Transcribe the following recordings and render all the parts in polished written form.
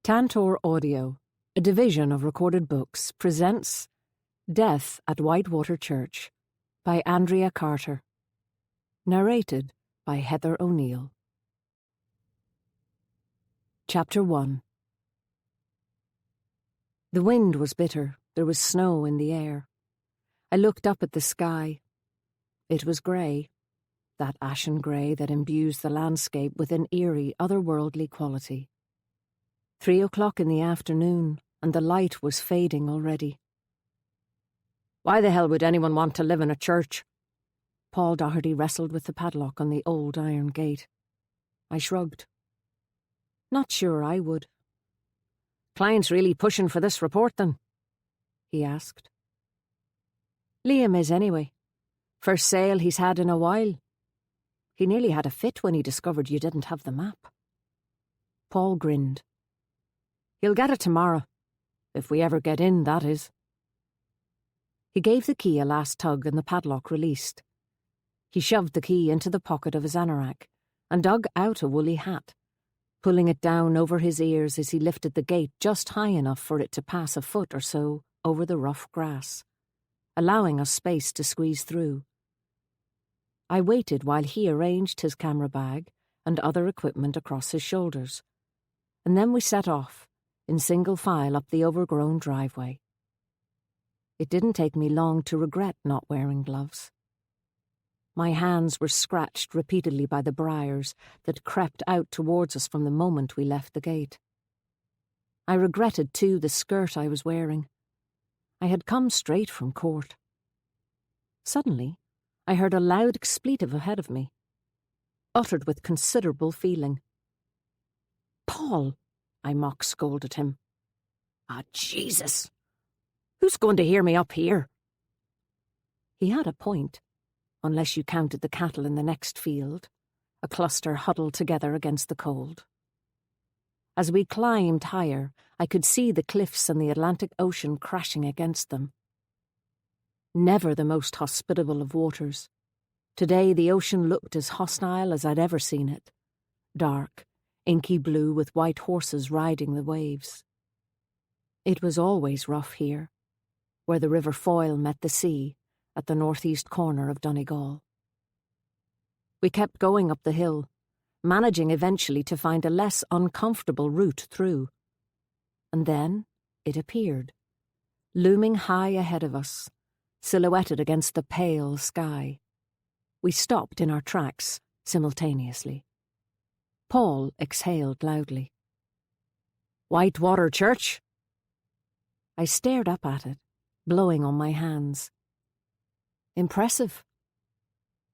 Tantor Audio, a division of Recorded Books, presents Death at Whitewater Church by Andrea Carter. Narrated by Heather O'Neill. Chapter 1. The wind was bitter. There was snow in the air. I looked up at the sky. It was grey, that ashen grey that imbues the landscape with an eerie, otherworldly quality. 3 o'clock in the afternoon, and the light was fading already. Why the hell would anyone want to live in a church? Paul Doherty wrestled with the padlock on the old iron gate. I shrugged. Not sure I would. Client's really pushing for this report, then? He asked. Liam is, anyway. First sale he's had in a while. He nearly had a fit when he discovered you didn't have the map. Paul grinned. He'll get it tomorrow. If we ever get in, that is. He gave the key a last tug and the padlock released. He shoved the key into the pocket of his anorak and dug out a woolly hat, pulling it down over his ears as he lifted the gate just high enough for it to pass a foot or so over the rough grass, allowing us space to squeeze through. I waited while he arranged his camera bag and other equipment across his shoulders, and then we set off, in single file up the overgrown driveway. It didn't take me long to regret not wearing gloves. My hands were scratched repeatedly by the briars that crept out towards us from the moment we left the gate. I regretted, too, the skirt I was wearing. I had come straight from court. Suddenly, I heard a loud expletive ahead of me, uttered with considerable feeling. "Paul!" I mock-scolded him. "Ah, Jesus! Who's going to hear me up here?" He had a point, unless you counted the cattle in the next field, a cluster huddled together against the cold. As we climbed higher, I could see the cliffs and the Atlantic Ocean crashing against them. Never the most hospitable of waters, today the ocean looked as hostile as I'd ever seen it, dark, inky blue with white horses riding the waves. It was always rough here, where the River Foyle met the sea at the northeast corner of Donegal. We kept going up the hill, managing eventually to find a less uncomfortable route through. And then it appeared, looming high ahead of us, silhouetted against the pale sky. We stopped in our tracks simultaneously. Paul exhaled loudly. "Whitewater Church?" I stared up at it, blowing on my hands. Impressive.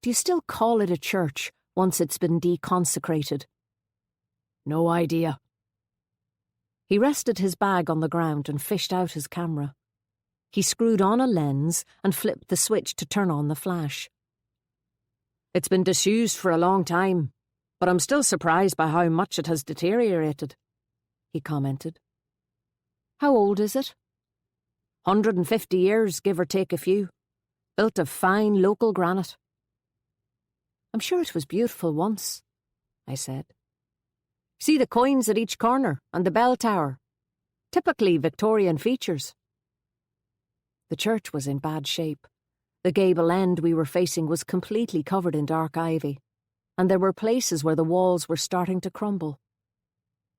Do you still call it a church once it's been deconsecrated? No idea. He rested his bag on the ground and fished out his camera. He screwed on a lens and flipped the switch to turn on the flash. It's been disused for a long time, but I'm still surprised by how much it has deteriorated, he commented. How old is it? 150 years, give or take a few. Built of fine local granite. I'm sure it was beautiful once, I said. See the coins at each corner and the bell tower. Typically Victorian features. The church was in bad shape. The gable end we were facing was completely covered in dark ivy, and there were places where the walls were starting to crumble.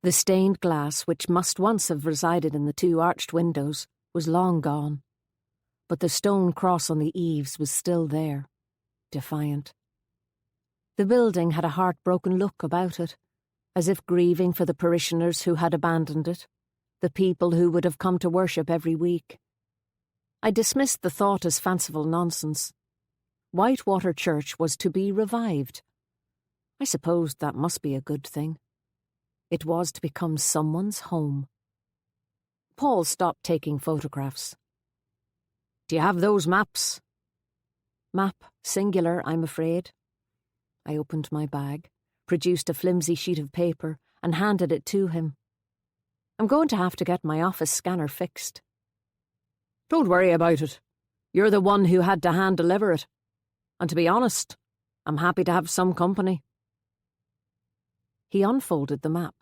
The stained glass, which must once have resided in the 2 arched windows, was long gone, but the stone cross on the eaves was still there, defiant. The building had a heartbroken look about it, as if grieving for the parishioners who had abandoned it, the people who would have come to worship every week. I dismissed the thought as fanciful nonsense. Whitewater Church was to be revived. I supposed that must be a good thing. It was to become someone's home. Paul stopped taking photographs. Do you have those maps? Map, singular, I'm afraid. I opened my bag, produced a flimsy sheet of paper, and handed it to him. I'm going to have to get my office scanner fixed. Don't worry about it. You're the one who had to hand-deliver it. And to be honest, I'm happy to have some company. He unfolded the map,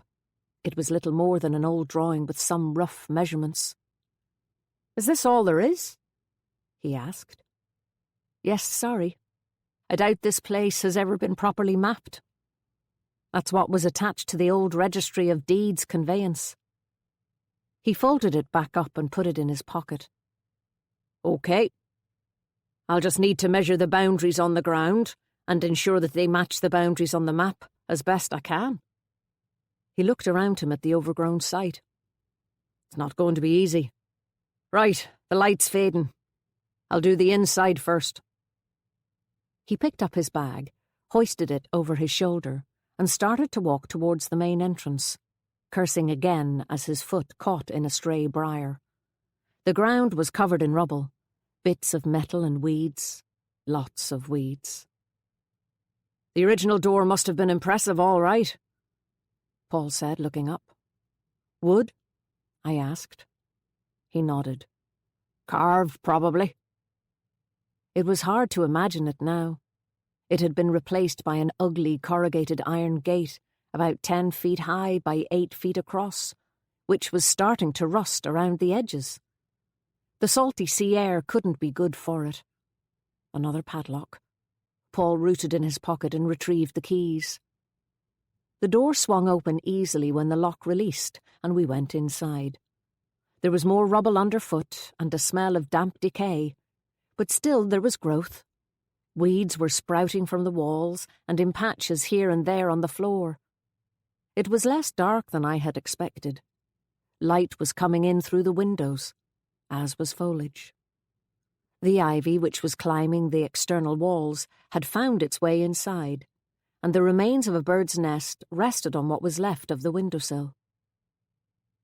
It was little more than an old drawing with some rough measurements. "Is this all there is?" he asked. "Yes, sorry. I doubt this place has ever been properly mapped. That's what was attached to the old Registry of Deeds conveyance." He folded it back up and put it in his pocket. "OK. I'll just need to measure the boundaries on the ground and ensure that they match the boundaries on the map as best I can." He looked around him at the overgrown site. "It's not going to be easy. Right, the light's fading. I'll do the inside first." He picked up his bag, hoisted it over his shoulder, and started to walk towards the main entrance, cursing again as his foot caught in a stray briar. The ground was covered in rubble, bits of metal and weeds, lots of weeds. "The original door must have been impressive, all right," Paul said, looking up. "Wood?" I asked. He nodded. "Carved, probably." It was hard to imagine it now. It had been replaced by an ugly corrugated iron gate about 10 feet high by 8 feet across, which was starting to rust around the edges. The salty sea air couldn't be good for it. Another padlock. Paul rooted in his pocket and retrieved the keys. The door swung open easily when the lock released, and we went inside. There was more rubble underfoot and a smell of damp decay, but still there was growth. Weeds were sprouting from the walls and in patches here and there on the floor. It was less dark than I had expected. Light was coming in through the windows, as was foliage. The ivy, which was climbing the external walls, had found its way inside, and the remains of a bird's nest rested on what was left of the windowsill.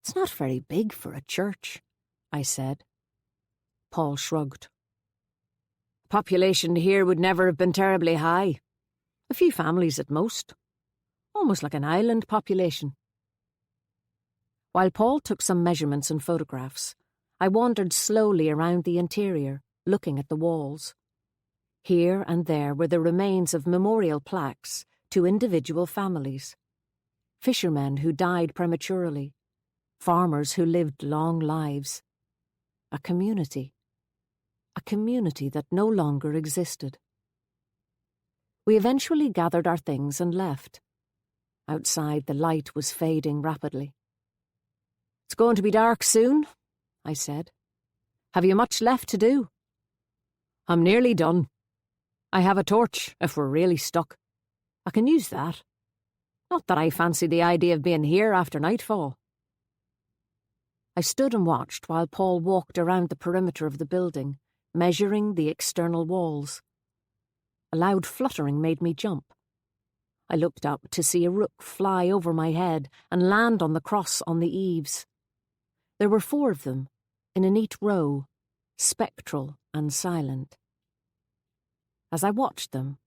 "It's not very big for a church," I said. Paul shrugged. "The population here would never have been terribly high. A few families at most. Almost like an island population." While Paul took some measurements and photographs, I wandered slowly around the interior, looking at the walls. Here and there were the remains of memorial plaques to individual families. Fishermen who died prematurely, farmers who lived long lives. A community that no longer existed. We eventually gathered our things and left. Outside, the light was fading rapidly. "It's going to be dark soon," I said. "Have you much left to do?" "I'm nearly done. I have a torch, if we're really stuck. I can use that. Not that I fancy the idea of being here after nightfall." I stood and watched while Paul walked around the perimeter of the building, measuring the external walls. A loud fluttering made me jump. I looked up to see a rook fly over my head and land on the cross on the eaves. There were 4 of them, in a neat row, spectral and silent. As I watched them,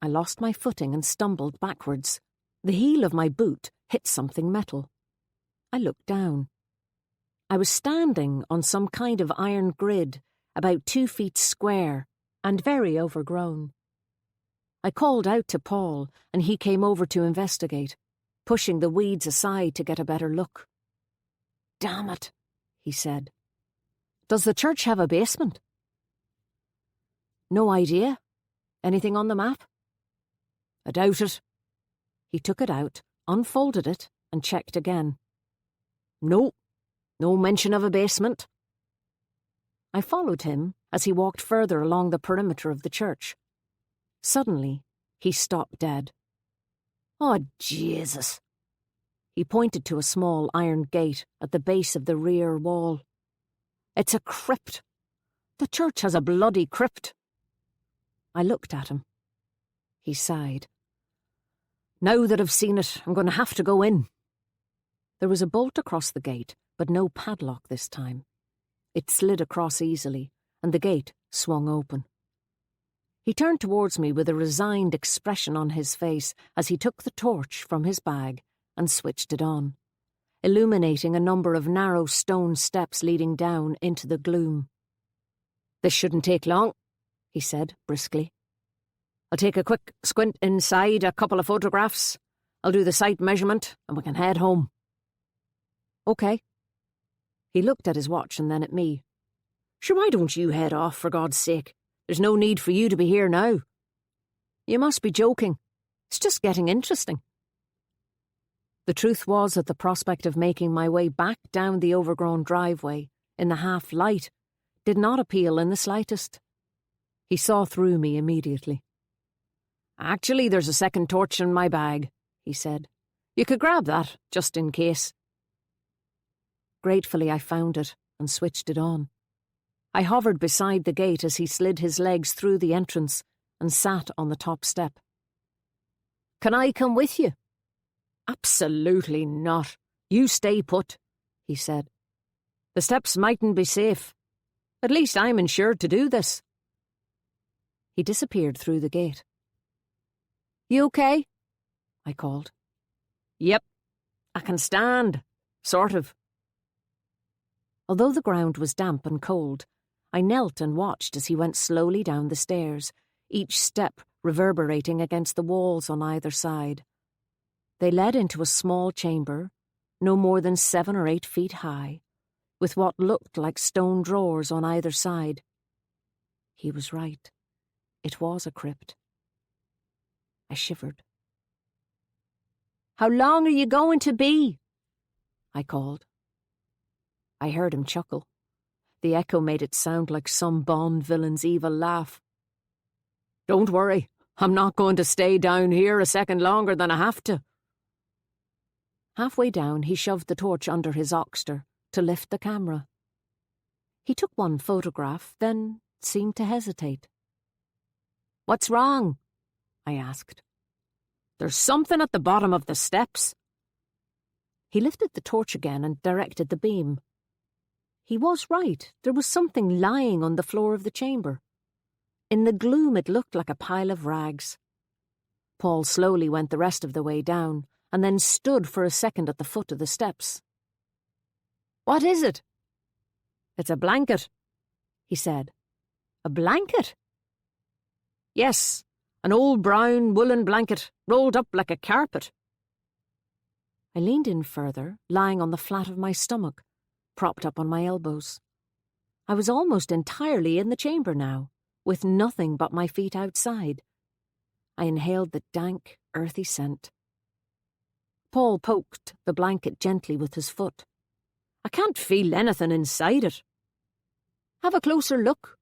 I lost my footing and stumbled backwards. The heel of my boot hit something metal. I looked down. I was standing on some kind of iron grid, about 2 feet square and very overgrown. I called out to Paul, and he came over to investigate, pushing the weeds aside to get a better look. "Damn it," he said. "Does the church have a basement?" "No idea. Anything on the map?" "I doubt it." He took it out, unfolded it, and checked again. "No mention of a basement." I followed him as he walked further along the perimeter of the church. Suddenly, he stopped dead. "Oh, Jesus!" He pointed to a small iron gate at the base of the rear wall. "It's a crypt. The church has a bloody crypt." I looked at him. He sighed. "Now that I've seen it, I'm going to have to go in." There was a bolt across the gate, but no padlock this time. It slid across easily, and the gate swung open. He turned towards me with a resigned expression on his face as he took the torch from his bag and switched it on, illuminating a number of narrow stone steps leading down into the gloom. "This shouldn't take long," he said briskly. "I'll take a quick squint inside, a couple of photographs. I'll do the site measurement, and we can head home." OK. He looked at his watch and then at me. Sure, why don't you head off, for God's sake? There's no need for you to be here now. You must be joking. It's just getting interesting. The truth was that the prospect of making my way back down the overgrown driveway, in the half-light, did not appeal in the slightest. He saw through me immediately. Actually, there's a second torch in my bag, he said. You could grab that, just in case. Gratefully, I found it and switched it on. I hovered beside the gate as he slid his legs through the entrance and sat on the top step. Can I come with you? Absolutely not. You stay put, he said. The steps mightn't be safe. At least I'm insured to do this. He disappeared through the gate. You okay? I called. Yep. I can stand. Sort of. Although the ground was damp and cold, I knelt and watched as he went slowly down the stairs, each step reverberating against the walls on either side. They led into a small chamber, no more than 7 or 8 feet high, with what looked like stone drawers on either side. He was right. It was a crypt. I shivered. How long are you going to be? I called. I heard him chuckle. The echo made it sound like some Bond villain's evil laugh. Don't worry, I'm not going to stay down here a second longer than I have to. Halfway down, he shoved the torch under his oxter to lift the camera. He took one photograph, then seemed to hesitate. What's wrong? I asked. There's something at the bottom of the steps. He lifted the torch again and directed the beam. He was right. There was something lying on the floor of the chamber. In the gloom, it looked like a pile of rags. Paul slowly went the rest of the way down, and then stood for a second at the foot of the steps. What is it? It's a blanket, he said. A blanket? Yes, an old brown woolen blanket, rolled up like a carpet. I leaned in further, lying on the flat of my stomach, propped up on my elbows. I was almost entirely in the chamber now, with nothing but my feet outside. I inhaled the dank, earthy scent. Paul poked the blanket gently with his foot. I can't feel anything inside it. Have a closer look.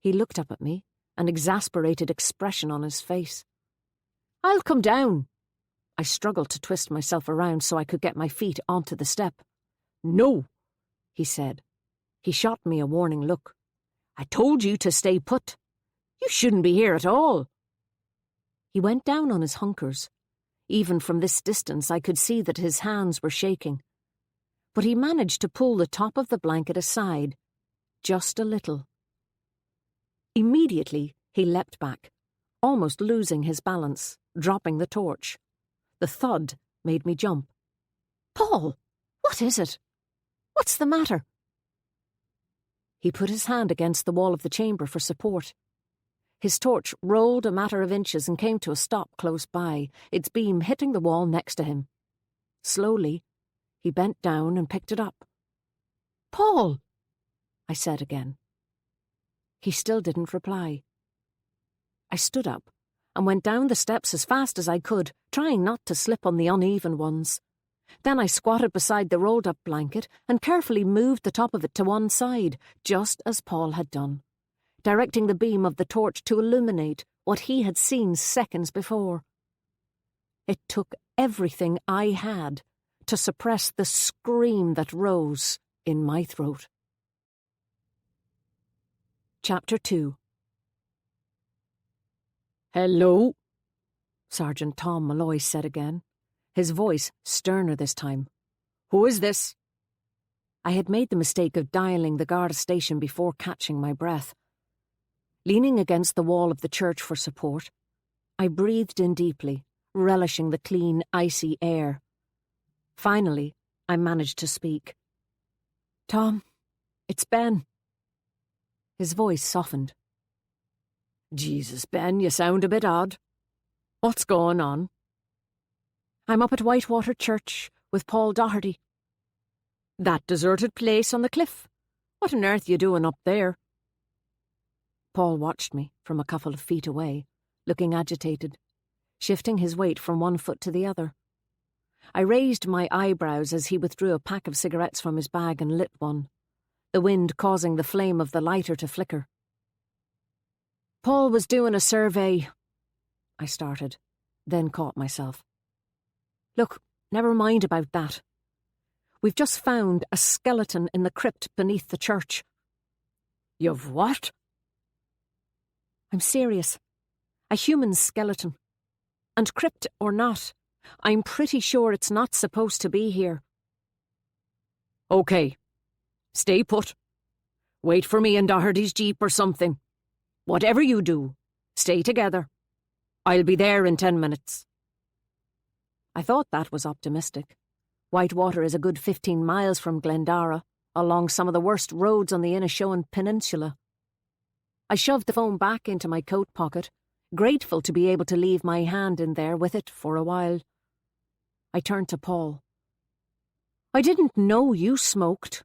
He looked up at me, an exasperated expression on his face. I'll come down. I struggled to twist myself around so I could get my feet onto the step. No, he said. He shot me a warning look. I told you to stay put. You shouldn't be here at all. He went down on his hunkers. Even from this distance, I could see that his hands were shaking. But he managed to pull the top of the blanket aside, just a little. Immediately, he leapt back, almost losing his balance, dropping the torch. The thud made me jump. Paul, what is it? What's the matter? He put his hand against the wall of the chamber for support. His torch rolled a matter of inches and came to a stop close by, its beam hitting the wall next to him. Slowly, he bent down and picked it up. Paul, I said again. He still didn't reply. I stood up and went down the steps as fast as I could, trying not to slip on the uneven ones. Then I squatted beside the rolled-up blanket and carefully moved the top of it to one side, just as Paul had done, directing the beam of the torch to illuminate what he had seen seconds before. It took everything I had to suppress the scream that rose in my throat. Chapter 2. Hello, Sergeant Tom Malloy said again, his voice sterner this time. Who is this? I had made the mistake of dialing the Garda station before catching my breath. Leaning against the wall of the church for support, I breathed in deeply, relishing the clean, icy air. Finally, I managed to speak. Tom, it's Ben. His voice softened. Jesus, Ben, you sound a bit odd. What's going on? I'm up at Whitewater Church with Paul Doherty. That deserted place on the cliff. What on earth you doing up there? Paul watched me from a couple of feet away, looking agitated, shifting his weight from one foot to the other. I raised my eyebrows as he withdrew a pack of cigarettes from his bag and lit one, the wind causing the flame of the lighter to flicker. Paul was doing a survey, I started, then caught myself. Look, never mind about that. We've just found a skeleton in the crypt beneath the church. You've what? I'm serious. A human skeleton. And crypt or not, I'm pretty sure it's not supposed to be here. OK. Stay put. Wait for me in Doherty's jeep or something. Whatever you do, stay together. I'll be there in 10 minutes. I thought that was optimistic. Whitewater is a good 15 miles from Glendara, along some of the worst roads on the Inishowen Peninsula. I shoved the phone back into my coat pocket, grateful to be able to leave my hand in there with it for a while. I turned to Paul. I didn't know you smoked.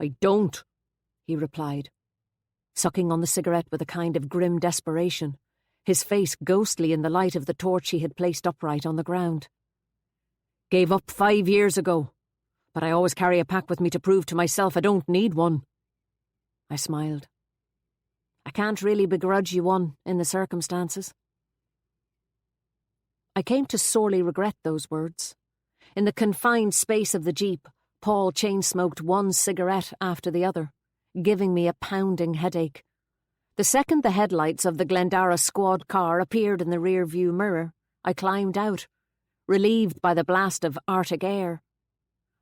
I don't, he replied, sucking on the cigarette with a kind of grim desperation, his face ghostly in the light of the torch he had placed upright on the ground. Gave up 5 years ago, but I always carry a pack with me to prove to myself I don't need one. I smiled. I can't really begrudge you one in the circumstances. I came to sorely regret those words. In the confined space of the jeep, Paul chain-smoked one cigarette after the other, giving me a pounding headache. The second the headlights of the Glendara squad car appeared in the rear-view mirror, I climbed out, relieved by the blast of Arctic air.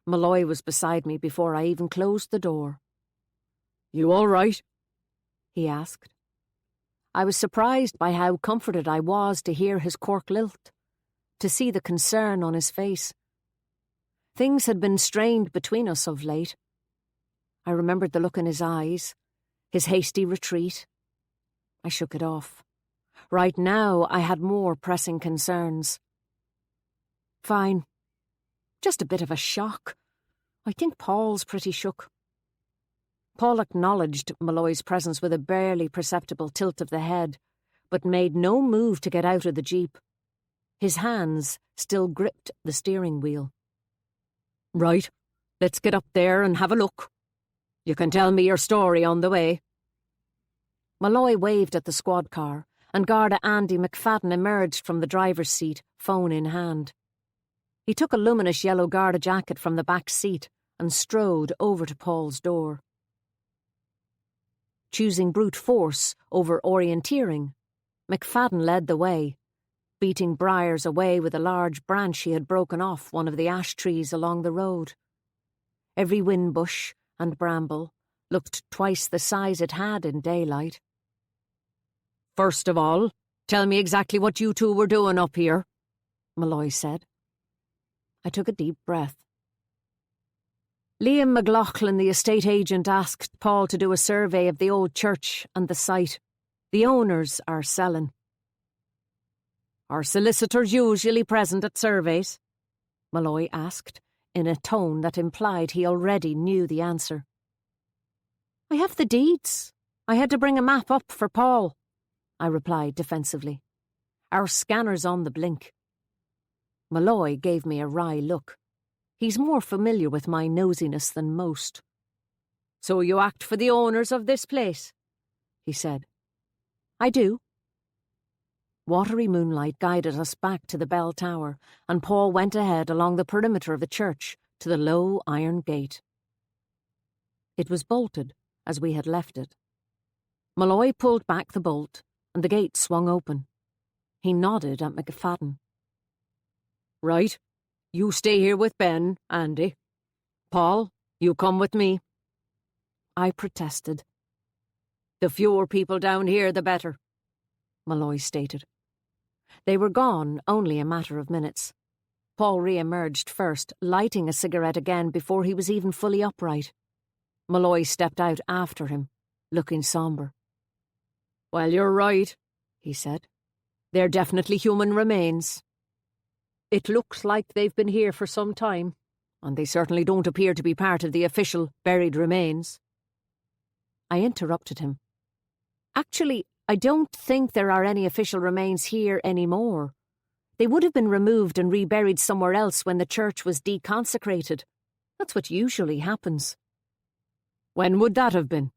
Malloy was beside me before I even closed the door. You all right? He asked. I was surprised by how comforted I was to hear his cork lilt, to see the concern on his face. Things had been strained between us of late. I remembered the look in his eyes, his hasty retreat. I shook it off. Right now I had more pressing concerns. Fine. Just a bit of a shock. I think Paul's pretty shook. Paul acknowledged Malloy's presence with a barely perceptible tilt of the head, but made no move to get out of the jeep. His hands still gripped the steering wheel. Right, let's get up there and have a look. You can tell me your story on the way. Malloy waved at the squad car, and Garda Andy McFadden emerged from the driver's seat, phone in hand. He took a luminous yellow Garda jacket from the back seat and strode over to Paul's door. Choosing brute force over orienteering, McFadden led the way, beating briars away with a large branch he had broken off one of the ash trees along the road. Every whin bush and bramble looked twice the size it had in daylight. First of all, tell me exactly what you two were doing up here, Malloy said. I took a deep breath. Liam McLaughlin, the estate agent, asked Paul to do a survey of the old church and the site. The owners are selling. Are solicitors usually present at surveys? Malloy asked, in a tone that implied he already knew the answer. I have the deeds. I had to bring a map up for Paul, I replied defensively. Our scanner's on the blink. Malloy gave me a wry look. He's more familiar with my nosiness than most. So you act for the owners of this place? He said. I do. Watery moonlight guided us back to the bell tower, and Paul went ahead along the perimeter of the church to the low iron gate. It was bolted, as we had left it. Malloy pulled back the bolt, and the gate swung open. He nodded at McFadden. Right. You stay here with Ben, Andy. Paul, you come with me. I protested. The fewer people down here, the better, Malloy stated. They were gone only a matter of minutes. Paul re-emerged first, lighting a cigarette again before he was even fully upright. Malloy stepped out after him, looking sombre. Well, you're right, he said. They're definitely human remains. It looks like they've been here for some time, And they certainly don't appear to be part of the official buried remains. I interrupted him. Actually, I don't think there are any official remains here anymore. They would have been removed and reburied somewhere else when the church was deconsecrated. That's what usually happens. When would that have been?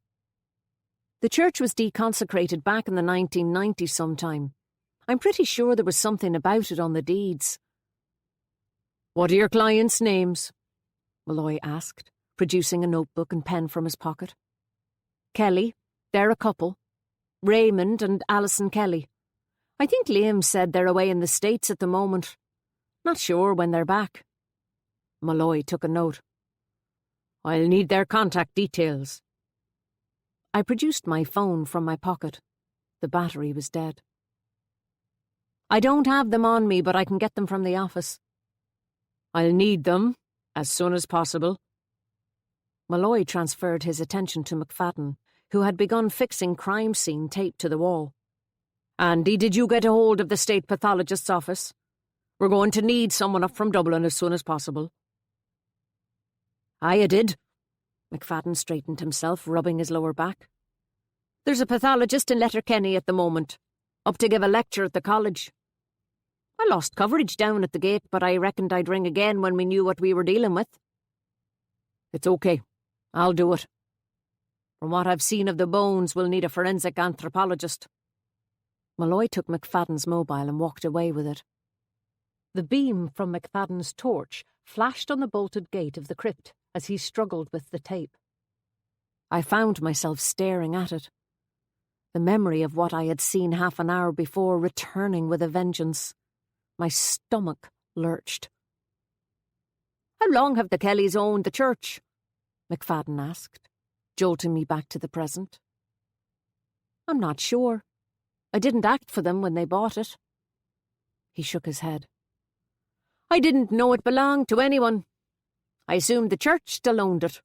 The church was deconsecrated back in the 1990s sometime. I'm pretty sure there was something about it on the deeds. What are your clients' names? Malloy asked, producing a notebook and pen from his pocket. Kelly, they're a couple. Raymond and Alison Kelly. I think Liam said they're away in the States at the moment. Not sure when they're back. Malloy took a note. I'll need their contact details. I produced my phone from my pocket. The battery was dead. I don't have them on me, but I can get them from the office. I'll need them as soon as possible. Malloy transferred his attention to McFadden, who had begun fixing crime scene tape to the wall. Andy, did you get a hold of the state pathologist's office? We're going to need someone up from Dublin as soon as possible. I did. McFadden straightened himself, rubbing his lower back. There's a pathologist in Letterkenny at the moment, up to give a lecture at the college. I lost coverage down at the gate, but I reckoned I'd ring again when we knew what we were dealing with. It's okay. I'll do it. From what I've seen of the bones, we'll need a forensic anthropologist. Malloy took McFadden's mobile and walked away with it. The beam from McFadden's torch flashed on the bolted gate of the crypt as he struggled with the tape. I found myself staring at it, the memory of what I had seen half an hour before returning with a vengeance. My stomach lurched. How long have the Kellys owned the church? McFadden asked, jolting me back to the present. I'm not sure. I didn't act for them when they bought it. He shook his head. I didn't know it belonged to anyone. I assumed the church still owned it.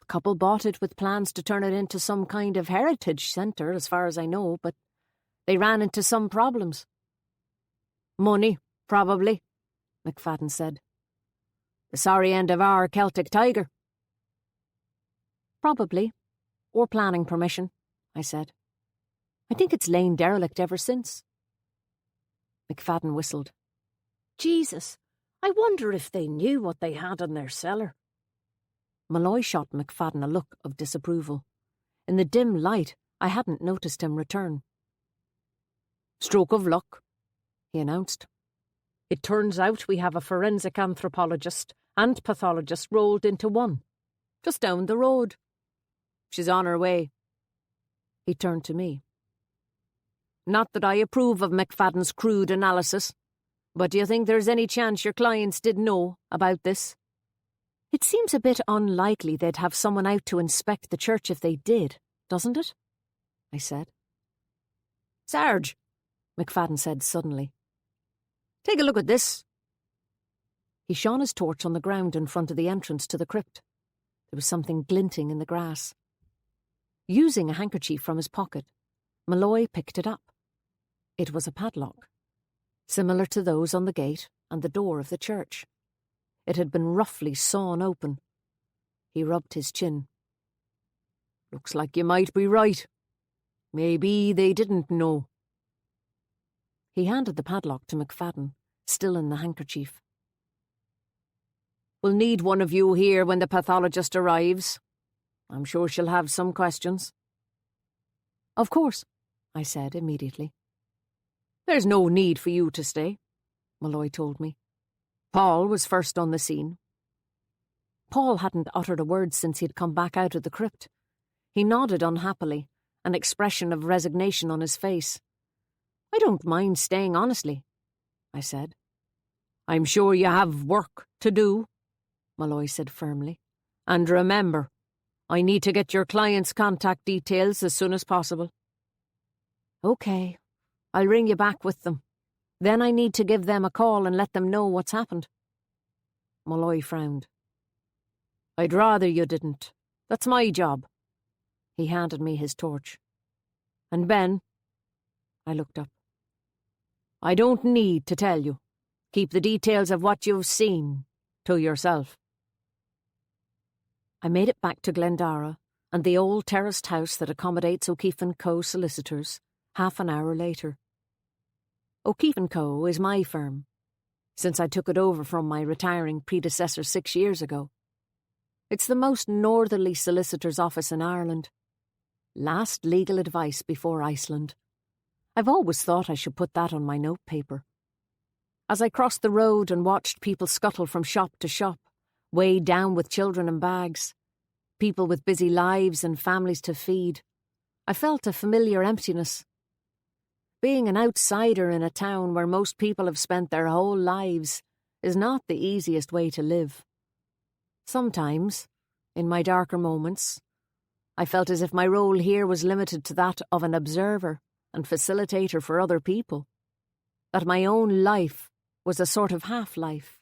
The couple bought it with plans to turn it into some kind of heritage centre, as far as I know, but they ran into some problems. Money, probably, McFadden said. The sorry end of our Celtic tiger. Probably. Or planning permission, I said. I think it's lain derelict ever since. McFadden whistled. Jesus, I wonder if they knew what they had in their cellar. Malloy shot McFadden a look of disapproval. In the dim light, I hadn't noticed him return. Stroke of luck, he announced. It turns out we have a forensic anthropologist and pathologist rolled into one, just down the road. She's on her way. He turned to me. Not that I approve of McFadden's crude analysis, but do you think there's any chance your clients did know about this? It seems a bit unlikely they'd have someone out to inspect the church if they did, doesn't it? I said. Sarge, McFadden said suddenly. Take a look at this. He shone his torch on the ground in front of the entrance to the crypt. There was something glinting in the grass. Using a handkerchief from his pocket, Malloy picked it up. It was a padlock, similar to those on the gate and the door of the church. It had been roughly sawn open. He rubbed his chin. Looks like you might be right. Maybe they didn't know. He handed the padlock to McFadden, still in the handkerchief. We'll need one of you here when the pathologist arrives. I'm sure she'll have some questions. Of course, I said immediately. There's no need for you to stay, Malloy told me. Paul was first on the scene. Paul hadn't uttered a word since he'd come back out of the crypt. He nodded unhappily, an expression of resignation on his face. I don't mind staying, honestly, I said. I'm sure you have work to do, Malloy said firmly. And remember, I need to get your client's contact details as soon as possible. Okay, I'll ring you back with them. Then I need to give them a call and let them know what's happened. Malloy frowned. I'd rather you didn't. That's my job. He handed me his torch. And Ben, I looked up. I don't need to tell you. Keep the details of what you've seen to yourself. I made it back to Glendara and the old terraced house that accommodates O'Keeffe & Co. solicitors half an hour later. O'Keeffe & Co. is my firm, since I took it over from my retiring predecessor 6 years ago. It's the most northerly solicitor's office in Ireland. Last legal advice before Iceland. I've always thought I should put that on my notepaper. As I crossed the road and watched people scuttle from shop to shop, weighed down with children and bags, people with busy lives and families to feed, I felt a familiar emptiness. Being an outsider in a town where most people have spent their whole lives is not the easiest way to live. Sometimes, in my darker moments, I felt as if my role here was limited to that of an observer and facilitator for other people, that my own life was a sort of half-life,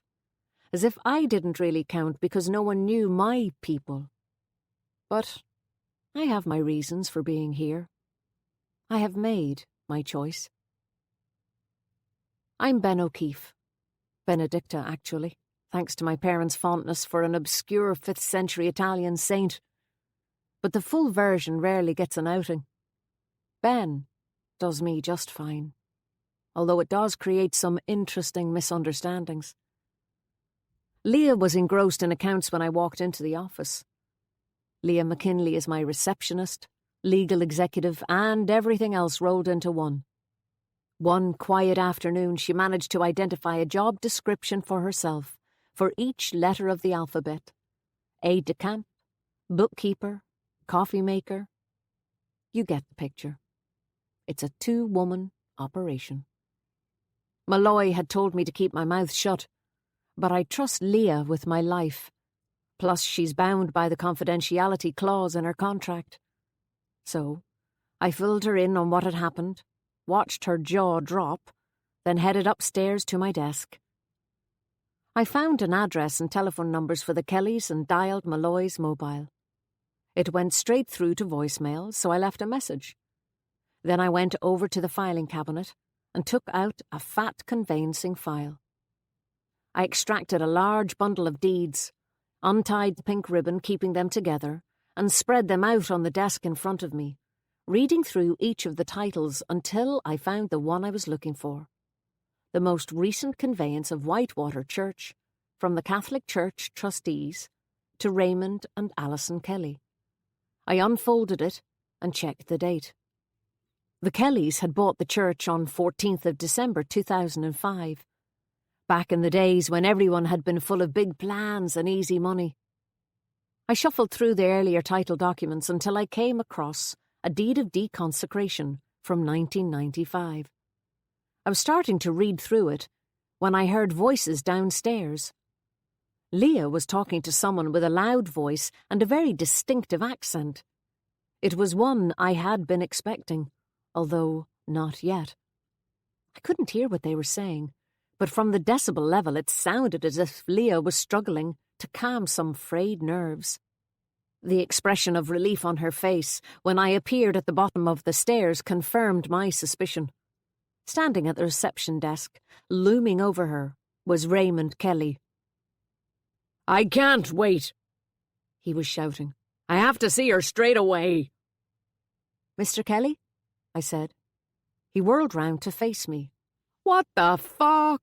as if I didn't really count because no one knew my people. But I have my reasons for being here. I have made my choice. I'm Ben O'Keeffe. Benedicta, actually, thanks to my parents' fondness for an obscure 5th-century Italian saint. But the full version rarely gets an outing. Ben does me just fine, although it does create some interesting misunderstandings. Leah was engrossed in accounts when I walked into the office. Leah McKinley is my receptionist, legal executive, and everything else rolled into one. One quiet afternoon, she managed to identify a job description for herself for each letter of the alphabet: aide-de-camp, bookkeeper, coffee maker. You get the picture. It's a 2-woman operation. Malloy had told me to keep my mouth shut, but I trust Leah with my life. Plus, she's bound by the confidentiality clause in her contract. So, I filled her in on what had happened, watched her jaw drop, then headed upstairs to my desk. I found an address and telephone numbers for the Kellys and dialed Malloy's mobile. It went straight through to voicemail, so I left a message. Then I went over to the filing cabinet and took out a fat conveyancing file. I extracted a large bundle of deeds, untied the pink ribbon keeping them together, and spread them out on the desk in front of me, reading through each of the titles until I found the one I was looking for. The most recent conveyance of Whitewater Church, from the Catholic Church trustees to Raymond and Alison Kelly. I unfolded it and checked the date. The Kellys had bought the church on 14th of December 2005, back in the days when everyone had been full of big plans and easy money. I shuffled through the earlier title documents until I came across a deed of deconsecration from 1995. I was starting to read through it when I heard voices downstairs. Leah was talking to someone with a loud voice and a very distinctive accent. It was one I had been expecting, although not yet. I couldn't hear what they were saying, but from the decibel level it sounded as if Leah was struggling to calm some frayed nerves. The expression of relief on her face when I appeared at the bottom of the stairs confirmed my suspicion. Standing at the reception desk, looming over her, was Raymond Kelly. "I can't wait," he was shouting. "I have to see her straight away." "Mr. Kelly?" I said. He whirled round to face me. "What the fuck?"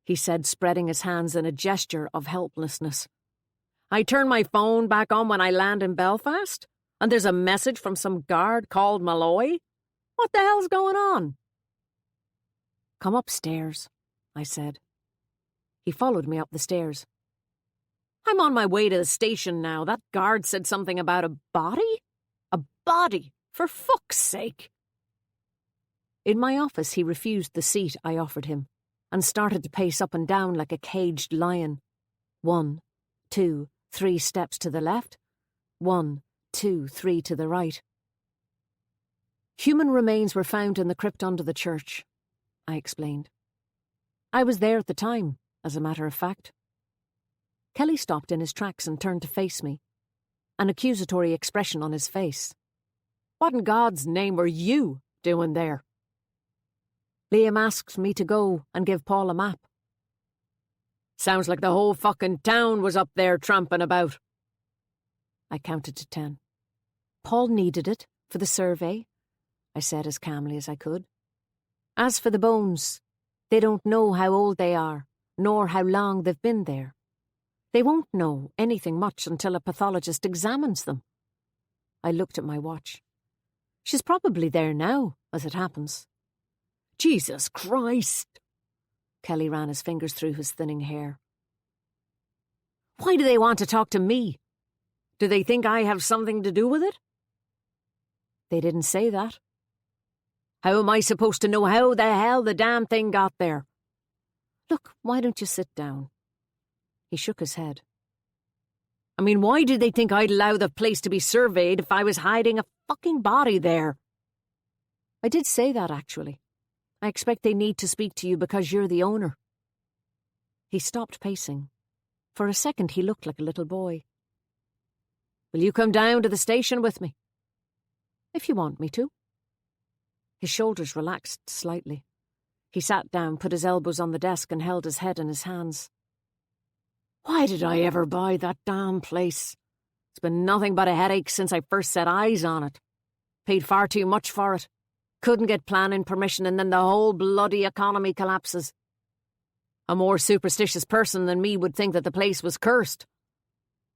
he said, spreading his hands in a gesture of helplessness. "I turn my phone back on when I land in Belfast, and there's a message from some guard called Malloy? What the hell's going on?" "Come upstairs," I said. He followed me up the stairs. "I'm on my way to the station now. That guard said something about a body? A body, for fuck's sake." In my office, he refused the seat I offered him and started to pace up and down like a caged lion. 1, 2, 3 steps to the left. 1, 2, 3 to the right. "Human remains were found in the crypt under the church," I explained. "I was there at the time, as a matter of fact." Kelly stopped in his tracks and turned to face me, an accusatory expression on his face. "What in God's name were you doing there?" "Liam asked me to go and give Paul a map," Sounds like the whole fucking town was up there tramping about. I counted to 10. Paul needed it for the survey, I said as calmly as I could. As for the bones, they don't know how old they are, nor how long they've been there. They won't know anything much until a pathologist examines them. I looked at my watch. She's probably there now, as it happens. Jesus Christ! Kelly ran his fingers through his thinning hair. Why do they want to talk to me? Do they think I have something to do with it? They didn't say that. How am I supposed to know how the hell the damn thing got there? Look, why don't you sit down? He shook his head. I mean, why did they think I'd allow the place to be surveyed if I was hiding a fucking body there? I did say that, actually. I expect they need to speak to you because you're the owner. He stopped pacing. For a second he looked like a little boy. Will you come down to the station with me? If you want me to. His shoulders relaxed slightly. He sat down, put his elbows on the desk and held his head in his hands. Why did I ever buy that damn place? It's been nothing but a headache since I first set eyes on it. Paid far too much for it. Couldn't get planning permission and then the whole bloody economy collapses. A more superstitious person than me would think that the place was cursed.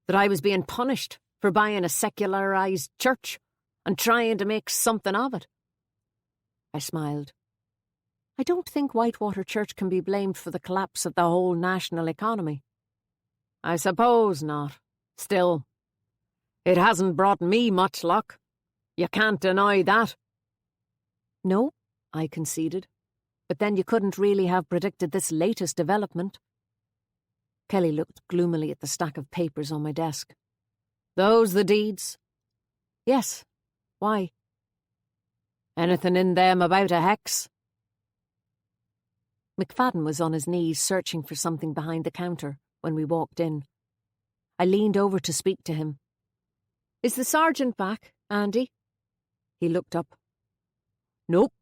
That I was being punished for buying a secularised church and trying to make something of it. I smiled. I don't think Whitewater Church can be blamed for the collapse of the whole national economy. I suppose not. Still, it hasn't brought me much luck. You can't deny that. No, I conceded. But then you couldn't really have predicted this latest development. Kelly looked gloomily at the stack of papers on my desk. Those the deeds? Yes. Why? Anything in them about a hex? McFadden was on his knees searching for something behind the counter when we walked in. I leaned over to speak to him. Is the sergeant back, Andy? He looked up. Nope.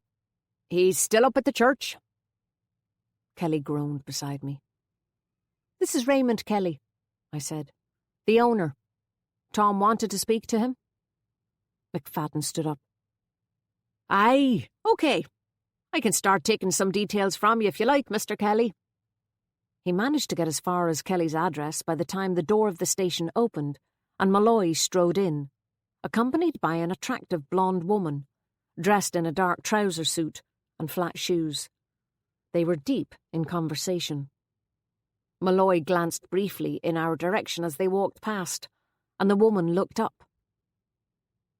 He's still up at the church. Kelly groaned beside me. This is Raymond Kelly, I said. The owner. Tom wanted to speak to him? McFadden stood up. Aye, okay. I can start taking some details from you if you like, Mr. Kelly. He managed to get as far as Kelly's address by the time the door of the station opened and Malloy strode in, accompanied by an attractive blonde woman, dressed in a dark trouser suit and flat shoes. They were deep in conversation. Malloy glanced briefly in our direction as they walked past, and the woman looked up.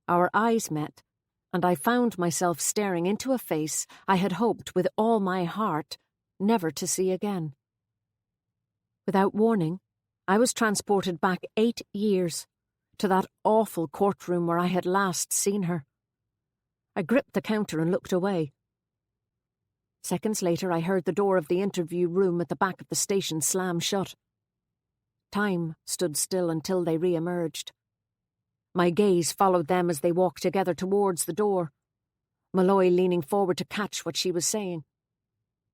Our eyes met, and I found myself staring into a face I had hoped with all my heart never to see again. Without warning, I was transported back 8 years, to that awful courtroom where I had last seen her. I gripped the counter and looked away. Seconds later, I heard the door of the interview room at the back of the station slam shut. Time stood still until they re-emerged. My gaze followed them as they walked together towards the door, Malloy leaning forward to catch what she was saying.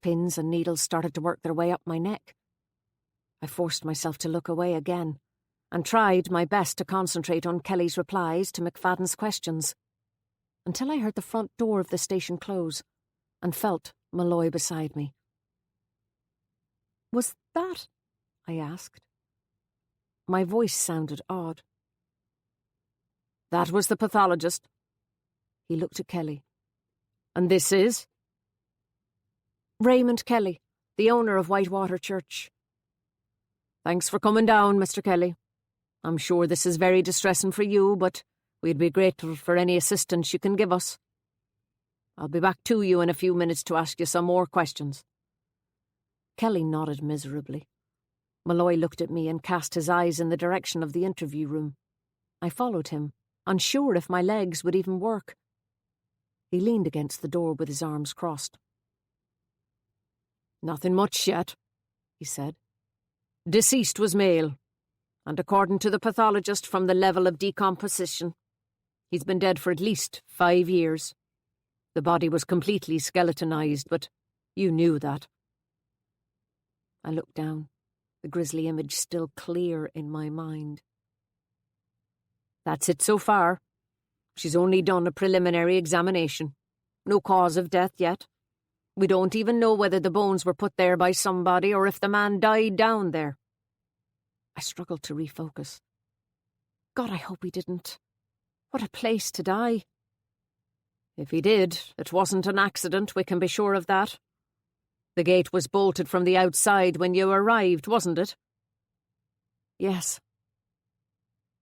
Pins and needles started to work their way up my neck. I forced myself to look away again, and tried my best to concentrate on Kelly's replies to McFadden's questions, until I heard the front door of the station close, and felt Malloy beside me. Was that? I asked. My voice sounded odd. That was the pathologist. He looked at Kelly. And this is? Raymond Kelly, the owner of Whitewater Church. Thanks for coming down, Mr. Kelly. I'm sure this is very distressing for you, but we'd be grateful for any assistance you can give us. I'll be back to you in a few minutes to ask you some more questions. Kelly nodded miserably. Malloy looked at me and cast his eyes in the direction of the interview room. I followed him, unsure if my legs would even work. He leaned against the door with his arms crossed. Nothing much yet, he said. Deceased was male, and according to the pathologist from the level of decomposition, he's been dead for at least 5 years. The body was completely skeletonized, but you knew that. I looked down. the grisly image still clear in my mind. That's it so far. She's only done a preliminary examination. No cause of death yet. We don't even know whether the bones were put there by somebody or if the man died down there. I struggled to refocus. God, I hope he didn't. What a place to die. If he did, it wasn't an accident, we can be sure of that. The gate was bolted from the outside when you arrived, wasn't it? Yes.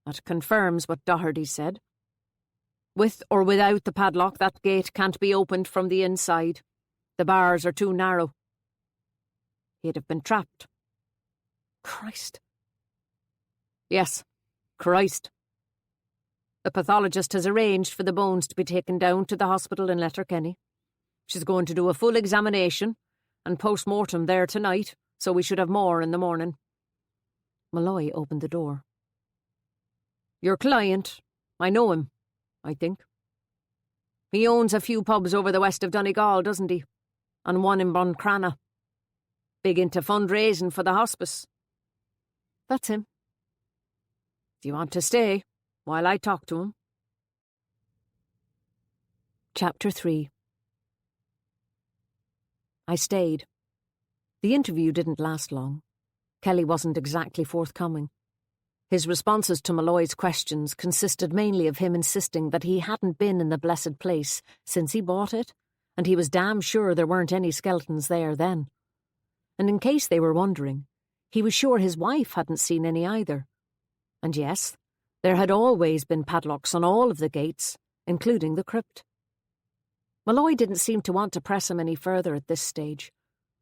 That confirms what Doherty said. With or without the padlock, that gate can't be opened from the inside. The bars are too narrow. He'd have been trapped. Christ. Yes, Christ. The pathologist has arranged for the bones to be taken down to the hospital in Letterkenny. She's going to do a full examination and post-mortem there tonight, so we should have more in the morning. Malloy opened the door. Your client, I know him, I think. He owns a few pubs over the west of Donegal, doesn't he? And one in Buncrana. Big into fundraising for the hospice. That's him. Do you want to stay while I talk to him? Chapter 3. I stayed. The interview didn't last long. Kelly wasn't exactly forthcoming. His responses to Malloy's questions consisted mainly of him insisting that he hadn't been in the blessed place since he bought it, and he was damn sure there weren't any skeletons there then. And in case they were wondering, he was sure his wife hadn't seen any either. And yes, there had always been padlocks on all of the gates, including the crypt. Malloy didn't seem to want to press him any further at this stage,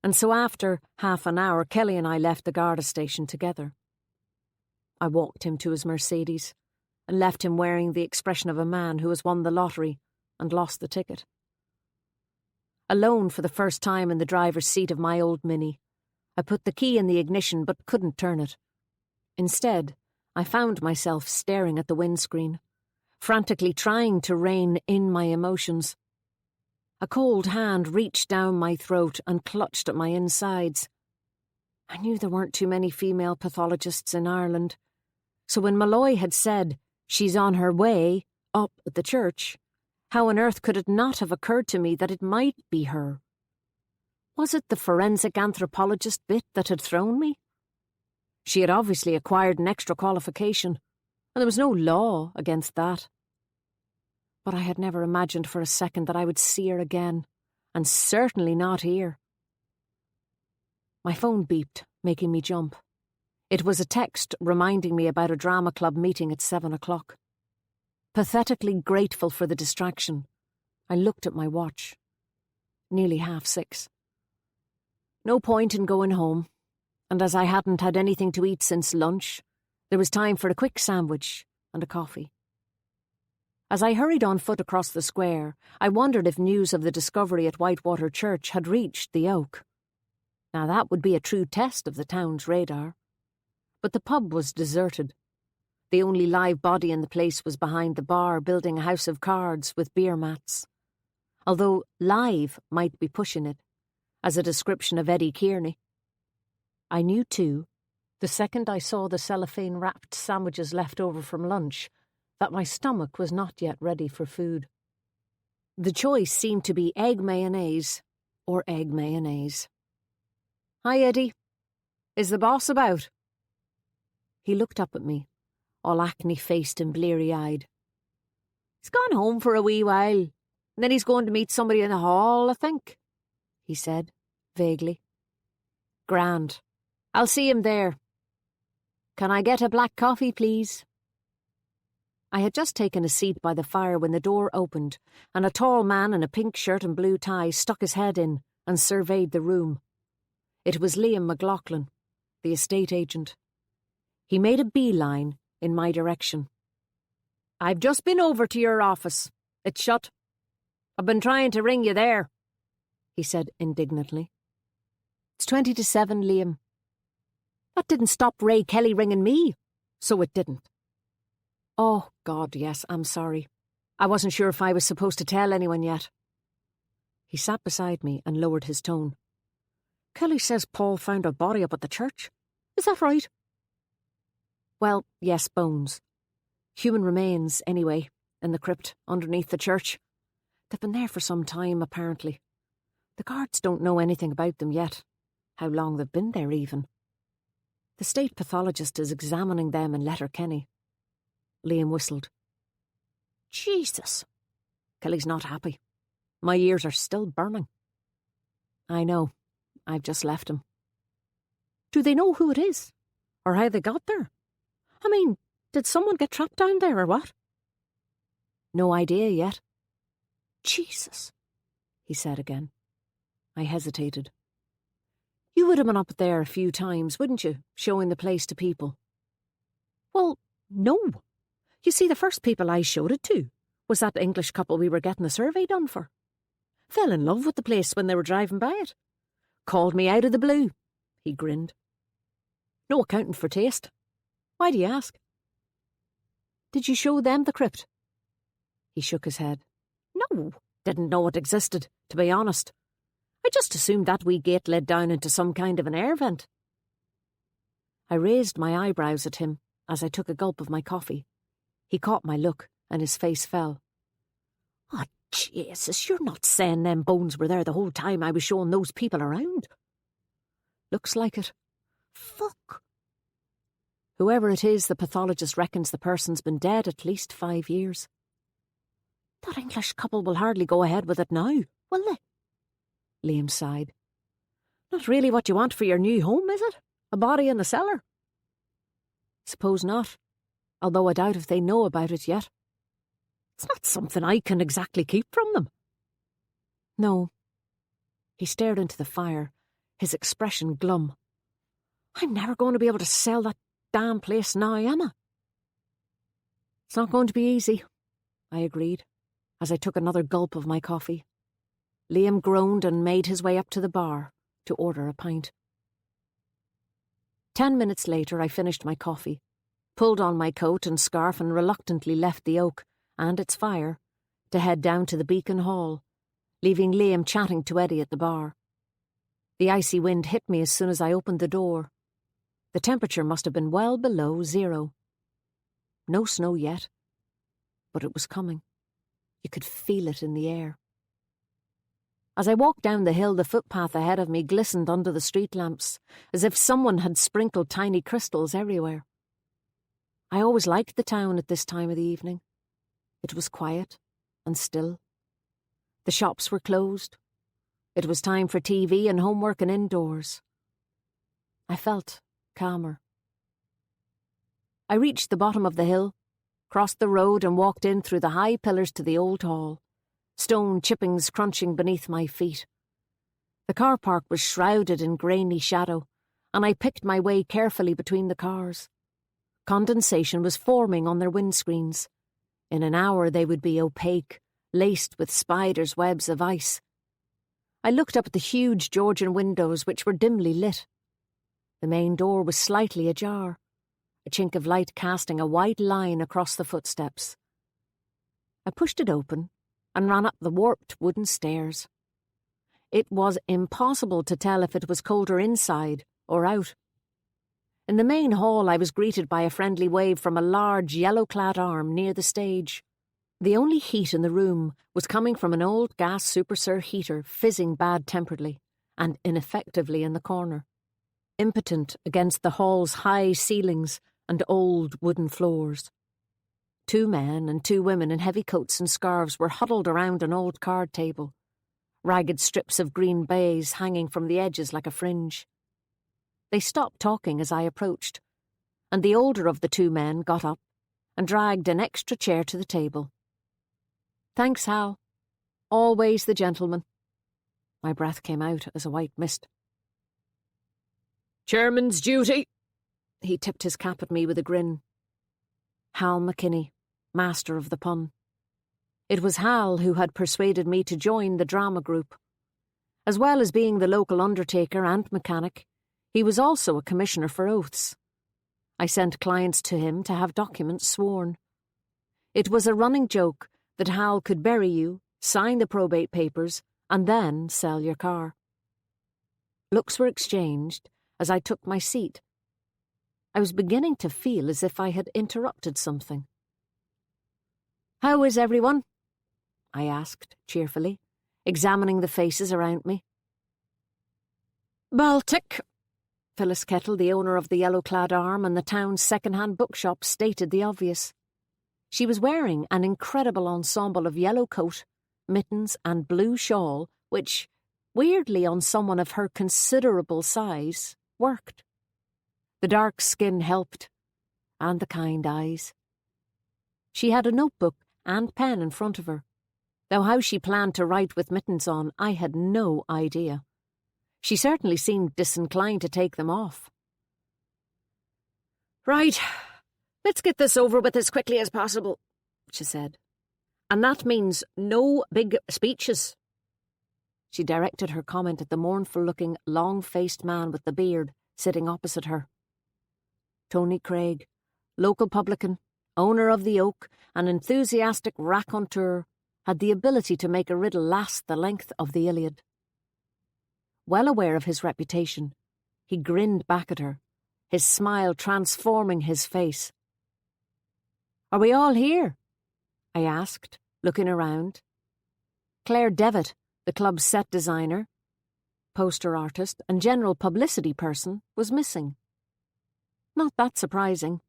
and so after half an hour Kelly and I left the Garda station together. I walked him to his Mercedes and left him wearing the expression of a man who has won the lottery and lost the ticket. Alone for the first time in the driver's seat of my old Mini, I put the key in the ignition but couldn't turn it. Instead, I found myself staring at the windscreen, frantically trying to rein in my emotions. A cold hand reached down my throat and clutched at my insides. I knew there weren't too many female pathologists in Ireland, so when Malloy had said, "She's on her way," up at the church, how on earth could it not have occurred to me that it might be her? Was it the forensic anthropologist bit that had thrown me? She had obviously acquired an extra qualification, and there was no law against that. But I had never imagined for a second that I would see her again, and certainly not here. My phone beeped, making me jump. It was a text reminding me about a drama club meeting at 7 o'clock. Pathetically grateful for the distraction, I looked at my watch. Nearly 6:30. No point in going home, and as I hadn't had anything to eat since lunch, there was time for a quick sandwich and a coffee. As I hurried on foot across the square, I wondered if news of the discovery at Whitewater Church had reached the Oak. Now that would be a true test of the town's radar. But the pub was deserted. The only live body in the place was behind the bar building a house of cards with beer mats. Although live might be pushing it, as a description of Eddie Kearney. I knew too, the second I saw the cellophane-wrapped sandwiches left over from lunch, that my stomach was not yet ready for food. The choice seemed to be egg mayonnaise or egg mayonnaise. "Hi, Eddie. Is the boss about?" He looked up at me, all acne-faced and bleary-eyed. "He's gone home for a wee while, and then he's going to meet somebody in the hall, I think," he said, vaguely. "Grand. I'll see him there. Can I get a black coffee, please?" I had just taken a seat by the fire when the door opened, and a tall man in a pink shirt and blue tie stuck his head in and surveyed the room. It was Liam McLaughlin, the estate agent. He made a beeline in my direction. "I've just been over to your office. It's shut. I've been trying to ring you there," he said indignantly. "It's 20 to 7, Liam." "That didn't stop Ray Kelly ringing me." "So it didn't." "Oh, God, yes, I'm sorry. I wasn't sure if I was supposed to tell anyone yet." He sat beside me and lowered his tone. "Kelly says Paul found a body up at the church. Is that right? Well, yes, bones. Human remains, anyway, in the crypt underneath the church. They've been there for some time, apparently. The guards don't know anything about them yet. How long they've been there, even. The state pathologist is examining them in Letterkenny. Liam whistled. Jesus! Kelly's not happy. My ears are still burning. I know. I've just left him. Do they know who it is? Or how they got there? I mean, did someone get trapped down there or what? No idea yet. Jesus, he said again. I hesitated. You would have been up there a few times, wouldn't you, showing the place to people? Well, no. You see, the first people I showed it to was that English couple we were getting a survey done for. Fell in love with the place when they were driving by it. Called me out of the blue. He grinned. No accounting for taste. Why do you ask? Did you show them the crypt? He shook his head. No, didn't know it existed, to be honest. I just assumed that wee gate led down into some kind of an air vent. I raised my eyebrows at him as I took a gulp of my coffee. He caught my look and his face fell. Oh, Jesus, you're not saying them bones were there the whole time I was showing those people around? Looks like it. Fuck. Whoever it is, the pathologist reckons the person's been dead at least 5 years. That English couple will hardly go ahead with it now, will they? Liam sighed. Not really what you want for your new home, is it? A body in the cellar? Suppose not, although I doubt if they know about it yet. It's not something I can exactly keep from them. No. He stared into the fire, his expression glum. I'm never going to be able to sell that damn place now, am I? It's not going to be easy, I agreed, as I took another gulp of my coffee. Liam groaned and made his way up to the bar to order a pint. 10 minutes later I finished my coffee, pulled on my coat and scarf and reluctantly left the Oak and its fire to head down to the Beacon Hall, leaving Liam chatting to Eddie at the bar. The icy wind hit me as soon as I opened the door. The temperature must have been well below 0. No snow yet, but it was coming. You could feel it in the air. As I walked down the hill, the footpath ahead of me glistened under the street lamps, as if someone had sprinkled tiny crystals everywhere. I always liked the town at this time of the evening. It was quiet and still. The shops were closed. It was time for TV and homework and indoors. I felt calmer. I reached the bottom of the hill, crossed the road and walked in through the high pillars to the old hall, stone chippings crunching beneath my feet. The car park was shrouded in grainy shadow, and I picked my way carefully between the cars. Condensation was forming on their windscreens. In an hour they would be opaque, laced with spiders' webs of ice. I looked up at the huge Georgian windows, which were dimly lit. The main door was slightly ajar, a chink of light casting a white line across the footsteps. I pushed it open and ran up the warped wooden stairs. It was impossible to tell if it was colder inside or out. In the main hall I was greeted by a friendly wave from a large yellow-clad arm near the stage. The only heat in the room was coming from an old gas Super-Sur heater fizzing bad-temperedly and ineffectively in the corner, impotent against the hall's high ceilings and old wooden floors. 2 men and 2 women in heavy coats and scarves were huddled around an old card table, ragged strips of green baize hanging from the edges like a fringe. They stopped talking as I approached, and the older of the 2 men got up and dragged an extra chair to the table. Thanks, Hal. Always the gentleman. My breath came out as a white mist. Chairman's duty. He tipped his cap at me with a grin. Hal McKinney, master of the pun. It was Hal who had persuaded me to join the drama group. As well as being the local undertaker and mechanic, he was also a commissioner for oaths. I sent clients to him to have documents sworn. It was a running joke that Hal could bury you, sign the probate papers, and then sell your car. Looks were exchanged as I took my seat, I was beginning to feel as if I had interrupted something. "How is everyone?" I asked cheerfully, examining the faces around me. "Baltic," Phyllis Kettle, the owner of the yellow-clad arm and the town's second-hand bookshop, stated the obvious. She was wearing an incredible ensemble of yellow coat, mittens and blue shawl, which, weirdly on someone of her considerable size, worked. The dark skin helped, and the kind eyes. She had a notebook and pen in front of her, though how she planned to write with mittens on, I had no idea. She certainly seemed disinclined to take them off. "Right, let's get this over with as quickly as possible," she said. "And that means no big speeches." She directed her comment at the mournful-looking, long-faced man with the beard sitting opposite her. Tony Craig, local publican, owner of the Oak, an enthusiastic raconteur, had the ability to make a riddle last the length of the Iliad. Well aware of his reputation, he grinned back at her, his smile transforming his face. "Are we all here?" I asked, looking around. Claire Devitt, the club's set designer, poster artist, and general publicity person, was missing. Not that surprising.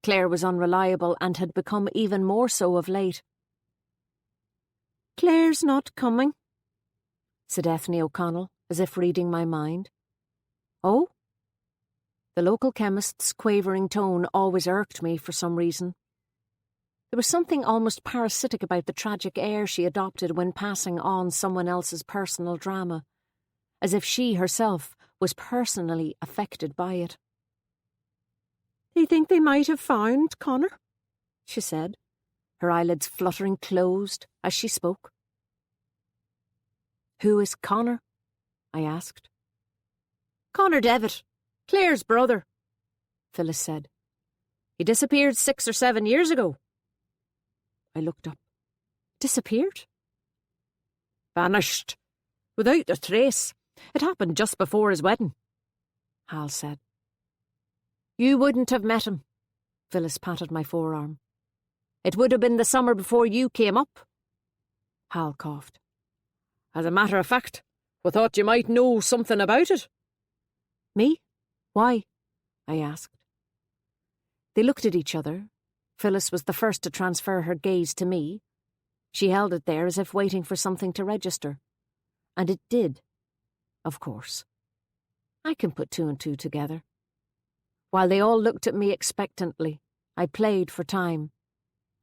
Claire was unreliable and had become even more so of late. "Claire's not coming," said Ethne O'Connell, as if reading my mind. "Oh?" The local chemist's quavering tone always irked me for some reason. There was something almost parasitic about the tragic air she adopted when passing on someone else's personal drama, as if she herself was personally affected by it. "They think they might have found Connor," she said, her eyelids fluttering closed as she spoke. "Who is Connor?" I asked. "Connor Devitt, Claire's brother," Phyllis said. "He disappeared 6 or 7 years ago." I looked up. "Disappeared?" "Vanished. Without a trace. It happened just before his wedding," Hal said. "You wouldn't have met him," Phyllis patted my forearm. "It would have been the summer before you came up." Hal coughed. "As a matter of fact, we thought you might know something about it." "Me? Why?" I asked. They looked at each other. Phyllis was the first to transfer her gaze to me. She held it there as if waiting for something to register. And it did. Of course. I can put 2 and 2 together. While they all looked at me expectantly, I played for time,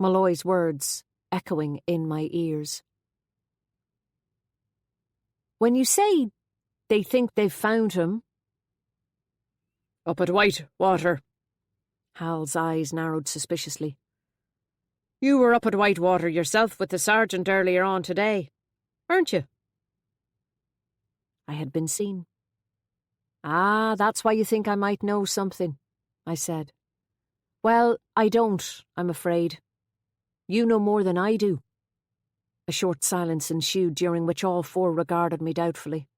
Malloy's words echoing in my ears. "When you say they think they've found him—" "Up at Whitewater." Hal's eyes narrowed suspiciously. "You were up at Whitewater yourself with the sergeant earlier on today, weren't you?" I had been seen. "Ah, that's why you think I might know something," I said. "Well, I don't, I'm afraid. You know more than I do." A short silence ensued, during which all 4 regarded me doubtfully.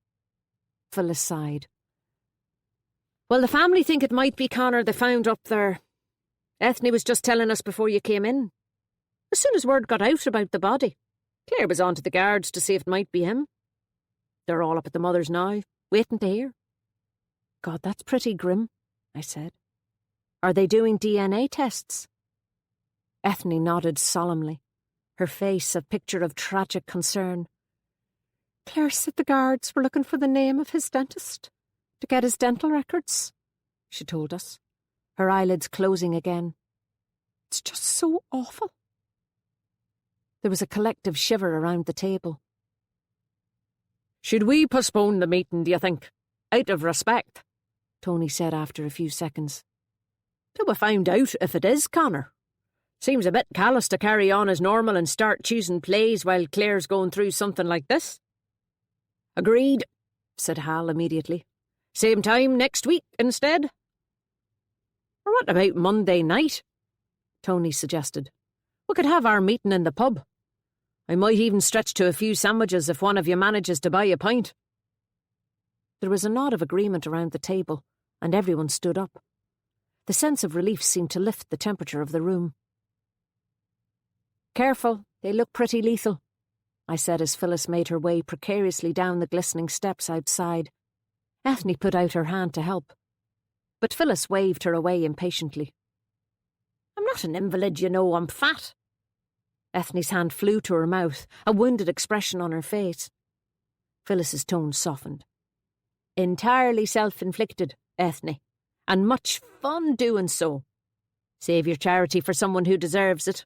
Phyllis sighed. "Well, the family think it might be Connor they found up there. Ethne was just telling us before you came in. As soon as word got out about the body, Claire was on to the guards to see if it might be him. They're all up at the mother's now, waiting to hear." "God, that's pretty grim," I said. "Are they doing DNA tests?" Ethne nodded solemnly, her face a picture of tragic concern. "Claire said the guards were looking for the name of his dentist to get his dental records," she told us, her eyelids closing again. "It's just so awful." There was a collective shiver around the table. "Should we postpone the meeting, do you think? Out of respect," Tony said after a few seconds. "Till we find out if it is Connor. Seems a bit callous to carry on as normal and start choosing plays while Claire's going through something like this." "Agreed," said Hal immediately. "Same time next week instead." "Or what about Monday night?" Tony suggested. "We could have our meeting in the pub. I might even stretch to a few sandwiches if one of you manages to buy a pint." There was a nod of agreement around the table, and everyone stood up. The sense of relief seemed to lift the temperature of the room. "Careful, they look pretty lethal," I said as Phyllis made her way precariously down the glistening steps outside. Ethne put out her hand to help, but Phyllis waved her away impatiently. "I'm not an invalid, you know, I'm fat." Ethne's hand flew to her mouth, a wounded expression on her face. Phyllis's tone softened. "Entirely self-inflicted, Ethne, and much fun doing so. Save your charity for someone who deserves it."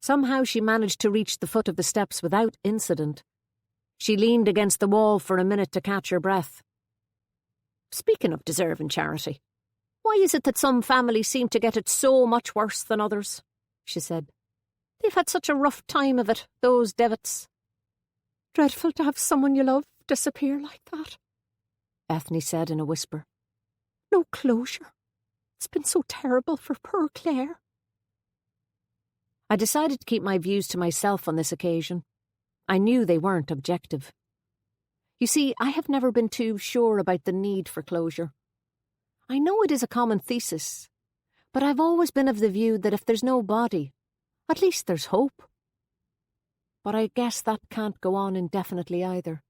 Somehow she managed to reach the foot of the steps without incident. She leaned against the wall for a minute to catch her breath. "Speaking of deserving charity, why is it that some families seem to get it so much worse than others?" she said. "They've had such a rough time of it, those Devitts." "Dreadful to have someone you love disappear like that," Ethne said in a whisper. "No closure. It's been so terrible for poor Claire." I decided to keep my views to myself on this occasion. I knew they weren't objective. You see, I have never been too sure about the need for closure. I know it is a common thesis, but I've always been of the view that if there's no body, at least there's hope. But I guess that can't go on indefinitely either.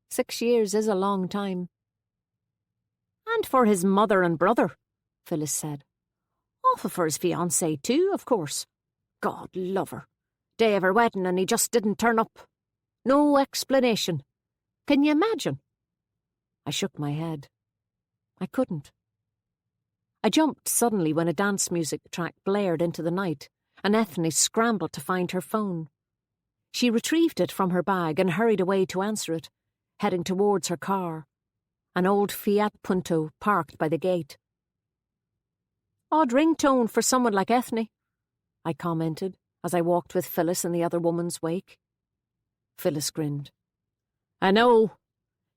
6 years is a long time. "And for his mother and brother," Phyllis said. "Awful for his fiancée too, of course. God love her. Day of her wedding and he just didn't turn up. No explanation. Can you imagine?" I shook my head. I couldn't. I jumped suddenly when a dance music track blared into the night, and Ethne scrambled to find her phone. She retrieved it from her bag and hurried away to answer it, heading towards her car, an old Fiat Punto parked by the gate. "Odd ringtone for someone like Ethne," I commented as I walked with Phyllis in the other woman's wake. Phyllis grinned. "I know.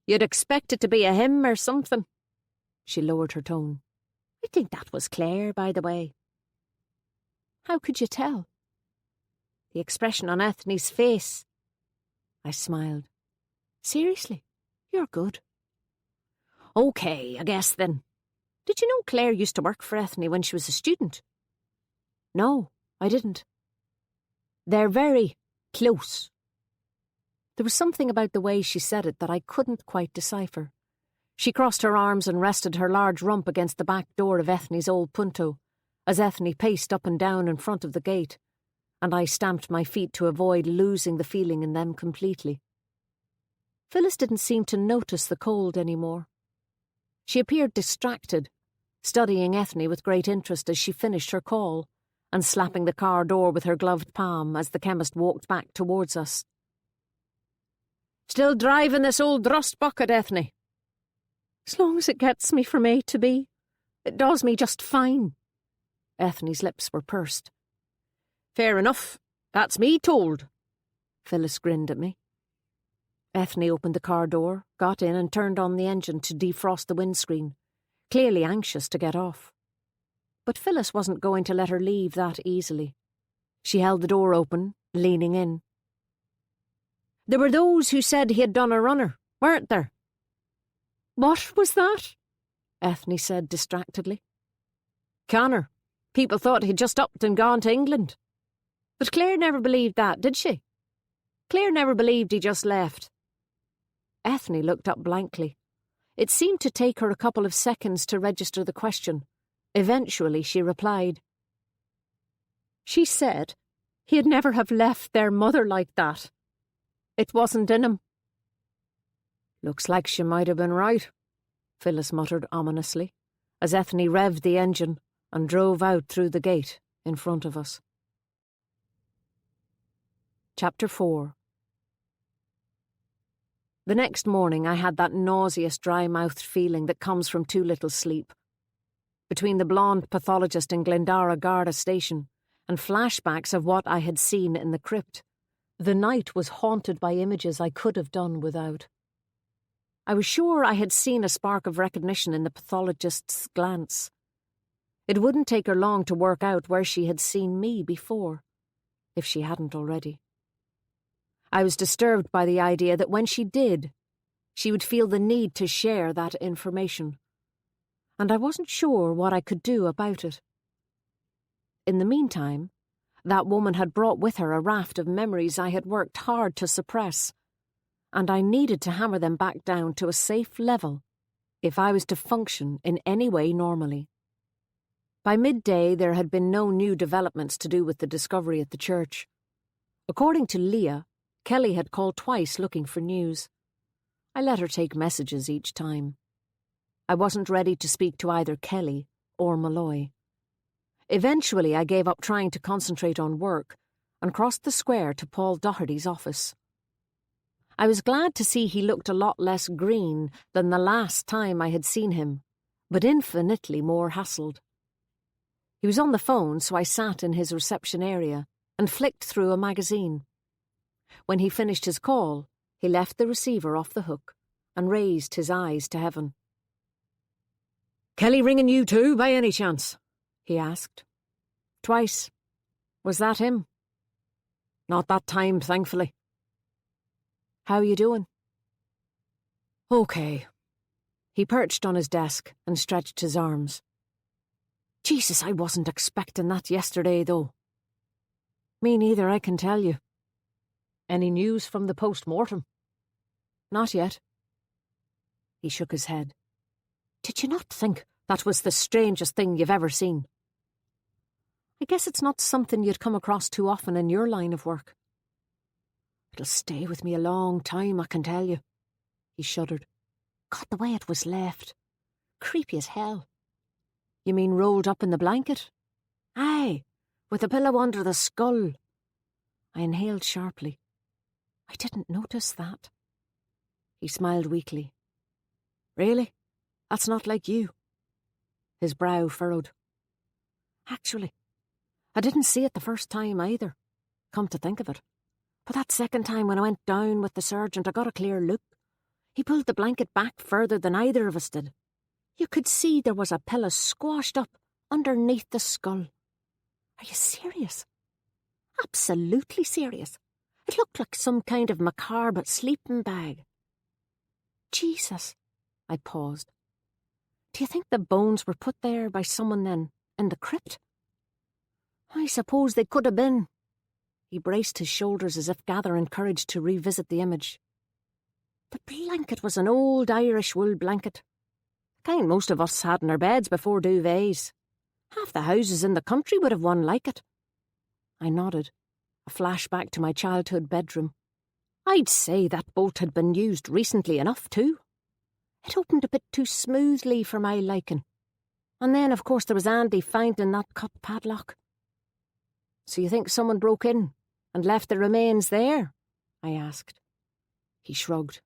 You'd expect it to be a hymn or something." She lowered her tone. "I think that was Claire, by the way." "How could you tell?" "The expression on Ethne's face." I smiled. "Seriously, you're good." "OK, I guess then. Did you know Claire used to work for Ethne when she was a student?" "No, I didn't." "They're very close." There was something about the way she said it that I couldn't quite decipher. She crossed her arms and rested her large rump against the back door of Ethne's old Punto, as Ethne paced up and down in front of the gate, and I stamped my feet to avoid losing the feeling in them completely. Phyllis didn't seem to notice the cold anymore. She appeared distracted, studying Ethne with great interest as she finished her call, and slapping the car door with her gloved palm as the chemist walked back towards us. "Still driving this old rust bucket, Ethne?" "As long as it gets me from A to B, it does me just fine." Ethne's lips were pursed. "Fair enough. That's me told." Phyllis grinned at me. Ethne opened the car door, got in and turned on the engine to defrost the windscreen, clearly anxious to get off. But Phyllis wasn't going to let her leave that easily. She held the door open, leaning in. "There were those who said he had done a runner, weren't there?" "What was that?" Ethne said distractedly. "Connor. People thought he'd just upped and gone to England. But Claire never believed that, did she? Claire never believed he just left." Ethne looked up blankly. It seemed to take her a couple of seconds to register the question. Eventually she replied. "She said he'd never have left their mother like that. It wasn't in him." "Looks like she might have been right," Phyllis muttered ominously, as Ethne revved the engine and drove out through the gate in front of us. Chapter 4. The next morning I had that nauseous dry-mouthed feeling that comes from too little sleep. Between the blonde pathologist in Glendara Garda station and flashbacks of what I had seen in the crypt, the night was haunted by images I could have done without. I was sure I had seen a spark of recognition in the pathologist's glance. It wouldn't take her long to work out where she had seen me before, if she hadn't already. I was disturbed by the idea that when she did, she would feel the need to share that information. and I wasn't sure what I could do about it. In the meantime, that woman had brought with her a raft of memories I had worked hard to suppress, and I needed to hammer them back down to a safe level if I was to function in any way normally. By midday, there had been no new developments to do with the discovery at the church. According to Leah, Kelly had called twice looking for news. I let her take messages each time. I wasn't ready to speak to either Kelly or Malloy. Eventually, I gave up trying to concentrate on work and crossed the square to Paul Doherty's office. I was glad to see he looked a lot less green than the last time I had seen him, but infinitely more hassled. He was on the phone, so I sat in his reception area and flicked through a magazine. When he finished his call, he left the receiver off the hook and raised his eyes to heaven. "Kelly ringing you too, by any chance?" he asked. "Twice. Was that him?" "Not that time, thankfully." "How you doing?" "Okay." He perched on his desk and stretched his arms. "Jesus, I wasn't expecting that yesterday, though." "Me neither, I can tell you." "Any news from the post-mortem?" "Not yet." He shook his head. "Did you not think that was the strangest thing you've ever seen?" "I guess it's not something you'd come across too often in your line of work." "It'll stay with me a long time, I can tell you." He shuddered. "God, the way it was left. Creepy as hell." "You mean rolled up in the blanket?" "Aye, with a pillow under the skull." I inhaled sharply. I didn't notice that. He smiled weakly. "Really? That's not like you." His brow furrowed. "Actually, I didn't see it the first time either, come to think of it. But that second time when I went down with the sergeant, I got a clear look. He pulled the blanket back further than either of us did. You could see there was a pillow squashed up underneath the skull." "Are you serious?" "Absolutely serious. It looked like some kind of macabre sleeping bag." "Jesus." I paused. "Do you think the bones were put there by someone then, in the crypt?" "I suppose they could have been." He braced his shoulders as if gathering courage to revisit the image. "The blanket was an old Irish wool blanket. The kind most of us had in our beds before duvets. Half the houses in the country would have one like it." I nodded, a flashback to my childhood bedroom. "I'd say that bolt had been used recently enough, too. It opened a bit too smoothly for my liking. And then, of course, there was Andy finding that cut padlock." "So you think someone broke in and left the remains there?" I asked. He shrugged.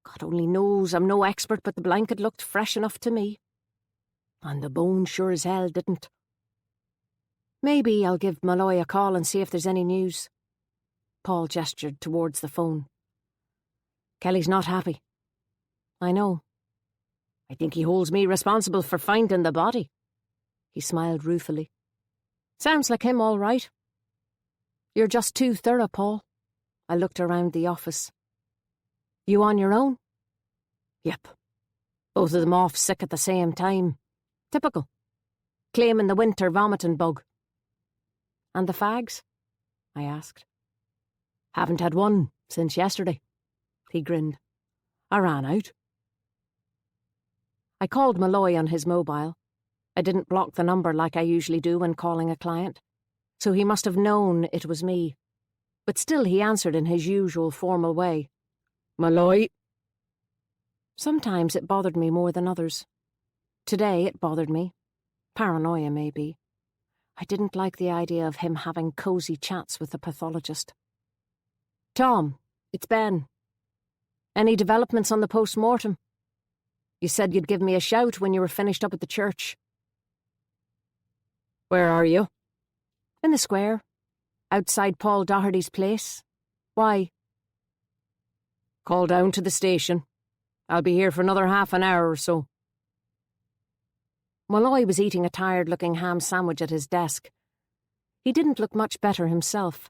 "God only knows, I'm no expert, but the blanket looked fresh enough to me. And the bone sure as hell didn't." "Maybe I'll give Malloy a call and see if there's any news." Paul gestured towards the phone. "Kelly's not happy." "I know." "I think he holds me responsible for finding the body." He smiled ruefully. "Sounds like him all right." "You're just too thorough, Paul." I looked around the office. "You on your own?" "Yep. Both of them off sick at the same time. Typical. Claiming the winter vomiting bug." "And the fags?" I asked. "Haven't had one since yesterday." He grinned. "I ran out." I called Malloy on his mobile. I didn't block the number like I usually do when calling a client, so he must have known it was me. But still he answered in his usual formal way. "Malloy." Sometimes it bothered me more than others. Today it bothered me. Paranoia, maybe. I didn't like the idea of him having cosy chats with the pathologist. "Tom, it's Ben. Any developments on the post-mortem? You said you'd give me a shout when you were finished up at the church." "Where are you?" "In the square, outside Paul Doherty's place. Why?" "Call down to the station. I'll be here for another half an hour or so." Malloy was eating a tired-looking ham sandwich at his desk. He didn't look much better himself.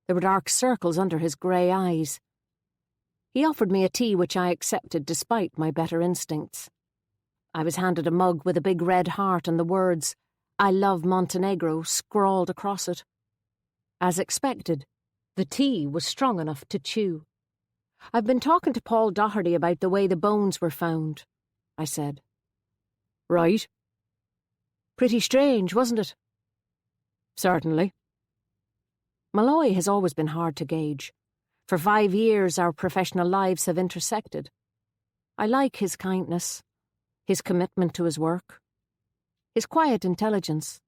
There were dark circles under his grey eyes. He offered me a tea which I accepted despite my better instincts. I was handed a mug with a big red heart and the words, "I love Montenegro," scrawled across it. As expected, the tea was strong enough to chew. "I've been talking to Paul Doherty about the way the bones were found," I said. "Right. Pretty strange, wasn't it?" "Certainly." Malloy has always been hard to gauge. For 5 years our professional lives have intersected. I like his kindness, his commitment to his work, his quiet intelligence,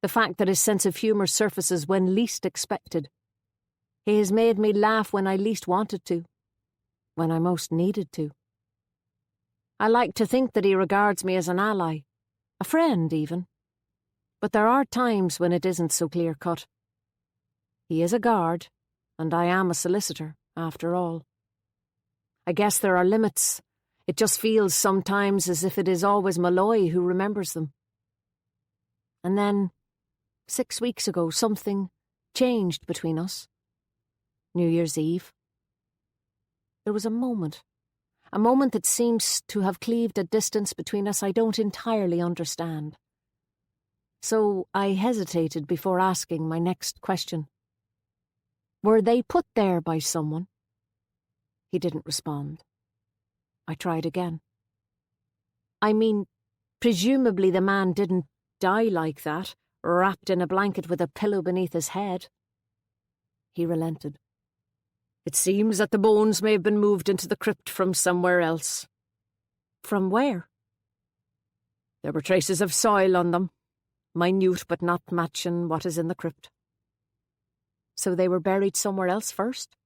the fact that his sense of humour surfaces when least expected. He has made me laugh when I least wanted to, when I most needed to. I like to think that he regards me as an ally, a friend even. But there are times when it isn't so clear-cut. He is a guard, and I am a solicitor, after all. I guess there are limits. It just feels sometimes as if it is always Malloy who remembers them. And then, 6 weeks ago, something changed between us. New Year's Eve. There was a moment that seems to have cleaved a distance between us I don't entirely understand. So I hesitated before asking my next question. Were they put there by someone? He didn't respond. I tried again. I mean, presumably the man didn't die like that, wrapped in a blanket with a pillow beneath his head. He relented. It seems that the bones may have been moved into the crypt from somewhere else. From where? There were traces of soil on them, minute but not matching what is in the crypt. So they were buried somewhere else first?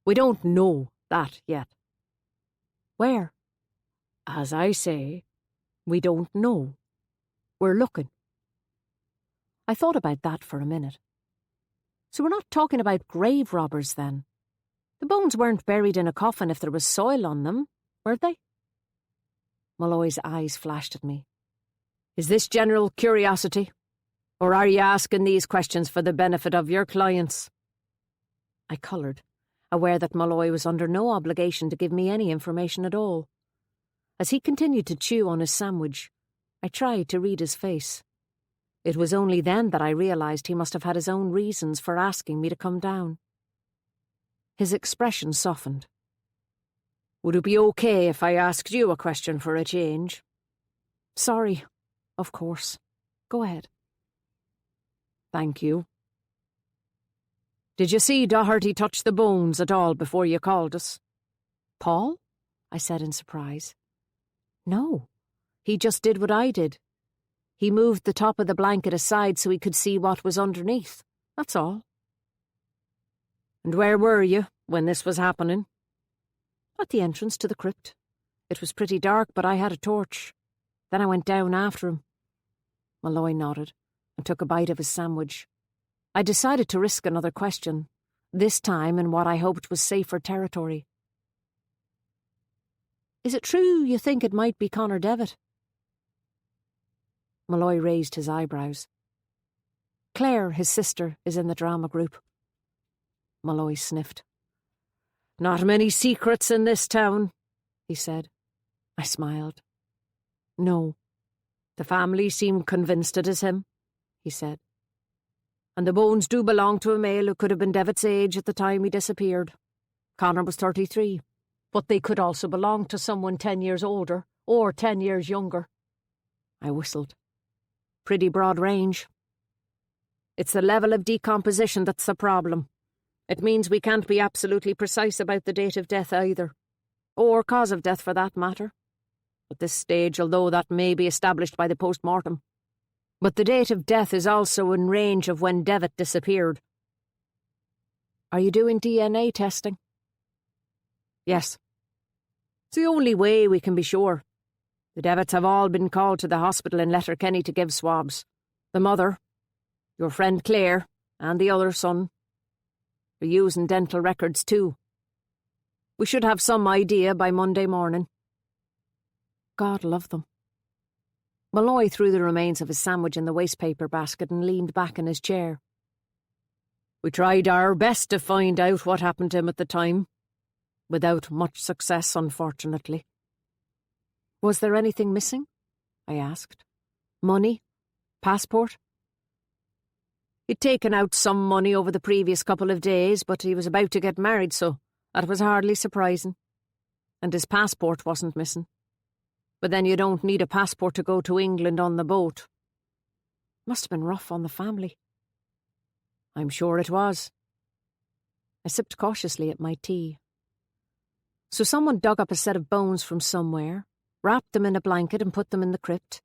We don't know that yet. Where? As I say, we don't know. We're looking. I thought about that for a minute. So we're not talking about grave robbers then? The bones weren't buried in a coffin if there was soil on them, were they? Malloy's eyes flashed at me. Is this general curiosity? Or are you asking these questions for the benefit of your clients? I coloured, aware that Malloy was under no obligation to give me any information at all. As he continued to chew on his sandwich, I tried to read his face. It was only then that I realised he must have had his own reasons for asking me to come down. His expression softened. Would it be okay if I asked you a question for a change? Sorry, of course. Go ahead. Thank you. Did you see Doherty touch the bones at all before you called us? Paul? I said in surprise. No, he just did what I did. He moved the top of the blanket aside so he could see what was underneath. That's all. And where were you when this was happening? At the entrance to the crypt. It was pretty dark, but I had a torch. Then I went down after him. Malloy nodded and took a bite of his sandwich. I decided to risk another question, this time in what I hoped was safer territory. Is it true you think it might be Connor Devitt? Malloy raised his eyebrows. Claire, his sister, is in the drama group. Malloy sniffed. Not many secrets in this town, he said. I smiled. No. The family seem convinced it is him, he said. And the bones do belong to a male who could have been Devitt's age at the time he disappeared. Connor was 33, but they could also belong to someone 10 years older or 10 years younger. I whistled. Pretty broad range. It's the level of decomposition that's the problem. It means we can't be absolutely precise about the date of death either, or cause of death for that matter. At this stage, although that may be established by the post-mortem. But the date of death is also in range of when Devitt disappeared. Are you doing DNA testing? Yes. It's the only way we can be sure. The Devitts have all been called to the hospital in Letterkenny to give swabs. The mother, your friend Claire, and the other son. We're using dental records too. We should have some idea by Monday morning. God love them. Malloy threw the remains of his sandwich in the wastepaper basket and leaned back in his chair. We tried our best to find out what happened to him at the time. Without much success, unfortunately. Was there anything missing? I asked. Money? Passport? He'd taken out some money over the previous couple of days, but he was about to get married, so that was hardly surprising. And his passport wasn't missing. But then you don't need a passport to go to England on the boat. Must have been rough on the family. I'm sure it was. I sipped cautiously at my tea. So someone dug up a set of bones from somewhere, wrapped them in a blanket and put them in the crypt,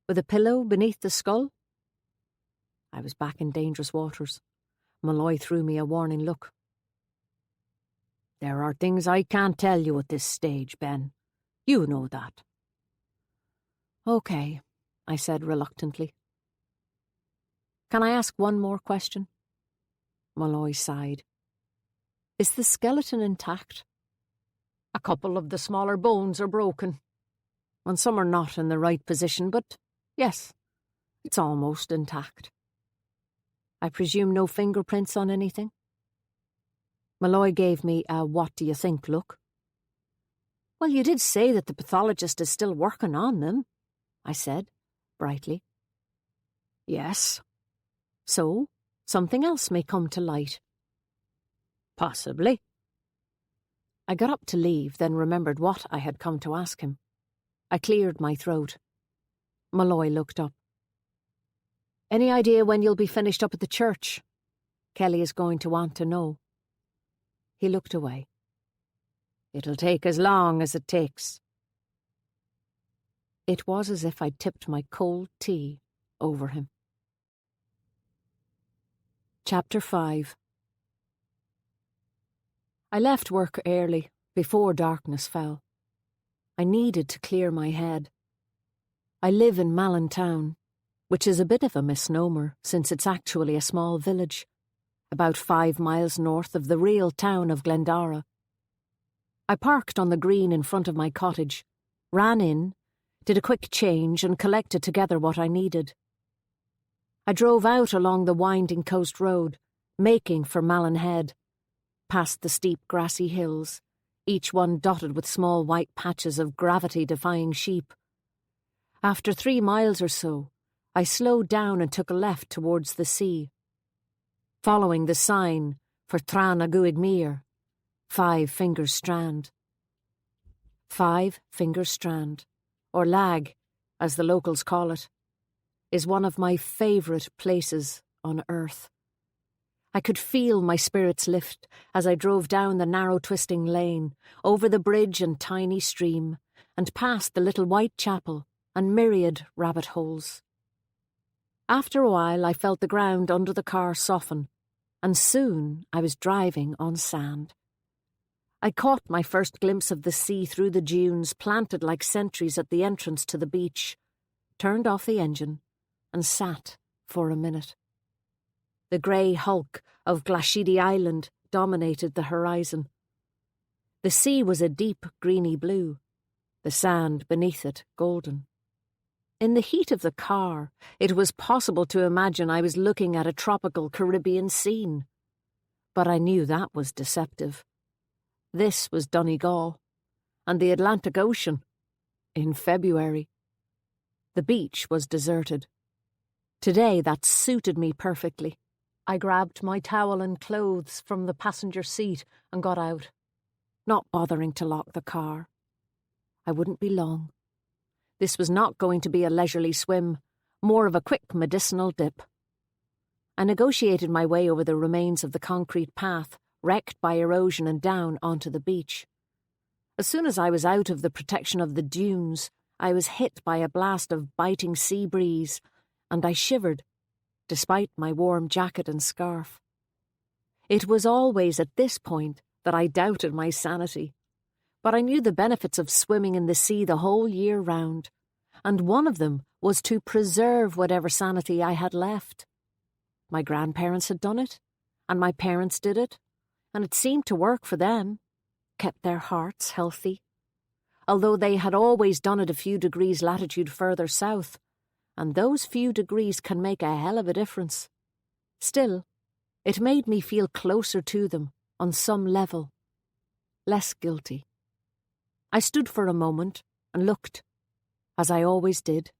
with a pillow beneath the skull? I was back in dangerous waters. Malloy threw me a warning look. There are things I can't tell you at this stage, Ben. You know that. Okay, I said reluctantly. Can I ask one more question? Malloy sighed. Is the skeleton intact? A couple of the smaller bones are broken, and some are not in the right position, but yes, it's almost intact. I presume no fingerprints on anything? Malloy gave me a what-do-you-think look. Well, you did say that the pathologist is still working on them, I said, brightly. Yes. So, something else may come to light. Possibly. I got up to leave, then remembered what I had come to ask him. I cleared my throat. Malloy looked up. Any idea when you'll be finished up at the church? Kelly is going to want to know. He looked away. It'll take as long as it takes. It was as if I'd tipped my cold tea over him. Chapter 5. I left work early, before darkness fell. I needed to clear my head. I live in Malin, which is a bit of a misnomer since it's actually a small village, about 5 miles north of the real town of Glendara. I parked on the green in front of my cottage, ran in, did a quick change and collected together what I needed. I drove out along the winding coast road, making for Malin Head, past the steep grassy hills, each one dotted with small white patches of gravity-defying sheep. After 3 miles or so, I slowed down and took a left towards the sea. Following the sign for Tran Aguig Mir, 5 Fingers Strand. 5 Fingers Strand, or Lag, as the locals call it, is one of my favourite places on earth. I could feel my spirits lift as I drove down the narrow twisting lane, over the bridge and tiny stream, and past the little white chapel and myriad rabbit holes. After a while I felt the ground under the car soften, and soon I was driving on sand. I caught my first glimpse of the sea through the dunes planted like sentries at the entrance to the beach, turned off the engine, and sat for a minute. The grey hulk of Glashidi Island dominated the horizon. The sea was a deep greeny blue, the sand beneath it golden. In the heat of the car, it was possible to imagine I was looking at a tropical Caribbean scene. But I knew that was deceptive. This was Donegal, and the Atlantic Ocean, in February. The beach was deserted. Today that suited me perfectly. I grabbed my towel and clothes from the passenger seat and got out, not bothering to lock the car. I wouldn't be long. This was not going to be a leisurely swim, more of a quick medicinal dip. I negotiated my way over the remains of the concrete path, wrecked by erosion, and down onto the beach. As soon as I was out of the protection of the dunes, I was hit by a blast of biting sea breeze, and I shivered, despite my warm jacket and scarf. It was always at this point that I doubted my sanity, but I knew the benefits of swimming in the sea the whole year round, and one of them was to preserve whatever sanity I had left. My grandparents had done it, and my parents did it, and it seemed to work for them, kept their hearts healthy, although they had always done it a few degrees latitude further south, and those few degrees can make a hell of a difference. Still, it made me feel closer to them on some level, less guilty. I stood for a moment and looked as I always did,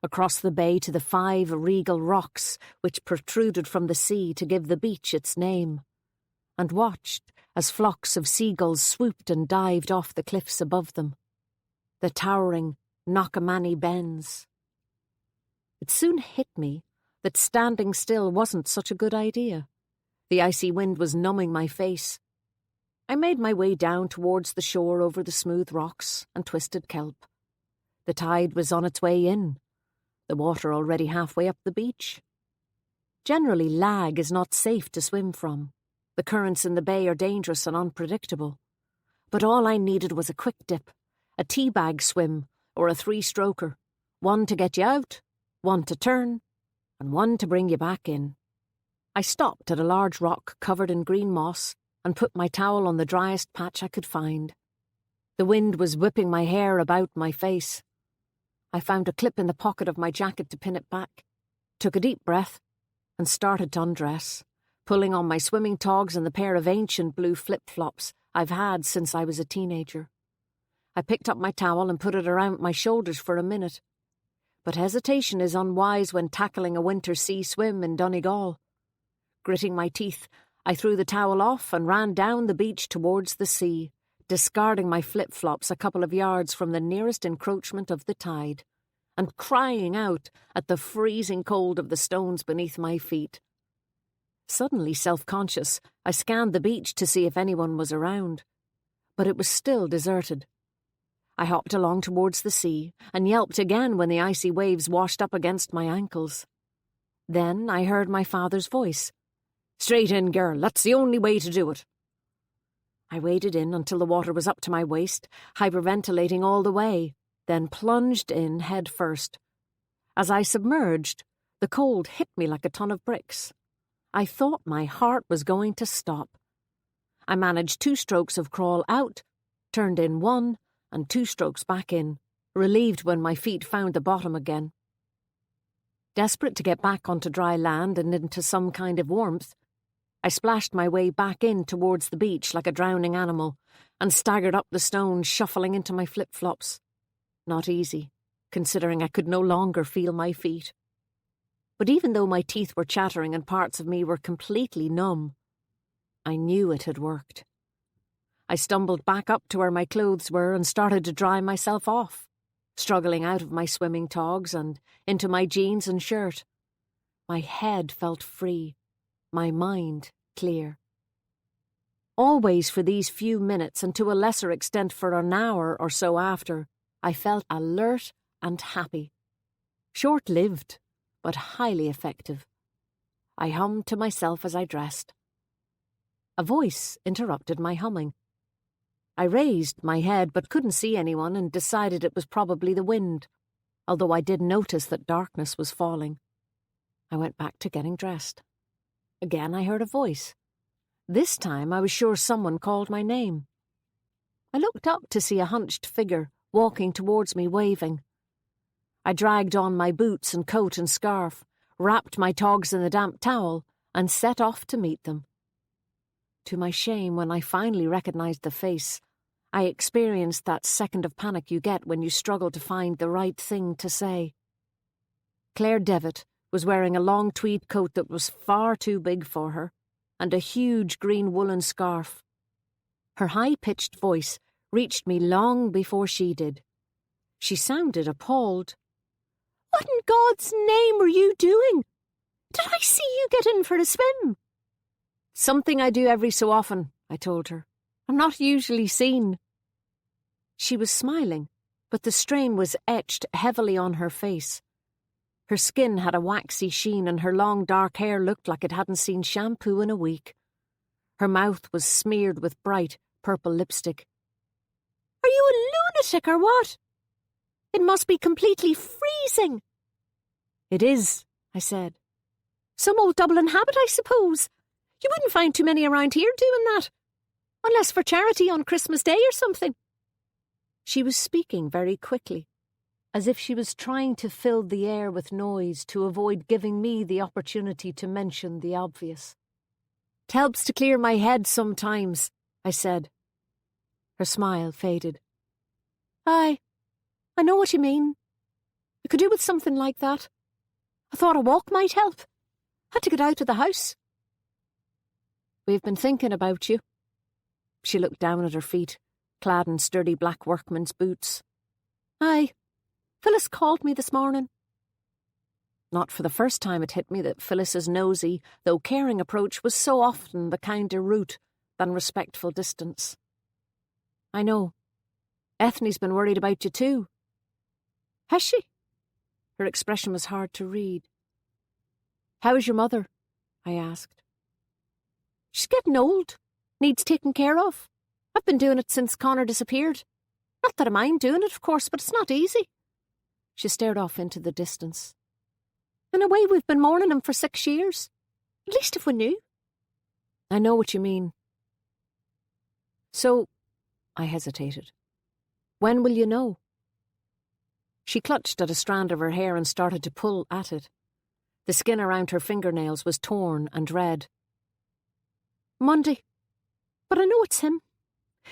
across the bay to the 5 regal rocks which protruded from the sea to give the beach its name, and watched as flocks of seagulls swooped and dived off the cliffs above them, the towering Knockamanny Bens. It soon hit me that standing still wasn't such a good idea. The icy wind was numbing my face. I made my way down towards the shore over the smooth rocks and twisted kelp. The tide was on its way in, the water already halfway up the beach. Generally, lag is not safe to swim from. The currents in the bay are dangerous and unpredictable. But all I needed was a quick dip, a teabag swim, or a 3-stroker, one to get you out, one to turn, and one to bring you back in. I stopped at a large rock covered in green moss and put my towel on the driest patch I could find. The wind was whipping my hair about my face. I found a clip in the pocket of my jacket to pin it back, took a deep breath, and started to undress, pulling on my swimming togs and the pair of ancient blue flip-flops I've had since I was a teenager. I picked up my towel and put it around my shoulders for a minute. But hesitation is unwise when tackling a winter sea swim in Donegal. Gritting my teeth, I threw the towel off and ran down the beach towards the sea, discarding my flip-flops a couple of yards from the nearest encroachment of the tide, and crying out at the freezing cold of the stones beneath my feet. Suddenly self-conscious, I scanned the beach to see if anyone was around, but it was still deserted. I hopped along towards the sea and yelped again when the icy waves washed up against my ankles. Then I heard my father's voice. "Straight in, girl, that's the only way to do it." I waded in until the water was up to my waist, hyperventilating all the way, then plunged in head first. As I submerged, the cold hit me like a ton of bricks. I thought my heart was going to stop. I managed 2 strokes of crawl out, turned in 1, and 2 strokes back in, relieved when my feet found the bottom again. Desperate to get back onto dry land and into some kind of warmth, I splashed my way back in towards the beach like a drowning animal and staggered up the stones, shuffling into my flip-flops. Not easy, considering I could no longer feel my feet. But even though my teeth were chattering and parts of me were completely numb, I knew it had worked. I stumbled back up to where my clothes were and started to dry myself off, struggling out of my swimming togs and into my jeans and shirt. My head felt free, my mind clear. Always for these few minutes, and to a lesser extent for an hour or so after, I felt alert and happy. Short-lived, but highly effective. I hummed to myself as I dressed. A voice interrupted my humming. I raised my head but couldn't see anyone and decided it was probably the wind, although I did notice that darkness was falling. I went back to getting dressed. Again I heard a voice. This time I was sure someone called my name. I looked up to see a hunched figure walking towards me, waving. I dragged on my boots and coat and scarf, wrapped my togs in the damp towel, and set off to meet them. To my shame, when I finally recognized the face, I experienced that second of panic you get when you struggle to find the right thing to say. Claire Devitt was wearing a long tweed coat that was far too big for her, and a huge green woolen scarf. Her high-pitched voice reached me long before she did. She sounded appalled. "What in God's name were you doing? Did I see you get in for a swim?" "Something I do every so often," I told her. "I'm not usually seen." She was smiling, but the strain was etched heavily on her face. Her skin had a waxy sheen and her long dark hair looked like it hadn't seen shampoo in a week. Her mouth was smeared with bright purple lipstick. "Are you a lunatic or what? It must be completely freezing." "It is," I said. "Some old Dublin habit, I suppose. You wouldn't find too many around here doing that. Unless for charity on Christmas Day or something." She was speaking very quickly, as if she was trying to fill the air with noise to avoid giving me the opportunity to mention the obvious. "It helps to clear my head sometimes," I said. Her smile faded. "Aye, I know what you mean. I could do with something like that. I thought a walk might help. Had to get out of the house. We've been thinking about you. She looked down at her feet, clad in sturdy black workman's boots. Aye, Phyllis called me this morning. Not for the first time it hit me that Phyllis's nosy, though caring approach was so often the kinder route than respectful distance. I know. Ethne's been worried about you too. Has she? Her expression was hard to read. How's your mother? I asked. She's getting old. Needs taking care of. I've been doing it since Connor disappeared. Not that I mind doing it, of course, but it's not easy. She stared off into the distance. In a way, we've been mourning him for 6 years. At least if we knew. I know what you mean. So, I hesitated. When will you know? She clutched at a strand of her hair and started to pull at it. The skin around her fingernails was torn and red. Monday. But I know it's him.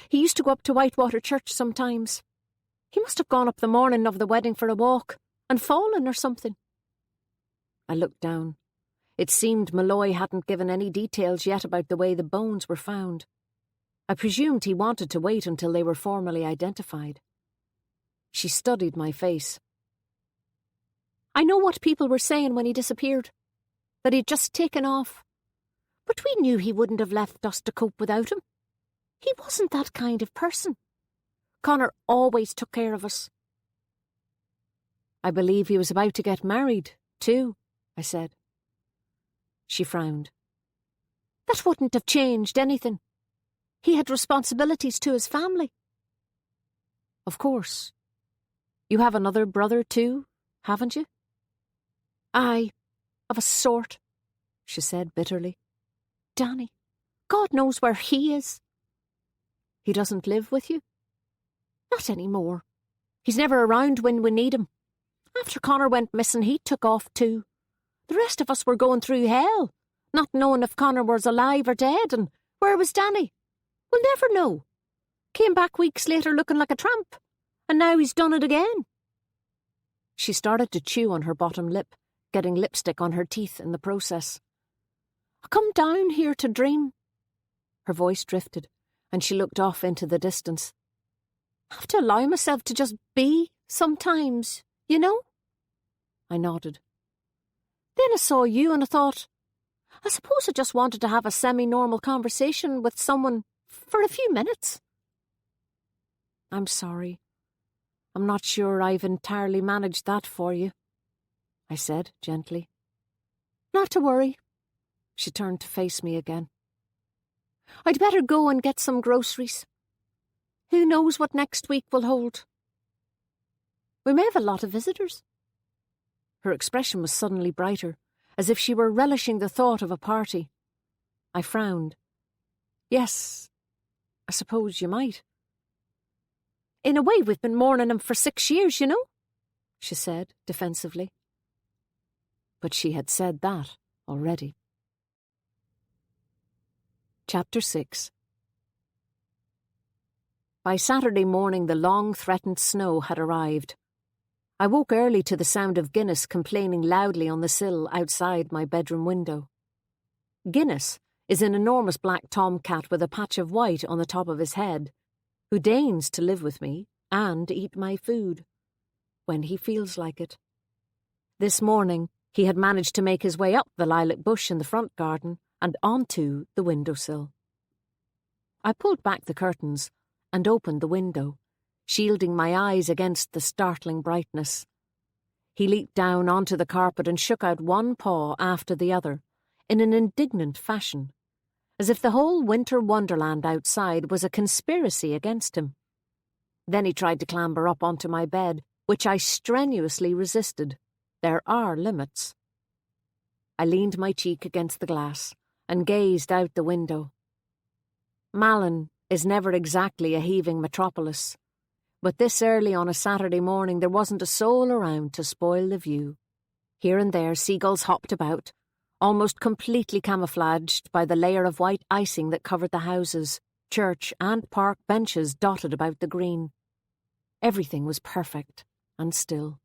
He used to go up to Whitewater Church sometimes. He must have gone up the morning of the wedding for a walk and fallen or something. I looked down. It seemed Malloy hadn't given any details yet about the way the bones were found. I presumed he wanted to wait until they were formally identified. She studied my face. I know what people were saying when he disappeared, that he'd just taken off. But we knew he wouldn't have left us to cope without him. He wasn't that kind of person. Connor always took care of us. I believe he was about to get married, too, I said. She frowned. That wouldn't have changed anything. He had responsibilities to his family. Of course. You have another brother, too, haven't you? Aye, of a sort, she said bitterly. Danny, God knows where he is. He doesn't live with you? Not anymore. He's never around when we need him. After Connor went missing, he took off too. The rest of us were going through hell, not knowing if Connor was alive or dead, and where was Danny? We'll never know. Came back weeks later looking like a tramp, and now he's done it again. She started to chew on her bottom lip, getting lipstick on her teeth in the process. I come down here to dream. Her voice drifted, and she looked off into the distance. I have to allow myself to just be sometimes, you know? I nodded. Then I saw you and I thought, I suppose I just wanted to have a semi-normal conversation with someone for a few minutes. I'm sorry. I'm not sure I've entirely managed that for you, I said gently. Not to worry. She turned to face me again. I'd better go and get some groceries. Who knows what next week will hold? We may have a lot of visitors. Her expression was suddenly brighter, as if she were relishing the thought of a party. I frowned. Yes, I suppose you might. In a way, we've been mourning him for 6 years, you know, she said defensively. But she had said that already. Chapter 6. By Saturday morning the long-threatened snow had arrived. I woke early to the sound of Guinness complaining loudly on the sill outside my bedroom window. Guinness is an enormous black tomcat with a patch of white on the top of his head, who deigns to live with me and eat my food, when he feels like it. This morning he had managed to make his way up the lilac bush in the front garden and onto the windowsill. I pulled back the curtains and opened the window, shielding my eyes against the startling brightness. He leaped down onto the carpet and shook out one paw after the other, in an indignant fashion, as if the whole winter wonderland outside was a conspiracy against him. Then he tried to clamber up onto my bed, which I strenuously resisted. There are limits. I leaned my cheek against the glass and gazed out the window. Malin is never exactly a heaving metropolis, but this early on a Saturday morning there wasn't a soul around to spoil the view. Here and there seagulls hopped about, almost completely camouflaged by the layer of white icing that covered the houses, church and park benches dotted about the green. Everything was perfect and still.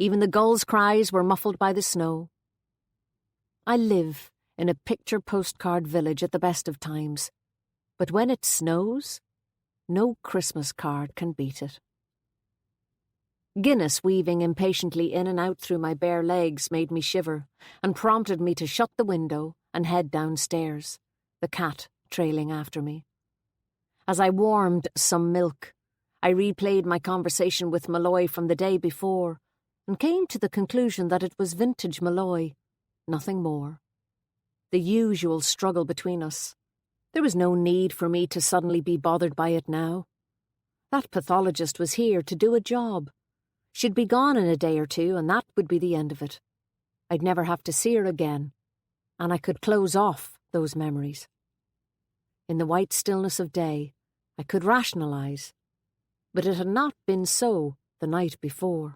Even the gulls' cries were muffled by the snow. I live in a picture postcard village at the best of times, but when it snows, no Christmas card can beat it. Guinness weaving impatiently in and out through my bare legs made me shiver and prompted me to shut the window and head downstairs, the cat trailing after me. As I warmed some milk, I replayed my conversation with Malloy from the day before and came to the conclusion that it was vintage Malloy, nothing more. The usual struggle between us. There was no need for me to suddenly be bothered by it now. That pathologist was here to do a job. She'd be gone in a day or two, and that would be the end of it. I'd never have to see her again, and I could close off those memories. In the white stillness of day, I could rationalise, but it had not been so the night before.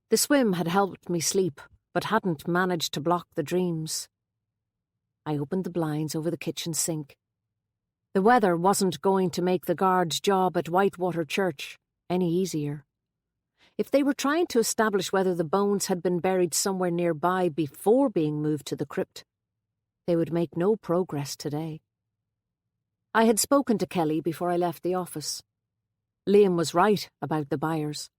The swim had helped me sleep, but hadn't managed to block the dreams. I opened the blinds over the kitchen sink. The weather wasn't going to make the guard's job at Whitewater Church any easier. If they were trying to establish whether the bones had been buried somewhere nearby before being moved to the crypt, they would make no progress today. I had spoken to Kelly before I left the office. Liam was right about the buyers.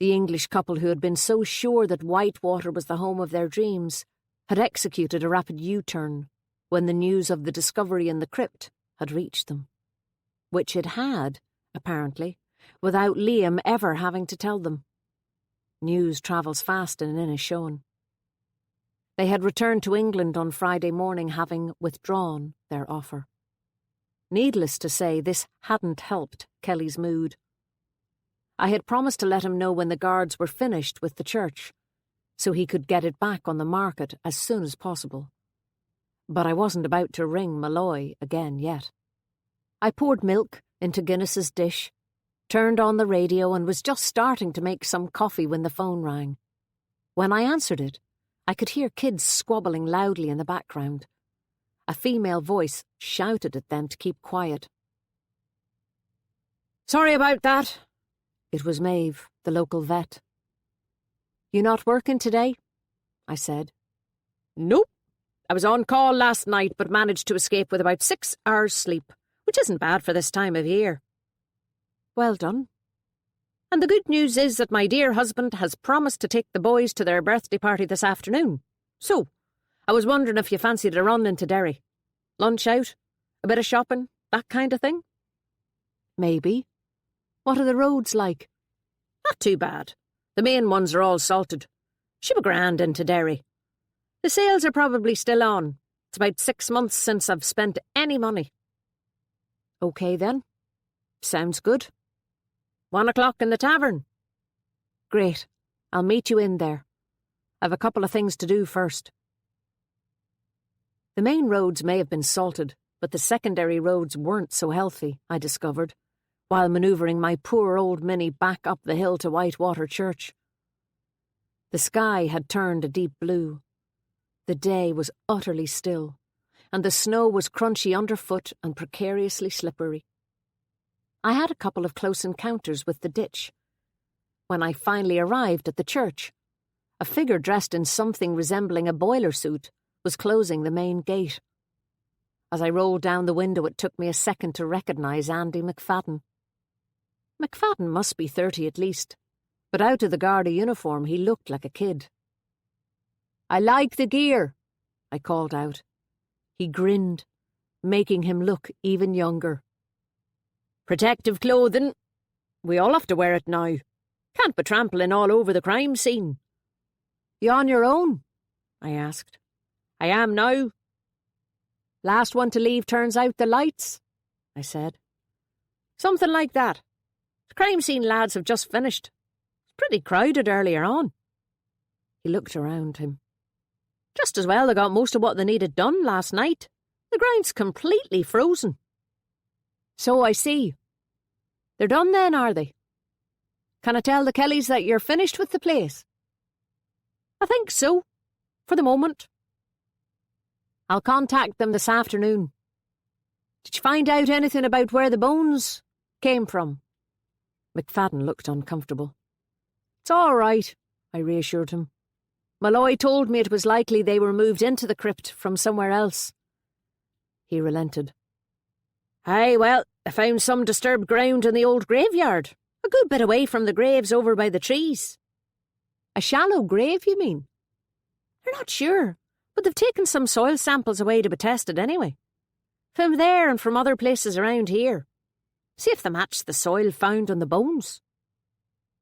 The English couple who had been so sure that Whitewater was the home of their dreams had executed a rapid U-turn when the news of the discovery in the crypt had reached them. Which it had, apparently, without Liam ever having to tell them. News travels fast in Inishowen. They had returned to England on Friday morning, having withdrawn their offer. Needless to say, this hadn't helped Kelly's mood. I had promised to let him know when the guards were finished with the church, so he could get it back on the market as soon as possible. But I wasn't about to ring Malloy again yet. I poured milk into Guinness's dish, turned on the radio, and was just starting to make some coffee when the phone rang. When I answered it, I could hear kids squabbling loudly in the background. A female voice shouted at them to keep quiet. "Sorry about that." It was Maeve, the local vet. "You not working today?" I said. "Nope. I was on call last night but managed to escape with about 6 hours' sleep, which isn't bad for this time of year." "Well done." "And the good news is that my dear husband has promised to take the boys to their birthday party this afternoon. So, I was wondering if you fancied a run into Derry. Lunch out, a bit of shopping, that kind of thing?" "Maybe. What are the roads like?" "Not too bad. The main ones are all salted. Should be grand into Derry. The sales are probably still on. It's about 6 months since I've spent any money." "OK then. Sounds good." 1 o'clock in the tavern." "Great. I'll meet you in there. I've a couple of things to do first." The main roads may have been salted, but the secondary roads weren't so healthy, I discovered, while manoeuvring my poor old Minnie back up the hill to Whitewater Church. The sky had turned a deep blue. The day was utterly still, and the snow was crunchy underfoot and precariously slippery. I had a couple of close encounters with the ditch. When I finally arrived at the church, a figure dressed in something resembling a boiler suit was closing the main gate. As I rolled down the window, it took me a second to recognise Andy McFadden. McFadden must be 30 at least, but out of the Garda uniform he looked like a kid. "I like the gear," I called out. He grinned, making him look even younger. "Protective clothing. We all have to wear it now. Can't be trampling all over the crime scene." "You on your own?" I asked. "I am now." "Last one to leave turns out the lights," I said. "Something like that. The crime scene lads have just finished. It's pretty crowded earlier on." He looked around him. "Just as well they got most of what they needed done last night. The ground's completely frozen." "So I see. They're done then, are they? Can I tell the Kellys that you're finished with the place?" "I think so, for the moment." "I'll contact them this afternoon. Did you find out anything about where the bones came from?" McFadden looked uncomfortable. "It's all right. I reassured him. Malloy told me it was likely they were moved into the crypt from somewhere else. He relented. Aye, well, I found some disturbed ground in the old graveyard, a good bit away from the graves over by the trees. A shallow grave, you mean? They're not sure, but they've taken some soil samples away to be tested anyway. From there and from other places around here. See if they match the soil found on the bones.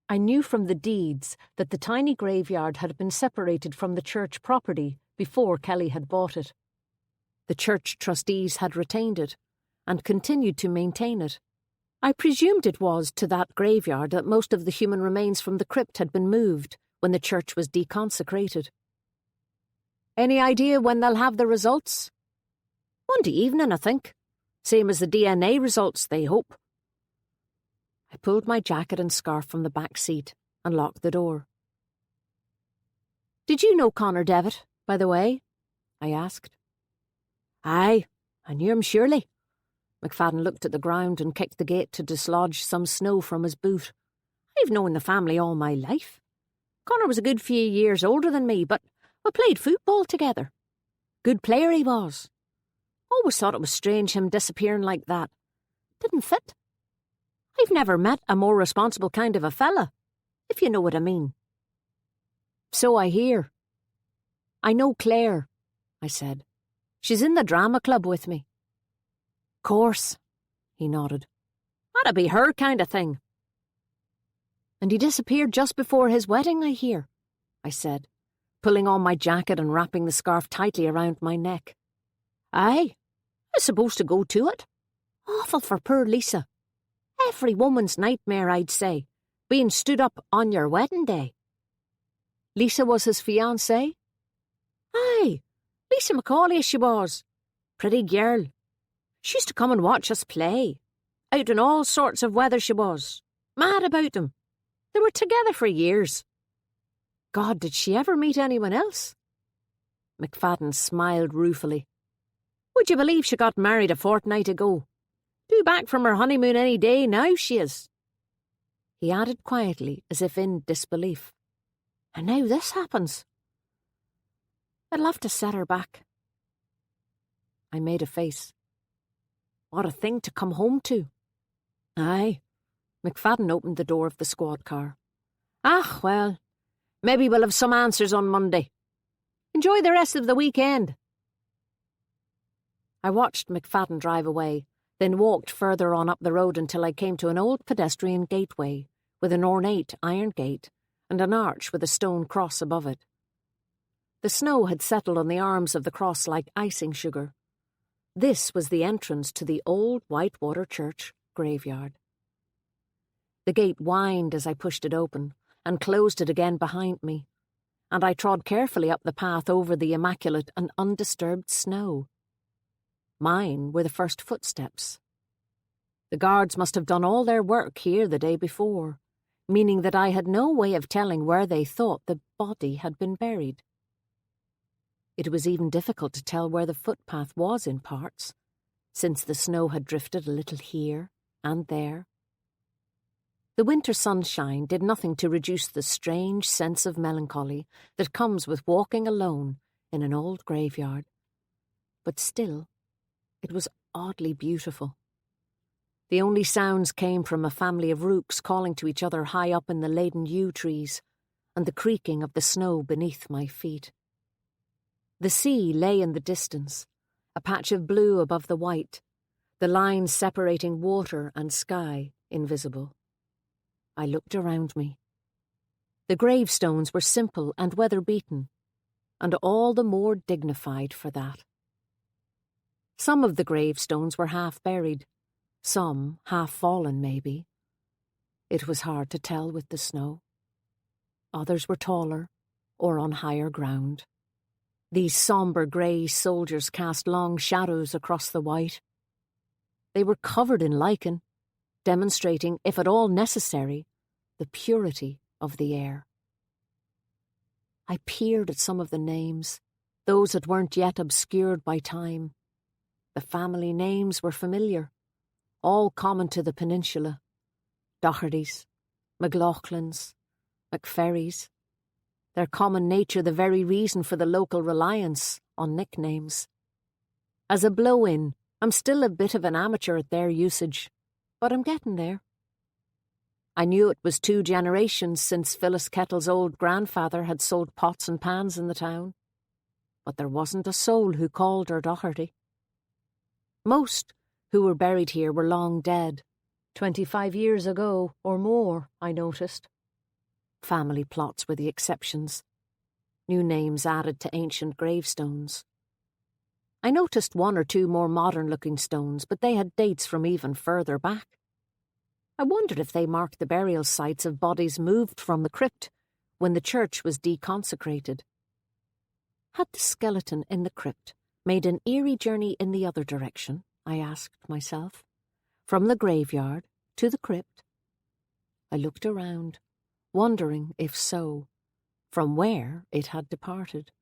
I knew from the deeds that the tiny graveyard had been separated from the church property before Kelly had bought it. The church trustees had retained it and continued to maintain it. I presumed it was to that graveyard that most of the human remains from the crypt had been moved when the church was deconsecrated. Any idea when they'll have the results? Monday evening, I think. Same as the DNA results, they hope. I pulled my jacket and scarf from the back seat and locked the door. Did you know Connor Devitt, by the way? I asked. Aye, I knew him surely. McFadden looked at the ground and kicked the gate to dislodge some snow from his boot. I've known the family all my life. Connor was a good few years older than me, but we played football together. Good player he was. Always thought it was strange him disappearing like that. Didn't fit. I've never met a more responsible kind of a fella, if you know what I mean. So I hear. I know Claire, I said. She's in the drama club with me. Course, he nodded. That'd be her kind of thing. And he disappeared just before his wedding, I hear, I said, pulling on my jacket and wrapping the scarf tightly around my neck. Aye, I was supposed to go to it. Awful for poor Lisa. Every woman's nightmare, I'd say, being stood up on your wedding day. Lisa was his fiancée? Aye, Lisa Macaulay she was. Pretty girl. She used to come and watch us play. Out in all sorts of weather she was. Mad about him. They were together for years. God, did she ever meet anyone else? McFadden smiled ruefully. Would you believe she got married a fortnight ago? Due back from her honeymoon any day now she is. He added quietly, as if in disbelief. And now this happens. I'd love to set her back. I made a face. What a thing to come home to. Aye. McFadden opened the door of the squad car. Ah, well, maybe we'll have some answers on Monday. Enjoy the rest of the weekend. I watched McFadden drive away, then walked further on up the road until I came to an old pedestrian gateway with an ornate iron gate and an arch with a stone cross above it. The snow had settled on the arms of the cross like icing sugar. This was the entrance to the old Whitewater Church graveyard. The gate whined as I pushed it open and closed it again behind me, and I trod carefully up the path over the immaculate and undisturbed snow. Mine were the first footsteps. The guards must have done all their work here the day before, meaning that I had no way of telling where they thought the body had been buried. It was even difficult to tell where the footpath was in parts, since the snow had drifted a little here and there. The winter sunshine did nothing to reduce the strange sense of melancholy that comes with walking alone in an old graveyard. But still, it was oddly beautiful. The only sounds came from a family of rooks calling to each other high up in the laden yew trees, and the creaking of the snow beneath my feet. The sea lay in the distance, a patch of blue above the white, the lines separating water and sky invisible. I looked around me. The gravestones were simple and weather-beaten, and all the more dignified for that. Some of the gravestones were half-buried, some half-fallen, maybe. It was hard to tell with the snow. Others were taller, or on higher ground. These sombre grey soldiers cast long shadows across the white. They were covered in lichen, demonstrating, if at all necessary, the purity of the air. I peered at some of the names, those that weren't yet obscured by time. The family names were familiar, all common to the peninsula. Dohertys, McLaughlins, McFerrys, their common nature the very reason for the local reliance on nicknames. As a blow-in, I'm still a bit of an amateur at their usage, but I'm getting there. I knew it was 2 generations since Phyllis Kettle's old grandfather had sold pots and pans in the town, but there wasn't a soul who called her Doherty. Most who were buried here were long dead, 25 years ago or more, I noticed. Family plots were the exceptions, new names added to ancient gravestones. I noticed 1 or 2 more modern-looking stones, but they had dates from even further back. I wondered if they marked the burial sites of bodies moved from the crypt when the church was deconsecrated. Had the skeleton in the crypt made an eerie journey in the other direction, I asked myself, from the graveyard to the crypt? I looked around, wondering, if so, from where it had departed.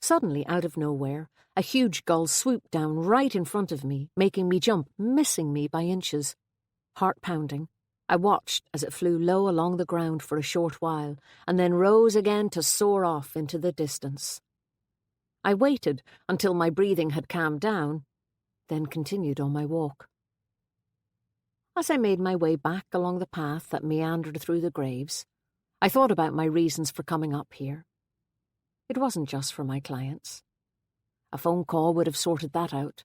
Suddenly, out of nowhere, a huge gull swooped down right in front of me, making me jump, missing me by inches. Heart pounding, I watched as it flew low along the ground for a short while, and then rose again to soar off into the distance. I waited until my breathing had calmed down, then continued on my walk. As I made my way back along the path that meandered through the graves, I thought about my reasons for coming up here. It wasn't just for my clients. A phone call would have sorted that out.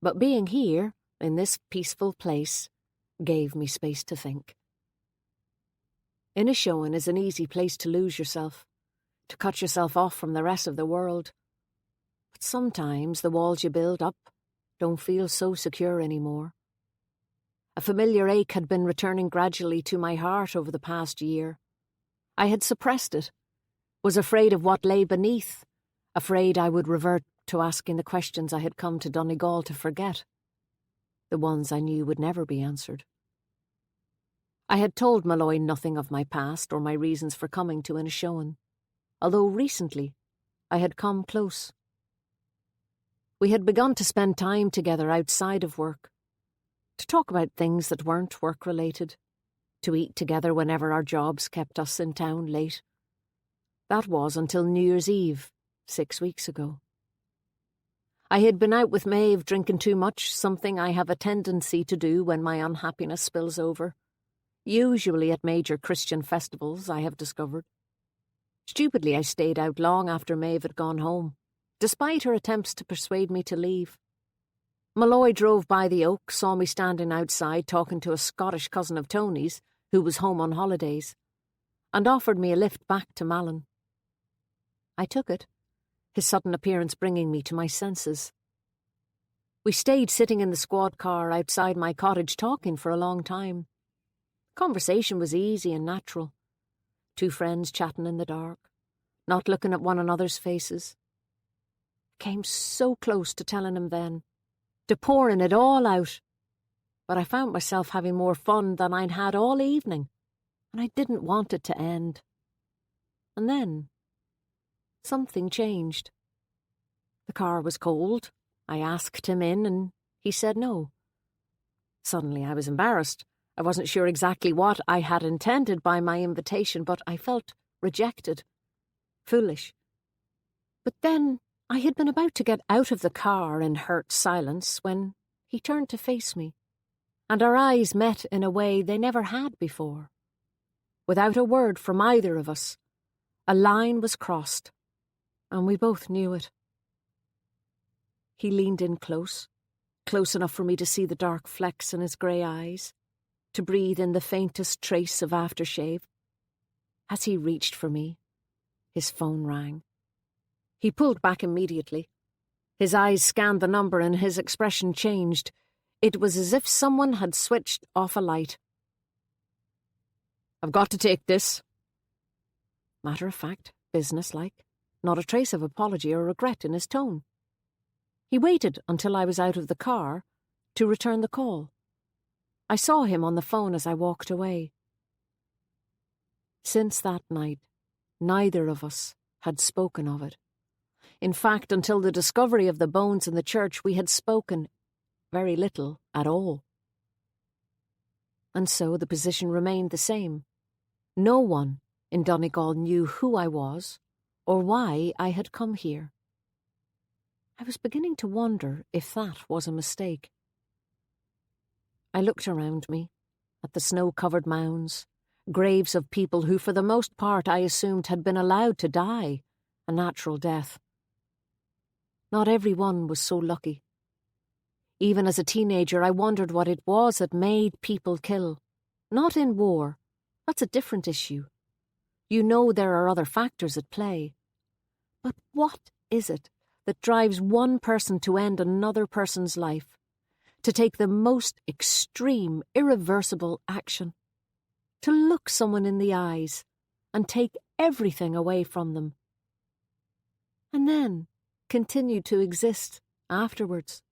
But being here, in this peaceful place, gave me space to think. Inishowen is an easy place to lose yourself, to cut yourself off from the rest of the world. But sometimes the walls you build up don't feel so secure anymore. A familiar ache had been returning gradually to my heart over the past year. I had suppressed it, was afraid of what lay beneath, afraid I would revert to asking the questions I had come to Donegal to forget, the ones I knew would never be answered. I had told Malloy nothing of my past or my reasons for coming to Inishowen, although recently I had come close. We had begun to spend time together outside of work, to talk about things that weren't work-related, to eat together whenever our jobs kept us in town late. That was until New Year's Eve, 6 weeks ago. I had been out with Maeve drinking too much, something I have a tendency to do when my unhappiness spills over. Usually at major Christian festivals, I have discovered. Stupidly, I stayed out long after Maeve had gone home, despite her attempts to persuade me to leave. Malloy drove by the Oak, saw me standing outside talking to a Scottish cousin of Tony's, who was home on holidays, and offered me a lift back to Malin. I took it, his sudden appearance bringing me to my senses. We stayed sitting in the squad car outside my cottage talking for a long time. Conversation was easy and natural. 2 friends chatting in the dark, not looking at one another's faces. I came so close to telling him then, to pouring it all out, but I found myself having more fun than I'd had all evening, and I didn't want it to end. And then something changed. The car was cold. I asked him in, and he said no. Suddenly I was embarrassed. I wasn't sure exactly what I had intended by my invitation, but I felt rejected, foolish. But then I had been about to get out of the car in hurt silence when he turned to face me, and our eyes met in a way they never had before. Without a word from either of us, a line was crossed, and we both knew it. He leaned in close enough for me to see the dark flecks in his grey eyes, to breathe in the faintest trace of aftershave. As he reached for me, his phone rang. He pulled back immediately. His eyes scanned the number and his expression changed. It was as if someone had switched off a light. "I've got to take this." Matter of fact, businesslike, not a trace of apology or regret in his tone. He waited until I was out of the car to return the call. I saw him on the phone as I walked away. Since that night, neither of us had spoken of it. In fact, until the discovery of the bones in the church, we had spoken very little at all. And so the position remained the same. No one in Donegal knew who I was or why I had come here. I was beginning to wonder if that was a mistake. I looked around me, at the snow-covered mounds, graves of people who for the most part I assumed had been allowed to die a natural death. Not every one was so lucky. Even as a teenager, I wondered what it was that made people kill. Not in war. That's a different issue. You know there are other factors at play. But what is it that drives one person to end another person's life, to take the most extreme, irreversible action, to look someone in the eyes and take everything away from them, and then continue to exist afterwards?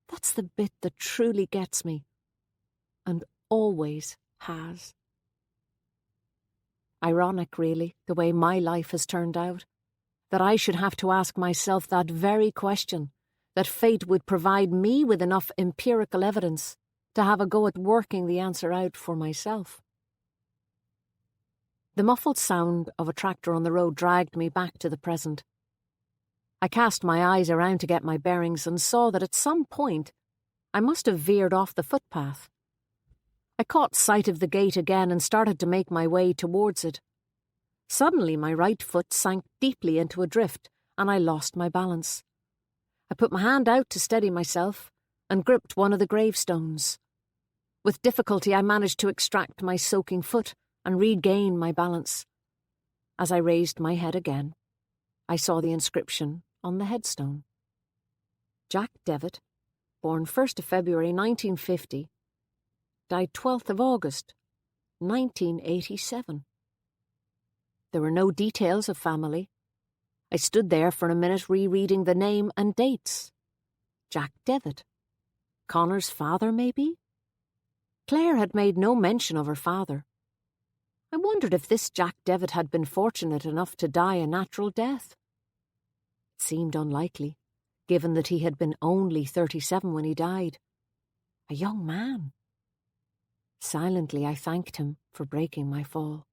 That's the bit that truly gets me, and always has. Ironic, really, the way my life has turned out, that I should have to ask myself that very question, that fate would provide me with enough empirical evidence to have a go at working the answer out for myself. The muffled sound of a tractor on the road dragged me back to the present. I cast my eyes around to get my bearings and saw that at some point I must have veered off the footpath. I caught sight of the gate again and started to make my way towards it. Suddenly my right foot sank deeply into a drift and I lost my balance. I put my hand out to steady myself and gripped one of the gravestones. With difficulty I managed to extract my soaking foot and regain my balance. As I raised my head again, I saw the inscription on the headstone. Jack Devitt, born 1st of February 1950, died 12th of August 1987. There were no details of family. I stood there for a minute rereading the name and dates. Jack Devitt. Connor's father, maybe? Claire had made no mention of her father. I wondered if this Jack Devitt had been fortunate enough to die a natural death. It seemed unlikely, given that he had been only 37 when he died. A young man. Silently I thanked him for breaking my fall.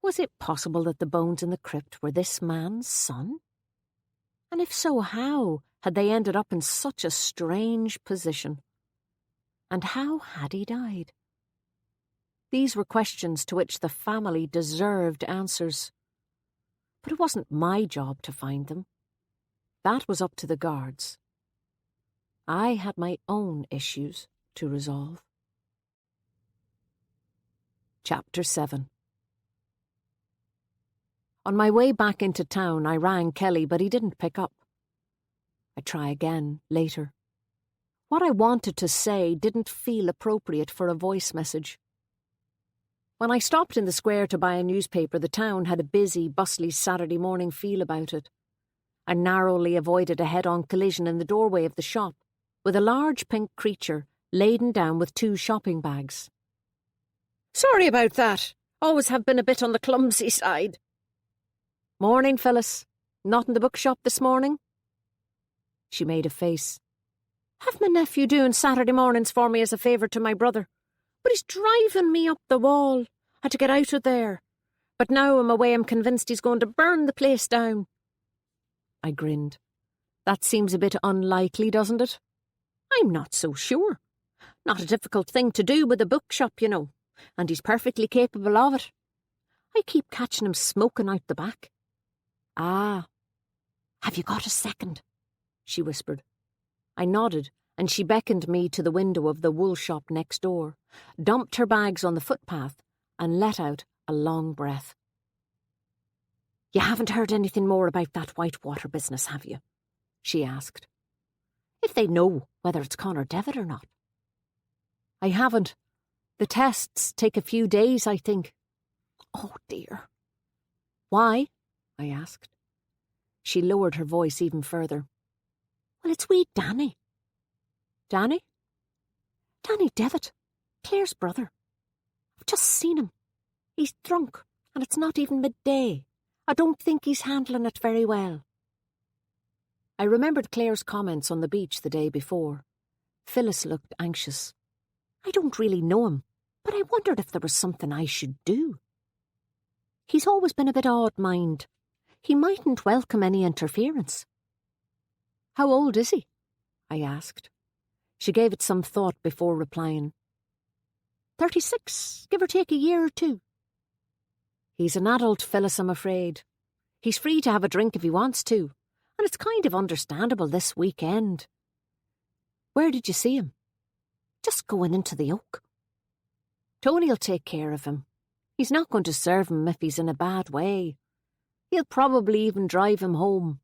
Was it possible that the bones in the crypt were this man's son? And if so, how had they ended up in such a strange position? And how had he died? These were questions to which the family deserved answers. But it wasn't my job to find them. That was up to the guards. I had my own issues to resolve. Chapter 7. On my way back into town, I rang Kelly, but he didn't pick up. I'd try again later. What I wanted to say didn't feel appropriate for a voice message. When I stopped in the square to buy a newspaper, the town had a busy, bustly Saturday morning feel about it. I narrowly avoided a head-on collision in the doorway of the shop, with a large pink creature laden down with 2 shopping bags. "Sorry about that. Always have been a bit on the clumsy side." "Morning, Phyllis. Not in the bookshop this morning?" She made a face. "Have my nephew doing Saturday mornings for me as a favour to my brother. But he's driving me up the wall. Had to get out of there. But now I'm away, I'm convinced he's going to burn the place down." I grinned. "That seems a bit unlikely, doesn't it?" "I'm not so sure. Not a difficult thing to do with a bookshop, you know, and he's perfectly capable of it. I keep catching him smoking out the back." "Ah. Have you got a second?" she whispered. I nodded, and she beckoned me to the window of the wool shop next door, dumped her bags on the footpath, and let out a long breath. "You haven't heard anything more about that Whitewater business, have you?" she asked. "If they know whether it's Connor Devitt or not." "I haven't. The tests take a few days, I think." "Oh, dear." "Why?" I asked. She lowered her voice even further. "Well, it's wee Danny." "Danny?" "Danny Devitt, Claire's brother. I've just seen him. He's drunk, and it's not even midday. I don't think he's handling it very well." I remembered Claire's comments on the beach the day before. Phyllis looked anxious. "I don't really know him, but I wondered if there was something I should do." He's always been a bit odd, mind. He mightn't welcome any interference." "How old is he?" I asked. She gave it some thought before replying. 36, give or take a year or two. "He's an adult, Phyllis, I'm afraid. He's free to have a drink if he wants to, and it's kind of understandable this weekend." "Where did you see him?" "Just going into the Oak." "Tony'll take care of him. He's not going to serve him if he's in a bad way. He'll probably even drive him home.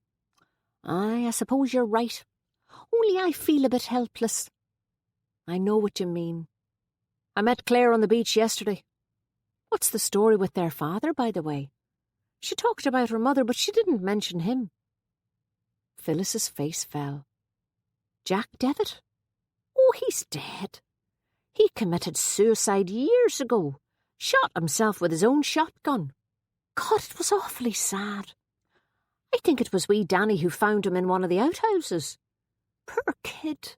Aye, I suppose you're right. Only I feel a bit helpless." "I know what you mean. I met Claire on the beach yesterday." "What's the story with their father, by the way? She talked about her mother, but she didn't mention him." Phyllis's face fell. "Jack Devitt? Oh, he's dead. He committed suicide years ago. Shot himself with his own shotgun. God, it was awfully sad. I think it was wee Danny who found him in one of the outhouses. Poor kid."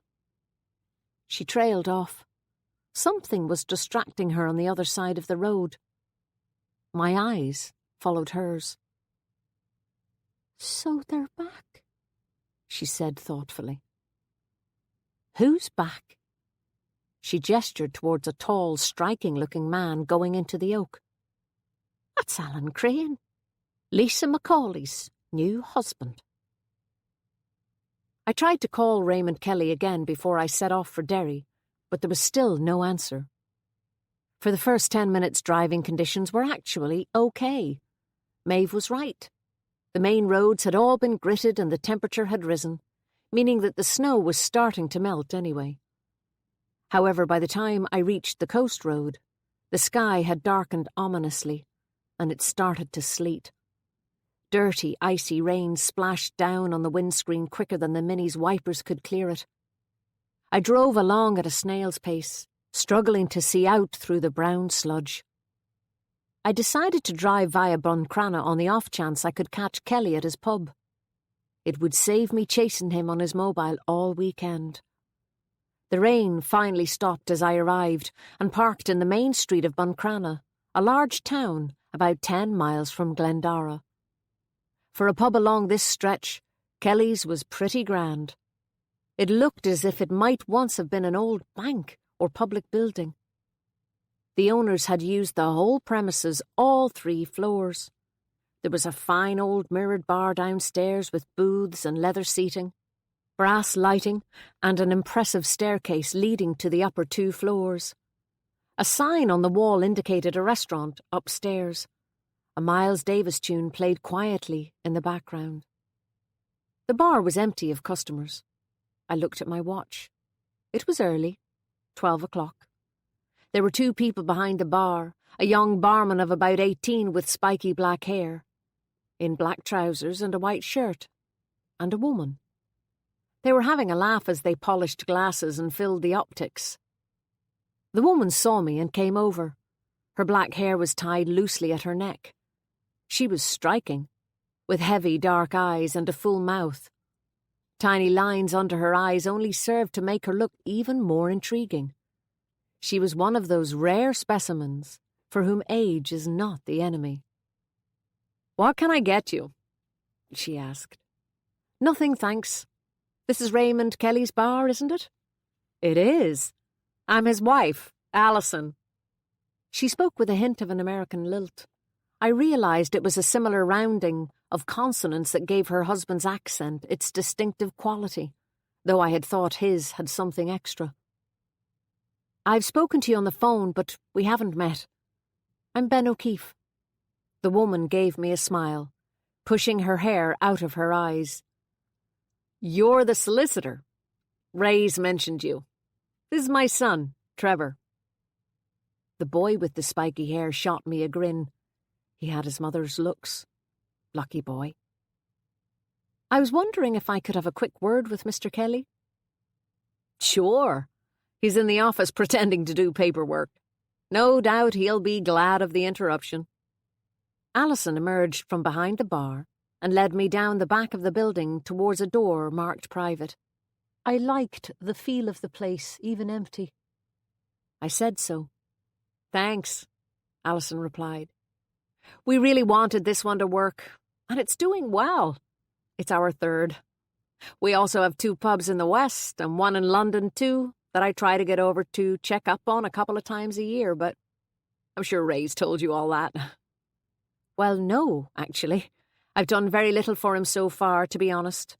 She trailed off. Something was distracting her on the other side of the road. My eyes followed hers. "So they're back," she said thoughtfully. "Who's back?" She gestured towards a tall, striking-looking man going into the Oak. "That's Alan Crane, Lisa Macaulay's new husband." I tried to call Raymond Kelly again before I set off for Derry, but there was still no answer. For the first 10 minutes driving conditions were actually okay. Maeve was right. The main roads had all been gritted and the temperature had risen, meaning that the snow was starting to melt anyway. However, by the time I reached the coast road, the sky had darkened ominously, and it started to sleet. Dirty, icy rain splashed down on the windscreen quicker than the Mini's wipers could clear it. I drove along at a snail's pace, struggling to see out through the brown sludge. I decided to drive via Buncrana on the off chance I could catch Kelly at his pub. It would save me chasing him on his mobile all weekend. The rain finally stopped as I arrived and parked in the main street of Buncrana, a large town about 10 miles from Glendara. For a pub along this stretch, Kelly's was pretty grand. It looked as if it might once have been an old bank or public building. The owners had used the whole premises, all 3 floors. There was a fine old mirrored bar downstairs with booths and leather seating, brass lighting, and an impressive staircase leading to the upper 2 floors. A sign on the wall indicated a restaurant upstairs. A Miles Davis tune played quietly in the background. The bar was empty of customers. I looked at my watch. It was early, 12 o'clock. There were 2 people behind the bar, a young barman of about 18 with spiky black hair, in black trousers and a white shirt, and a woman. They were having a laugh as they polished glasses and filled the optics. The woman saw me and came over. Her black hair was tied loosely at her neck. She was striking, with heavy dark eyes and a full mouth. Tiny lines under her eyes only served to make her look even more intriguing. She was one of those rare specimens for whom age is not the enemy. "What can I get you?" she asked. "Nothing, thanks. This is Raymond Kelly's bar, isn't it?" "It is. I'm his wife, Alison." She spoke with a hint of an American lilt. I realised it was a similar rounding of consonants that gave her husband's accent its distinctive quality, though I had thought his had something extra. "I've spoken to you on the phone, but we haven't met. I'm Ben O'Keeffe." The woman gave me a smile, pushing her hair out of her eyes. "You're the solicitor. Ray's mentioned you. This is my son, Trevor." The boy with the spiky hair shot me a grin. He had his mother's looks. Lucky boy. "I was wondering if I could have a quick word with Mr. Kelly." "Sure. He's in the office pretending to do paperwork. No doubt he'll be glad of the interruption." Alison emerged from behind the bar and led me down the back of the building towards a door marked private. I liked the feel of the place, even empty. I said so. "Thanks," Alison replied. We really wanted this one to work, and it's doing well. It's our third. We also have 2 pubs in the West and 1 in London too that I try to get over to check up on a couple of times a year, but I'm sure Ray's told you all that. Well, no, actually. I've done very little for him so far, to be honest.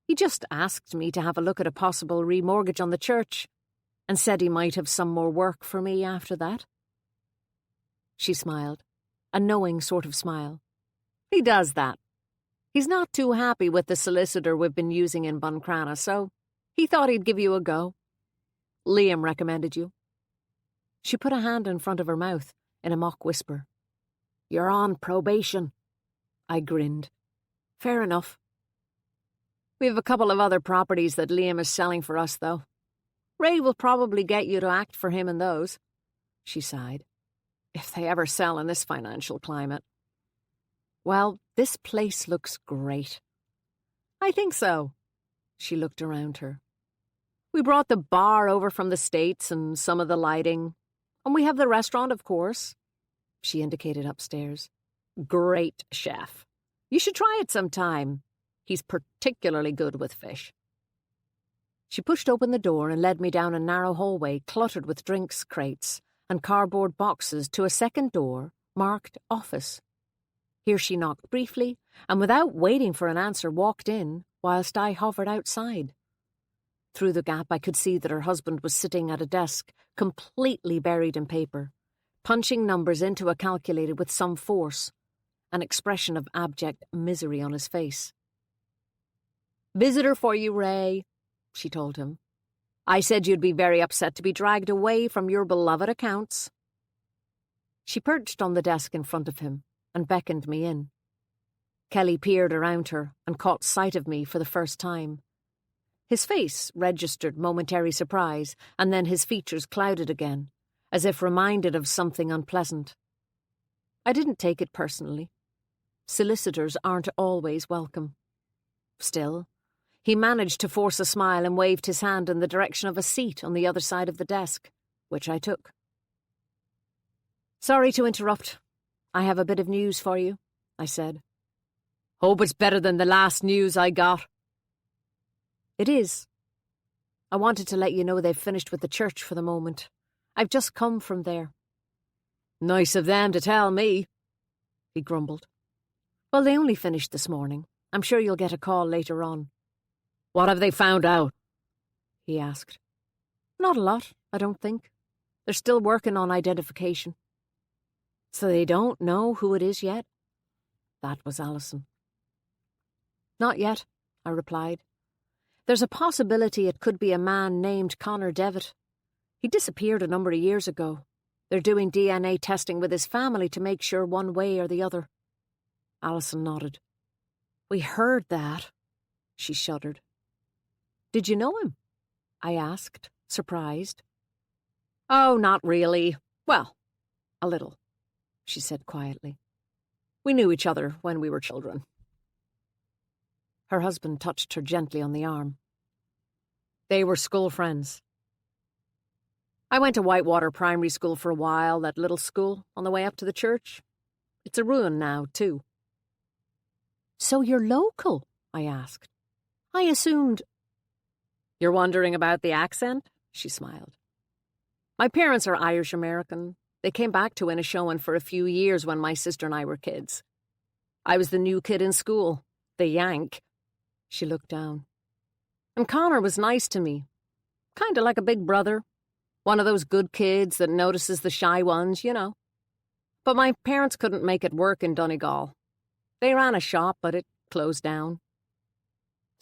He just asked me to have a look at a possible remortgage on the church and said he might have some more work for me after that. She smiled, a knowing sort of smile. He does that. He's not too happy with the solicitor we've been using in Buncrana, so he thought he'd give you a go. Liam recommended you. She put a hand in front of her mouth in a mock whisper. You're on probation. I grinned. Fair enough. We have a couple of other properties that Liam is selling for us, though. Ray will probably get you to act for him in those, she sighed. If they ever sell in this financial climate. Well, this place looks great. I think so. She looked around her. We brought the bar over from the States and some of the lighting. And we have the restaurant, of course. She indicated upstairs. Great chef. You should try it sometime. He's particularly good with fish. She pushed open the door and led me down a narrow hallway cluttered with drinks crates and cardboard boxes to a second door marked office. Here she knocked briefly, and without waiting for an answer walked in, whilst I hovered outside. Through the gap I could see that her husband was sitting at a desk, completely buried in paper, punching numbers into a calculator with some force, an expression of abject misery on his face. Visitor for you, Ray, she told him. I said you'd be very upset to be dragged away from your beloved accounts. She perched on the desk in front of him and beckoned me in. Kelly peered around her and caught sight of me for the first time. His face registered momentary surprise, and then his features clouded again, as if reminded of something unpleasant. I didn't take it personally. Solicitors aren't always welcome. Still, he managed to force a smile and waved his hand in the direction of a seat on the other side of the desk, which I took. Sorry to interrupt. I have a bit of news for you, I said. Hope it's better than the last news I got. It is. I wanted to let you know they've finished with the church for the moment. I've just come from there. Nice of them to tell me, he grumbled. Well, they only finished this morning. I'm sure you'll get a call later on. What have they found out? He asked. Not a lot, I don't think. They're still working on identification. So they don't know who it is yet? That was Alison. Not yet, I replied. There's a possibility it could be a man named Connor Devitt. He disappeared a number of years ago. They're doing DNA testing with his family to make sure one way or the other. Alison nodded. We heard that. She shuddered. Did you know him? I asked, surprised. Oh, not really. Well, a little, she said quietly. We knew each other when we were children. Her husband touched her gently on the arm. They were school friends. I went to Whitewater Primary School for a while, that little school, on the way up to the church. It's a ruin now, too. So you're local? I asked. I assumed... You're wondering about the accent? She smiled. My parents are Irish-American. They came back to Inishowen for a few years when my sister and I were kids. I was the new kid in school, the Yank. She looked down. And Connor was nice to me. Kind of like a big brother. One of those good kids that notices the shy ones, you know. But my parents couldn't make it work in Donegal. They ran a shop, but it closed down.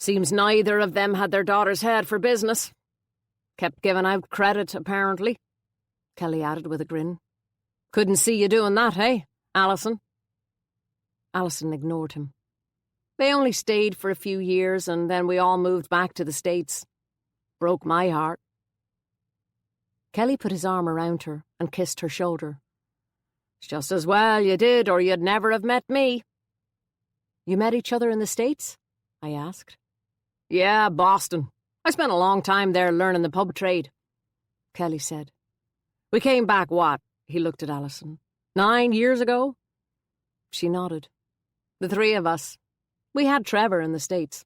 Seems neither of them had their daughter's head for business. Kept giving out credit, apparently, Kelly added with a grin. Couldn't see you doing that, hey, Alison? Alison ignored him. They only stayed for a few years, and then we all moved back to the States. Broke my heart. Kelly put his arm around her and kissed her shoulder. It's just as well you did, or you'd never have met me. You met each other in the States? I asked. Yeah, Boston. I spent a long time there learning the pub trade, Kelly said. We came back, what? He looked at Alison. 9 years ago? She nodded. The three of us. We had Trevor in the States.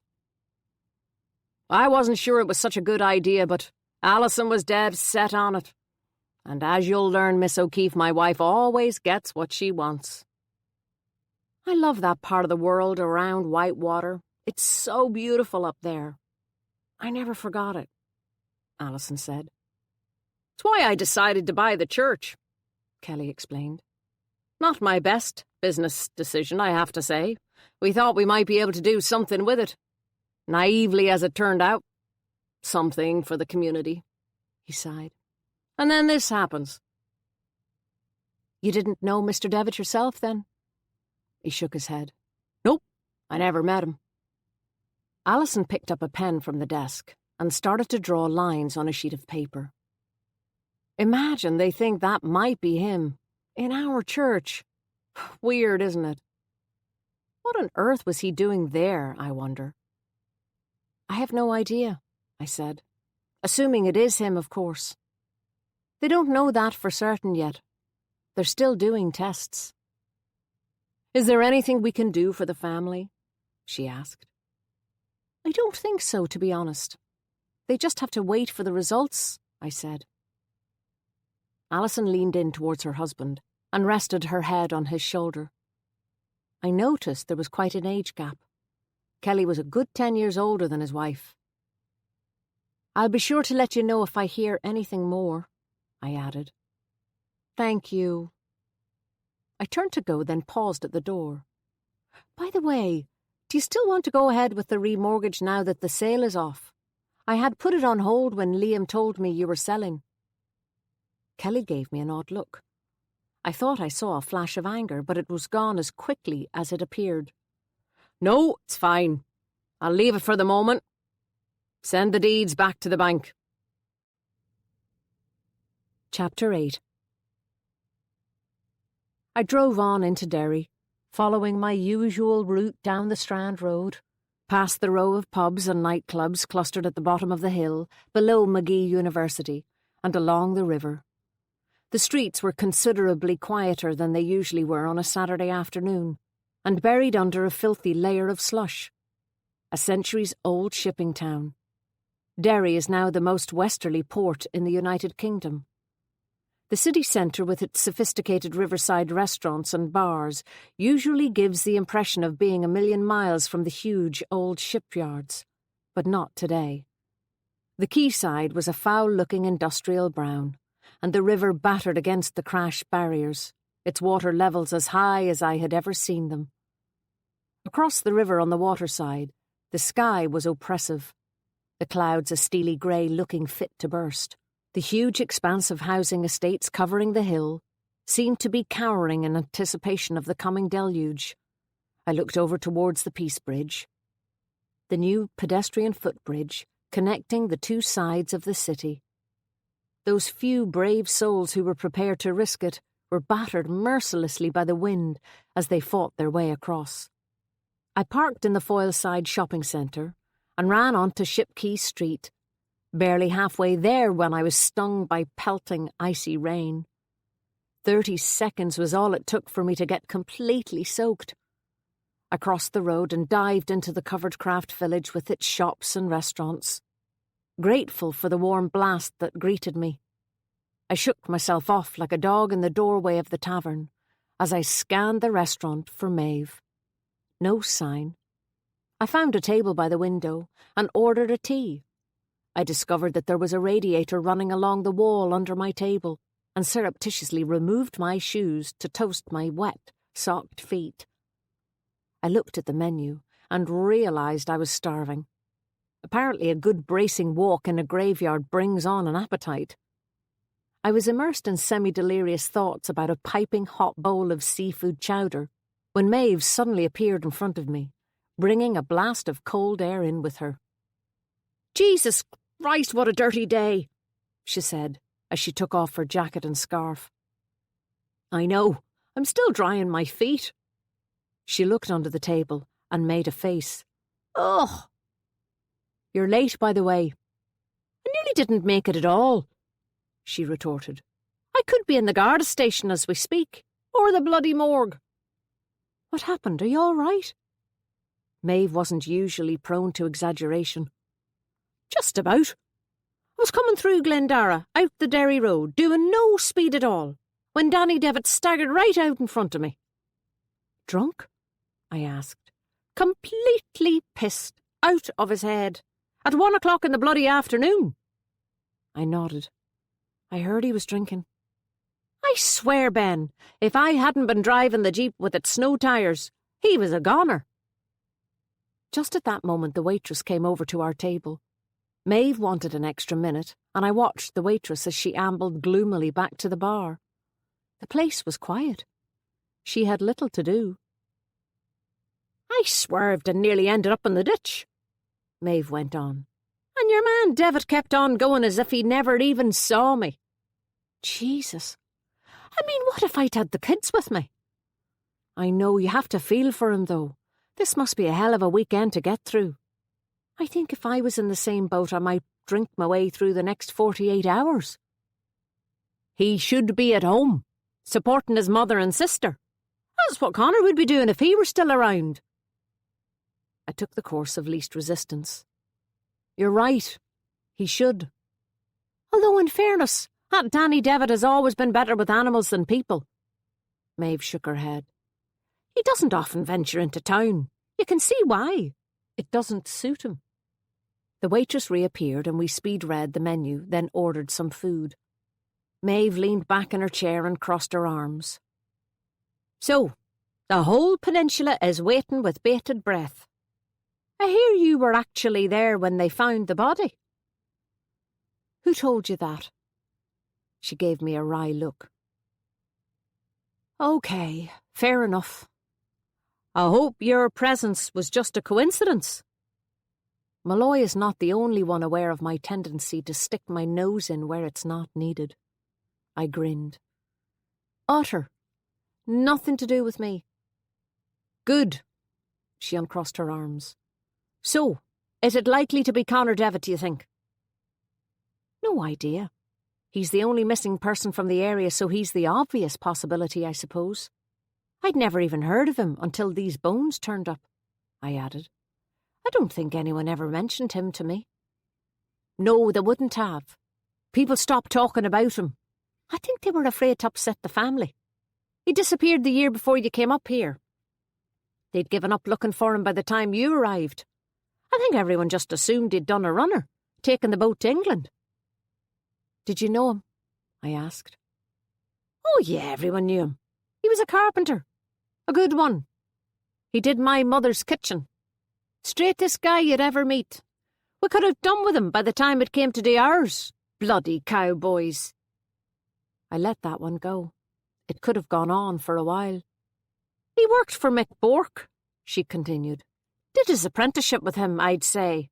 I wasn't sure it was such a good idea, but Alison was dead set on it. And as you'll learn, Miss O'Keeffe, my wife always gets what she wants. I love that part of the world around Whitewater. It's so beautiful up there. I never forgot it, Alison said. It's why I decided to buy the church, Kelly explained. Not my best business decision, I have to say. We thought we might be able to do something with it. Naively as it turned out. Something for the community, he sighed. And then this happens. You didn't know Mr. Devitt yourself, then? He shook his head. Nope, I never met him. Alison picked up a pen from the desk and started to draw lines on a sheet of paper. Imagine they think that might be him, in our church. Weird, isn't it? What on earth was he doing there, I wonder? I have no idea, I said. Assuming it is him, of course. They don't know that for certain yet. They're still doing tests. Is there anything we can do for the family? She asked. I don't think so, to be honest. They just have to wait for the results, I said. Alison leaned in towards her husband and rested her head on his shoulder. I noticed there was quite an age gap. Kelly was a good 10 years older than his wife. I'll be sure to let you know if I hear anything more, I added. Thank you. I turned to go, then paused at the door. By the way, do you still want to go ahead with the remortgage now that the sale is off? I had put it on hold when Liam told me you were selling. Kelly gave me an odd look. I thought I saw a flash of anger, but it was gone as quickly as it appeared. No, it's fine. I'll leave it for the moment. Send the deeds back to the bank. Chapter 8. I drove on into Derry, following my usual route down the Strand Road, past the row of pubs and nightclubs clustered at the bottom of the hill, below Magee University, and along the river. The streets were considerably quieter than they usually were on a Saturday afternoon, and buried under a filthy layer of slush. A centuries-old shipping town. Derry is now the most westerly port in the United Kingdom. The city centre, with its sophisticated riverside restaurants and bars, usually gives the impression of being a million miles from the huge old shipyards, but not today. The quayside was a foul-looking industrial brown, and the river battered against the crash barriers, its water levels as high as I had ever seen them. Across the river on the waterside, the sky was oppressive, the clouds a steely grey looking fit to burst. The huge expanse of housing estates covering the hill seemed to be cowering in anticipation of the coming deluge. I looked over towards the Peace Bridge, the new pedestrian footbridge connecting the two sides of the city. Those few brave souls who were prepared to risk it were battered mercilessly by the wind as they fought their way across. I parked in the Foyleside shopping centre and ran on to Shipquay Street, barely halfway there when I was stung by pelting, icy rain. 30 seconds was all it took for me to get completely soaked. I crossed the road and dived into the covered craft village with its shops and restaurants, grateful for the warm blast that greeted me. I shook myself off like a dog in the doorway of the tavern as I scanned the restaurant for Maeve. No sign. I found a table by the window and ordered a tea. I discovered that there was a radiator running along the wall under my table and surreptitiously removed my shoes to toast my wet, socked feet. I looked at the menu and realised I was starving. Apparently a good bracing walk in a graveyard brings on an appetite. I was immersed in semi-delirious thoughts about a piping hot bowl of seafood chowder when Maeve suddenly appeared in front of me, bringing a blast of cold air in with her. "Jesus Christ, what a dirty day," she said, as she took off her jacket and scarf. "I know, I'm still drying my feet." She looked under the table and made a face. "Ugh." "You're late, by the way." "I nearly didn't make it at all," she retorted. "I could be in the Garda station as we speak, or the bloody morgue." What happened? Are you all right? Maeve wasn't usually prone to exaggeration. Just about. I was coming through Glendara, out the Derry Road, doing no speed at all, when Danny Devitt staggered right out in front of me. Drunk? I asked. Completely pissed, out of his head, at 1 o'clock in the bloody afternoon. I nodded. I heard he was drinking. I swear, Ben, if I hadn't been driving the Jeep with its snow tyres, he was a goner. Just at that moment the waitress came over to our table. Maeve wanted an extra minute, and I watched the waitress as she ambled gloomily back to the bar. The place was quiet. She had little to do. I swerved and nearly ended up in the ditch, Maeve went on. And your man Devitt kept on going as if he never even saw me. Jesus. I mean, what if I'd had the kids with me? I know you have to feel for him, though. This must be a hell of a weekend to get through. I think if I was in the same boat, I might drink my way through the next 48 hours. He should be at home, supporting his mother and sister. That's what Connor would be doing if he were still around. I took the course of least resistance. You're right. He should. Although, in fairness, that Danny Devitt has always been better with animals than people. Maeve shook her head. He doesn't often venture into town. You can see why. It doesn't suit him. The waitress reappeared and we speed-read the menu, then ordered some food. Maeve leaned back in her chair and crossed her arms. So, the whole peninsula is waiting with bated breath. I hear you were actually there when they found the body. Who told you that? She gave me a wry look. Okay, fair enough. I hope your presence was just a coincidence. Malloy is not the only one aware of my tendency to stick my nose in where it's not needed. I grinned. Utter. Nothing to do with me. Good. She uncrossed her arms. So, is it likely to be Connor Devitt, do you think? No idea. He's the only missing person from the area, so he's the obvious possibility, I suppose. I'd never even heard of him until these bones turned up, I added. I don't think anyone ever mentioned him to me. No, they wouldn't have. People stopped talking about him. I think they were afraid to upset the family. He disappeared the year before you came up here. They'd given up looking for him by the time you arrived. I think everyone just assumed he'd done a runner, taken the boat to England. Did you know him? I asked. Oh yeah, everyone knew him. He was a carpenter. A good one. He did my mother's kitchen. Straightest guy you'd ever meet. We could have done with him by the time it came to do ours. Bloody cowboys. I let that one go. It could have gone on for a while. He worked for Mick Bourke, she continued. Did his apprenticeship with him, I'd say.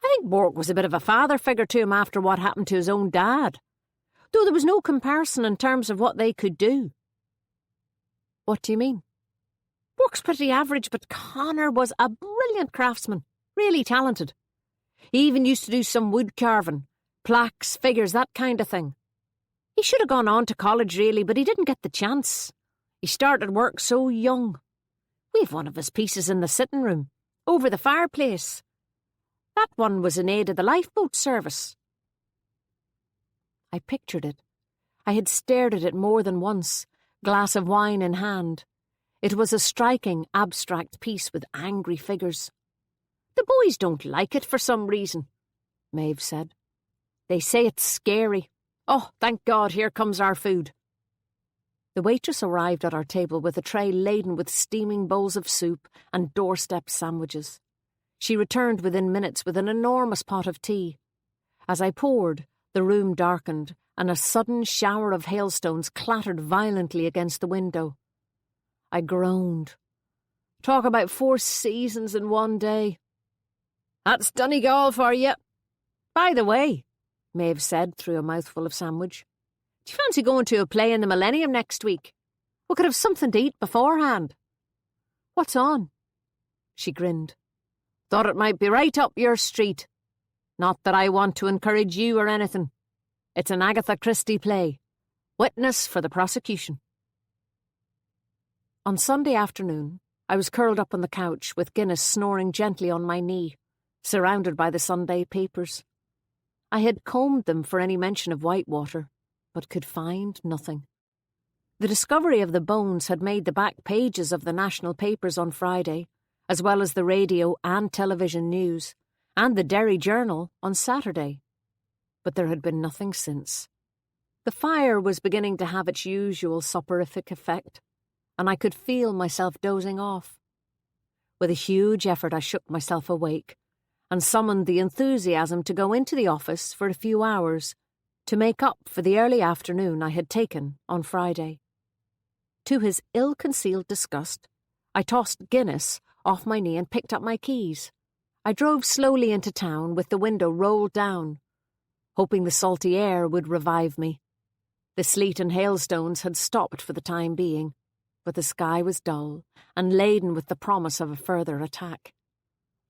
I think Bourke was a bit of a father figure to him after what happened to his own dad. Though there was no comparison in terms of what they could do. What do you mean? Bourke's pretty average, but Connor was a brilliant craftsman, really talented. He even used to do some wood carving, plaques, figures, that kind of thing. He should have gone on to college, really, but he didn't get the chance. He started work so young. We've one of his pieces in the sitting room, over the fireplace. That one was in aid of the lifeboat service. I pictured it. I had stared at it more than once, glass of wine in hand. It was a striking, abstract piece with angry figures. The boys don't like it for some reason, Maeve said. They say it's scary. Oh, thank God, here comes our food. The waitress arrived at our table with a tray laden with steaming bowls of soup and doorstep sandwiches. She returned within minutes with an enormous pot of tea. As I poured, the room darkened, and a sudden shower of hailstones clattered violently against the window. I groaned. Talk about 4 seasons in one day. That's Donegal for you. By the way, Maeve said through a mouthful of sandwich, do you fancy going to a play in the Millennium next week? We could have something to eat beforehand. What's on? She grinned. Thought it might be right up your street. Not that I want to encourage you or anything. It's an Agatha Christie play. Witness for the prosecution. On Sunday afternoon, I was curled up on the couch with Guinness snoring gently on my knee, surrounded by the Sunday papers. I had combed them for any mention of Whitewater, but could find nothing. The discovery of the bones had made the back pages of the national papers on Friday, as well as the radio and television news, and the Derry Journal on Saturday. But there had been nothing since. The fire was beginning to have its usual soporific effect, and I could feel myself dozing off. With a huge effort I shook myself awake, and summoned the enthusiasm to go into the office for a few hours to make up for the early afternoon I had taken on Friday. To his ill-concealed disgust, I tossed Guinness off my knee and picked up my keys. I drove slowly into town with the window rolled down, hoping the salty air would revive me. The sleet and hailstones had stopped for the time being, but the sky was dull and laden with the promise of a further attack.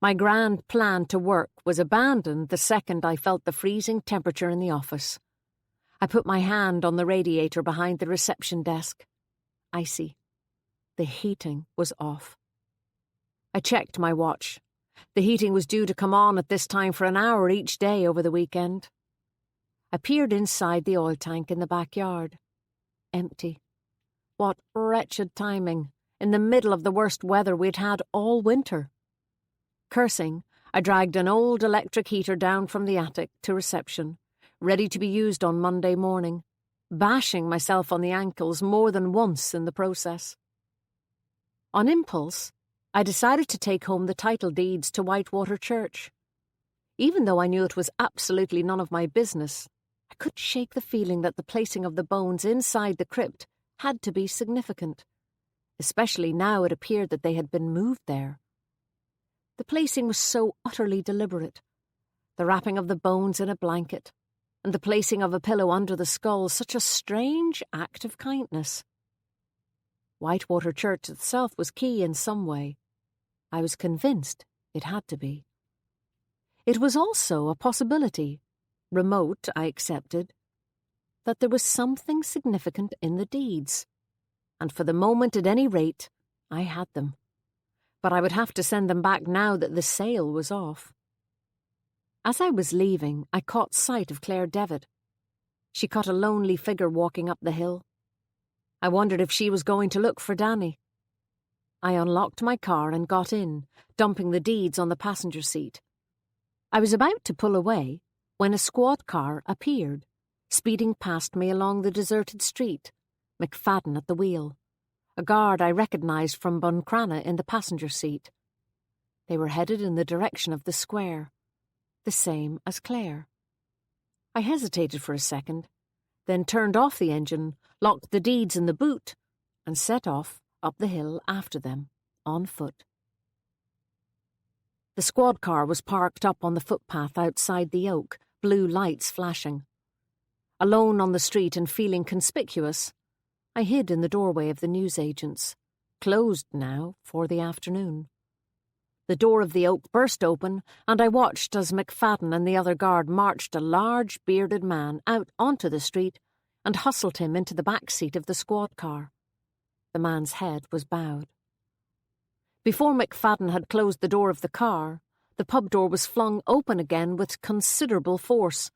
My grand plan to work was abandoned the second I felt the freezing temperature in the office. I put my hand on the radiator behind the reception desk. Icy. The heating was off. I checked my watch. The heating was due to come on at this time for an hour each day over the weekend. I peered inside the oil tank in the backyard. Empty. What wretched timing, in the middle of the worst weather we'd had all winter. Cursing, I dragged an old electric heater down from the attic to reception, ready to be used on Monday morning, bashing myself on the ankles more than once in the process. On impulse, I decided to take home the title deeds to Whitewater Church. Even though I knew it was absolutely none of my business, I couldn't shake the feeling that the placing of the bones inside the crypt had to be significant, especially now it appeared that they had been moved there. The placing was so utterly deliberate. The wrapping of the bones in a blanket, and the placing of a pillow under the skull, such a strange act of kindness. Whitewater Church itself was key in some way. I was convinced it had to be. It was also a possibility, remote, I accepted, that there was something significant in the deeds, and for the moment, at any rate, I had them. But I would have to send them back now that the sale was off. As I was leaving, I caught sight of Claire Devitt. She caught a lonely figure walking up the hill. I wondered if she was going to look for Danny. I unlocked my car and got in, dumping the deeds on the passenger seat. I was about to pull away when a squad car appeared, speeding past me along the deserted street, McFadden at the wheel. A guard I recognised from Buncrana in the passenger seat. They were headed in the direction of the square, the same as Claire. I hesitated for a second, then turned off the engine, locked the deeds in the boot, and set off up the hill after them, on foot. The squad car was parked up on the footpath outside the oak, blue lights flashing. Alone on the street and feeling conspicuous, I hid in the doorway of the newsagent's, closed now for the afternoon. The door of the oak burst open, and I watched as McFadden and the other guard marched a large, bearded man out onto the street and hustled him into the back seat of the squad car. The man's head was bowed. Before McFadden had closed the door of the car, the pub door was flung open again with considerable force,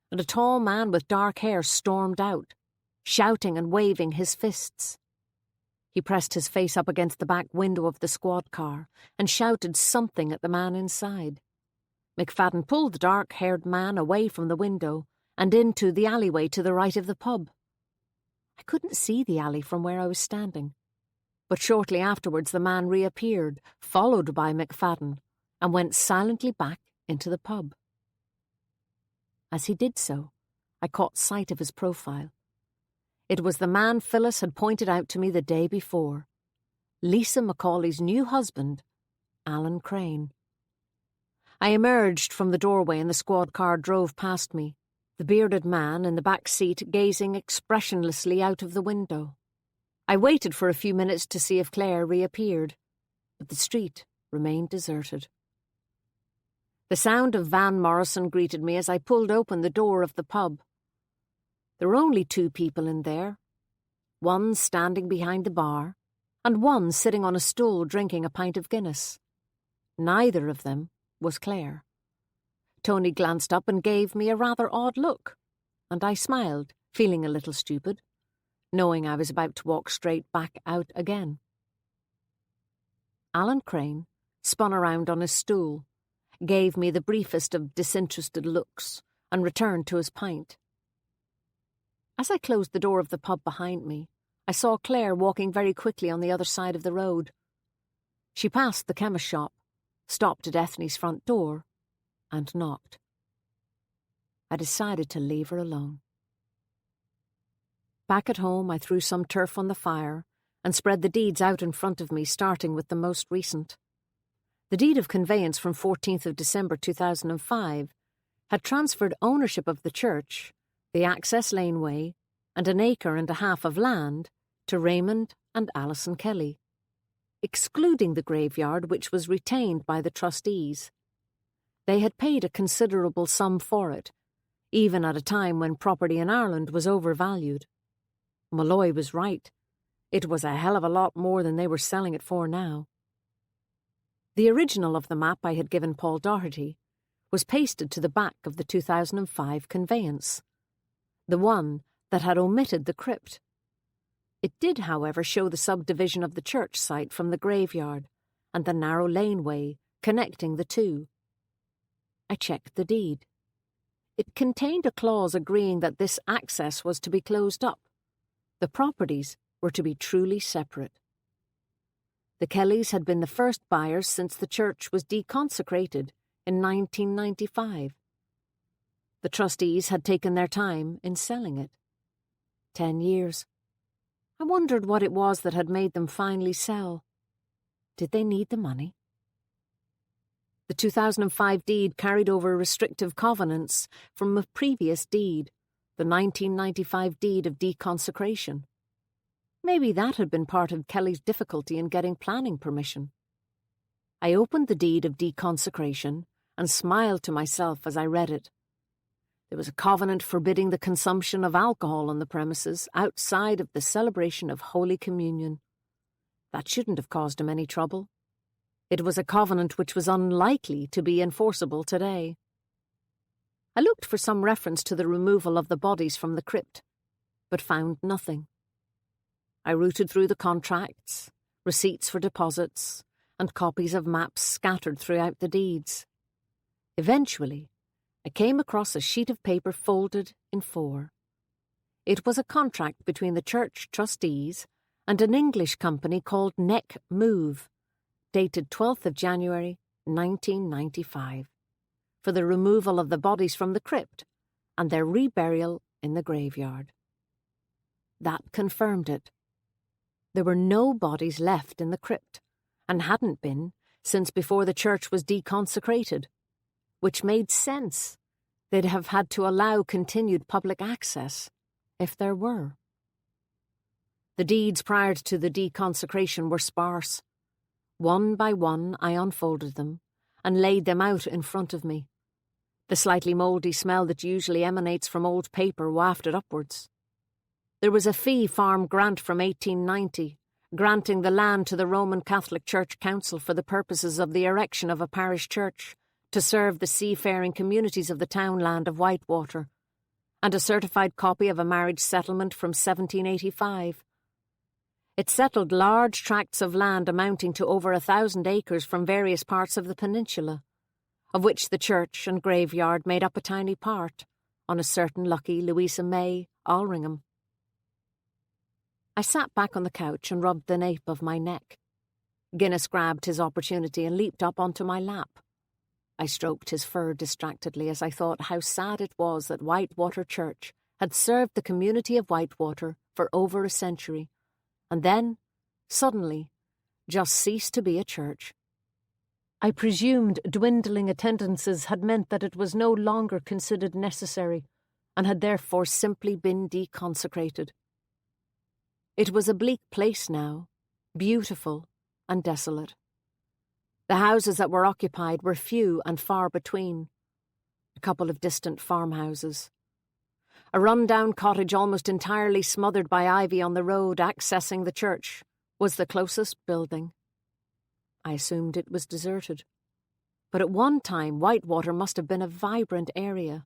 and a tall man with dark hair stormed out, shouting and waving his fists. He pressed his face up against the back window of the squad car and shouted something at the man inside. McFadden pulled the dark-haired man away from the window and into the alleyway to the right of the pub. I couldn't see the alley from where I was standing, but shortly afterwards the man reappeared, followed by McFadden, and went silently back into the pub. As he did so, I caught sight of his profile. It was the man Phyllis had pointed out to me the day before, Lisa Macaulay's new husband, Alan Crane. I emerged from the doorway and the squad car drove past me, the bearded man in the back seat gazing expressionlessly out of the window. I waited for a few minutes to see if Claire reappeared, but the street remained deserted. The sound of Van Morrison greeted me as I pulled open the door of the pub. There were only two people in there, one standing behind the bar and one sitting on a stool drinking a pint of Guinness. Neither of them was Claire. Tony glanced up and gave me a rather odd look, and I smiled, feeling a little stupid, knowing I was about to walk straight back out again. Alan Crane spun around on his stool, gave me the briefest of disinterested looks, and returned to his pint. As I closed the door of the pub behind me, I saw Claire walking very quickly on the other side of the road. She passed the chemist shop, stopped at Ethne's front door, and knocked. I decided to leave her alone. Back at home, I threw some turf on the fire and spread the deeds out in front of me, starting with the most recent. The deed of conveyance from 14th of December 2005 had transferred ownership of the church, the access laneway, and an acre and a half of land to Raymond and Alison Kelly, excluding the graveyard, which was retained by the trustees. They had paid a considerable sum for it, even at a time when property in Ireland was overvalued. Malloy was right. It was a hell of a lot more than they were selling it for now. The original of the map I had given Paul Doherty was pasted to the back of the 2005 conveyance, the one that had omitted the crypt. It did, however, show the subdivision of the church site from the graveyard and the narrow laneway connecting the two. I checked the deed. It contained a clause agreeing that this access was to be closed up. The properties were to be truly separate. The Kellys had been the first buyers since the church was deconsecrated in 1995. The trustees had taken their time in selling it. 10 years. I wondered what it was that had made them finally sell. Did they need the money? The 2005 deed carried over restrictive covenants from a previous deed, the 1995 deed of deconsecration. Maybe that had been part of Kelly's difficulty in getting planning permission. I opened the deed of deconsecration and smiled to myself as I read it. There was a covenant forbidding the consumption of alcohol on the premises outside of the celebration of Holy Communion. That shouldn't have caused him any trouble. It was a covenant which was unlikely to be enforceable today. I looked for some reference to the removal of the bodies from the crypt, but found nothing. I rooted through the contracts, receipts for deposits, and copies of maps scattered throughout the deeds. Eventually, I came across a sheet of paper folded in 4. It was a contract between the church trustees and an English company called Neck Move, dated 12th of January 1995, for the removal of the bodies from the crypt and their reburial in the graveyard. That confirmed it. There were no bodies left in the crypt, and hadn't been since before the church was deconsecrated, which made sense. They'd have had to allow continued public access, if there were. The deeds prior to the deconsecration were sparse. One by one I unfolded them and laid them out in front of me. The slightly mouldy smell that usually emanates from old paper wafted upwards. There was a fee farm grant from 1890, granting the land to the Roman Catholic Church Council for the purposes of the erection of a parish church to serve the seafaring communities of the townland of Whitewater, and a certified copy of a marriage settlement from 1785. It settled large tracts of land amounting to over 1,000 acres from various parts of the peninsula, of which the church and graveyard made up a tiny part, on a certain lucky Louisa May, Alringham. I sat back on the couch and rubbed the nape of my neck. Guinness grabbed his opportunity and leaped up onto my lap. I stroked his fur distractedly as I thought how sad it was that Whitewater Church had served the community of Whitewater for over a century, and then, suddenly, just ceased to be a church. I presumed dwindling attendances had meant that it was no longer considered necessary, and had therefore simply been deconsecrated. It was a bleak place now, beautiful and desolate. The houses that were occupied were few and far between. A couple of distant farmhouses. A run-down cottage almost entirely smothered by ivy on the road accessing the church, was the closest building. I assumed it was deserted. But at one time, Whitewater must have been a vibrant area.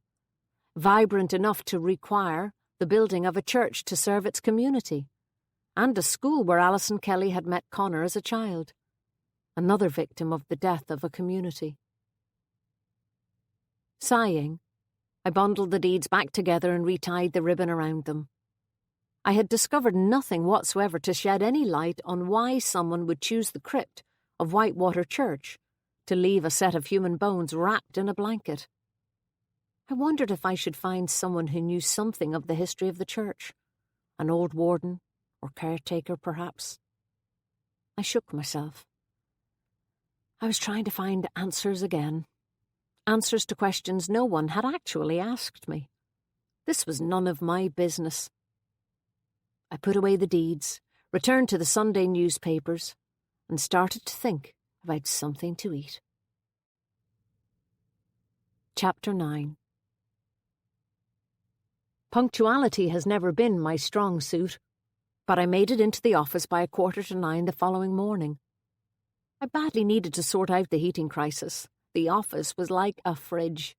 Vibrant enough to require the building of a church to serve its community, and a school where Alison Kelly had met Connor as a child, another victim of the death of a community. Sighing, I bundled the deeds back together and retied the ribbon around them. I had discovered nothing whatsoever to shed any light on why someone would choose the crypt of Whitewater Church to leave a set of human bones wrapped in a blanket. I wondered if I should find someone who knew something of the history of the church, an old warden or caretaker perhaps. I shook myself. I was trying to find answers again. Answers to questions no one had actually asked me. This was none of my business. I put away the deeds, returned to the Sunday newspapers, and started to think if I'd something to eat. Chapter 9. Punctuality has never been my strong suit, but I made it into the office by 9:15 the following morning. I badly needed to sort out the heating crisis. The office was like a fridge.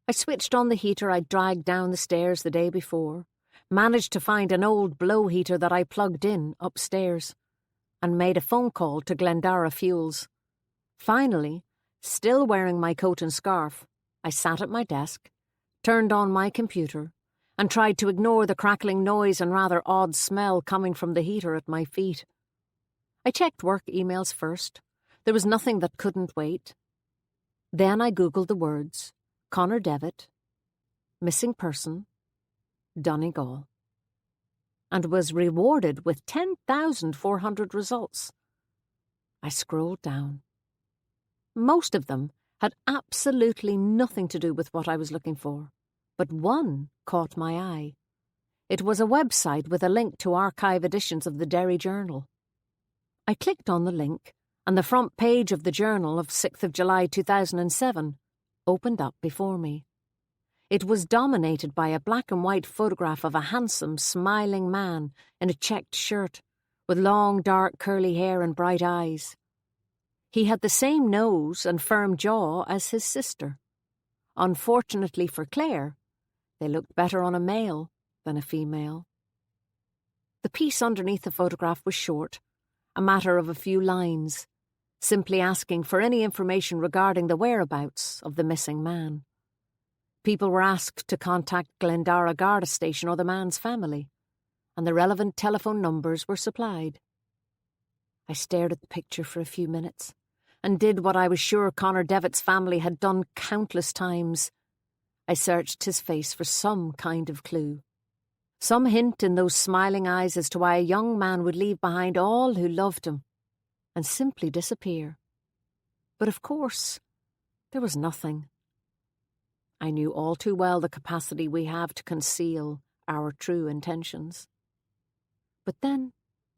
I switched on the heater I'd dragged down the stairs the day before, managed to find an old blow heater that I plugged in upstairs, and made a phone call to Glendara Fuels. Finally, still wearing my coat and scarf, I sat at my desk, turned on my computer, and tried to ignore the crackling noise and rather odd smell coming from the heater at my feet. I checked work emails first. There was nothing that couldn't wait. Then I Googled the words Connor Devitt, missing person, Donegal, and was rewarded with 10,400 results. I scrolled down. Most of them had absolutely nothing to do with what I was looking for, but one caught my eye. It was a website with a link to archive editions of the Derry Journal. I clicked on the link, and the front page of the Journal of 6th of July 2007 opened up before me. It was dominated by a black and white photograph of a handsome, smiling man in a checked shirt, with long, dark, curly hair and bright eyes. He had the same nose and firm jaw as his sister. Unfortunately for Claire, they looked better on a male than a female. The piece underneath the photograph was short, a matter of a few lines, simply asking for any information regarding the whereabouts of the missing man. People were asked to contact Glendara Garda Station or the man's family, and the relevant telephone numbers were supplied. I stared at the picture for a few minutes, and did what I was sure Connor Devitt's family had done countless times. I searched his face for some kind of clue. Some hint in those smiling eyes as to why a young man would leave behind all who loved him and simply disappear. But of course, there was nothing. I knew all too well the capacity we have to conceal our true intentions. But then,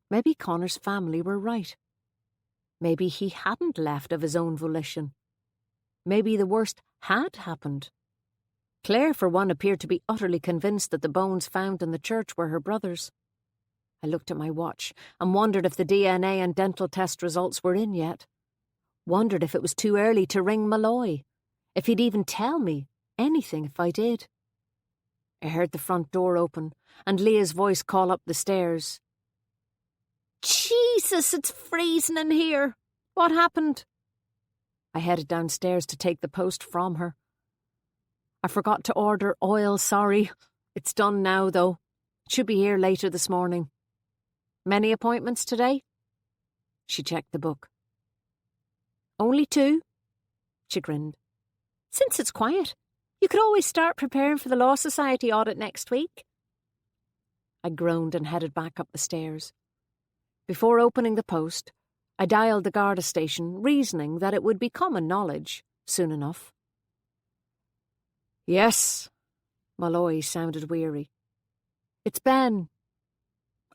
maybe Connor's family were right. Maybe he hadn't left of his own volition. Maybe the worst had happened. Claire, for one, appeared to be utterly convinced that the bones found in the church were her brother's. I looked at my watch and wondered if the DNA and dental test results were in yet. Wondered if it was too early to ring Malloy, if he'd even tell me anything if I did. I heard the front door open and Leah's voice call up the stairs. "Jesus, it's freezing in here. What happened?" I headed downstairs to take the post from her. "I forgot to order oil, sorry. It's done now, though. It should be here later this morning." "Many appointments today?" She checked the book. "Only 2." She grinned. "Since it's quiet, you could always start preparing for the Law Society audit next week." I groaned and headed back up the stairs. Before opening the post, I dialed the Garda station, reasoning that it would be common knowledge soon enough. "Yes." Malloy sounded weary. "It's Ben.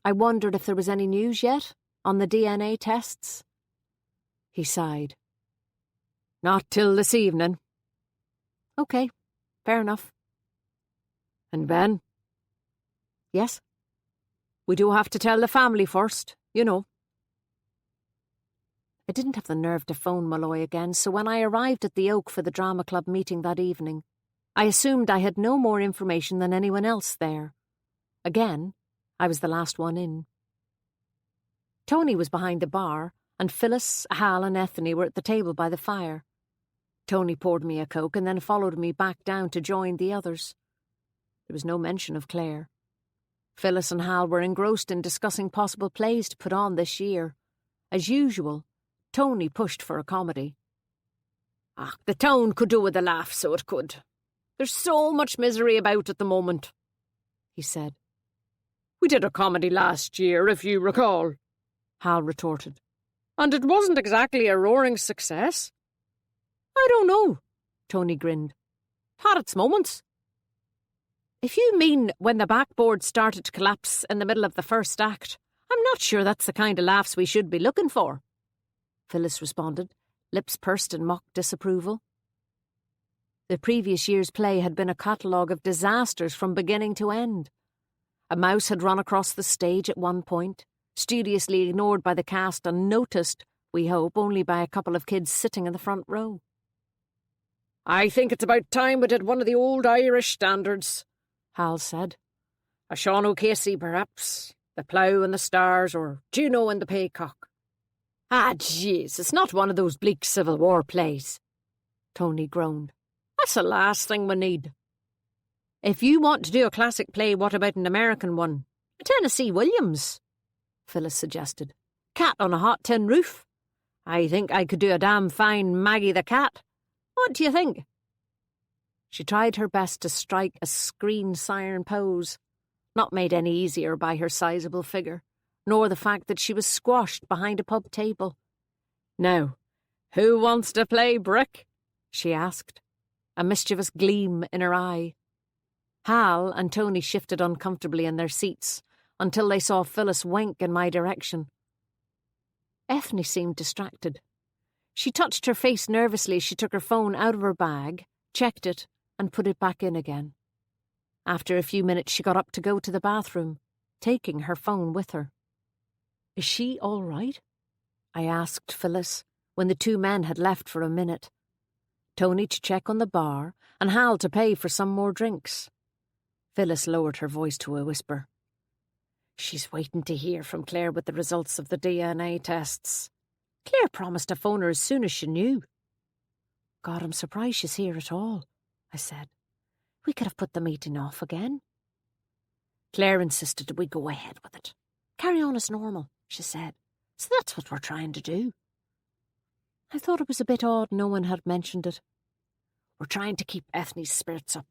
I wondered if there was any news yet on the DNA tests." He sighed. "Not till this evening." "Okay, fair enough." "And Ben?" "Yes?" "We do have to tell the family first, you know. I didn't have the nerve to phone Malloy again, so when I arrived at the Oak for the drama club meeting that evening, I assumed I had no more information than anyone else there. Again, I was the last one in. Tony was behind the bar, and Phyllis, Hal and Ethne were at the table by the fire. Tony poured me a Coke and then followed me back down to join the others. There was no mention of Claire. Phyllis and Hal were engrossed in discussing possible plays to put on this year. As usual, Tony pushed for a comedy. The town could do with a laugh, so it could. There's so much misery about at the moment, he said. We did a comedy last year, if you recall, Hal retorted. And it wasn't exactly a roaring success. I don't know, Tony grinned. Had its moments. If you mean when the backboard started to collapse in the middle of the first act, I'm not sure that's the kind of laughs we should be looking for, Phyllis responded, lips pursed in mock disapproval. The previous year's play had been a catalogue of disasters from beginning to end. A mouse had run across the stage at one point, studiously ignored by the cast and noticed, we hope, only by a couple of kids sitting in the front row. I think it's about time we did one of the old Irish standards, Hal said. A Sean O'Casey, perhaps, The Plough and the Stars, or Juno and the Paycock. Jeez, it's not one of those bleak Civil War plays, Tony groaned. That's the last thing we need. If you want to do a classic play, what about an American one? A Tennessee Williams, Phyllis suggested. Cat on a Hot Tin Roof. I think I could do a damn fine Maggie the Cat. What do you think? She tried her best to strike a screen siren pose, not made any easier by her sizable figure, nor the fact that she was squashed behind a pub table. Now, who wants to play brick? She asked, a mischievous gleam in her eye. Hal and Tony shifted uncomfortably in their seats until they saw Phyllis wink in my direction. Ethne seemed distracted. She touched her face nervously as she took her phone out of her bag, checked it, and put it back in again. After a few minutes she got up to go to the bathroom, taking her phone with her. Is she all right? I asked Phyllis, when the two men had left for a minute. Tony to check on the bar, and Hal to pay for some more drinks. Phyllis lowered her voice to a whisper. She's waiting to hear from Claire with the results of the DNA tests. Claire promised to phone her as soon as she knew. God, I'm surprised she's here at all, I said. We could have put the meeting off again. Claire insisted that we go ahead with it. Carry on as normal, she said. So that's what we're trying to do. I thought it was a bit odd no one had mentioned it. We're trying to keep Ethne's spirits up.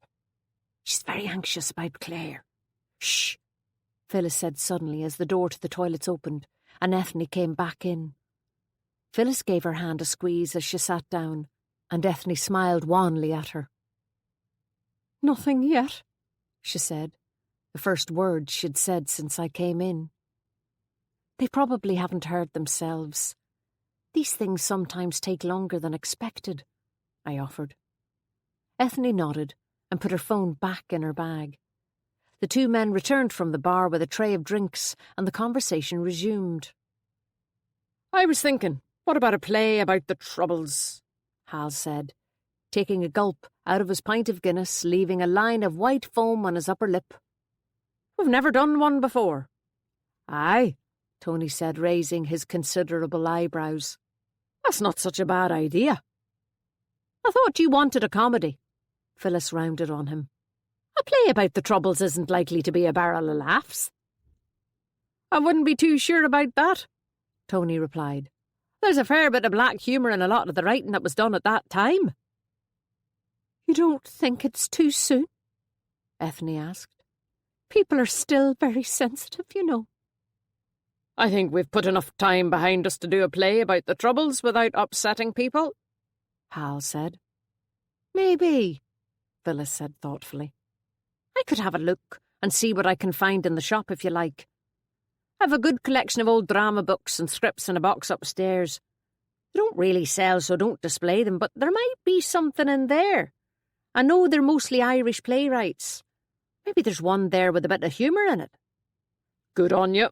She's very anxious about Claire. Shh, Phyllis said suddenly as the door to the toilets opened and Ethne came back in. Phyllis gave her hand a squeeze as she sat down, and Ethne smiled wanly at her. Nothing yet, she said, the first words she'd said since I came in. They probably haven't heard themselves. These things sometimes take longer than expected, I offered. Ethne nodded and put her phone back in her bag. The two men returned from the bar with a tray of drinks, and the conversation resumed. I was thinking, what about a play about the Troubles? Hal said, taking a gulp out of his pint of Guinness, leaving a line of white foam on his upper lip. We've never done one before. Aye, Tony said, raising his considerable eyebrows. That's not such a bad idea. I thought you wanted a comedy, Phyllis rounded on him. A play about the Troubles isn't likely to be a barrel of laughs. I wouldn't be too sure about that, Tony replied. There's a fair bit of black humour in a lot of the writing that was done at that time. You don't think it's too soon? Ethne asked. People are still very sensitive, you know. I think we've put enough time behind us to do a play about the Troubles without upsetting people, Hal said. Maybe, Phyllis said thoughtfully. I could have a look and see what I can find in the shop if you like. I've a good collection of old drama books and scripts in a box upstairs. They don't really sell, so don't display them, but there might be something in there. I know they're mostly Irish playwrights. Maybe there's one there with a bit of humour in it. Good on you,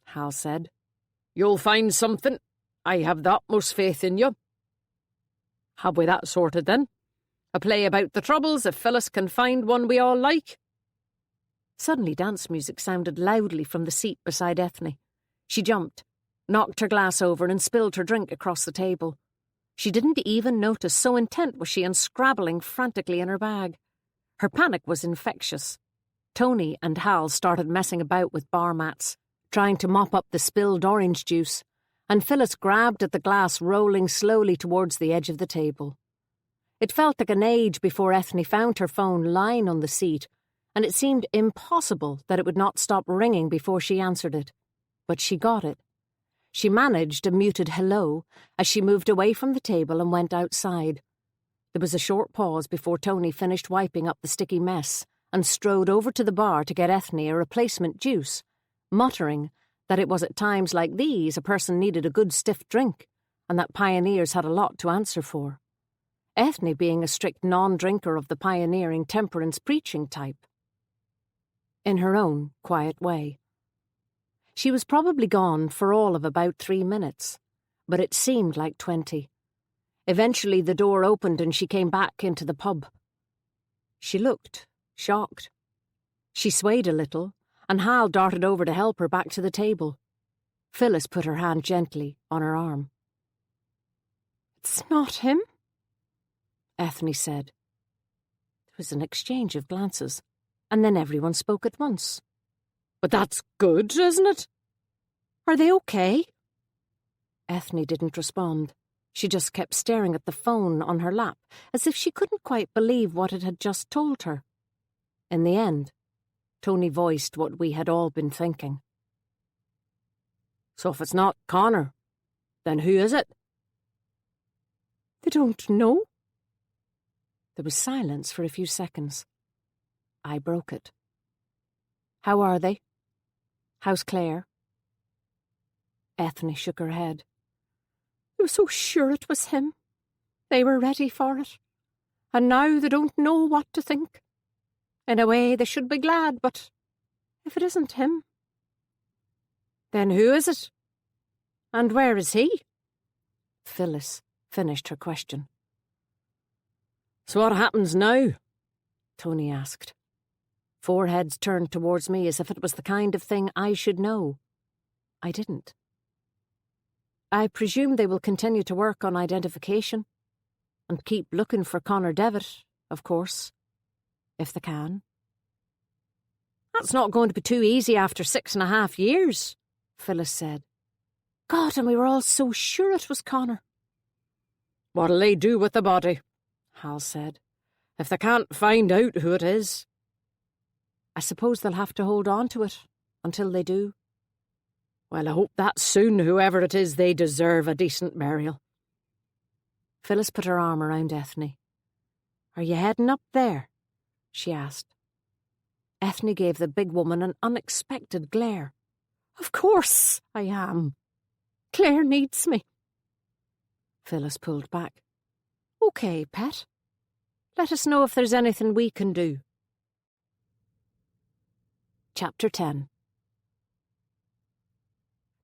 Hal said. You'll find something. I have the utmost faith in you. Have we that sorted, then? A play about the Troubles, if Phyllis can find one we all like? Suddenly dance music sounded loudly from the seat beside Ethne. She jumped, knocked her glass over and spilled her drink across the table. She didn't even notice, so intent was she on scrabbling frantically in her bag. Her panic was infectious. Tony and Hal started messing about with bar mats, trying to mop up the spilled orange juice, and Phyllis grabbed at the glass, rolling slowly towards the edge of the table. It felt like an age before Ethne found her phone lying on the seat, and it seemed impossible that it would not stop ringing before she answered it. But she got it. She managed a muted hello as she moved away from the table and went outside. There was a short pause before Tony finished wiping up the sticky mess and strode over to the bar to get Ethne a replacement juice, muttering that it was at times like these a person needed a good stiff drink, and that pioneers had a lot to answer for. Ethne being a strict non-drinker of the pioneering temperance preaching type. In her own quiet way. She was probably gone for all of about 3 minutes, but it seemed like 20. Eventually the door opened and she came back into the pub. She looked shocked. She swayed a little, and Hal darted over to help her back to the table. Phyllis put her hand gently on her arm. "It's not him," Ethne said. There was an exchange of glances, and then everyone spoke at once. But that's good, isn't it? "Are they okay?" Ethne didn't respond. She just kept staring at the phone on her lap, as if she couldn't quite believe what it had just told her. In the end, Tony voiced what we had all been thinking. "So if it's not Connor, then who is it?" "They don't know." There was silence for a few seconds. I broke it. "How are they? How's Claire?" Ethne shook her head. "They were so sure it was him. They were ready for it. And now they don't know what to think. In a way, they should be glad, but if it isn't him..." "Then who is it? And where is he?" Phyllis finished her question. "So what happens now?" Tony asked. 4 heads turned towards me as if it was the kind of thing I should know. I didn't. "I presume they will continue to work on identification and keep looking for Connor Devitt, of course, if they can." "That's not going to be too easy after 6.5 years, Phyllis said. "God, and we were all so sure it was Connor." "What'll they do with the body?" Hal said. "If they can't find out who it is." "I suppose they'll have to hold on to it until they do." "Well, I hope that soon, whoever it is, they deserve a decent burial." Phyllis put her arm around Ethne. "Are you heading up there?" she asked. Ethne gave the big woman an unexpected glare. "Of course I am. Claire needs me." Phyllis pulled back. "Okay, pet. Let us know if there's anything we can do." Chapter 10.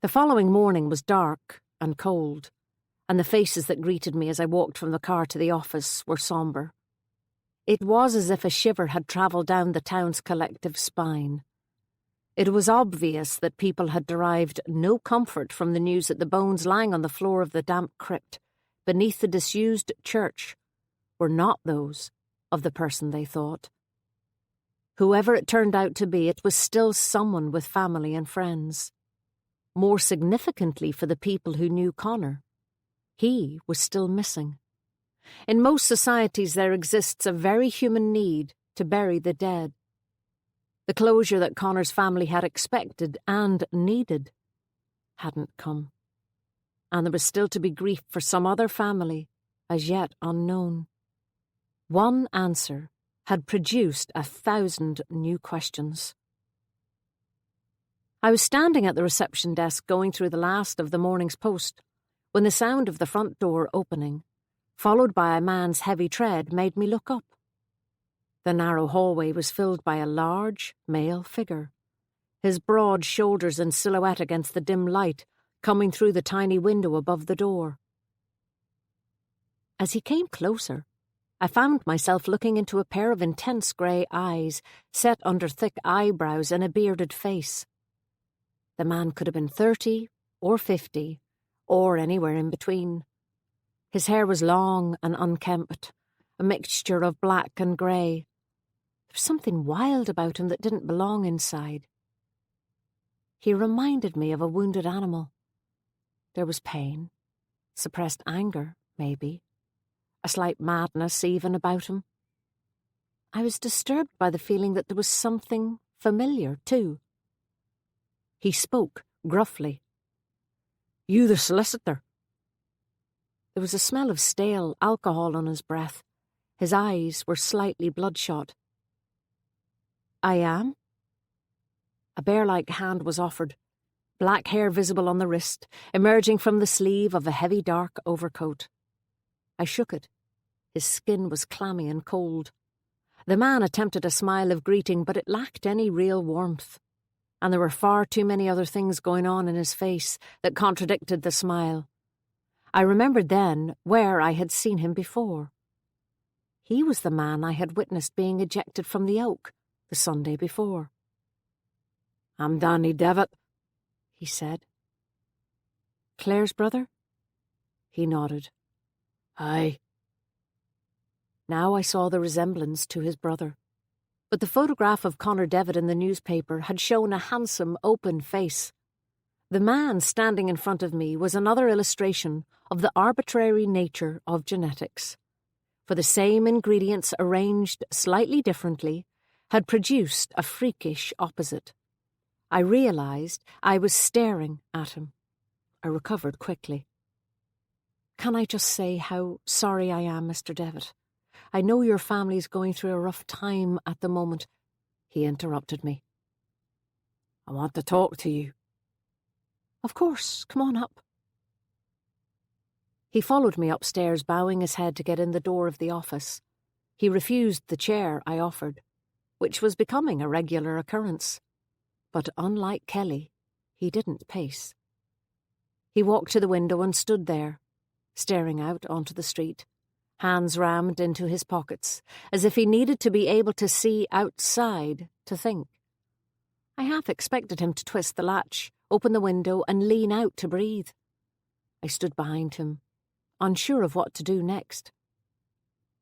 The following morning was dark and cold, and the faces that greeted me as I walked from the car to the office were sombre. It was as if a shiver had travelled down the town's collective spine. It was obvious that people had derived no comfort from the news that the bones lying on the floor of the damp crypt beneath the disused church were not those of the person they thought. Whoever it turned out to be, it was still someone with family and friends. More significantly for the people who knew Connor, he was still missing. In most societies there exists a very human need to bury the dead. The closure that Connor's family had expected and needed hadn't come, and there was still to be grief for some other family, as yet unknown. One answer had produced 1,000 new questions. I was standing at the reception desk going through the last of the morning's post when the sound of the front door opening, followed by a man's heavy tread, made me look up. The narrow hallway was filled by a large male figure, his broad shoulders in silhouette against the dim light coming through the tiny window above the door. As he came closer, I found myself looking into a pair of intense grey eyes set under thick eyebrows and a bearded face. The man could have been 30 or 50, or anywhere in between. His hair was long and unkempt, a mixture of black and grey. There was something wild about him that didn't belong inside. He reminded me of a wounded animal. There was pain, suppressed anger, maybe, a slight madness even about him. I was disturbed by the feeling that there was something familiar, too. He spoke gruffly. "You the solicitor?" There was a smell of stale alcohol on his breath. His eyes were slightly bloodshot. "I am." A bear-like hand was offered, black hair visible on the wrist, emerging from the sleeve of a heavy dark overcoat. I shook it. His skin was clammy and cold. The man attempted a smile of greeting, but it lacked any real warmth, and there were far too many other things going on in his face that contradicted the smile. I remembered then where I had seen him before. He was the man I had witnessed being ejected from the Oak the Sunday before. "I'm Danny Devitt," he said. "Claire's brother?" He nodded. "Aye." Now I saw the resemblance to his brother. But the photograph of Connor Devitt in the newspaper had shown a handsome, open face. The man standing in front of me was another illustration of the arbitrary nature of genetics. For the same ingredients arranged slightly differently had produced a freakish opposite. I realised I was staring at him. I recovered quickly. "Can I just say how sorry I am, Mr. Devitt? I know your family's going through a rough time at the moment." He interrupted me. "I want to talk to you." "Of course, come on up." He followed me upstairs, bowing his head to get in the door of the office. He refused the chair I offered, which was becoming a regular occurrence. But unlike Kelly, he didn't pace. He walked to the window and stood there, staring out onto the street, hands rammed into his pockets, as if he needed to be able to see outside to think. I half expected him to twist the latch, open the window, and lean out to breathe. I stood behind him, unsure of what to do next.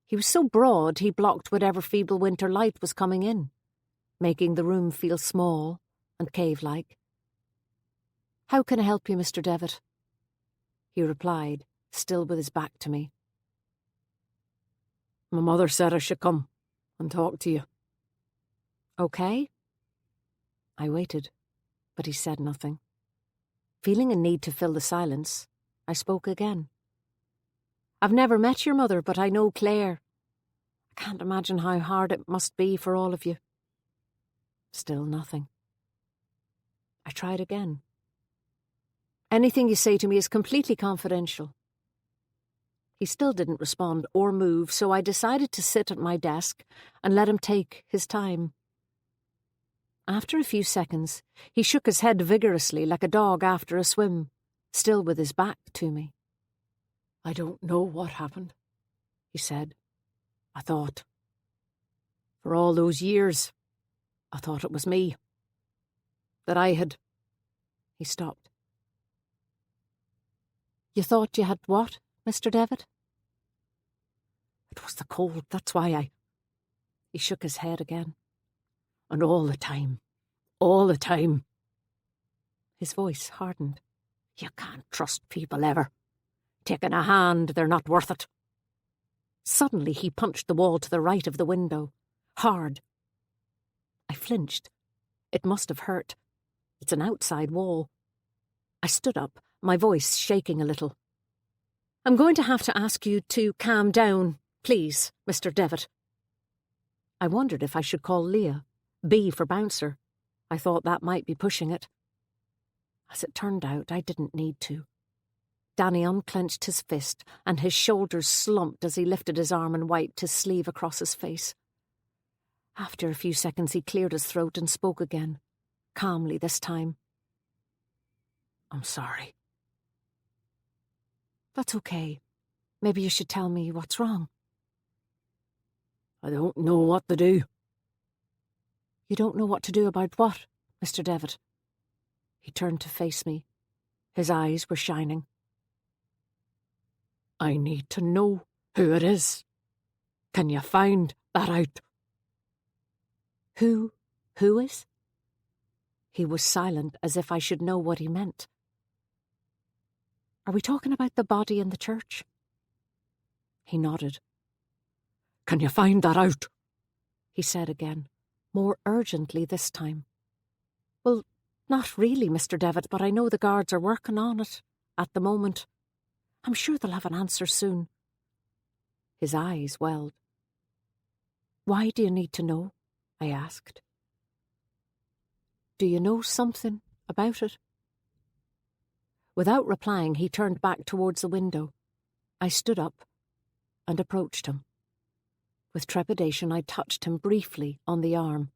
He was so broad he blocked whatever feeble winter light was coming in, making the room feel small and cave-like. "How can I help you, Mr. Devitt?" He replied, still with his back to me. "My mother said I should come and talk to you." "Okay." I waited, but he said nothing. Feeling a need to fill the silence, I spoke again. "I've never met your mother, but I know Claire. I can't imagine how hard it must be for all of you." Still nothing. I tried again. "Anything you say to me is completely confidential." He still didn't respond or move, so I decided to sit at my desk and let him take his time. After a few seconds, he shook his head vigorously like a dog after a swim, still with his back to me. "I don't know what happened," he said. "I thought, for all those years, I thought it was me. That I had—" He stopped. "You thought you had what, Mr. Devitt?" "It was the cold, that's why I—" He shook his head again. "And all the time. His voice hardened. "You can't trust people ever. Taking a hand, they're not worth it." Suddenly he punched the wall to the right of the window. Hard. I flinched. It must have hurt. It's an outside wall. I stood up, my voice shaking a little. "I'm going to have to ask you to calm down, please, Mr. Devitt." I wondered if I should call Leah, B for bouncer. I thought that might be pushing it. As it turned out, I didn't need to. Danny unclenched his fist, and his shoulders slumped as he lifted his arm and wiped his sleeve across his face. After a few seconds, he cleared his throat and spoke again, calmly this time. "I'm sorry," That's okay. Maybe you should tell me what's wrong. I don't know what to do. You don't know what to do about what, Mr. Devitt? He turned to face me. His eyes were shining. I need to know who it is. Can you find that out? Who is? He was silent, as if I should know what he meant. Are we talking about the body in the church? He nodded. Can you find that out? He said again, more urgently this time. Well, not really, Mr. Devitt, but I know the guards are working on it at the moment. I'm sure they'll have an answer soon. His eyes welled. Why do you need to know? I asked. Do you know something about it? Without replying, he turned back towards the window. I stood up and approached him. With trepidation, I touched him briefly on the arm.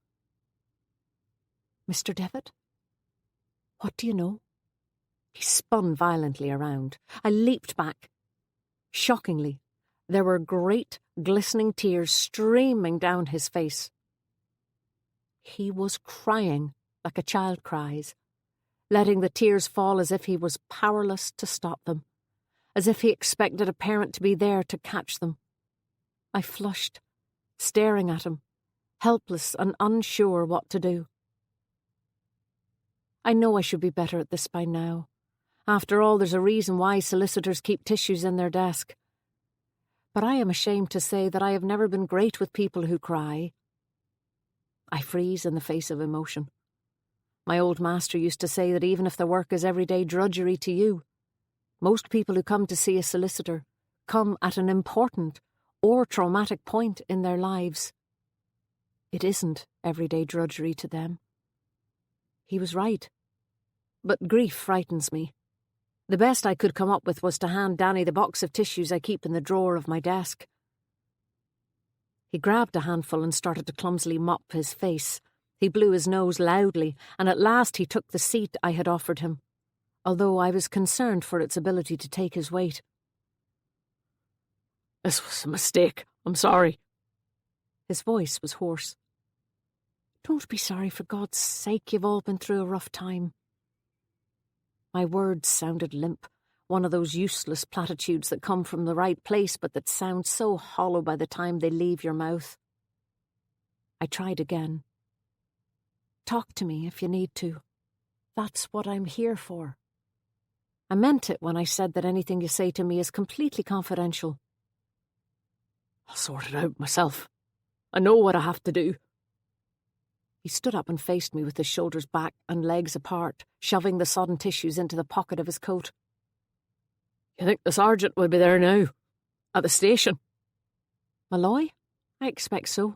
Mr. Devitt? What do you know? He spun violently around. I leaped back. Shockingly, there were great, glistening tears streaming down his face. He was crying like a child cries, letting the tears fall as if he was powerless to stop them, as if he expected a parent to be there to catch them. I flushed, staring at him, helpless and unsure what to do. I know I should be better at this by now. After all, there's a reason why solicitors keep tissues in their desk. But I am ashamed to say that I have never been great with people who cry. I freeze in the face of emotion. My old master used to say that even if the work is everyday drudgery to you, most people who come to see a solicitor come at an important or traumatic point in their lives. It isn't everyday drudgery to them. He was right. But grief frightens me. The best I could come up with was to hand Danny the box of tissues I keep in the drawer of my desk. He grabbed a handful and started to clumsily mop his face. He blew his nose loudly, and at last he took the seat I had offered him, although I was concerned for its ability to take his weight. This was a mistake. I'm sorry. His voice was hoarse. Don't be sorry, for God's sake. You've all been through a rough time. My words sounded limp, one of those useless platitudes that come from the right place but that sound so hollow by the time they leave your mouth. I tried again. Talk to me if you need to. That's what I'm here for. I meant it when I said that anything you say to me is completely confidential. I'll sort it out myself. I know what I have to do. He stood up and faced me with his shoulders back and legs apart, shoving the sodden tissues into the pocket of his coat. You think the sergeant would be there now? At the station? Malloy? I expect so. Do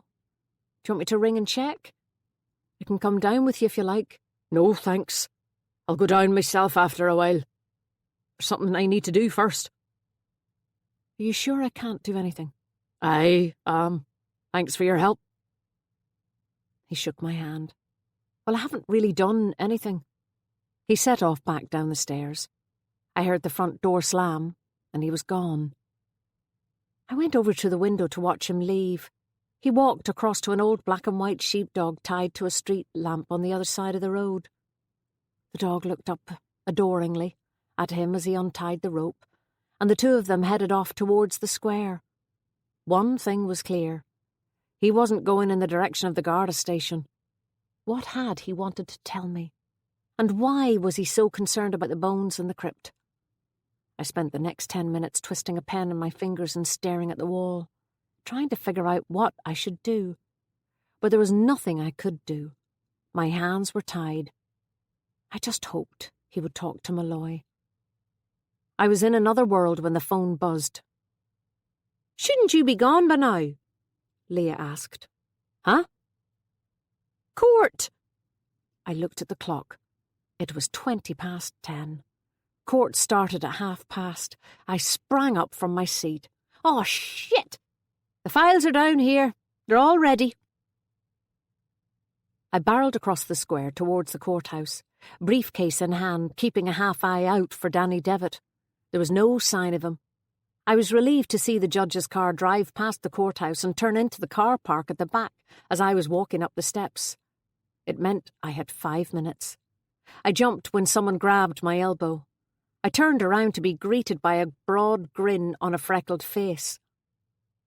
you want me to ring and check? I can come down with you if you like. No, thanks. I'll go down myself after a while. There's something I need to do first. Are you sure I can't do anything? Aye, thanks for your help. He shook my hand. Well, I haven't really done anything. He set off back down the stairs. I heard the front door slam, and he was gone. I went over to the window to watch him leave. He walked across to an old black and white sheepdog tied to a street lamp on the other side of the road. The dog looked up adoringly at him as he untied the rope, and the two of them headed off towards the square. One thing was clear. He wasn't going in the direction of the Garda station. What had he wanted to tell me? And why was he so concerned about the bones in the crypt? I spent the next 10 minutes twisting a pen in my fingers and staring at the wall, trying to figure out what I should do. But there was nothing I could do. My hands were tied. I just hoped he would talk to Malloy. I was in another world when the phone buzzed. "Shouldn't you be gone by now?" Leah asked. "Huh?" "Court!" I looked at the clock. It was 10:20. Court started at past. I sprang up from my seat. "Oh, shit! The files are down here. They're all ready." I barreled across the square towards the courthouse, briefcase in hand, keeping a half eye out for Danny Devitt. There was no sign of him. I was relieved to see the judge's car drive past the courthouse and turn into the car park at the back as I was walking up the steps. It meant I had 5 minutes. I jumped when someone grabbed my elbow. I turned around to be greeted by a broad grin on a freckled face.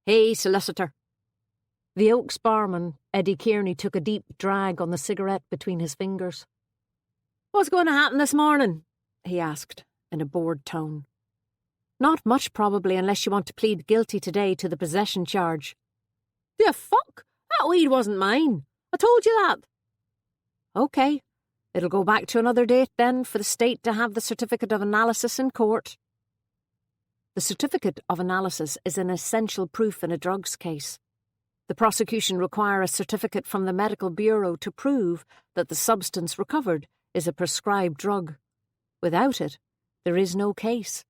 "Hey, solicitor." The Oaks barman, Eddie Kearney, took a deep drag on the cigarette between his fingers. "What's going to happen this morning?" he asked, in a bored tone. "Not much, probably, unless you want to plead guilty today to the possession charge." "The fuck? That weed wasn't mine. I told you that." "OK. It'll go back to another date, then, for the state to have the certificate of analysis in court." The certificate of analysis is an essential proof in a drugs case. The prosecution require a certificate from the medical bureau to prove that the substance recovered is a prescribed drug. Without it, there is no case.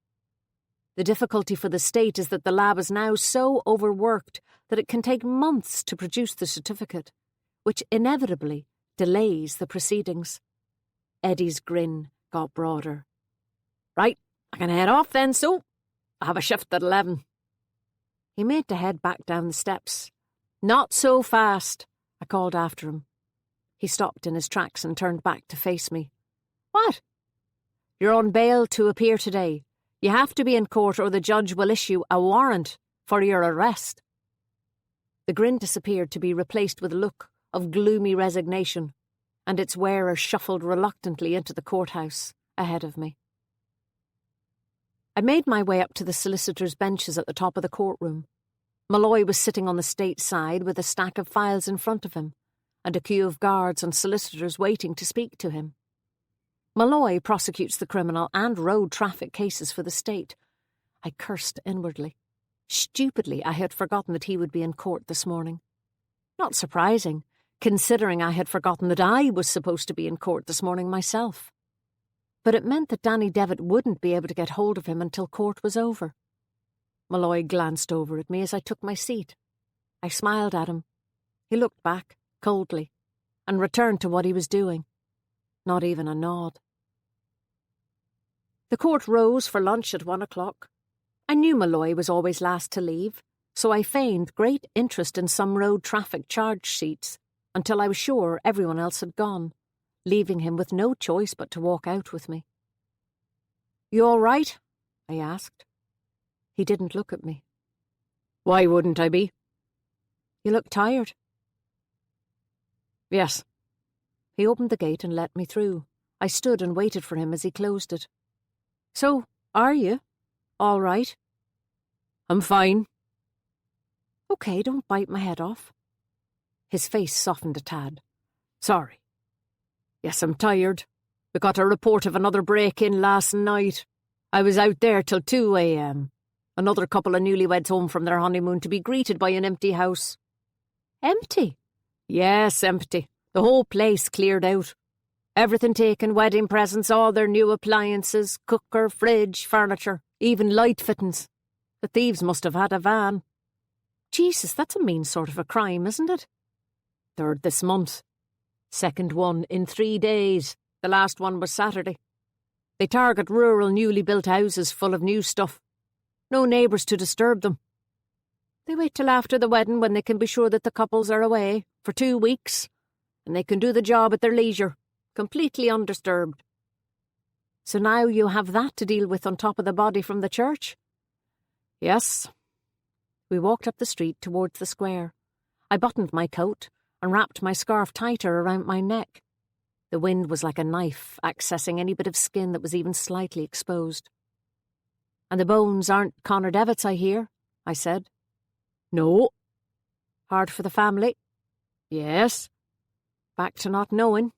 The difficulty for the state is that the lab is now so overworked that it can take months to produce the certificate, which inevitably delays the proceedings. Eddie's grin got broader. "Right, I can head off then, so I have a shift at 11. He made to head back down the steps. "Not so fast," I called after him. He stopped in his tracks and turned back to face me. "What?" "You're on bail to appear today. You have to be in court or the judge will issue a warrant for your arrest." The grin disappeared to be replaced with a look of gloomy resignation, and its wearer shuffled reluctantly into the courthouse ahead of me. I made my way up to the solicitor's benches at the top of the courtroom. Malloy was sitting on the state side with a stack of files in front of him, and a queue of guards and solicitors waiting to speak to him. Malloy prosecutes the criminal and road traffic cases for the state. I cursed inwardly. Stupidly, I had forgotten that he would be in court this morning. Not surprising, considering I had forgotten that I was supposed to be in court this morning myself. But it meant that Danny Devitt wouldn't be able to get hold of him until court was over. Malloy glanced over at me as I took my seat. I smiled at him. He looked back, coldly, and returned to what he was doing. Not even a nod. The court rose for lunch at 1 o'clock. I knew Malloy was always last to leave, so I feigned great interest in some road traffic charge sheets until I was sure everyone else had gone, leaving him with no choice but to walk out with me. "You all right?" I asked. He didn't look at me. "Why wouldn't I be?" "You look tired." "Yes." He opened the gate and let me through. I stood and waited for him as he closed it. "So, are you? All right?" "I'm fine." "OK, don't bite my head off." His face softened a tad. "Sorry. Yes, I'm tired. We got a report of another break-in last night. I was out there till 2 a.m. Another couple of newlyweds home from their honeymoon to be greeted by an empty house." "Empty?" "Yes, empty. The whole place cleared out. Everything taken, wedding presents, all their new appliances, cooker, fridge, furniture, even light fittings. The thieves must have had a van." "Jesus, that's a mean sort of a crime, isn't it?" "Third this month. Second one in 3 days. The last one was Saturday. They target rural newly built houses full of new stuff. No neighbours to disturb them. They wait till after the wedding when they can be sure that the couples are away for 2 weeks, and they can do the job at their leisure, completely undisturbed. So now you have that to deal with on top of the body from the church?" "Yes." We walked up the street towards the square. I buttoned my coat and wrapped my scarf tighter around my neck. The wind was like a knife accessing any bit of skin that was even slightly exposed. "And the bones aren't Connor Devitt's, I hear," I said. "No." "Hard for the family?" "Yes." "Back to not knowing?"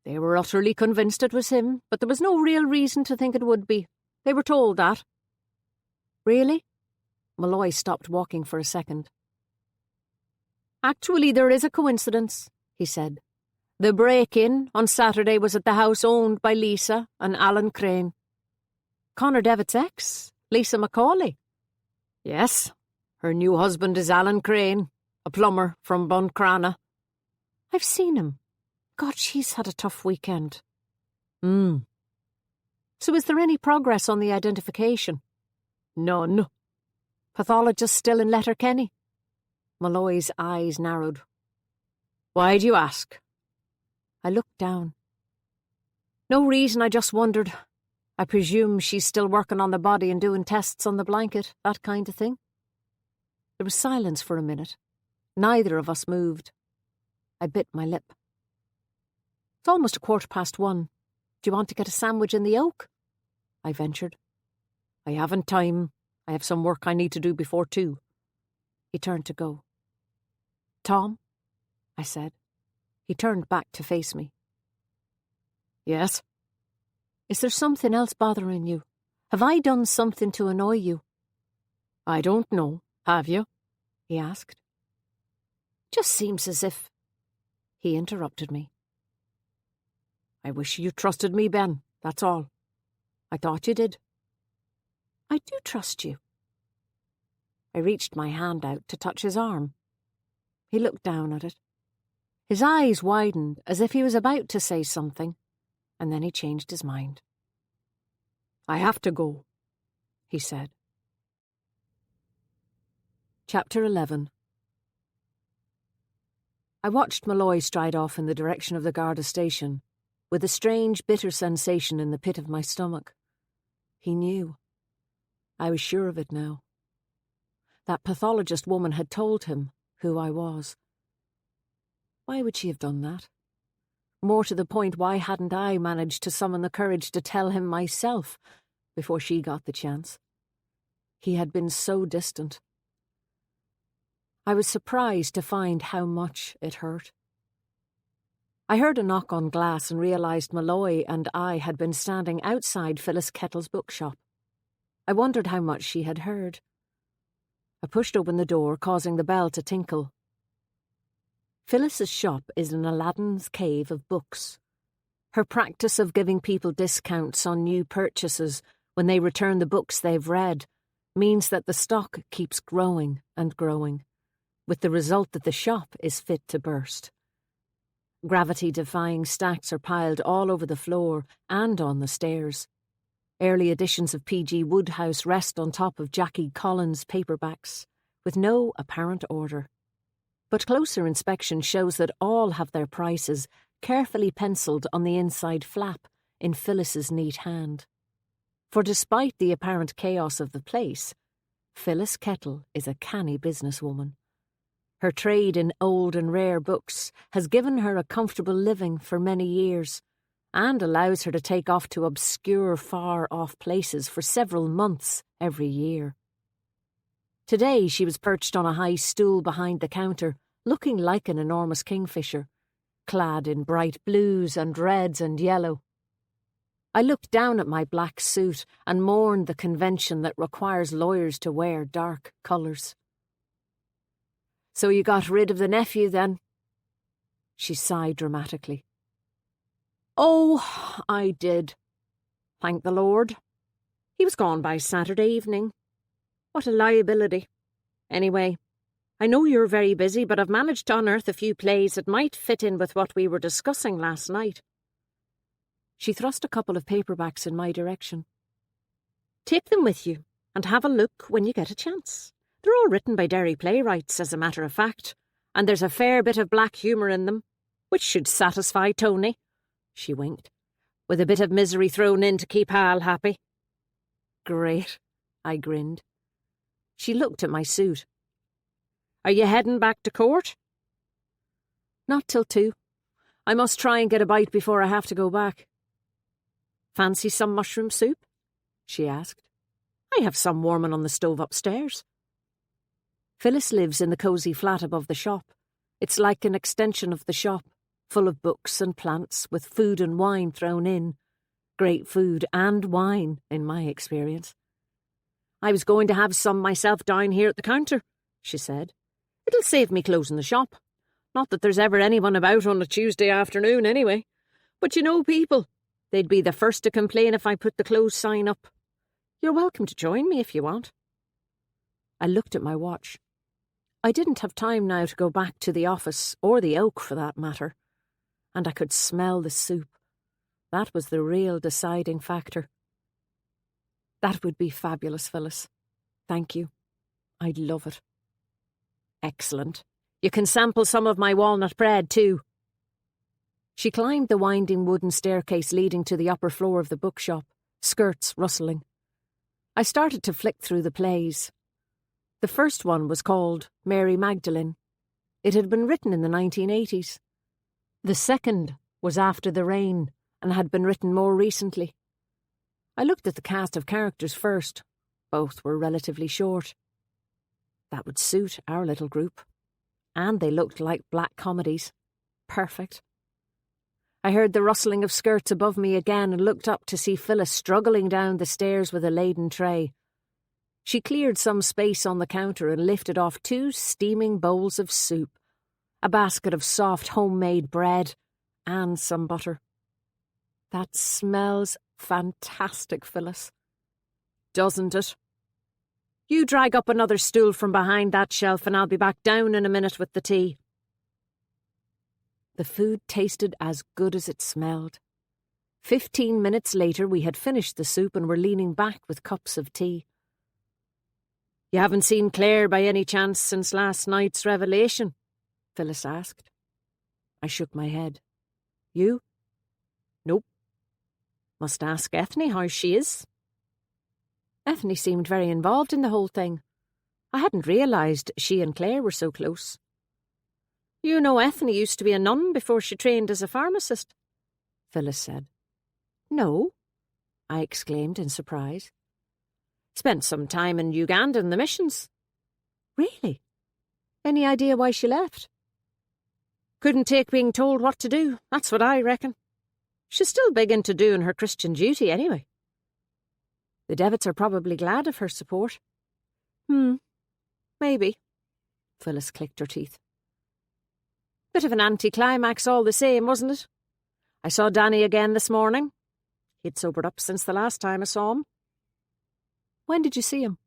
"They were utterly convinced it was him, but there was no real reason to think it would be. They were told that." "Really?" Malloy stopped walking for a second. "Actually, there is a coincidence," he said. "The break-in on Saturday was at the house owned by Lisa and Alan Crane." "Connor Devitt's ex, Lisa Macaulay?" "Yes. Her new husband is Alan Crane, a plumber from Buncrana." "I've seen him. God, she's had a tough weekend." So is there any progress on the identification? None. Pathologist still in Letterkenny? Malloy's eyes narrowed. Why do you ask? I looked down. No reason, I just wondered. I presume she's still working on the body and doing tests on the blanket, that kind of thing. There was silence for a minute. Neither of us moved. I bit my lip. It's almost 1:15. Do you want to get a sandwich in the Oak? I ventured. I haven't time. I have some work I need to do before 2. He turned to go. Tom? I said. He turned back to face me. Yes? Is there something else bothering you? Have I done something to annoy you? I don't know. Have you? He asked. Just seems as if... He interrupted me. I wish you trusted me, Ben, that's all. I thought you did. I do trust you. I reached my hand out to touch his arm. He looked down at it. His eyes widened as if he was about to say something, and then he changed his mind. I have to go, he said. Chapter 11. I watched Malloy stride off in the direction of the Garda station, with a strange, bitter sensation in the pit of my stomach. He knew. I was sure of it now. That pathologist woman had told him who I was. Why would she have done that? More to the point, why hadn't I managed to summon the courage to tell him myself before she got the chance? He had been so distant. I was surprised to find how much it hurt. I heard a knock on glass and realised Malloy and I had been standing outside Phyllis Kettle's bookshop. I wondered how much she had heard. I pushed open the door, causing the bell to tinkle. Phyllis's shop is in Aladdin's cave of books. Her practice of giving people discounts on new purchases when they return the books they've read means that the stock keeps growing and growing, with the result that the shop is fit to burst. Gravity-defying stacks are piled all over the floor and on the stairs. Early editions of P.G. Wodehouse rest on top of Jackie Collins' paperbacks, with no apparent order. But closer inspection shows that all have their prices carefully penciled on the inside flap in Phyllis's neat hand. For despite the apparent chaos of the place, Phyllis Kettle is a canny businesswoman. Her trade in old and rare books has given her a comfortable living for many years, and allows her to take off to obscure, far-off places for several months every year. Today she was perched on a high stool behind the counter, looking like an enormous kingfisher, clad in bright blues and reds and yellow. I looked down at my black suit and mourned the convention that requires lawyers to wear dark colours. "So you got rid of the nephew, then?" She sighed dramatically. "Oh, I did. Thank the Lord. He was gone by Saturday evening. What a liability. Anyway, I know you're very busy, but I've managed to unearth a few plays that might fit in with what we were discussing last night." She thrust a couple of paperbacks in my direction. "Take them with you, and have a look when you get a chance. They're all written by Derry playwrights, as a matter of fact, and there's a fair bit of black humour in them, which should satisfy Tony." She winked, "with a bit of misery thrown in to keep Hal happy." "Great," I grinned. She looked at my suit. "Are you heading back to court?" "Not till 2. I must try and get a bite before I have to go back." "Fancy some mushroom soup?" she asked. "I have some warming on the stove upstairs." Phyllis lives in the cosy flat above the shop. It's like an extension of the shop, full of books and plants, with food and wine thrown in. Great food and wine, in my experience. "I was going to have some myself down here at the counter," she said. "It'll save me closing the shop. Not that there's ever anyone about on a Tuesday afternoon, anyway. But you know people. They'd be the first to complain if I put the close sign up. You're welcome to join me if you want." I looked at my watch. I didn't have time now to go back to the office, or the Oak for that matter. And I could smell the soup. That was the real deciding factor. That would be fabulous, Phyllis. Thank you. I'd love it. Excellent. You can sample some of my walnut bread, too. She climbed the winding wooden staircase leading to the upper floor of the bookshop, skirts rustling. I started to flick through the plays. The first one was called Mary Magdalene. It had been written in the 1980s. The second was After the Rain and had been written more recently. I looked at the cast of characters first. Both were relatively short. That would suit our little group. And they looked like black comedies. Perfect. I heard the rustling of skirts above me again and looked up to see Phyllis struggling down the stairs with a laden tray. She cleared some space on the counter and lifted off 2 steaming bowls of soup, a basket of soft homemade bread, and some butter. That smells fantastic, Phyllis. Doesn't it? You drag up another stool from behind that shelf and I'll be back down in a minute with the tea. The food tasted as good as it smelled. 15 minutes later we had finished the soup and were leaning back with cups of tea. You haven't seen Claire by any chance since last night's revelation? Phyllis asked. I shook my head. You? Nope. Must ask Ethne how she is. Ethne seemed very involved in the whole thing. I hadn't realised she and Claire were so close. You know Ethne used to be a nun before she trained as a pharmacist, Phyllis said. No, I exclaimed in surprise. Spent some time in Uganda in the missions. Really? Any idea why she left? Couldn't take being told what to do, that's what I reckon. She's still big into doing her Christian duty anyway. The Devitts are probably glad of her support. Maybe. Phyllis clicked her teeth. Bit of an anticlimax all the same, wasn't it? I saw Danny again this morning. He'd sobered up since the last time I saw him. When did you see him?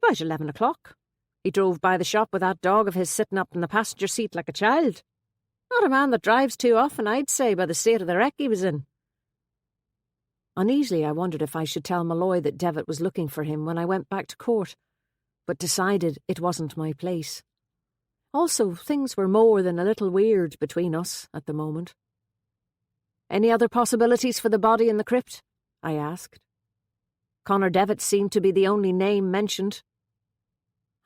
About 11 o'clock. He drove by the shop with that dog of his sitting up in the passenger seat like a child. Not a man that drives too often, I'd say, by the state of the wreck he was in. Uneasily, I wondered if I should tell Malloy that Devitt was looking for him when I went back to court, but decided it wasn't my place. Also, things were more than a little weird between us at the moment. Any other possibilities for the body in the crypt? I asked. Connor Devitt seemed to be the only name mentioned.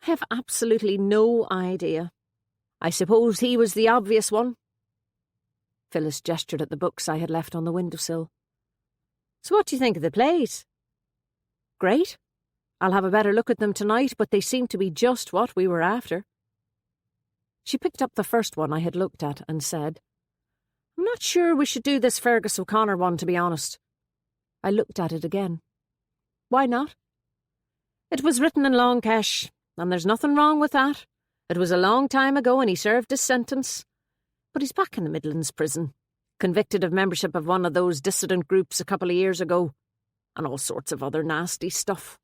I have absolutely no idea. I suppose he was the obvious one. Phyllis gestured at the books I had left on the windowsill. So what do you think of the plays? Great. I'll have a better look at them tonight, but they seem to be just what we were after. She picked up the first one I had looked at and said, I'm not sure we should do this Fergus O'Connor one, to be honest. I looked at it again. Why not? It was written in Longcash, and there's nothing wrong with that. It was a long time ago and he served his sentence. But he's back in the Midlands prison, convicted of membership of one of those dissident groups a couple of years ago, and all sorts of other nasty stuff.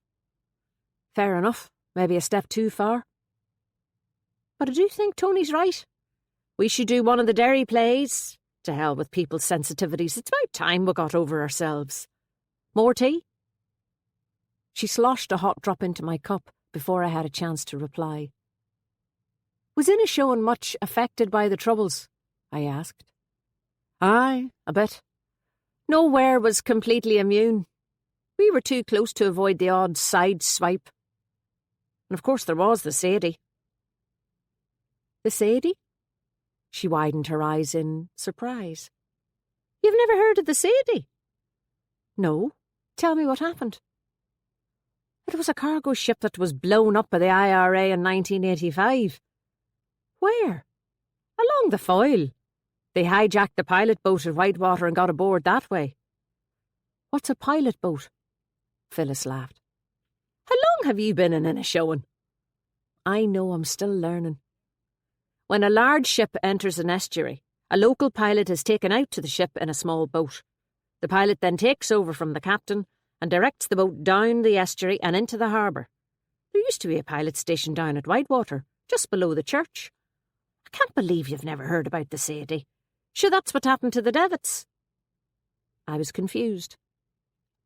Fair enough. Maybe a step too far. But I do think Tony's right. We should do one of the Derry plays. To hell with people's sensitivities. It's about time we got over ourselves. More tea? She sloshed a hot drop into my cup before I had a chance to reply. Was Inishowen much affected by the Troubles? I asked. Aye, a bit. Nowhere was completely immune. We were too close to avoid the odd side swipe. And of course there was the Sadie. The Sadie? She widened her eyes in surprise. You've never heard of the Sadie? No. Tell me what happened. It was a cargo ship that was blown up by the IRA in 1985. Where? Along the Foyle. They hijacked the pilot boat at Whitewater and got aboard that way. What's a pilot boat? Phyllis laughed. How long have you been in Inishowen? I know, I'm still learning. When a large ship enters an estuary, a local pilot is taken out to the ship in a small boat. The pilot then takes over from the captain and directs the boat down the estuary and into the harbour. There used to be a pilot station down at Whitewater, just below the church. I can't believe you've never heard about the Sadie. Sure, that's what happened to the Devitts. I was confused.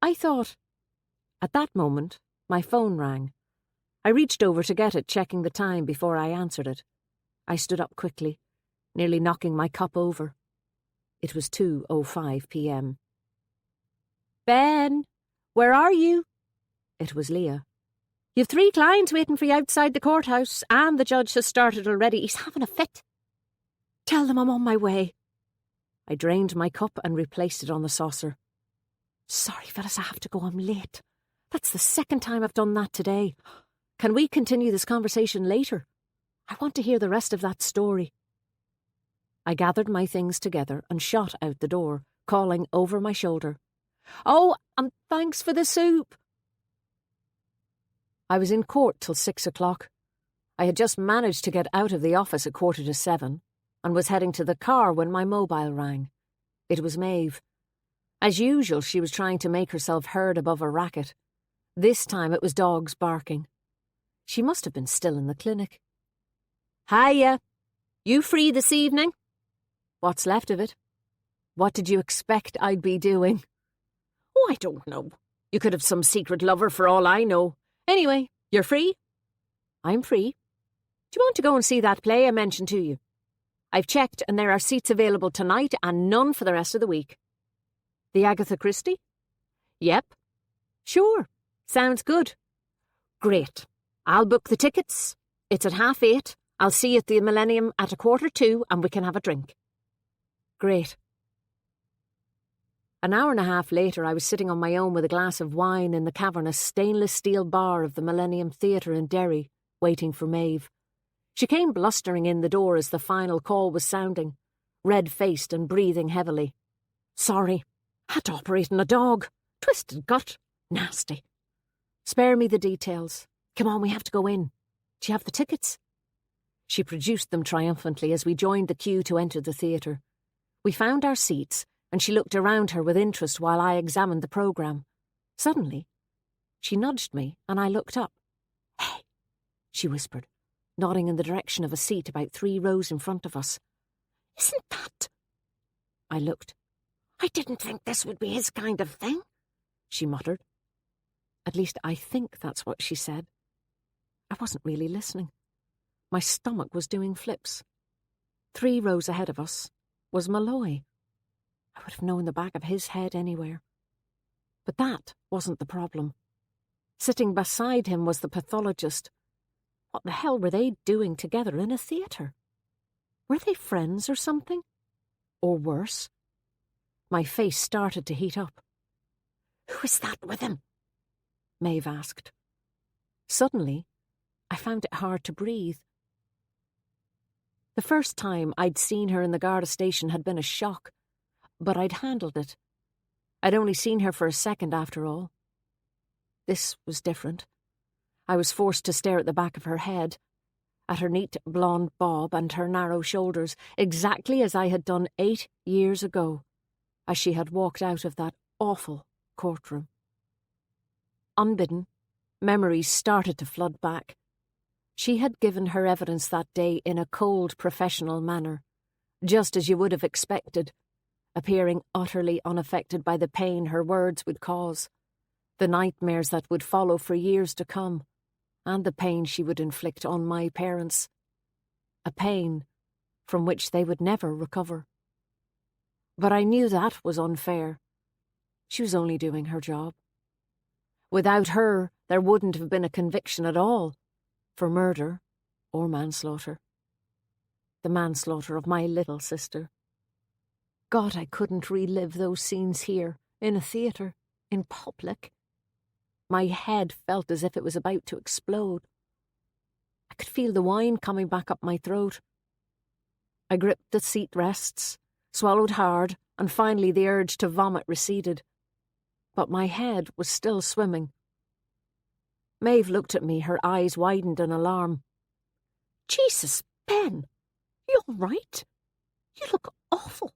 I thought At that moment, my phone rang. I reached over to get it, checking the time before I answered it. I stood up quickly, nearly knocking my cup over. It was 2:05 p.m. "Ben, where are you?" It was Leah. "You've 3 clients waiting for you outside the courthouse, and the judge has started already. He's having a fit. Tell them I'm on my way." I drained my cup and replaced it on the saucer. "Sorry, fellas, I have to go. I'm late. That's the 2nd time I've done that today. Can we continue this conversation later? I want to hear the rest of that story." I gathered my things together and shot out the door, calling over my shoulder, "Oh, and thanks for the soup." I was in court till 6 o'clock. I had just managed to get out of the office at 7:15 and was heading to the car when my mobile rang. It was Maeve. As usual, she was trying to make herself heard above a racket. This time it was dogs barking. She must have been still in the clinic. "Hiya. You free this evening?" "What's left of it?" "What did you expect I'd be doing?" "Oh, I don't know. You could have some secret lover for all I know. Anyway, you're free?" "I'm free." "Do you want to go and see that play I mentioned to you? I've checked and there are seats available tonight and none for the rest of the week." "The Agatha Christie?" "Yep." "Sure. Sounds good." "Great. I'll book the tickets. It's at 8:30. I'll see you at the Millennium at 1:45 and we can have a drink." "Great." An hour and a half later, I was sitting on my own with a glass of wine in the cavernous stainless steel bar of the Millennium Theatre in Derry, waiting for Maeve. She came blustering in the door as the final call was sounding, red-faced and breathing heavily. "Sorry. Had to operate on a dog. Twisted gut. Nasty." "Spare me the details. Come on, we have to go in. Do you have the tickets?" She produced them triumphantly as we joined the queue to enter the theatre. We found our seats, and she looked around her with interest while I examined the programme. Suddenly, she nudged me, and I looked up. "Hey," she whispered, nodding in the direction of a seat about 3 rows in front of us. "Isn't that—" I looked. "I didn't think this would be his kind of thing," she muttered. At least I think that's what she said. I wasn't really listening. My stomach was doing flips. 3 rows ahead of us was Malloy. I would have known the back of his head anywhere. But that wasn't the problem. Sitting beside him was the pathologist. What the hell were they doing together in a theatre? Were they friends or something? Or worse? My face started to heat up. "Who is that with him?" Maeve asked. Suddenly, I found it hard to breathe. The first time I'd seen her in the Garda station had been a shock, but I'd handled it. I'd only seen her for a second after all. This was different. I was forced to stare at the back of her head, at her neat blonde bob and her narrow shoulders, exactly as I had done 8 years ago, as she had walked out of that awful courtroom. Unbidden, memories started to flood back. She had given her evidence that day in a cold, professional manner, just as you would have expected, appearing utterly unaffected by the pain her words would cause, the nightmares that would follow for years to come, and the pain she would inflict on my parents. A pain from which they would never recover. But I knew that was unfair. She was only doing her job. Without her, there wouldn't have been a conviction at all, for murder or manslaughter. The manslaughter of my little sister. God, I couldn't relive those scenes here, in a theatre, in public. My head felt as if it was about to explode. I could feel the wine coming back up my throat. I gripped the seat rests, swallowed hard, and finally the urge to vomit receded. But my head was still swimming. Maeve looked at me, her eyes widened in alarm. "Jesus, Ben, you all right? You look awful."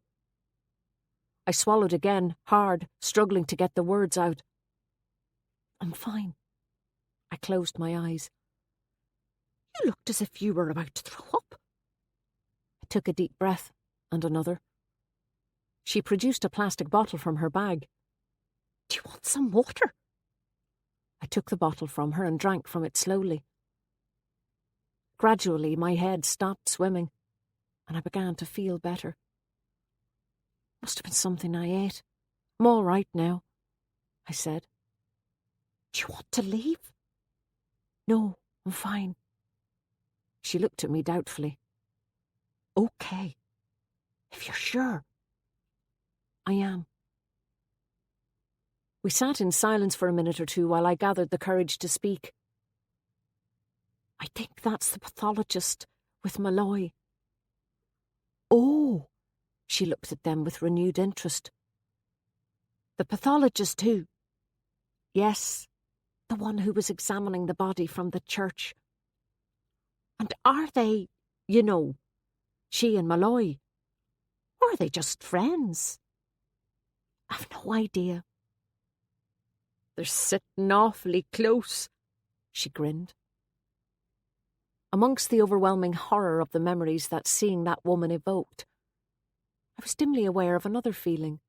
I swallowed again, hard, struggling to get the words out. "I'm fine." I closed my eyes. "You looked as if you were about to throw up." I took a deep breath, and another. She produced a plastic bottle from her bag. "Do you want some water?" I took the bottle from her and drank from it slowly. Gradually, my head stopped swimming, and I began to feel better. Must have been something I ate. I'm all right now, I said. Do you want to leave? No, I'm fine. She looked at me doubtfully. Okay, if you're sure. I am. We sat in silence for a minute or two while I gathered the courage to speak. I think that's the pathologist with Malloy. Oh, she looked at them with renewed interest. The pathologist who? Yes, the one who was examining the body from the church. And are they, you know, she and Malloy? Or are they just friends? I've no idea. They're sitting awfully close, she grinned. Amongst the overwhelming horror of the memories that seeing that woman evoked, I was dimly aware of another feeling.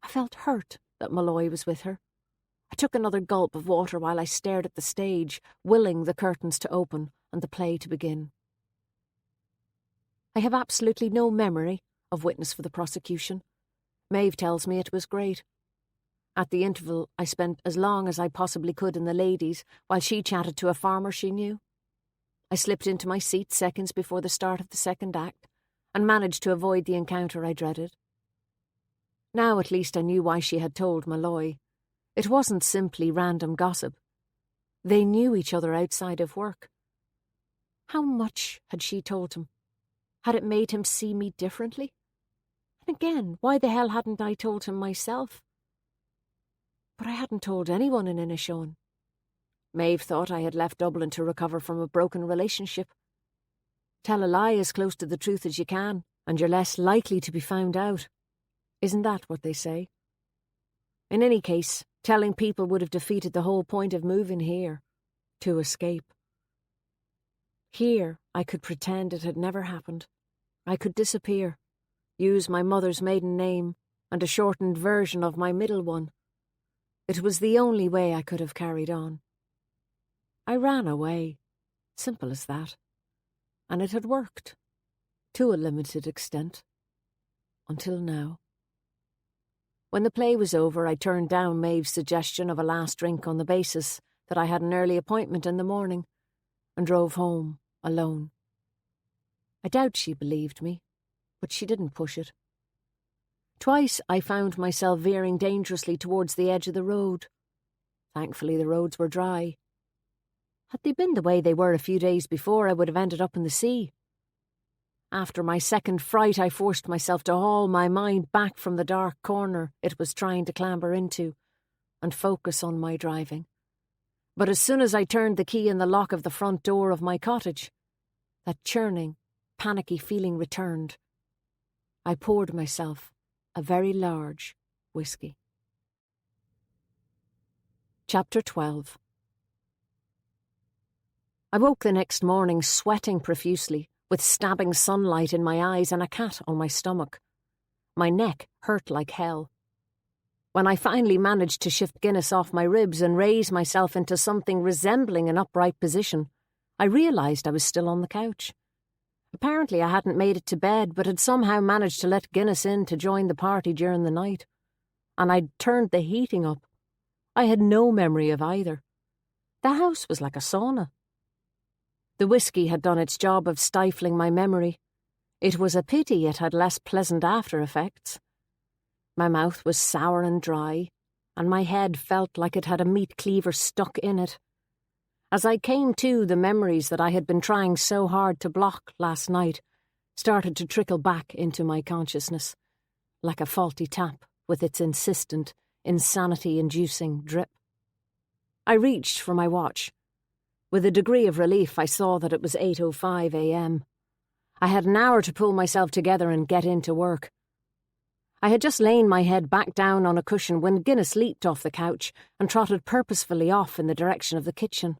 I felt hurt that Malloy was with her. I took another gulp of water while I stared at the stage, willing the curtains to open and the play to begin. I have absolutely no memory of witness for the prosecution. Maeve tells me it was great. At the interval, I spent as long as I possibly could in the ladies while she chatted to a farmer she knew. I slipped into my seat seconds before the start of the second act and managed to avoid the encounter I dreaded. Now at least I knew why she had told Malloy. It wasn't simply random gossip. They knew each other outside of work. How much had she told him? Had it made him see me differently? And again, why the hell hadn't I told him myself? But I hadn't told anyone in Inishowen. Maeve thought I had left Dublin to recover from a broken relationship. Tell a lie as close to the truth as you can, and you're less likely to be found out. Isn't that what they say? In any case, telling people would have defeated the whole point of moving here, to escape. Here, I could pretend it had never happened. I could disappear, use my mother's maiden name and a shortened version of my middle one. It was the only way I could have carried on. I ran away, simple as that, and it had worked, to a limited extent, until now. When the play was over, I turned down Maeve's suggestion of a last drink on the basis that I had an early appointment in the morning, and drove home alone. I doubt she believed me, but she didn't push it. Twice I found myself veering dangerously towards the edge of the road. Thankfully the roads were dry. Had they been the way they were a few days before, I would have ended up in the sea. After my second fright, I forced myself to haul my mind back from the dark corner it was trying to clamber into and focus on my driving. But as soon as I turned the key in the lock of the front door of my cottage, that churning, panicky feeling returned. I poured myself a very large whiskey. Chapter 12. I woke the next morning sweating profusely, with stabbing sunlight in my eyes and a cat on my stomach. My neck hurt like hell. When I finally managed to shift Guinness off my ribs and raise myself into something resembling an upright position, I realised I was still on the couch. Apparently I hadn't made it to bed, but had somehow managed to let Guinness in to join the party during the night. And I'd turned the heating up. I had no memory of either. The house was like a sauna. The whiskey had done its job of stifling my memory. It was a pity it had less pleasant after-effects. My mouth was sour and dry, and my head felt like it had a meat cleaver stuck in it. As I came to, the memories that I had been trying so hard to block last night started to trickle back into my consciousness, like a faulty tap with its insistent, insanity-inducing drip. I reached for my watch. With a degree of relief, I saw that it was 8:05 a.m. I had an hour to pull myself together and get into work. I had just lain my head back down on a cushion when Guinness leaped off the couch and trotted purposefully off in the direction of the kitchen.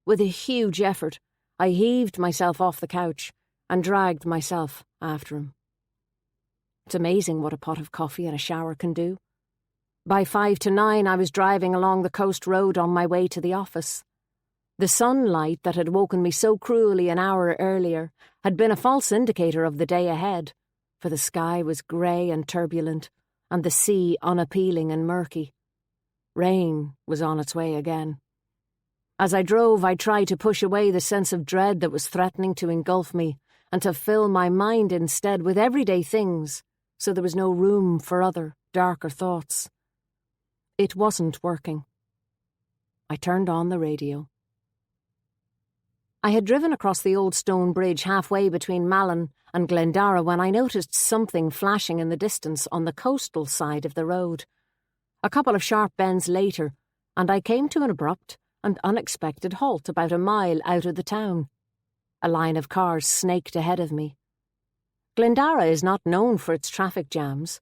With a huge effort, I heaved myself off the couch and dragged myself after him. It's amazing what a pot of coffee and a shower can do. By 8:55, I was driving along the coast road on my way to the office. The sunlight that had woken me so cruelly an hour earlier had been a false indicator of the day ahead, for the sky was grey and turbulent, and the sea unappealing and murky. Rain was on its way again. As I drove, I tried to push away the sense of dread that was threatening to engulf me, and to fill my mind instead with everyday things, so there was no room for other, darker thoughts. It wasn't working. I turned on the radio. I had driven across the old stone bridge halfway between Malin and Glendara when I noticed something flashing in the distance on the coastal side of the road. A couple of sharp bends later, and I came to an abrupt and unexpected halt about a mile out of the town. A line of cars snaked ahead of me. Glendara is not known for its traffic jams,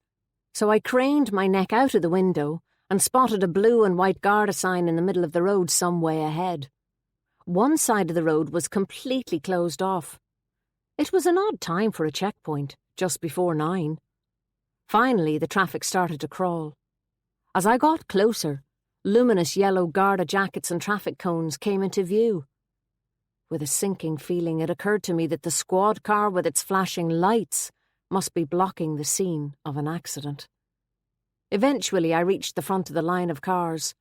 so I craned my neck out of the window and spotted a blue and white Garda sign in the middle of the road some way ahead. One side of the road was completely closed off. It was an odd time for a checkpoint, just before 9. Finally, the traffic started to crawl. As I got closer, luminous yellow Garda jackets and traffic cones came into view. With a sinking feeling, it occurred to me that the squad car with its flashing lights must be blocking the scene of an accident. Eventually, I reached the front of the line of cars.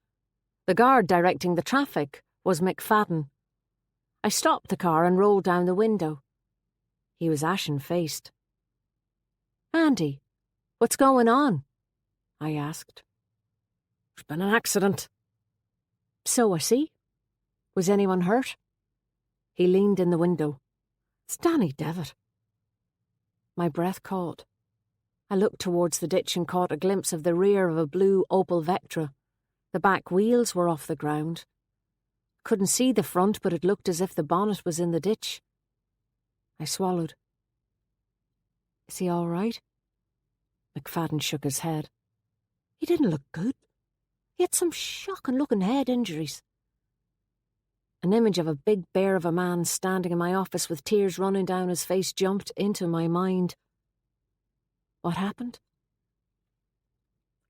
The guard directing the traffic was McFadden. I stopped the car and rolled down the window. He was ashen-faced. "Andy, what's going on?" I asked. "There's been an accident." "So I see. Was anyone hurt?" He leaned in the window. "It's Danny Devitt." My breath caught. I looked towards the ditch and caught a glimpse of the rear of a blue Opel Vectra. The back wheels were off the ground. Couldn't see the front, but it looked as if the bonnet was in the ditch. I swallowed. "Is he all right?" McFadden shook his head. "He didn't look good. He had some shocking-looking head injuries." An image of a big bear of a man standing in my office with tears running down his face jumped into my mind. What happened?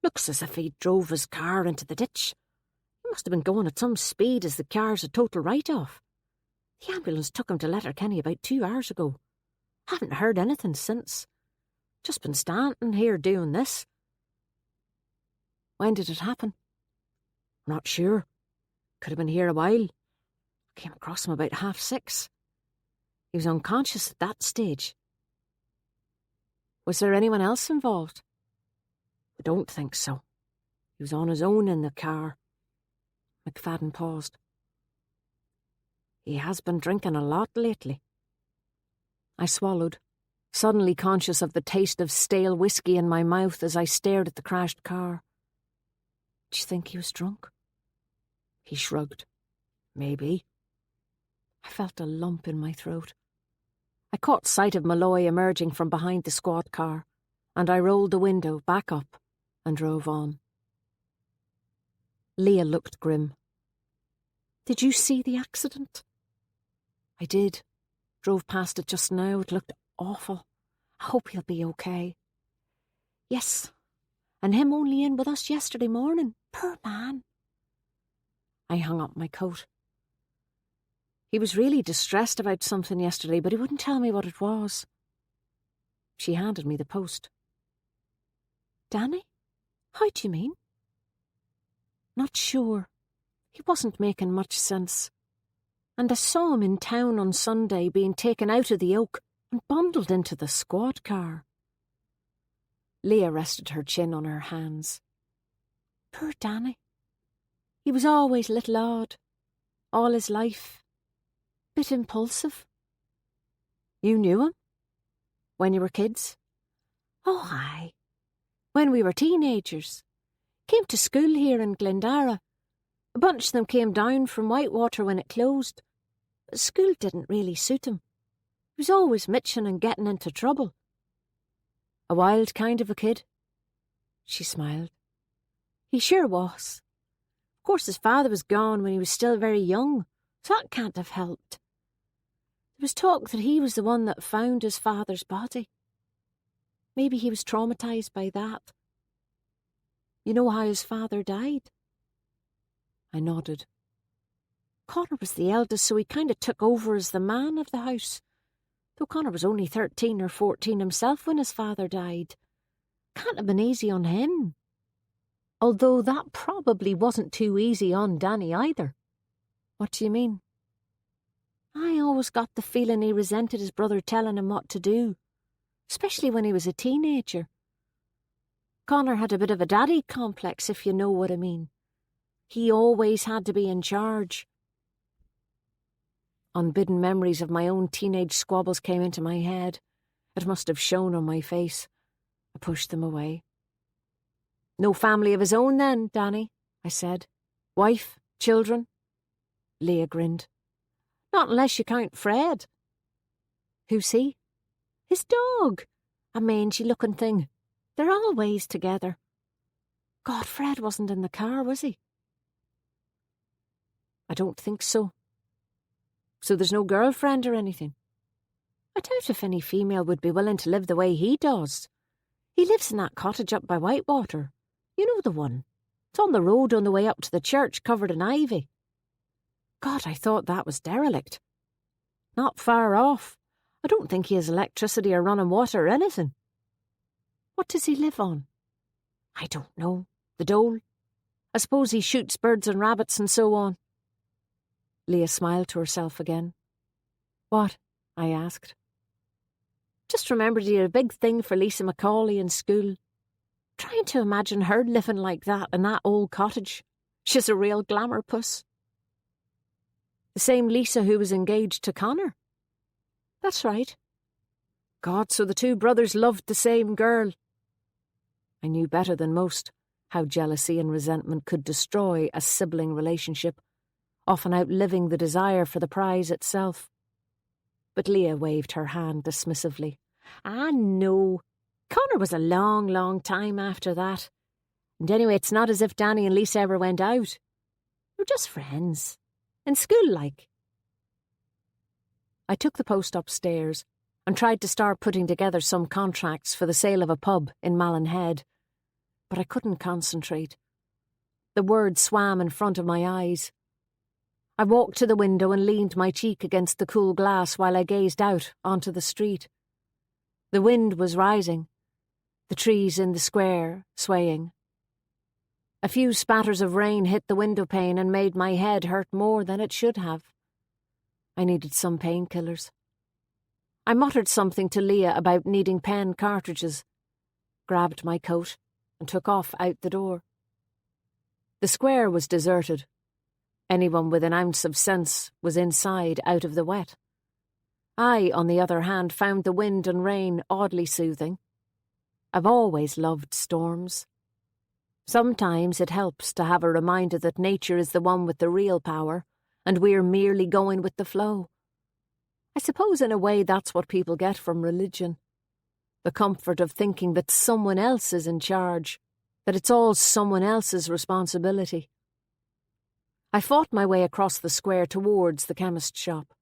"Looks as if he drove his car into the ditch. He must have been going at some speed as the car's a total write-off. The ambulance took him to Letterkenny about 2 hours ago. Haven't heard anything since. Just been standing here doing this." "When did it happen?" "Not sure. Could have been here a while. Came across him about 6:30. He was unconscious at that stage." "Was there anyone else involved?" "I don't think so. He was on his own in the car." McFadden paused. "He has been drinking a lot lately." I swallowed, suddenly conscious of the taste of stale whiskey in my mouth as I stared at the crashed car. "Do you think he was drunk?" He shrugged. "Maybe." I felt a lump in my throat. I caught sight of Malloy emerging from behind the squad car, and I rolled the window back up and drove on. Leah looked grim. "Did you see the accident?" "I did. Drove past it just now. It looked awful. I hope he'll be okay." "Yes, and him only in with us yesterday morning. Poor man." I hung up my coat. "He was really distressed about something yesterday, but he wouldn't tell me what it was." She handed me the Post. "Danny? How do you mean?" "Not sure. He wasn't making much sense. And I saw him in town on Sunday being taken out of the Oak and bundled into the squad car." Leah rested her chin on her hands. "Poor Danny. He was always a little odd. All his life. Bit impulsive." "You knew him? When you were kids?" "Oh, aye. When we were teenagers. Came to school here in Glendara. A bunch of them came down from Whitewater when it closed. But school didn't really suit him. He was always mitching and getting into trouble." "A wild kind of a kid?" She smiled. "He sure was. Of course his father was gone when he was still very young, so that can't have helped. There was talk that he was the one that found his father's body. Maybe he was traumatised by that." You know how his father died? I nodded. Connor was the eldest, so he kind of took over as the man of the house. Though Connor was only 13 or 14 himself when his father died. Can't have been easy on him. Although that probably wasn't too easy on Danny either. What do you mean? I always got the feeling he resented his brother telling him what to do, especially when he was a teenager. Connor had a bit of a daddy complex, if you know what I mean. He always had to be in charge. Unbidden memories of my own teenage squabbles came into my head. It must have shown on my face. I pushed them away. No family of his own then, Danny, I said. Wife, children? Leah grinned. Not unless you count Fred. Who's he? His dog. A mangy-looking thing. They're always together. God, Fred wasn't in the car, was he? I don't think so. So there's no girlfriend or anything? I doubt if any female would be willing to live the way he does. He lives in that cottage up by Whitewater. You know the one. It's on the road on the way up to the church, covered in ivy. God, I thought that was derelict. Not far off. I don't think he has electricity or running water or anything. What does he live on? I don't know. The dole. I suppose he shoots birds and rabbits and so on. Leah smiled to herself again. What? I asked. Just remembered he had a big thing for Lisa Macaulay in school. Trying to imagine her living like that in that old cottage. She's a real glamour puss. The same Lisa who was engaged to Connor? That's right. God, so the two brothers loved the same girl. I knew better than most how jealousy and resentment could destroy a sibling relationship, often outliving the desire for the prize itself. But Leah waved her hand dismissively. Ah, no. Connor was a long, long time after that. And anyway, it's not as if Danny and Lisa ever went out. They were just friends. In school, like. I took the post upstairs and tried to start putting together some contracts for the sale of a pub in Malin Head, but I couldn't concentrate. The words swam in front of my eyes. I walked to the window and leaned my cheek against the cool glass while I gazed out onto the street. The wind was rising, the trees in the square swaying. A few spatters of rain hit the window pane and made my head hurt more than it should have. I needed some painkillers. I muttered something to Leah about needing pen cartridges, grabbed my coat, and took off out the door. The square was deserted. Anyone with an ounce of sense was inside out of the wet. I, on the other hand, found the wind and rain oddly soothing. I've always loved storms. Sometimes it helps to have a reminder that nature is the one with the real power, and we're merely going with the flow. I suppose in a way that's what people get from religion. The comfort of thinking that someone else is in charge, that it's all someone else's responsibility. I fought my way across the square towards the chemist shop.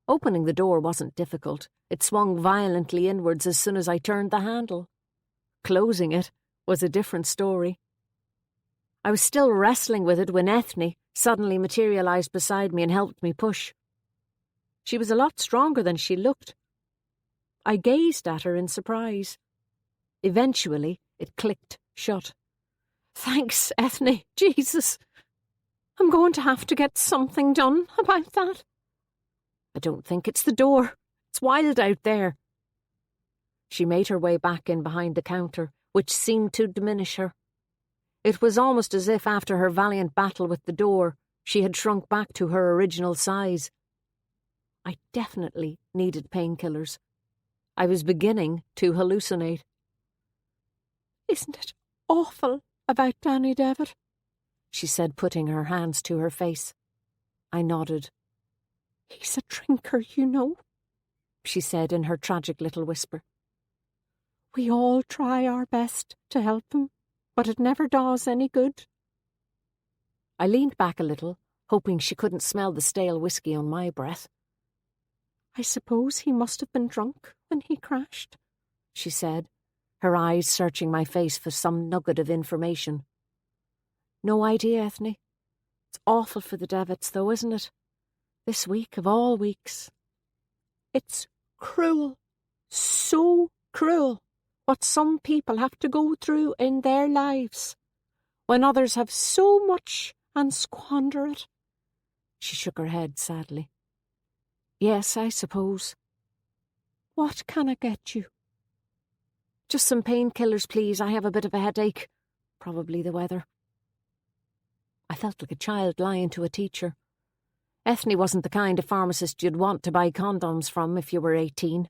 Opening the door wasn't difficult. It swung violently inwards as soon as I turned the handle. Closing it was a different story. I was still wrestling with it when Ethne suddenly materialised beside me and helped me push. She was a lot stronger than she looked. I gazed at her in surprise. Eventually, it clicked shut. Thanks, Ethne. Jesus. I'm going to have to get something done about that. I don't think it's the door. It's wild out there. She made her way back in behind the counter, which seemed to diminish her. It was almost as if after her valiant battle with the door, she had shrunk back to her original size. I definitely needed painkillers. I was beginning to hallucinate. Isn't it awful about Danny Devitt? She said, putting her hands to her face. I nodded. He's a drinker, you know, she said in her tragic little whisper. We all try our best to help him, but it never does any good. I leaned back a little, hoping she couldn't smell the stale whiskey on my breath. I suppose he must have been drunk when he crashed, she said, her eyes searching my face for some nugget of information. "No idea, Ethne. It's awful for the Devitts, though, isn't it? This week of all weeks. It's cruel. So cruel. What some people have to go through in their lives, when others have so much and squander it." She shook her head sadly. "Yes, I suppose." "What can I get you?" "Just some painkillers, please. I have a bit of a headache. Probably the weather." I felt like a child lying to a teacher. Ethne wasn't the kind of pharmacist you'd want to buy condoms from if you were 18.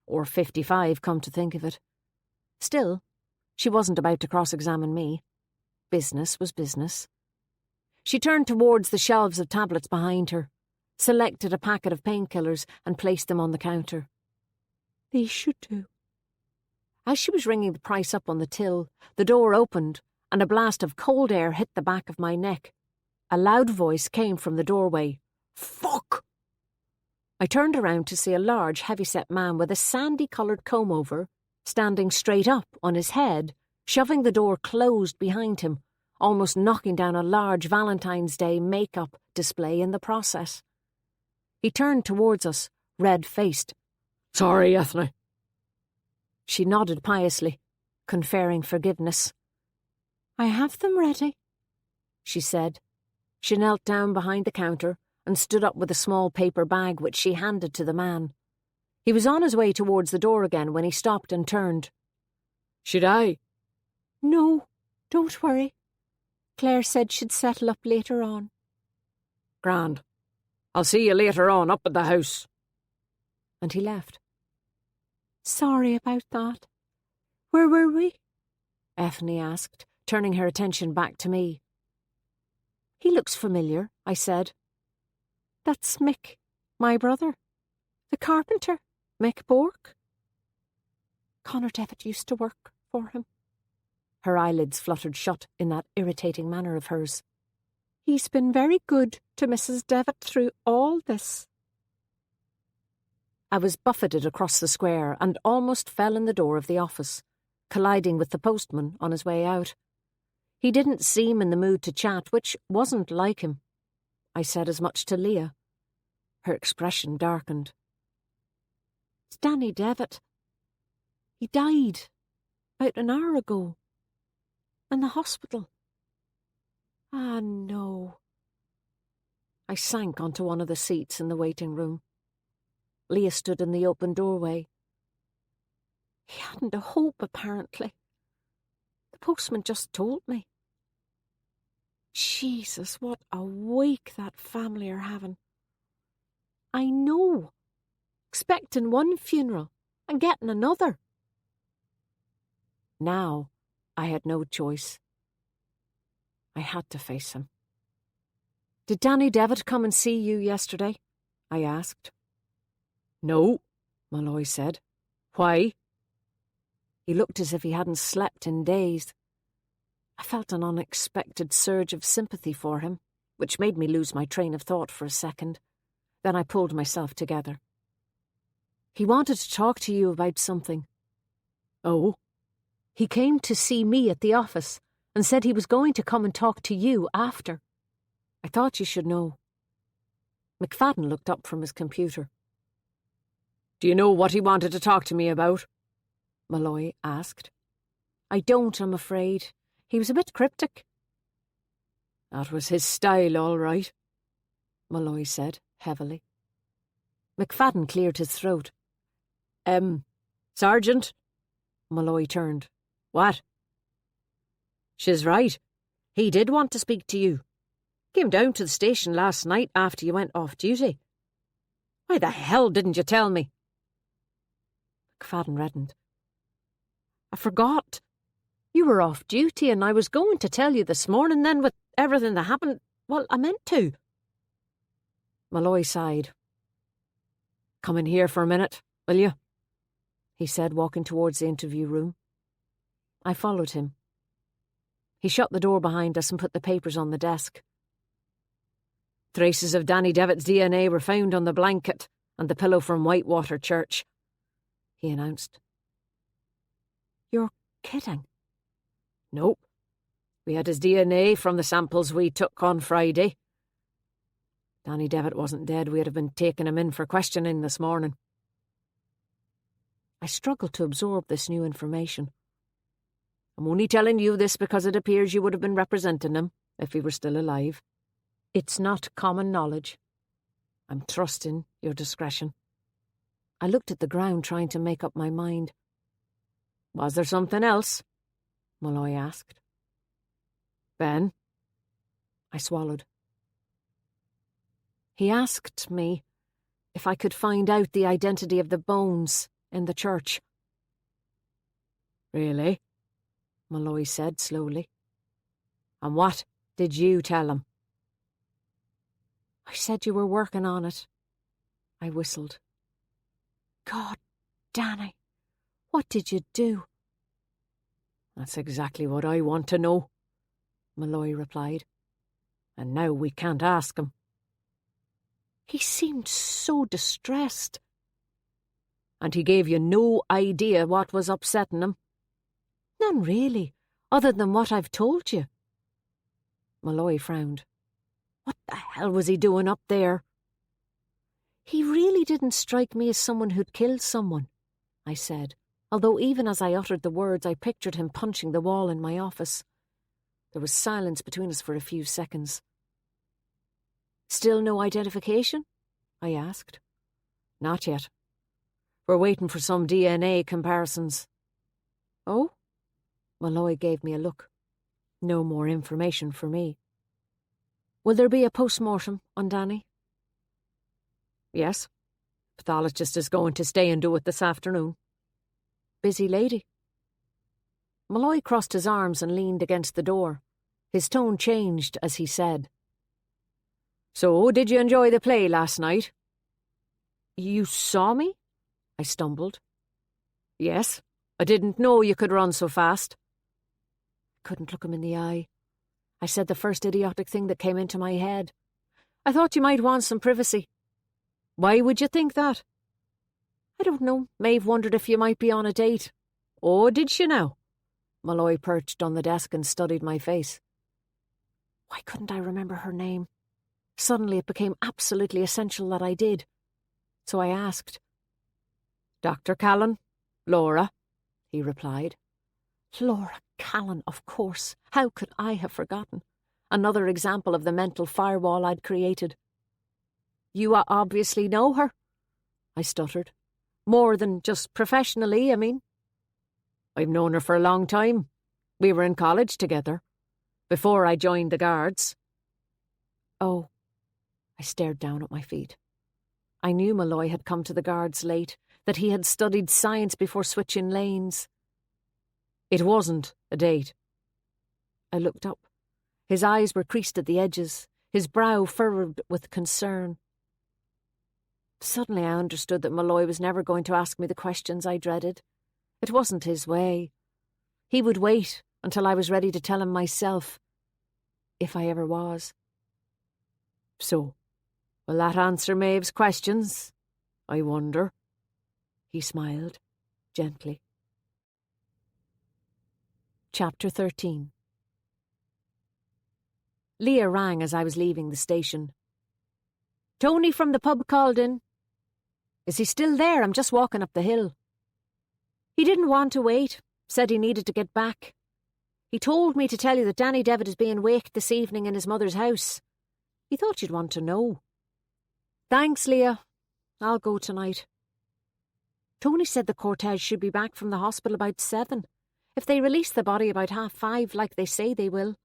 Or 55, come to think of it. Still, she wasn't about to cross-examine me. Business was business. She turned towards the shelves of tablets behind her, selected a packet of painkillers and placed them on the counter. "These should do." As she was ringing the price up on the till, the door opened and a blast of cold air hit the back of my neck. A loud voice came from the doorway. "Fuck!" I turned around to see a large, heavy-set man with a sandy-coloured comb-over, standing straight up on his head, shoving the door closed behind him, almost knocking down a large Valentine's Day make-up display in the process. He turned towards us, red-faced. "Sorry, Ethne." She nodded piously, conferring forgiveness. "I have them ready," she said. She knelt down behind the counter and stood up with a small paper bag which she handed to the man. He was on his way towards the door again when he stopped and turned. "Should I?" "No, don't worry. Claire said she'd settle up later on." "Grand. I'll see you later on up at the house." And he left. "Sorry about that. Where were we?" Ethne asked, turning her attention back to me. "He looks familiar," I said. "That's Mick, my brother. The carpenter, Mick Bourke. Connor Devitt used to work for him." Her eyelids fluttered shut in that irritating manner of hers. "He's been very good to Mrs. Devitt through all this." I was buffeted across the square and almost fell in the door of the office, colliding with the postman on his way out. He didn't seem in the mood to chat, which wasn't like him. I said as much to Leah. Her expression darkened. "It's Danny Devitt. He died about an hour ago. In the hospital." "Ah, no." I sank onto one of the seats in the waiting room. Leah stood in the open doorway. "He hadn't a hope, apparently. The postman just told me." Jesus, what a week that family are having. "I know. Expecting one funeral and getting another." Now I had no choice. I had to face him. "Did Danny Devitt come and see you yesterday?" I asked. "No," Malloy said. "Why?" He looked as if he hadn't slept in days. I felt an unexpected surge of sympathy for him, which made me lose my train of thought for a second. Then I pulled myself together. "He wanted to talk to you about something." "Oh?" "He came to see me at the office and said he was going to come and talk to you after. I thought you should know." McFadden looked up from his computer. "Do you know what he wanted to talk to me about?" Malloy asked. "I don't, I'm afraid. He was a bit cryptic." "That was his style, all right," Malloy said, heavily. McFadden cleared his throat. Sergeant?" Malloy turned. "What?" "She's right. He did want to speak to you. Came down to the station last night after you went off duty. Why the hell didn't you tell me?" McFadden reddened. "I forgot. You were off duty and I was going to tell you this morning, then with everything that happened, well, I meant to." Malloy sighed. "Come in here for a minute, will you?" he said, walking towards the interview room. I followed him. He shut the door behind us and put the papers on the desk. "Traces of Danny Devitt's DNA were found on the blanket and the pillow from Whitewater Church," he announced. You're kidding. Nope. We had his DNA from the samples we took on Friday. Danny Devitt wasn't dead. We'd have been taking him in for questioning this morning. I struggled to absorb this new information. I'm only telling you this because it appears you would have been representing him if he were still alive. It's not common knowledge. I'm trusting your discretion. I looked at the ground, trying to make up my mind. Was there something else? Malloy asked. Ben? I swallowed. He asked me if I could find out the identity of the bones in the church. Really? Malloy said slowly. And what did you tell him? I said you were working on it. I whistled. God, Danny, what did you do? That's exactly what I want to know, Malloy replied. And now we can't ask him. He seemed so distressed. And he gave you no idea what was upsetting him? None really, other than what I've told you. Malloy frowned. What the hell was he doing up there? He really didn't strike me as someone who'd killed someone, I said, although even as I uttered the words I pictured him punching the wall in my office. There was silence between us for a few seconds. Still no identification? I asked. Not yet. We're waiting for some DNA comparisons. Oh? Malloy gave me a look. No more information for me. Will there be a post-mortem on Danny? Yes. Pathologist is going to stay and do it this afternoon. Busy lady. Malloy crossed his arms and leaned against the door. His tone changed as he said, So, did you enjoy the play last night? You saw me? I stumbled. Yes. I didn't know you could run so fast. I couldn't look him in the eye. I said the first idiotic thing that came into my head. I thought you might want some privacy. Why would you think that? I don't know. Maeve wondered if you might be on a date. Oh, did she now? Malloy perched on the desk and studied my face. Why couldn't I remember her name? Suddenly it became absolutely essential that I did. So I asked. Dr. Callan? Laura? He replied. Laura Callan, of course. How could I have forgotten? Another example of the mental firewall I'd created. You obviously know her, I stuttered. More than just professionally, I mean. I've known her for a long time. We were in college together, before I joined the Guards. Oh. I stared down at my feet. I knew Malloy had come to the Guards late, that he had studied science before switching lanes. It wasn't a date. I looked up. His eyes were creased at the edges, his brow furrowed with concern. Suddenly I understood that Malloy was never going to ask me the questions I dreaded. It wasn't his way. He would wait until I was ready to tell him myself, if I ever was. So, will that answer Maeve's questions? I wonder. He smiled, gently. Chapter 13. Leah rang as I was leaving the station. Tony from the pub called in. Is he still there? I'm just walking up the hill. He didn't want to wait, said he needed to get back. He told me to tell you that Danny Devitt is being waked this evening in his mother's house. He thought you'd want to know. Thanks, Leah. I'll go tonight. Tony said the cortege should be back from the hospital about 7, if they release the body about 5:30 like they say they will.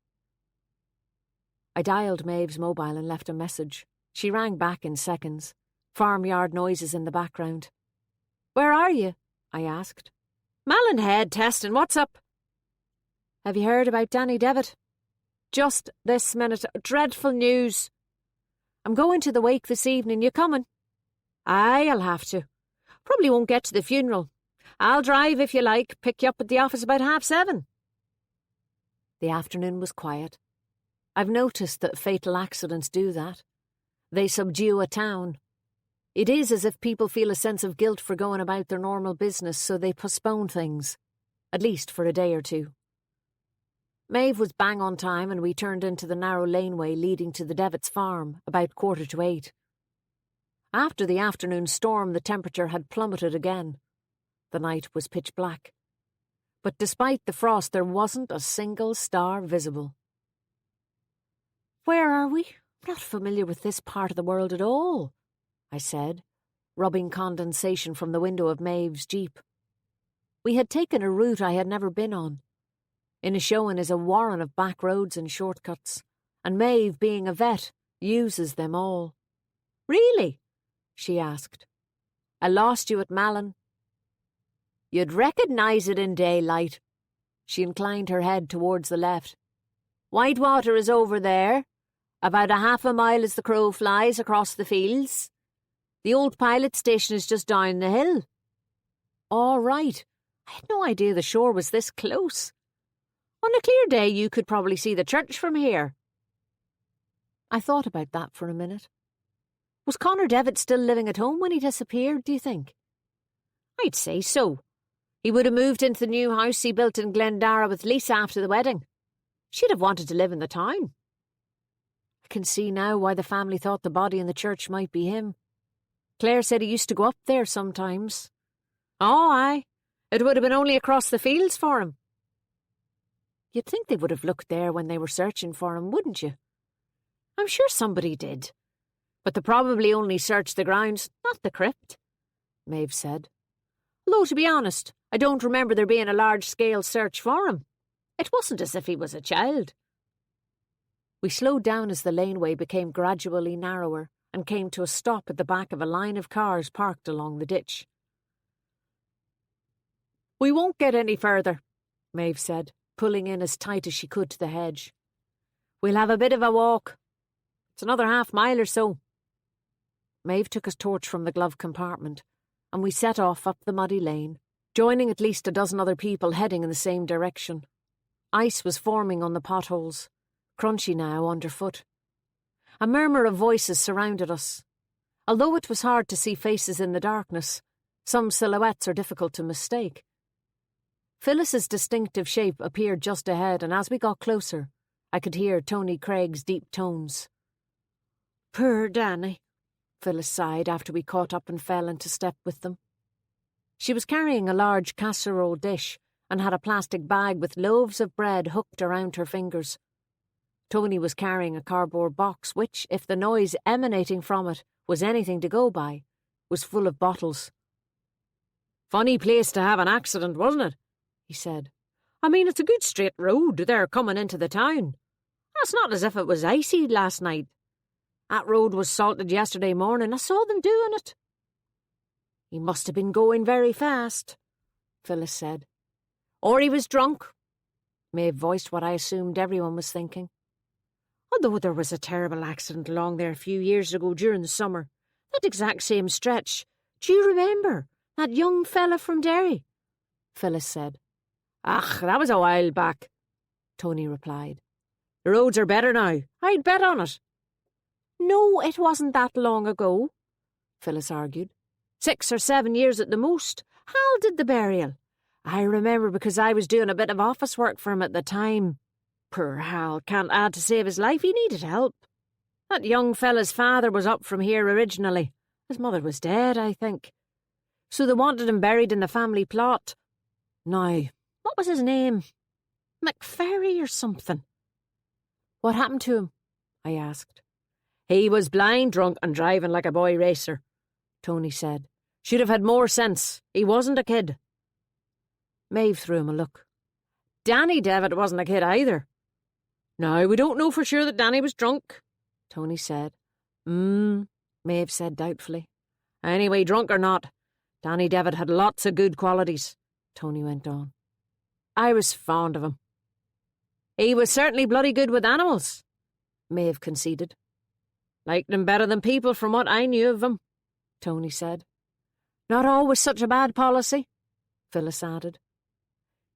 I dialed Maeve's mobile and left a message. She rang back in seconds. Farmyard noises in the background. Where are you? I asked. Mallinhead testing, what's up? Have you heard about Danny Devitt? Just this minute. Dreadful news. I'm going to the wake this evening. You coming? Aye, I'll have to. Probably won't get to the funeral. I'll drive if you like, pick you up at the office about 7:30. The afternoon was quiet. I've noticed that fatal accidents do that. They subdue a town. It is as if people feel a sense of guilt for going about their normal business, so they postpone things. at least for a day or two. Maeve was bang on time and we turned into the narrow laneway leading to the Devitt's farm about 7:45. After the afternoon storm, the temperature had plummeted again. The night was pitch black. But despite the frost, there wasn't a single star visible. "Where are we? I'm not familiar with this part of the world at all," I said, rubbing condensation from the window of Maeve's jeep. We had taken a route I had never been on. Inishowen is a warren of back roads and shortcuts, and Maeve, being a vet, uses them all. "Really?" she asked. "I lost you at Malin." "You'd recognise it in daylight." She inclined her head towards the left. "Whitewater is over there, about 1/2 mile as the crow flies across the fields. The old pilot station is just down the hill." "All right. I had no idea the shore was this close. On a clear day you could probably see the church from here." I thought about that for a minute. Was Connor Devitt still living at home when he disappeared, do you think? "I'd say so. He would have moved into the new house he built in Glendara with Lisa after the wedding. She'd have wanted to live in the town." I can see now why the family thought the body in the church might be him. Claire said he used to go up there sometimes. "Oh, aye. It would have been only across the fields for him." "You'd think they would have looked there when they were searching for him, wouldn't you?" "I'm sure somebody did. But they probably only searched the grounds, not the crypt," Maeve said. "Although, to be honest, I don't remember there being a large-scale search for him. It wasn't as if he was a child." We slowed down as the laneway became gradually narrower and came to a stop at the back of a line of cars parked along the ditch. "We won't get any further," Maeve said, pulling in as tight as she could to the hedge. "We'll have a bit of a walk. It's another 1/2 mile or so." Maeve took a torch from the glove compartment, and we set off up the muddy lane, joining at least a dozen other people heading in the same direction. Ice was forming on the potholes, crunchy now underfoot. A murmur of voices surrounded us. Although it was hard to see faces in the darkness, some silhouettes are difficult to mistake. Phyllis's distinctive shape appeared just ahead, and as we got closer, I could hear Tony Craig's deep tones. "Poor Danny," Phyllis sighed after we caught up and fell into step with them. She was carrying a large casserole dish and had a plastic bag with loaves of bread hooked around her fingers. Tony was carrying a cardboard box which, if the noise emanating from it was anything to go by, was full of bottles. "Funny place to have an accident, wasn't it?" he said. "I mean, it's a good straight road there coming into the town. It's not as if it was icy last night. That road was salted yesterday morning. I saw them doing it." "He must have been going very fast," Phyllis said. "Or he was drunk." Maeve voiced what I assumed everyone was thinking. "Although there was a terrible accident along there a few years ago during the summer, that exact same stretch. Do you remember? That young fella from Derry?" Phyllis said. "Ach, that was a while back," Tony replied. "The roads are better now. I'd bet on it." "No, it wasn't that long ago," Phyllis argued. 6 or 7 years at the most. Hal did the burial. I remember because I was doing a bit of office work for him at the time. Poor Hal can't add to save his life. He needed help. That young fella's father was up from here originally. His mother was dead, I think. So they wanted him buried in the family plot. Now, what was his name? McFerry or something. What happened to him? I asked. He was blind drunk and driving like a boy racer, Tony said. Should have had more sense. He wasn't a kid. Maeve threw him a look. Danny Devitt wasn't a kid either. Now, we don't know for sure that Danny was drunk, Tony said. Maeve said doubtfully. Anyway, drunk or not, Danny Devitt had lots of good qualities, Tony went on. I was fond of him. He was certainly bloody good with animals, Maeve conceded. Liked him better than people from what I knew of him, Tony said. Not always such a bad policy, Phyllis added.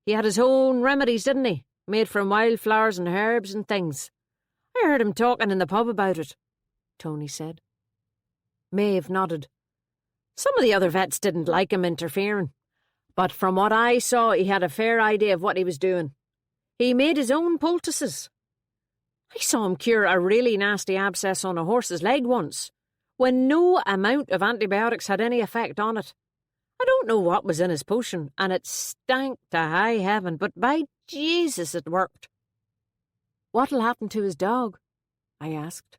He had his own remedies, didn't he? Made from wildflowers and herbs and things. I heard him talking in the pub about it, Tony said. Maeve nodded. Some of the other vets didn't like him interfering. But from what I saw, he had a fair idea of what he was doing. He made his own poultices. I saw him cure a really nasty abscess on a horse's leg once, when no amount of antibiotics had any effect on it. I don't know what was in his potion, and it stank to high heaven, but by Jesus it worked. "What'll happen to his dog?" I asked.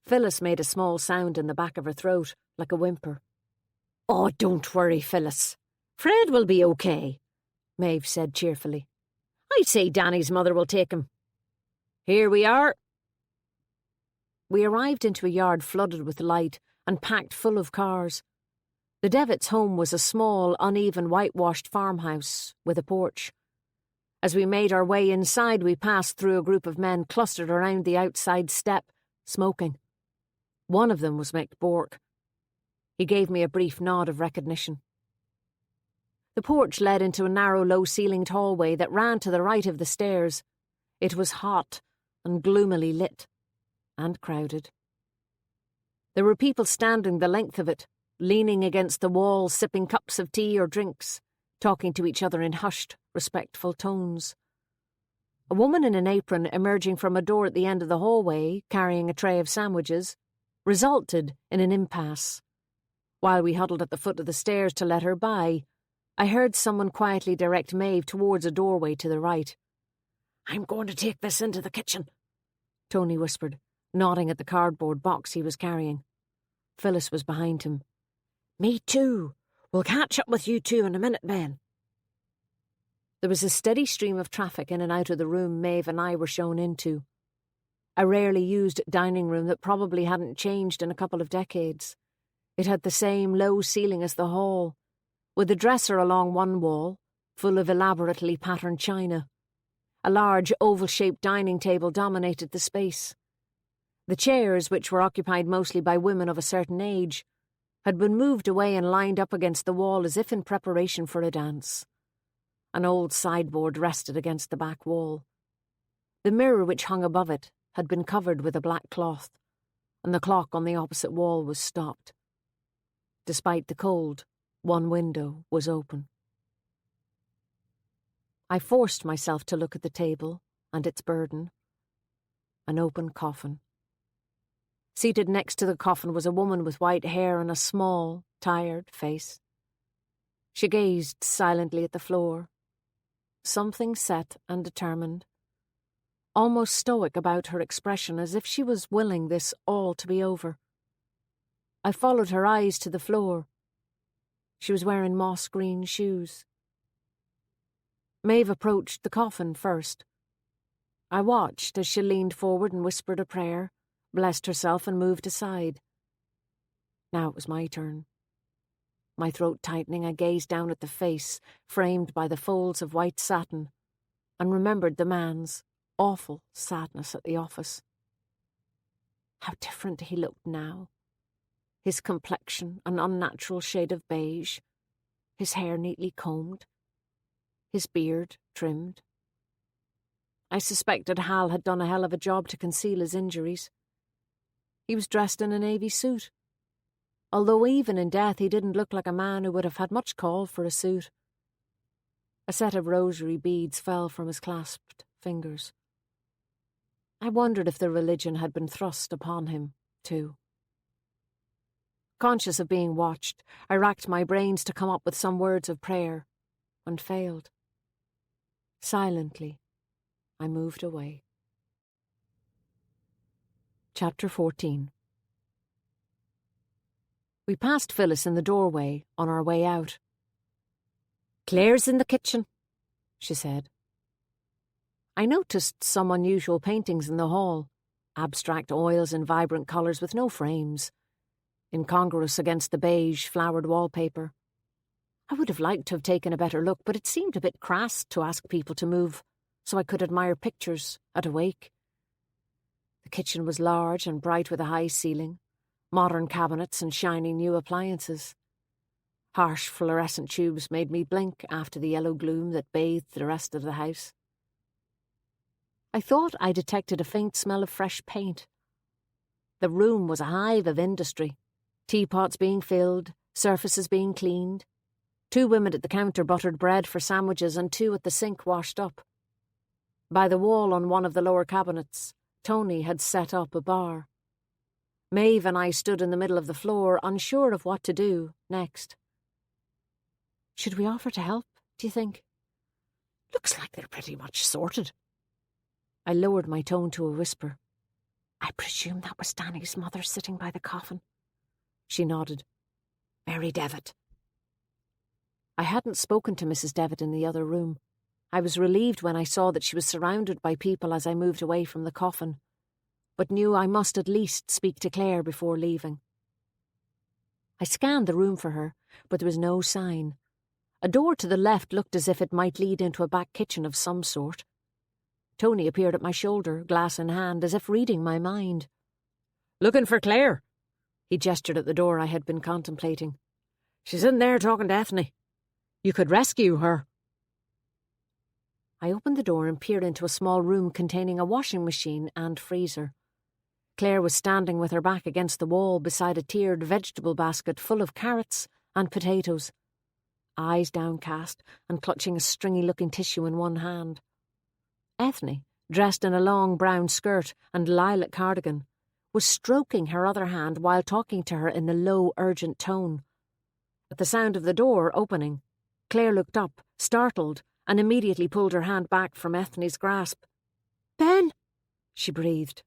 Phyllis made a small sound in the back of her throat, like a whimper. "Oh, don't worry, Phyllis. Fred will be okay," Maeve said cheerfully. "I'd say Danny's mother will take him. Here we are." We arrived into a yard flooded with light and packed full of cars. The Devitt's home was a small, uneven, whitewashed farmhouse with a porch. As we made our way inside, we passed through a group of men clustered around the outside step, smoking. One of them was Mick Bourke. He gave me a brief nod of recognition. The porch led into a narrow, low-ceilinged hallway that ran to the right of the stairs. It was hot and gloomily lit, and crowded. There were people standing the length of it, leaning against the wall, sipping cups of tea or drinks, talking to each other in hushed, respectful tones. A woman in an apron emerging from a door at the end of the hallway, carrying a tray of sandwiches, resulted in an impasse. While we huddled at the foot of the stairs to let her by, I heard someone quietly direct Maeve towards a doorway to the right. "I'm going to take this into the kitchen," Tony whispered, nodding at the cardboard box he was carrying. Phyllis was behind him. "Me too. We'll catch up with you two in a minute, Ben." There was a steady stream of traffic in and out of the room Maeve and I were shown into. A rarely used dining room that probably hadn't changed in a couple of decades. It had the same low ceiling as the hall, with a dresser along one wall, full of elaborately patterned china. A large oval-shaped dining table dominated the space. The chairs, which were occupied mostly by women of a certain age, had been moved away and lined up against the wall as if in preparation for a dance. An old sideboard rested against the back wall. The mirror which hung above it had been covered with a black cloth, and the clock on the opposite wall was stopped. Despite the cold, one window was open. I forced myself to look at the table and its burden. An open coffin. Seated next to the coffin was a woman with white hair and a small, tired face. She gazed silently at the floor, something set and determined, almost stoic about her expression, as if she was willing this all to be over. I followed her eyes to the floor. She was wearing moss-green shoes. Maeve approached the coffin first. I watched as she leaned forward and whispered a prayer, blessed herself and moved aside. Now it was my turn. My throat tightening, I gazed down at the face, framed by the folds of white satin, and remembered the man's awful sadness at the office. How different he looked now. His complexion an unnatural shade of beige, his hair neatly combed, his beard trimmed. I suspected Hal had done a hell of a job to conceal his injuries. He was dressed in a navy suit, although even in death he didn't look like a man who would have had much call for a suit. A set of rosary beads fell from his clasped fingers. I wondered if the religion had been thrust upon him, too. Conscious of being watched, I racked my brains to come up with some words of prayer, and failed. Silently, I moved away. Chapter 14. We passed Phyllis in the doorway on our way out. "Claire's in the kitchen," she said. I noticed some unusual paintings in the hall, abstract oils in vibrant colours with no frames, incongruous against the beige, flowered wallpaper. I would have liked to have taken a better look, but it seemed a bit crass to ask people to move so I could admire pictures at a wake. The kitchen was large and bright with a high ceiling, modern cabinets and shiny new appliances. Harsh fluorescent tubes made me blink after the yellow gloom that bathed the rest of the house. I thought I detected a faint smell of fresh paint. The room was a hive of industry, teapots being filled, surfaces being cleaned. 2 women at the counter buttered bread for sandwiches and 2 at the sink washed up. By the wall on one of the lower cabinets, Tony had set up a bar. Maeve and I stood in the middle of the floor, unsure of what to do next. Should we offer to help, do you think? Looks like they're pretty much sorted. I lowered my tone to a whisper. I presume that was Danny's mother sitting by the coffin. She nodded. Mary Devitt. I hadn't spoken to Mrs. Devitt in the other room. I was relieved when I saw that she was surrounded by people as I moved away from the coffin, but knew I must at least speak to Claire before leaving. I scanned the room for her, but there was no sign. A door to the left looked as if it might lead into a back kitchen of some sort. Tony appeared at my shoulder, glass in hand, as if reading my mind. Looking for Claire? He gestured at the door I had been contemplating. She's in there talking to Ethne. You could rescue her. I opened the door and peered into a small room containing a washing machine and freezer. Claire was standing with her back against the wall beside a tiered vegetable basket full of carrots and potatoes, eyes downcast and clutching a stringy-looking tissue in one hand. Ethne, dressed in a long brown skirt and lilac cardigan, was stroking her other hand while talking to her in a low, urgent tone. At the sound of the door opening, Claire looked up, startled, and immediately pulled her hand back from Ethne's grasp. Ben, she breathed.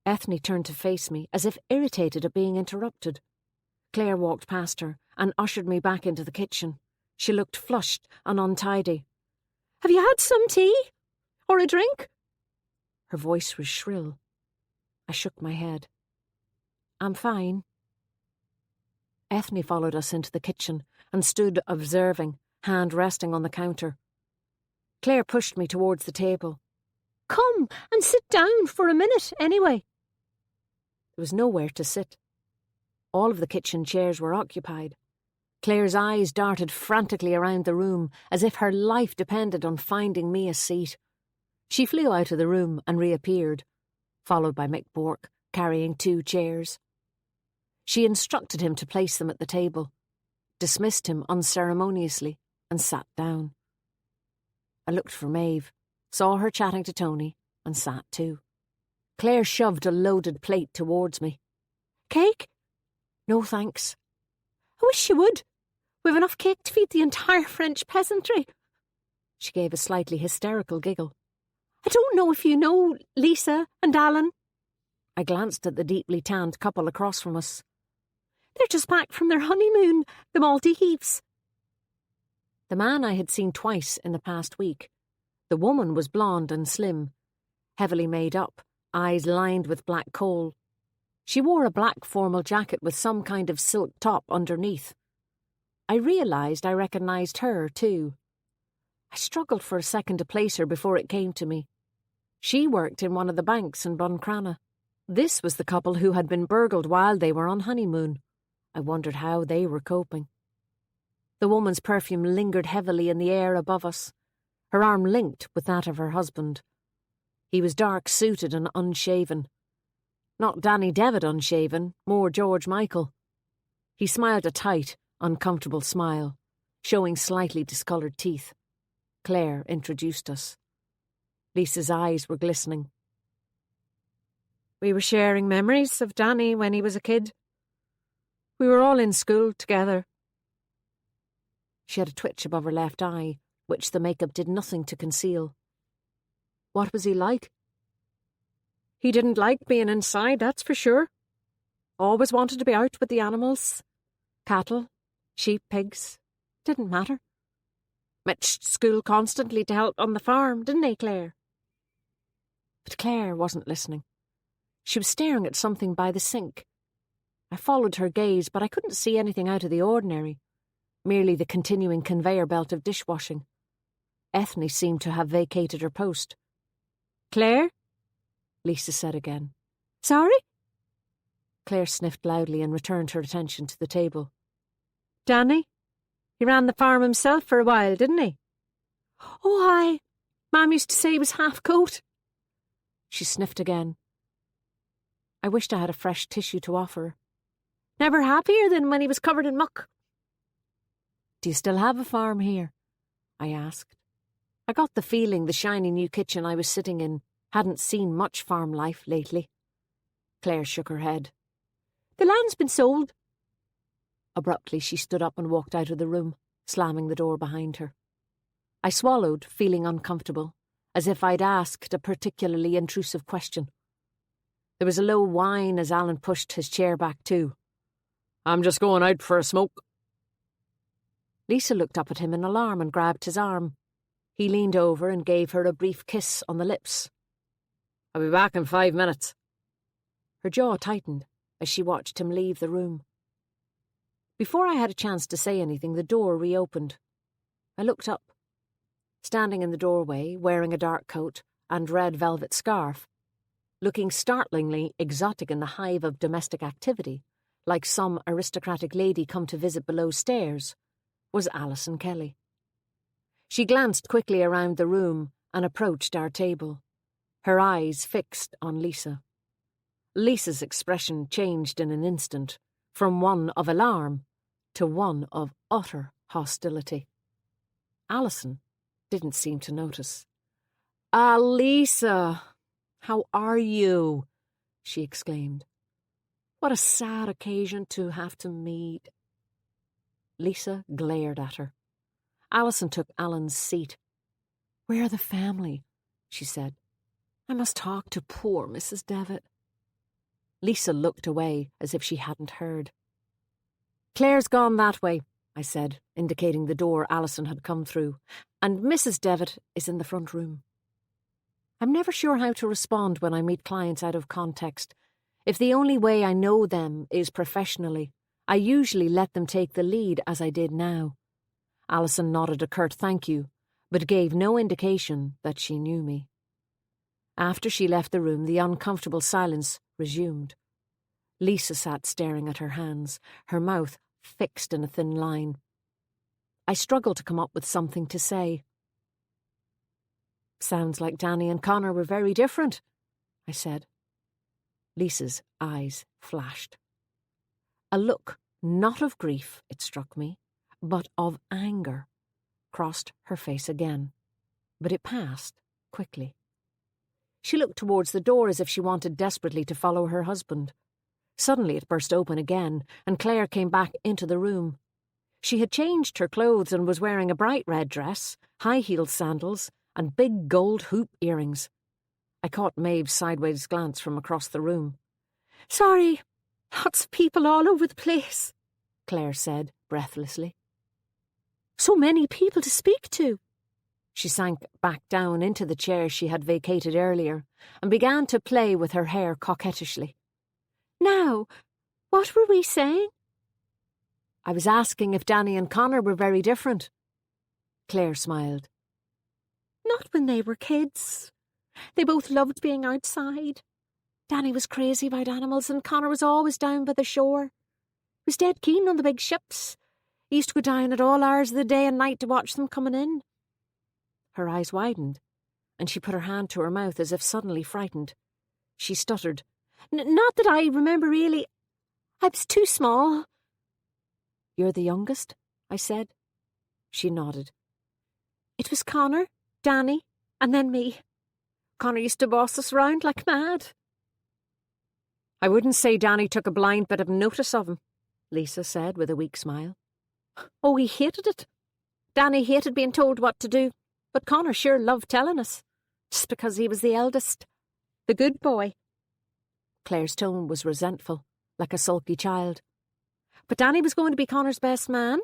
Ethne turned to face me, as if irritated at being interrupted. Claire walked past her and ushered me back into the kitchen. She looked flushed and untidy. Have you had some tea? Or a drink? Her voice was shrill. I shook my head. I'm fine. Ethne followed us into the kitchen and stood observing, hand resting on the counter. Claire pushed me towards the table. Come and sit down for a minute, anyway. There was nowhere to sit. All of the kitchen chairs were occupied. Claire's eyes darted frantically around the room, as if her life depended on finding me a seat. She flew out of the room and reappeared, followed by Mick Bourke, carrying 2 chairs. She instructed him to place them at the table, dismissed him unceremoniously, and sat down. I looked for Maeve, saw her chatting to Tony, and sat too. Claire shoved a loaded plate towards me. Cake? No, thanks. I wish you would. We've enough cake to feed the entire French peasantry. She gave a slightly hysterical giggle. I don't know if you know Lisa and Alan. I glanced at the deeply tanned couple across from us. They're just back from their honeymoon, the Maldives. The man I had seen twice in the past week. The woman was blonde and slim, heavily made up, eyes lined with black coal. She wore a black formal jacket with some kind of silk top underneath. I realised I recognised her, too. I struggled for a second to place her before it came to me. She worked in one of the banks in Buncrana. This was the couple who had been burgled while they were on honeymoon. I wondered how they were coping. The woman's perfume lingered heavily in the air above us, her arm linked with that of her husband. He was dark-suited and unshaven. Not Danny Devitt unshaven, more George Michael. He smiled a tight, uncomfortable smile, showing slightly discoloured teeth. Claire introduced us. Lisa's eyes were glistening. We were sharing memories of Danny when he was a kid. We were all in school together. She had a twitch above her left eye, which the makeup did nothing to conceal. What was he like? He didn't like being inside, that's for sure. Always wanted to be out with the animals. Cattle, sheep, pigs. Didn't matter. Mitched school constantly to help on the farm, didn't he, Claire? But Claire wasn't listening. She was staring at something by the sink. I followed her gaze, but I couldn't see anything out of the ordinary, merely the continuing conveyor belt of dishwashing. Ethne seemed to have vacated her post. Claire? Lisa said again. Sorry? Claire sniffed loudly and returned her attention to the table. Danny? He ran the farm himself for a while, didn't he? Oh, aye. Mum used to say he was half-goat. She sniffed again. I wished I had a fresh tissue to offer her. Never happier than when he was covered in muck. Do you still have a farm here? I asked. I got the feeling the shiny new kitchen I was sitting in hadn't seen much farm life lately. Claire shook her head. The land's been sold. Abruptly, she stood up and walked out of the room, slamming the door behind her. I swallowed, feeling uncomfortable, as if I'd asked a particularly intrusive question. There was a low whine as Alan pushed his chair back too. I'm just going out for a smoke. Lisa looked up at him in alarm and grabbed his arm. He leaned over and gave her a brief kiss on the lips. I'll be back in 5 minutes. Her jaw tightened as she watched him leave the room. Before I had a chance to say anything, the door reopened. I looked up. Standing in the doorway, wearing a dark coat and red velvet scarf, looking startlingly exotic in the hive of domestic activity, like some aristocratic lady come to visit below stairs, was Alison Kelly. She glanced quickly around the room and approached our table, her eyes fixed on Lisa. Lisa's expression changed in an instant, from one of alarm to one of utter hostility. Alison didn't seem to notice. Lisa, how are you? She exclaimed. What a sad occasion to have to meet. Lisa glared at her. Alison took Alan's seat. Where are the family? She said. I must talk to poor Mrs. Devitt. Lisa looked away as if she hadn't heard. Claire's gone that way, I said, indicating the door Alison had come through, and Mrs. Devitt is in the front room. I'm never sure how to respond when I meet clients out of context. If the only way I know them is professionally, I usually let them take the lead as I did now. Alison nodded a curt thank you, but gave no indication that she knew me. After she left the room, the uncomfortable silence resumed. Lisa sat staring at her hands, her mouth fixed in a thin line. I struggled to come up with something to say. Sounds like Danny and Connor were very different, I said. Lisa's eyes flashed. A look, not of grief, it struck me, but of anger, crossed her face again, but it passed quickly. She looked towards the door as if she wanted desperately to follow her husband. Suddenly it burst open again, and Claire came back into the room. She had changed her clothes and was wearing a bright red dress, high-heeled sandals, and big gold hoop earrings. I caught Maeve's sideways glance from across the room. Sorry, lots of people all over the place, Claire said breathlessly. So many people to speak to. She sank back down into the chair she had vacated earlier and began to play with her hair coquettishly. Now, what were we saying? I was asking if Danny and Connor were very different. Claire smiled. Not when they were kids. They both loved being outside. Danny was crazy about animals and Connor was always down by the shore. He was dead keen on the big ships. He used to go down at all hours of the day and night to watch them coming in. Her eyes widened, and she put her hand to her mouth as if suddenly frightened. She stuttered. Not that I remember really. I was too small. You're the youngest? I said. She nodded. It was Connor, Danny, and then me. Connor used to boss us round like mad. I wouldn't say Danny took a blind bit of notice of him, Lisa said with a weak smile. Oh, he hated it. Danny hated being told what to do, but Connor sure loved telling us, just because he was the eldest, the good boy. Claire's tone was resentful, like a sulky child. But Danny was going to be Connor's best man.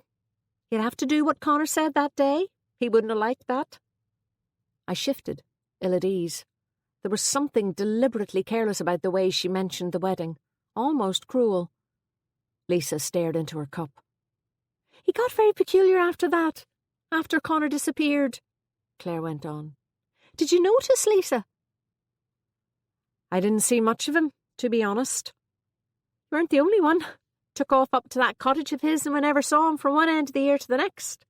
He'd have to do what Connor said that day. He wouldn't have liked that. I shifted, ill at ease. There was something deliberately careless about the way she mentioned the wedding, almost cruel. Lisa stared into her cup. He got very peculiar after that, after Connor disappeared, Claire went on. Did you notice, Lisa? I didn't see much of him, to be honest. You weren't the only one. Took off up to that cottage of his and we never saw him from one end of the year to the next,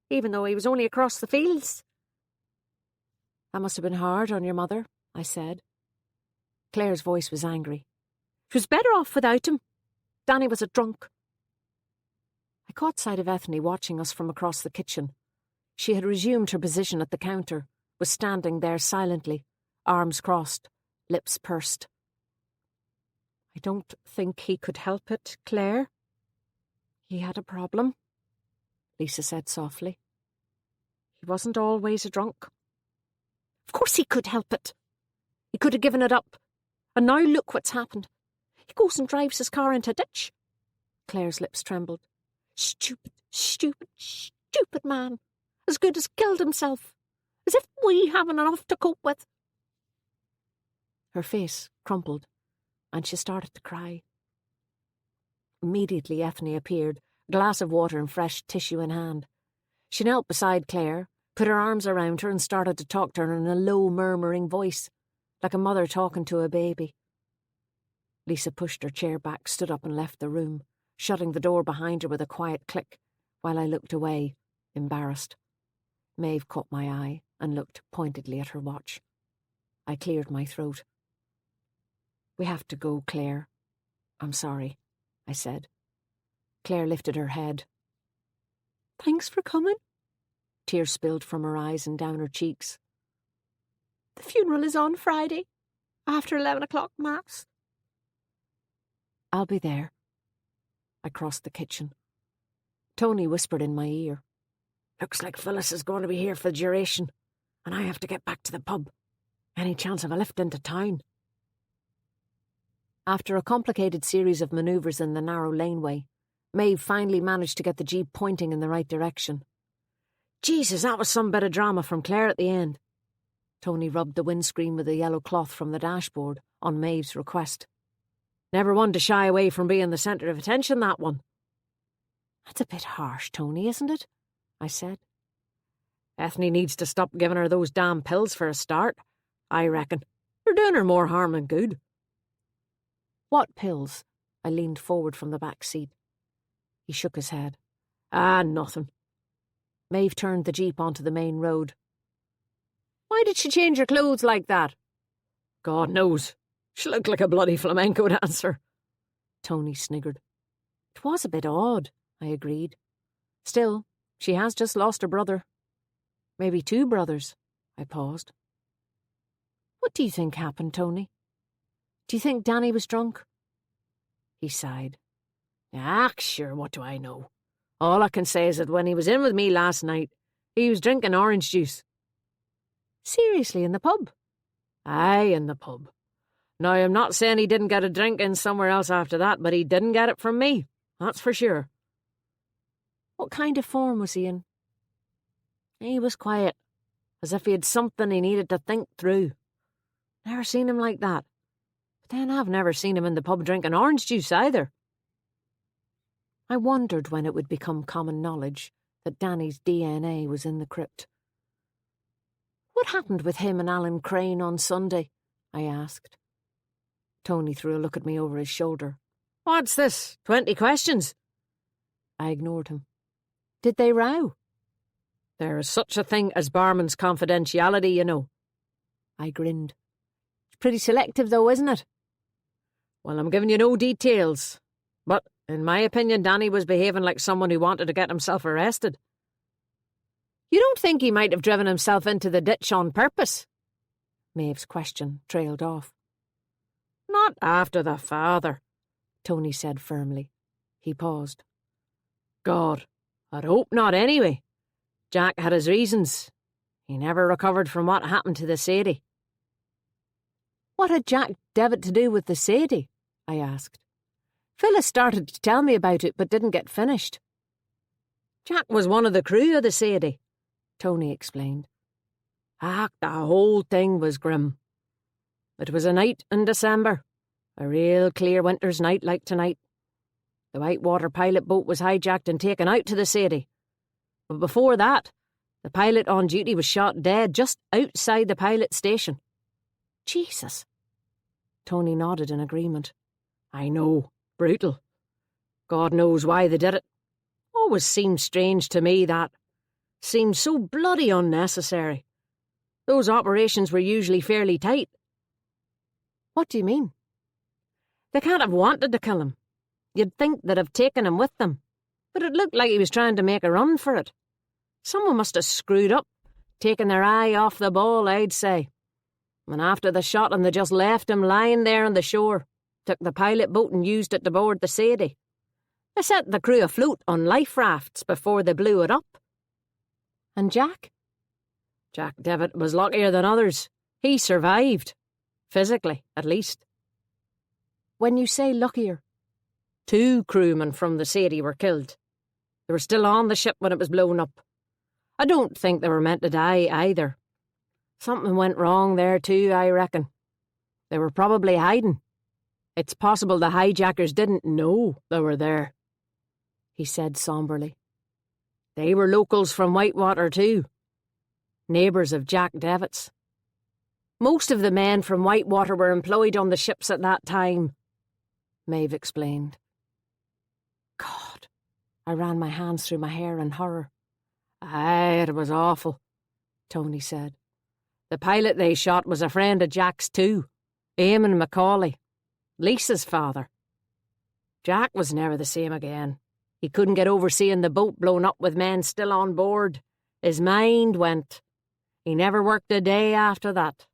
even though he was only across the fields. That must have been hard on your mother, I said. Claire's voice was angry. She was better off without him. Danny was a drunk. I I caught sight of Ethne watching us from across the kitchen. She had resumed her position at the counter, was standing there silently, arms crossed, lips pursed. "I don't think he could help it, Claire. He had a problem," Lisa said softly. "He wasn't always a drunk." "Of course he could help it. He could have given it up. And now look what's happened. He goes and drives his car into a ditch." Claire's lips trembled. "Stupid, stupid, stupid man. As good as killed himself. As if we haven't enough to cope with." Her face crumpled, and she started to cry. Immediately Ethne appeared, a glass of water and fresh tissue in hand. She knelt beside Claire, put her arms around her and started to talk to her in a low, murmuring voice, like a mother talking to a baby. Lisa pushed her chair back, stood up and left the room, shutting the door behind her with a quiet click, while I looked away, embarrassed. Maeve caught my eye and looked pointedly at her watch. I cleared my throat. "We have to go, Claire. I'm sorry," I said. Claire lifted her head. "Thanks for coming." Tears spilled from her eyes and down her cheeks. "The funeral is on Friday, after 11 o'clock Mass." "I'll be there." I crossed the kitchen. Tony whispered in my ear, "Looks like Phyllis is going to be here for the duration, and I have to get back to the pub. Any chance of a lift into town?" After a complicated series of manoeuvres in the narrow laneway, Maeve finally managed to get the jeep pointing in the right direction. "Jesus, that was some bit of drama from Claire at the end." Tony rubbed the windscreen with a yellow cloth from the dashboard, on Maeve's request. "Never one to shy away from being the centre of attention, that one." "That's a bit harsh, Tony, isn't it?" I said. "Ethne needs to stop giving her those damn pills for a start, I reckon. They're doing her more harm than good." "What pills?" I leaned forward from the back seat. He shook his head. Nothing." Maeve turned the jeep onto the main road. "Why did she change her clothes like that?" "God knows. She looked like a bloody flamenco dancer." Tony sniggered. "It was a bit odd," I agreed. "Still, she has just lost her brother. Maybe 2 brothers." I paused. "What do you think happened, Tony? Do you think Danny was drunk?" He sighed. Sure, what do I know? All I can say is that when he was in with me last night, he was drinking orange juice." "Seriously, in the pub?" "Aye, in the pub. Now, I'm not saying he didn't get a drink in somewhere else after that, but he didn't get it from me, that's for sure." "What kind of form was he in?" "He was quiet, as if he had something he needed to think through. Never seen him like that. But then I've never seen him in the pub drinking orange juice either." I wondered when it would become common knowledge that Danny's DNA was in the crypt. "What happened with him and Alan Crane on Sunday?" I asked. Tony threw a look at me over his shoulder. "What's this, 20 questions?" I ignored him. "Did they row?" "There is such a thing as barman's confidentiality, you know." I grinned. "It's pretty selective though, isn't it?" "Well, I'm giving you no details. But, in my opinion, Danny was behaving like someone who wanted to get himself arrested." "You don't think he might have driven himself into the ditch on purpose?" Maeve's question trailed off. "Not after the father," Tony said firmly. He paused. "God, I'd hope not anyway. Jack had his reasons. He never recovered from what happened to the Sadie." "What had Jack Devitt to do with the Sadie?" I asked. "Phyllis started to tell me about it but didn't get finished." "Jack was one of the crew of the Sadie," Tony explained. The whole thing was grim. It was a night in December, a real clear winter's night like tonight. The Whitewater pilot boat was hijacked and taken out to the Sadie. But before that, the pilot on duty was shot dead just outside the pilot station." "Jesus." Tony nodded in agreement. "I know, brutal. God knows why they did it. Always seemed strange to me, that. Seemed so bloody unnecessary. Those operations were usually fairly tight." "What do you mean?" "They can't have wanted to kill him. You'd think they'd have taken him with them. but it looked like he was trying to make a run for it. Someone must have screwed up, taken their eye off the ball, I'd say. And after the shot, and they just left him lying there on the shore, took the pilot boat and used it to board the Sadie. They set the crew afloat on life rafts before they blew it up. And Jack? Jack Devitt was luckier than others. He survived. Physically, at least. When you say luckier? 2 crewmen from the Sadie were killed. They were still on the ship when it was blown up. I don't think they were meant to die either. Something went wrong there too, I reckon. They were probably hiding. It's possible the hijackers didn't know they were there, he said somberly. They were locals from Whitewater too. Neighbours of Jack Devitt's. Most of the men from Whitewater were employed on the ships at that time, Maeve explained. God, I ran my hands through my hair in horror. Aye, it was awful, Tony said. The pilot they shot was a friend of Jack's too, Eamon Macaulay, Lisa's father. Jack was never the same again. He couldn't get over seeing the boat blown up with men still on board. His mind went. He never worked a day after that.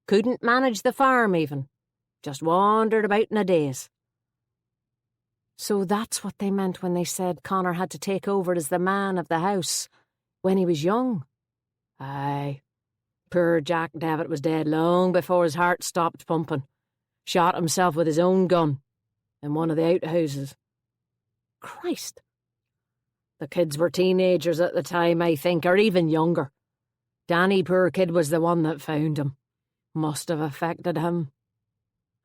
Couldn't manage the farm even. Just wandered about in a daze. So that's what they meant when they said Connor had to take over as the man of the house when he was young? Aye. Poor Jack Devitt was dead long before his heart stopped pumping. Shot himself with his own gun in one of the outhouses. Christ. The kids were teenagers at the time, I think, or even younger. Danny, poor kid, was the one that found him. Must have affected him.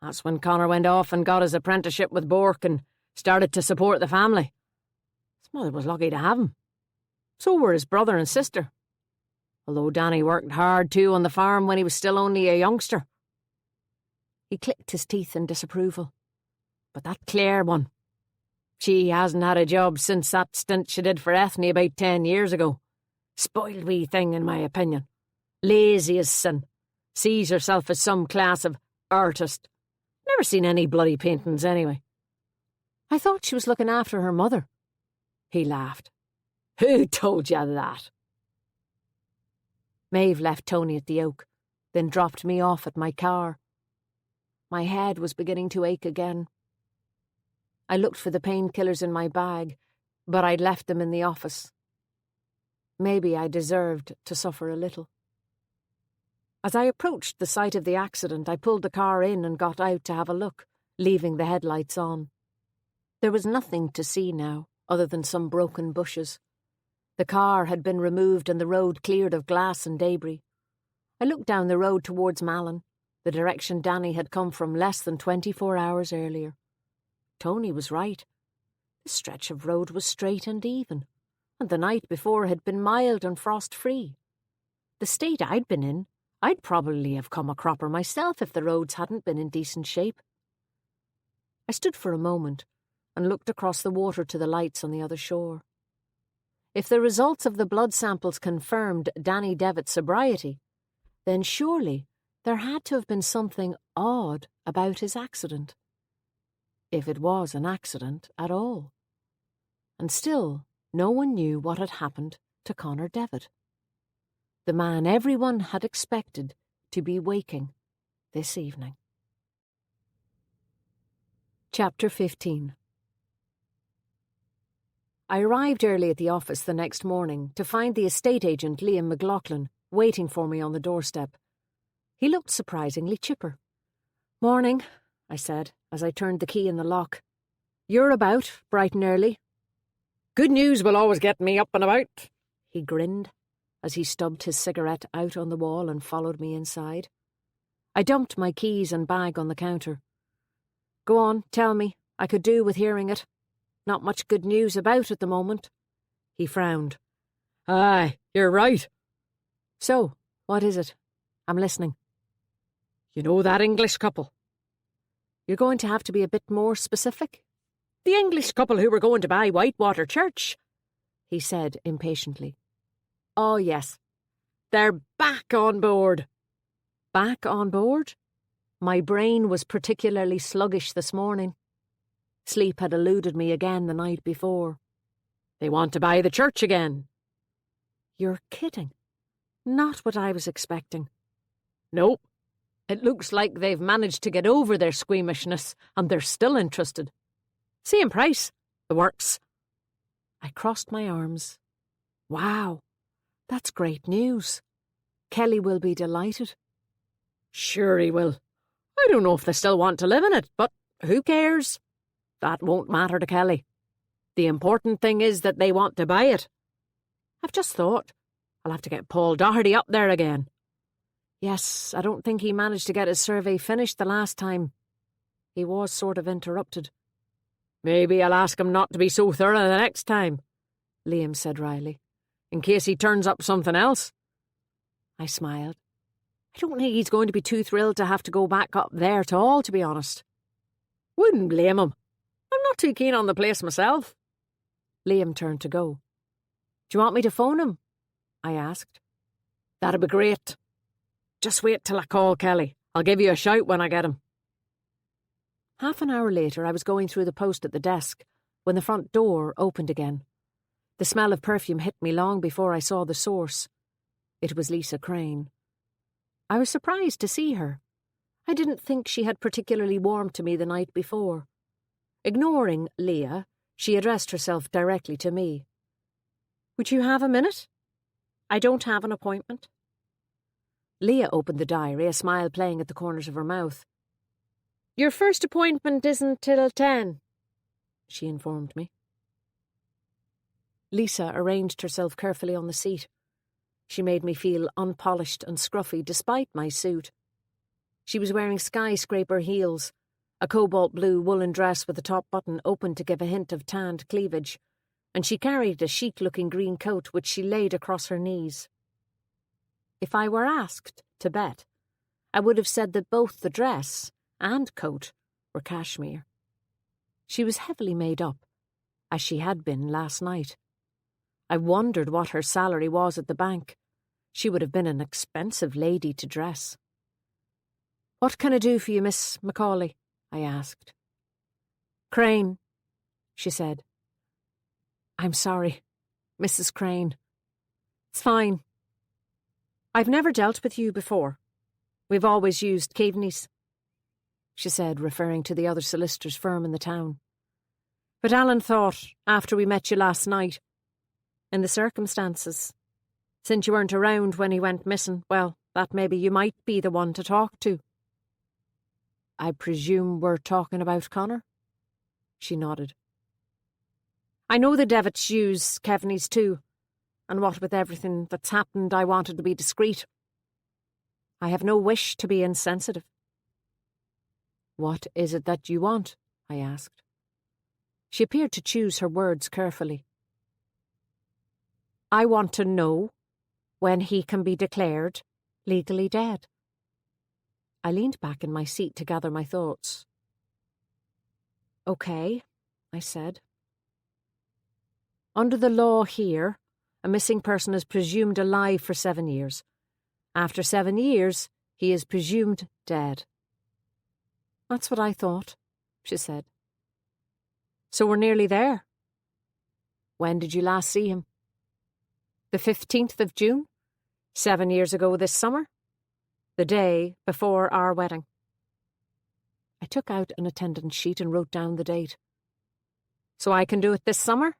That's when Connor went off and got his apprenticeship with Bourke and started to support the family. His mother was lucky to have him. So were his brother and sister. Although Danny worked hard too on the farm when he was still only a youngster. He clicked his teeth in disapproval. But that Claire one, she hasn't had a job since that stint she did for Ethne about 10 years ago. Spoiled wee thing, in my opinion. Lazy as sin. Sees herself as some class of artist. Never seen any bloody paintings anyway. I thought she was looking after her mother. He laughed. Who told you that? Maeve left Tony at the Oak, then dropped me off at my car. My head was beginning to ache again. I looked for the painkillers in my bag, but I'd left them in the office. Maybe I deserved to suffer a little. As I approached the site of the accident, I pulled the car in and got out to have a look, leaving the headlights on. There was nothing to see now, other than some broken bushes. The car had been removed and the road cleared of glass and debris. I looked down the road towards Malin, the direction Danny had come from less than 24 hours earlier. Tony was right. The stretch of road was straight and even, and the night before had been mild and frost-free. The state I'd been in, I'd probably have come a cropper myself if the roads hadn't been in decent shape. I stood for a moment and looked across the water to the lights on the other shore. If the results of the blood samples confirmed Danny Devitt's sobriety, then surely there had to have been something odd about his accident. If it was an accident at all. And still, no one knew what had happened to Connor Devitt. The man everyone had expected to be waking this evening. Chapter 15. I arrived early at the office the next morning to find the estate agent Liam McLaughlin waiting for me on the doorstep. He looked surprisingly chipper. "Morning," I said as I turned the key in the lock. "You're about, bright and early." "Good news will always get me up and about," he grinned as he stubbed his cigarette out on the wall and followed me inside. I dumped my keys and bag on the counter. "Go on, tell me. I could do with hearing it. Not much good news about at the moment." He frowned. "Aye, you're right." "So, what is it? I'm listening." "You know that English couple?" "You're going to have to be a bit more specific." "The English couple who were going to buy Whitewater Church," he said impatiently. "Oh, yes. They're back on board." "Back on board?" My brain was particularly sluggish this morning. Sleep had eluded me again the night before. They want to buy the church again. You're kidding. Not what I was expecting. Nope. It looks like they've managed to get over their squeamishness and they're still interested. Same price. The works. I crossed my arms. Wow, that's great news. Kelly will be delighted. Sure he will. I don't know if they still want to live in it, but who cares? That won't matter to Kelly. The important thing is that they want to buy it. I've just thought, I'll have to get Paul Doherty up there again. Yes, I don't think he managed to get his survey finished the last time. He was sort of interrupted. Maybe I'll ask him not to be so thorough the next time, Liam said wryly, in case he turns up something else. I smiled. I don't think he's going to be too thrilled to have to go back up there at all, to be honest. Wouldn't blame him. I'm not too keen on the place myself. Liam turned to go. Do you want me to phone him? I asked. That'd be great. Just wait till I call Kelly. I'll give you a shout when I get him. Half an hour later, I was going through the post at the desk when the front door opened again. The smell of perfume hit me long before I saw the source. It was Lisa Crane. I was surprised to see her. I didn't think she had particularly warmed to me the night before. Ignoring Leah, she addressed herself directly to me. Would you have a minute? I don't have an appointment. Leah opened the diary, a smile playing at the corners of her mouth. Your first appointment isn't till 10, she informed me. Lisa arranged herself carefully on the seat. She made me feel unpolished and scruffy despite my suit. She was wearing skyscraper heels, a cobalt blue woolen dress with the top button open to give a hint of tanned cleavage, and she carried a chic-looking green coat which she laid across her knees. If I were asked to bet, I would have said that both the dress and coat were cashmere. She was heavily made up, as she had been last night. I wondered what her salary was at the bank. She would have been an expensive lady to dress. "What can I do for you, Miss Macaulay?" I asked. "Crane," she said. "I'm sorry, Mrs. Crane." "It's fine. I've never dealt with you before. We've always used Caveney's," she said, referring to the other solicitor's firm in the town. "But Alan thought, after we met you last night, in the circumstances, since you weren't around when he went missing, well, that maybe you might be the one to talk to." "I presume we're talking about Connor?" She nodded. "I know the Devitts use Caveney's too, and what with everything that's happened, I wanted to be discreet. I have no wish to be insensitive." "What is it that you want?" I asked. She appeared to choose her words carefully. "I want to know when he can be declared legally dead." I leaned back in my seat to gather my thoughts. "Okay," I said. "Under the law here, a missing person is presumed alive for 7 years. After 7 years, he is presumed dead." "That's what I thought," she said. "So we're nearly there." "When did you last see him?" "The 15th of June, 7 years ago this summer. The day before our wedding." I took out an attendance sheet and wrote down the date. "So I can do it this summer?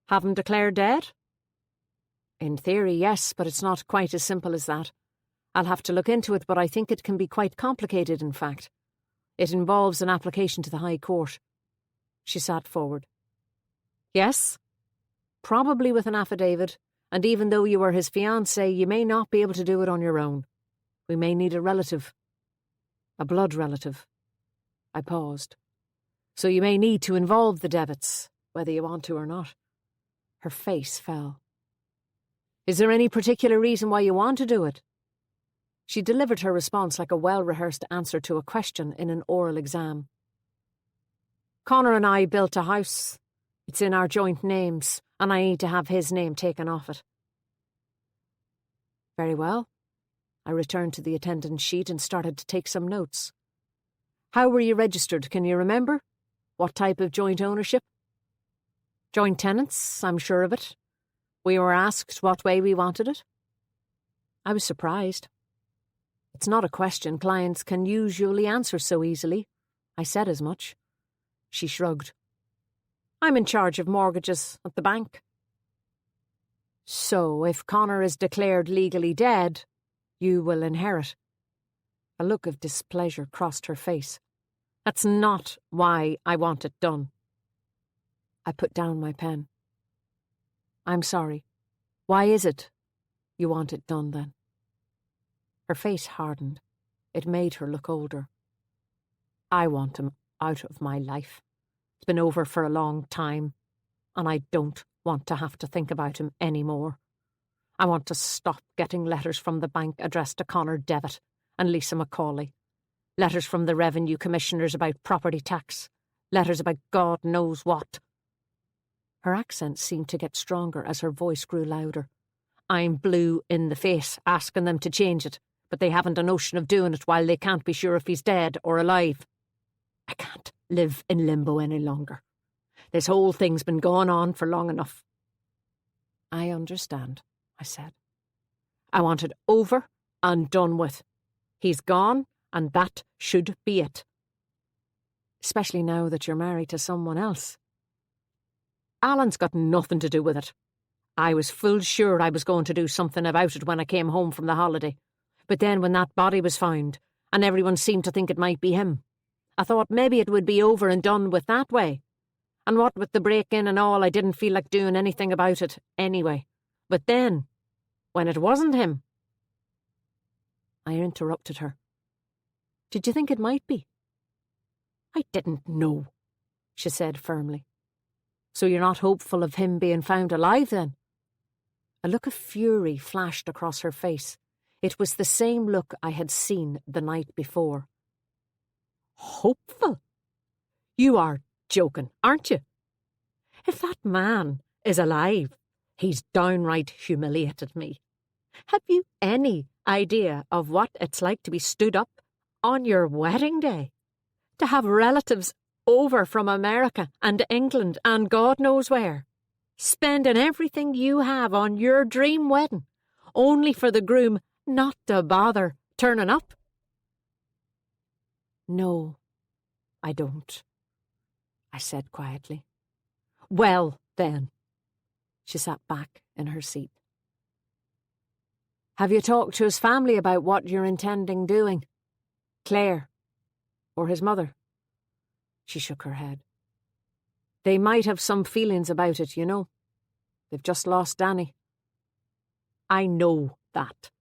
Have him declared dead?" "In theory, yes, but it's not quite as simple as that. I'll have to look into it, but I think it can be quite complicated, in fact. It involves an application to the High Court." She sat forward. "Yes, probably with an affidavit, and even though you are his fiancée, you may not be able to do it on your own. We may need a relative. A blood relative." I paused. "So you may need to involve the Devitts, whether you want to or not." Her face fell. "Is there any particular reason why you want to do it?" She delivered her response like a well-rehearsed answer to a question in an oral exam. "Connor and I built a house. It's in our joint names, and I need to have his name taken off it." "Very well." I returned to the attendance sheet and started to take some notes. "How were you registered, can you remember? What type of joint ownership?" Joint tenants, I'm sure of it. We were asked what way we wanted it. I was surprised. It's not a question clients can usually answer so easily. I said as much. She shrugged. I'm in charge of mortgages at the bank. So, if Connor is declared legally dead, you will inherit. A look of displeasure crossed her face. That's not why I want it done. I put down my pen. I'm sorry. Why is it you want it done, then? Her face hardened. It made her look older. I want him out of my life. It's been over for a long time, and I don't want to have to think about him anymore. I want to stop getting letters from the bank addressed to Connor Devitt and Lisa Macaulay. Letters from the revenue commissioners about property tax. Letters about God knows what. Her accent seemed to get stronger as her voice grew louder. I'm blue in the face asking them to change it, but they haven't a notion of doing it while they can't be sure if he's dead or alive. I can't live in limbo any longer. This whole thing's been going on for long enough. I understand, I said. I want it over and done with. He's gone, and that should be it. Especially now that you're married to someone else. Alan's got nothing to do with it. I was full sure I was going to do something about it when I came home from the holiday. But then when that body was found, and everyone seemed to think it might be him, I thought maybe it would be over and done with that way. And what with the break-in and all, I didn't feel like doing anything about it anyway. But then, when it wasn't him... I interrupted her. Did you think it might be? I didn't know, she said firmly. So you're not hopeful of him being found alive, then? A look of fury flashed across her face. It was the same look I had seen the night before. Hopeful? You are joking, aren't you? If that man is alive, he's downright humiliated me. Have you any idea of what it's like to be stood up on your wedding day? To have relatives over from America and England and God knows where, spending everything you have on your dream wedding, only for the groom not to bother turning up? No, I don't, I said quietly. Well, then. She sat back in her seat. Have you talked to his family about what you're intending doing? Claire? Or his mother? She shook her head. They might have some feelings about it, you know. They've just lost Danny. I know that.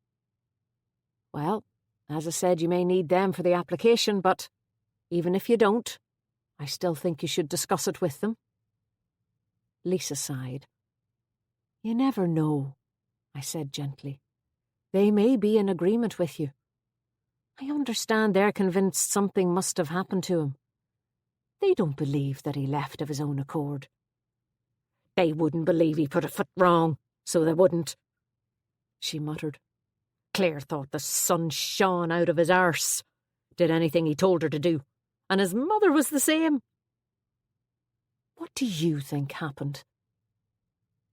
Well, as I said, you may need them for the application, but even if you don't, I still think you should discuss it with them. Lisa sighed. You never know, I said gently. They may be in agreement with you. I understand they're convinced something must have happened to him. They don't believe that he left of his own accord. They wouldn't believe he put a foot wrong, so they wouldn't, she muttered. Claire thought the sun shone out of his arse, did anything he told her to do, and his mother was the same. What do you think happened?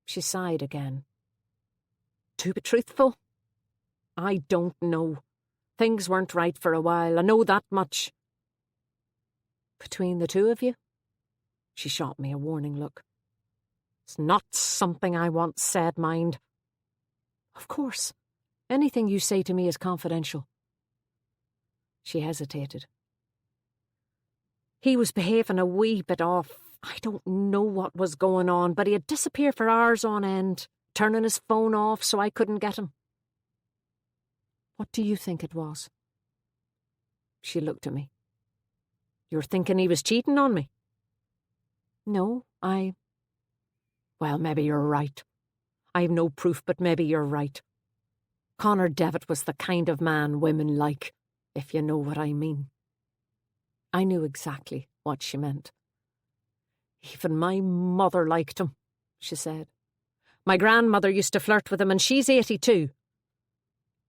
She sighed again. To be truthful, I don't know. Things weren't right for a while, I know that much. Between the two of you? She shot me a warning look. It's not something I want said, mind. Of course. Anything you say to me is confidential. She hesitated. He was behaving a wee bit off. I don't know what was going on, but he'd disappear for hours on end, turning his phone off so I couldn't get him. What do you think it was? She looked at me. You're thinking he was cheating on me? No, Well, maybe you're right. I've no proof, but maybe you're right. Connor Devitt was the kind of man women like, if you know what I mean. I knew exactly what she meant. Even my mother liked him, she said. My grandmother used to flirt with him, and she's 82.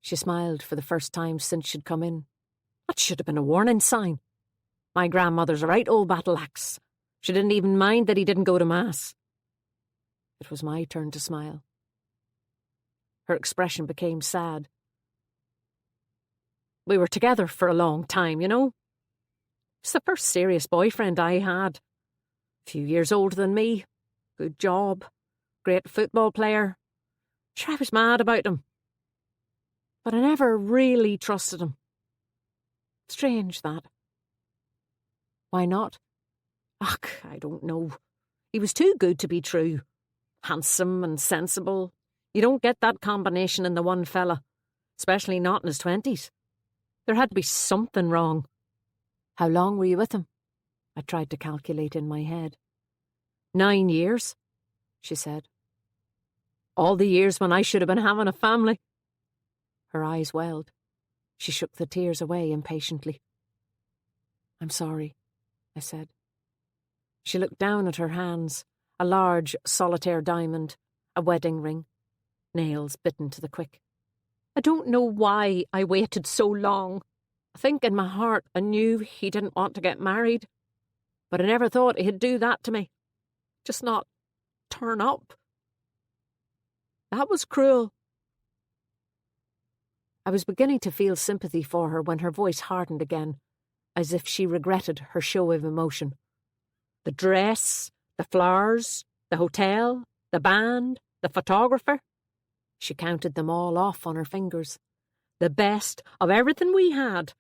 She smiled for the first time since she'd come in. That should have been a warning sign. My grandmother's a right old battle axe. She didn't even mind that he didn't go to Mass. It was my turn to smile. Her expression became sad. We were together for a long time, you know. It's the first serious boyfriend I had. A few years older than me. Good job. Great football player. Sure, I was mad about him. But I never really trusted him. Strange, that. Why not? Ugh, I don't know. He was too good to be true. Handsome and sensible. You don't get that combination in the one fella, especially not in his 20s. There had to be something wrong. How long were you with him? I tried to calculate in my head. 9 years, she said. All the years when I should have been having a family. Her eyes welled. She shook the tears away impatiently. I'm sorry, I said. She looked down at her hands, a large solitaire diamond, a wedding ring, nails bitten to the quick. I don't know why I waited so long. I think in my heart I knew he didn't want to get married, but I never thought he'd do that to me. Just not turn up. That was cruel. I was beginning to feel sympathy for her when her voice hardened again, as if she regretted her show of emotion. The dress, the flowers, the hotel, the band, the photographer. She counted them all off on her fingers. The best of everything we had.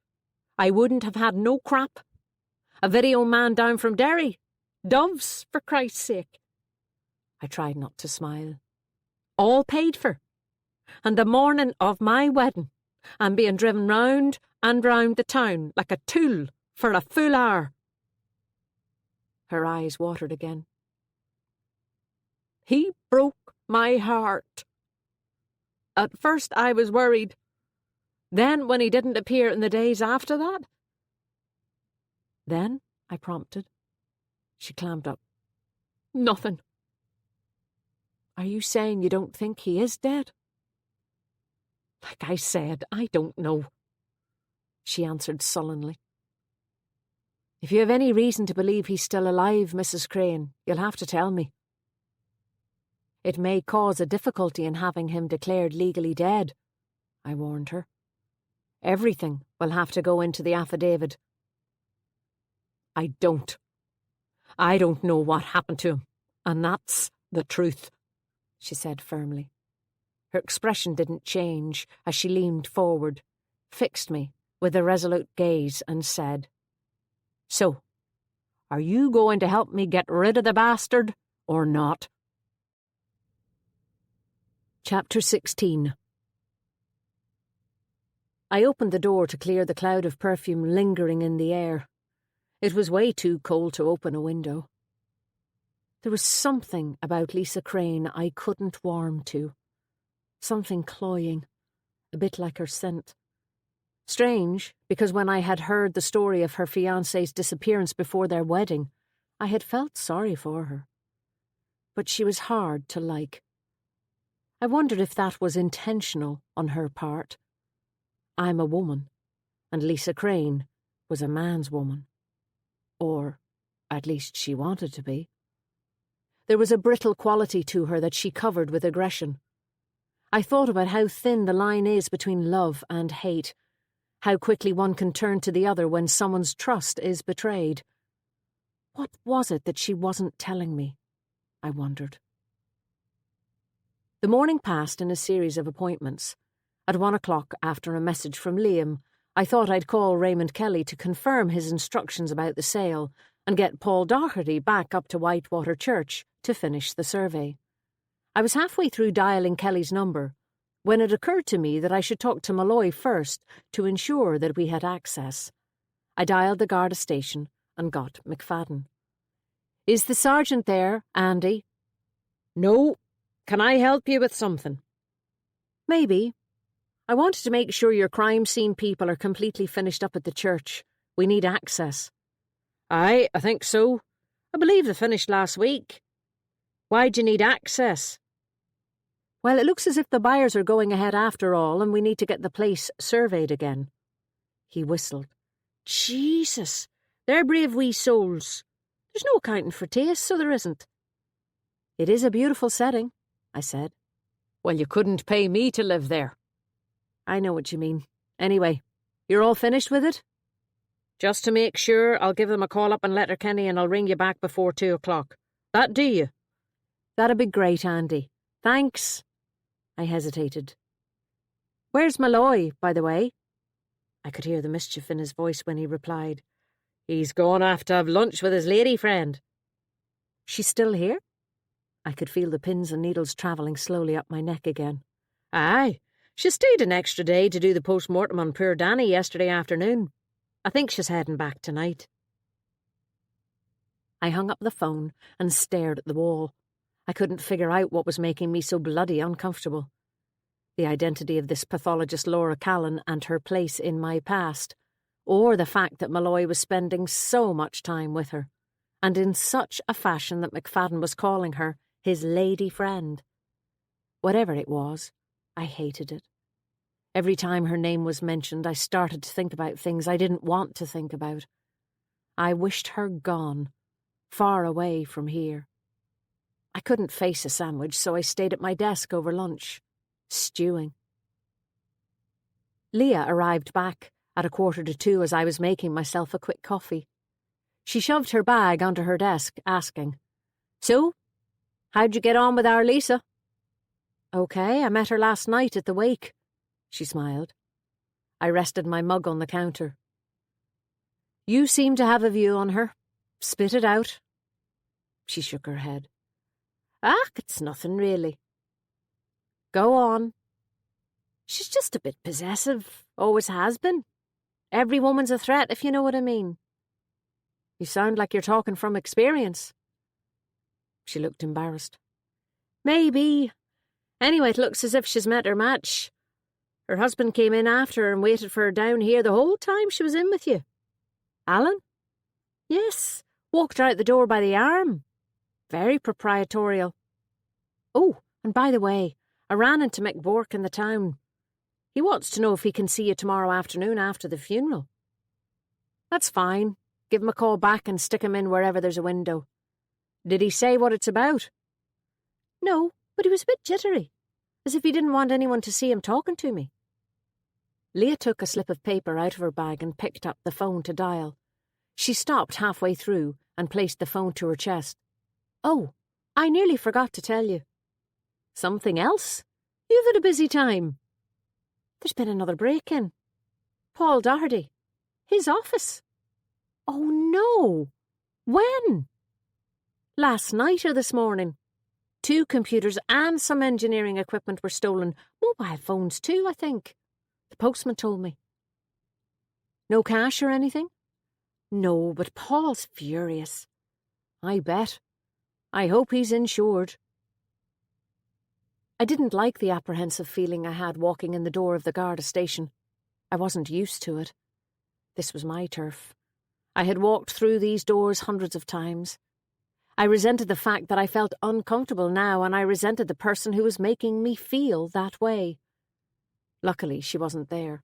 I wouldn't have had no crap. A video man down from Derry. Doves, for Christ's sake. I tried not to smile. All paid for. And the morning of my wedding, I'm being driven round and round the town like a tool for a full hour. Her eyes watered again. He broke my heart. At first I was worried. Then when he didn't appear in the days after that. Then, I prompted. She clammed up. Nothing. Are you saying you don't think he is dead? Like I said, I don't know. She answered sullenly. If you have any reason to believe he's still alive, Mrs. Crane, you'll have to tell me. It may cause a difficulty in having him declared legally dead, I warned her. Everything will have to go into the affidavit. I don't know what happened to him, and that's the truth, she said firmly. Her expression didn't change as she leaned forward, fixed me with a resolute gaze and said, So, are you going to help me get rid of the bastard, or not? Chapter 16. I opened the door to clear the cloud of perfume lingering in the air. It was way too cold to open a window. There was something about Lisa Crane I couldn't warm to. Something cloying, a bit like her scent. Strange, because when I had heard the story of her fiancé's disappearance before their wedding, I had felt sorry for her. But she was hard to like. I wondered if that was intentional on her part. I'm a woman, and Lisa Crane was a man's woman. Or, at least she wanted to be. There was a brittle quality to her that she covered with aggression. I thought about how thin the line is between love and hate, how quickly one can turn to the other when someone's trust is betrayed. What was it that she wasn't telling me? I wondered. The morning passed in a series of appointments. At 1 o'clock, after a message from Liam, I thought I'd call Raymond Kelly to confirm his instructions about the sale and get Paul Doherty back up to Whitewater Church to finish the survey. I was halfway through dialling Kelly's number when it occurred to me that I should talk to Malloy first to ensure that we had access. I dialed the Garda station and got McFadden. "Is the sergeant there, Andy?" "No. Can I help you with something?" "Maybe. I wanted to make sure your crime scene people are completely finished up at the church. We need access." "Aye, I think so. I believe they finished last week. Why do you need access?" "Well, it looks as if the buyers are going ahead after all, and we need to get the place surveyed again." He whistled. "Jesus, they're brave wee souls. There's no accounting for taste, so there isn't." It is a beautiful setting, I said. Well, you couldn't pay me to live there. I know what you mean. Anyway, you're all finished with it? Just to make sure, I'll give them a call up in Letterkenny and I'll ring you back before 2 o'clock. That do you? That'd be great, Andy. Thanks. I hesitated. Where's Malloy, by the way? I could hear the mischief in his voice when he replied. He's gone off to have lunch with his lady friend. She's still here? I could feel the pins and needles travelling slowly up my neck again. Aye, she stayed an extra day to do the post-mortem on poor Danny yesterday afternoon. I think she's heading back tonight. I hung up the phone and stared at the wall. I couldn't figure out what was making me so bloody uncomfortable. The identity of this pathologist Laura Callan and her place in my past, or the fact that Malloy was spending so much time with her, and in such a fashion that McFadden was calling her his lady friend. Whatever it was, I hated it. Every time her name was mentioned, I started to think about things I didn't want to think about. I wished her gone, far away from here. I couldn't face a sandwich, so I stayed at my desk over lunch, stewing. Leah arrived back at 1:45 as I was making myself a quick coffee. She shoved her bag onto her desk, asking, So, how'd you get on with our Lisa? Okay, I met her last night at the wake. She smiled. I rested my mug on the counter. You seem to have a view on her. Spit it out. She shook her head. It's nothing really. Go on. She's just a bit possessive, always has been. Every woman's a threat, if you know what I mean. You sound like you're talking from experience. She looked embarrassed. Maybe. Anyway, it looks as if she's met her match. Her husband came in after her and waited for her down here the whole time she was in with you. Alan? Yes, walked her out the door by the arm. Very proprietorial. Oh, and by the way, I ran into Mick Bourke in the town. He wants to know if he can see you tomorrow afternoon after the funeral. That's fine. Give him a call back and stick him in wherever there's a window. Did he say what it's about? No, but he was a bit jittery, as if he didn't want anyone to see him talking to me. Leah took a slip of paper out of her bag and picked up the phone to dial. She stopped halfway through and placed the phone to her chest. Oh, I nearly forgot to tell you. Something else? You've had a busy time. There's been another break-in. Paul Doherty. His office. Oh, no. When? Last night or this morning. 2 computers and some engineering equipment were stolen. Mobile phones too, I think. The postman told me. No cash or anything? No, but Paul's furious. I bet. I hope he's insured. I didn't like the apprehensive feeling I had walking in the door of the Garda station. I wasn't used to it. This was my turf. I had walked through these doors hundreds of times. I resented the fact that I felt uncomfortable now, and I resented the person who was making me feel that way. Luckily, she wasn't there.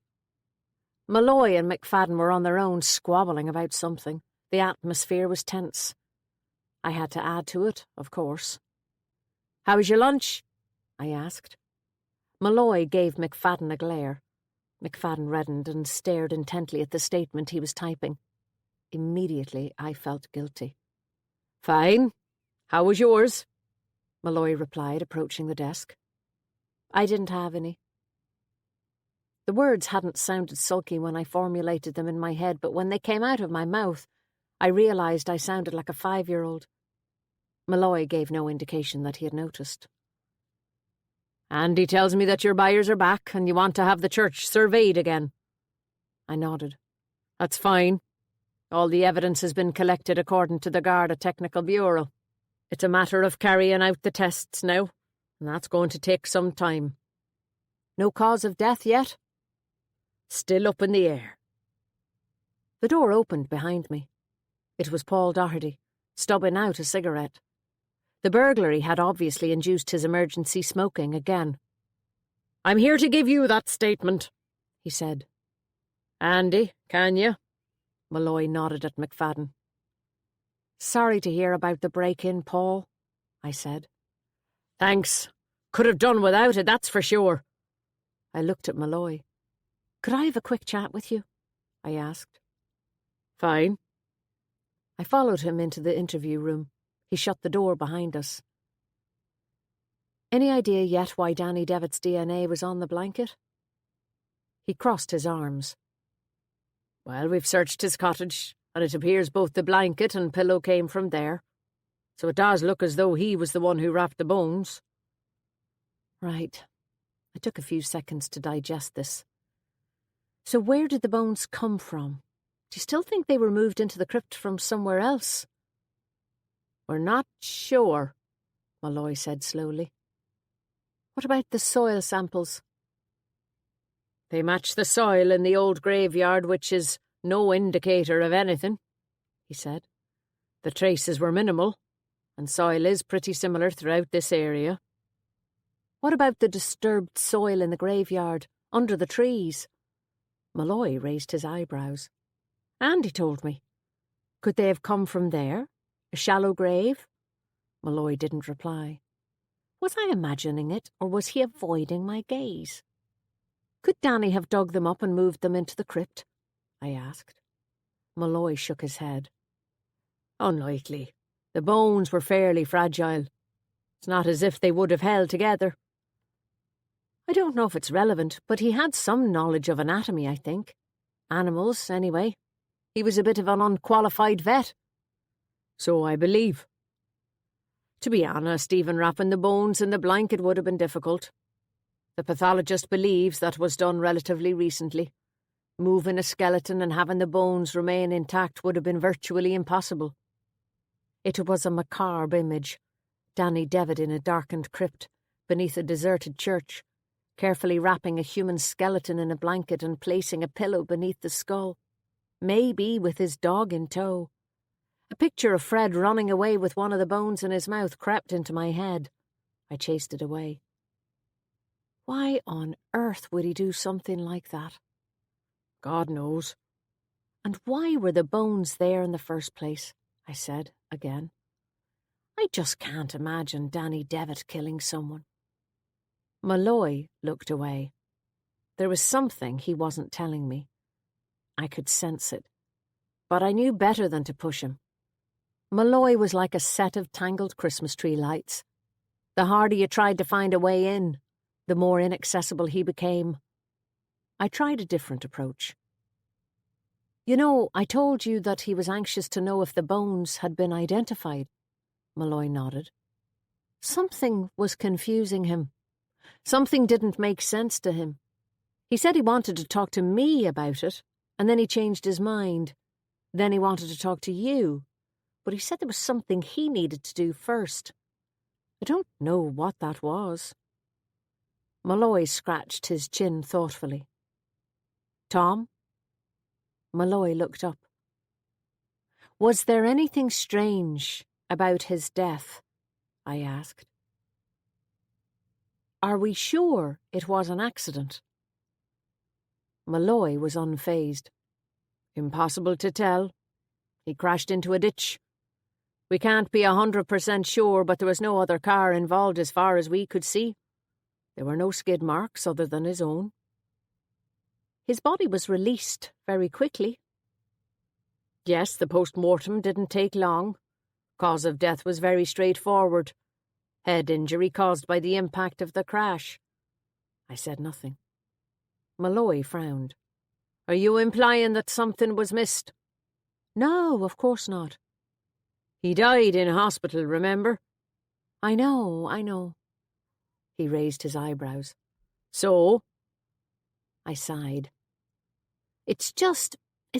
Malloy and McFadden were on their own, squabbling about something. The atmosphere was tense. I had to add to it, of course. How was your lunch? I asked. Malloy gave McFadden a glare. McFadden reddened and stared intently at the statement he was typing. Immediately, I felt guilty. Fine. How was yours? Malloy replied, approaching the desk. I didn't have any. The words hadn't sounded sulky when I formulated them in my head, but when they came out of my mouth, I realised I sounded like a 5-year-old. Malloy gave no indication that he had noticed. Andy tells me that your buyers are back and you want to have the church surveyed again. I nodded. That's fine. All the evidence has been collected according to the Garda Technical Bureau. It's a matter of carrying out the tests now, and that's going to take some time. No cause of death yet? Still up in the air. The door opened behind me. It was Paul Doherty, stubbing out a cigarette. The burglary had obviously induced his emergency smoking again. I'm here to give you that statement, he said. Andy, can you? Malloy nodded at McFadden. Sorry to hear about the break-in, Paul, I said. Thanks. Could have done without it, that's for sure. I looked at Malloy. Could I have a quick chat with you? I asked. Fine. I followed him into the interview room. He shut the door behind us. Any idea yet why Danny Devitt's DNA was on the blanket? He crossed his arms. Well, we've searched his cottage, and it appears both the blanket and pillow came from there. So it does look as though he was the one who wrapped the bones. Right. I took a few seconds to digest this. So where did the bones come from? Do you still think they were moved into the crypt from somewhere else? We're not sure, Malloy said slowly. What about the soil samples? They match the soil in the old graveyard, which is no indicator of anything, he said. The traces were minimal, and soil is pretty similar throughout this area. What about the disturbed soil in the graveyard, under the trees? Malloy raised his eyebrows. Andy told me. Could they have come from there? A shallow grave? Malloy didn't reply. Was I imagining it, or was he avoiding my gaze? Could Danny have dug them up and moved them into the crypt? I asked. Malloy shook his head. Unlikely. The bones were fairly fragile. It's not as if they would have held together. I don't know if it's relevant, but he had some knowledge of anatomy, I think. Animals, anyway. He was a bit of an unqualified vet. So I believe. To be honest, even wrapping the bones in the blanket would have been difficult. The pathologist believes that was done relatively recently. Moving a skeleton and having the bones remain intact would have been virtually impossible. It was a macabre image. Danny Devitt in a darkened crypt, beneath a deserted church, carefully wrapping a human skeleton in a blanket and placing a pillow beneath the skull. Maybe with his dog in tow. A picture of Fred running away with one of the bones in his mouth crept into my head. I chased it away. Why on earth would he do something like that? God knows. And why were the bones there in the first place? I said again. I just can't imagine Danny Devitt killing someone. Malloy looked away. There was something he wasn't telling me. I could sense it, but I knew better than to push him. Malloy was like a set of tangled Christmas tree lights. The harder you tried to find a way in, the more inaccessible he became. I tried a different approach. You know, I told you that he was anxious to know if the bones had been identified. Malloy nodded. Something was confusing him. Something didn't make sense to him. He said he wanted to talk to me about it, and then he changed his mind. Then he wanted to talk to you, but he said there was something he needed to do first. I don't know what that was. Malloy scratched his chin thoughtfully. Tom? Malloy looked up. Was there anything strange about his death? I asked. Are we sure it was an accident? Malloy was unfazed. Impossible to tell. He crashed into a ditch. We can't be 100% sure, but there was no other car involved as far as we could see. There were no skid marks other than his own. His body was released very quickly. Yes, the post-mortem didn't take long. Cause of death was very straightforward. Head injury caused by the impact of the crash. I said nothing. Malloy frowned. Are you implying that something was missed? No, of course not. He died in hospital, remember? I know. He raised his eyebrows. So? I sighed. It's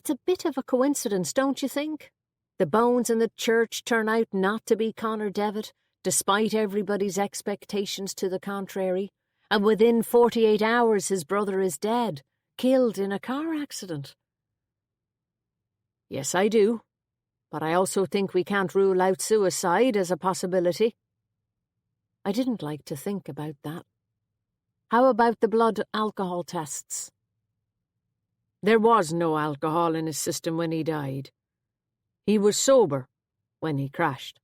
a bit of a coincidence, don't you think? The bones in the church turn out not to be Connor Devitt, despite everybody's expectations to the contrary, and within 48 hours his brother is dead, killed in a car accident. Yes, I do, but I also think we can't rule out suicide as a possibility. I didn't like to think about that. How about the blood alcohol tests? There was no alcohol in his system when he died. He was sober when he crashed.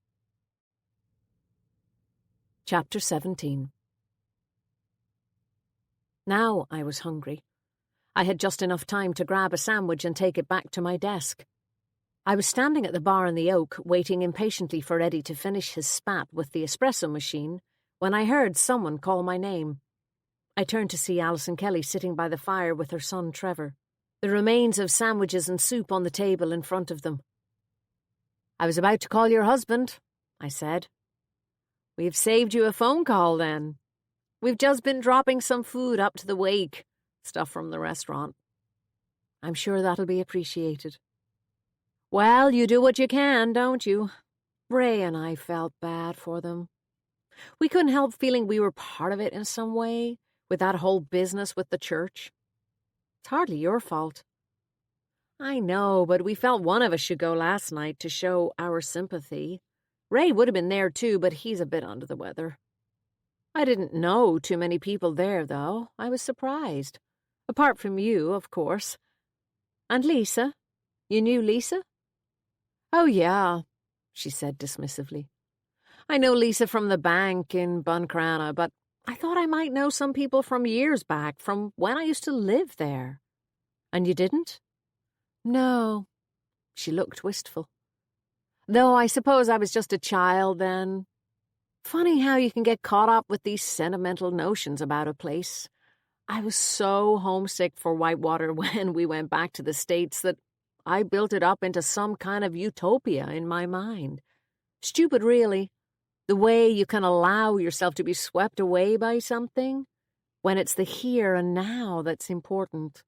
Chapter 17. Now I was hungry. I had just enough time to grab a sandwich and take it back to my desk. I was standing at the bar in the Oak, waiting impatiently for Eddie to finish his spat with the espresso machine, when I heard someone call my name. I turned to see Alison Kelly sitting by the fire with her son Trevor, the remains of sandwiches and soup on the table in front of them. "I was about to call your husband," I said. "We've saved you a phone call, then. We've just been dropping some food up to the wake, stuff from the restaurant. I'm sure that'll be appreciated." "Well, you do what you can, don't you?" Ray and I felt bad for them. We couldn't help feeling we were part of it in some way, with that whole business with the church. "It's hardly your fault." "I know, but we felt one of us should go last night to show our sympathy. Ray would have been there too, but he's a bit under the weather. I didn't know too many people there, though. I was surprised. Apart from you, of course. And Lisa? You knew Lisa?" "Oh, yeah," she said dismissively. "I know Lisa from the bank in Buncrana, but I thought I might know some people from years back, from when I used to live there." "And you didn't?" "No." She looked wistful. "Though I suppose I was just a child then. Funny how you can get caught up with these sentimental notions about a place. I was so homesick for Whitewater when we went back to the States that I built it up into some kind of utopia in my mind. Stupid, really, the way you can allow yourself to be swept away by something when it's the here and now that's important."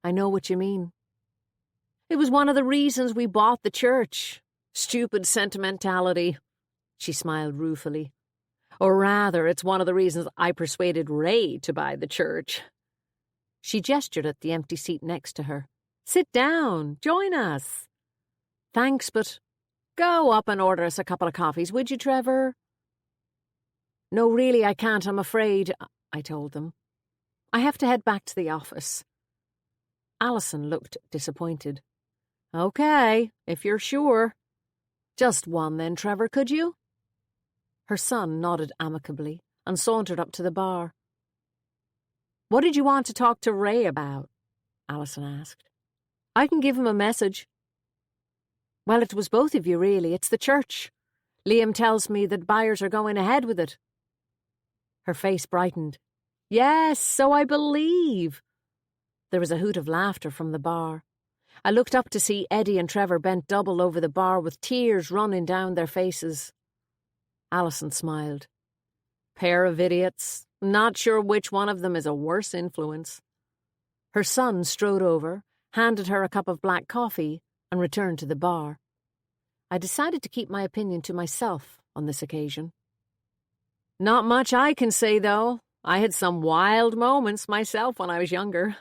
"I know what you mean." "It was one of the reasons we bought the church. Stupid sentimentality." She smiled ruefully. "Or rather, it's one of the reasons I persuaded Ray to buy the church." She gestured at the empty seat next to her. "Sit down. Join us." "Thanks, but go up and order us a couple of coffees, would you, Trevor?" "No, really, I can't, I'm afraid," I told them. "I have to head back to the office." Alison looked disappointed. "Okay, if you're sure. Just one then, Trevor, could you?" Her son nodded amicably and sauntered up to the bar. "What did you want to talk to Ray about?" Alison asked. "I can give him a message." "Well, it was both of you, really. It's the church. Liam tells me that buyers are going ahead with it." Her face brightened. "Yes, so I believe." There was a hoot of laughter from the bar. I looked up to see Eddie and Trevor bent double over the bar with tears running down their faces. Alison smiled. "Pair of idiots. Not sure which one of them is a worse influence." Her son strode over, handed her a cup of black coffee, and returned to the bar. I decided to keep my opinion to myself on this occasion. "Not much I can say, though. I had some wild moments myself when I was younger,"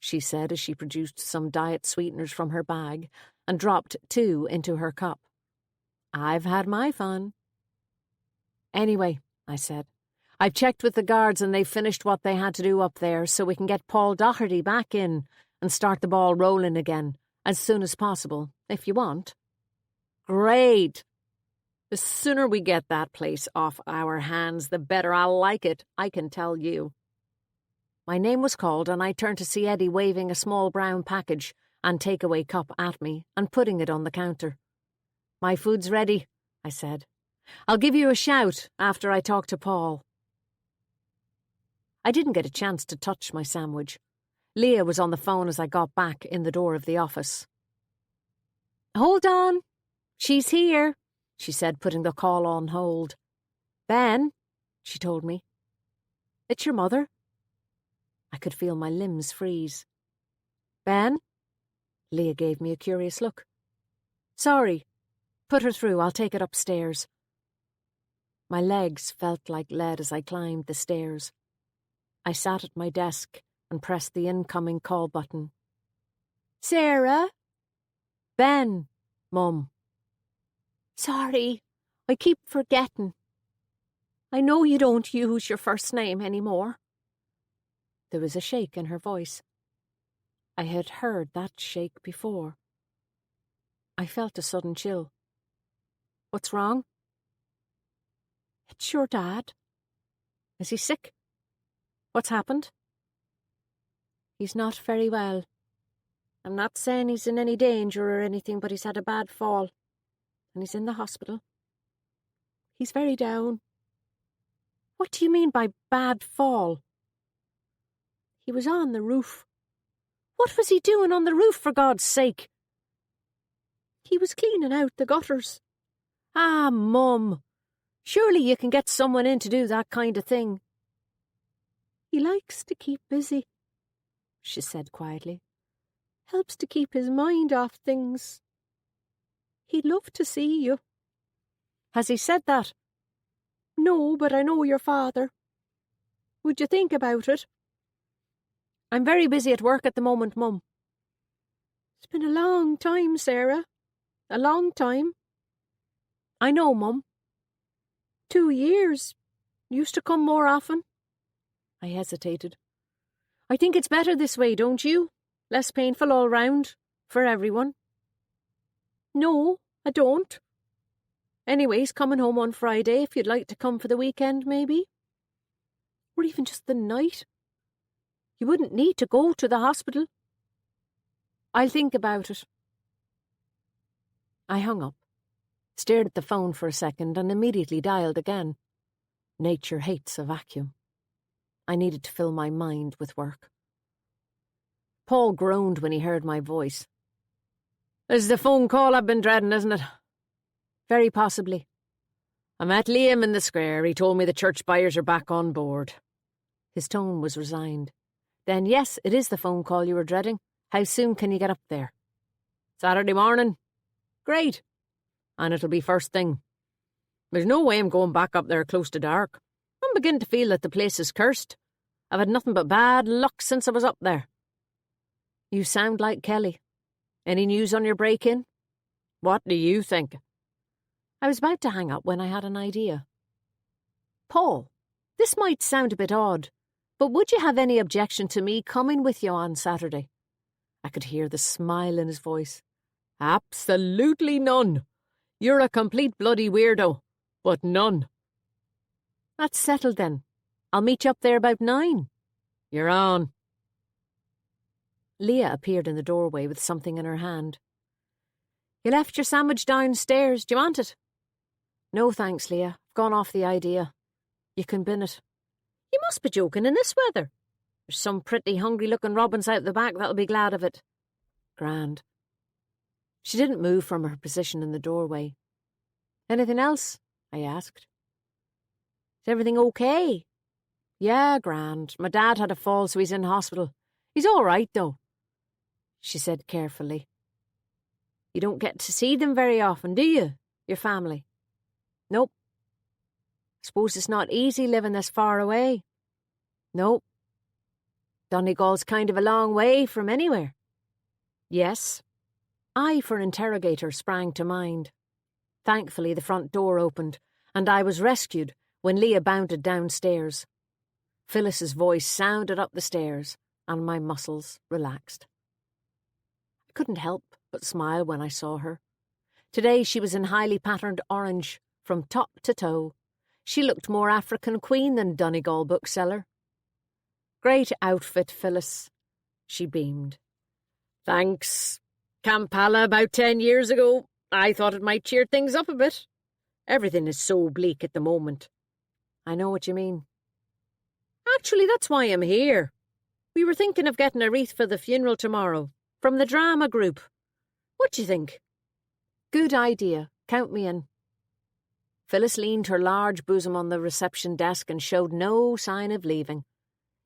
she said as she produced some diet sweeteners from her bag and dropped 2 into her cup. "I've had my fun." "Anyway," I said, "I've checked with the guards and they've finished what they had to do up there so we can get Paul Doherty back in and start the ball rolling again as soon as possible, if you want." "Great. The sooner we get that place off our hands, the better I'll like it, I can tell you." My name was called and I turned to see Eddie waving a small brown package and takeaway cup at me and putting it on the counter. "My food's ready," I said. "I'll give you a shout after I talk to Paul." I didn't get a chance to touch my sandwich. Leah was on the phone as I got back in the door of the office. "Hold on. She's here," she said, putting the call on hold. "Ben," she told me. "It's your mother?" I could feel my limbs freeze. "Ben?" Leah gave me a curious look. "Sorry. Put her through, I'll take it upstairs." My legs felt like lead as I climbed the stairs. I sat at my desk and pressed the incoming call button. "Sarah?" "Ben, Mum." "Sorry, I keep forgetting. I know you don't use your first name anymore." There was a shake in her voice. I had heard that shake before. I felt a sudden chill. "What's wrong?" It's your dad. Is he sick? What's happened? He's not very well. I'm not saying he's in any danger or anything, but he's had a bad fall, and he's in the hospital. He's very down. What do you mean by bad fall? He was on the roof. What was he doing on the roof, for God's sake? He was cleaning out the gutters. Ah, Mum, surely you can get someone in to do that kind of thing. He likes to keep busy, she said quietly. Helps to keep his mind off things. He'd love to see you. Has he said that? No, but I know your father. Would you think about it? I'm very busy at work at the moment, Mum. It's been a long time, Sarah. A long time. I know, Mum. 2 years. Used to come more often. I hesitated. I think it's better this way, don't you? Less painful all round, for everyone. No, I don't. Anyway, he's coming home on Friday if you'd like to come for the weekend, maybe. Or even just the night. You wouldn't need to go to the hospital. I'll think about it. I hung up, stared at the phone for a second and immediately dialed again. Nature hates a vacuum. I needed to fill my mind with work. Paul groaned when he heard my voice. This is the phone call I've been dreading, isn't it? Very possibly. I met Liam in the square. He told me the church buyers are back on board. His tone was resigned. Then, yes, it is the phone call you were dreading. How soon can you get up there? Saturday morning. Great. And it'll be first thing. There's no way I'm going back up there close to dark. I'm beginning to feel that the place is cursed. I've had nothing but bad luck since I was up there. You sound like Kelly. Any news on your break-in? What do you think? I was about to hang up when I had an idea. Paul, this might sound a bit odd, but would you have any objection to me coming with you on Saturday? I could hear the smile in his voice. Absolutely none. You're a complete bloody weirdo, but none. That's settled then. I'll meet you up there about 9. You're on. Leah appeared in the doorway with something in her hand. You left your sandwich downstairs. Do you want it? No thanks, Leah. I've gone off the idea. You can bin it. You must be joking in this weather. There's some pretty hungry-looking robins out the back that'll be glad of it. Grand. She didn't move from her position in the doorway. Anything else? I asked. Is everything okay? Yeah, grand. My dad had a fall, so he's in hospital. He's all right, though, she said carefully. You don't get to see them very often, do you, your family? Nope. Suppose it's not easy living this far away. Nope. Donegal's kind of a long way from anywhere. Yes. I for interrogator sprang to mind. Thankfully the front door opened, and I was rescued when Leah bounded downstairs. Phyllis's voice sounded up the stairs, and my muscles relaxed. I couldn't help but smile when I saw her. Today she was in highly patterned orange, from top to toe. She looked more African queen than Donegal bookseller. Great outfit, Phyllis, she beamed. Thanks. Kampala about 10 years ago. I thought it might cheer things up a bit. Everything is so bleak at the moment. I know what you mean. Actually, that's why I'm here. We were thinking of getting a wreath for the funeral tomorrow, from the drama group. What do you think? Good idea. Count me in. Phyllis leaned her large bosom on the reception desk and showed no sign of leaving.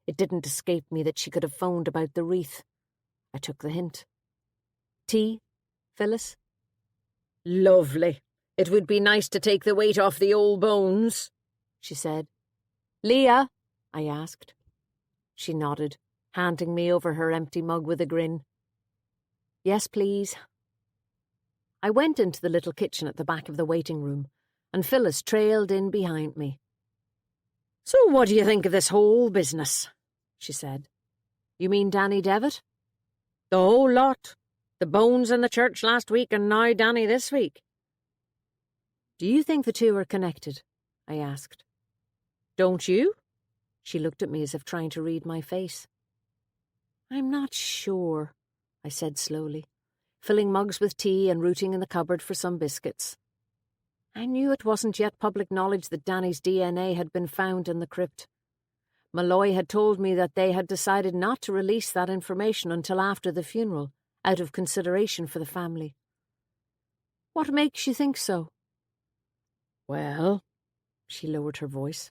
It didn't escape me that she could have phoned about the wreath. I took the hint. Tea, Phyllis? Lovely. It would be nice to take the weight off the old bones, she said. Leah? I asked. She nodded, handing me over her empty mug with a grin. Yes, please. I went into the little kitchen at the back of the waiting room, and Phyllis trailed in behind me. So what do you think of this whole business? She said. You mean Danny Devitt? The whole lot. The bones in the church last week and now Danny this week. Do you think the two are connected? I asked. Don't you? She looked at me as if trying to read my face. I'm not sure, I said slowly, filling mugs with tea and rooting in the cupboard for some biscuits. I knew it wasn't yet public knowledge that Danny's DNA had been found in the crypt. Malloy had told me that they had decided not to release that information until after the funeral, out of consideration for the family. What makes you think so? Well, she lowered her voice.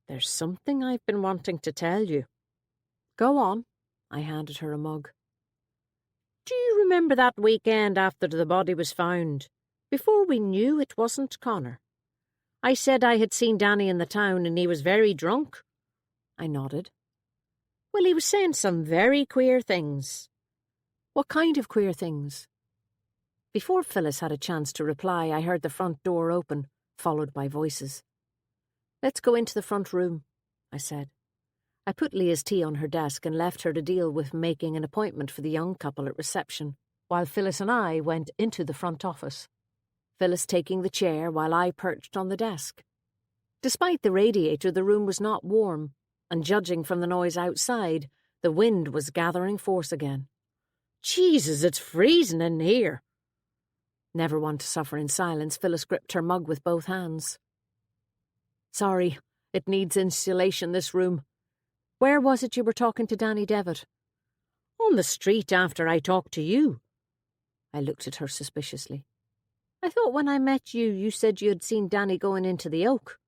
There's something I've been wanting to tell you. Go on. I handed her a mug. Do you remember that weekend after the body was found, before we knew it wasn't Connor? I said I had seen Danny in the town and he was very drunk. I nodded. Well, he was saying some very queer things. What kind of queer things? Before Phyllis had a chance to reply, I heard the front door open, followed by voices. Let's go into the front room, I said. I put Leah's tea on her desk and left her to deal with making an appointment for the young couple at reception, while Phyllis and I went into the front office. Phyllis taking the chair while I perched on the desk. Despite the radiator, the room was not warm, and judging from the noise outside, the wind was gathering force again. Jesus, it's freezing in here. Never one to suffer in silence, Phyllis gripped her mug with both hands. Sorry, it needs insulation, this room. Where was it you were talking to Danny Devitt? On the street after I talked to you. I looked at her suspiciously. I thought when I met you, you said you had seen Danny going into the Oak.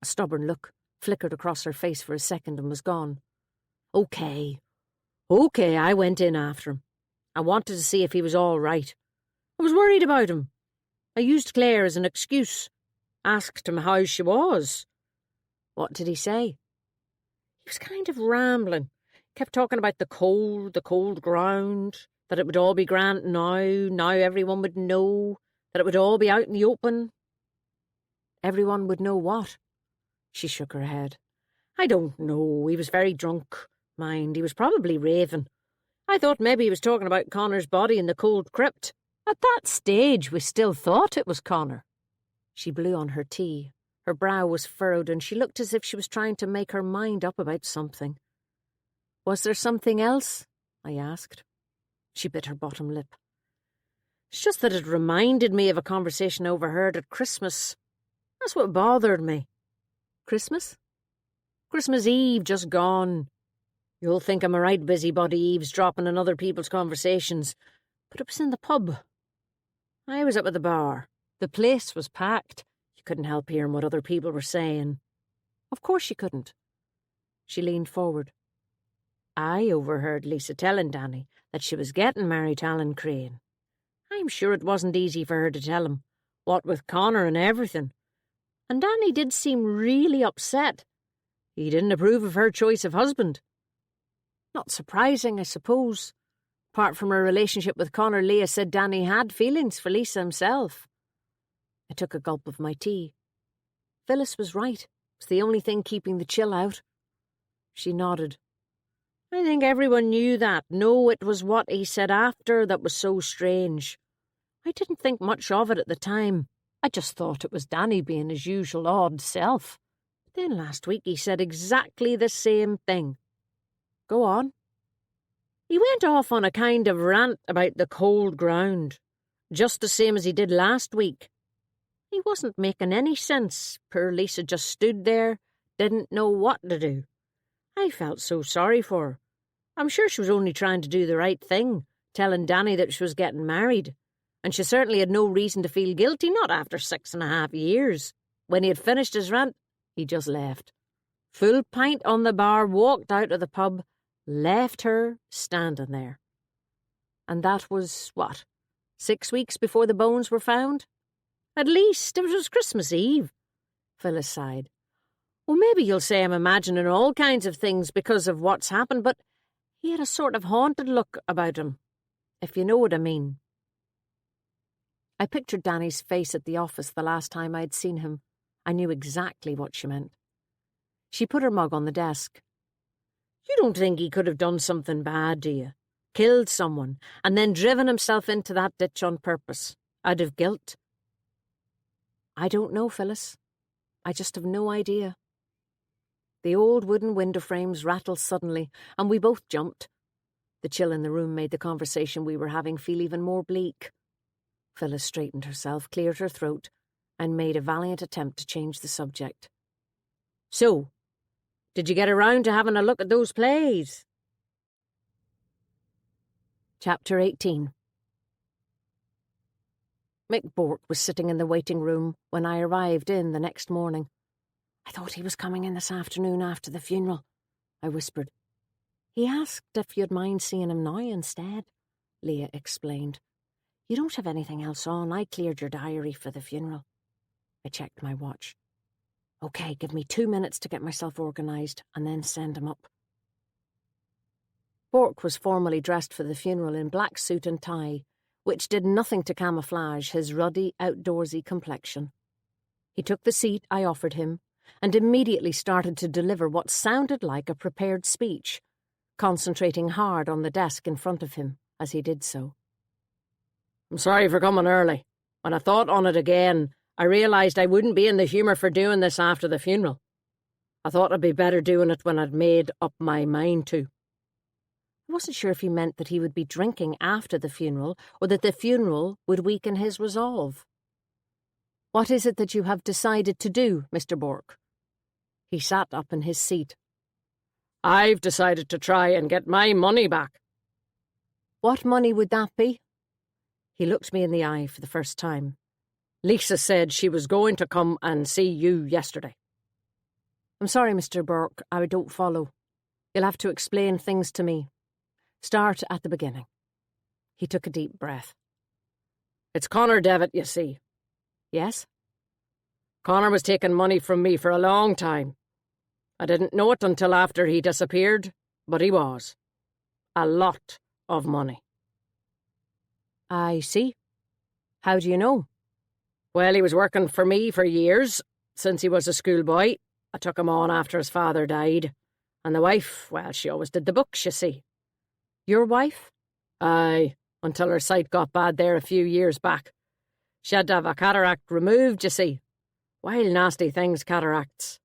A stubborn look flickered across her face for a second and was gone. Okay, I went in after him. I wanted to see if he was all right. I was worried about him. I used Claire as an excuse. Asked him how she was. What did he say? He was kind of rambling. Kept talking about the cold ground, that it would all be grand now everyone would know, that it would all be out in the open. Everyone would know what? She shook her head. I don't know. He was very drunk. Mind, he was probably raving. I thought maybe he was talking about Connor's body in the cold crypt. At that stage, we still thought it was Connor. She blew on her tea. Her brow was furrowed and she looked as if she was trying to make her mind up about something. Was there something else? I asked. She bit her bottom lip. It's just that it reminded me of a conversation overheard at Christmas. That's what bothered me. Christmas? Christmas Eve just gone. You'll think I'm a right busybody eavesdropping on other people's conversations, but it was in the pub. I was up at the bar. The place was packed. You couldn't help hearing what other people were saying. Of course you couldn't. She leaned forward. I overheard Lisa telling Danny that she was getting married to Alan Crane. I'm sure it wasn't easy for her to tell him, what with Connor and everything. And Danny did seem really upset. He didn't approve of her choice of husband. Not surprising, I suppose. Apart from her relationship with Connor, Leah said Danny had feelings for Lisa himself. I took a gulp of my tea. Phyllis was right. It's the only thing keeping the chill out. She nodded. I think everyone knew that. No, it was what he said after that was so strange. I didn't think much of it at the time. I just thought it was Danny being his usual odd self. But then last week he said exactly the same thing. Go on. He went off on a kind of rant about the cold ground, just the same as he did last week. He wasn't making any sense. Poor Lisa just stood there, didn't know what to do. I felt so sorry for her. I'm sure she was only trying to do the right thing, telling Danny that she was getting married. And she certainly had no reason to feel guilty, not after 6.5 years. When he had finished his rant, he just left. Full pint on the bar, walked out of the pub, left her standing there. And that was, what, 6 weeks before the bones were found? At least it was Christmas Eve. Phyllis sighed. Well, maybe you'll say I'm imagining all kinds of things because of what's happened, but he had a sort of haunted look about him, if you know what I mean. I pictured Danny's face at the office the last time I'd seen him. I knew exactly what she meant. She put her mug on the desk. You don't think he could have done something bad, do you? Killed someone, and then driven himself into that ditch on purpose, out of guilt? I don't know, Phyllis. I just have no idea. The old wooden window frames rattled suddenly, and we both jumped. The chill in the room made the conversation we were having feel even more bleak. Phyllis straightened herself, cleared her throat, and made a valiant attempt to change the subject. So, did you get around to having a look at those plays? Chapter 18. Mick Bourke was sitting in the waiting room when I arrived in the next morning. "I thought he was coming in this afternoon after the funeral," I whispered. "He asked if you'd mind seeing him now instead," Leah explained. "You don't have anything else on. I cleared your diary for the funeral." I checked my watch. "Okay, give me 2 minutes to get myself organised and then send him up." Bourke was formally dressed for the funeral in black suit and tie, which did nothing to camouflage his ruddy, outdoorsy complexion. He took the seat I offered him and immediately started to deliver what sounded like a prepared speech, concentrating hard on the desk in front of him as he did so. "I'm sorry for coming early. When I thought on it again, I realised I wouldn't be in the humour for doing this after the funeral. I thought I'd be better doing it when I'd made up my mind to." I wasn't sure if he meant that he would be drinking after the funeral or that the funeral would weaken his resolve. "What is it that you have decided to do, Mr. Bourke?" He sat up in his seat. "I've decided to try and get my money back." "What money would that be?" He looked me in the eye for the first time. "Lisa said she was going to come and see you yesterday." "I'm sorry, Mr. Bourke, I don't follow. You'll have to explain things to me. Start at the beginning." He took a deep breath. "It's Connor Devitt, you see." "Yes?" "Connor was taking money from me for a long time. I didn't know it until after he disappeared, but he was. A lot of money." "I see. How do you know?" "Well, he was working for me for years, since he was a schoolboy. I took him on after his father died. And the wife, well, she always did the books, you see." "Your wife?" "Aye, until her sight got bad there a few years back. She had to have a cataract removed, you see. Wild nasty things, cataracts.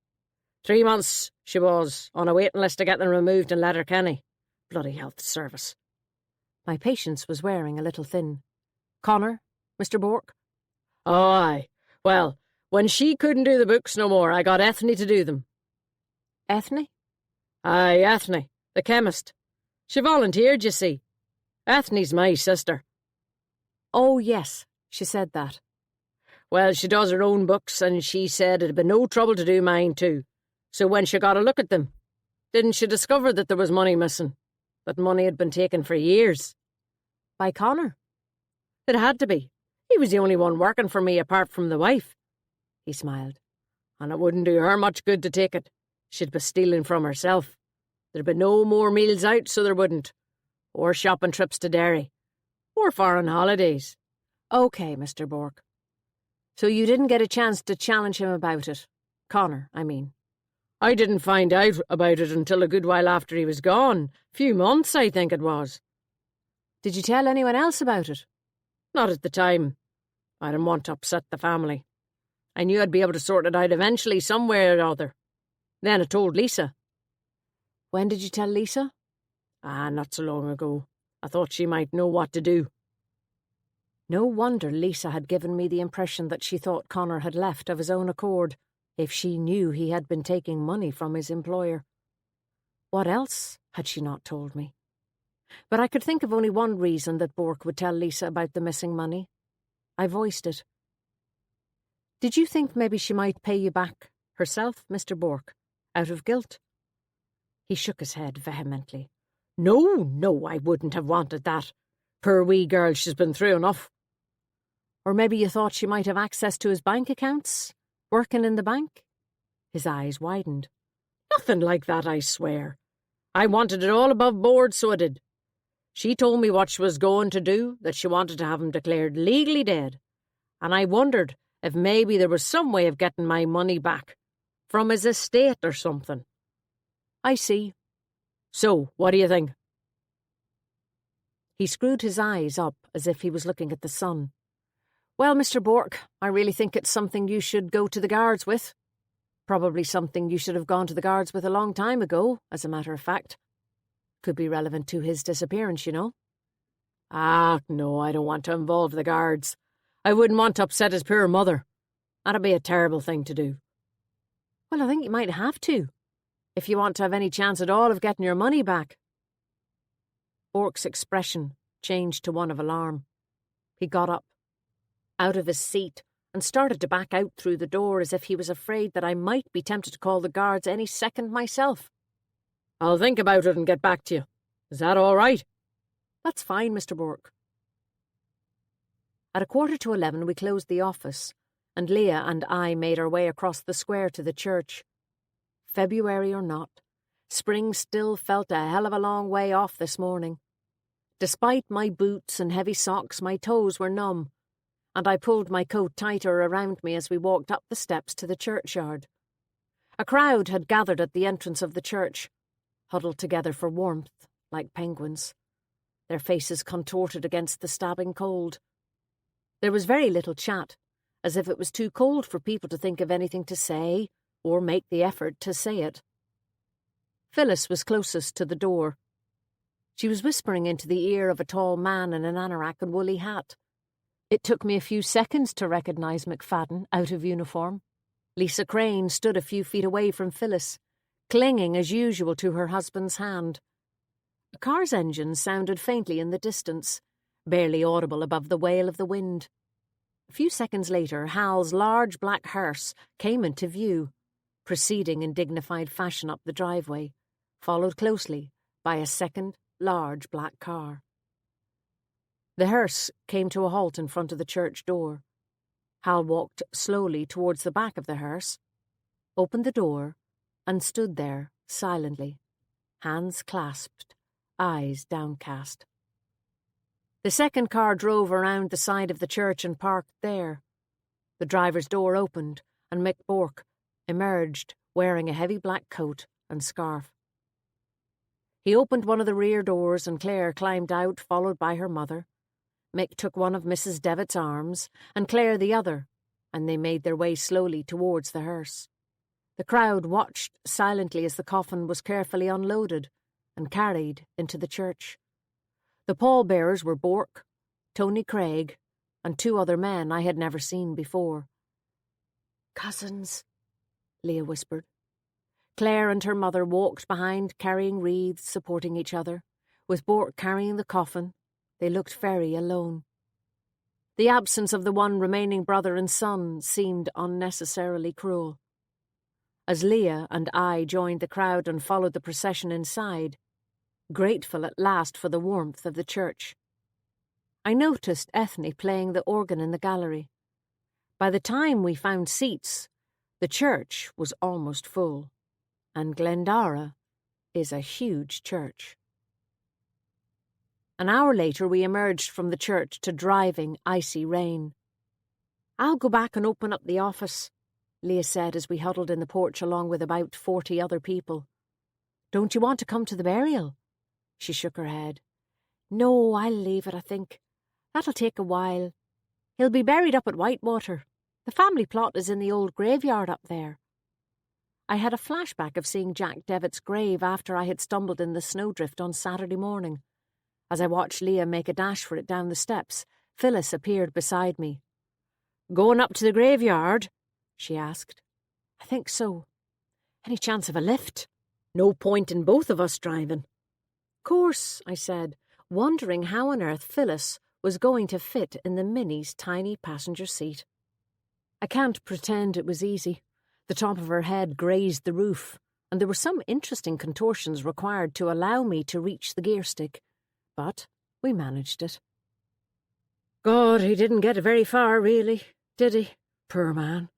3 months she was on a waiting list to get them removed in Letterkenny. Bloody health service." My patience was wearing a little thin. "Connor, Mr. Bourke?" "Oh, aye. Well, when she couldn't do the books no more, I got Ethne to do them." "Ethne?" "Aye, Ethne, the chemist. She volunteered, you see. Ethne's my sister." "Oh, yes, she said that." "Well, she does her own books, and she said it'd be no trouble to do mine too. So when she got a look at them, didn't she discover that there was money missing? That money had been taken for years." "By Connor?" "It had to be. He was the only one working for me apart from the wife." He smiled. "And it wouldn't do her much good to take it. She'd be stealing from herself. There'd be no more meals out, so there wouldn't. Or shopping trips to Derry. Or foreign holidays." "OK, Mr. Bourke. So you didn't get a chance to challenge him about it? Connor, I mean." "I didn't find out about it until a good while after he was gone. Few months, I think it was." "Did you tell anyone else about it?" "Not at the time. I didn't want to upset the family. I knew I'd be able to sort it out eventually, some way or other. Then I told Lisa." "When did you tell Lisa?" Not so long ago. I thought she might know what to do." No wonder Lisa had given me the impression that she thought Connor had left of his own accord, if she knew he had been taking money from his employer. What else had she not told me? But I could think of only one reason that Bourke would tell Lisa about the missing money. I voiced it. "Did you think maybe she might pay you back herself, Mr. Bourke, out of guilt?" He shook his head vehemently. No, I wouldn't have wanted that. Poor wee girl, she's been through enough." "Or maybe you thought she might have access to his bank accounts, working in the bank?" His eyes widened. "Nothing like that, I swear. I wanted it all above board, so I did. She told me what she was going to do, that she wanted to have him declared legally dead, and I wondered if maybe there was some way of getting my money back, from his estate or something." "I see. So, what do you think?" He screwed his eyes up as if he was looking at the sun. "Well, Mr. Bourke, I really think it's something you should go to the guards with. Probably something you should have gone to the guards with a long time ago, as a matter of fact. Could be relevant to his disappearance, you know. Ah, no, I don't want to involve the guards. I wouldn't want to upset his poor mother. That'd be a terrible thing to do. Well, I think you might have to, if you want to have any chance at all of getting your money back. Bork's expression changed to one of alarm. He got up, out of his seat, and started to back out through the door as if he was afraid that I might be tempted to call the guards any second myself. I'll think about it and get back to you. Is that all right? That's fine, Mr. Bork. At 11:15 we closed the office, and Leah and I made our way across the square to the church. February or not, spring still felt a hell of a long way off this morning. Despite my boots and heavy socks, my toes were numb, and I pulled my coat tighter around me as we walked up the steps to the churchyard. A crowd had gathered at the entrance of the church, huddled together for warmth, like penguins, their faces contorted against the stabbing cold. There was very little chat, as if it was too cold for people to think of anything to say or make the effort to say it. Phyllis was closest to the door. She was whispering into the ear of a tall man in an anorak and woolly hat. It took me a few seconds to recognise McFadden out of uniform. Lisa Crane stood a few feet away from Phyllis, clinging as usual to her husband's hand. A car's engine sounded faintly in the distance, barely audible above the wail of the wind. A few seconds later, Hal's large black hearse came into view, proceeding in dignified fashion up the driveway, followed closely by a second large black car. The hearse came to a halt in front of the church door. Hal walked slowly towards the back of the hearse, opened the door, and stood there silently, hands clasped, eyes downcast. The second car drove around the side of the church and parked there. The driver's door opened, and Mick Bork emerged wearing a heavy black coat and scarf. He opened one of the rear doors and Claire climbed out, followed by her mother. Mick took one of Mrs. Devitt's arms and Claire the other, and they made their way slowly towards the hearse. The crowd watched silently as the coffin was carefully unloaded and carried into the church. The pallbearers were Bork, Tony Craig, and two other men I had never seen before. "Cousins," Leah whispered. Claire and her mother walked behind, carrying wreaths, supporting each other. With Bork carrying the coffin, they looked very alone. The absence of the one remaining brother and son seemed unnecessarily cruel. As Leah and I joined the crowd and followed the procession inside, grateful at last for the warmth of the church, I noticed Ethne playing the organ in the gallery. By the time we found seats, the church was almost full, and Glendara is a huge church. An hour later we emerged from the church to driving, icy rain. "I'll go back and open up the office," Leah said as we huddled in the porch along with about 40 other people. "Don't you want to come to the burial?" She shook her head. "No, I'll leave it, I think. That'll take a while. He'll be buried up at Whitewater. The family plot is in the old graveyard up there." I had a flashback of seeing Jack Devitt's grave after I had stumbled in the snowdrift on Saturday morning. As I watched Leah make a dash for it down the steps, Phyllis appeared beside me. "Going up to the graveyard?" she asked. "I think so. Any chance of a lift? No point in both of us driving." "Course," I said, wondering how on earth Phyllis was going to fit in the Minnie's tiny passenger seat. I can't pretend it was easy. The top of her head grazed the roof, and there were some interesting contortions required to allow me to reach the gear stick, but we managed it. "God, he didn't get very far, really, did he? Poor man,"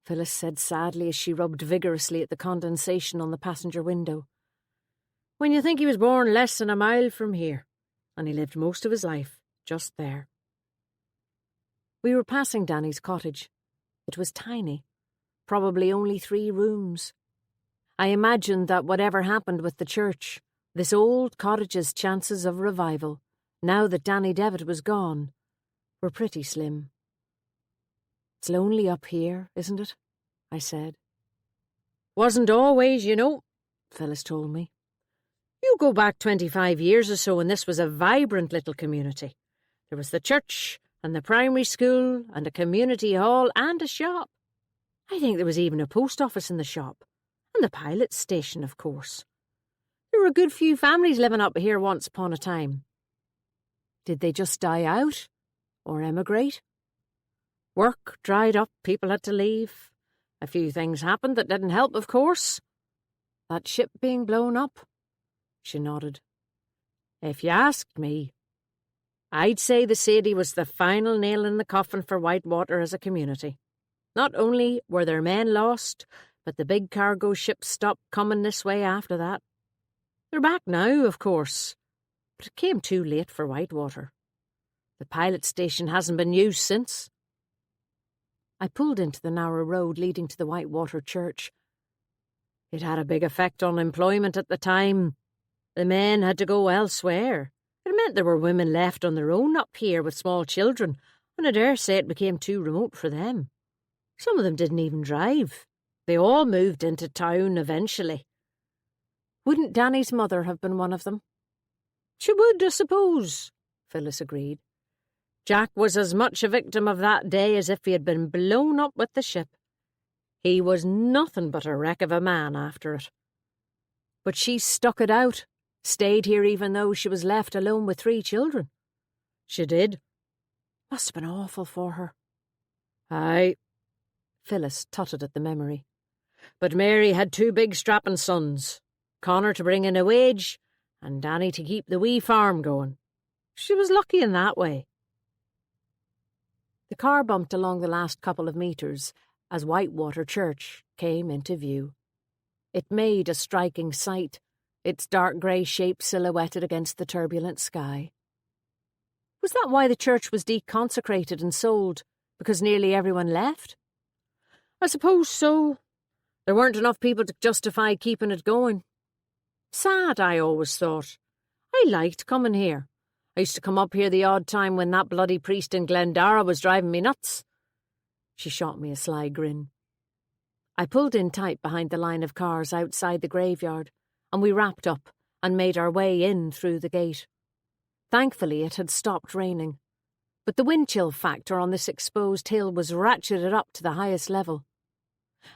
Phyllis said sadly as she rubbed vigorously at the condensation on the passenger window. "When you think he was born less than a mile from here, and he lived most of his life just there." We were passing Danny's cottage. It was tiny, probably only 3 rooms. I imagined that whatever happened with the church, this old cottage's chances of revival, now that Danny Devitt was gone, were pretty slim. "It's lonely up here, isn't it?" I said. Wasn't always, you know, Phyllis told me. You go back 25 years or so and this was a vibrant little community. There was the church and the primary school and a community hall and a shop. I think there was even a post office in the shop. And the pilot station, of course. There were a good few families living up here once upon a time. Did they just die out? Or emigrate? Work dried up, people had to leave. A few things happened that didn't help, of course. That ship being blown up? She nodded. If you asked me, I'd say the Sadie was the final nail in the coffin for Whitewater as a community. Not only were their men lost, but the big cargo ships stopped coming this way after that. They're back now, of course, but it came too late for Whitewater. The pilot station hasn't been used since. I pulled into the narrow road leading to the Whitewater Church. It had a big effect on employment at the time. The men had to go elsewhere. It meant there were women left on their own up here with small children, and I dare say it became too remote for them. Some of them didn't even drive. They all moved into town eventually. Wouldn't Danny's mother have been one of them? She would, I suppose, Phyllis agreed. Jack was as much a victim of that day as if he had been blown up with the ship. He was nothing but a wreck of a man after it. But she stuck it out, stayed here even though she was left alone with 3 children. She did. Must have been awful for her. Aye. Phyllis tutted at the memory. But Mary had 2 big strapping sons, Connor to bring in a wage and Danny to keep the wee farm going. She was lucky in that way. The car bumped along the last couple of metres as Whitewater Church came into view. It made a striking sight, its dark grey shape silhouetted against the turbulent sky. Was that why the church was deconsecrated and sold? Because nearly everyone left? I suppose so. There weren't enough people to justify keeping it going. Sad, I always thought. I liked coming here. I used to come up here the odd time when that bloody priest in Glendara was driving me nuts. She shot me a sly grin. I pulled in tight behind the line of cars outside the graveyard, and we wrapped up and made our way in through the gate. Thankfully it had stopped raining, but the wind chill factor on this exposed hill was ratcheted up to the highest level.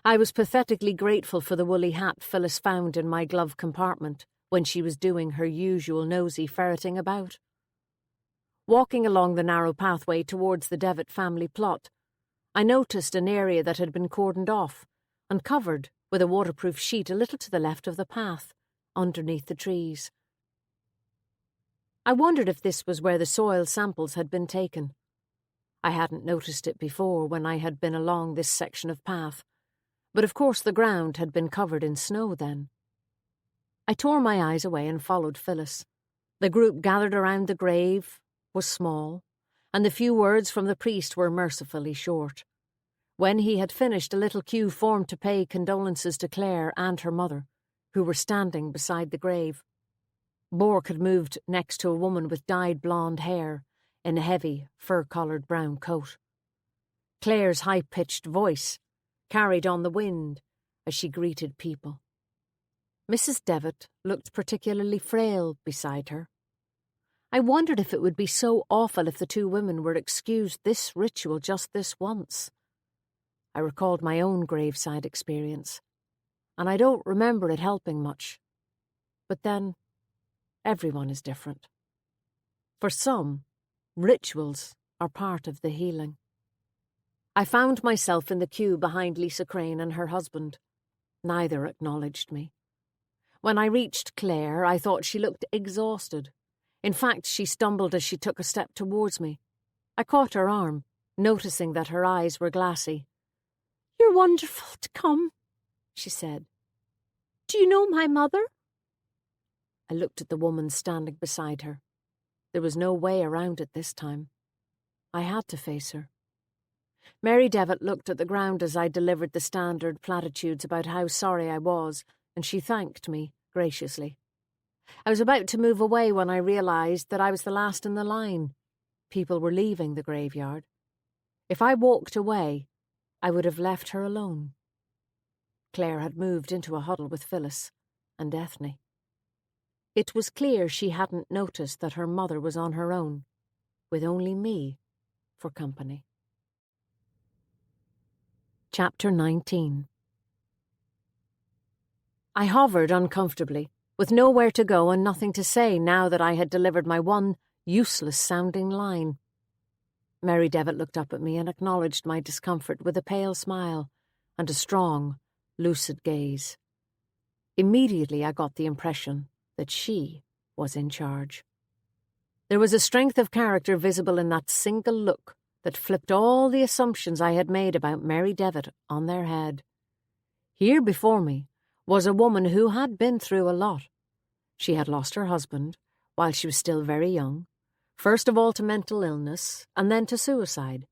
I was pathetically grateful for the woolly hat Phyllis found in my glove compartment when she was doing her usual nosy ferreting about. Walking along the narrow pathway towards the Devitt family plot, I noticed an area that had been cordoned off and covered with a waterproof sheet a little to the left of the path, underneath the trees. I wondered if this was where the soil samples had been taken. I hadn't noticed it before when I had been along this section of path, but of course the ground had been covered in snow then. I tore my eyes away and followed Phyllis. The group gathered around the grave was small, and the few words from the priest were mercifully short. When he had finished, a little queue formed to pay condolences to Claire and her mother, who were standing beside the grave. Bork had moved next to a woman with dyed blonde hair in a heavy, fur-collared brown coat. Claire's high-pitched voice carried on the wind as she greeted people. Mrs. Devitt looked particularly frail beside her. I wondered if it would be so awful if the 2 women were excused this ritual just this once. I recalled my own graveside experience, and I don't remember it helping much. But then, everyone is different. For some, rituals are part of the healing. I found myself in the queue behind Lisa Crane and her husband. Neither acknowledged me. When I reached Claire, I thought she looked exhausted. In fact, she stumbled as she took a step towards me. I caught her arm, noticing that her eyes were glassy. "You're wonderful to come," she said. "Do you know my mother?" I looked at the woman standing beside her. There was no way around it this time. I had to face her. Mary Devitt looked at the ground as I delivered the standard platitudes about how sorry I was, and she thanked me graciously. I was about to move away when I realised that I was the last in the line. People were leaving the graveyard. If I walked away, I would have left her alone. Claire had moved into a huddle with Phyllis and Ethne. It was clear she hadn't noticed that her mother was on her own, with only me for company. Chapter 19. I hovered uncomfortably, with nowhere to go and nothing to say now that I had delivered my one useless-sounding line. Mary Devitt looked up at me and acknowledged my discomfort with a pale smile and a strong, lucid gaze. Immediately I got the impression that she was in charge. There was a strength of character visible in that single look that flipped all the assumptions I had made about Mary Devitt on their head. Here before me was a woman who had been through a lot. She had lost her husband while she was still very young, first of all to mental illness and then to suicide.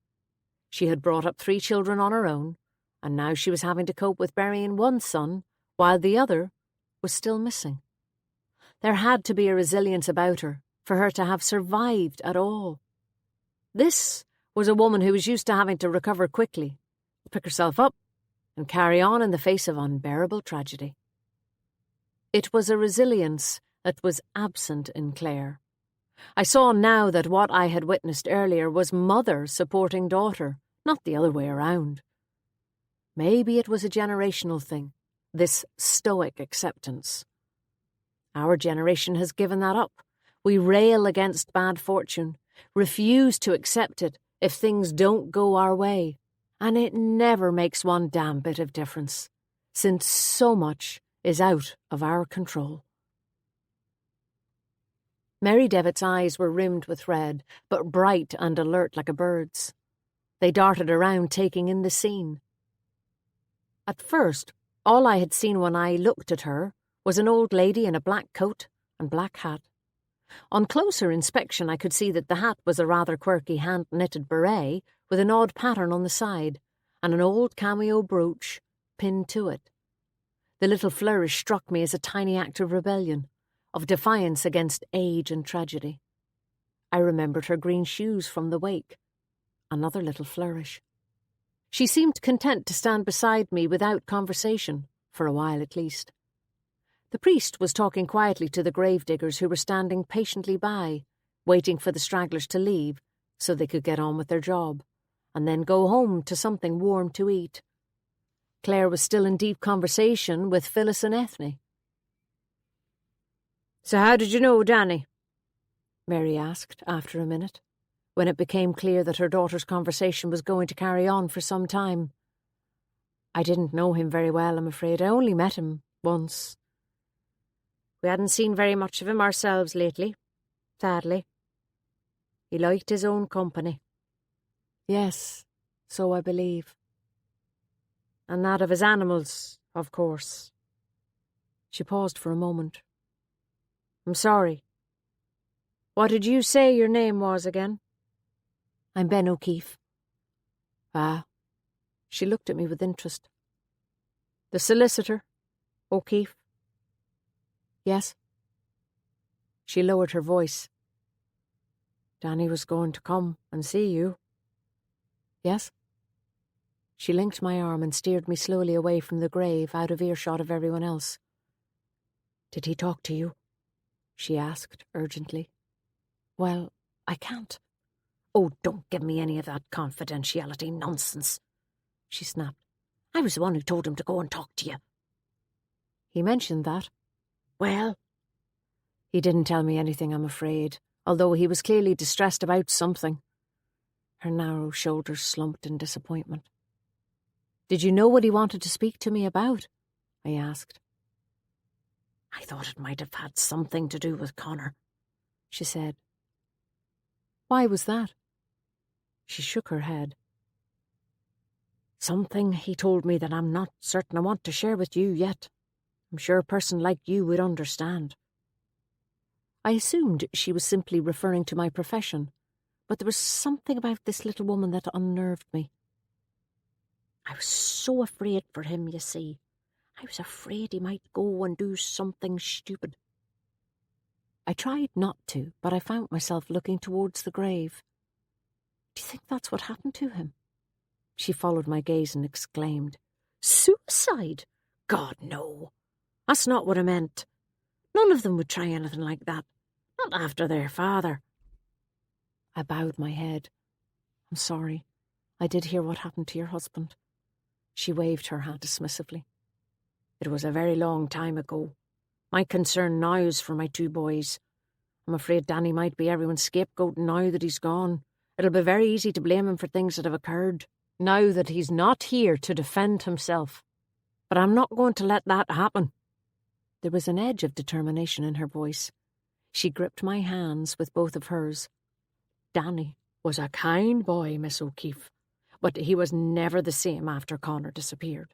She had brought up 3 children on her own, and now she was having to cope with burying one son while the other was still missing. There had to be a resilience about her for her to have survived at all. This was a woman who was used to having to recover quickly, pick herself up, and carry on in the face of unbearable tragedy. It was a resilience that was absent in Claire. I saw now that what I had witnessed earlier was mother supporting daughter, not the other way around. Maybe it was a generational thing, this stoic acceptance. Our generation has given that up. We rail against bad fortune, refuse to accept it if things don't go our way, and it never makes one damn bit of difference, since so much is out of our control. Mary Devitt's eyes were rimmed with red, but bright and alert like a bird's. They darted around, taking in the scene. At first, all I had seen when I looked at her was an old lady in a black coat and black hat. On closer inspection, I could see that the hat was a rather quirky hand-knitted beret with an odd pattern on the side and an old cameo brooch pinned to it. The little flourish struck me as a tiny act of rebellion, of defiance against age and tragedy. I remembered her green shoes from the wake. Another little flourish. She seemed content to stand beside me without conversation, for a while at least. The priest was talking quietly to the gravediggers who were standing patiently by, waiting for the stragglers to leave so they could get on with their job, and then go home to something warm to eat. Claire was still in deep conversation with Phyllis and Ethne. "So how did you know Danny?" Mary asked after a minute, when it became clear that her daughter's conversation was going to carry on for some time. I didn't know him very well, I'm afraid. I only met him once. We hadn't seen very much of him ourselves lately, sadly. He liked his own company. Yes, so I believe. And that of his animals, of course. She paused for a moment. I'm sorry. What did you say your name was again? I'm Ben O'Keeffe. Ah. She looked at me with interest. The solicitor, O'Keeffe? Yes. She lowered her voice. Danny was going to come and see you. Yes. She linked my arm and steered me slowly away from the grave, out of earshot of everyone else. Did he talk to you? She asked urgently. Well, I can't. Oh, don't give me any of that confidentiality nonsense, she snapped. I was the one who told him to go and talk to you. He mentioned that. Well? He didn't tell me anything, I'm afraid, although he was clearly distressed about something. Her narrow shoulders slumped in disappointment. Did you know what he wanted to speak to me about? I asked. I thought it might have had something to do with Connor, she said. Why was that? She shook her head. Something he told me that I'm not certain I want to share with you yet. I'm sure a person like you would understand. I assumed she was simply referring to my profession, but there was something about this little woman that unnerved me. I was so afraid for him, you see. I was afraid he might go and do something stupid. I tried not to, but I found myself looking towards the grave. Do you think that's what happened to him? She followed my gaze and exclaimed, Suicide? God, no. That's not what I meant. None of them would try anything like that. Not after their father. I bowed my head. I'm sorry. I did hear what happened to your husband. She waved her hand dismissively. It was a very long time ago. My concern now is for my 2 boys. I'm afraid Danny might be everyone's scapegoat now that he's gone. It'll be very easy to blame him for things that have occurred, now that he's not here to defend himself. But I'm not going to let that happen. There was an edge of determination in her voice. She gripped my hands with both of hers. Danny was a kind boy, Miss O'Keeffe, but he was never the same after Connor disappeared.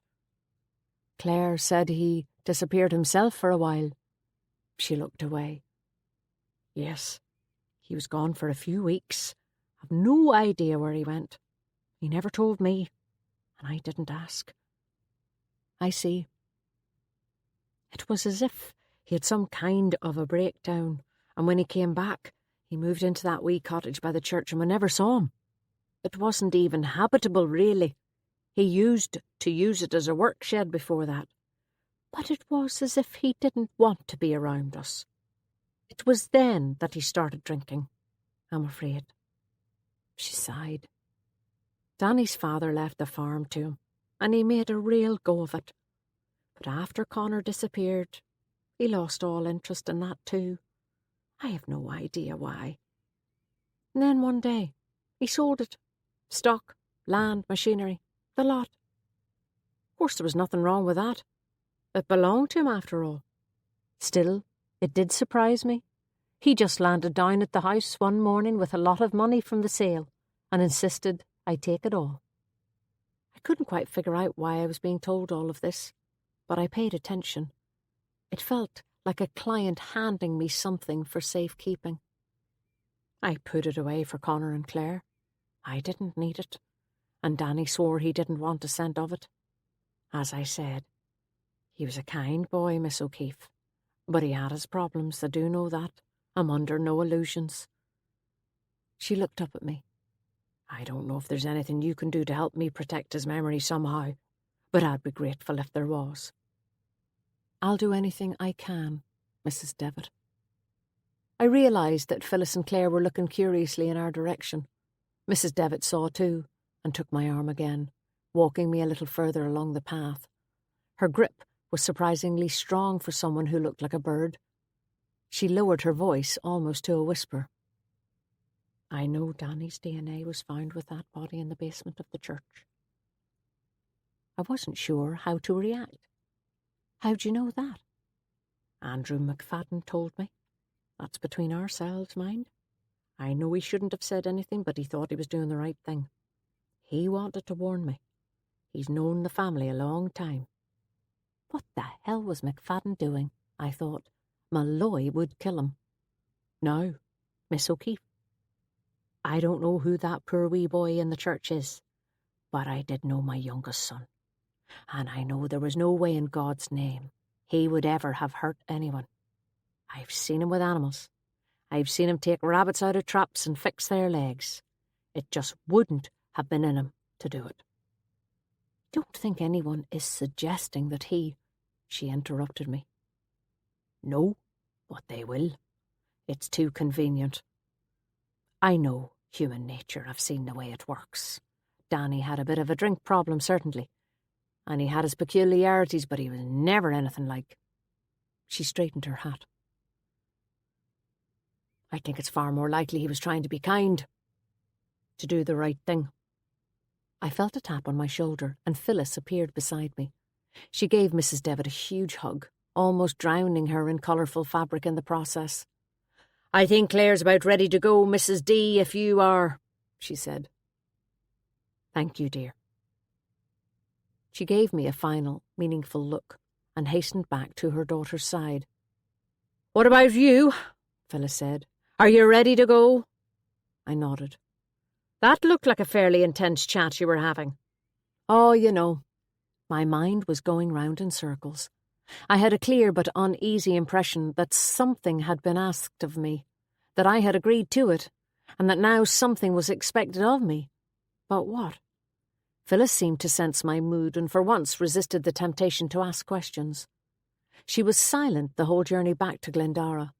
Claire said he disappeared himself for a while. She looked away. Yes, he was gone for a few weeks. I've no idea where he went. He never told me, and I didn't ask. I see. It was as if he had some kind of a breakdown, and when he came back, he moved into that wee cottage by the church and we never saw him. It wasn't even habitable, really. He used to use it as a work shed before that. But it was as if he didn't want to be around us. It was then that he started drinking, I'm afraid. She sighed. Danny's father left the farm to him, and he made a real go of it. But after Connor disappeared, he lost all interest in that too. I have no idea why. And then one day, he sold it. Stock, land, machinery, the lot. Of course there was nothing wrong with that. It belonged to him after all. Still, it did surprise me. He just landed down at the house one morning with a lot of money from the sale and insisted I take it all. I couldn't quite figure out why I was being told all of this, but I paid attention. It felt like a client handing me something for safekeeping. I put it away for Connor and Claire. I didn't need it, and Danny swore he didn't want a cent of it. As I said, he was a kind boy, Miss O'Keeffe, but he had his problems, I do know that. I'm under no illusions. She looked up at me. I don't know if there's anything you can do to help me protect his memory somehow, but I'd be grateful if there was. I'll do anything I can, Mrs. Devitt. I realised that Phyllis and Claire were looking curiously in our direction. Mrs. Devitt saw too, and took my arm again, walking me a little further along the path. Her grip was surprisingly strong for someone who looked like a bird. She lowered her voice almost to a whisper. I know Danny's DNA was found with that body in the basement of the church. I wasn't sure how to react. How'd you know that? Andrew McFadden told me. That's between ourselves, mind. I know he shouldn't have said anything, but he thought he was doing the right thing. He wanted to warn me. He's known the family a long time. What the hell was McFadden doing? I thought. Malloy would kill him. Now, Miss O'Keeffe, I don't know who that poor wee boy in the church is, but I did know my youngest son, and I know there was no way in God's name he would ever have hurt anyone. I've seen him with animals. I've seen him take rabbits out of traps and fix their legs. It just wouldn't have been in him to do it. Don't think anyone is suggesting that he... She interrupted me. No, but they will. It's too convenient. I know human nature. I've seen the way it works. Danny had a bit of a drink problem, certainly. And he had his peculiarities, but he was never anything like... She straightened her hat. I think it's far more likely he was trying to be kind. To do the right thing. I felt a tap on my shoulder, and Phyllis appeared beside me. She gave Mrs. Devitt a huge hug, almost drowning her in colourful fabric in the process. I think Claire's about ready to go, Mrs. D, if you are, she said. Thank you, dear. She gave me a final, meaningful look and hastened back to her daughter's side. What about you? Phyllis said. Are you ready to go? I nodded. That looked like a fairly intense chat you were having. Oh, you know. My mind was going round in circles. I had a clear but uneasy impression that something had been asked of me, that I had agreed to it, and that now something was expected of me. But what? Phyllis seemed to sense my mood and for once resisted the temptation to ask questions. She was silent the whole journey back to Glendara.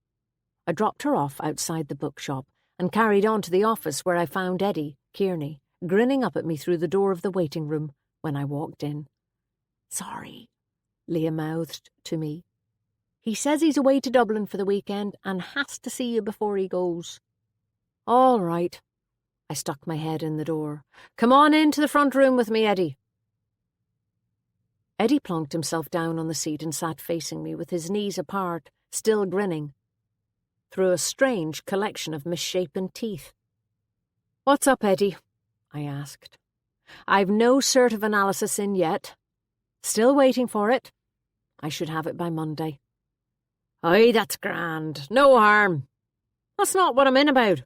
I dropped her off outside the bookshop and carried on to the office where I found Eddie, Kearney, grinning up at me through the door of the waiting room when I walked in. "Sorry," Leah mouthed to me. "He says he's away to Dublin for the weekend and has to see you before he goes." "All right." I stuck my head in the door. "Come on into the front room with me, Eddie." Eddie plunked himself down on the seat and sat facing me with his knees apart, still grinning, through a strange collection of misshapen teeth. "What's up, Eddie?" I asked. "I've no cert of analysis in yet. Still waiting for it. I should have it by Monday." "Aye, that's grand. No harm. That's not what I'm in about."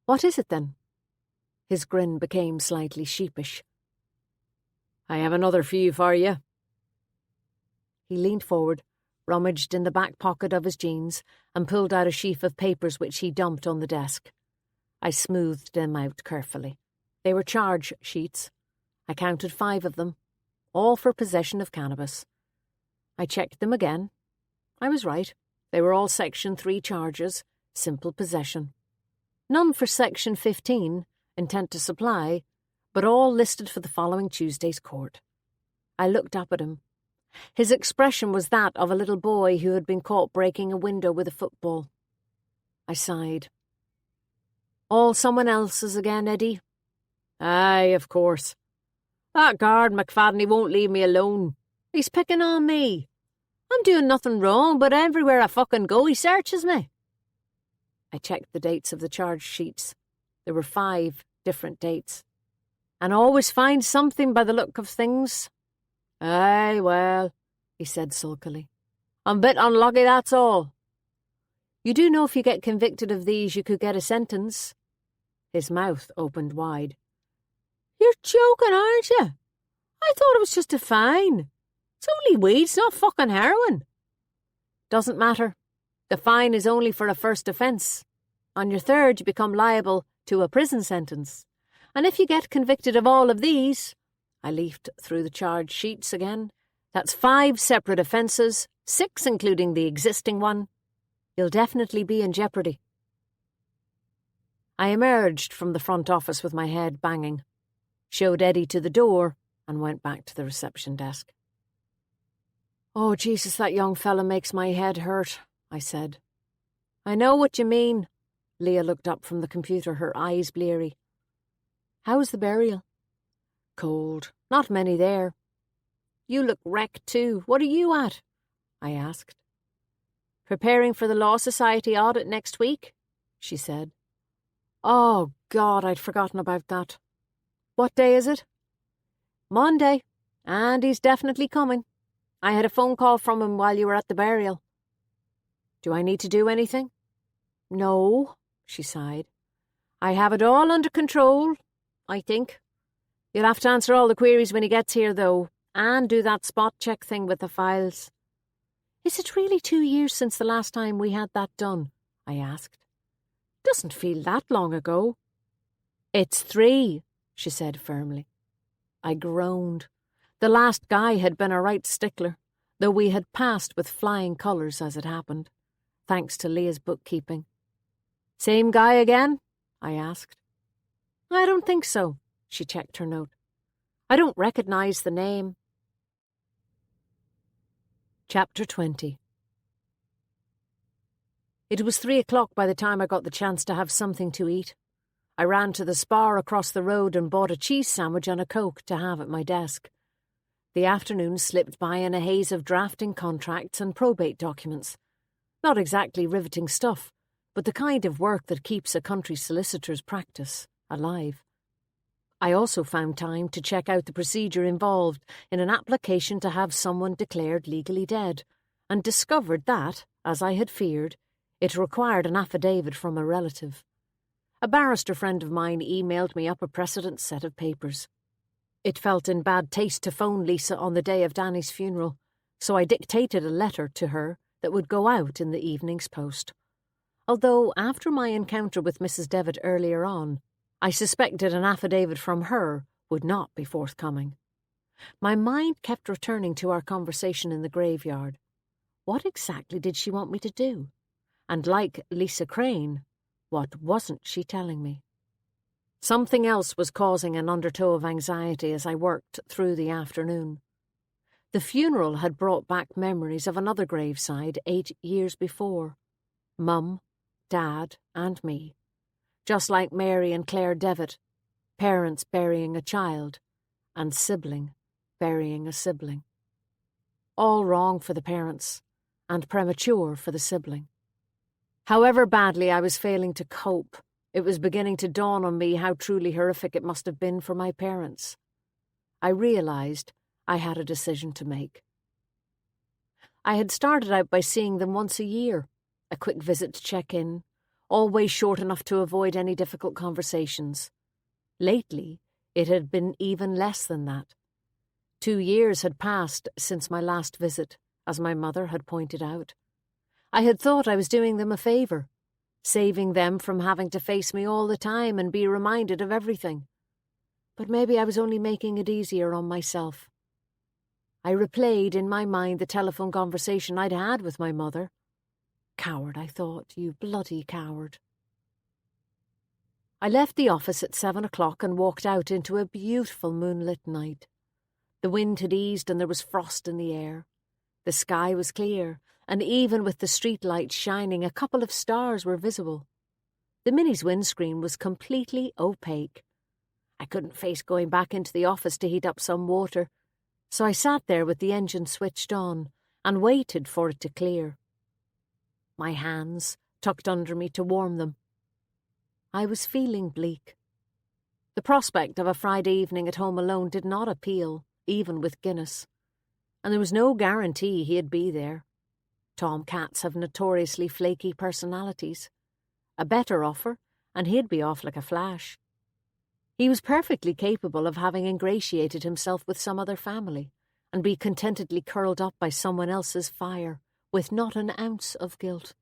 "What is it, then?" His grin became slightly sheepish. "I have another few for you." He leaned forward, rummaged in the back pocket of his jeans, and pulled out a sheaf of papers which he dumped on the desk. I smoothed them out carefully. They were charge sheets. I counted 5 of them, all for possession of cannabis. I checked them again. I was right. They were all Section 3 charges, simple possession. None for Section 15, intent to supply, but all listed for the following Tuesday's court. I looked up at him. His expression was that of a little boy who had been caught breaking a window with a football. I sighed. "All someone else's again, Eddie?" "Aye, of course. That guard McFadden, he won't leave me alone. He's picking on me. I'm doing nothing wrong, but everywhere I fucking go, he searches me." I checked the dates of the charge sheets. There were 5 different dates. "And always find something by the look of things." "Aye, well," he said sulkily. "I'm a bit unlucky, that's all." "You do know if you get convicted of these you could get a sentence?" His mouth opened wide. "You're joking, aren't you? I thought it was just a fine. It's only weed, it's not fucking heroin." "Doesn't matter. The fine is only for a first offence. On your 3rd, you become liable to a prison sentence. And if you get convicted of all of these," I leafed through the charge sheets again, "that's 5 separate offences, 6 including the existing one. You'll definitely be in jeopardy." I emerged from the front office with my head banging, showed Eddie to the door, and went back to the reception desk. "Oh, Jesus, that young fella makes my head hurt," I said. "I know what you mean." Leah looked up from the computer, her eyes bleary. "How's the burial?" "Cold. Not many there." "You look wrecked too. What are you at?" I asked. "Preparing for the Law Society audit next week," she said. "Oh, God, I'd forgotten about that. What day is it?" "Monday, and he's definitely coming. I had a phone call from him while you were at the burial." "Do I need to do anything?" "No," she sighed. "I have it all under control, I think. You'll have to answer all the queries when he gets here, though, and do that spot check thing with the files." "Is it really 2 years since the last time we had that done?" I asked. "Doesn't feel that long ago." "It's 3, she said firmly. I groaned. The last guy had been a right stickler, though we had passed with flying colours as it happened, thanks to Leah's bookkeeping. "Same guy again?" I asked. "I don't think so," she checked her note. "I don't recognise the name." Chapter 20. It was 3 o'clock by the time I got the chance to have something to eat. I ran to the Spar across the road and bought a cheese sandwich and a Coke to have at my desk. The afternoon slipped by in a haze of drafting contracts and probate documents. Not exactly riveting stuff, but the kind of work that keeps a country solicitor's practice alive. I also found time to check out the procedure involved in an application to have someone declared legally dead, and discovered that, as I had feared, it required an affidavit from a relative. A barrister friend of mine emailed me up a precedent set of papers. It felt in bad taste to phone Lisa on the day of Danny's funeral, so I dictated a letter to her that would go out in the evening's post. Although, after my encounter with Mrs. Devitt earlier on, I suspected an affidavit from her would not be forthcoming. My mind kept returning to our conversation in the graveyard. What exactly did she want me to do? And like Lisa Crane, what wasn't she telling me? Something else was causing an undertow of anxiety as I worked through the afternoon. The funeral had brought back memories of another graveside 8 years before. Mum, Dad, and me. Just like Mary and Claire Devitt, parents burying a child, and sibling burying a sibling. All wrong for the parents, and premature for the sibling. However badly I was failing to cope, it was beginning to dawn on me how truly horrific it must have been for my parents. I realised I had a decision to make. I had started out by seeing them once a year, a quick visit to check in, always short enough to avoid any difficult conversations. Lately, it had been even less than that. 2 years had passed since my last visit, as my mother had pointed out. I had thought I was doing them a favour, saving them from having to face me all the time and be reminded of everything. But maybe I was only making it easier on myself. I replayed in my mind the telephone conversation I'd had with my mother. Coward, I thought, you bloody coward. I left the office at 7 o'clock and walked out into a beautiful moonlit night. The wind had eased and there was frost in the air. The sky was clear, and even with the street lights shining, a couple of stars were visible. The Mini's windscreen was completely opaque. I couldn't face going back into the office to heat up some water, so I sat there with the engine switched on and waited for it to clear. My hands tucked under me to warm them. I was feeling bleak. The prospect of a Friday evening at home alone did not appeal, even with Guinness, and there was no guarantee he'd be there. Tomcats have notoriously flaky personalities. A better offer, and he'd be off like a flash. He was perfectly capable of having ingratiated himself with some other family, and be contentedly curled up by someone else's fire, with not an ounce of guilt.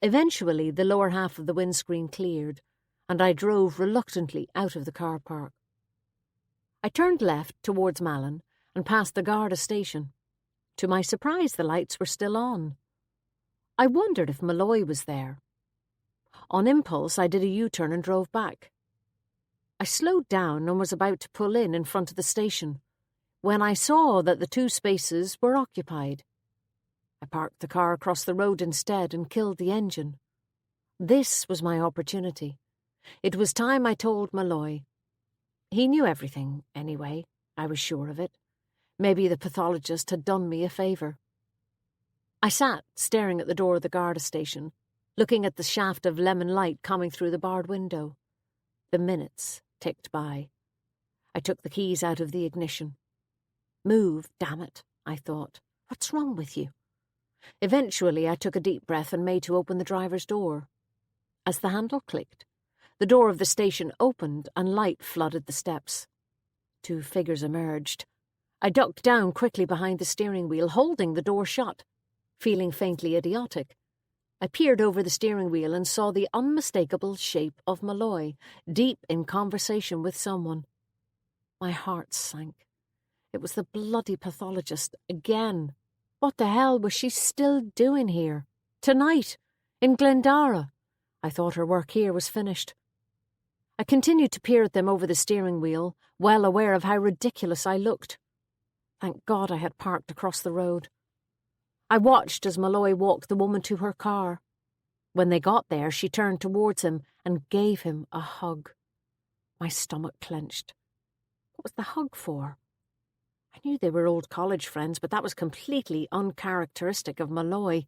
Eventually, the lower half of the windscreen cleared, and I drove reluctantly out of the car park. I turned left towards Malin and past the Garda station. To my surprise, the lights were still on. I wondered if Malloy was there. On impulse, I did a U-turn and drove back. I slowed down and was about to pull in front of the station, when I saw that the 2 spaces were occupied. I parked the car across the road instead and killed the engine. This was my opportunity. It was time I told Malloy. He knew everything, anyway, I was sure of it. Maybe the pathologist had done me a favour. I sat, staring at the door of the Garda station, looking at the shaft of lemon light coming through the barred window. The minutes ticked by. I took the keys out of the ignition. Move, damn it, I thought. What's wrong with you? Eventually, I took a deep breath and made to open the driver's door. As the handle clicked, the door of the station opened and light flooded the steps. 2 figures emerged. I ducked down quickly behind the steering wheel, holding the door shut. Feeling faintly idiotic, I peered over the steering wheel and saw the unmistakable shape of Malloy, deep in conversation with someone. My heart sank. It was the bloody pathologist again. What the hell was she still doing here? Tonight, in Glendara. I thought her work here was finished. I continued to peer at them over the steering wheel, well aware of how ridiculous I looked. Thank God I had parked across the road. I watched as Malloy walked the woman to her car. When they got there, she turned towards him and gave him a hug. My stomach clenched. What was the hug for? I knew they were old college friends, but that was completely uncharacteristic of Malloy.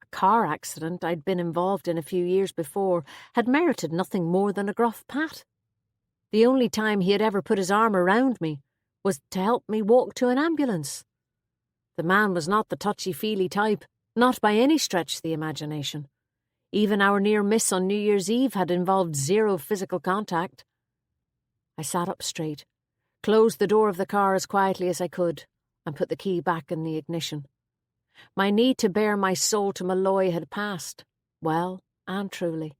A car accident I'd been involved in a few years before had merited nothing more than a gruff pat. The only time he had ever put his arm around me was to help me walk to an ambulance. The man was not the touchy-feely type, not by any stretch of the imagination. Even our near miss on New Year's Eve had involved 0 physical contact. I sat up straight, closed the door of the car as quietly as I could, and put the key back in the ignition. My need to bare my soul to Malloy had passed, well and truly.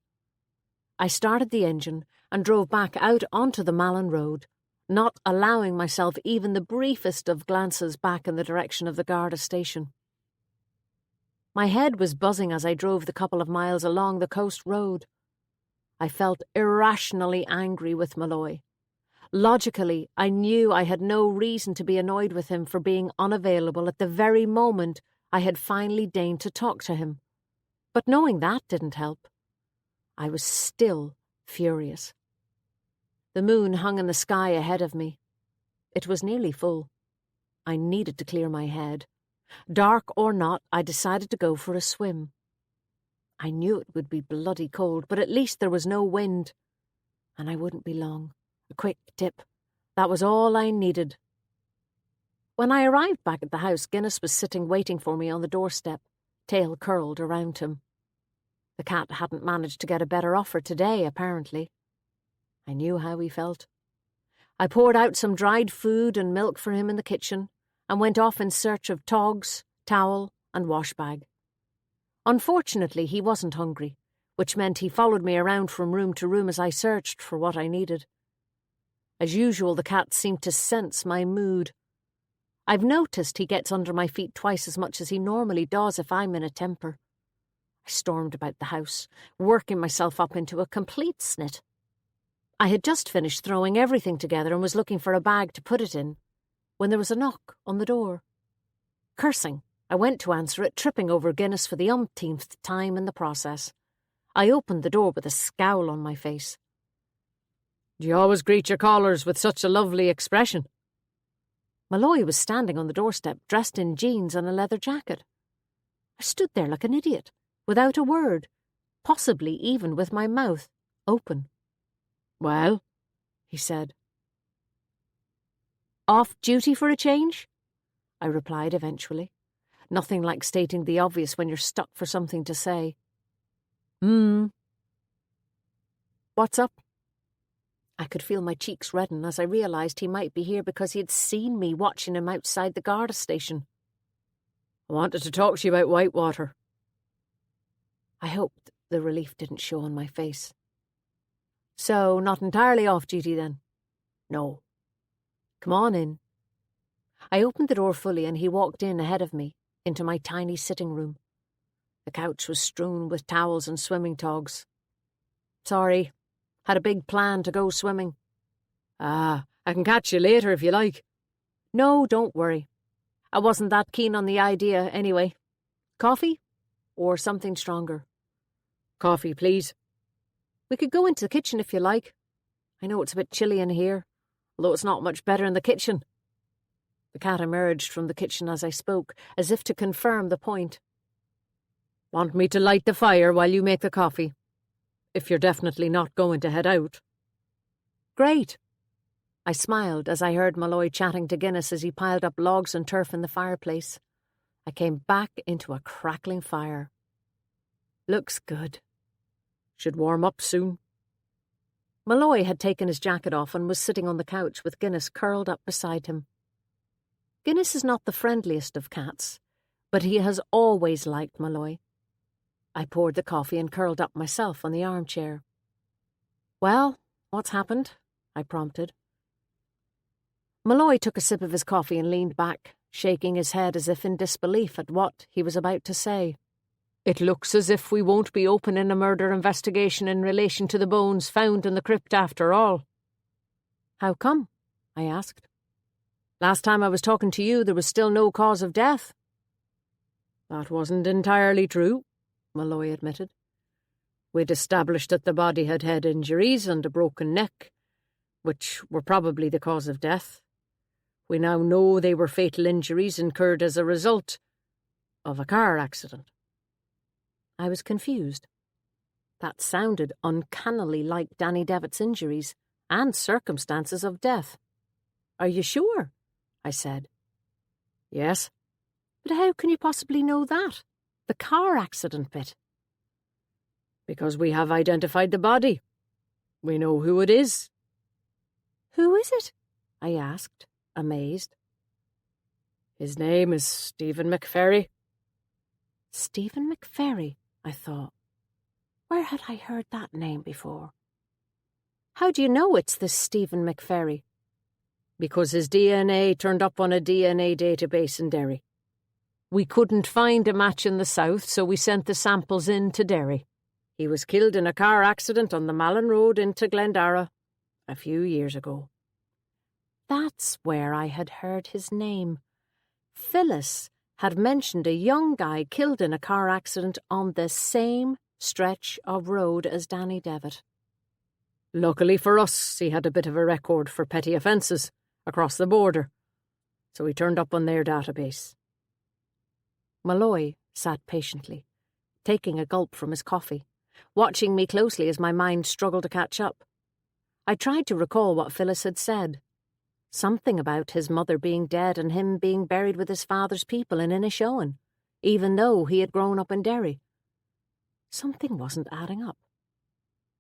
I started the engine and drove back out onto the Malin Road, not allowing myself even the briefest of glances back in the direction of the Garda station. My head was buzzing as I drove the couple of miles along the coast road. I felt irrationally angry with Malloy. Logically, I knew I had no reason to be annoyed with him for being unavailable at the very moment I had finally deigned to talk to him. But knowing that didn't help. I was still furious. The moon hung in the sky ahead of me. It was nearly full. I needed to clear my head. Dark or not, I decided to go for a swim. I knew it would be bloody cold, but at least there was no wind. And I wouldn't be long. A quick dip. That was all I needed. When I arrived back at the house, Guinness was sitting waiting for me on the doorstep, tail curled around him. The cat hadn't managed to get a better offer today, apparently. I knew how he felt. I poured out some dried food and milk for him in the kitchen and went off in search of togs, towel, and washbag. Unfortunately, he wasn't hungry, which meant he followed me around from room to room as I searched for what I needed. As usual, the cat seemed to sense my mood. I've noticed he gets under my feet twice as much as he normally does if I'm in a temper. I stormed about the house, working myself up into a complete snit. I had just finished throwing everything together and was looking for a bag to put it in, when there was a knock on the door. Cursing, I went to answer it, tripping over Guinness for the umpteenth time in the process. I opened the door with a scowl on my face. "Do you always greet your callers with such a lovely expression?" Malloy was standing on the doorstep, dressed in jeans and a leather jacket. I stood there like an idiot, without a word, possibly even with my mouth open. "Well," he said. "Off duty for a change?" I replied eventually. Nothing like stating the obvious when you're stuck for something to say. What's up?" I could feel my cheeks redden as I realised he might be here because he had seen me watching him outside the Garda station. "I wanted to talk to you about Whitewater." I hoped the relief didn't show on my face. "So, not entirely off duty then?" "No." "Come on in." I opened the door fully and he walked in ahead of me, into my tiny sitting room. The couch was strewn with towels and swimming togs. "Sorry, had a big plan to go swimming." "I can catch you later if you like." "No, don't worry. I wasn't that keen on the idea anyway. Coffee? Or something stronger?" "Coffee, please." "We could go into the kitchen if you like. I know it's a bit chilly in here, although it's not much better in the kitchen." The cat emerged from the kitchen as I spoke, as if to confirm the point. "Want me to light the fire while you make the coffee? If you're definitely not going to head out." "Great." I smiled as I heard Malloy chatting to Guinness as he piled up logs and turf in the fireplace. I came back into a crackling fire. "Looks good. Should warm up soon." Malloy had taken his jacket off and was sitting on the couch with Guinness curled up beside him. Guinness is not the friendliest of cats, but he has always liked Malloy. I poured the coffee and curled up myself on the armchair. "Well, what's happened?" I prompted. Malloy took a sip of his coffee and leaned back, shaking his head as if in disbelief at what he was about to say. "It looks as if we won't be opening a murder investigation in relation to the bones found in the crypt after all." "How come?" I asked. "Last time I was talking to you, there was still no cause of death." "That wasn't entirely true," Malloy admitted. "We'd established that the body had head injuries and a broken neck, which were probably the cause of death. We now know they were fatal injuries incurred as a result of a car accident." I was confused. That sounded uncannily like Danny Devitt's injuries and circumstances of death. "Are you sure?" I said. "Yes." "But how can you possibly know that? The car accident bit." "Because we have identified the body. We know who it is." "Who is it?" I asked, amazed. "His name is Stephen McFerry." Stephen McFerry, I thought. Where had I heard that name before? "How do you know it's this Stephen McFerry?" because his DNA turned up on a DNA database in Derry. We couldn't find a match in the south, so we sent the samples in to Derry. He was killed in a car accident on the Malin Road into Glendara a few years ago. That's where I had heard his name. Phyllis had mentioned a young guy killed in a car accident on the same stretch of road as Danny Devitt. Luckily for us, he had a bit of a record for petty offences across the border, so he turned up on their database. Malloy sat patiently, taking a gulp from his coffee, watching me closely as my mind struggled to catch up. I tried to recall what Phyllis had said. Something about his mother being dead and him being buried with his father's people in Inishowen, even though he had grown up in Derry. Something wasn't adding up.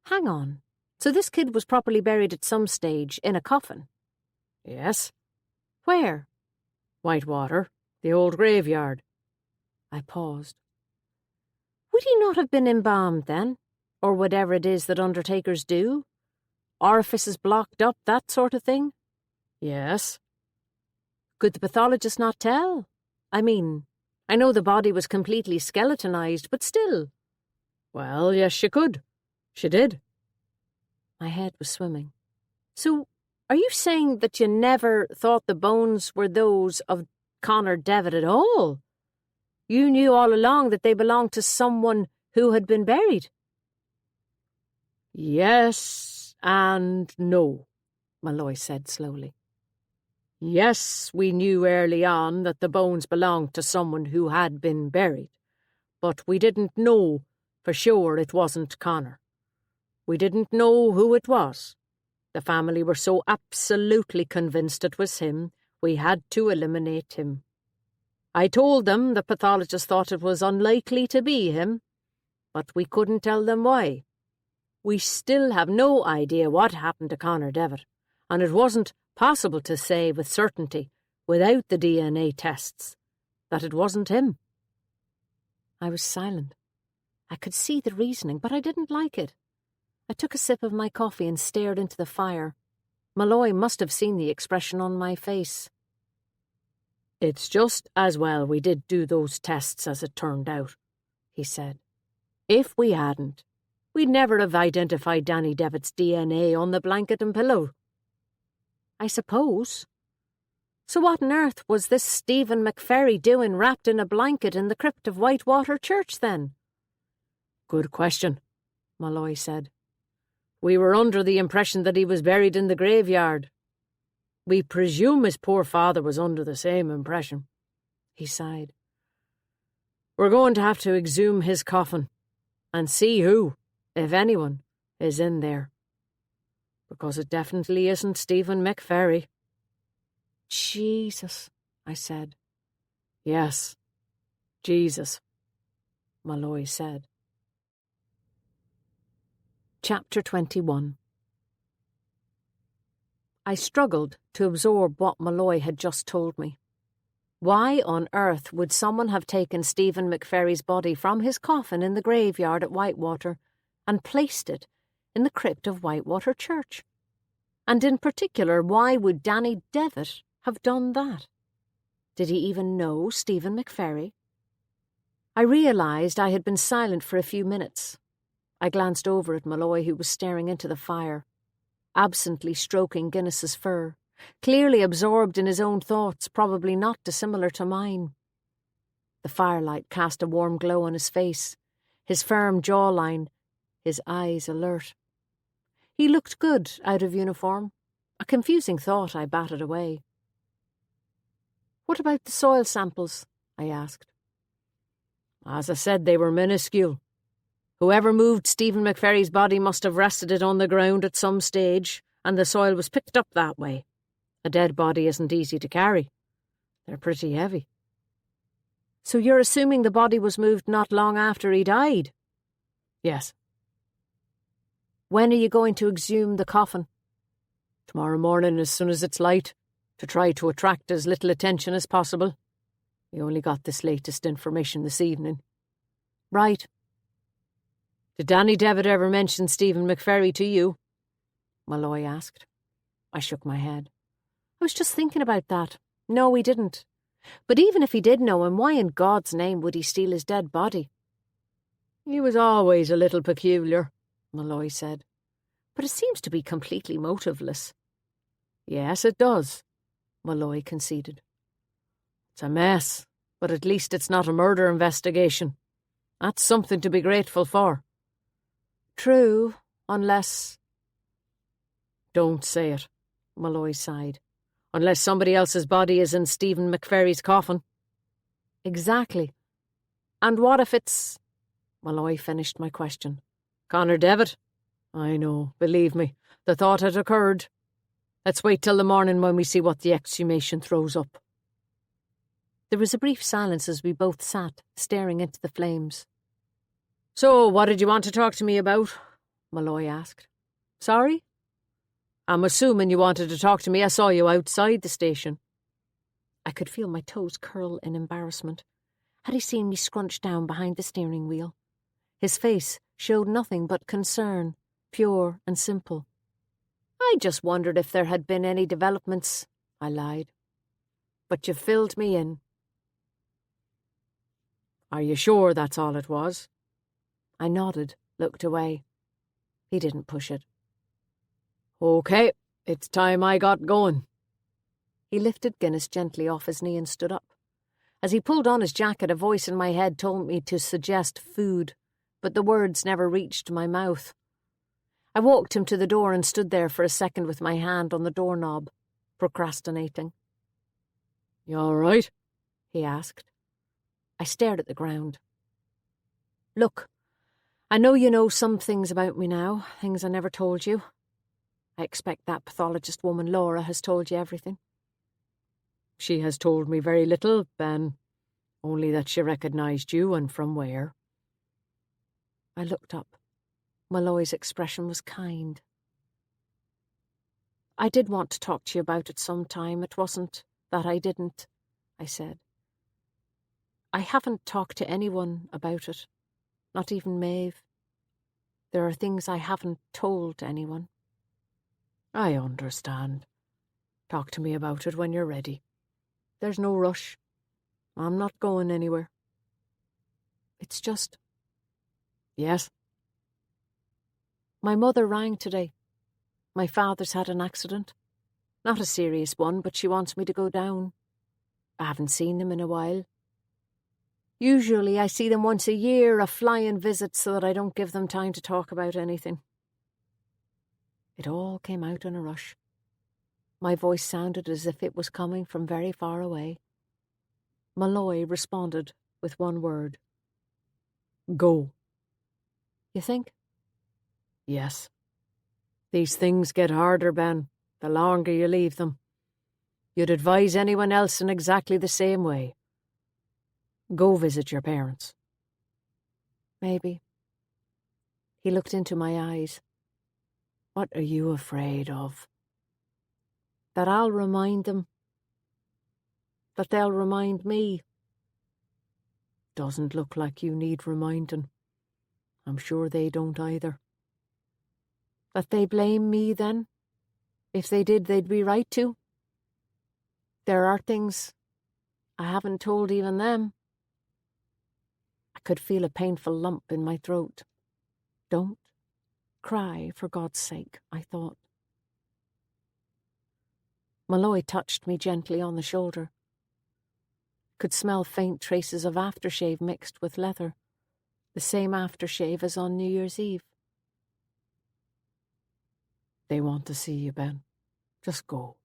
Hang on, so this kid was properly buried at some stage in a coffin? Yes. Where? Whitewater, the old graveyard. I paused. Would he not have been embalmed then? Or whatever it is that undertakers do? Orifices blocked up, that sort of thing? Yes. Could the pathologist not tell? I mean, I know the body was completely skeletonized, but still. Well, yes, she could. She did. My head was swimming. So, are you saying that you never thought the bones were those of Connor Devitt at all? You knew all along that they belonged to someone who had been buried? Yes and no, Malloy said slowly. Yes, we knew early on that the bones belonged to someone who had been buried, but we didn't know for sure it wasn't Connor. We didn't know who it was. The family were so absolutely convinced it was him, we had to eliminate him. I told them the pathologist thought it was unlikely to be him, but we couldn't tell them why. We still have no idea what happened to Connor Devitt, and it wasn't possible to say with certainty, without the DNA tests, that it wasn't him. I was silent. I could see the reasoning, but I didn't like it. I took a sip of my coffee and stared into the fire. Malloy must have seen the expression on my face. It's just as well we did do those tests as it turned out, he said. If we hadn't, we'd never have identified Danny Devitt's DNA on the blanket and pillow. I suppose. So what on earth was this Stephen McFerry doing wrapped in a blanket in the crypt of Whitewater Church then? Good question, Malloy said. We were under the impression that he was buried in the graveyard. We presume his poor father was under the same impression. He sighed. We're going to have to exhume his coffin and see who, if anyone, is in there. Because it definitely isn't Stephen McFerry. Jesus, I said. Yes, Jesus, Malloy said. Chapter 21. I struggled to absorb what Malloy had just told me. Why on earth would someone have taken Stephen McFerry's body from his coffin in the graveyard at Whitewater and placed it in the crypt of Whitewater Church? And in particular, why would Danny Devitt have done that? Did he even know Stephen McFerry? I realised I had been silent for a few minutes. I glanced over at Malloy, who was staring into the fire, absently stroking Guinness's fur, clearly absorbed in his own thoughts, probably not dissimilar to mine. The firelight cast a warm glow on his face, his firm jawline, his eyes alert. He looked good out of uniform. A confusing thought I batted away. What about the soil samples? I asked. As I said, they were minuscule. Whoever moved Stephen McFerry's body must have rested it on the ground at some stage, and the soil was picked up that way. A dead body isn't easy to carry. They're pretty heavy. So you're assuming the body was moved not long after he died? Yes. When are you going to exhume the coffin? Tomorrow morning, as soon as it's light, to try to attract as little attention as possible. We only got this latest information this evening. Right. Did Danny Devitt ever mention Stephen McFerry to you? Malloy asked. I shook my head. I was just thinking about that. No, he didn't. But even if he did know him, why in God's name would he steal his dead body? He was always a little peculiar, Malloy said. But it seems to be completely motiveless. Yes, it does, Malloy conceded. It's a mess, but at least it's not a murder investigation. That's something to be grateful for. True, unless... Don't say it, Malloy sighed. Unless somebody else's body is in Stephen McFerry's coffin. Exactly. And what if it's... Malloy finished my question. Connor Devitt? I know, believe me, the thought had occurred. Let's wait till the morning when we see what the exhumation throws up. There was a brief silence as we both sat, staring into the flames. So, what did you want to talk to me about? Malloy asked. Sorry? I'm assuming you wanted to talk to me. I saw you outside the station. I could feel my toes curl in embarrassment. Had he seen me scrunched down behind the steering wheel? His face showed nothing but concern, pure and simple. I just wondered if there had been any developments, I lied. But you filled me in. Are you sure that's all it was? I nodded, looked away. He didn't push it. Okay, it's time I got going. He lifted Guinness gently off his knee and stood up. As he pulled on his jacket, a voice in my head told me to suggest food, but the words never reached my mouth. I walked him to the door and stood there for a second with my hand on the doorknob, procrastinating. You all right? He asked. I stared at the ground. Look, I know you know some things about me now, things I never told you. I expect that pathologist woman Laura has told you everything. She has told me very little, Ben. Only that she recognised you and from where. I looked up. Malloy's expression was kind. I did want to talk to you about it some time. It wasn't that I didn't, I said. I haven't talked to anyone about it, not even Maeve. There are things I haven't told anyone. I understand. Talk to me about it when you're ready. There's no rush. I'm not going anywhere. It's just... Yes? My mother rang today. My father's had an accident. Not a serious one, but she wants me to go down. I haven't seen them in a while. Usually I see them once a year, a flying visit, so that I don't give them time to talk about anything. It all came out in a rush. My voice sounded as if it was coming from very far away. Malloy responded with one word. Go. You think? Yes. These things get harder, Ben, the longer you leave them. You'd advise anyone else in exactly the same way. Go visit your parents. Maybe. He looked into my eyes. What are you afraid of? That I'll remind them. That they'll remind me. Doesn't look like you need reminding. I'm sure they don't either. That they blame me then? If they did, they'd be right to. There are things I haven't told even them. I could feel a painful lump in my throat. Don't cry, for God's sake, I thought. Malloy touched me gently on the shoulder. Could smell faint traces of aftershave mixed with leather, the same aftershave as on New Year's Eve. They want to see you, Ben. Just go,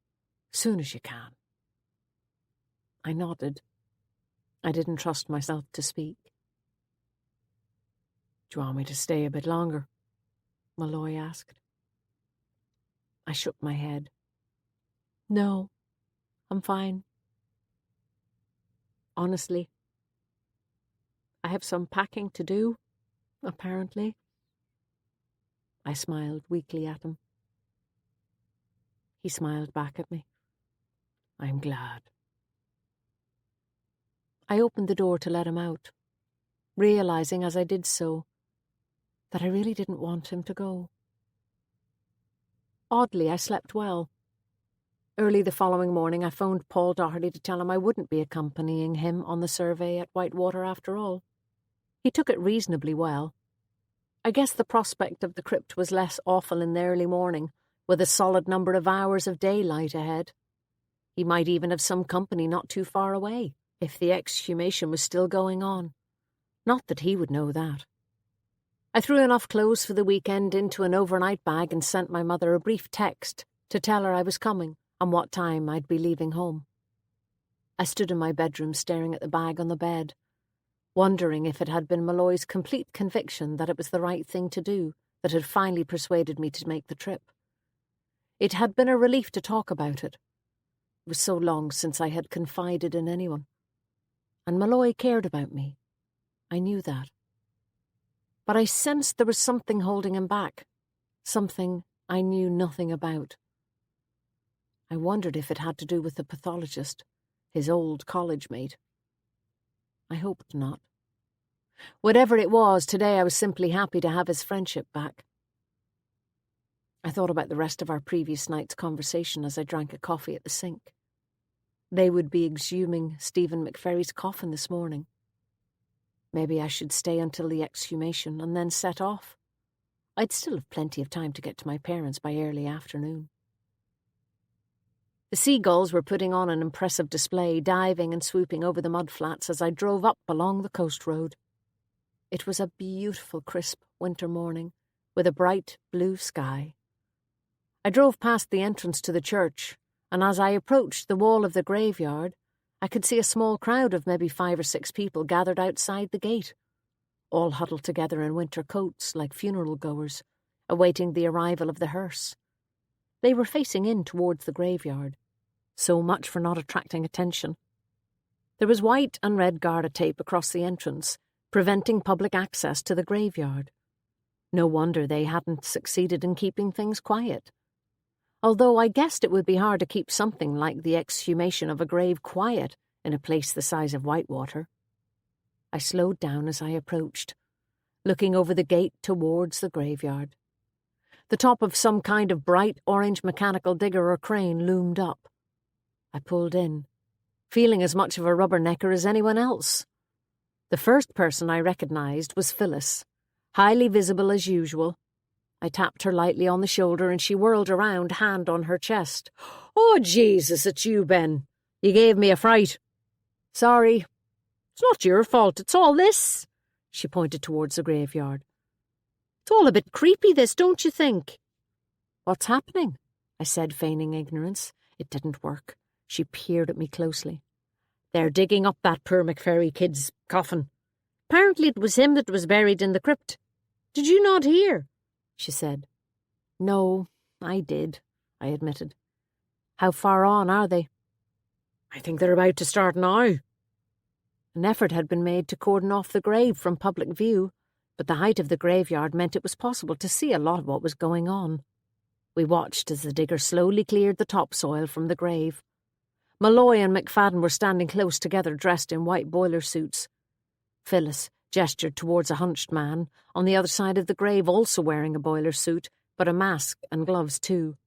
soon as you can. I nodded. I didn't trust myself to speak. Do you want me to stay a bit longer? Malloy asked. I shook my head. No, I'm fine. Honestly, I have some packing to do, apparently. I smiled weakly at him. He smiled back at me. I'm glad. I opened the door to let him out, realizing as I did so that I really didn't want him to go. Oddly, I slept well. Early the following morning, I phoned Paul Doherty to tell him I wouldn't be accompanying him on the survey at Whitewater after all. He took it reasonably well. I guess the prospect of the crypt was less awful in the early morning, with a solid number of hours of daylight ahead. He might even have some company not too far away, if the exhumation was still going on. Not that he would know that. I threw enough clothes for the weekend into an overnight bag and sent my mother a brief text to tell her I was coming and what time I'd be leaving home. I stood in my bedroom staring at the bag on the bed, wondering if it had been Malloy's complete conviction that it was the right thing to do that had finally persuaded me to make the trip. It had been a relief to talk about it. It was so long since I had confided in anyone. And Malloy cared about me. I knew that. But I sensed there was something holding him back, something I knew nothing about. I wondered if it had to do with the pathologist, his old college mate. I hoped not. Whatever it was, today I was simply happy to have his friendship back. I thought about the rest of our previous night's conversation as I drank a coffee at the sink. They would be exhuming Stephen McFerry's coffin this morning. Maybe I should stay until the exhumation and then set off. I'd still have plenty of time to get to my parents by early afternoon. The seagulls were putting on an impressive display, diving and swooping over the mudflats as I drove up along the coast road. It was a beautiful, crisp winter morning, with a bright blue sky. I drove past the entrance to the church, and as I approached the wall of the graveyard, I could see a small crowd of maybe 5 or 6 people gathered outside the gate, all huddled together in winter coats like funeral goers, awaiting the arrival of the hearse. They were facing in towards the graveyard. So much for not attracting attention. There was white and red Garda tape across the entrance, preventing public access to the graveyard. No wonder they hadn't succeeded in keeping things quiet. Although I guessed it would be hard to keep something like the exhumation of a grave quiet in a place the size of Whitewater. I slowed down as I approached, looking over the gate towards the graveyard. The top of some kind of bright orange mechanical digger or crane loomed up. I pulled in, feeling as much of a rubbernecker as anyone else. The first person I recognised was Phyllis, highly visible as usual. I tapped her lightly on the shoulder and she whirled around, hand on her chest. "Oh, Jesus, it's you, Ben. You gave me a fright." "Sorry. It's not your fault, it's all this." She pointed towards the graveyard. "It's all a bit creepy, this, don't you think?" "What's happening?" I said, feigning ignorance. It didn't work. She peered at me closely. "They're digging up that poor McFerry kid's coffin. Apparently it was him that was buried in the crypt. Did you not hear?" she said. "No, I did," I admitted. "How far on are they?" "I think they're about to start now." An effort had been made to cordon off the grave from public view, but the height of the graveyard meant it was possible to see a lot of what was going on. We watched as the digger slowly cleared the topsoil from the grave. Malloy and McFadden were standing close together, dressed in white boiler suits. Phyllis gestured towards a hunched man on the other side of the grave, also wearing a boiler suit, but a mask and gloves too.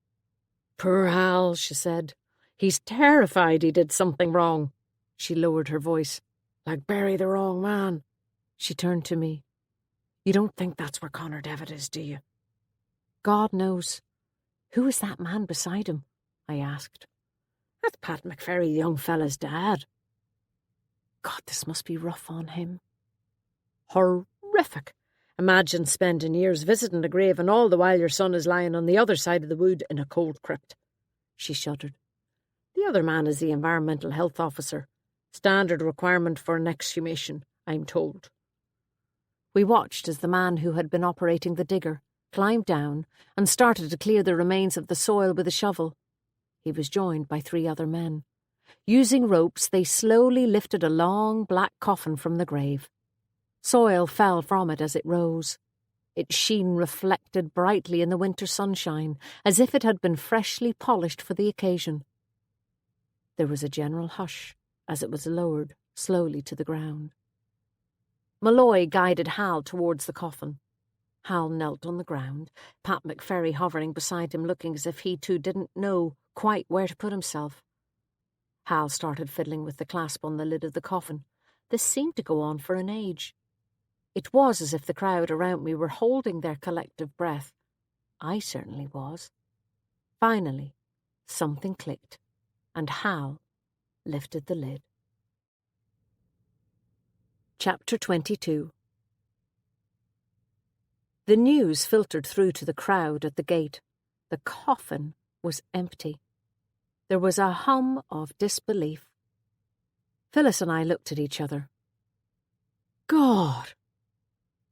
"Poor Hal," she said. "He's terrified he did something wrong." She lowered her voice. "Like bury the wrong man." She turned to me. "You don't think that's where Connor Devitt is, do you?" "God knows. Who is that man beside him?" I asked. "That's Pat McFerry, the young fella's dad." God, this must be rough on him. Horrific. Imagine spending years visiting the grave and all the while your son is lying on the other side of the wood in a cold crypt. She shuddered. "The other man is the environmental health officer. Standard requirement for an exhumation, I'm told." We watched as the man who had been operating the digger climbed down and started to clear the remains of the soil with a shovel. He was joined by 3 other men. Using ropes, they slowly lifted a long black coffin from the grave. Soil fell from it as it rose. Its sheen reflected brightly in the winter sunshine, as if it had been freshly polished for the occasion. There was a general hush as it was lowered slowly to the ground. Malloy guided Hal towards the coffin. Hal knelt on the ground, Pat McFerry hovering beside him, looking as if he too didn't know quite where to put himself. Hal started fiddling with the clasp on the lid of the coffin. This seemed to go on for an age. It was as if the crowd around me were holding their collective breath. I certainly was. Finally, something clicked, and Hal lifted the lid. Chapter 22. The news filtered through to the crowd at the gate. The coffin was empty. There was a hum of disbelief. Phyllis and I looked at each other. God!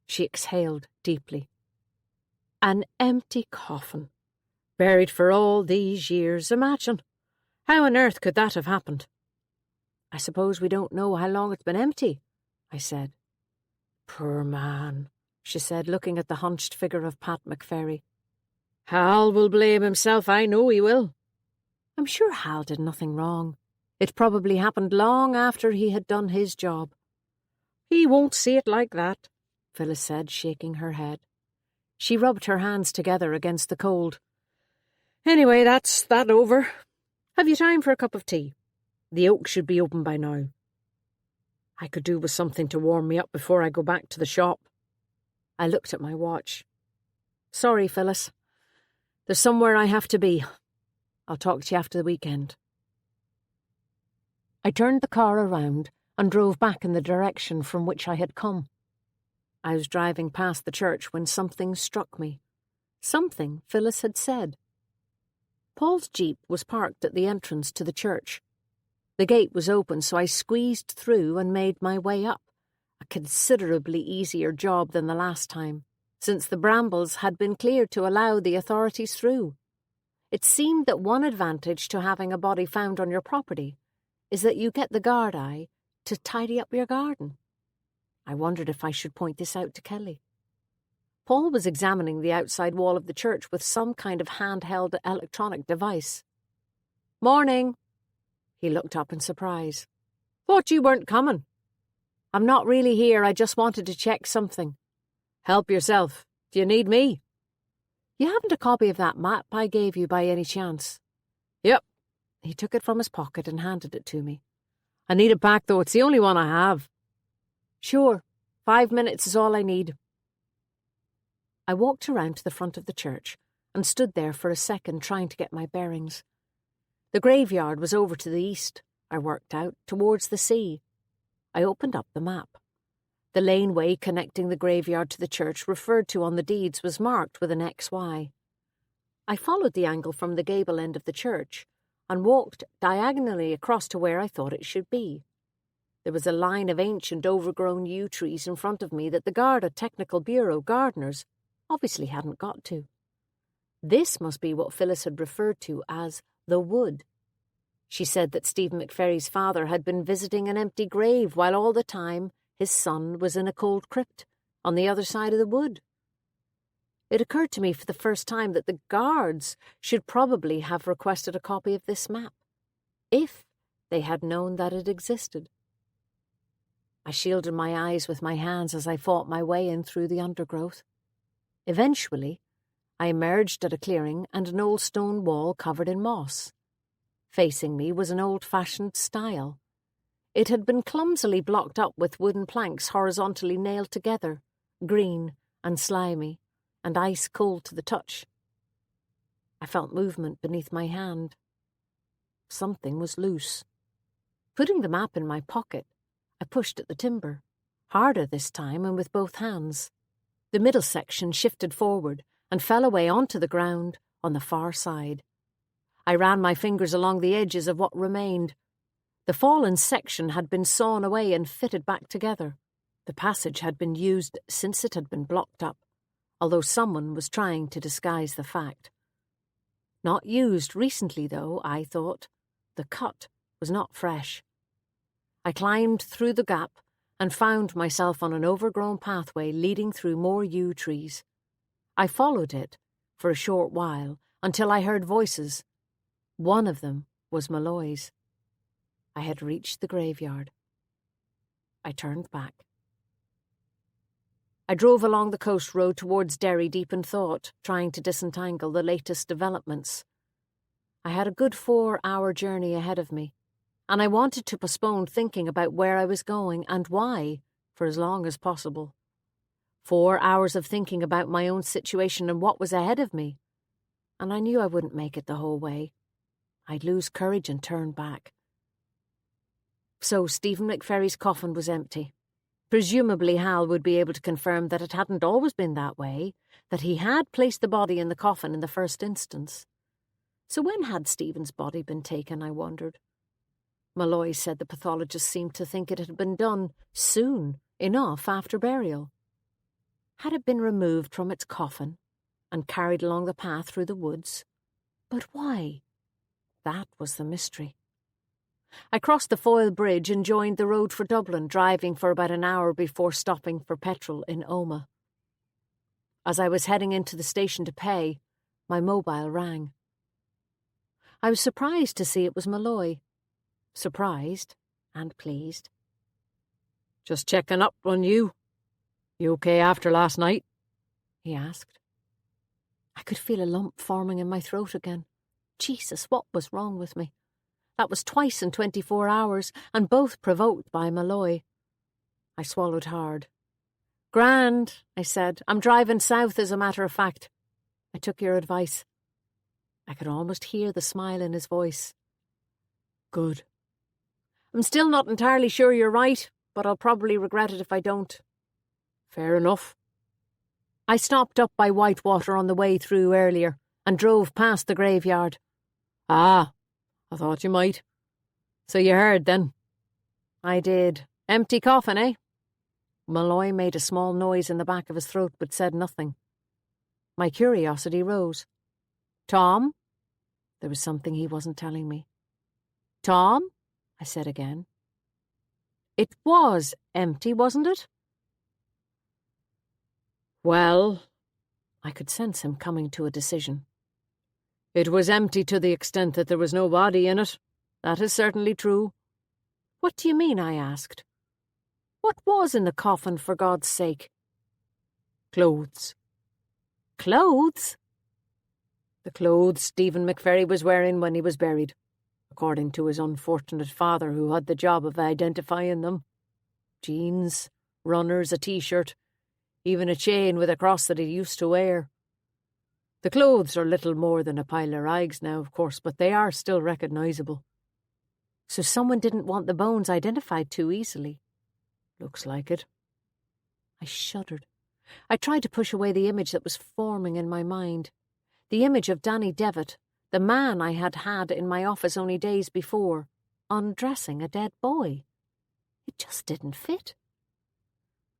She exhaled deeply. An empty coffin. Buried for all these years, imagine. How on earth could that have happened? I suppose we don't know how long it's been empty, I said. Poor man, she said, looking at the hunched figure of Pat McFerry. Hal will blame himself, I know he will. I'm sure Hal did nothing wrong. It probably happened long after he had done his job. He won't see it like that, Phyllis said, shaking her head. She rubbed her hands together against the cold. Anyway, that's that over. Have you time for a cup of tea? The Oak should be open by now. I could do with something to warm me up before I go back to the shop. I looked at my watch. Sorry, Phyllis. There's somewhere I have to be. I'll talk to you after the weekend. I turned the car around and drove back in the direction from which I had come. I was driving past the church when something struck me. Something Phyllis had said. Paul's jeep was parked at the entrance to the church. The gate was open, so I squeezed through and made my way up, a considerably easier job than the last time, since the brambles had been cleared to allow the authorities through. It seemed that one advantage to having a body found on your property is that you get the guard eye to tidy up your garden. I wondered if I should point this out to Kelly. Paul was examining the outside wall of the church with some kind of handheld electronic device. Morning. He looked up in surprise. Thought you weren't coming. I'm not really here, I just wanted to check something. Help yourself. Do you need me? You haven't a copy of that map I gave you by any chance? Yep. He took it from his pocket and handed it to me. I need it back, though. It's the only one I have. Sure. 5 minutes is all I need. I walked around to the front of the church and stood there for a second trying to get my bearings. The graveyard was over to the east, I worked out, towards the sea. I opened up the map. The laneway connecting the graveyard to the church referred to on the deeds was marked with an XY. I followed the angle from the gable end of the church and walked diagonally across to where I thought it should be. There was a line of ancient overgrown yew trees in front of me that the Garda Technical Bureau gardeners obviously hadn't got to. This must be what Phyllis had referred to as the wood. She said that Stephen McFerry's father had been visiting an empty grave while all the time his son was in a cold crypt on the other side of the wood. It occurred to me for the first time that the guards should probably have requested a copy of this map, if they had known that it existed. I shielded my eyes with my hands as I fought my way in through the undergrowth. Eventually, I emerged at a clearing and an old stone wall covered in moss. Facing me was an old-fashioned stile. It had been clumsily blocked up with wooden planks horizontally nailed together, green and slimy, and ice-cold to the touch. I felt movement beneath my hand. Something was loose. Putting the map in my pocket, I pushed at the timber, harder this time and with both hands. The middle section shifted forward and fell away onto the ground on the far side. I ran my fingers along the edges of what remained. The fallen section had been sawn away and fitted back together. The passage had been used since it had been blocked up, although someone was trying to disguise the fact. Not used recently, though, I thought. The cut was not fresh. I climbed through the gap and found myself on an overgrown pathway leading through more yew trees. I followed it for a short while until I heard voices. One of them was Malloy's. I had reached the graveyard. I turned back. I drove along the coast road towards Derry deep in thought, trying to disentangle the latest developments. I had a good 4-hour journey ahead of me, and I wanted to postpone thinking about where I was going and why for as long as possible. 4 hours of thinking about my own situation and what was ahead of me, and I knew I wouldn't make it the whole way. I'd lose courage and turn back. So Stephen McFerry's coffin was empty. Presumably Hal would be able to confirm that it hadn't always been that way, that he had placed the body in the coffin in the first instance. So when had Stephen's body been taken, I wondered? Malloy said the pathologist seemed to think it had been done soon enough after burial. Had it been removed from its coffin and carried along the path through the woods? But why? That was the mystery. I crossed the Foyle Bridge and joined the road for Dublin, driving for about an hour before stopping for petrol in Omagh. As I was heading into the station to pay, my mobile rang. I was surprised to see it was Malloy. Surprised and pleased. "Just checking up on you. You okay after last night?" he asked. I could feel a lump forming in my throat again. Jesus, what was wrong with me? That was twice in 24 hours, and both provoked by Malloy. I swallowed hard. "Grand," I said. "I'm driving south, as a matter of fact. I took your advice." I could almost hear the smile in his voice. "Good." "I'm still not entirely sure you're right, but I'll probably regret it if I don't." "Fair enough." I stopped up by Whitewater on the way through earlier and drove past the graveyard. "Ah, I thought you might. So you heard, then?" I did. Empty coffin, eh? Malloy made a small noise in the back of his throat but said nothing. My curiosity rose. "Tom?" There was something he wasn't telling me. "Tom?" I said again. "It was empty, wasn't it?" "Well," I could sense him coming to a decision. "it was empty to the extent that there was no body in it. That is certainly true." "What do you mean?" I asked. "What was in the coffin, for God's sake?" "Clothes." "Clothes?" "The clothes Stephen McFerry was wearing when he was buried, according to his unfortunate father, who had the job of identifying them. Jeans, runners, a T-shirt, even a chain with a cross that he used to wear. The clothes are little more than a pile of rags now, of course, but they are still recognisable." "So someone didn't want the bones identified too easily?" "Looks like it." I shuddered. I tried to push away the image that was forming in my mind. The image of Danny Devitt, the man I had had in my office only days before, undressing a dead boy. It just didn't fit.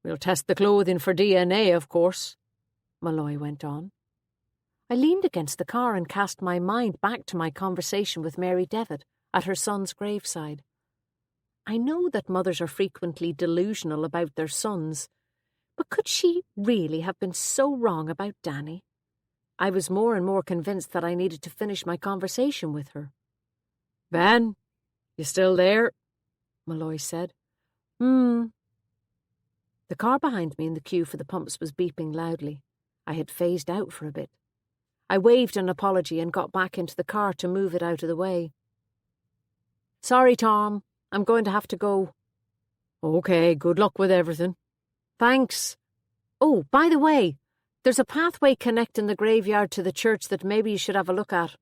"We'll test the clothing for DNA, of course," Malloy went on. I leaned against the car and cast my mind back to my conversation with Mary Devitt at her son's graveside. I know that mothers are frequently delusional about their sons, but could she really have been so wrong about Danny? I was more and more convinced that I needed to finish my conversation with her. "Van, you still there?" Malloy said. The car behind me in the queue for the pumps was beeping loudly. I had phased out for a bit. I waved an apology and got back into the car to move it out of the way. "Sorry, Tom. I'm going to have to go." "Okay, good luck with everything." "Thanks. Oh, by the way, there's a pathway connecting the graveyard to the church that maybe you should have a look at.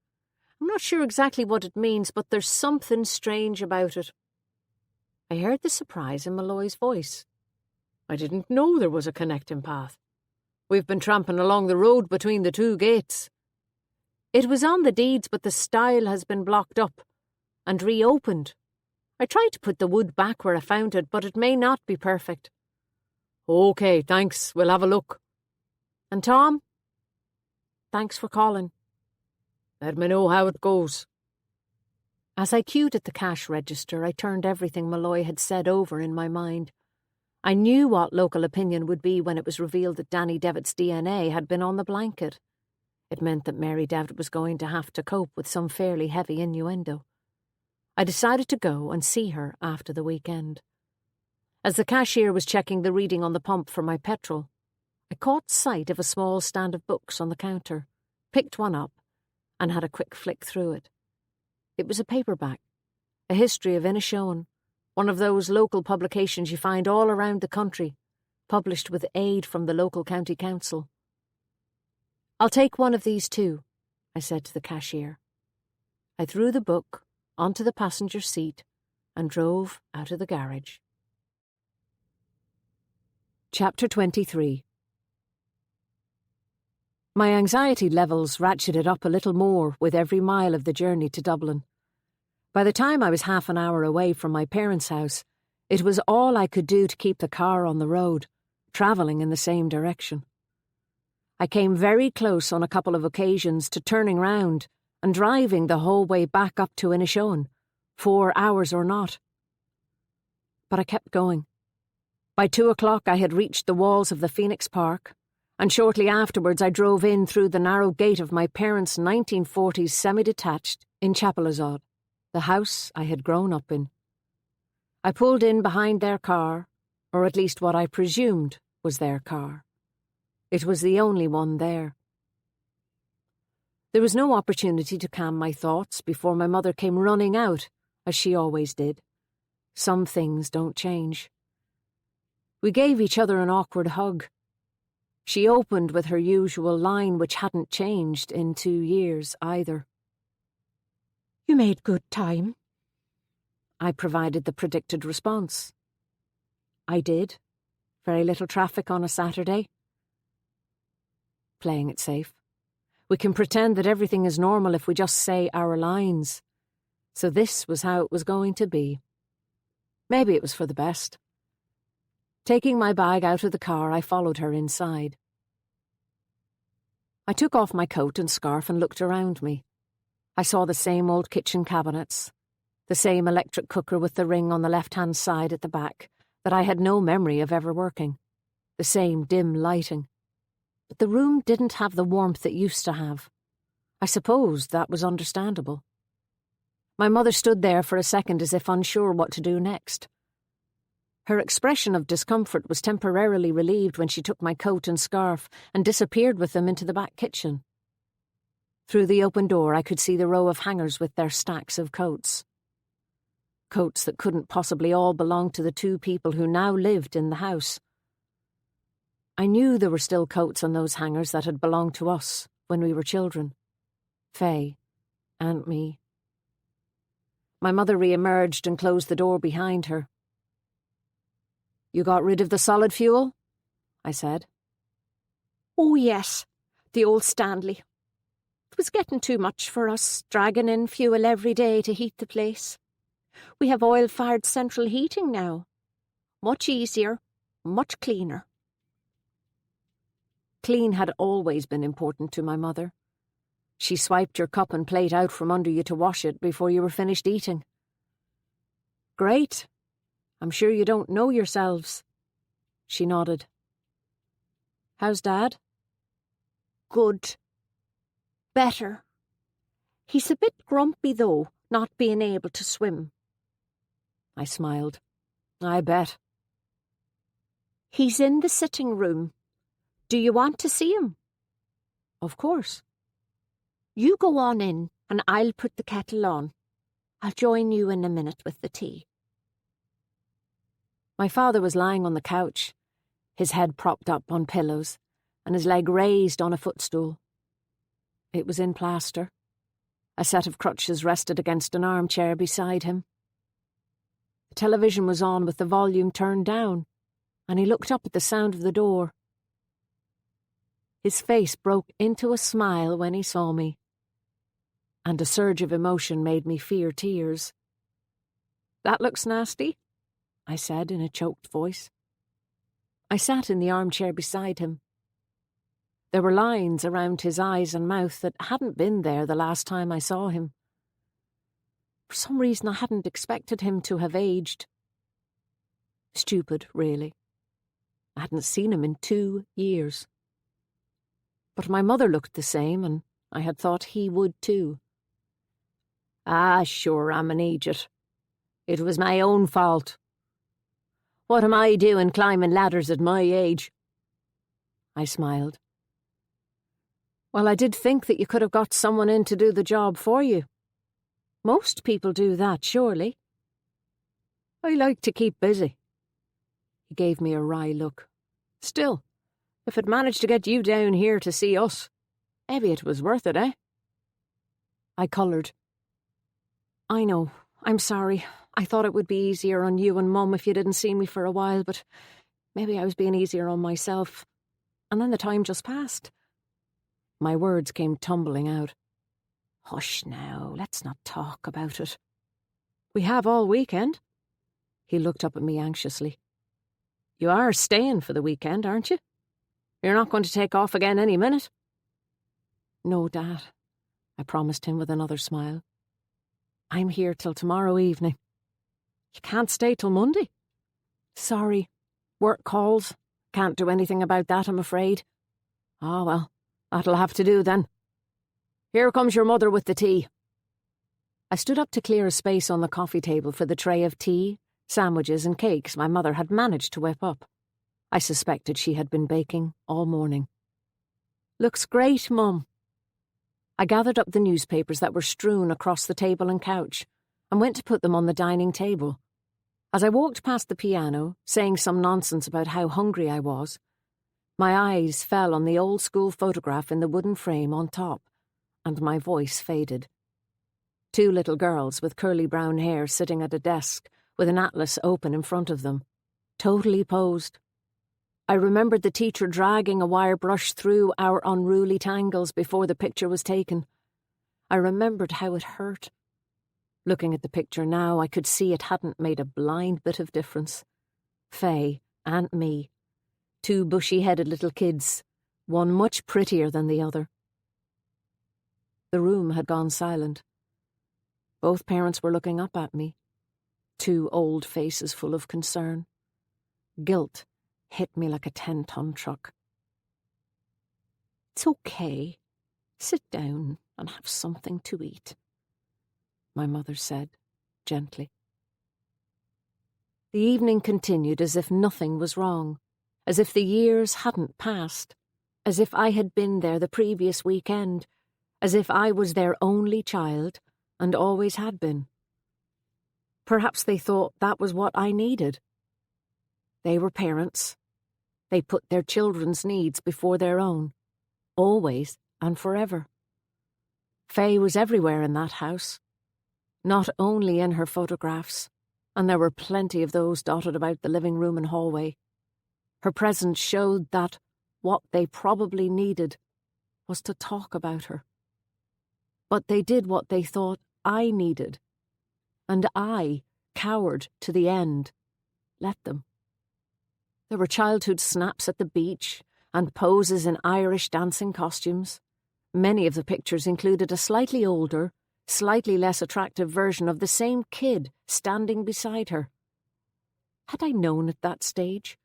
I'm not sure exactly what it means, but there's something strange about it." I heard the surprise in Malloy's voice. "I didn't know there was a connecting path. We've been tramping along the road between the two gates." "It was on the deeds, but the stile has been blocked up and reopened. I tried to put the wood back where I found it, but it may not be perfect." "Okay, thanks. We'll have a look." "And Tom? Thanks for calling." "Let me know how it goes." As I queued at the cash register, I turned everything Malloy had said over in my mind. I knew what local opinion would be when it was revealed that Danny Devitt's DNA had been on the blanket. It meant that Mary Devitt was going to have to cope with some fairly heavy innuendo. I decided to go and see her after the weekend. As the cashier was checking the reading on the pump for my petrol, I caught sight of a small stand of books on the counter, picked one up, and had a quick flick through it. It was a paperback, a history of Inishowen, one of those local publications you find all around the country, published with aid from the local county council. "I'll take one of these too," I said to the cashier. I threw the book onto the passenger seat and drove out of the garage. Chapter 23. My anxiety levels ratcheted up a little more with every mile of the journey to Dublin. By the time I was half an hour away from my parents' house, it was all I could do to keep the car on the road, travelling in the same direction. I came very close on a couple of occasions to turning round and driving the whole way back up to Inishowen, 4 hours or not. But I kept going. By 2 o'clock I had reached the walls of the Phoenix Park, and shortly afterwards I drove in through the narrow gate of my parents' 1940s semi-detached in Chapelizod, the house I had grown up in. I pulled in behind their car, or at least what I presumed was their car. It was the only one there. There was no opportunity to calm my thoughts before my mother came running out, as she always did. Some things don't change. We gave each other an awkward hug. She opened with her usual line, which hadn't changed in 2 years either. "You made good time." I provided the predicted response. I did. Very little traffic on a Saturday. Playing it safe. We can pretend that everything is normal if we just say our lines. So this was how it was going to be. Maybe it was for the best. Taking my bag out of the car, I followed her inside. I took off my coat and scarf and looked around me. I saw the same old kitchen cabinets, the same electric cooker with the ring on the left-hand side at the back that I had no memory of ever working, the same dim lighting. But the room didn't have the warmth it used to have. I suppose that was understandable. My mother stood there for a second as if unsure what to do next. Her expression of discomfort was temporarily relieved when she took my coat and scarf and disappeared with them into the back kitchen. Through the open door I could see the row of hangers with their stacks of coats. Coats that couldn't possibly all belong to the 2 people who now lived in the house. I knew there were still coats on those hangers that had belonged to us when we were children. Faye and me. My mother re-emerged and closed the door behind her. "You got rid of the solid fuel?" I said. "Oh, yes, the old Stanley. It was getting too much for us, dragging in fuel every day to heat the place. We have oil-fired central heating now. Much easier, much cleaner." Clean had always been important to my mother. She swiped your cup and plate out from under you to wash it before you were finished eating. "Great. I'm sure you don't know yourselves." She nodded. "How's Dad?" "Good. Better. He's a bit grumpy, though, not being able to swim." I smiled. "I bet." "He's in the sitting room. Do you want to see him?" "Of course." "You go on in, and I'll put the kettle on. I'll join you in a minute with the tea." My father was lying on the couch, his head propped up on pillows, and his leg raised on a footstool. It was in plaster. A set of crutches rested against an armchair beside him. The television was on with the volume turned down, and he looked up at the sound of the door. His face broke into a smile when he saw me, and a surge of emotion made me fear tears. "That looks nasty," I said in a choked voice. I sat in the armchair beside him. There were lines around his eyes and mouth that hadn't been there the last time I saw him. For some reason I hadn't expected him to have aged. Stupid, really. I hadn't seen him in 2 years. But my mother looked the same, and I had thought he would too. "Ah, sure, I'm an idiot. It was my own fault. What am I doing climbing ladders at my age?" I smiled. Well, I did think that you could have got someone in to do the job for you. Most people do that, surely. I like to keep busy. He gave me a wry look. Still, if it managed to get you down here to see us, maybe it was worth it, eh? I coloured. I know. I'm sorry. I thought it would be easier on you and Mum if you didn't see me for a while, but maybe I was being easier on myself. And then the time just passed. My words came tumbling out. Hush now, let's not talk about it. We have all weekend. He looked up at me anxiously. You are staying for the weekend, aren't you? You're not going to take off again any minute? No, Dad, I promised him with another smile. I'm here till tomorrow evening. You can't stay till Monday? Sorry. Work calls. Can't do anything about that, I'm afraid. Ah, well, that'll have to do then. Here comes your mother with the tea. I stood up to clear a space on the coffee table for the tray of tea, sandwiches and cakes my mother had managed to whip up. I suspected she had been baking all morning. Looks great, Mum. I gathered up the newspapers that were strewn across the table and couch and went to put them on the dining table. As I walked past the piano, saying some nonsense about how hungry I was, my eyes fell on the old-school photograph in the wooden frame on top, and my voice faded. 2 little girls with curly brown hair sitting at a desk with an atlas open in front of them, totally posed. I remembered the teacher dragging a wire brush through our unruly tangles before the picture was taken. I remembered how it hurt. Looking at the picture now, I could see it hadn't made a blind bit of difference. Faye and me, 2 bushy-headed little kids, one much prettier than the other. The room had gone silent. Both parents were looking up at me, 2 old faces full of concern. Guilt hit me like a 10-ton truck. It's okay. Sit down and have something to eat, my mother said, gently. The evening continued as if nothing was wrong, as if the years hadn't passed, as if I had been there the previous weekend, as if I was their only child and always had been. Perhaps they thought that was what I needed. They were parents. They put their children's needs before their own, always and forever. Faye was everywhere in that house, not only in her photographs, and there were plenty of those dotted about the living room and hallway. Her presence showed that what they probably needed was to talk about her. But they did what they thought I needed, and I, coward to the end, let them. There were childhood snaps at the beach and poses in Irish dancing costumes. Many of the pictures included a slightly older, slightly less attractive version of the same kid standing beside her. Had I known at that stage,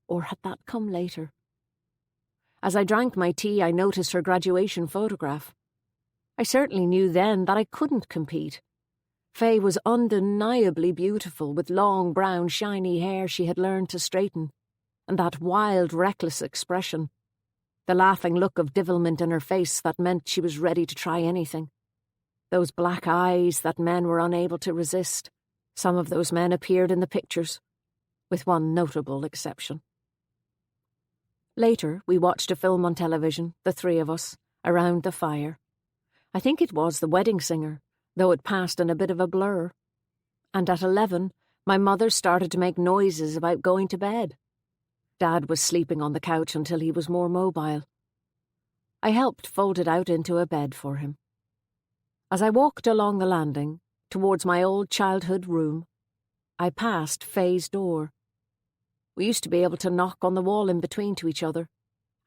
or had that come later? As I drank my tea, I noticed her graduation photograph. I certainly knew then that I couldn't compete. Faye was undeniably beautiful, with long, brown, shiny hair she had learned to straighten, and that wild, reckless expression, the laughing look of devilment in her face that meant she was ready to try anything. Those black eyes that men were unable to resist. Some of those men appeared in the pictures, with one notable exception. Later, we watched a film on television, the 3 of us, around the fire. I think it was The Wedding Singer, though it passed in a bit of a blur. And at 11, my mother started to make noises about going to bed. Dad was sleeping on the couch until he was more mobile. I helped fold it out into a bed for him. As I walked along the landing, towards my old childhood room, I passed Faye's door. We used to be able to knock on the wall in between to each other,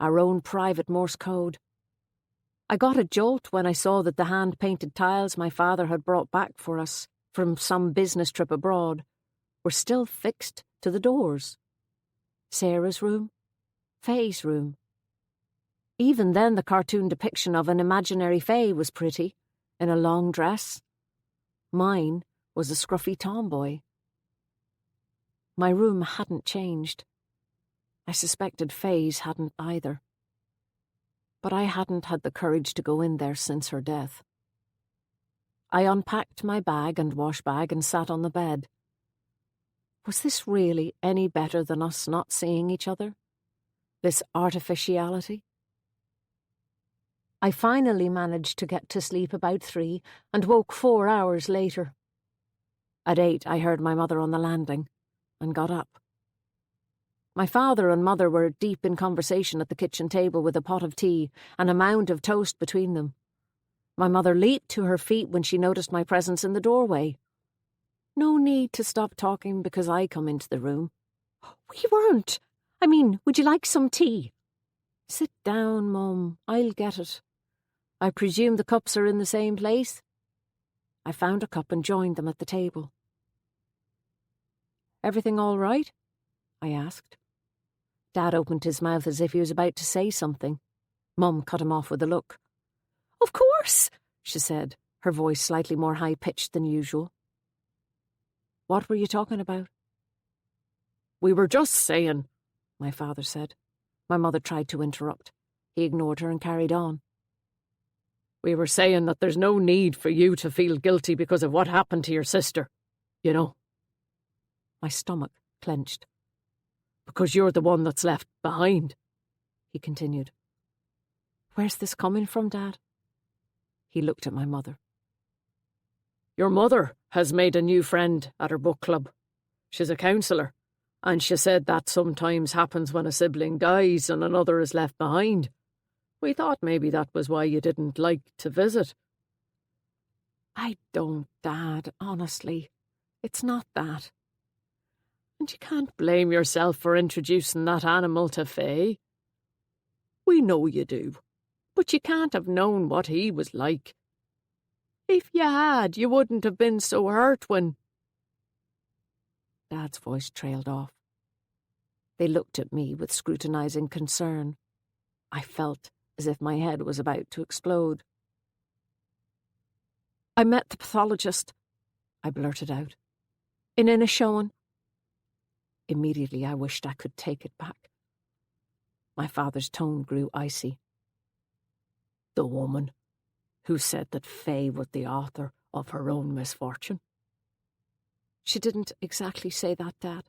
our own private Morse code. I got a jolt when I saw that the hand-painted tiles my father had brought back for us from some business trip abroad were still fixed to the doors. Sarah's room, Faye's room. Even then the cartoon depiction of an imaginary Faye was pretty, in a long dress. Mine was a scruffy tomboy. My room hadn't changed. I suspected Faye's hadn't either. but I hadn't had the courage to go in there since her death. I unpacked my bag and wash bag and sat on the bed. Was this really any better than us not seeing each other? This artificiality? I finally managed to get to sleep about 3 and woke 4 hours later. At 8 I heard my mother on the landing and got up. My father and mother were deep in conversation at the kitchen table with a pot of tea and a mound of toast between them. My mother leaped to her feet when she noticed my presence in the doorway. No need to stop talking because I come into the room. We weren't. I mean, would you like some tea? Sit down, Mum. I'll get it. I presume the cups are in the same place? I found a cup and joined them at the table. Everything all right? I asked. Dad opened his mouth as if he was about to say something. Mum cut him off with a look. Of course, she said, her voice slightly more high-pitched than usual. What were you talking about? We were just saying, my father said. My mother tried to interrupt. He ignored her and carried on. We were saying that there's no need for you to feel guilty because of what happened to your sister, you know. My stomach clenched. Because you're the one that's left behind, he continued. Where's this coming from, Dad? He looked at my mother. Your mother has made a new friend at her book club. She's a counsellor, and she said that sometimes happens when a sibling dies and another is left behind. We thought maybe that was why you didn't like to visit. I don't, Dad, honestly. It's not that. And you can't blame yourself for introducing that animal to Faye. We know you do, but you can't have known what he was like. If you had, you wouldn't have been so hurt when... Dad's voice trailed off. They looked at me with scrutinizing concern. I felt as if my head was about to explode. I met the pathologist, I blurted out. In a showing. Immediately I wished I could take it back. My father's tone grew icy. The woman who said that Faye was the author of her own misfortune. She didn't exactly say that, Dad.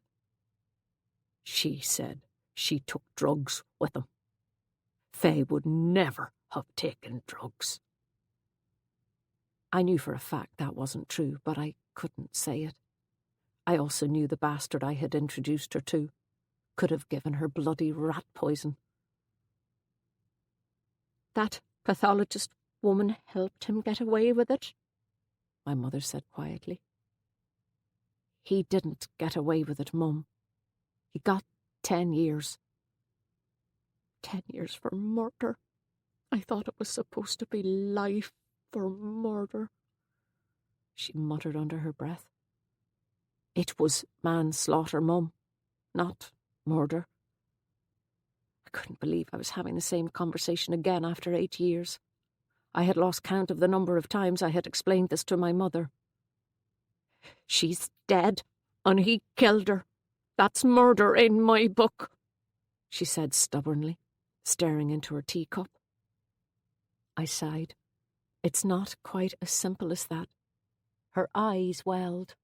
She said she took drugs with him. Faye would never have taken drugs. I knew for a fact that wasn't true, but I couldn't say it. I also knew the bastard I had introduced her to could have given her bloody rat poison. That pathologist woman helped him get away with it, my mother said quietly. He didn't get away with it, Mum. He got 10 years. 10 years for murder. I thought it was supposed to be life for murder, she muttered under her breath. It was manslaughter, Mum, not murder. I couldn't believe I was having the same conversation again after 8 years. I had lost count of the number of times I had explained this to my mother. She's dead, and he killed her. That's murder in my book, she said stubbornly, staring into her teacup. I sighed. It's not quite as simple as that. Her eyes welled.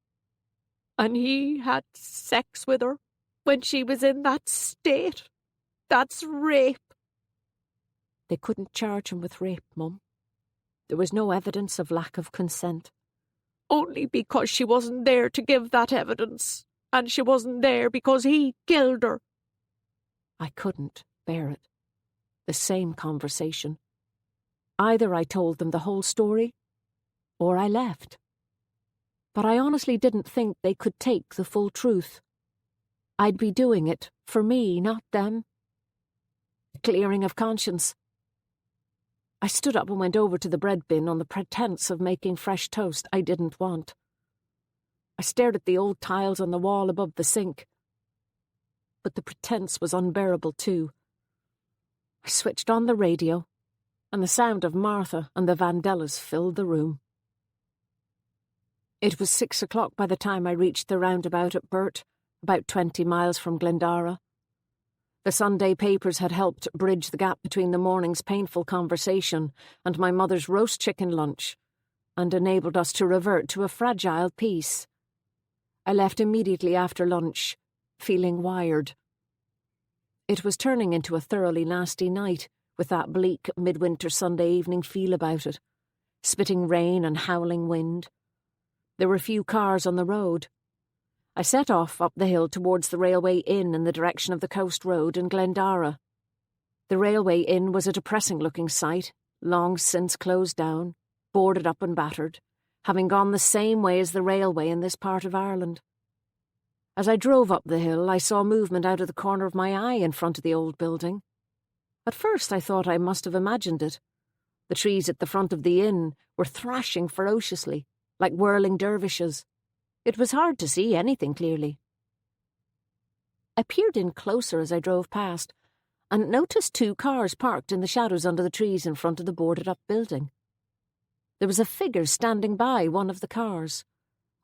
And he had sex with her when she was in that state. That's rape. They couldn't charge him with rape, Mum. There was no evidence of lack of consent. Only because she wasn't there to give that evidence, and she wasn't there because he killed her. I couldn't bear it. The same conversation. Either I told them the whole story, or I left. But I honestly didn't think they could take the full truth. I'd be doing it for me, not them. A clearing of conscience. I stood up and went over to the bread bin on the pretense of making fresh toast I didn't want. I stared at the old tiles on the wall above the sink. But the pretense was unbearable too. I switched on the radio, and the sound of Martha and the Vandellas filled the room. It was 6 o'clock by the time I reached the roundabout at Burt, about 20 miles from Glendara. The Sunday papers had helped bridge the gap between the morning's painful conversation and my mother's roast chicken lunch, and enabled us to revert to a fragile peace. I left immediately after lunch, feeling wired. It was turning into a thoroughly nasty night, with that bleak midwinter Sunday evening feel about it, spitting rain and howling wind. There were few cars on the road. I set off up the hill towards the Railway Inn in the direction of the Coast Road in Glendara. The Railway Inn was a depressing-looking sight, long since closed down, boarded up and battered, having gone the same way as the railway in this part of Ireland. As I drove up the hill, I saw movement out of the corner of my eye in front of the old building. At first I thought I must have imagined it. The trees at the front of the inn were thrashing ferociously, like whirling dervishes. It was hard to see anything clearly. I peered in closer as I drove past, and noticed 2 cars parked in the shadows under the trees in front of the boarded-up building. There was a figure standing by one of the cars.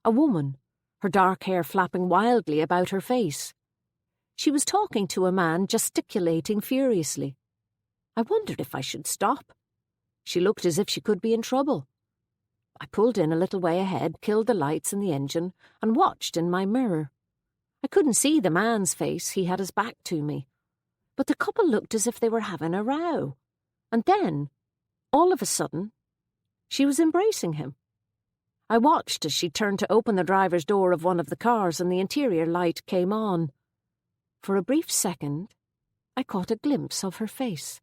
A woman, her dark hair flapping wildly about her face. She was talking to a man, gesticulating furiously. I wondered if I should stop. She looked as if she could be in trouble. I pulled in a little way ahead, killed the lights and the engine, and watched in my mirror. I couldn't see the man's face, he had his back to me. But the couple looked as if they were having a row. And then, all of a sudden, she was embracing him. I watched as she turned to open the driver's door of one of the cars and the interior light came on. For a brief second, I caught a glimpse of her face.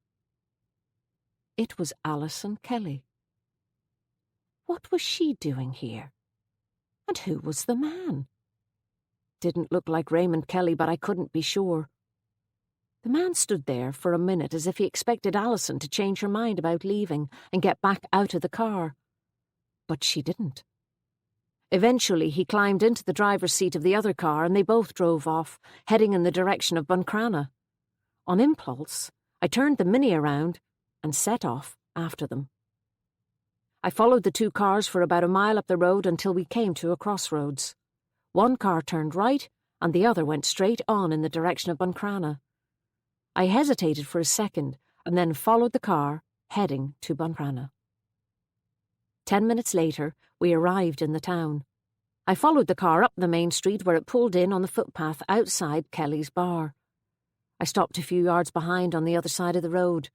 It was Alison Kelly. What was she doing here? And who was the man? Didn't look like Raymond Kelly, but I couldn't be sure. The man stood there for a minute as if he expected Alison to change her mind about leaving and get back out of the car. But she didn't. Eventually, he climbed into the driver's seat of the other car and they both drove off, heading in the direction of Buncrana. On impulse, I turned the Mini around and set off after them. I followed the 2 cars for about a mile up the road until we came to a crossroads. One car turned right and the other went straight on in the direction of Buncrana. I hesitated for a second and then followed the car, heading to Buncrana. 10 minutes later, we arrived in the town. I followed the car up the main street where it pulled in on the footpath outside Kelly's bar. I stopped a few yards behind on the other side of the road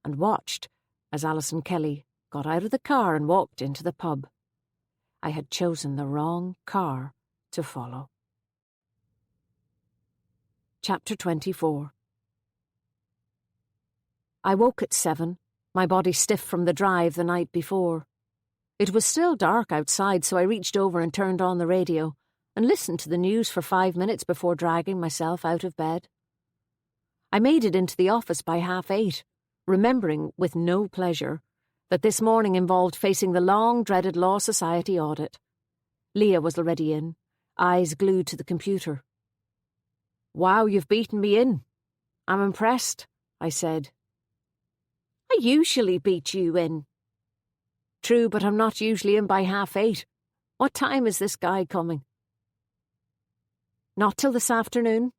and watched as Alison Kelly got out of the car and walked into the pub. I had chosen the wrong car to follow. Chapter 24. I woke at 7, my body stiff from the drive the night before. It was still dark outside, so I reached over and turned on the radio and listened to the news for 5 minutes before dragging myself out of bed. I made it into the office by 8:30, remembering with no pleasure that this morning involved facing the long-dreaded Law Society audit. Leah was already in, eyes glued to the computer. "Wow, you've beaten me in. I'm impressed," I said. "I usually beat you in." "True, but I'm not usually in by 8:30. What time is this guy coming?" "Not till this afternoon.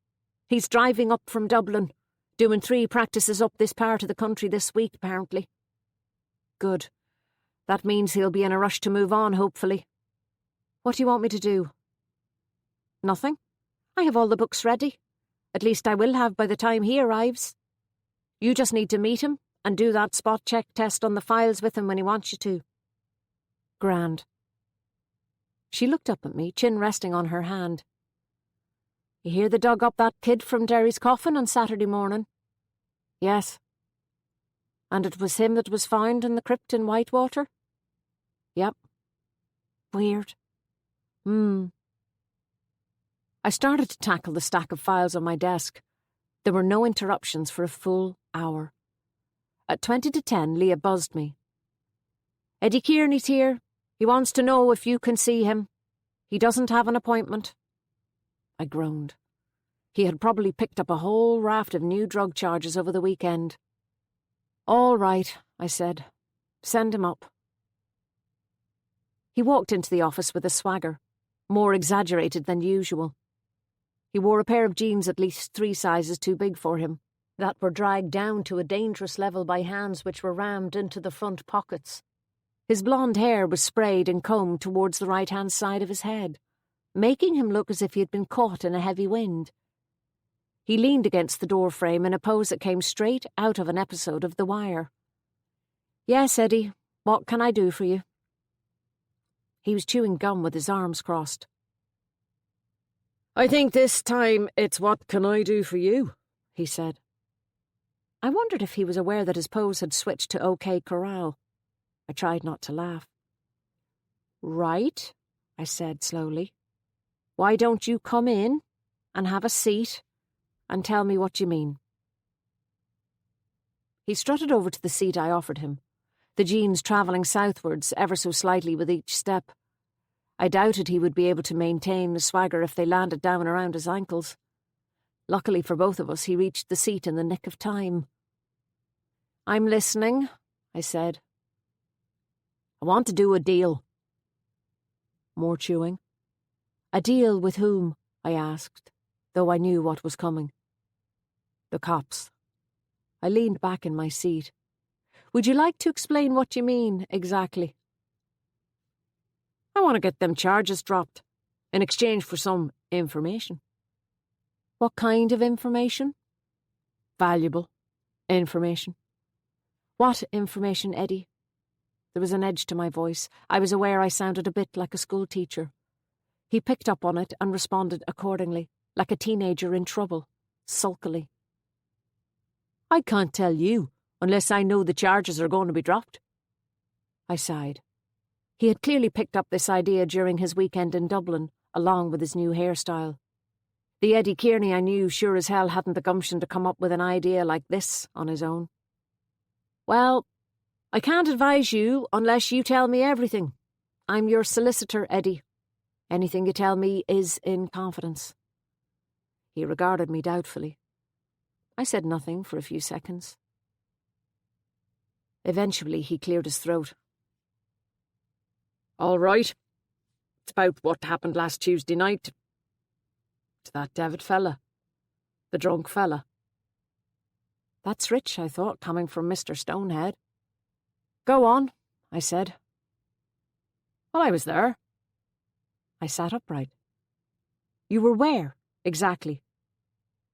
He's driving up from Dublin, doing 3 practices up this part of the country this week, apparently." "Good. That means he'll be in a rush to move on, hopefully." "What do you want me to do?" "Nothing. I have all the books ready. At least I will have by the time he arrives. You just need to meet him and do that spot check test on the files with him when he wants you to." "Grand." She looked up at me, chin resting on her hand. "You hear they dug up that kid from Derry's coffin on Saturday morning?" "Yes." "And it was him that was found in the crypt in Whitewater?" "Yep." "Weird." I started to tackle the stack of files on my desk. There were no interruptions for a full hour. At 20 to 10, Leah buzzed me. "Eddie Kearney's here. He wants to know if you can see him. He doesn't have an appointment." I groaned. He had probably picked up a whole raft of new drug charges over the weekend. "All right," I said. "Send him up." He walked into the office with a swagger, more exaggerated than usual. He wore a pair of jeans at least 3 sizes too big for him, that were dragged down to a dangerous level by hands which were rammed into the front pockets. His blonde hair was sprayed and combed towards the right-hand side of his head, making him look as if he had been caught in a heavy wind. He leaned against the door frame in a pose that came straight out of an episode of The Wire. "Yes, Eddie, what can I do for you?" He was chewing gum with his arms crossed. "I think this time it's what can I do for you," he said. I wondered if he was aware that his pose had switched to OK Corral. I tried not to laugh. "Right," I said slowly. "Why don't you come in and have a seat and tell me what you mean?" He strutted over to the seat I offered him, the jeans travelling southwards ever so slightly with each step. I doubted he would be able to maintain the swagger if they landed down around his ankles. Luckily for both of us, he reached the seat in the nick of time. "I'm listening," I said. "I want to do a deal." More chewing. "A deal with whom?" I asked, though I knew what was coming. "The cops." I leaned back in my seat. "Would you like to explain what you mean, exactly?" "I want to get them charges dropped, in exchange for some information." "What kind of information?" "Valuable information." "What information, Eddie?" There was an edge to my voice. I was aware I sounded a bit like a schoolteacher. He picked up on it and responded accordingly, like a teenager in trouble, sulkily. "I can't tell you, unless I know the charges are going to be dropped." I sighed. He had clearly picked up this idea during his weekend in Dublin, along with his new hairstyle. The Eddie Kearney I knew sure as hell hadn't the gumption to come up with an idea like this on his own. "Well, I can't advise you unless you tell me everything. I'm your solicitor, Eddie. Anything you tell me is in confidence." He regarded me doubtfully. I said nothing for a few seconds. Eventually he cleared his throat. "All right. It's about what happened last Tuesday night to that David fella, the drunk fella." That's rich, I thought, coming from Mr. Stonehead. "Go on," I said. "Well, I was there." I sat upright. "You were where, exactly?"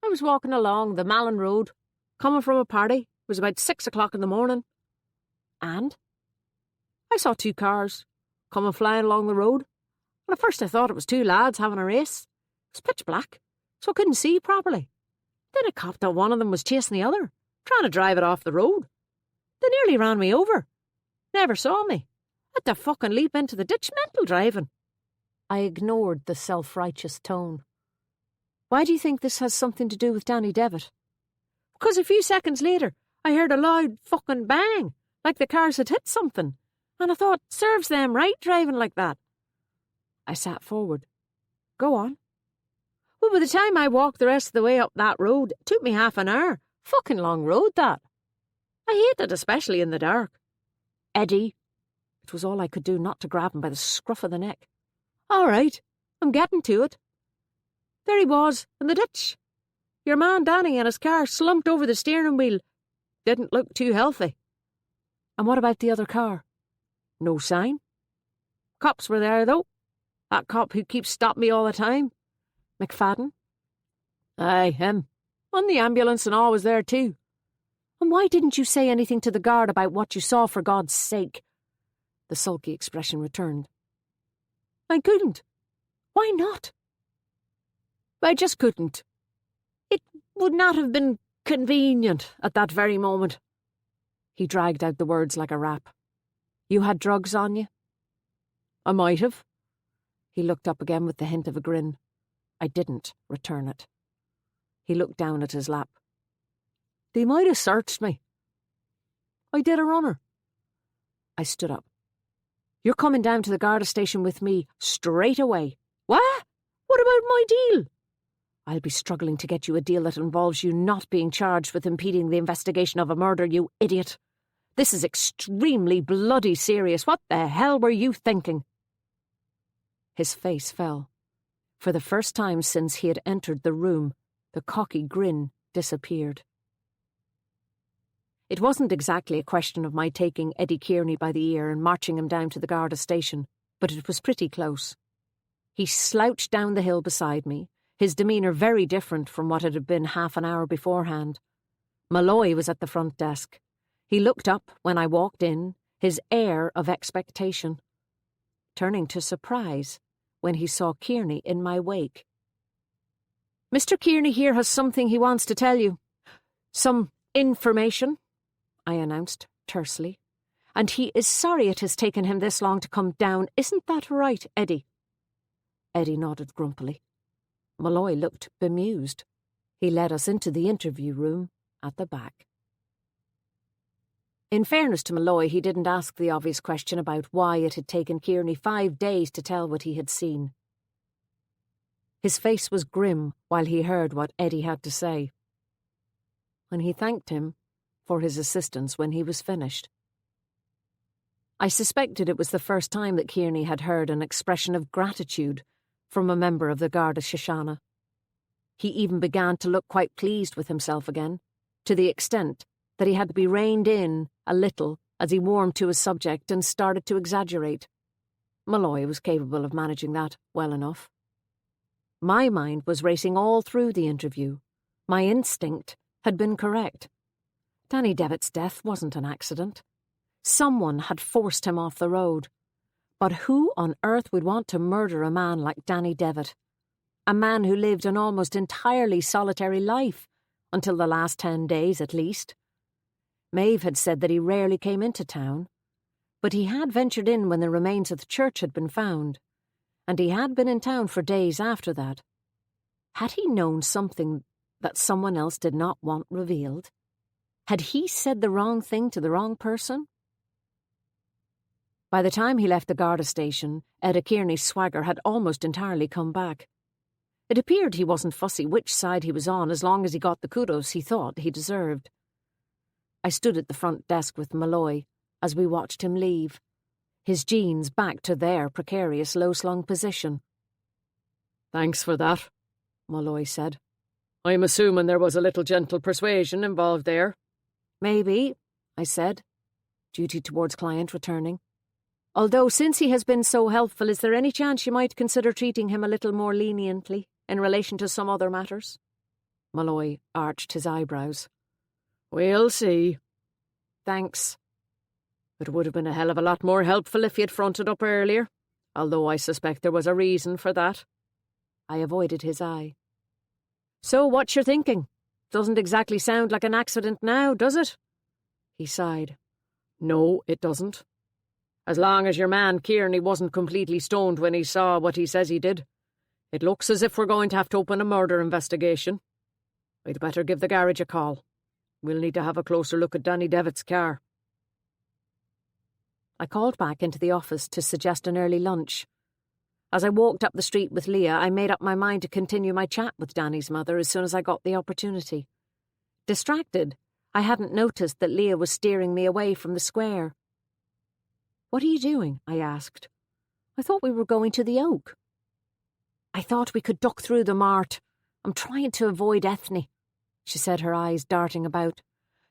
"I was walking along the Malin Road, coming from a party. It was about 6 o'clock in the morning." "And?" "I saw 2 cars coming flying along the road, and at first I thought it was 2 lads having a race. It was pitch black, so I couldn't see properly. Then I copped that one of them was chasing the other, trying to drive it off the road. They nearly ran me over. Never saw me. Had to fucking leap into the ditch, mental driving." I ignored the self-righteous tone. "Why do you think this has something to do with Danny Devitt?" "Because a few seconds later I heard a loud fucking bang, like the cars had hit something, and I thought, serves them right driving like that." I sat forward. "Go on." "Well, by the time I walked the rest of the way up that road, it took me half an hour. Fucking long road, that. I hate it, especially in the dark." "Eddie." It was all I could do not to grab him by the scruff of the neck. "All right, I'm getting to it. There he was, in the ditch. Your man Danny and his car slumped over the steering wheel. Didn't look too healthy." "And what about the other car?" "No sign. Cops were there, though. That cop who keeps stopping me all the time. McFadden?" "Aye, him. And the ambulance and all was there, too." "And why didn't you say anything to the guard about what you saw, for God's sake?" The sulky expression returned. "I couldn't." "Why not?" "I just couldn't. It would not have been convenient at that very moment." He dragged out the words like a rap. "You had drugs on you?" "I might have." He looked up again with the hint of a grin. I didn't return it. He looked down at his lap. "They might have searched me. I did a runner." I stood up. "You're coming down to the Garda station with me straight away." "What? What about my deal?" "I'll be struggling to get you a deal that involves you not being charged with impeding the investigation of a murder, you idiot. This is extremely bloody serious. What the hell were you thinking?" His face fell. For the first time since he had entered the room, the cocky grin disappeared. It wasn't exactly a question of my taking Eddie Kearney by the ear and marching him down to the Garda station, but it was pretty close. He slouched down the hill beside me, his demeanour very different from what it had been half an hour beforehand. Malloy was at the front desk. He looked up when I walked in, his air of expectation, turning to surprise when he saw Kearney in my wake. "Mr. Kearney here has something he wants to tell you. Some information," I announced tersely. "And he is sorry it has taken him this long to come down. Isn't that right, Eddie?" Eddie nodded grumpily. Malloy looked bemused. He led us into the interview room at the back. In fairness to Malloy, he didn't ask the obvious question about why it had taken Kearney 5 days to tell what he had seen. His face was grim while he heard what Eddie had to say. And he thanked him for his assistance when he was finished. I suspected it was the first time that Kearney had heard an expression of gratitude from a member of the Garda Síochána. He even began to look quite pleased with himself again, to the extent that he had to be reined in a little as he warmed to his subject and started to exaggerate. Malloy was capable of managing that well enough. My mind was racing all through the interview. My instinct had been correct. Danny Devitt's death wasn't an accident. Someone had forced him off the road. But who on earth would want to murder a man like Danny Devitt? A man who lived an almost entirely solitary life, until the last 10 days at least. Maeve had said that he rarely came into town, but he had ventured in when the remains of the church had been found, and he had been in town for days after that. Had he known something that someone else did not want revealed? Had he said the wrong thing to the wrong person? By the time he left the Garda station, Eda Kearney's swagger had almost entirely come back. It appeared he wasn't fussy which side he was on as long as he got the kudos he thought he deserved. I stood at the front desk with Malloy as we watched him leave, his jeans back to their precarious low-slung position. "Thanks for that," Malloy said. "I'm assuming there was a little gentle persuasion involved there." "Maybe," I said, duty towards client returning. "Although since he has been so helpful, is there any chance you might consider treating him a little more leniently in relation to some other matters?" Malloy arched his eyebrows. "We'll see." "Thanks." "It would have been a hell of a lot more helpful if you'd fronted up earlier, although I suspect there was a reason for that." I avoided his eye. "So what's your thinking? Doesn't exactly sound like an accident now, does it?" He sighed. "No, it doesn't. As long as your man Kearney wasn't completely stoned when he saw what he says he did, it looks as if we're going to have to open a murder investigation. I'd better give the garage a call. We'll need to have a closer look at Danny Devitt's car." I called back into the office to suggest an early lunch. As I walked up the street with Leah, I made up my mind to continue my chat with Danny's mother as soon as I got the opportunity. Distracted, I hadn't noticed that Leah was steering me away from the square. "What are you doing?" I asked. "I thought we were going to the Oak." "I thought we could duck through the mart. I'm trying to avoid Ethne," she said, her eyes darting about.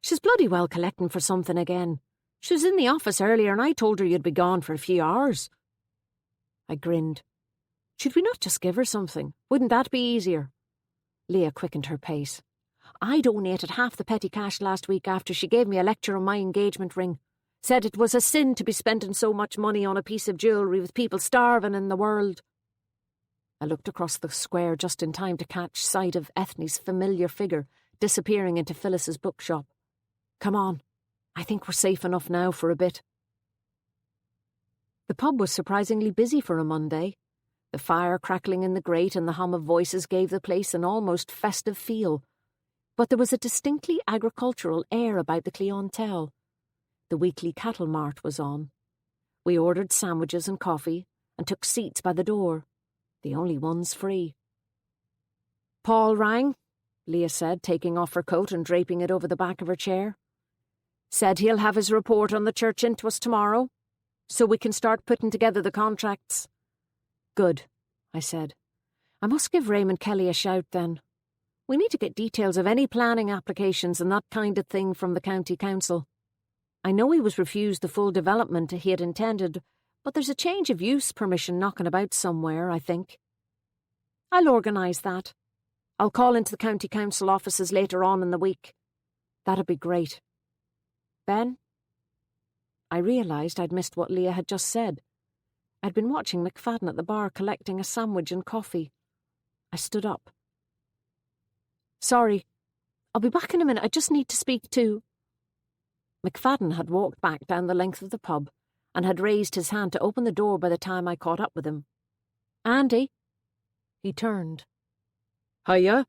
"She's bloody well collecting for something again. She was in the office earlier and I told her you'd be gone for a few hours." I grinned. "Should we not just give her something? Wouldn't that be easier?" Leah quickened her pace. "I donated half the petty cash last week after she gave me a lecture on my engagement ring. Said it was a sin to be spending so much money on a piece of jewellery with people starving in the world." I looked across the square just in time to catch sight of Ethne's familiar figure disappearing into Phyllis's bookshop. "Come on. I think we're safe enough now for a bit." The pub was surprisingly busy for a Monday. The fire crackling in the grate and the hum of voices gave the place an almost festive feel. But there was a distinctly agricultural air about the clientele. The weekly cattle mart was on. We ordered sandwiches and coffee and took seats by the door, the only ones free. "Paul rang," Leah said, taking off her coat and draping it over the back of her chair. "Said he'll have his report on the church into us tomorrow, so we can start putting together the contracts." "Good," I said. "I must give Raymond Kelly a shout then. We need to get details of any planning applications and that kind of thing from the county council. I know he was refused the full development he had intended, but there's a change of use permission knocking about somewhere, I think. I'll organise that. I'll call into the county council offices later on in the week. That'd be great. Ben? I realised I'd missed what Leah had just said. I'd been watching McFadden at the bar collecting a sandwich and coffee. I stood up. Sorry, I'll be back in a minute. I just need to speak to... McFadden had walked back down the length of the pub and had raised his hand to open the door by the time I caught up with him. Andy? He turned. Hiya?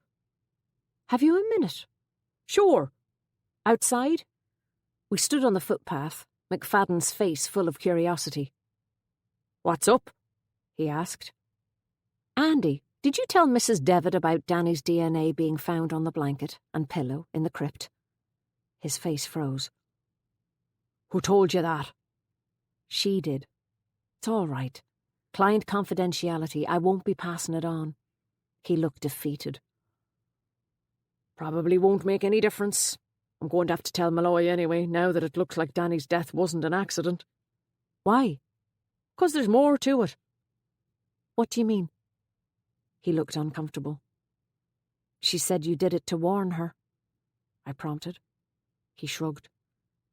Have you a minute? Sure. Outside? We stood on the footpath, McFadden's face full of curiosity. What's up? He asked. Andy, did you tell Mrs. Devitt about Danny's DNA being found on the blanket and pillow in the crypt? His face froze. Who told you that? She did. It's all right. Client confidentiality, I won't be passing it on. He looked defeated. Probably won't make any difference. I'm going to have to tell Malloy anyway, now that it looks like Danny's death wasn't an accident. Why? 'Cause there's more to it. What do you mean? He looked uncomfortable. She said you did it to warn her, I prompted. He shrugged.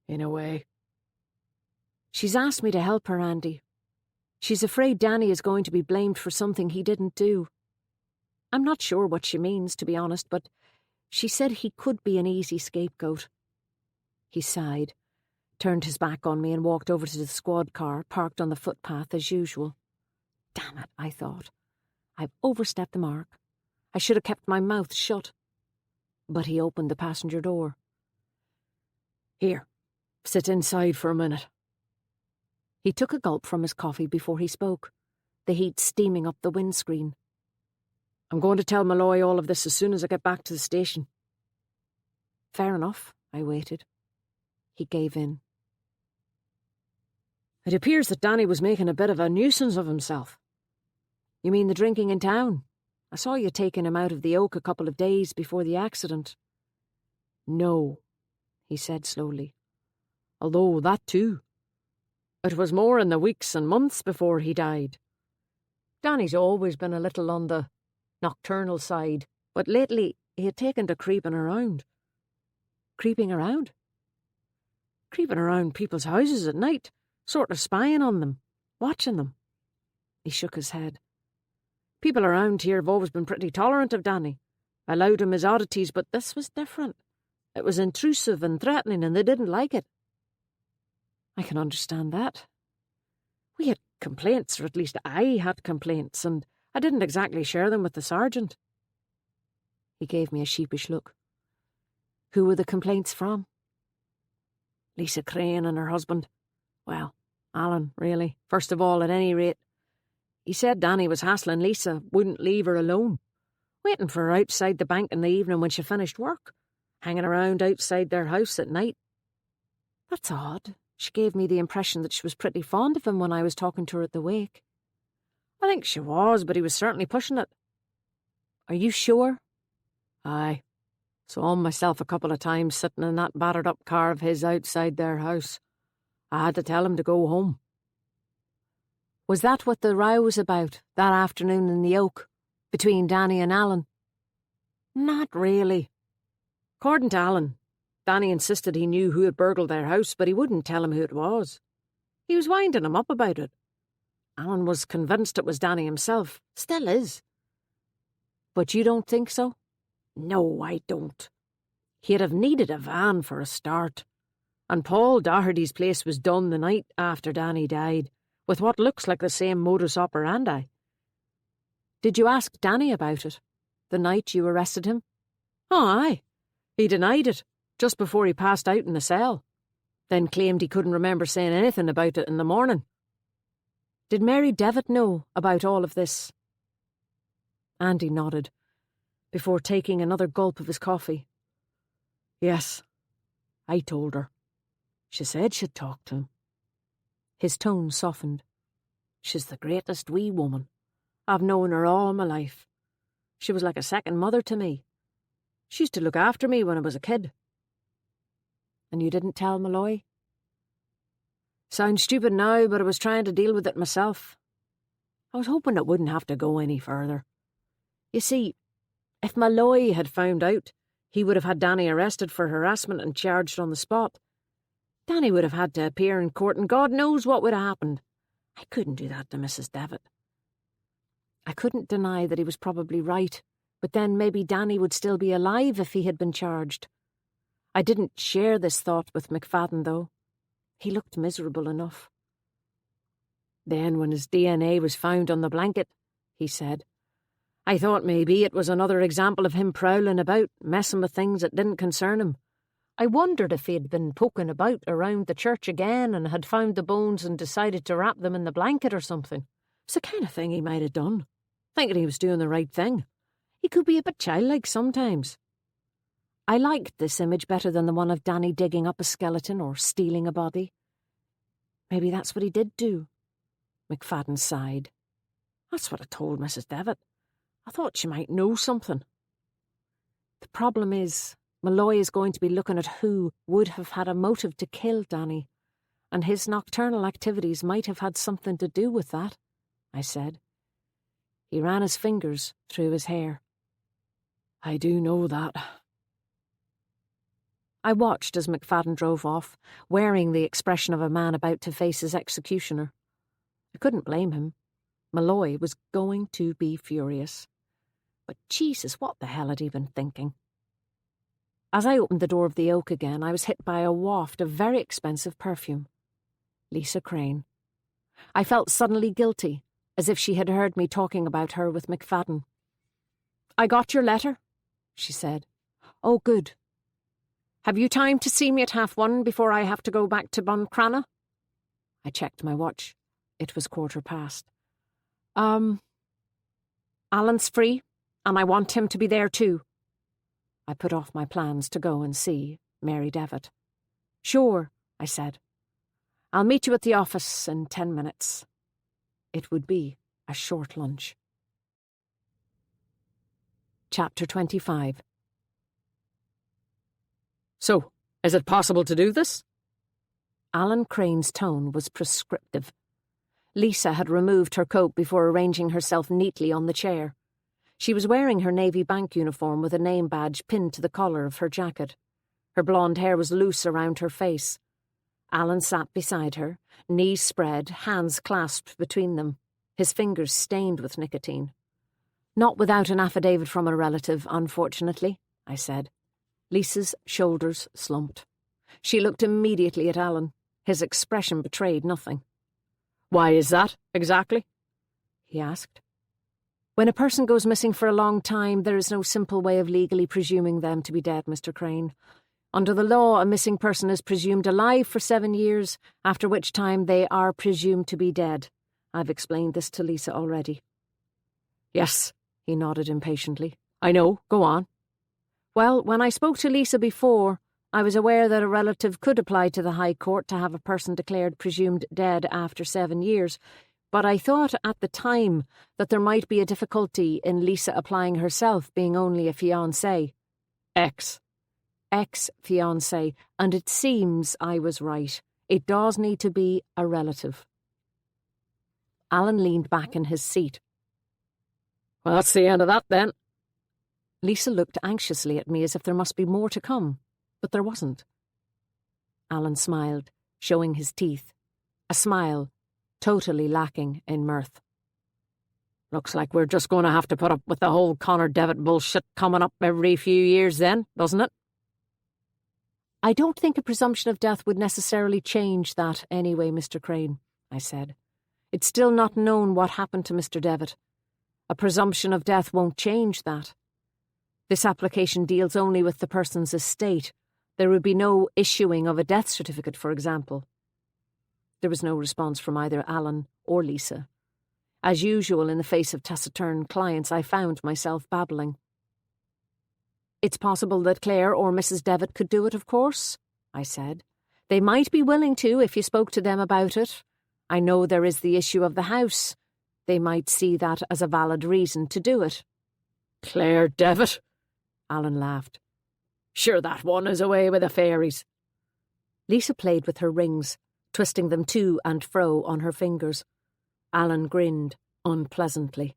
In a way. She's asked me to help her, Andy. She's afraid Danny is going to be blamed for something he didn't do. I'm not sure what she means, to be honest, but she said he could be an easy scapegoat. He sighed, turned his back on me and walked over to the squad car, parked on the footpath as usual. Damn it, I thought. I've overstepped the mark. I should have kept my mouth shut. But he opened the passenger door. Here, sit inside for a minute. He took a gulp from his coffee before he spoke, the heat steaming up the windscreen. I'm going to tell Malloy all of this as soon as I get back to the station. Fair enough, I waited. He gave in. It appears that Danny was making a bit of a nuisance of himself. You mean the drinking in town? I saw you taking him out of the Oak a couple of days before the accident. No, he said slowly. Although that too. It was more in the weeks and months before he died. Danny's always been a little on the nocturnal side, but lately he had taken to creeping around. Creeping around? Creeping around people's houses at night, sort of spying on them, watching them. He shook his head. People around here have always been pretty tolerant of Danny, allowed him his oddities, but this was different. It was intrusive and threatening, and they didn't like it. I can understand that. We had complaints, or at least I had complaints, and I didn't exactly share them with the sergeant. He gave me a sheepish look. Who were the complaints from? Lisa Crane and her husband. Well, Alan, really. First of all, at any rate. He said Danny was hassling Lisa, wouldn't leave her alone, waiting for her outside the bank in the evening when she finished work, hanging around outside their house at night. That's odd. She gave me the impression that she was pretty fond of him when I was talking to her at the wake. I think she was, but he was certainly pushing it. Are you sure? Aye. Saw him myself a couple of times sitting in that battered-up car of his outside their house. I had to tell him to go home. Was that what the row was about, that afternoon in the Oak, between Danny and Alan? Not really. According to Alan, Danny insisted he knew who had burgled their house, but he wouldn't tell him who it was. He was winding him up about it. Alan was convinced it was Danny himself. Still is. But you don't think so? No, I don't. He'd have needed a van for a start. And Paul Doherty's place was done the night after Danny died, with what looks like the same modus operandi. Did you ask Danny about it, the night you arrested him? Oh, aye. He denied it, just before he passed out in the cell. Then claimed he couldn't remember saying anything about it in the morning. Did Mary Devitt know about all of this? Andy nodded, before taking another gulp of his coffee. Yes, I told her. She said she'd talk to him. His tone softened. She's the greatest wee woman. I've known her all my life. She was like a second mother to me. She used to look after me when I was a kid. And you didn't tell Malloy? Sounds stupid now, but I was trying to deal with it myself. I was hoping it wouldn't have to go any further. You see, if Malloy had found out, he would have had Danny arrested for harassment and charged on the spot. Danny would have had to appear in court, and God knows what would have happened. I couldn't do that to Mrs. Devitt. I couldn't deny that he was probably right, but then maybe Danny would still be alive if he had been charged. I didn't share this thought with McFadden, though. He looked miserable enough. Then, when his DNA was found on the blanket, he said, I thought maybe it was another example of him prowling about, messing with things that didn't concern him. I wondered if he'd been poking about around the church again and had found the bones and decided to wrap them in the blanket or something. It's the kind of thing he might have done, thinking he was doing the right thing. He could be a bit childlike sometimes. I liked this image better than the one of Danny digging up a skeleton or stealing a body. Maybe that's what he did do. McFadden sighed. That's what I told Mrs. Devitt. I thought she might know something. The problem is, Malloy is going to be looking at who would have had a motive to kill Danny, and his nocturnal activities might have had something to do with that, I said. He ran his fingers through his hair. I do know that. I watched as McFadden drove off, wearing the expression of a man about to face his executioner. I couldn't blame him. Malloy was going to be furious. But Jesus, what the hell had he been thinking? As I opened the door of the oak again, I was hit by a waft of very expensive perfume. Lisa Crane. I felt suddenly guilty, as if she had heard me talking about her with McFadden. I got your letter, she said. Oh, good. Have you time to see me at 1:30 before I have to go back to Buncrana? I checked my watch. It was 1:15. Alan's free, and I want him to be there too. I put off my plans to go and see Mary Devitt. Sure, I said. I'll meet you at the office in 10 minutes. It would be a short lunch. Chapter 25. So, is it possible to do this? Alan Crane's tone was prescriptive. Lisa had removed her coat before arranging herself neatly on the chair. She was wearing her navy bank uniform with a name badge pinned to the collar of her jacket. Her blonde hair was loose around her face. Alan sat beside her, knees spread, hands clasped between them, his fingers stained with nicotine. Not without an affidavit from a relative, unfortunately, I said. Lisa's shoulders slumped. She looked immediately at Alan. His expression betrayed nothing. Why is that, exactly? He asked. When a person goes missing for a long time, there is no simple way of legally presuming them to be dead, Mr. Crane. Under the law, a missing person is presumed alive for 7 years, after which time they are presumed to be dead. I've explained this to Lisa already. Yes, he nodded impatiently. I know, go on. Well, when I spoke to Lisa before, I was aware that a relative could apply to the High Court to have a person declared presumed dead after 7 years, but I thought at the time that there might be a difficulty in Lisa applying herself, being only a fiancée. Ex-fiancée, and it seems I was right. It does need to be a relative. Alan leaned back in his seat. Well, that's the end of that, then. Lisa looked anxiously at me as if there must be more to come, but there wasn't. Alan smiled, showing his teeth. A smile, totally lacking in mirth. Looks like we're just going to have to put up with the whole Connor Devitt bullshit coming up every few years then, doesn't it? I don't think a presumption of death would necessarily change that anyway, Mr. Crane, I said. It's still not known what happened to Mr. Devitt. A presumption of death won't change that. This application deals only with the person's estate. There would be no issuing of a death certificate, for example. There was no response from either Alan or Lisa. As usual in the face of taciturn clients, I found myself babbling. It's possible that Claire or Mrs. Devitt could do it, of course, I said. They might be willing to if you spoke to them about it. I know there is the issue of the house. They might see that as a valid reason to do it. Claire Devitt? Alan laughed. Sure that one is away with the fairies. Lisa played with her rings, twisting them to and fro on her fingers. Alan grinned unpleasantly.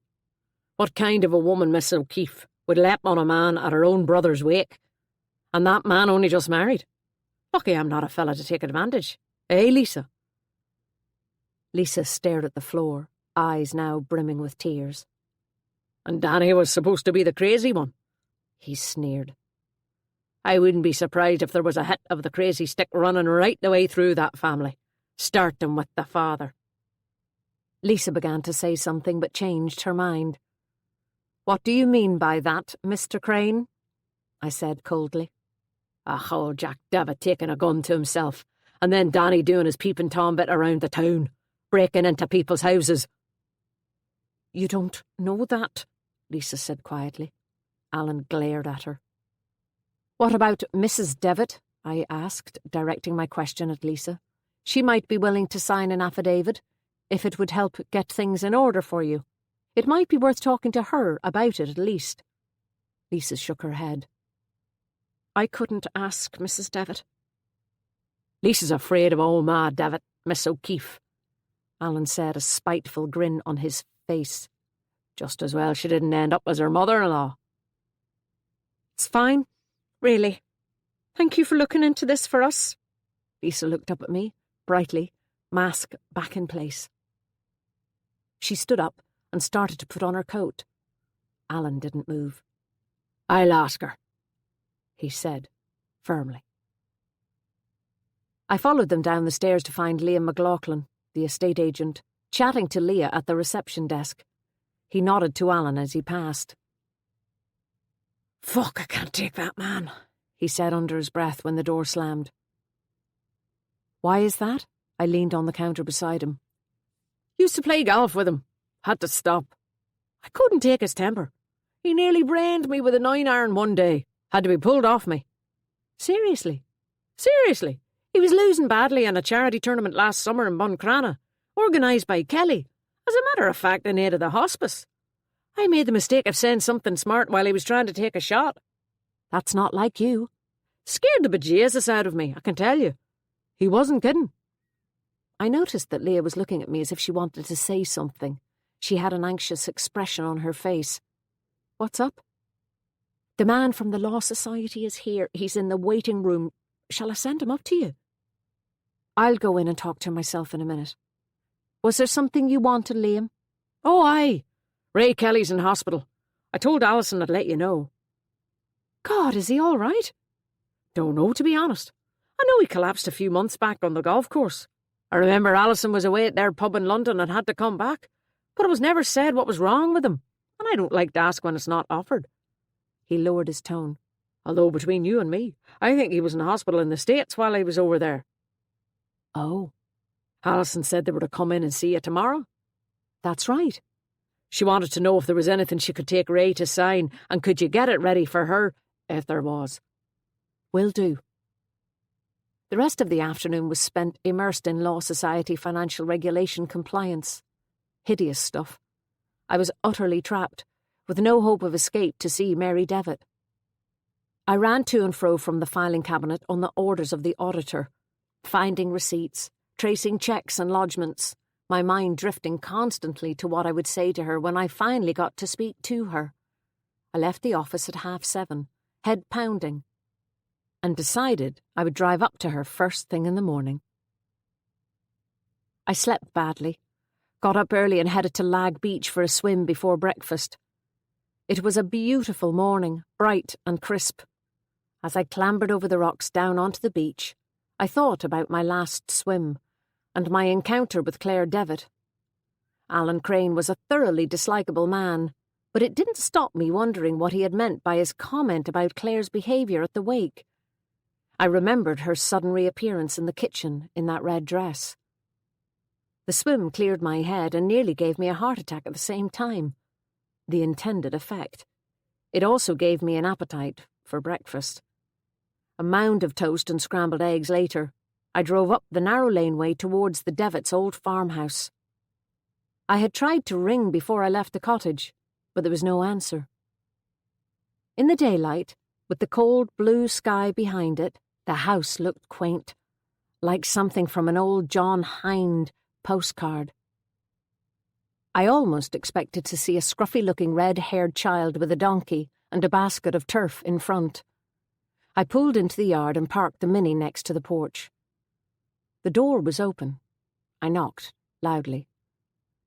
What kind of a woman, Miss O'Keeffe, would lep on a man at her own brother's wake? And that man only just married. Lucky I'm not a fella to take advantage. Eh, Lisa? Lisa stared at the floor, eyes now brimming with tears. And Danny was supposed to be the crazy one, he sneered. I wouldn't be surprised if there was a hit of the crazy stick running right the way through that family, starting with the father. Lisa began to say something but changed her mind. What do you mean by that, Mr. Crane? I said coldly. Old Jack Devitt taking a gun to himself, and then Danny doing his peeping Tom bit around the town, breaking into people's houses. You don't know that, Lisa said quietly. Alan glared at her. What about Mrs. Devitt? I asked, directing my question at Lisa. She might be willing to sign an affidavit, if it would help get things in order for you. It might be worth talking to her about it at least. Lisa shook her head. I couldn't ask Mrs. Devitt. Lisa's afraid of old Ma Devitt, Miss O'Keeffe, Alan said, a spiteful grin on his face. Just as well she didn't end up as her mother-in-law. It's fine, really. Thank you for looking into this for us. Lisa looked up at me, brightly, mask back in place. She stood up and started to put on her coat. Alan didn't move. I'll ask her, he said, firmly. I followed them down the stairs to find Liam McLaughlin, the estate agent, chatting to Leah at the reception desk. He nodded to Alan as he passed. Fuck, I can't take that man, he said under his breath when the door slammed. Why is that? I leaned on the counter beside him. Used to play golf with him. Had to stop. I couldn't take his temper. He nearly brained me with a 9-iron one day. Had to be pulled off me. Seriously? Seriously. He was losing badly in a charity tournament last summer in Buncrana, organised by Kelly. As a matter of fact, I needed the hospice. I made the mistake of saying something smart while he was trying to take a shot. That's not like you. Scared the bejesus out of me, I can tell you. He wasn't kidding. I noticed that Leah was looking at me as if she wanted to say something. She had an anxious expression on her face. What's up? The man from the Law Society is here. He's in the waiting room. Shall I send him up to you? I'll go in and talk to him myself in a minute. Was there something you wanted, Liam? Oh, aye. Ray Kelly's in hospital. I told Alison I'd let you know. God, is he all right? Don't know, to be honest. I know he collapsed a few months back on the golf course. I remember Alison was away at their pub in London and had to come back, but it was never said what was wrong with him, and I don't like to ask when it's not offered. He lowered his tone. Although between you and me, I think he was in hospital in the States while I was over there. Oh. Alison said they were to come in and see you tomorrow. That's right. She wanted to know if there was anything she could take Ray to sign, and could you get it ready for her, if there was. Will do. The rest of the afternoon was spent immersed in Law Society financial regulation compliance. Hideous stuff. I was utterly trapped, with no hope of escape to see Mary Devitt. I ran to and fro from the filing cabinet on the orders of the auditor, finding receipts, tracing checks and lodgements, my mind drifting constantly to what I would say to her when I finally got to speak to her. I left the office at 7:30, head pounding, and decided I would drive up to her first thing in the morning. I slept badly, got up early and headed to Lag Beach for a swim before breakfast. It was a beautiful morning, bright and crisp. As I clambered over the rocks down onto the beach, I thought about my last swim and my encounter with Claire Devitt. Alan Crane was a thoroughly dislikable man, but it didn't stop me wondering what he had meant by his comment about Claire's behaviour at the wake. I remembered her sudden reappearance in the kitchen in that red dress. The swim cleared my head and nearly gave me a heart attack at the same time. The intended effect. It also gave me an appetite for breakfast. A mound of toast and scrambled eggs later, I drove up the narrow laneway towards the Devitts' old farmhouse. I had tried to ring before I left the cottage, but there was no answer. In the daylight, With the cold blue sky behind it, the house looked quaint, like something from an old John Hind postcard. I almost expected to see a scruffy-looking red-haired child with a donkey and a basket of turf in front. I pulled into the yard and parked the Mini next to the porch. The door was open. I knocked, loudly.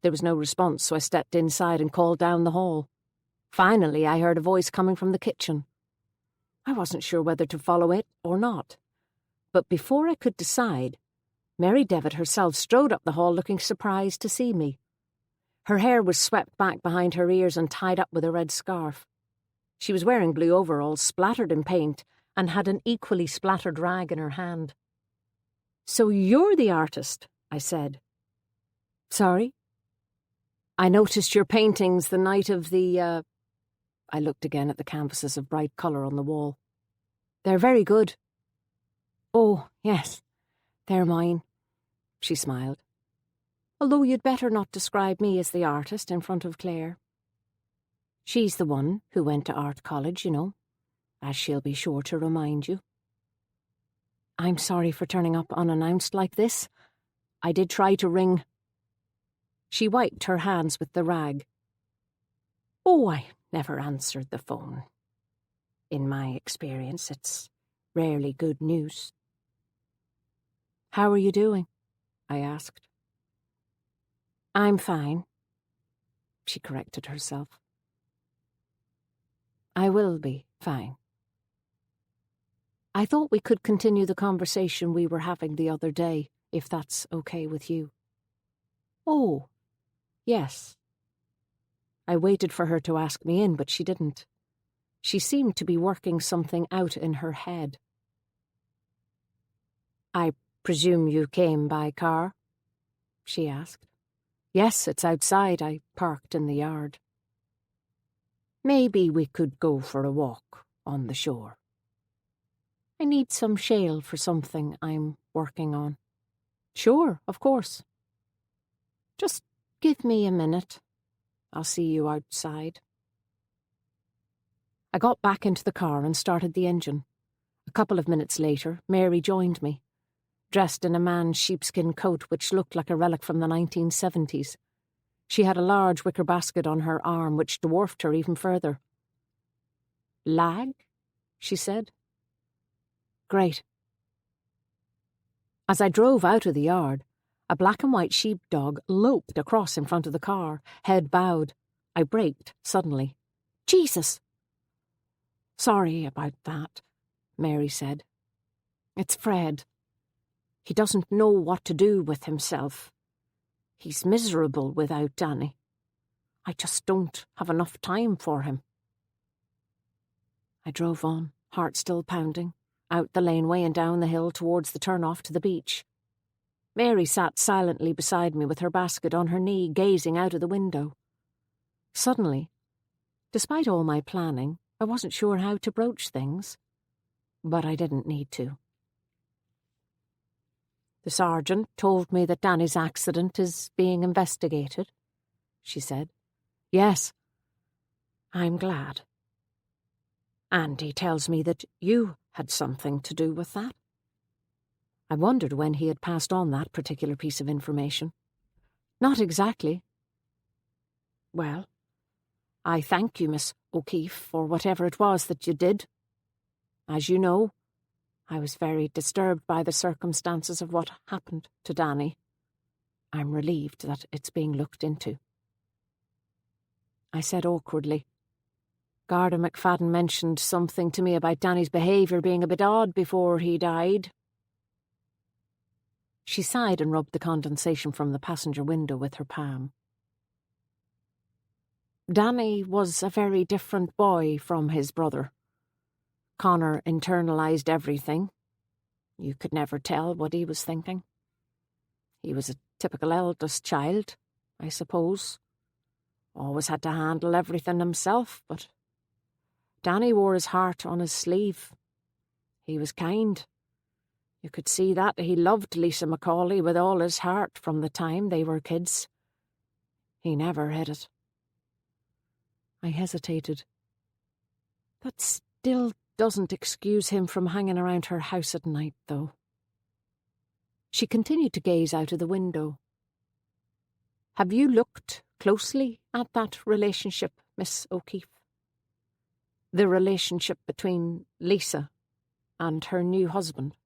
There was no response, so I stepped inside and called down the hall. Finally, I heard a voice coming from the kitchen. I wasn't sure whether to follow it or not. But before I could decide, Mary Devitt herself strode up the hall looking surprised to see me. Her hair was swept back behind her ears and tied up with a red scarf. She was wearing blue overalls splattered in paint and had an equally splattered rag in her hand. "So you're the artist," I said. "Sorry?" "I noticed your paintings the night of the, I looked again at the canvases of bright colour on the wall. "They're very good." "Oh, yes, they're mine," she smiled. "Although you'd better not describe me as the artist in front of Claire. She's the one who went to art college, you know, as she'll be sure to remind you." "I'm sorry for turning up unannounced like this. I did try to ring." She wiped her hands with the rag. "Oh, I never answered the phone. In my experience, it's rarely good news." "How are you doing?" I asked. "I'm fine," she corrected herself. "I will be fine. I thought we could continue the conversation we were having the other day, if that's okay with you." "Oh, yes." I waited for her to ask me in, but she didn't. She seemed to be working something out in her head. "I presume you came by car?" she asked. "Yes, it's outside. I parked in the yard." "Maybe we could go for a walk on the shore. I need some shale for something I'm working on." "Sure, of course." "Just give me a minute. I'll see you outside." I got back into the car and started the engine. A couple of minutes later, Mary joined me, dressed in a man's sheepskin coat which looked like a relic from the 1970s. She had a large wicker basket on her arm which dwarfed her even further. "Lag?" she said. "Great." As I drove out of the yard, a black and white sheepdog loped across in front of the car, head bowed. I braked suddenly. "Jesus!" "Sorry about that," Mary said. "It's Fred. He doesn't know what to do with himself. He's miserable without Danny. I just don't have enough time for him." I drove on, heart still pounding, out the laneway and down the hill towards the turn-off to the beach. Mary sat silently beside me with her basket on her knee, gazing out of the window. Suddenly, despite all my planning, I wasn't sure how to broach things, but I didn't need to. "The sergeant told me that Danny's accident is being investigated," she said. "Yes, I'm glad. And he tells me that you had something to do with that." I wondered when he had passed on that particular piece of information. "Not exactly." "Well, I thank you, Miss O'Keeffe, for whatever it was that you did. As you know, I was very disturbed by the circumstances of what happened to Danny. I'm relieved that it's being looked into." I said awkwardly, "Garda McFadden mentioned something to me about Danny's behaviour being a bit odd before he died." She sighed and rubbed the condensation from the passenger window with her palm. "Danny was a very different boy from his brother. Connor internalised everything. You could never tell what he was thinking. He was a typical eldest child, I suppose. Always had to handle everything himself, but Danny wore his heart on his sleeve. He was kind. You could see that he loved Lisa Macaulay with all his heart from the time they were kids. He never hid it." I hesitated. "That still doesn't excuse him from hanging around her house at night, though. She continued to gaze out of the window. Have you looked closely at that relationship, Miss O'Keeffe? The relationship between Lisa and her new husband?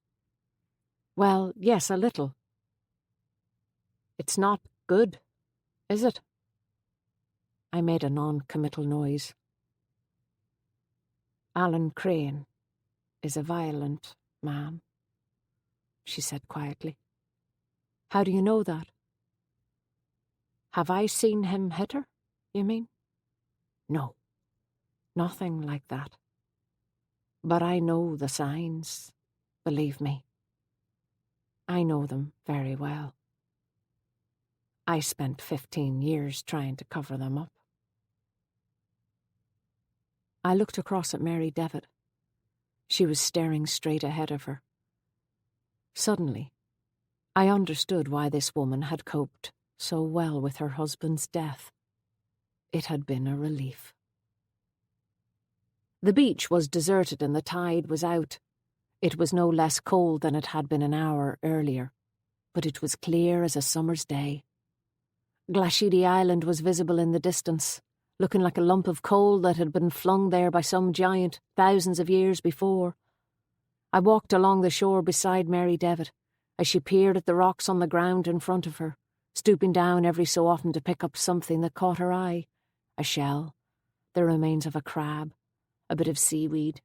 Well, yes, a little. It's not good, is it? I made a non-committal noise. Alan Crane is a violent man, she said quietly. How do you know that? Have I seen him hit her, you mean? No, nothing like that. But I know the signs, believe me. I know them very well. I spent 15 years trying to cover them up. I looked across at Mary Devitt. She was staring straight ahead of her. Suddenly, I understood why this woman had coped so well with her husband's death. It had been a relief. The beach was deserted and the tide was out. It was no less cold than it had been an hour earlier, but it was clear as a summer's day. Glashidi Island was visible in the distance, looking like a lump of coal that had been flung there by some giant thousands of years before. I walked along the shore beside Mary Devitt as she peered at the rocks on the ground in front of her, stooping down every so often to pick up something that caught her eye. A shell, the remains of a crab, a bit of seaweed.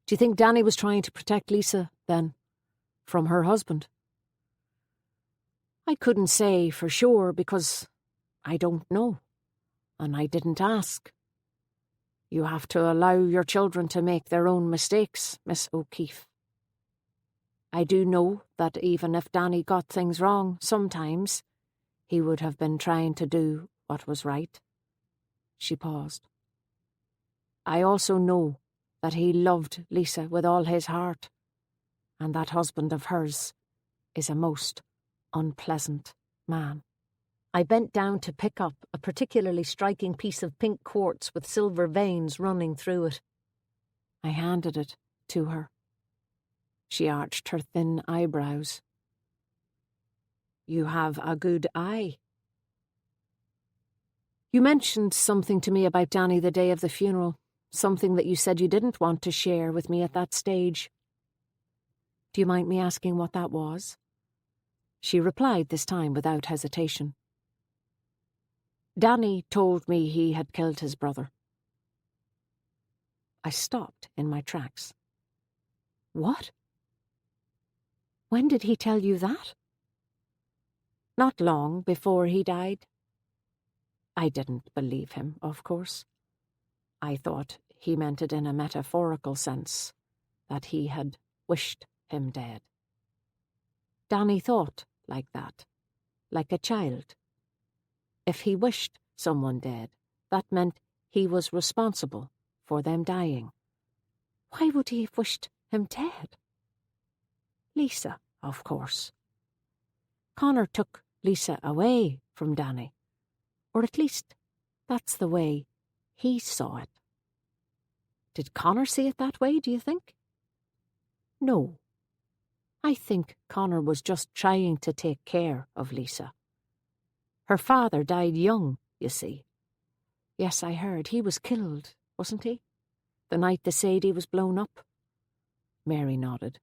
Do you think Danny was trying to protect Lisa, then, from her husband? I couldn't say for sure because I don't know, and I didn't ask. You have to allow your children to make their own mistakes, Miss O'Keeffe. I do know that even if Danny got things wrong sometimes, he would have been trying to do what was right. She paused. I also know that he loved Lisa with all his heart, and that husband of hers is a most unpleasant man. I bent down to pick up a particularly striking piece of pink quartz with silver veins running through it. I handed it to her. She arched her thin eyebrows. You have a good eye. You mentioned something to me about Danny the day of the funeral, something that you said you didn't want to share with me at that stage. Do you mind me asking what that was? She replied this time without hesitation. Danny told me he had killed his brother. I stopped in my tracks. What? When did he tell you that? Not long before he died. I didn't believe him, of course. I thought he meant it in a metaphorical sense, that he had wished him dead. Danny thought like that, like a child. If he wished someone dead, that meant he was responsible for them dying. Why would he have wished him dead? Lisa, of course. Connor took Lisa away from Danny, or at least that's the way he saw it. Did Connor see it that way, do you think? No. I think Connor was just trying to take care of Lisa. Her father died young, you see. Yes, I heard. He was killed, wasn't he? The night the Sadie was blown up? Mary nodded.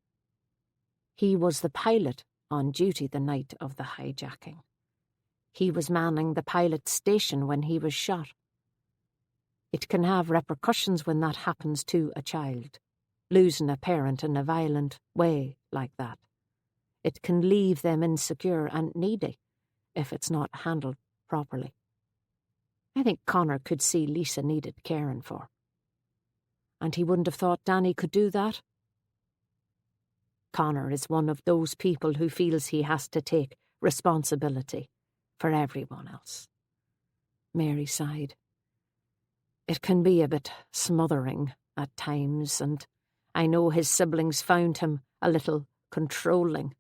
He was the pilot on duty the night of the hijacking. He was manning the pilot's station when he was shot. It can have repercussions when that happens to a child, losing a parent in a violent way like that. It can leave them insecure and needy if it's not handled properly. I think Connor could see Lisa needed caring for. And he wouldn't have thought Danny could do that. Connor is one of those people who feels he has to take responsibility for everyone else. Mary sighed. It can be a bit smothering at times, and I know his siblings found him a little controlling,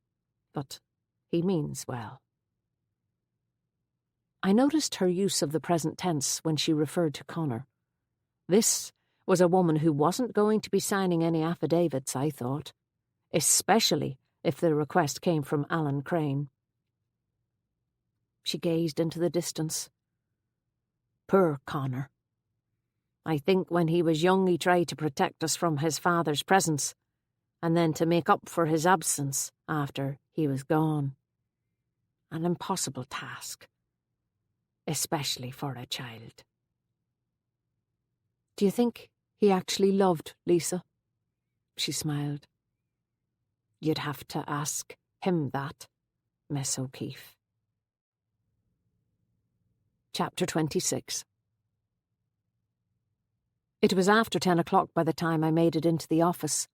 but he means well. I noticed her use of the present tense when she referred to Connor. This was a woman who wasn't going to be signing any affidavits, I thought, especially if the request came from Alan Crane. She gazed into the distance. Poor Connor. I think when he was young he tried to protect us from his father's presence, and then to make up for his absence after he was gone. An impossible task, especially for a child. Do you think he actually loved Lisa? She smiled. You'd have to ask him that, Miss O'Keeffe. Chapter 26. It was after 10 o'clock by the time I made it into the office.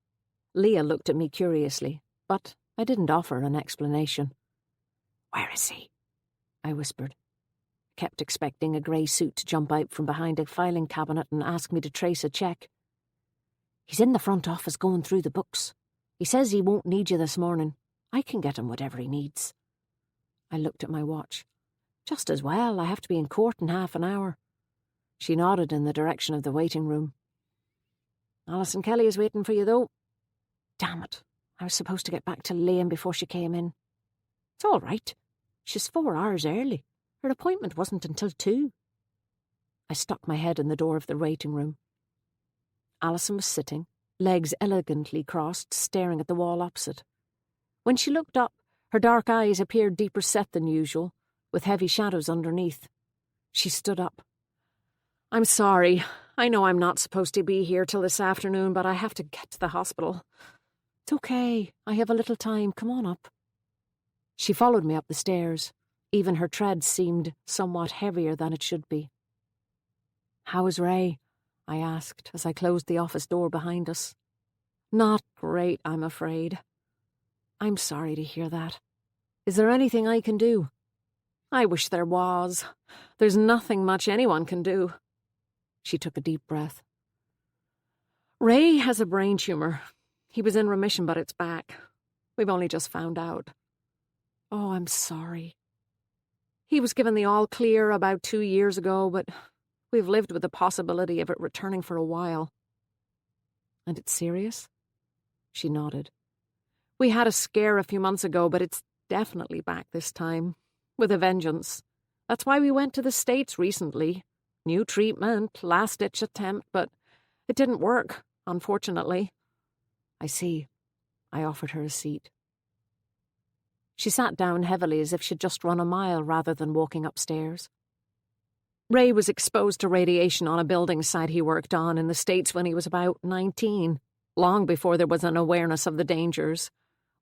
Leah looked at me curiously, but I didn't offer an explanation. Where is he? I whispered. Kept expecting a grey suit to jump out from behind a filing cabinet and ask me to trace a cheque. He's in the front office going through the books. He says he won't need you this morning. I can get him whatever he needs. I looked at my watch. Just as well, I have to be in court in half an hour. She nodded in the direction of the waiting room. Alison Kelly is waiting for you, though. Damn it, I was supposed to get back to Liam before she came in. It's all right. She's 4 hours early. Her appointment wasn't until 2. I stuck my head in the door of the waiting room. Alison was sitting, legs elegantly crossed, staring at the wall opposite. When she looked up, her dark eyes appeared deeper set than usual, with heavy shadows underneath. She stood up. I'm sorry. I know I'm not supposed to be here till this afternoon, but I have to get to the hospital. It's okay. I have a little time. Come on up. She followed me up the stairs. Even her tread seemed somewhat heavier than it should be. "How is Ray?" I asked as I closed the office door behind us. Not great, I'm afraid. I'm sorry to hear that. Is there anything I can do? I wish there was. There's nothing much anyone can do. She took a deep breath. Ray has a brain tumour. He was in remission, but it's back. We've only just found out. Oh, I'm sorry. He was given the all clear about 2 years ago, but we've lived with the possibility of it returning for a while. And it's serious? She nodded. We had a scare a few months ago, but it's definitely back this time, with a vengeance. That's why we went to the States recently. New treatment, last-ditch attempt, but it didn't work, unfortunately. I see. I offered her a seat. She sat down heavily as if she'd just run a mile rather than walking upstairs. Ray was exposed to radiation on a building site he worked on in the States when he was about 19, long before there was an awareness of the dangers.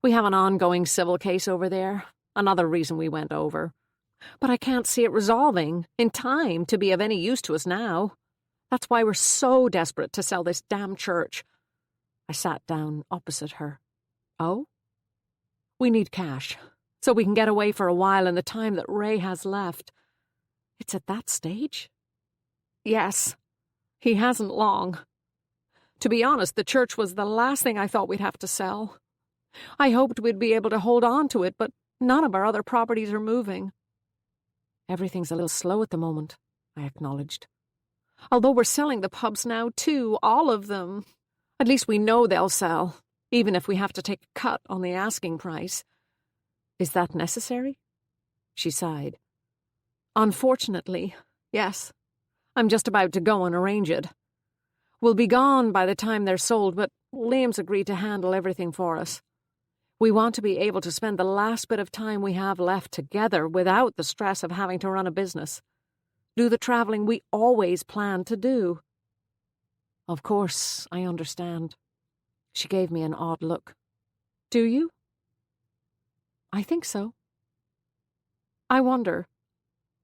We have an ongoing civil case over there, another reason we went over. But I can't see it resolving in time to be of any use to us now. That's why we're so desperate to sell this damn church. I sat down opposite her. Oh? We need cash, so we can get away for a while in the time that Ray has left. It's at that stage? Yes. He hasn't long. To be honest, the church was the last thing I thought we'd have to sell. I hoped we'd be able to hold on to it, but none of our other properties are moving. Everything's a little slow at the moment, I acknowledged. Although we're selling the pubs now, too, all of them. At least we know they'll sell, even if we have to take a cut on the asking price. Is that necessary? She sighed. Unfortunately, yes. I'm just about to go and arrange it. We'll be gone by the time they're sold, but Liam's agreed to handle everything for us. We want to be able to spend the last bit of time we have left together without the stress of having to run a business. Do the travelling we always planned to do. Of course, I understand. She gave me an odd look. Do you? I think so. I wonder.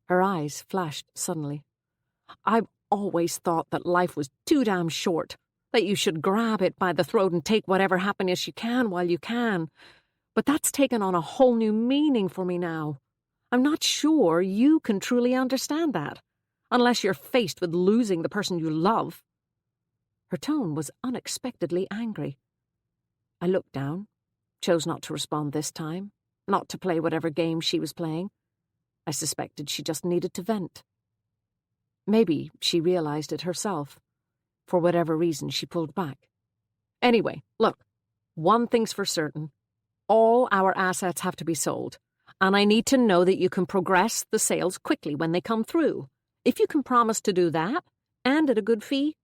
Her eyes flashed suddenly. I've always thought that life was too damn short, that you should grab it by the throat and take whatever happiness you can while you can. But that's taken on a whole new meaning for me now. I'm not sure you can truly understand that, unless you're faced with losing the person you love. Her tone was unexpectedly angry. I looked down, chose not to respond this time, not to play whatever game she was playing. I suspected she just needed to vent. Maybe she realized it herself. For whatever reason, she pulled back. Anyway, look, one thing's for certain. All our assets have to be sold, and I need to know that you can progress the sales quickly when they come through. If you can promise to do that, and at a good fee,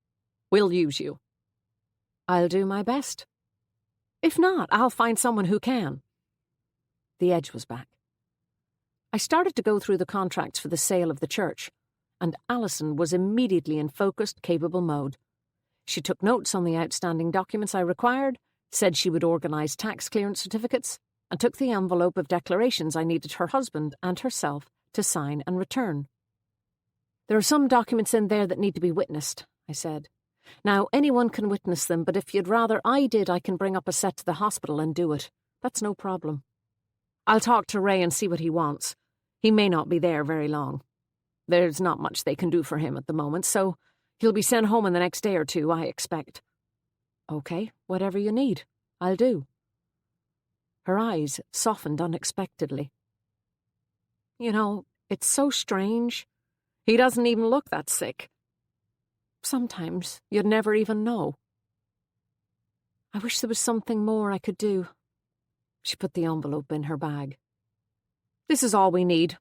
we'll use you. I'll do my best. If not, I'll find someone who can. The edge was back. I started to go through the contracts for the sale of the church, and Alison was immediately in focused, capable mode. She took notes on the outstanding documents I required, said she would organise tax clearance certificates, and took the envelope of declarations I needed her husband and herself to sign and return. There are some documents in there that need to be witnessed, I said. Now, anyone can witness them, but if you'd rather I did, I can bring up a set to the hospital and do it. That's no problem. I'll talk to Ray and see what he wants. He may not be there very long. There's not much they can do for him at the moment, so he'll be sent home in the next day or two, I expect. Okay, whatever you need, I'll do. Her eyes softened unexpectedly. You know, it's so strange. He doesn't even look that sick. Sometimes you'd never even know. I wish there was something more I could do. She put the envelope in her bag. This is all we need,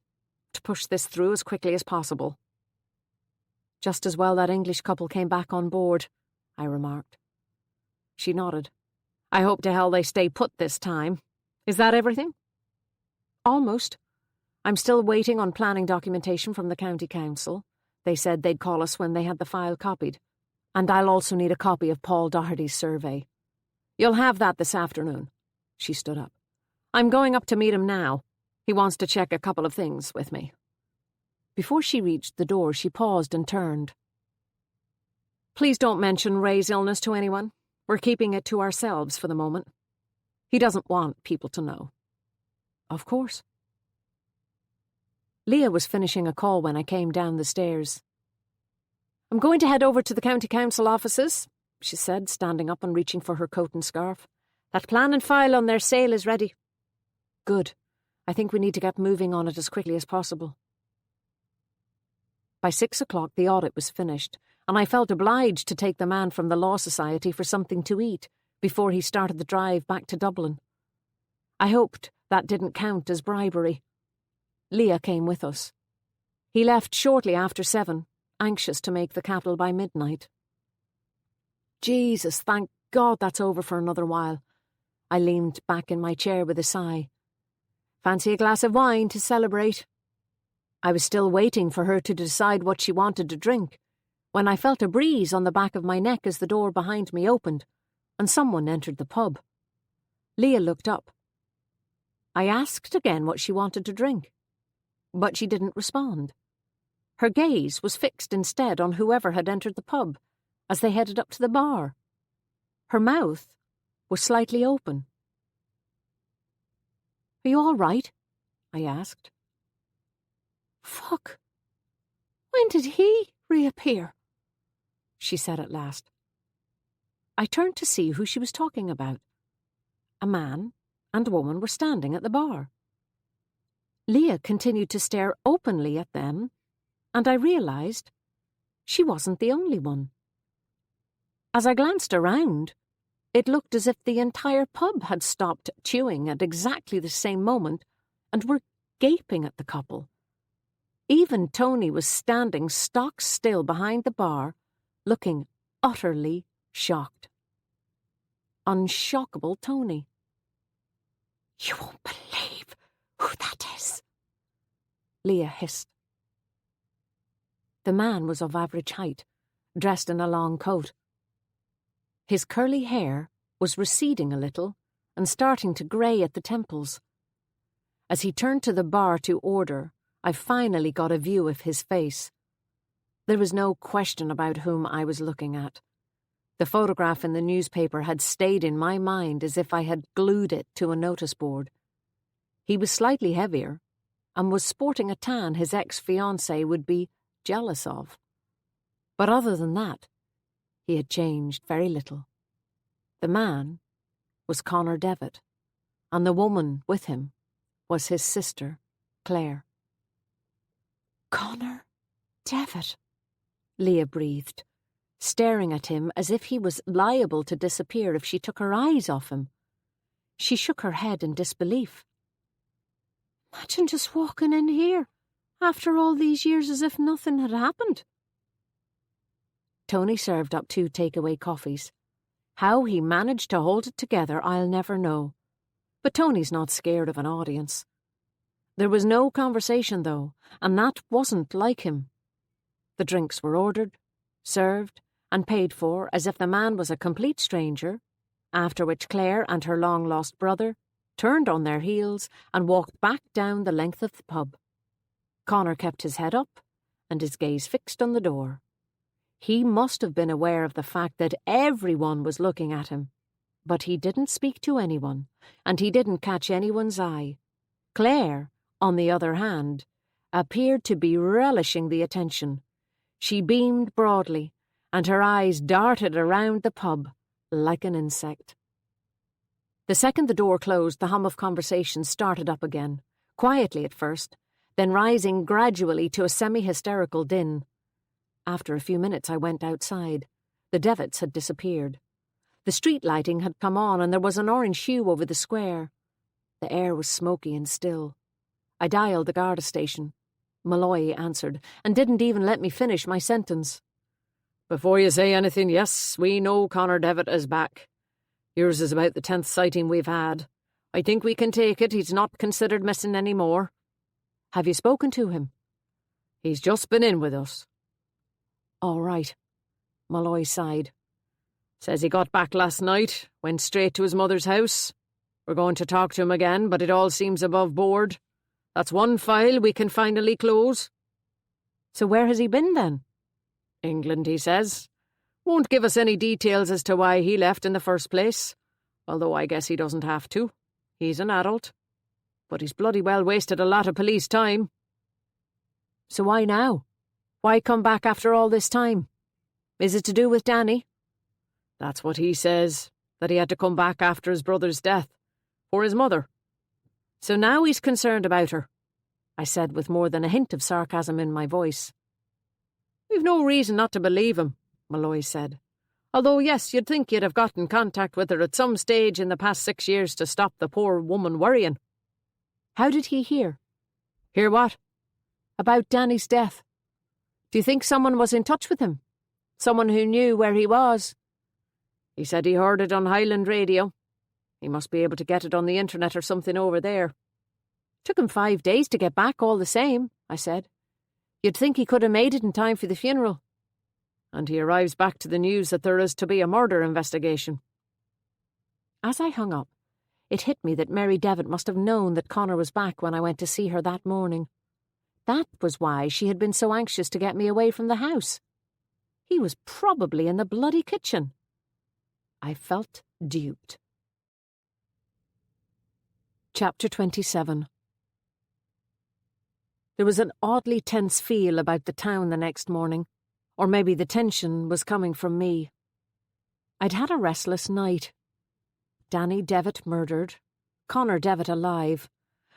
to push this through as quickly as possible. Just as well that English couple came back on board, I remarked. She nodded. I hope to hell they stay put this time. Is that everything? Almost. I'm still waiting on planning documentation from the county council. They said they'd call us when they had the file copied. And I'll also need a copy of Paul Doherty's survey. You'll have that this afternoon. She stood up. I'm going up to meet him now. He wants to check a couple of things with me. Before she reached the door, she paused and turned. Please don't mention Ray's illness to anyone. We're keeping it to ourselves for the moment. He doesn't want people to know. Of course. Leah was finishing a call when I came down the stairs. I'm going to head over to the county council offices, she said, standing up and reaching for her coat and scarf. That plan and file on their sale is ready. Good. I think we need to get moving on it as quickly as possible. By 6 o'clock the audit was finished, and I felt obliged to take the man from the Law Society for something to eat before he started the drive back to Dublin. I hoped that didn't count as bribery. Leah came with us. He left shortly after 7, anxious to make the capital by midnight. Jesus, thank God that's over for another while. I leaned back in my chair with a sigh. Fancy a glass of wine to celebrate? I was still waiting for her to decide what she wanted to drink, when I felt a breeze on the back of my neck as the door behind me opened, and someone entered the pub. Leah looked up. I asked again what she wanted to drink, but she didn't respond. Her gaze was fixed instead on whoever had entered the pub as they headed up to the bar. Her mouth was slightly open. Are you all right? I asked. Fuck. When did he reappear? She said at last. I turned to see who she was talking about. A man and a woman were standing at the bar. Leah continued to stare openly at them, and I realised she wasn't the only one. As I glanced around, it looked as if the entire pub had stopped chewing at exactly the same moment and were gaping at the couple. Even Tony was standing stock still behind the bar, looking utterly shocked. Unshockable Tony. You won't believe who that is, Leah hissed. The man was of average height, dressed in a long coat. His curly hair was receding a little and starting to grey at the temples. As he turned to the bar to order, I finally got a view of his face. There was no question about whom I was looking at. The photograph in the newspaper had stayed in my mind as if I had glued it to a notice board. He was slightly heavier and was sporting a tan his ex-fiancée would be jealous of. But other than that, he had changed very little. The man was Connor Devitt, and the woman with him was his sister, Claire. Connor Devitt, Leah breathed, staring at him as if he was liable to disappear if she took her eyes off him. She shook her head in disbelief. Imagine just walking in here, after all these years, as if nothing had happened. Tony served up 2 takeaway coffees. How he managed to hold it together, I'll never know. But Tony's not scared of an audience. There was no conversation, though, and that wasn't like him. The drinks were ordered, served, and paid for as if the man was a complete stranger, after which Claire and her long-lost brother turned on their heels and walked back down the length of the pub. Connor kept his head up and his gaze fixed on the door. He must have been aware of the fact that everyone was looking at him, but he didn't speak to anyone, and he didn't catch anyone's eye. Claire, on the other hand, appeared to be relishing the attention. She beamed broadly, and her eyes darted around the pub like an insect. The second the door closed, the hum of conversation started up again, quietly at first, then rising gradually to a semi-hysterical din. After a few minutes I went outside. The Devitts had disappeared. The street lighting had come on and there was an orange hue over the square. The air was smoky and still. I dialed the Garda station. Malloy answered, and didn't even let me finish my sentence. Before you say anything, yes, we know Connor Devitt is back. Yours is about the 10th sighting we've had. I think we can take it he's not considered missing any more. Have you spoken to him? He's just been in with us. All right. Malloy sighed. Says he got back last night, went straight to his mother's house. We're going to talk to him again, but it all seems above board. That's one file we can finally close. So where has he been then? England, he says. Won't give us any details as to why he left in the first place, although I guess he doesn't have to. He's an adult. But he's bloody well wasted a lot of police time. So why now? Why come back after all this time? Is it to do with Danny? That's what he says, that he had to come back after his brother's death, for his mother. So now he's concerned about her, I said with more than a hint of sarcasm in my voice. We've no reason not to believe him, Malloy said. Although, yes, you'd think you'd have got in contact with her at some stage in the past 6 years to stop the poor woman worrying. How did he hear? Hear what? About Danny's death. Do you think someone was in touch with him? Someone who knew where he was? He said he heard it on Highland radio. He must be able to get it on the internet or something over there. Took him 5 days to get back all the same, I said. You'd think he could have made it in time for the funeral. And he arrives back to the news that there is to be a murder investigation. As I hung up, it hit me that Mary Devitt must have known that Connor was back when I went to see her that morning. That was why she had been so anxious to get me away from the house. He was probably in the bloody kitchen. I felt duped. Chapter 27. There was an oddly tense feel about the town the next morning, or maybe the tension was coming from me. I'd had a restless night. Danny Devitt murdered, Connor Devitt alive,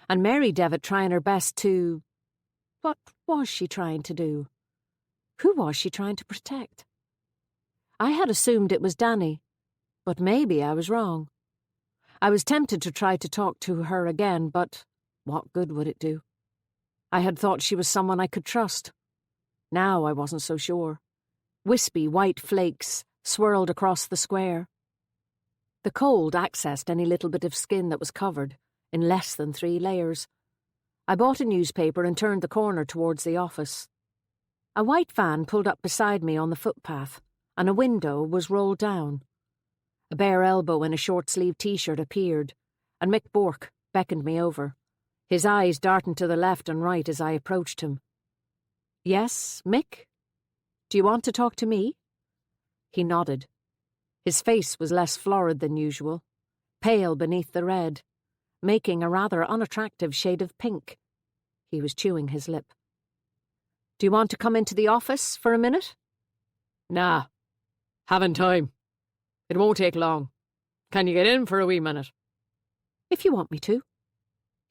and Mary Devitt trying her best to... What was she trying to do? Who was she trying to protect? I had assumed it was Danny, but maybe I was wrong. I was tempted to try to talk to her again, but what good would it do? I had thought she was someone I could trust. Now I wasn't so sure. Wispy white flakes swirled across the square. The cold accessed any little bit of skin that was covered, in less than 3 layers. I bought a newspaper and turned the corner towards the office. A white van pulled up beside me on the footpath, and a window was rolled down. A bare elbow in a short-sleeved T-shirt appeared, and Mick Bourke beckoned me over, his eyes darting to the left and right as I approached him. "Yes, Mick? Do you want to talk to me?" He nodded. His face was less florid than usual, pale beneath the red, making a rather unattractive shade of pink. He was chewing his lip. "Do you want to come into the office for a minute?" "Nah. Haven't time. It won't take long. Can you get in for a wee minute?" "If you want me to."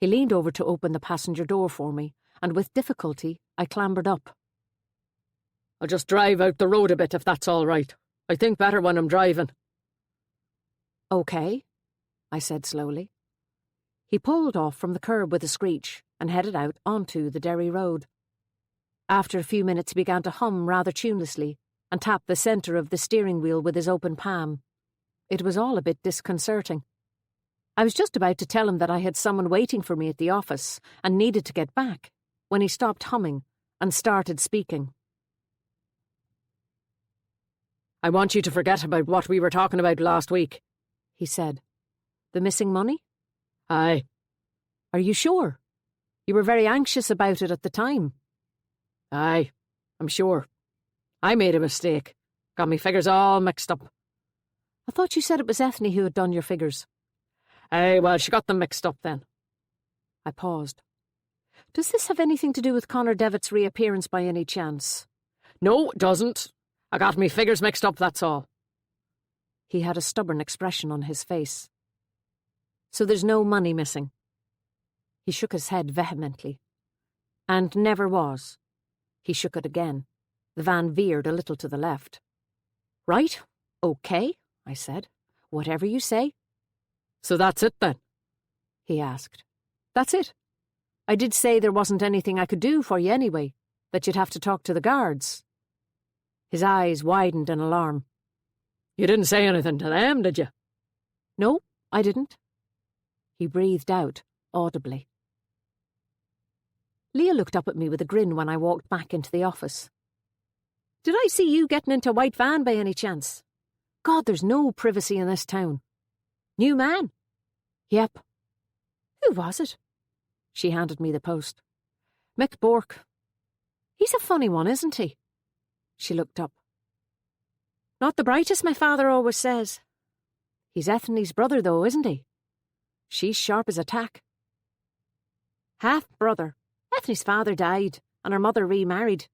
He leaned over to open the passenger door for me, and with difficulty I clambered up. I'll just drive out the road a bit if that's all right. I think better when I'm driving. OK, I said slowly. He pulled off from the curb with a screech and headed out onto the Derry road. After a few minutes he began to hum rather tunelessly and tap the centre of the steering wheel with his open palm. It was all a bit disconcerting. I was just about to tell him that I had someone waiting for me at the office and needed to get back, when he stopped humming and started speaking. I want you to forget about what we were talking about last week, he said. The missing money? Aye. Are you sure? You were very anxious about it at the time. Aye, I'm sure. I made a mistake. Got me figures all mixed up. I thought you said it was Ethne who had done your figures. Aye, well, she got them mixed up then. I paused. Does this have anything to do with Connor Devitt's reappearance by any chance? No, it doesn't. I got me figures mixed up, that's all. He had a stubborn expression on his face. So there's no money missing? He shook his head vehemently. And never was. He shook it again. The van veered a little to the left. Right, OK, I said. Whatever you say. So that's it then? He asked. That's it. I did say there wasn't anything I could do for you anyway, that you'd have to talk to the guards. His eyes widened in alarm. You didn't say anything to them, did you? No, I didn't. He breathed out, audibly. Leah looked up at me with a grin when I walked back into the office. Did I see you getting into a white van by any chance? God, there's no privacy in this town. New man? Yep. Who was it? She handed me the post. Mick Bourke. He's a funny one, isn't he? She looked up. Not the brightest, my father always says. He's Ethne's brother, though, isn't he? She's sharp as a tack. Half-brother. Ethne's father died, and her mother remarried.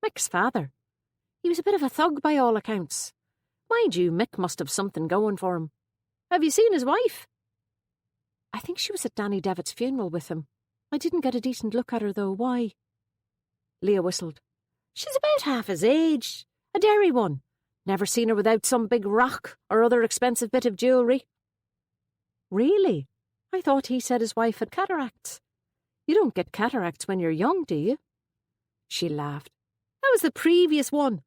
Mick's father. He was a bit of a thug by all accounts. Mind you, Mick must have something going for him. Have you seen his wife? I think she was at Danny Devitt's funeral with him. I didn't get a decent look at her, though. Why? Leah whistled. She's about half his age. A Derry one. Never seen her without some big rock or other expensive bit of jewellery. Really? I thought he said his wife had cataracts. You don't get cataracts when you're young, do you? She laughed. That was the previous one.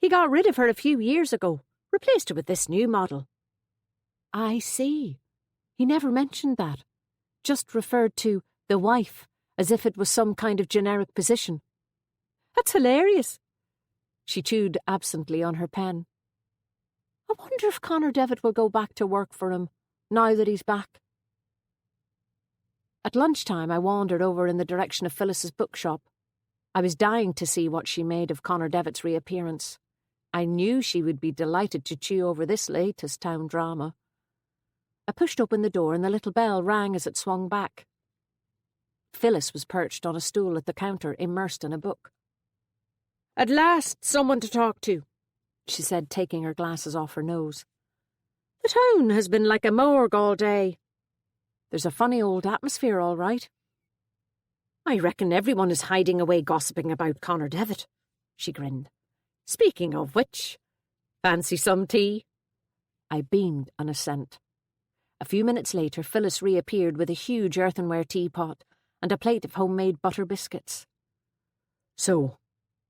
He got rid of her a few years ago, replaced her with this new model. I see. He never mentioned that. Just referred to the wife as if it was some kind of generic position. That's hilarious. She chewed absently on her pen. I wonder if Connor Devitt will go back to work for him, now that he's back. At lunchtime I wandered over in the direction of Phyllis's bookshop. I was dying to see what she made of Connor Devitt's reappearance. I knew she would be delighted to chew over this latest town drama. I pushed open the door and the little bell rang as it swung back. Phyllis was perched on a stool at the counter, immersed in a book. At last, someone to talk to, she said, taking her glasses off her nose. The town has been like a morgue all day. There's a funny old atmosphere, all right. I reckon everyone is hiding away gossiping about Connor Devitt, she grinned. Speaking of which, fancy some tea? I beamed an assent. A few minutes later, Phyllis reappeared with a huge earthenware teapot and a plate of homemade butter biscuits. So,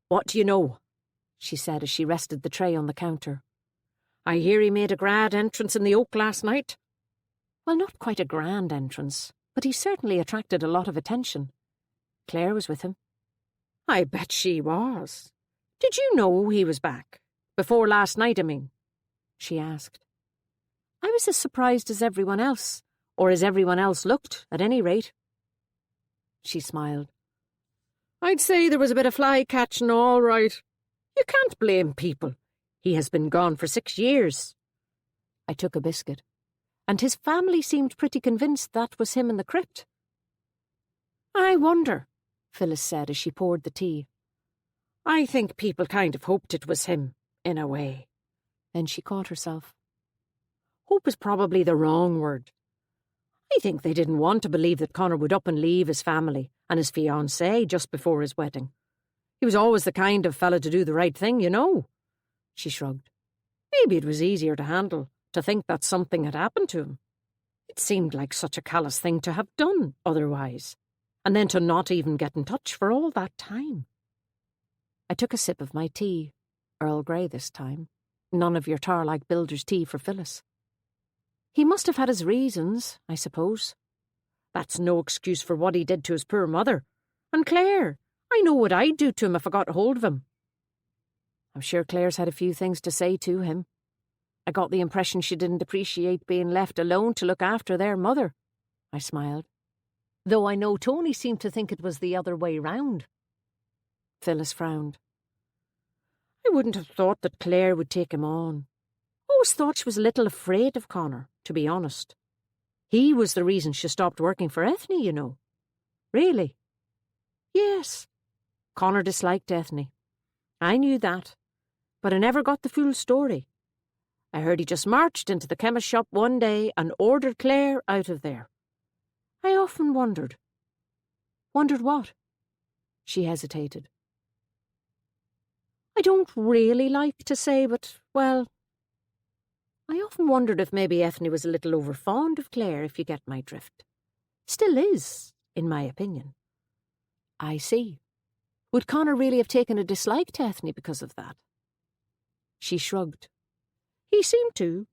what do you know? She said as she rested the tray on the counter. I hear he made a grand entrance in the Oak last night. Well, not quite a grand entrance, but he certainly attracted a lot of attention. Claire was with him. I bet she was. Did you know he was back? Before last night, I mean? She asked. I was as surprised as everyone else, or as everyone else looked, at any rate. She smiled. I'd say there was a bit of fly-catching, all right. You can't blame people. He has been gone for 6 years. I took a biscuit, and his family seemed pretty convinced that was him in the crypt. I wonder, Phyllis said as she poured the tea. I think people kind of hoped it was him, in a way. Then she caught herself. Hope is probably the wrong word. I think they didn't want to believe that Connor would up and leave his family and his fiancée just before his wedding. He He was always the kind of fella to do the right thing, you know. She shrugged. Maybe it was easier to handle, to think that something had happened to him. It seemed like such a callous thing to have done otherwise, and then to not even get in touch for all that time. I took a sip of my tea, Earl Grey this time. None of your tar-like builder's tea for Phyllis. He must have had his reasons, I suppose. That's no excuse for what he did to his poor mother. And Claire, I know what I'd do to him if I got hold of him. I'm sure Claire's had a few things to say to him. I got the impression she didn't appreciate being left alone to look after their mother. I smiled. Though I know Tony seemed to think it was the other way round. Phyllis frowned. I wouldn't have thought that Claire would take him on. Always thought she was a little afraid of Connor, to be honest. He was the reason she stopped working for Ethne, you know. Really? Yes. Connor disliked Ethne. I knew that, but I never got the full story. I heard he just marched into the chemist shop one day and ordered Claire out of there. I often wondered. Wondered what? She hesitated. I don't really like to say, but, well, I often wondered if maybe Ethne was a little overfond of Claire, if you get my drift. Still is, in my opinion. I see. Would Connor really have taken a dislike to Ethne because of that? She shrugged. He seemed to.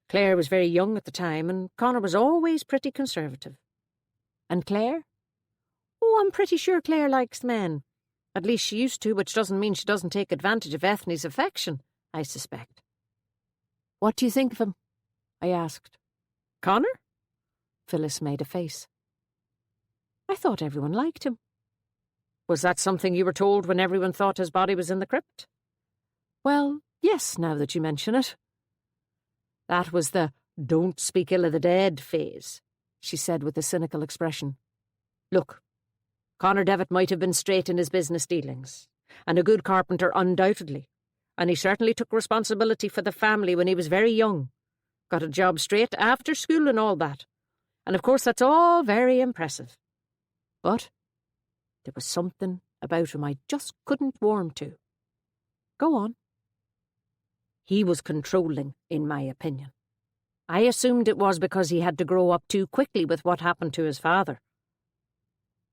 Claire was very young at the time, and Connor was always pretty conservative. And Claire? Oh, I'm pretty sure Claire likes men. At least she used to, which doesn't mean she doesn't take advantage of Ethne's affection, I suspect. What do you think of him? I asked. Connor? Phyllis made a face. I thought everyone liked him. Was that something you were told when everyone thought his body was in the crypt? Well, yes, now that you mention it. That was the don't speak ill of the dead phase, she said with a cynical expression. Look, Connor Devitt might have been straight in his business dealings, and a good carpenter undoubtedly, and he certainly took responsibility for the family when he was very young, got a job straight after school and all that, and of course that's all very impressive. But there was something about him I just couldn't warm to. Go on. He was controlling, in my opinion. I assumed it was because he had to grow up too quickly with what happened to his father.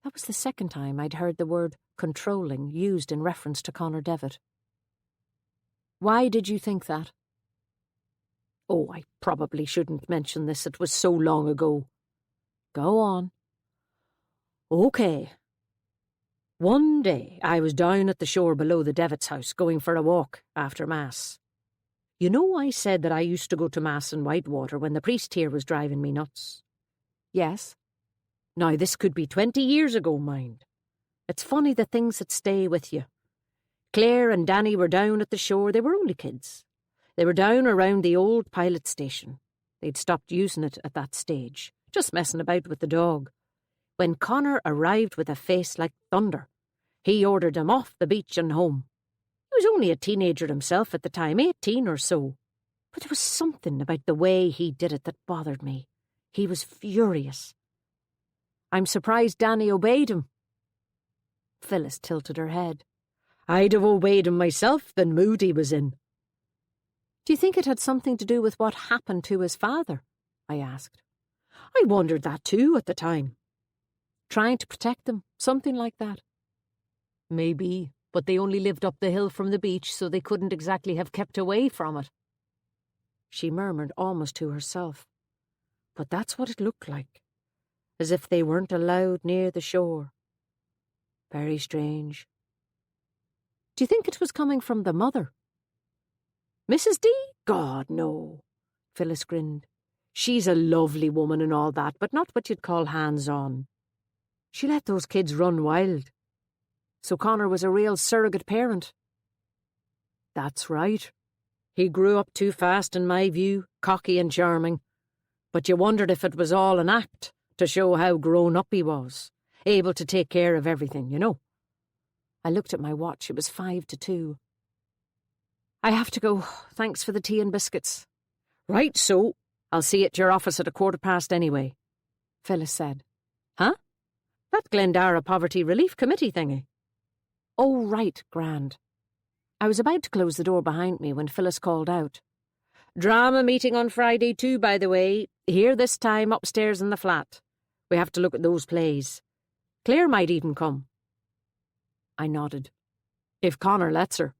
That was the second time I'd heard the word controlling used in reference to Connor Devitt. Why did you think that? Oh, I probably shouldn't mention this. It was so long ago. Go on. OK. One day I was down at the shore below the Devitt's house going for a walk after Mass. You know I said that I used to go to Mass in Whitewater when the priest here was driving me nuts? Yes. Now this could be 20 years ago, mind. It's funny the things that stay with you. Claire and Danny were down at the shore. They were only kids. They were down around the old pilot station. They'd stopped using it at that stage, just messing about with the dog. When Connor arrived with a face like thunder, he ordered them off the beach and home. He was only a teenager himself at the time, 18 or so. But there was something about the way he did it that bothered me. He was furious. I'm surprised Danny obeyed him. Phyllis tilted her head. I'd have obeyed him myself, the mood he was in. Do you think it had something to do with what happened to his father? I asked. I wondered that too at the time. Trying to protect them, something like that. Maybe, but they only lived up the hill from the beach, so they couldn't exactly have kept away from it. She murmured almost to herself. But that's what it looked like, as if they weren't allowed near the shore. Very strange. Do you think it was coming from the mother? Mrs. D? God, no. Phyllis grinned. She's a lovely woman and all that, but not what you'd call hands-on. She let those kids run wild. So Connor was a real surrogate parent? That's right. He grew up too fast in my view, cocky and charming. But you wondered if it was all an act to show how grown up he was, able to take care of everything, you know. I looked at my watch. It was 2:05. I have to go. Thanks for the tea and biscuits. Right, so I'll see you at your office at 1:15 anyway, Phyllis said. Huh? That Glendara Poverty Relief Committee thingy. Oh, right, grand. I was about to close the door behind me when Phyllis called out. Drama meeting on Friday too, by the way. Here this time upstairs in the flat. We have to look at those plays. Claire might even come. I nodded. If Connor lets her,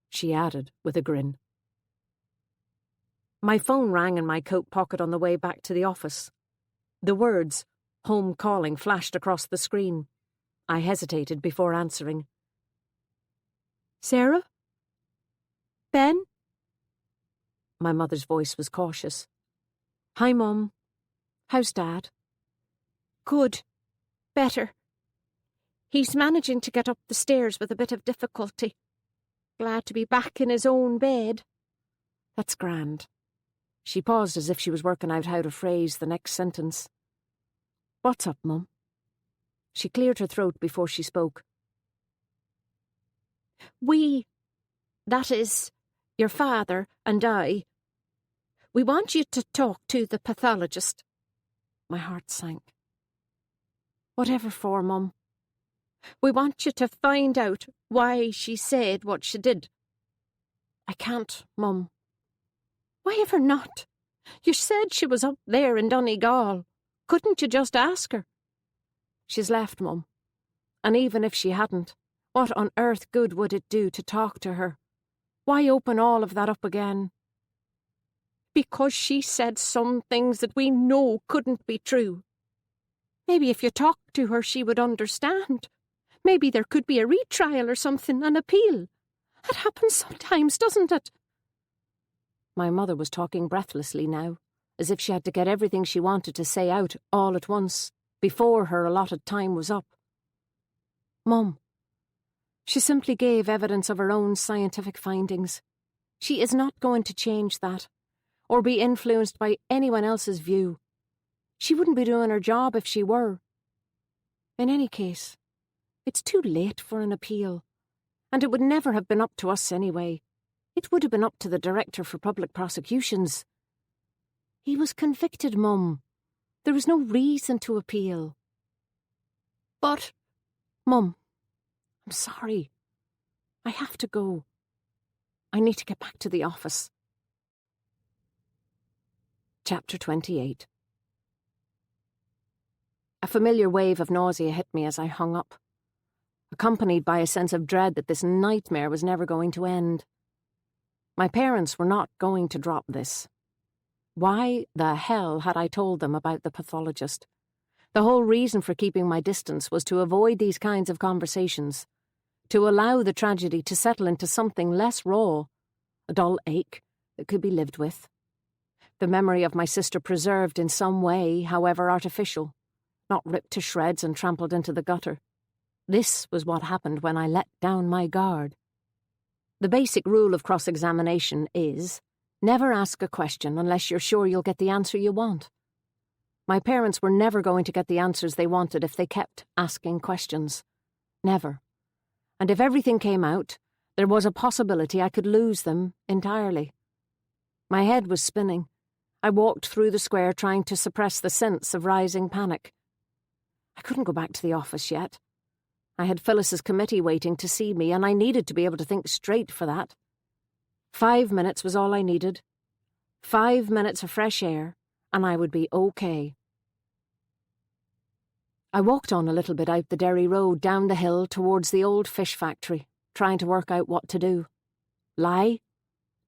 she added with a grin. My phone rang in my coat pocket on the way back to the office. The words, home calling, flashed across the screen. I hesitated before answering. Sarah? Ben? My mother's voice was cautious. Hi, Mum. How's Dad? Good. Better. He's managing to get up the stairs with a bit of difficulty. Glad to be back in his own bed. That's grand. She paused as if she was working out how to phrase the next sentence. What's up, Mum? She cleared her throat before she spoke. That is, your father and I, we want you to talk to the pathologist. My heart sank. Whatever for, Mum? We want you to find out why she said what she did. I can't, Mum. Why ever not? You said she was up there in Donegal. Couldn't you just ask her? She's left, Mum. And even if she hadn't, what on earth good would it do to talk to her? Why open all of that up again? Because she said some things that we know couldn't be true. Maybe if you talked to her she would understand. Maybe there could be a retrial or something, an appeal. It happens sometimes, doesn't it? My mother was talking breathlessly now, as if she had to get everything she wanted to say out all at once, before her allotted time was up. Mum, she simply gave evidence of her own scientific findings. She is not going to change that, or be influenced by anyone else's view. She wouldn't be doing her job if she were. In any case, it's too late for an appeal, and it would never have been up to us anyway. It would have been up to the Director for Public Prosecutions. He was convicted, Mum. There was no reason to appeal. But, Mum, I'm sorry. I have to go. I need to get back to the office. Chapter 28. A familiar wave of nausea hit me as I hung up, accompanied by a sense of dread that this nightmare was never going to end. My parents were not going to drop this. Why the hell had I told them about the pathologist? The whole reason for keeping my distance was to avoid these kinds of conversations, to allow the tragedy to settle into something less raw, a dull ache that could be lived with. The memory of my sister preserved in some way, however artificial, not ripped to shreds and trampled into the gutter. This was what happened when I let down my guard. The basic rule of cross-examination is, never ask a question unless you're sure you'll get the answer you want. My parents were never going to get the answers they wanted if they kept asking questions. Never. And if everything came out, there was a possibility I could lose them entirely. My head was spinning. I walked through the square trying to suppress the sense of rising panic. I couldn't go back to the office yet. I had Phyllis's committee waiting to see me, and I needed to be able to think straight for that. 5 minutes was all I needed. 5 minutes of fresh air, and I would be okay. I walked on a little bit out the Derry Road down the hill towards the old fish factory, trying to work out what to do. Lie?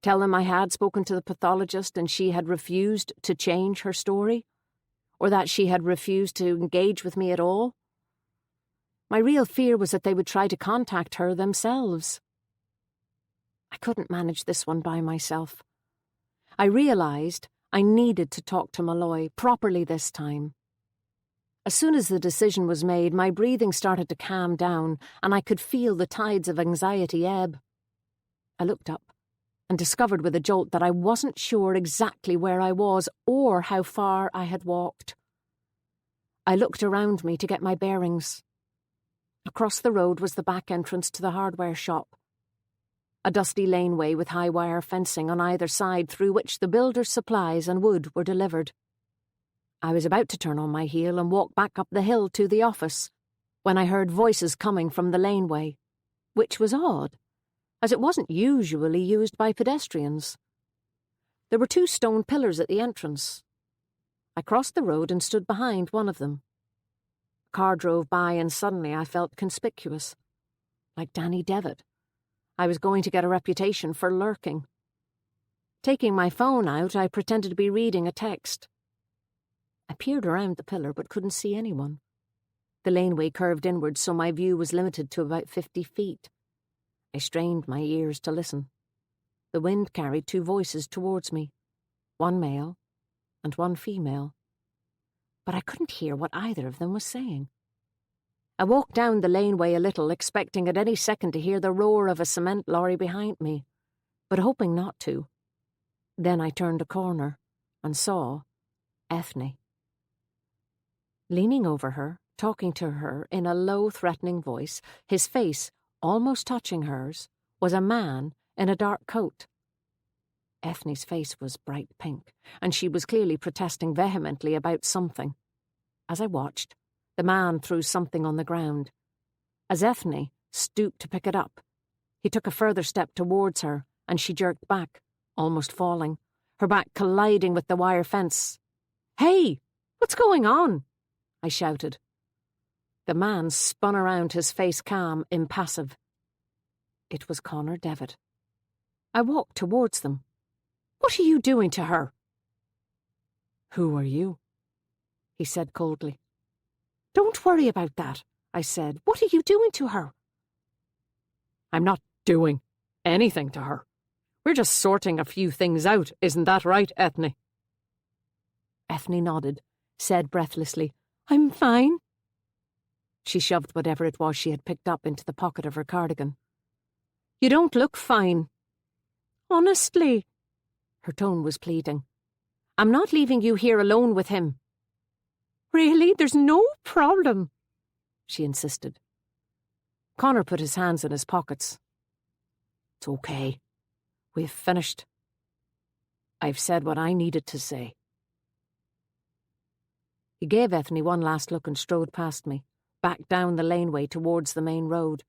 Tell them I had spoken to the pathologist and she had refused to change her story? Or that she had refused to engage with me at all? My real fear was that they would try to contact her themselves. I couldn't manage this one by myself. I realised I needed to talk to Malloy properly this time. As soon as the decision was made, my breathing started to calm down, and I could feel the tides of anxiety ebb. I looked up and discovered with a jolt that I wasn't sure exactly where I was or how far I had walked. I looked around me to get my bearings. Across the road was the back entrance to the hardware shop. A dusty laneway with high wire fencing on either side through which the builder's supplies and wood were delivered. I was about to turn on my heel and walk back up the hill to the office when I heard voices coming from the laneway. which was odd, as it wasn't usually used by pedestrians. There were 2 stone pillars at the entrance. I crossed the road and stood behind one of them. A car drove by and suddenly I felt conspicuous. Like Danny Devitt. I was going to get a reputation for lurking. Taking my phone out, I pretended to be reading a text. I peered around the pillar but couldn't see anyone. The laneway curved inward, so my view was limited to about 50 feet. I strained my ears to listen. The wind carried 2 voices towards me, one male and one female. But I couldn't hear what either of them was saying. I walked down the laneway a little, expecting at any second to hear the roar of a cement lorry behind me, but hoping not to. Then I turned a corner and saw Ethne. Leaning over her, talking to her in a low, threatening voice, his face almost touching hers, was a man in a dark coat. Ethne's face was bright pink, and she was clearly protesting vehemently about something. As I watched, the man threw something on the ground. As Ethne stooped to pick it up, he took a further step towards her, and she jerked back, almost falling, her back colliding with the wire fence. "Hey, what's going on?" I shouted. The man spun around, his face calm, impassive. It was Connor Devitt. I walked towards them. "What are you doing to her?" "Who are you?" he said coldly. "Don't worry about that," I said. "What are you doing to her?" "I'm not doing anything to her. We're just sorting a few things out, isn't that right, Ethne?" Ethne nodded, said breathlessly, "I'm fine." She shoved whatever it was she had picked up into the pocket of her cardigan. "You don't look fine." "Honestly," her tone was pleading, "I'm not leaving you here alone with him." "Really? There's no problem," she insisted. Connor put his hands in his pockets. "It's okay. We've finished. I've said what I needed to say." He gave Ethne one last look and strode past me, back down the laneway towards the main road.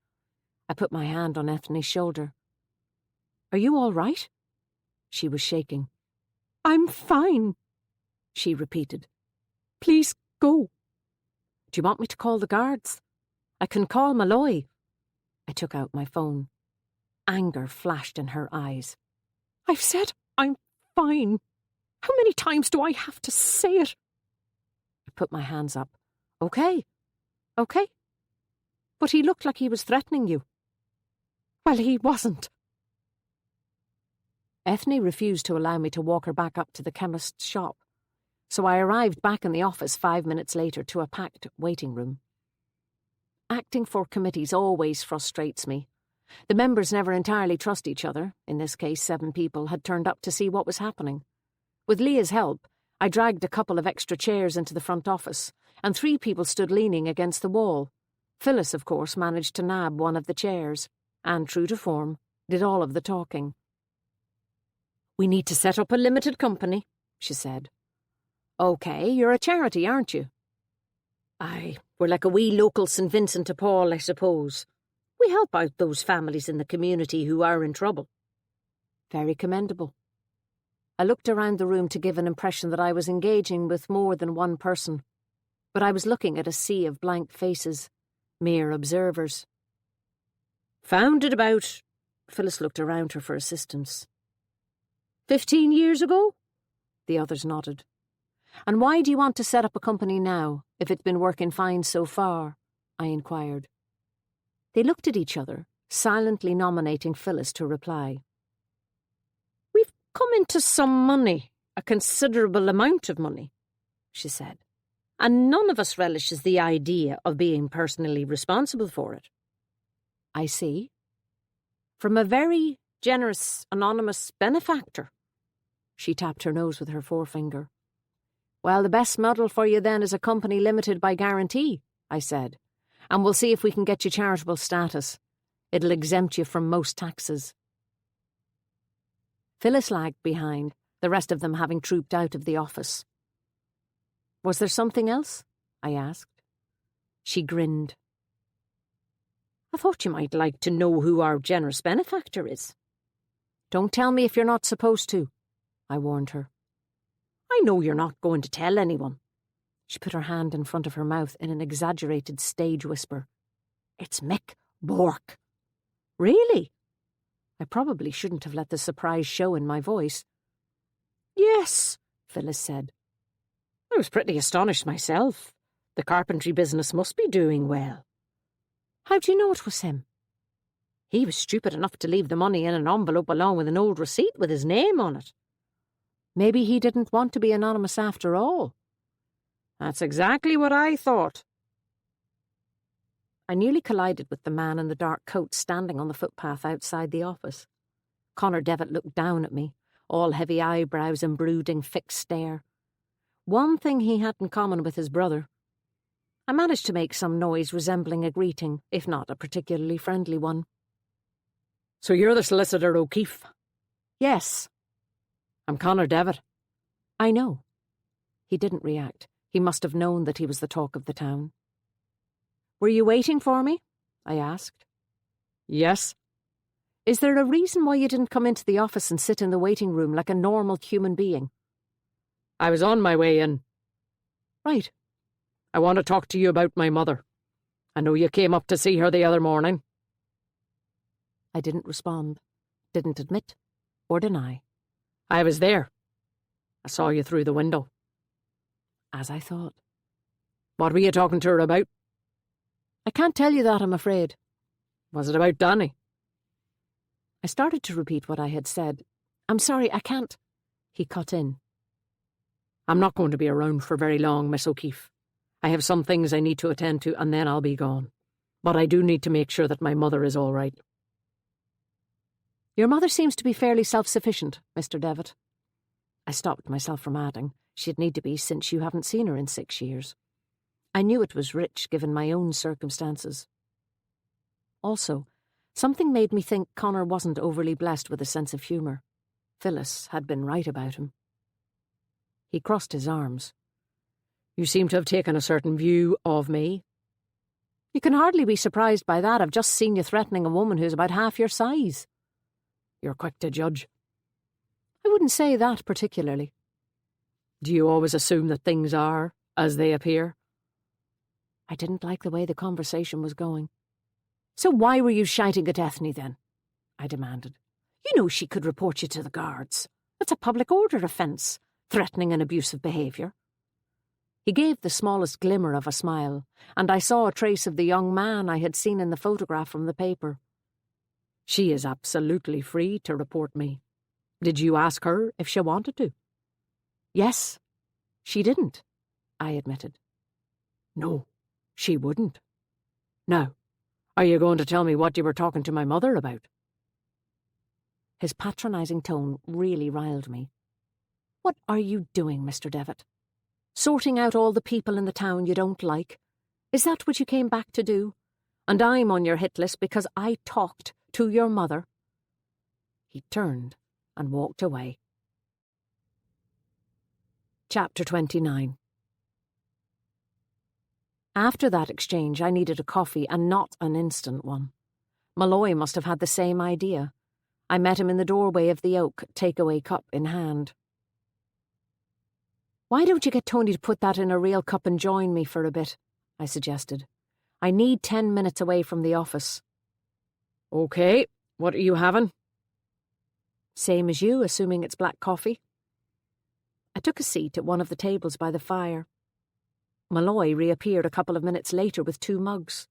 I put my hand on Ethne's shoulder. "Are you all right?" She was shaking. "I'm fine," she repeated. "Please go." "Do you want me to call the guards? I can call Malloy." I took out my phone. Anger flashed in her eyes. "I've said I'm fine. How many times do I have to say it?" I put my hands up. Okay. But he looked like he was threatening you." "Well, he wasn't." Ethne refused to allow me to walk her back up to the chemist's shop, so I arrived back in the office 5 minutes later to a packed waiting room. Acting for committees always frustrates me. The members never entirely trust each other. In this case, 7 people had turned up to see what was happening. With Leah's help, I dragged a couple of extra chairs into the front office, and 3 people stood leaning against the wall. Phyllis, of course, managed to nab one of the chairs, and, true to form, did all of the talking. "We need to set up a limited company," she said. "Okay, you're a charity, aren't you?" "Aye, we're like a wee local St. Vincent de Paul, I suppose. We help out those families in the community who are in trouble." "Very commendable." I looked around the room to give an impression that I was engaging with more than one person, but I was looking at a sea of blank faces, mere observers. "Founded about," Phyllis looked around her for assistance, 15 years ago? The others nodded. "And why do you want to set up a company now, if it's been working fine so far?" I inquired. They looked at each other, silently nominating Phyllis to reply. "We've come into some money, a considerable amount of money," she said, "and none of us relishes the idea of being personally responsible for it." "I see. From a very generous, anonymous benefactor." She tapped her nose with her forefinger. "Well, the best model for you then is a company limited by guarantee," I said, "and we'll see if we can get you charitable status. It'll exempt you from most taxes." Phyllis lagged behind, the rest of them having trooped out of the office. "Was there something else?" I asked. She grinned. "A thought you might like to know who our generous benefactor is. Don't tell me if you're not supposed to, I warned her. I know you're not going to tell anyone. She put her hand in front of her mouth in an exaggerated stage whisper. It's Mick Bourke. Really? I probably shouldn't have let the surprise show in my voice. Yes, Phyllis said. I was pretty astonished myself. The carpentry business must be doing well. How do you know it was him? He was stupid enough to leave the money in an envelope along with an old receipt with his name on it. Maybe he didn't want to be anonymous after all. That's exactly what I thought. I nearly collided with the man in the dark coat standing on the footpath outside the office. Connor Devitt looked down at me, all heavy eyebrows and brooding fixed stare. One thing he had in common with his brother. I managed to make some noise resembling a greeting, if not a particularly friendly one. So you're the solicitor O'Keeffe? Yes. I'm Connor Devitt. I know. He didn't react. He must have known that he was the talk of the town. Were you waiting for me? I asked. Yes. Is there a reason why you didn't come into the office and sit in the waiting room like a normal human being? I was on my way in. Right. I want to talk to you about my mother. I know you came up to see her the other morning. I didn't respond, didn't admit or deny. I was there. I saw you through the window. As I thought. What were you talking to her about? I can't tell you that, I'm afraid. Was it about Danny? I started to repeat what I had said. I'm sorry, I can't. He cut in. I'm not going to be around for very long, Miss O'Keeffe. I have some things I need to attend to and then I'll be gone. But I do need to make sure that my mother is all right. Your mother seems to be fairly self-sufficient, Mr. Devitt. I stopped myself from adding. She'd need to be since you haven't seen her in 6 years. I knew it was rich given my own circumstances. Also, something made me think Connor wasn't overly blessed with a sense of humour. Phyllis had been right about him. He crossed his arms. You seem to have taken a certain view of me. You can hardly be surprised by that. I've just seen you threatening a woman who's about half your size. You're quick to judge. I wouldn't say that particularly. Do you always assume that things are as they appear? I didn't like the way the conversation was going. So why were you shouting at Ethne then? I demanded. You know she could report you to the guards. That's a public order offence, threatening and abusive behaviour. He gave the smallest glimmer of a smile, and I saw a trace of the young man I had seen in the photograph from the paper. She is absolutely free to report me. Did you ask her if she wanted to? Yes. She didn't, I admitted. No, she wouldn't. Now, are you going to tell me what you were talking to my mother about? His patronising tone really riled me. What are you doing, Mr. Devitt? Sorting out all the people in the town you don't like? Is that what you came back to do? And I'm on your hit list because I talked to your mother? He turned and walked away. Chapter 29. After that exchange, I needed a coffee, and not an instant one. Malloy must have had the same idea. I met him in the doorway of the Oak, takeaway cup in hand. Why don't you get Tony to put that in a real cup and join me for a bit? I suggested. I need 10 minutes away from the office. Okay, what are you having? Same as you, assuming it's black coffee. I took a seat at one of the tables by the fire. Malloy reappeared a couple of minutes later with 2 mugs.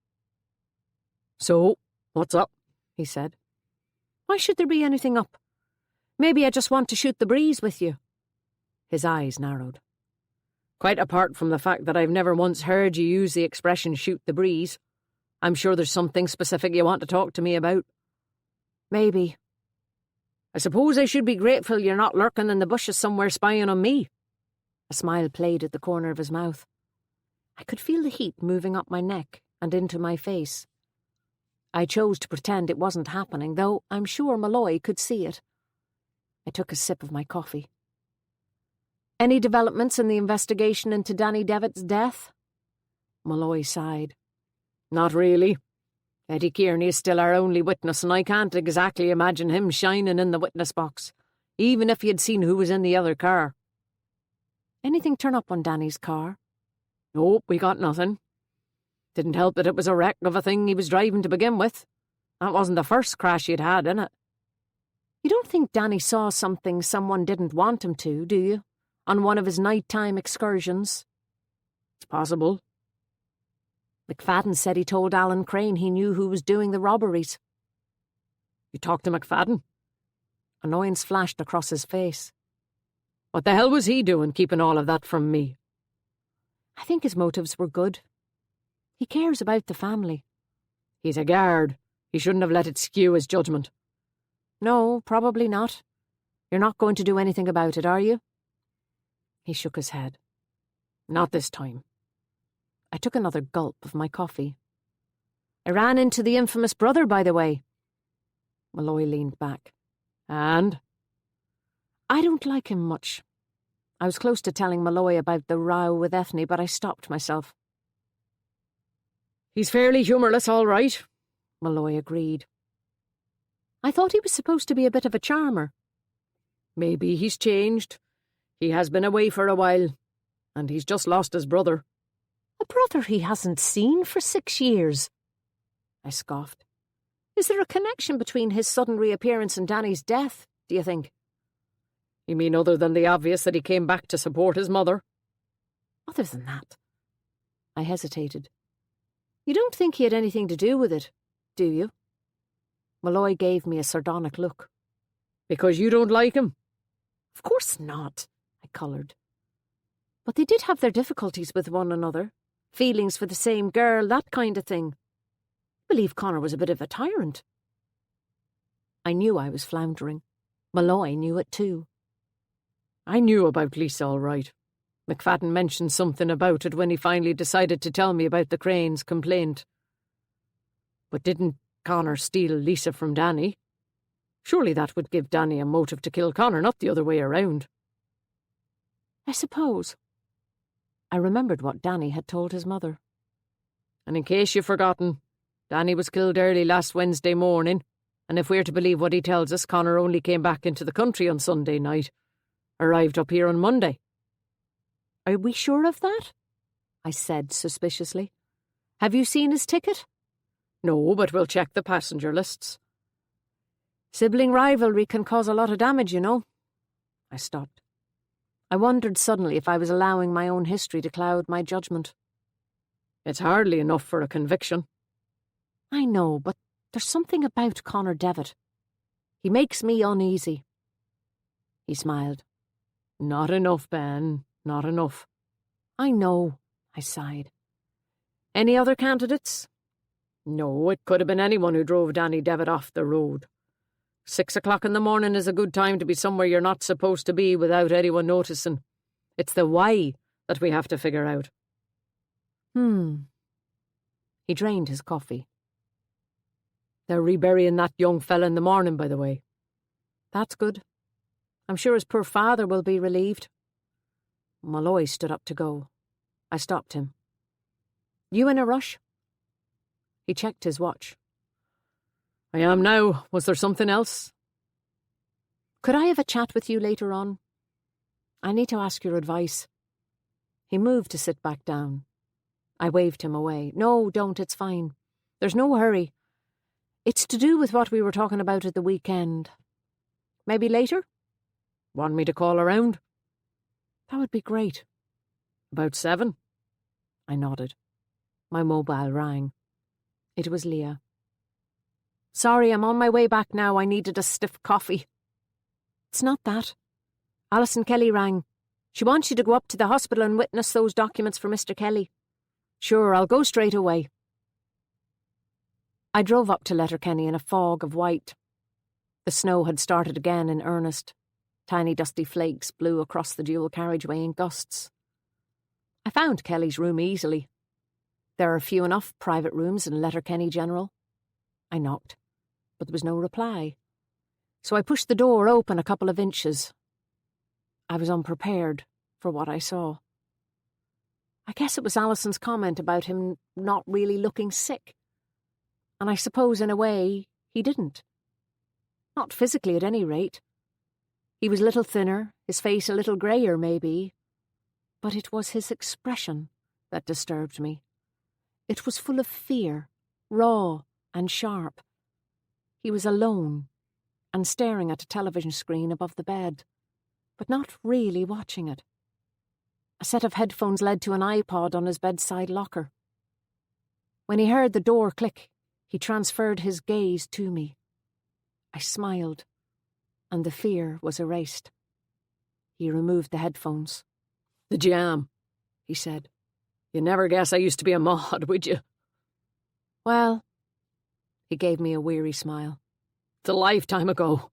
So, what's up? He said. Why should there be anything up? Maybe I just want to shoot the breeze with you. His eyes narrowed. Quite apart from the fact that I've never once heard you use the expression shoot the breeze, I'm sure there's something specific you want to talk to me about. Maybe. I suppose I should be grateful you're not lurking in the bushes somewhere spying on me. A smile played at the corner of his mouth. I could feel the heat moving up my neck and into my face. I chose to pretend it wasn't happening, though I'm sure Malloy could see it. I took a sip of my coffee. Any developments in the investigation into Danny Devitt's death? Malloy sighed. Not really. Eddie Kearney is still our only witness, and I can't exactly imagine him shining in the witness box, even if he had seen who was in the other car. Anything turn up on Danny's car? Nope, we got nothing. Didn't help that it was a wreck of a thing he was driving to begin with. That wasn't the first crash he'd had, innit? You don't think Danny saw something someone didn't want him to, do you? On one of his nighttime excursions? It's possible. McFadden said he told Alan Crane he knew who was doing the robberies. You talked to McFadden? Annoyance flashed across his face. What the hell was he doing, keeping all of that from me? I think his motives were good. He cares about the family. He's a guard. He shouldn't have let it skew his judgment. No, probably not. You're not going to do anything about it, are you? He shook his head. Not this time. I took another gulp of my coffee. I ran into the infamous brother, by the way. Malloy leaned back. And? I don't like him much. I was close to telling Malloy about the row with Ethne, but I stopped myself. He's fairly humourless, all right, Malloy agreed. I thought he was supposed to be a bit of a charmer. Maybe he's changed. He has been away for a while, and he's just lost his brother. A brother he hasn't seen for 6 years. I scoffed. Is there a connection between his sudden reappearance and Danny's death, do you think? You mean other than the obvious that he came back to support his mother? Other than that? I hesitated. You don't think he had anything to do with it, do you? Malloy gave me a sardonic look. Because you don't like him? Of course not, I coloured. But they did have their difficulties with one another. Feelings for the same girl, that kind of thing. I believe Connor was a bit of a tyrant. I knew I was floundering. Malloy knew it too. I knew about Lisa all right. McFadden mentioned something about it when he finally decided to tell me about the Crane's complaint. But didn't Connor steal Lisa from Danny? Surely that would give Danny a motive to kill Connor, not the other way around. I suppose. I remembered what Danny had told his mother. And in case you've forgotten, Danny was killed early last Wednesday morning, and if we're to believe what he tells us, Connor only came back into the country on Sunday night. Arrived up here on Monday. Are we sure of that? I said suspiciously. Have you seen his ticket? No, but we'll check the passenger lists. Sibling rivalry can cause a lot of damage, you know. I stopped. I wondered suddenly if I was allowing my own history to cloud my judgment. It's hardly enough for a conviction. I know, but there's something about Connor Devitt. He makes me uneasy. He smiled. Not enough, Ben. Not enough. I know, I sighed. Any other candidates? No, it could have been anyone who drove Danny Devitt off the road. 6 o'clock in the morning is a good time to be somewhere you're not supposed to be without anyone noticing. It's the why that we have to figure out. He drained his coffee. They're reburying that young fella in the morning, by the way. That's good. I'm sure his poor father will be relieved. Malloy stood up to go. I stopped him. You in a rush? He checked his watch. I am now. Was there something else? Could I have a chat with you later on? I need to ask your advice. He moved to sit back down. I waved him away. No, don't, it's fine. There's no hurry. It's to do with what we were talking about at the weekend. Maybe later? Want me to call around? That would be great. About 7? I nodded. My mobile rang. It was Leah. Sorry, I'm on my way back now. I needed a stiff coffee. It's not that. Alison Kelly rang. She wants you to go up to the hospital and witness those documents for Mr. Kelly. Sure, I'll go straight away. I drove up to Letterkenny in a fog of white. The snow had started again in earnest. Tiny dusty flakes blew across the dual carriageway in gusts. I found Kelly's room easily. There are few enough private rooms in Letterkenny General. I knocked, but there was no reply. So I pushed the door open a couple of inches. I was unprepared for what I saw. I guess it was Alison's comment about him not really looking sick. and I suppose in a way he didn't. Not physically at any rate. He was a little thinner, his face a little greyer maybe, but it was his expression that disturbed me. It was full of fear, raw and sharp. He was alone and staring at a television screen above the bed, but not really watching it. A set of headphones led to an iPod on his bedside locker. When he heard the door click, he transferred his gaze to me. I smiled, and the fear was erased. He removed the headphones. "The jam," he said. "You'd never guess I used to be a mod, would you?" Well, he gave me a weary smile. "It's a lifetime ago."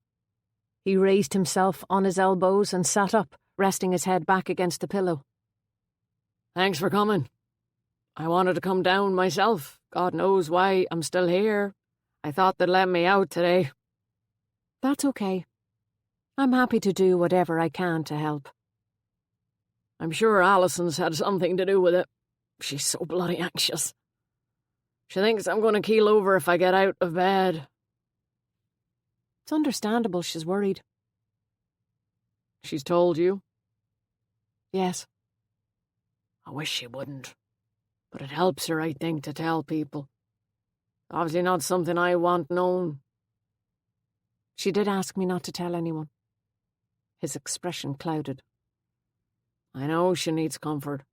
He raised himself on his elbows and sat up, resting his head back against the pillow. "Thanks for coming. I wanted to come down myself. God knows why I'm still here. I thought they'd let me out today." That's okay. I'm happy to do whatever I can to help. "I'm sure Alison's had something to do with it. She's so bloody anxious. She thinks I'm going to keel over if I get out of bed." It's understandable she's worried. "She's told you?" Yes. "I wish she wouldn't. But it helps her, I think, to tell people. Obviously not something I want known." She did ask me not to tell anyone. His expression clouded. "I know she needs comfort.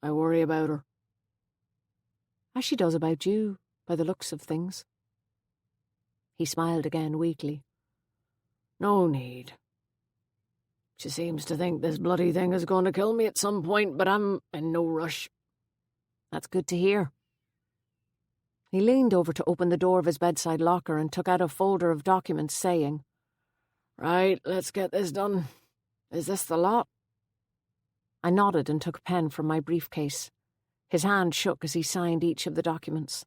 I worry about her." As she does about you, by the looks of things. He smiled again weakly. "No need. She seems to think this bloody thing is going to kill me at some point, but I'm in no rush." That's good to hear. He leaned over to open the door of his bedside locker and took out a folder of documents, saying, "Right, let's get this done. Is this the lot?" I nodded and took a pen from my briefcase. His hand shook as he signed each of the documents.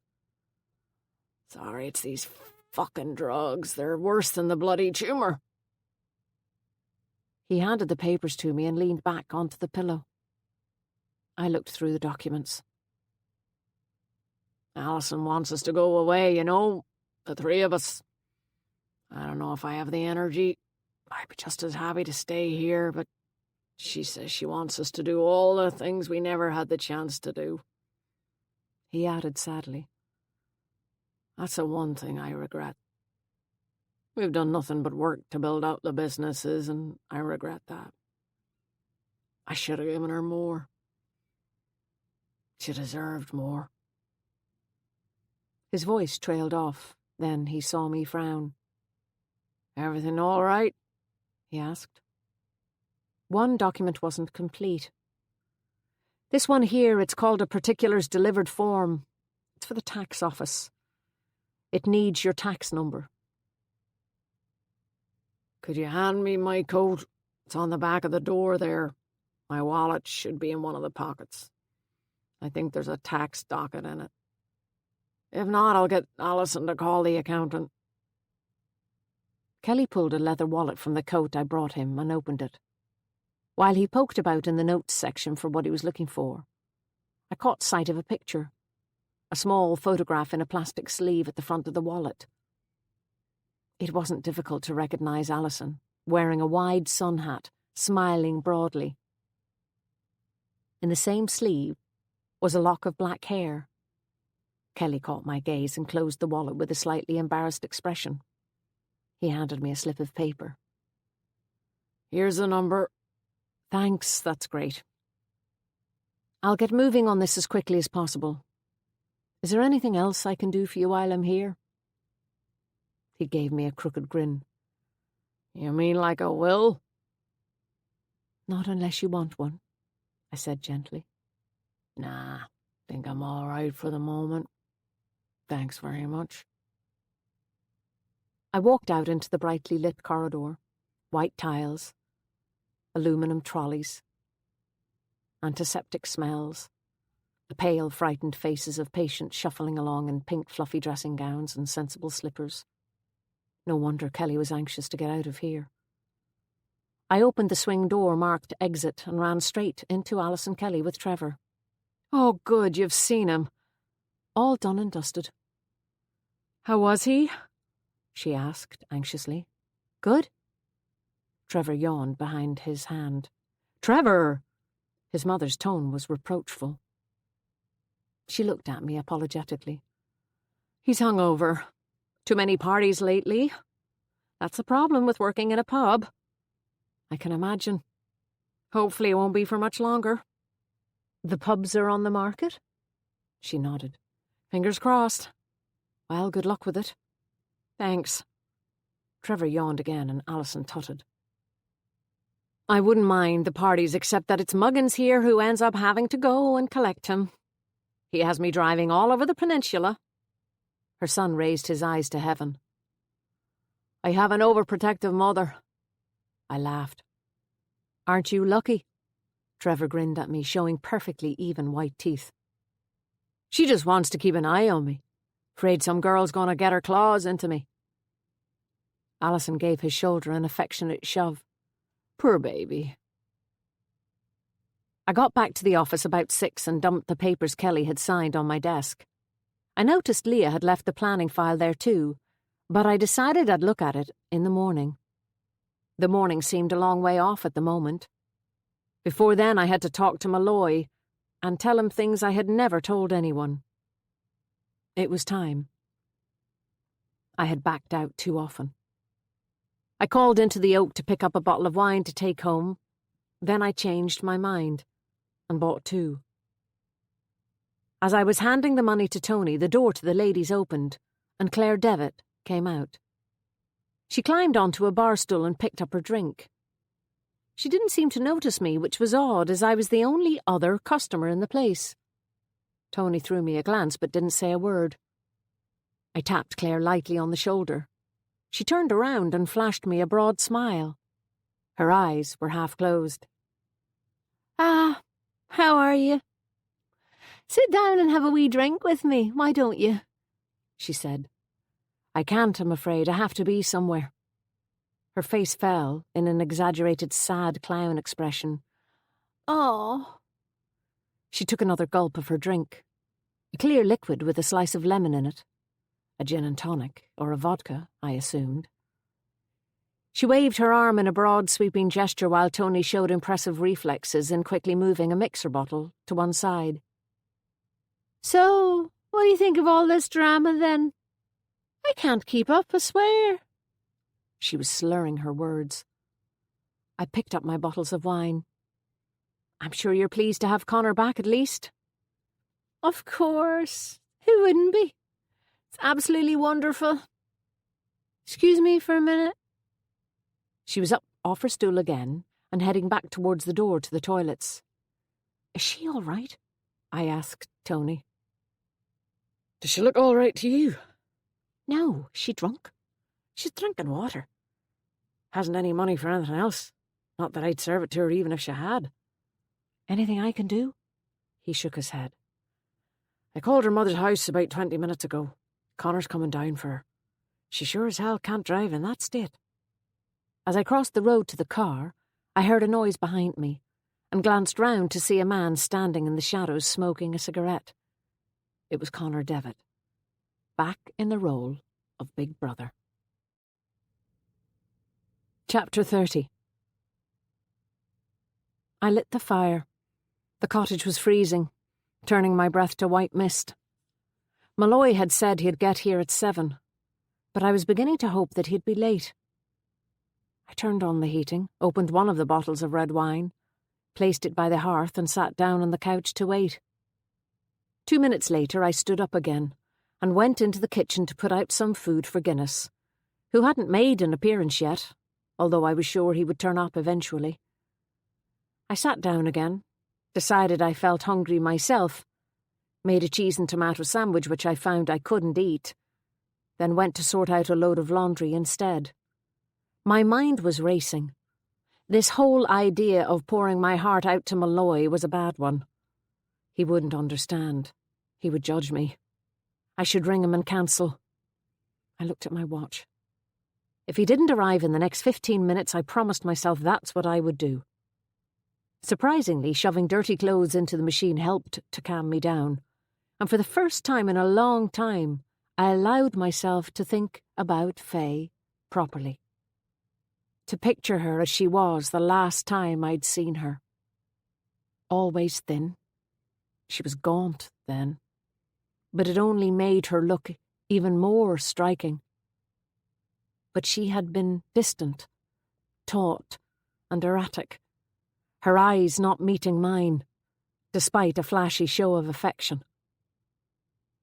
"Sorry, it's these fucking drugs. They're worse than the bloody tumour." He handed the papers to me and leaned back onto the pillow. I looked through the documents. "Alison wants us to go away, you know, the three of us. I don't know if I have the energy. I'd be just as happy to stay here, but she says she wants us to do all the things we never had the chance to do." He added sadly, "That's the one thing I regret. We've done nothing but work to build out the businesses, and I regret that. I should have given her more. She deserved more." His voice trailed off. Then he saw me frown. "Everything all right?" he asked. One document wasn't complete. This one here, it's called a particulars delivered form. It's for the tax office. It needs your tax number. "Could you hand me my coat? It's on the back of the door there. My wallet should be in one of the pockets. I think there's a tax docket in it. If not, I'll get Alison to call the accountant." Kelly pulled a leather wallet from the coat I brought him and opened it. While he poked about in the notes section for what he was looking for, I caught sight of a picture, a small photograph in a plastic sleeve at the front of the wallet. It wasn't difficult to recognize Alison, wearing a wide sun hat, smiling broadly. In the same sleeve was a lock of black hair. Kelly caught my gaze and closed the wallet with a slightly embarrassed expression. He handed me a slip of paper. "Here's the number." "Thanks, that's great. I'll get moving on this as quickly as possible. Is there anything else I can do for you while I'm here?" He gave me a crooked grin. "You mean like a will?" "Not unless you want one," I said gently. "Nah, think I'm all right for the moment. Thanks very much." I walked out into the brightly lit corridor, white tiles, aluminum trolleys, antiseptic smells, the pale, frightened faces of patients shuffling along in pink fluffy dressing gowns and sensible slippers. No wonder Kelly was anxious to get out of here. I opened the swing door marked exit and ran straight into Alison Kelly with Trevor. "Oh, good, you've seen him." All done and dusted. How was he? She asked anxiously. Good? Trevor yawned behind his hand. Trevor! His mother's tone was reproachful. She looked at me apologetically. He's hungover. Too many parties lately. That's the problem with working in a pub. I can imagine. Hopefully it won't be for much longer. The pubs are on the market? She nodded. Fingers crossed. Well, good luck with it. Thanks. Trevor yawned again and Alison tutted. I wouldn't mind the parties except that it's Muggins here who ends up having to go and collect him. He has me driving all over the peninsula. Her son raised his eyes to heaven. I have an overprotective mother. I laughed. Aren't you lucky? Trevor grinned at me, showing perfectly even white teeth. She just wants to keep an eye on me. Afraid some girl's gonna get her claws into me. Alison gave his shoulder an affectionate shove. Poor baby. I got back to the office about 6 and dumped the papers Kelly had signed on my desk. I noticed Leah had left the planning file there too, but I decided I'd look at it in the morning. The morning seemed a long way off at the moment. Before then I had to talk to Malloy and tell him things I had never told anyone. It was time. I had backed out too often. I called into the Oak to pick up a bottle of wine to take home. Then I changed my mind and bought 2. As I was handing the money to Tony, the door to the ladies opened, and Claire Devitt came out. She climbed onto a bar stool and picked up her drink. She didn't seem to notice me, which was odd, as I was the only other customer in the place. Tony threw me a glance but didn't say a word. I tapped Claire lightly on the shoulder. She turned around and flashed me a broad smile. Her eyes were half closed. "Ah, how are you? Sit down and have a wee drink with me, why don't you?" she said. "I can't, I'm afraid. I have to be somewhere." Her face fell in an exaggerated sad clown expression. "Oh." She took another gulp of her drink. A clear liquid with a slice of lemon in it. A gin and tonic, or a vodka, I assumed. She waved her arm in a broad, sweeping gesture while Tony showed impressive reflexes in quickly moving a mixer bottle to one side. "So, what do you think of all this drama, then? I can't keep up, I swear." She was slurring her words. I picked up my bottles of wine. "I'm sure you're pleased to have Connor back at least." "Of course. Who wouldn't be? It's absolutely wonderful. Excuse me for a minute." She was up off her stool again and heading back towards the door to the toilets. "Is she all right?" I asked Tony. "Does she look all right to you?" "No, is she drunk? She's drinking water." "Hasn't any money for anything else. Not that I'd serve it to her even if she had." "Anything I can do?" He shook his head. "I called her mother's house about 20 minutes ago. Connor's coming down for her. She sure as hell can't drive in that state." As I crossed the road to the car, I heard a noise behind me and glanced round to see a man standing in the shadows smoking a cigarette. It was Connor Devitt, back in the role of Big Brother. Chapter 30. I lit the fire. The cottage was freezing, turning my breath to white mist. Malloy had said he'd get here at 7, but I was beginning to hope that he'd be late. I turned on the heating, opened one of the bottles of red wine, placed it by the hearth and sat down on the couch to wait. 2 minutes later I stood up again and went into the kitchen to put out some food for Guinness, who hadn't made an appearance yet, although I was sure he would turn up eventually. I sat down again, decided I felt hungry myself, made a cheese and tomato sandwich which I found I couldn't eat, then went to sort out a load of laundry instead. My mind was racing. This whole idea of pouring my heart out to Malloy was a bad one. He wouldn't understand. He would judge me. I should ring him and cancel. I looked at my watch. If he didn't arrive in the next 15 minutes, I promised myself that's what I would do. Surprisingly, shoving dirty clothes into the machine helped to calm me down, and for the first time in a long time, I allowed myself to think about Faye properly. To picture her as she was the last time I'd seen her. Always thin. She was gaunt then, but it only made her look even more striking. But she had been distant, taut, and erratic, her eyes not meeting mine, despite a flashy show of affection.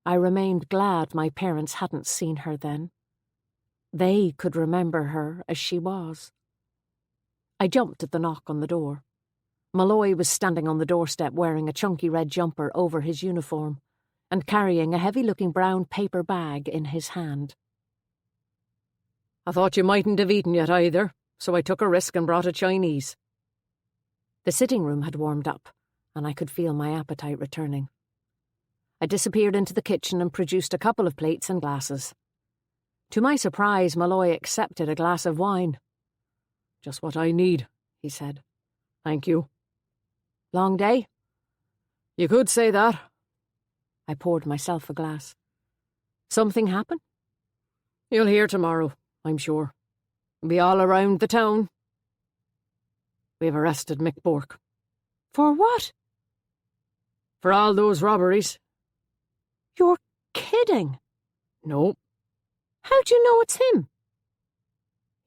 I remained glad my parents hadn't seen her then. They could remember her as she was. I jumped at the knock on the door. Malloy was standing on the doorstep wearing a chunky red jumper over his uniform and carrying a heavy-looking brown paper bag in his hand. I thought you mightn't have eaten yet either, so I took a risk and brought a Chinese. The sitting room had warmed up, and I could feel my appetite returning. I disappeared into the kitchen and produced a couple of plates and glasses. To my surprise, Malloy accepted a glass of wine. Just what I need, he said. Thank you. Long day? You could say that. I poured myself a glass. Something happen? You'll hear tomorrow, I'm sure. It'll be all around the town. We've arrested Mick Bourke. For what? For all those robberies. You're kidding. No. How'd you know it's him?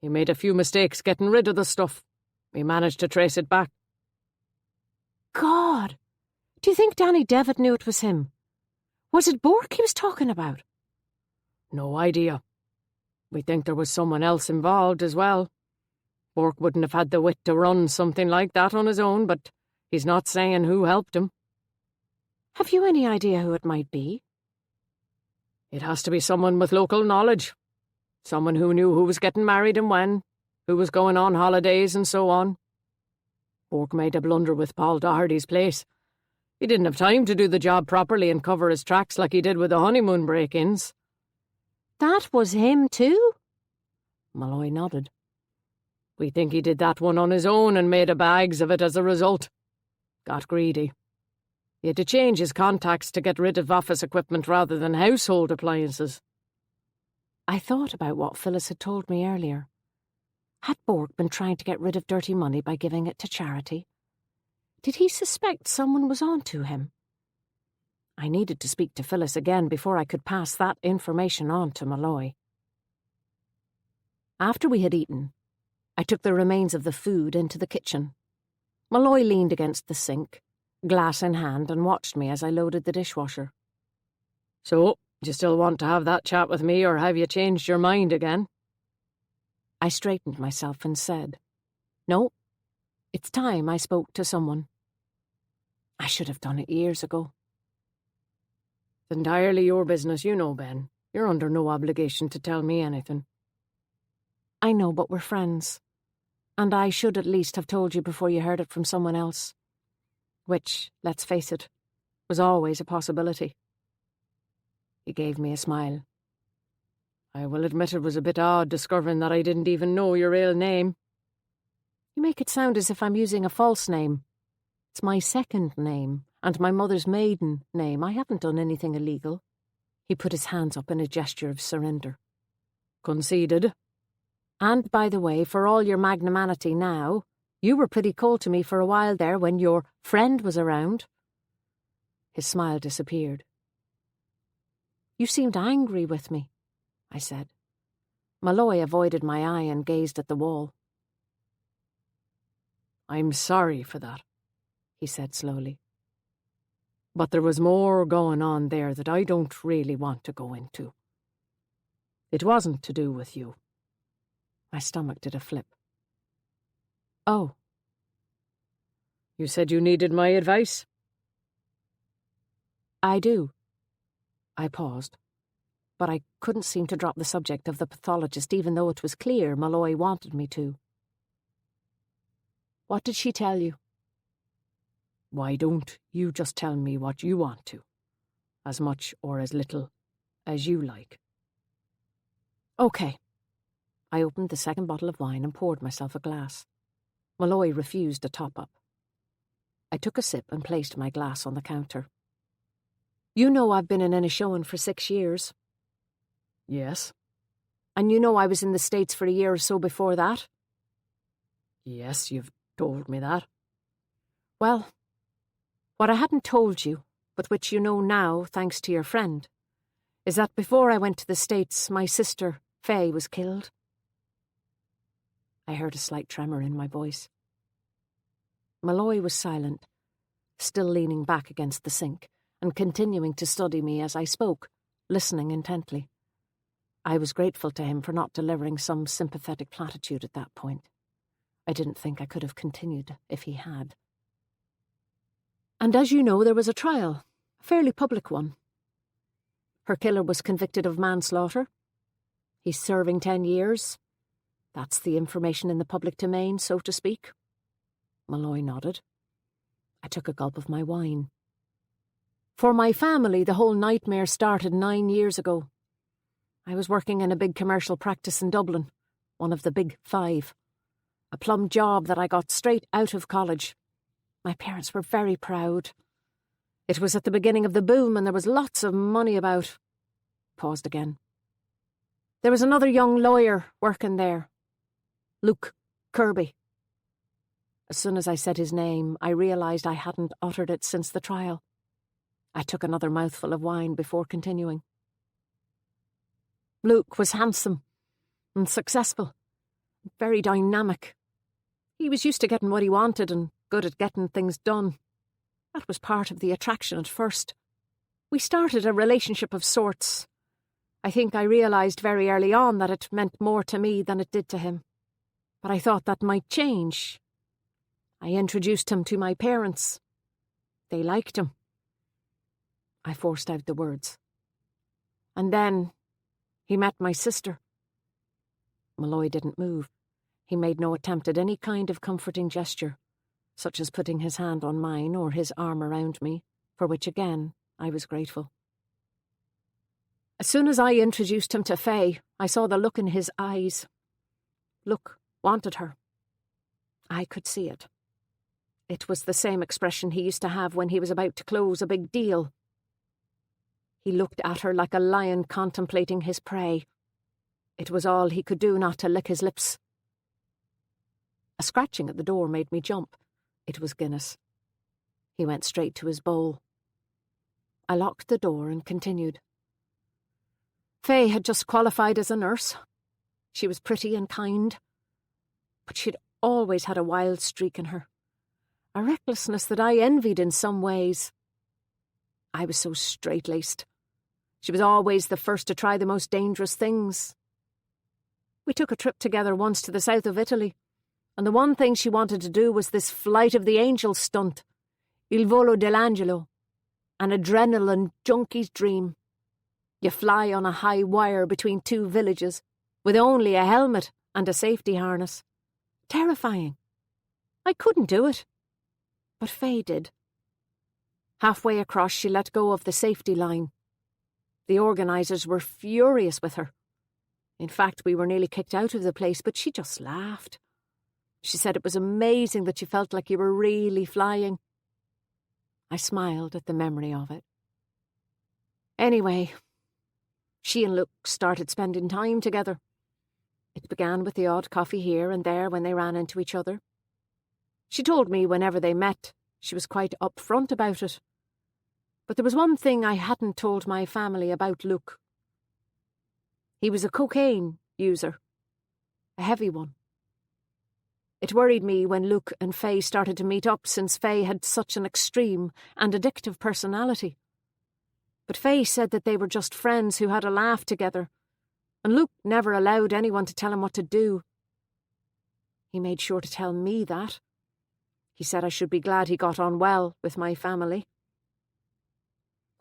He made a few mistakes getting rid of the stuff. We managed to trace it back. God! Do you think Danny Devitt knew it was him? Was it Bourke he was talking about? No idea. We think there was someone else involved as well. Bourke wouldn't have had the wit to run something like that on his own, but he's not saying who helped him. Have you any idea who it might be? It has to be someone with local knowledge. Someone who knew who was getting married and when, who was going on holidays and so on. Bourke made a blunder with Paul Doherty's place. He didn't have time to do the job properly and cover his tracks like he did with the honeymoon break-ins. That was him too? Malloy nodded. We think he did that one on his own and made a bags of it as a result. Got greedy. He had to change his contacts to get rid of office equipment rather than household appliances. I thought about what Phyllis had told me earlier. Had Bourke been trying to get rid of dirty money by giving it to charity? Did he suspect someone was on to him? I needed to speak to Phyllis again before I could pass that information on to Malloy. After we had eaten, I took the remains of the food into the kitchen. Malloy leaned against the sink, glass in hand, and watched me as I loaded the dishwasher. So, do you still want to have that chat with me, or have you changed your mind again? I straightened myself and said, No, it's time I spoke to someone. I should have done it years ago. It's entirely your business, you know, Ben. You're under no obligation to tell me anything. I know, but we're friends. And I should at least have told you before you heard it from someone else. Which, let's face it, was always a possibility. He gave me a smile. I will admit it was a bit odd discovering that I didn't even know your real name. You make it sound as if I'm using a false name. It's my second name, and my mother's maiden name. I haven't done anything illegal. He put his hands up in a gesture of surrender. Conceded. And, by the way, for all your magnanimity now, you were pretty cold to me for a while there when your friend was around. His smile disappeared. You seemed angry with me, I said. Malloy avoided my eye and gazed at the wall. I'm sorry for that, he said slowly. But there was more going on there that I don't really want to go into. It wasn't to do with you. My stomach did a flip. Oh. You said you needed my advice? I do. I paused, but I couldn't seem to drop the subject of the pathologist even though it was clear Malloy wanted me to. What did she tell you? Why don't you just tell me what you want to? As much or as little as you like. Okay. I opened the second bottle of wine and poured myself a glass. Malloy refused a top-up. I took a sip and placed my glass on the counter. You know I've been in Inishowen for 6 years. Yes. And you know I was in the States for a year or so before that? Yes, you've told me that. Well, what I hadn't told you, but which you know now thanks to your friend, is that before I went to the States, my sister, Faye, was killed. I heard a slight tremor in my voice. Malloy was silent, still leaning back against the sink, and continuing to study me as I spoke, listening intently. I was grateful to him for not delivering some sympathetic platitude at that point. I didn't think I could have continued if he had. And as you know, there was a trial, a fairly public one. Her killer was convicted of manslaughter. He's serving 10 years. That's the information in the public domain, so to speak. Malloy nodded. I took a gulp of my wine. For my family, the whole nightmare started 9 years ago. I was working in a big commercial practice in Dublin, one of the big 5. A plum job that I got straight out of college. My parents were very proud. It was at the beginning of the boom and there was lots of money about. Paused again. There was another young lawyer working there. Luke Kirby. As soon as I said his name, I realised I hadn't uttered it since the trial. I took another mouthful of wine before continuing. Luke was handsome and successful, very dynamic. He was used to getting what he wanted and good at getting things done. That was part of the attraction at first. We started a relationship of sorts. I think I realised very early on that it meant more to me than it did to him. But I thought that might change. I introduced him to my parents. They liked him. I forced out the words. And then he met my sister. Malloy didn't move. He made no attempt at any kind of comforting gesture, such as putting his hand on mine or his arm around me, for which again I was grateful. As soon as I introduced him to Faye, I saw the look in his eyes. Luke wanted her. I could see it. It was the same expression he used to have when he was about to close a big deal. He looked at her like a lion contemplating his prey. It was all he could do not to lick his lips. A scratching at the door made me jump. It was Guinness. He went straight to his bowl. I locked the door and continued. Faye had just qualified as a nurse. She was pretty and kind, but she'd always had a wild streak in her. A recklessness that I envied in some ways. I was so straight-laced. She was always the first to try the most dangerous things. We took a trip together once to the south of Italy, and the one thing she wanted to do was this Flight of the Angels stunt, Il Volo dell'Angelo, an adrenaline junkie's dream. You fly on a high wire between 2 villages, with only a helmet and a safety harness. Terrifying. I couldn't do it. But Faye did. Halfway across, she let go of the safety line. The organisers were furious with her. In fact, we were nearly kicked out of the place, but she just laughed. She said it was amazing that you felt like you were really flying. I smiled at the memory of it. Anyway, she and Luke started spending time together. It began with the odd coffee here and there when they ran into each other. She told me whenever they met, she was quite upfront about it. But there was one thing I hadn't told my family about Luke. He was a cocaine user. A heavy one. It worried me when Luke and Faye started to meet up, since Faye had such an extreme and addictive personality. But Faye said that they were just friends who had a laugh together, and Luke never allowed anyone to tell him what to do. He made sure to tell me that. He said I should be glad he got on well with my family.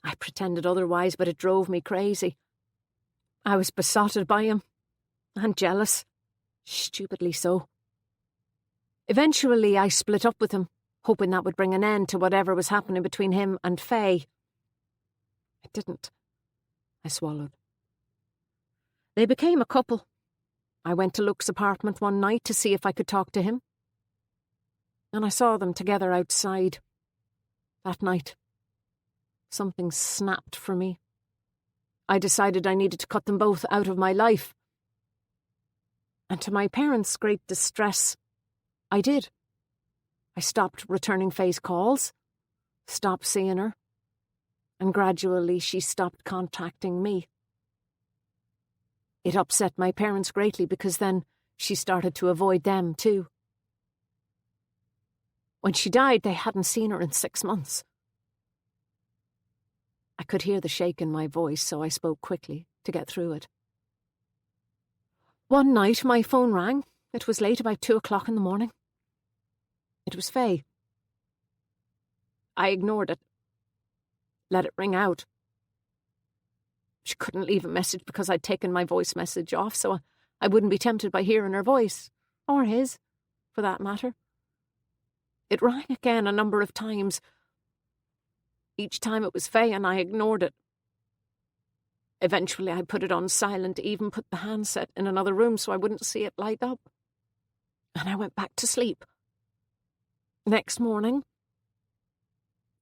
I pretended otherwise, but it drove me crazy. I was besotted by him, and jealous, stupidly so. Eventually I split up with him, hoping that would bring an end to whatever was happening between him and Faye. It didn't. I swallowed. They became a couple. I went to Luke's apartment one night to see if I could talk to him. And I saw them together outside. That night, something snapped for me. I decided I needed to cut them both out of my life. And to my parents' great distress, I did. I stopped returning Faye's calls, stopped seeing her, and gradually she stopped contacting me. It upset my parents greatly because then she started to avoid them too. When she died, they hadn't seen her in 6 months. I could hear the shake in my voice, so I spoke quickly to get through it. One night my phone rang. It was late, about 2 o'clock in the morning. It was Faye. I ignored it. Let it ring out. She couldn't leave a message because I'd taken my voice message off, so I wouldn't be tempted by hearing her voice, or his, for that matter. It rang again a number of times. Each time it was Faye, and I ignored it. Eventually I put it on silent, even put the handset in another room so I wouldn't see it light up. And I went back to sleep. Next morning,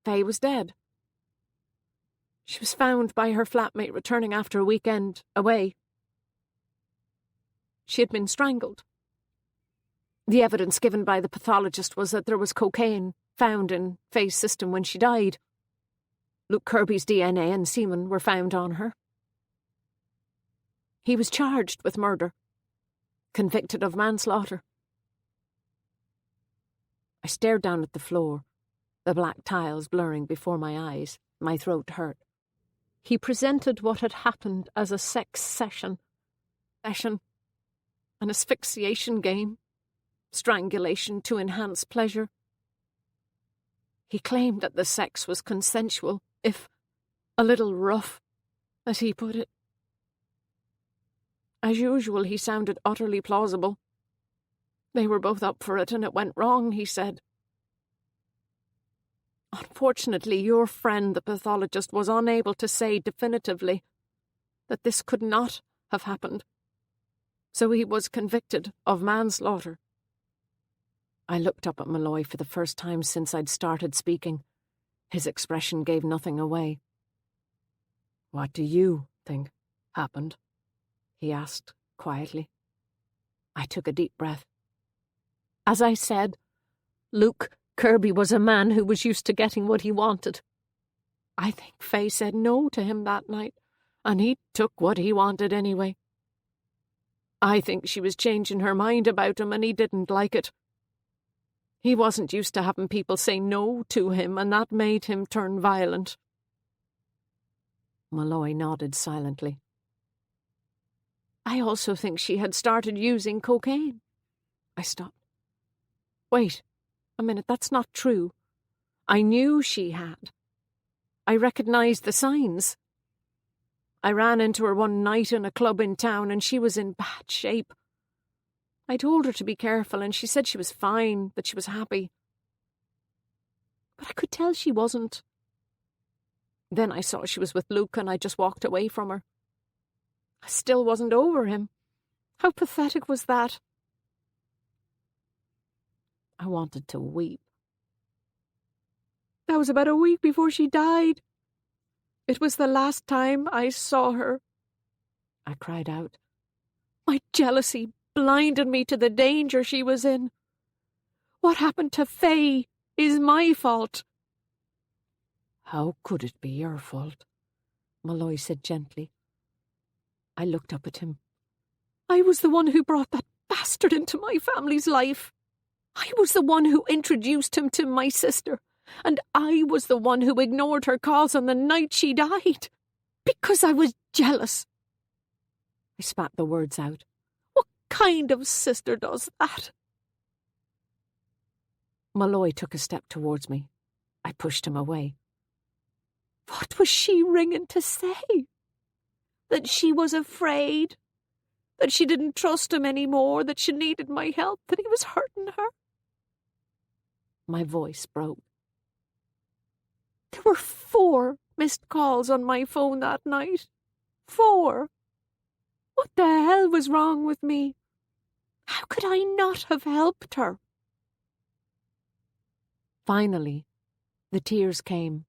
Faye was dead. She was found by her flatmate returning after a weekend away. She had been strangled. The evidence given by the pathologist was that there was cocaine found in Faye's system when she died. Luke Kirby's DNA and semen were found on her. He was charged with murder, convicted of manslaughter. I stared down at the floor, the black tiles blurring before my eyes. My throat hurt. He presented what had happened as a sex session, an asphyxiation game, strangulation to enhance pleasure. He claimed that the sex was consensual, if a little rough, as he put it. As usual, he sounded utterly plausible. They were both up for it, and it went wrong, he said. Unfortunately, your friend, the pathologist, was unable to say definitively that this could not have happened, so he was convicted of manslaughter. I looked up at Malloy for the first time since I'd started speaking. His expression gave nothing away. "What do you think happened?" he asked quietly. I took a deep breath. As I said, Luke Kirby was a man who was used to getting what he wanted. I think Faye said no to him that night, and he took what he wanted anyway. I think she was changing her mind about him, and he didn't like it. He wasn't used to having people say no to him, and that made him turn violent. Malloy nodded silently. I also think she had started using cocaine. I stopped. Wait a minute, that's not true. I knew she had. I recognized the signs. I ran into her one night in a club in town, and she was in bad shape. I told her to be careful, and she said she was fine, that she was happy. But I could tell she wasn't. Then I saw she was with Luke, and I just walked away from her. I still wasn't over him. How pathetic was that? I wanted to weep. That was about a week before she died. It was the last time I saw her. I cried out. My jealousy blinded me to the danger she was in. What happened to Faye is my fault. How could it be your fault? Malloy said gently. I looked up at him. I was the one who brought that bastard into my family's life. I was the one who introduced him to my sister, and I was the one who ignored her calls on the night she died, because I was jealous. I spat the words out. What kind of sister does that? Malloy took a step towards me. I pushed him away. What was she ringing to say? That she was afraid? That she didn't trust him anymore? That she needed my help? That he was hurting her? My voice broke. There were 4 missed calls on my phone that night. 4. What the hell was wrong with me? How could I not have helped her? Finally, the tears came.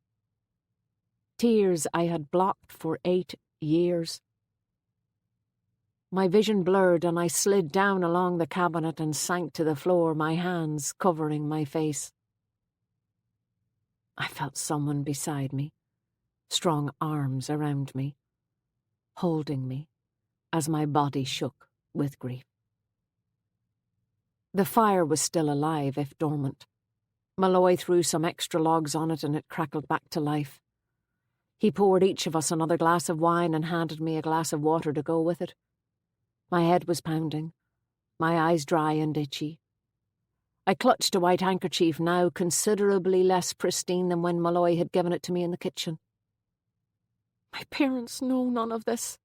Tears I had blocked for 8 years. My vision blurred and I slid down along the cabinet and sank to the floor, my hands covering my face. I felt someone beside me, strong arms around me, holding me as my body shook with grief. The fire was still alive, if dormant. Malloy threw some extra logs on it and it crackled back to life. He poured each of us another glass of wine and handed me a glass of water to go with it. My head was pounding, my eyes dry and itchy. I clutched a white handkerchief, now considerably less pristine than when Malloy had given it to me in the kitchen. My parents know none of this.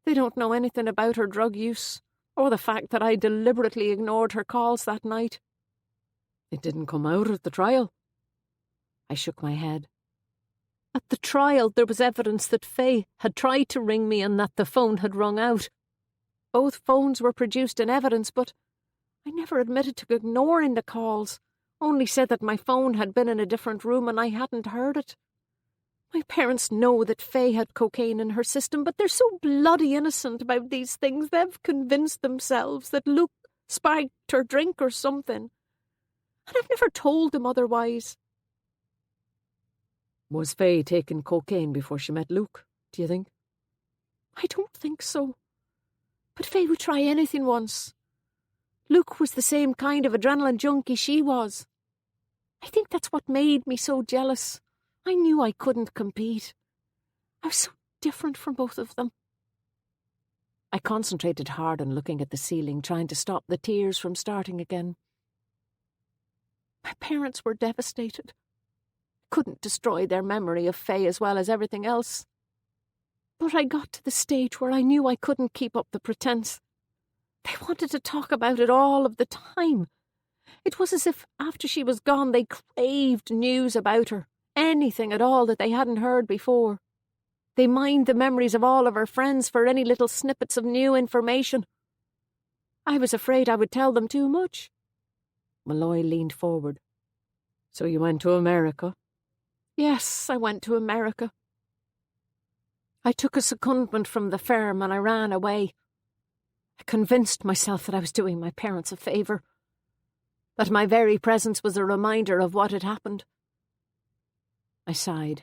They don't know anything about her drug use, or the fact that I deliberately ignored her calls that night. It didn't come out at the trial. I shook my head. At the trial, there was evidence that Faye had tried to ring me and that the phone had rung out. Both phones were produced in evidence, but I never admitted to ignoring the calls, only said that my phone had been in a different room and I hadn't heard it. My parents know that Faye had cocaine in her system, but they're so bloody innocent about these things. They've convinced themselves that Luke spiked her drink or something. And I've never told them otherwise. Was Faye taking cocaine before she met Luke, do you think? I don't think so. But Faye would try anything once. Luke was the same kind of adrenaline junkie she was. I think that's what made me so jealous. I knew I couldn't compete. I was so different from both of them. I concentrated hard on looking at the ceiling, trying to stop the tears from starting again. My parents were devastated. I couldn't destroy their memory of Faye as well as everything else. But I got to the stage where I knew I couldn't keep up the pretense. They wanted to talk about it all of the time. It was as if after she was gone they craved news about her, anything at all that they hadn't heard before. They mined the memories of all of her friends for any little snippets of new information. I was afraid I would tell them too much. Malloy leaned forward. So you went to America? Yes, I went to America. I took a secondment from the firm and I ran away. I convinced myself that I was doing my parents a favour, that my very presence was a reminder of what had happened. I sighed.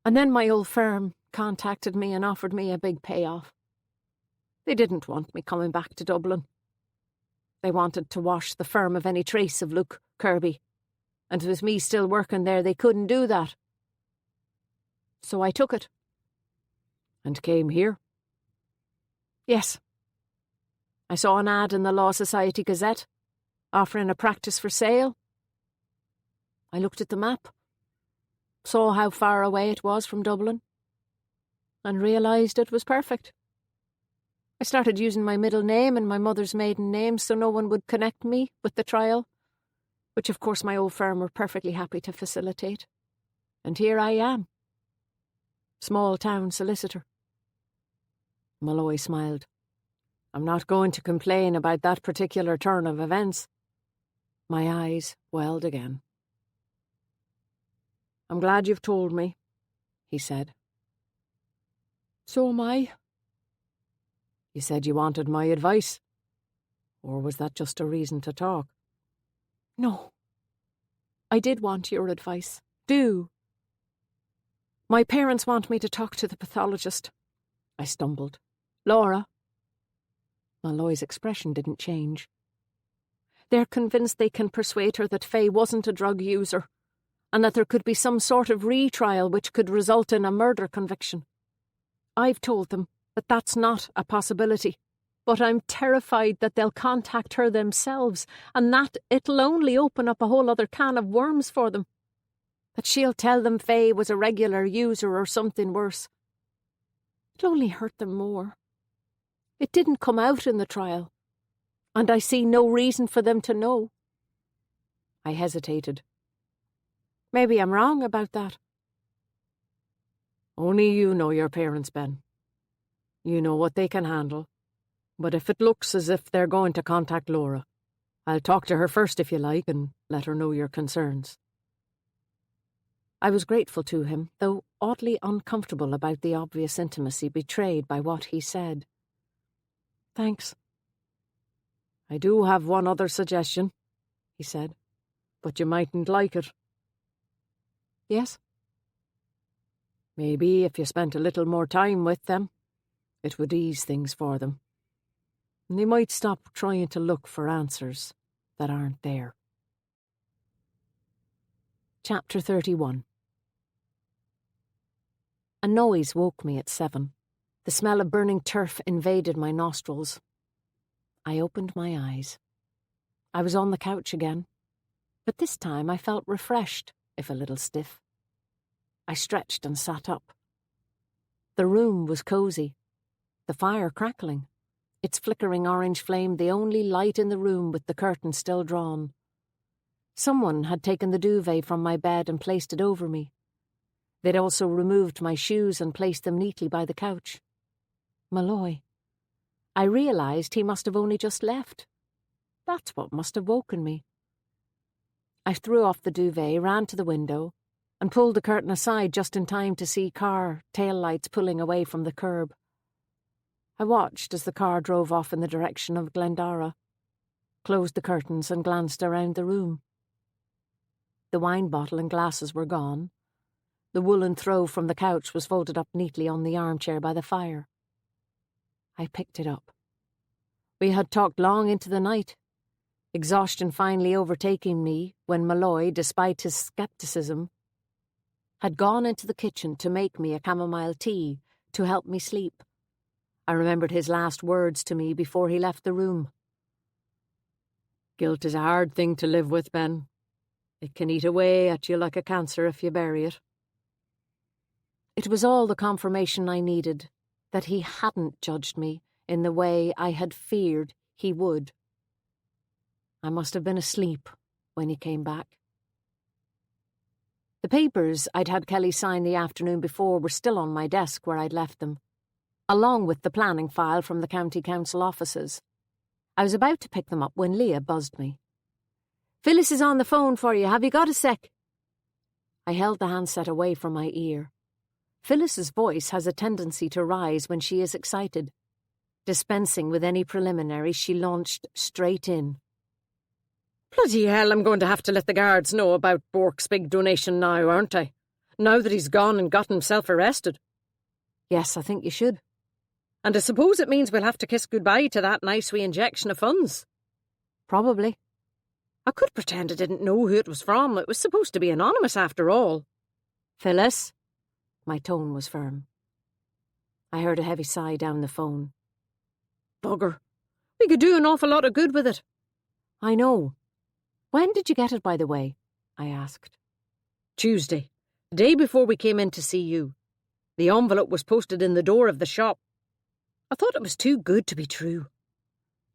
And then my old firm contacted me and offered me a big payoff. They didn't want me coming back to Dublin. They wanted to wash the firm of any trace of Luke Kirby, and with me still working there they couldn't do that. So I took it. And came here? Yes. I saw an ad in the Law Society Gazette, offering a practice for sale. I looked at the map, saw how far away it was from Dublin, and realised it was perfect. I started using my middle name and my mother's maiden name so no one would connect me with the trial, which of course my old firm were perfectly happy to facilitate. And here I am. Small-town solicitor. Malloy smiled. I'm not going to complain about that particular turn of events. My eyes welled again. I'm glad you've told me, he said. So am I. You said you wanted my advice. Or was that just a reason to talk? No. I did want your advice. Do. My parents want me to talk to the pathologist. I stumbled. Laura. Malloy's expression didn't change. They're convinced they can persuade her that Faye wasn't a drug user, and that there could be some sort of retrial which could result in a murder conviction. I've told them that that's not a possibility, but I'm terrified that they'll contact her themselves, and that it'll only open up a whole other can of worms for them. That she'll tell them Faye was a regular user or something worse. It'll only hurt them more. It didn't come out in the trial, and I see no reason for them to know. I hesitated. Maybe I'm wrong about that. Only you know your parents, Ben. You know what they can handle. But if it looks as if they're going to contact Laura, I'll talk to her first if you like and let her know your concerns. I was grateful to him, though oddly uncomfortable about the obvious intimacy betrayed by what he said. Thanks. I do have one other suggestion, he said, but you mightn't like it. Yes? Maybe if you spent a little more time with them, it would ease things for them. And they might stop trying to look for answers that aren't there. Chapter 31. A noise woke me at 7. The smell of burning turf invaded my nostrils. I opened my eyes. I was on the couch again, but this time I felt refreshed, if a little stiff. I stretched and sat up. The room was cosy, the fire crackling, its flickering orange flame the only light in the room with the curtain still drawn. Someone had taken the duvet from my bed and placed it over me. They'd also removed my shoes and placed them neatly by the couch. Malloy. I realised he must have only just left. That's what must have woken me. I threw off the duvet, ran to the window, and pulled the curtain aside just in time to see car taillights pulling away from the curb. I watched as the car drove off in the direction of Glendara, closed the curtains and glanced around the room. The wine bottle and glasses were gone. The woolen throw from the couch was folded up neatly on the armchair by the fire. I picked it up. We had talked long into the night, exhaustion finally overtaking me when Malloy, despite his scepticism, had gone into the kitchen to make me a chamomile tea to help me sleep. I remembered his last words to me before he left the room. Guilt is a hard thing to live with, Ben. It can eat away at you like a cancer if you bury it. It was all the confirmation I needed that he hadn't judged me in the way I had feared he would. I must have been asleep when he came back. The papers I'd had Kelly sign the afternoon before were still on my desk where I'd left them, along with the planning file from the county council offices. I was about to pick them up when Leah buzzed me. "Phyllis is on the phone for you. Have you got a sec?" I held the handset away from my ear. Phyllis's voice has a tendency to rise when she is excited. Dispensing with any preliminaries, she launched straight in. Bloody hell, I'm going to have to let the guards know about Bork's big donation now, aren't I? Now that he's gone and got himself arrested. Yes, I think you should. And I suppose it means we'll have to kiss goodbye to that nice wee injection of funds. Probably. I could pretend I didn't know who it was from. It was supposed to be anonymous after all. Phyllis? My tone was firm. I heard a heavy sigh down the phone. Bugger. We could do an awful lot of good with it. I know. When did you get it, by the way? I asked. Tuesday, the day before we came in to see you. The envelope was posted in the door of the shop. I thought it was too good to be true.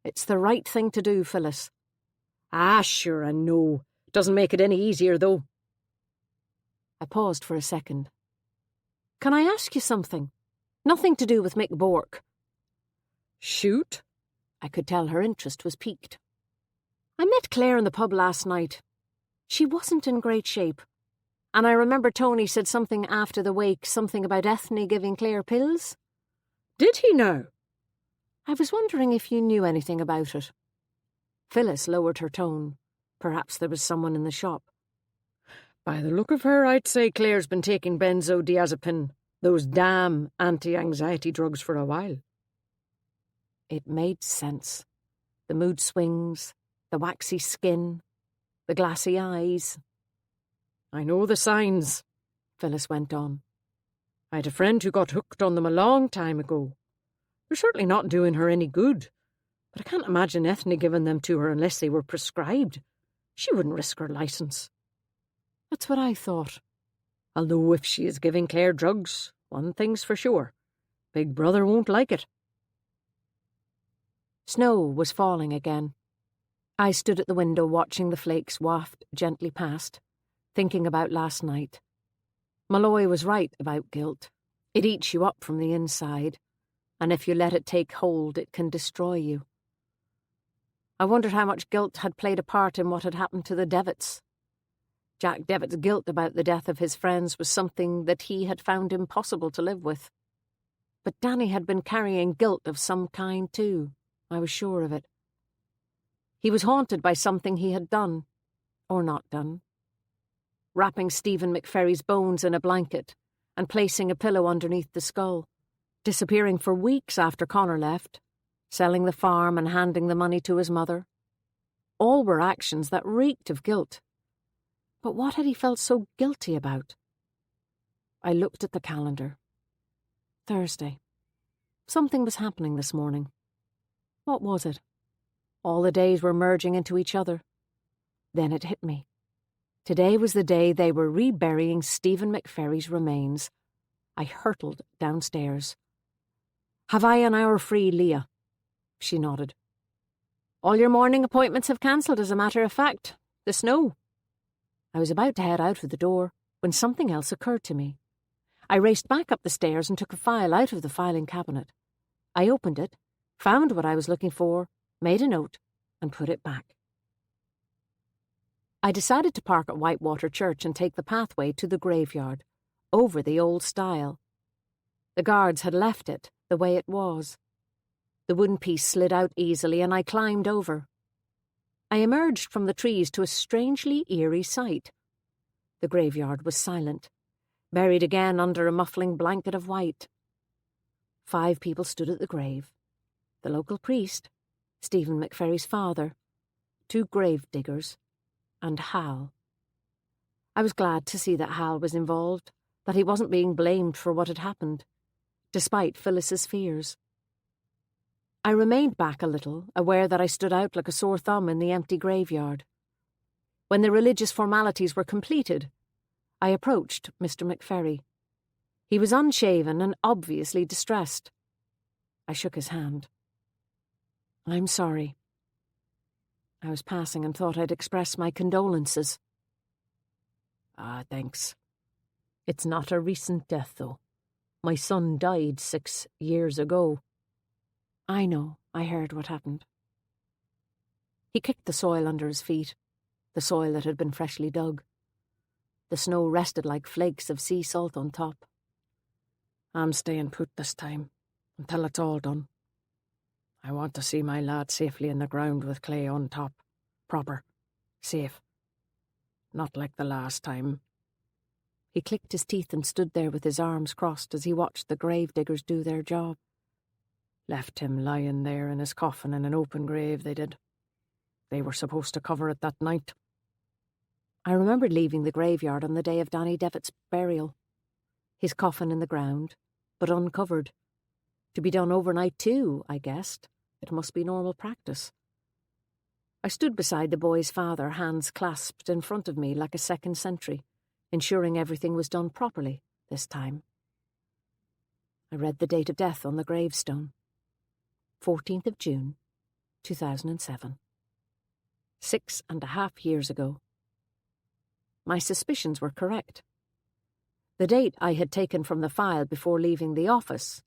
It's the right thing to do, Phyllis. Ah, sure, I know. Doesn't make it any easier, though. I paused for a second. Can I ask you something? Nothing to do with Mick Bork. Shoot. I could tell her interest was piqued. I met Claire in the pub last night. She wasn't in great shape. And I remember Tony said something after the wake, something about Ethne giving Claire pills. Did he now? I was wondering if you knew anything about it. Phyllis lowered her tone. Perhaps there was someone in the shop. By the look of her, I'd say Claire's been taking benzodiazepine, those damn anti-anxiety drugs, for a while. It made sense. The mood swings, the waxy skin, the glassy eyes. I know the signs, Phyllis went on. I had a friend who got hooked on them a long time ago. They're certainly not doing her any good, but I can't imagine Ethne giving them to her unless they were prescribed. She wouldn't risk her licence. That's what I thought. Although if she is giving Claire drugs, one thing's for sure. Big Brother won't like it. Snow was falling again. I stood at the window watching the flakes waft gently past, thinking about last night. Malloy was right about guilt. It eats you up from the inside, and if you let it take hold, it can destroy you. I wondered how much guilt had played a part in what had happened to the Devitts. Jack Devitt's guilt about the death of his friends was something that he had found impossible to live with. But Danny had been carrying guilt of some kind too. I was sure of it. He was haunted by something he had done, or not done. Wrapping Stephen McFerry's bones in a blanket and placing a pillow underneath the skull, disappearing for weeks after Connor left, selling the farm and handing the money to his mother. All were actions that reeked of guilt. But what had he felt so guilty about? I looked at the calendar. Thursday. Something was happening this morning. What was it? All the days were merging into each other. Then it hit me. Today was the day they were reburying Stephen McFerry's remains. I hurtled downstairs. "Have I an hour free, Leah?" She nodded. "All your morning appointments have cancelled, as a matter of fact. The snow." I was about to head out of the door when something else occurred to me. I raced back up the stairs and took a file out of the filing cabinet. I opened it, found what I was looking for, made a note, and put it back. I decided to park at Whitewater Church and take the pathway to the graveyard, over the old stile. The guards had left it the way it was. The wooden piece slid out easily and I climbed over. I emerged from the trees to a strangely eerie sight. The graveyard was silent, buried again under a muffling blanket of white. 5 people stood at the grave. The local priest, Stephen McFerry's father, 2 grave diggers, and Hal. I was glad to see that Hal was involved, that he wasn't being blamed for what had happened, despite Phyllis's fears. I remained back a little, aware that I stood out like a sore thumb in the empty graveyard. When the religious formalities were completed, I approached Mr. McFerry. He was unshaven and obviously distressed. I shook his hand. "I'm sorry." I was passing and thought I'd express my condolences. Thanks. It's not a recent death, though. My son died 6 years ago." "I know. I heard what happened." He kicked the soil under his feet, the soil that had been freshly dug. The snow rested like flakes of sea salt on top. "I'm staying put this time, until it's all done. I want to see my lad safely in the ground with clay on top. Proper. Safe. Not like the last time." He clicked his teeth and stood there with his arms crossed as he watched the grave diggers do their job. Left him lying there in his coffin in an open grave, they did. They were supposed to cover it that night. I remembered leaving the graveyard on the day of Danny Devitt's burial. His coffin in the ground, but uncovered. To be done overnight too, I guessed. It must be normal practice. I stood beside the boy's father, hands clasped in front of me like a second sentry, ensuring everything was done properly this time. I read the date of death on the gravestone. 14th of June, 2007. 6.5 years ago. My suspicions were correct. The date I had taken from the file before leaving the office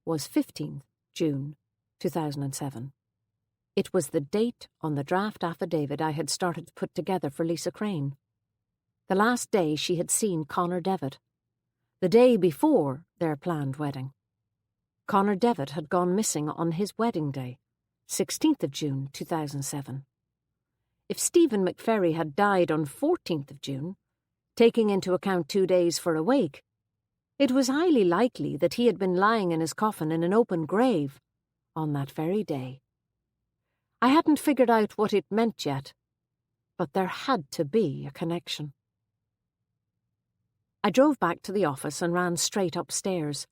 was 15th June, 2007. It was the date on the draft affidavit I had started to put together for Lisa Crane. The last day she had seen Connor Devitt. The day before their planned wedding. Connor Devitt had gone missing on his wedding day, 16th of June, 2007. If Stephen McFerry had died on 14th of June, taking into account 2 days for a wake, it was highly likely that he had been lying in his coffin in an open grave on that very day. I hadn't figured out what it meant yet, but there had to be a connection. I drove back to the office and ran straight upstairs.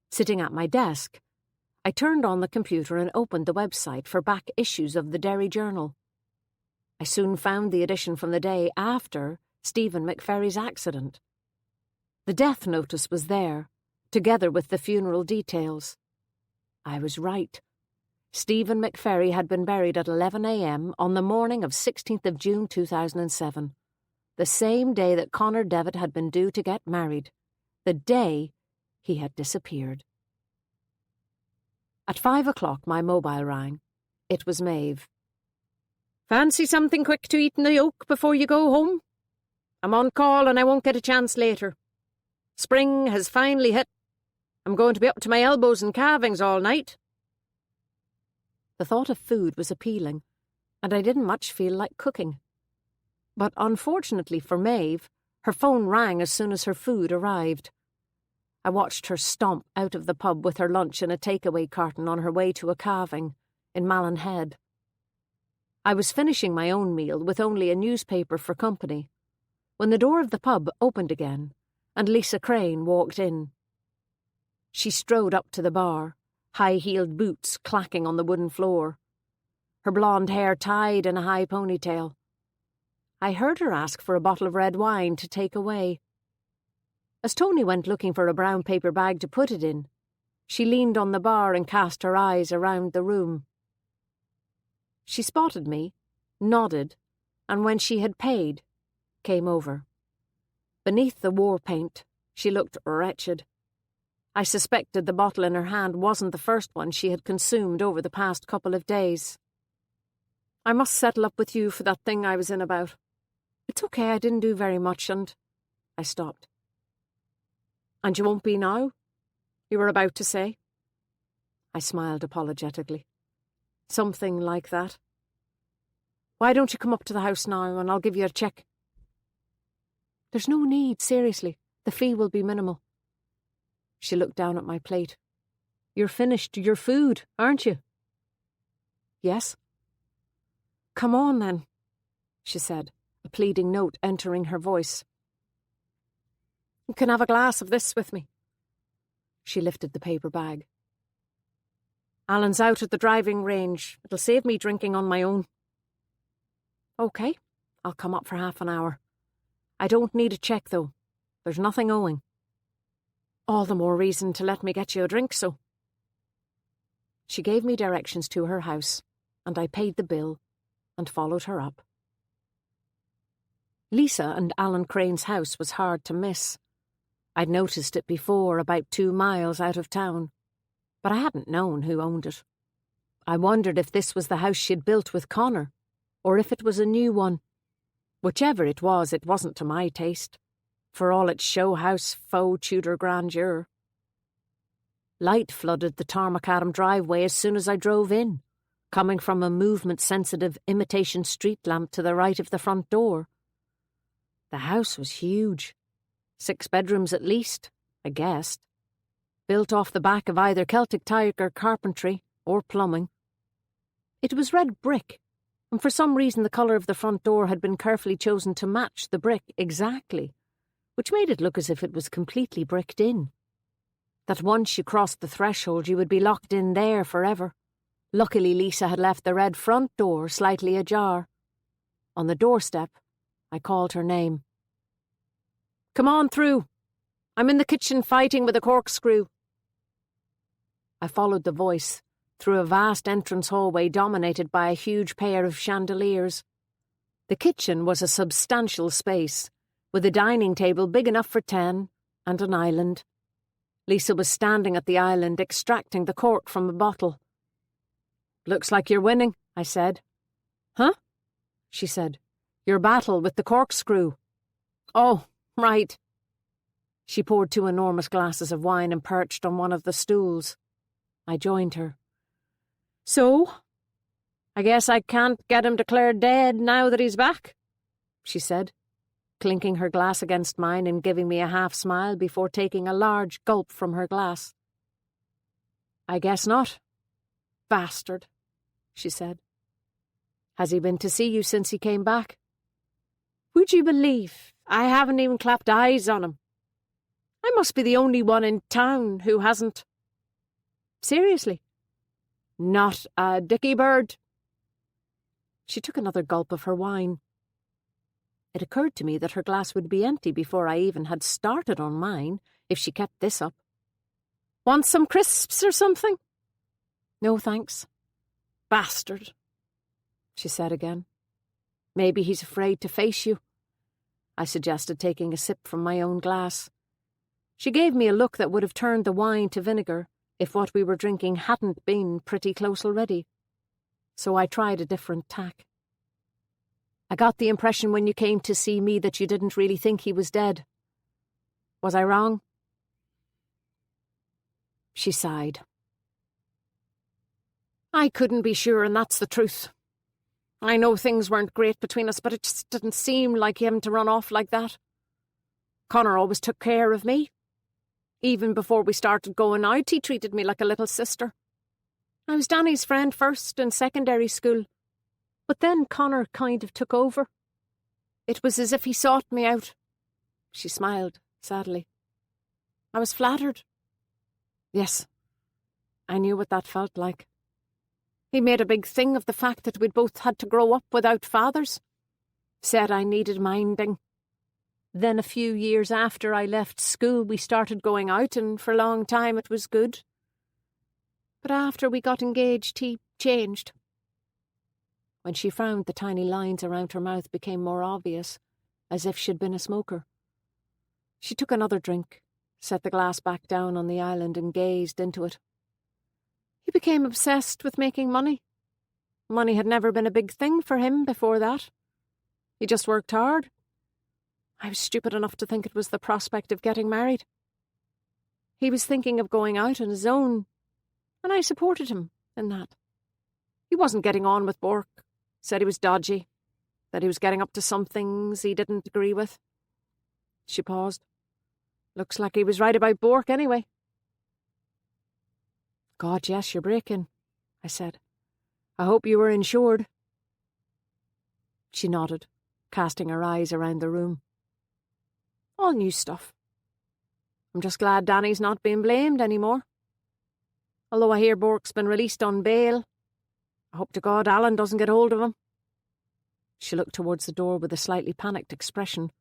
Sitting at my desk, I turned on the computer and opened the website for back issues of the Derry Journal. I soon found the edition from the day after Stephen McFerry's accident. The death notice was there, together with the funeral details. I was right. Stephen McFerry had been buried at 11 a.m. on the morning of 16th of June 2007, the same day that Connor Devitt had been due to get married, the day he had disappeared. At 5 o'clock my mobile rang. It was Maeve. "Fancy something quick to eat in the oak before you go home?" I'm on call and I won't get a chance later. Spring has finally hit. I'm going to be up to my elbows in calvings all night. The thought of food was appealing, and I didn't much feel like cooking. But unfortunately for Maeve, her phone rang as soon as her food arrived. I watched her stomp out of the pub with her lunch in a takeaway carton on her way to a calving in Malin Head. I was finishing my own meal with only a newspaper for company when the door of the pub opened again and Lisa Crane walked in. She strode up to the bar, high-heeled boots clacking on the wooden floor, her blonde hair tied in a high ponytail. I heard her ask for a bottle of red wine to take away. As Tony went looking for a brown paper bag to put it in, she leaned on the bar and cast her eyes around the room. She spotted me, nodded, and when she had paid, came over. Beneath the war paint, she looked wretched. I suspected the bottle in her hand wasn't the first one she had consumed over the past couple of days. I must settle up with you for that thing I was in about. It's okay, I didn't do very much, and... I stopped. And you won't be now? You were about to say? I smiled apologetically. Something like that. Why don't you come up to the house now, and I'll give you a cheque? There's no need, seriously. The fee will be minimal. She looked down at my plate. You're finished your food, aren't you? Yes. Come on, then, she said, a pleading note entering her voice. You can have a glass of this with me. She lifted the paper bag. Alan's out at the driving range. It'll save me drinking on my own. OK, I'll come up for half an hour. I don't need a cheque, though. There's nothing owing. All the more reason to let me get you a drink, so. She gave me directions to her house, and I paid the bill and followed her up. Lisa and Alan Crane's house was hard to miss. I'd noticed it before, about 2 miles out of town, but I hadn't known who owned it. I wondered if this was the house she'd built with Connor, or if it was a new one. Whichever it was, it wasn't to my taste, for all its show house faux Tudor grandeur. Light flooded the Tarmacadam driveway as soon as I drove in, coming from a movement-sensitive imitation street lamp to the right of the front door. The house was huge. 6 bedrooms at least, I guessed. Built off the back of either Celtic tiger carpentry or plumbing. It was red brick, and for some reason the colour of the front door had been carefully chosen to match the brick exactly, which made it look as if it was completely bricked in. That once you crossed the threshold you would be locked in there forever. Luckily Lisa had left the red front door slightly ajar. On the doorstep, I called her name. Come on through. I'm in the kitchen fighting with a corkscrew. I followed the voice through a vast entrance hallway dominated by a huge pair of chandeliers. The kitchen was a substantial space, with a dining table big enough for 10 and an island. Lisa was standing at the island extracting the cork from a bottle. Looks like you're winning, I said. Huh? She said. Your battle with the corkscrew. Oh, right. She poured 2 enormous glasses of wine and perched on one of the stools. I joined her. So, I guess I can't get him declared dead now that he's back, she said, clinking her glass against mine and giving me a half-smile before taking a large gulp from her glass. I guess not. Bastard, she said. Has he been to see you since he came back? Would you believe I haven't even clapped eyes on him? I must be the only one in town who hasn't. Seriously. Not a dicky bird. She took another gulp of her wine. It occurred to me that her glass would be empty before I even had started on mine, if she kept this up. Want some crisps or something? No, thanks. Bastard, she said again. Maybe he's afraid to face you, I suggested, taking a sip from my own glass. She gave me a look that would have turned the wine to vinegar if what we were drinking hadn't been pretty close already. So I tried a different tack. I got the impression when you came to see me that you didn't really think he was dead. Was I wrong?" She sighed. "I couldn't be sure, and that's the truth. I know things weren't great between us, but it just didn't seem like him to run off like that. Connor always took care of me. Even before we started going out, he treated me like a little sister. I was Danny's friend first in secondary school, but then Connor kind of took over. It was as if he sought me out." She smiled sadly. "I was flattered. Yes, I knew what that felt like. He made a big thing of the fact that we'd both had to grow up without fathers. Said I needed minding. Then a few years after I left school, we started going out, and for a long time it was good. But after we got engaged, he changed." When she frowned, the tiny lines around her mouth became more obvious, as if she'd been a smoker. She took another drink, set the glass back down on the island and gazed into it. He became obsessed with making money. Money had never been a big thing for him before that. He just worked hard. I was stupid enough to think it was the prospect of getting married. He was thinking of going out on his own, and I supported him in that. He wasn't getting on with Bork, said he was dodgy, that he was getting up to some things he didn't agree with. She paused. "Looks like he was right about Bork anyway." "God, yes, you're breaking," I said. "I hope you were insured." She nodded, casting her eyes around the room. "All new stuff. I'm just glad Danny's not being blamed anymore. Although I hear Bork's been released on bail. I hope to God Alan doesn't get hold of him." She looked towards the door with a slightly panicked expression,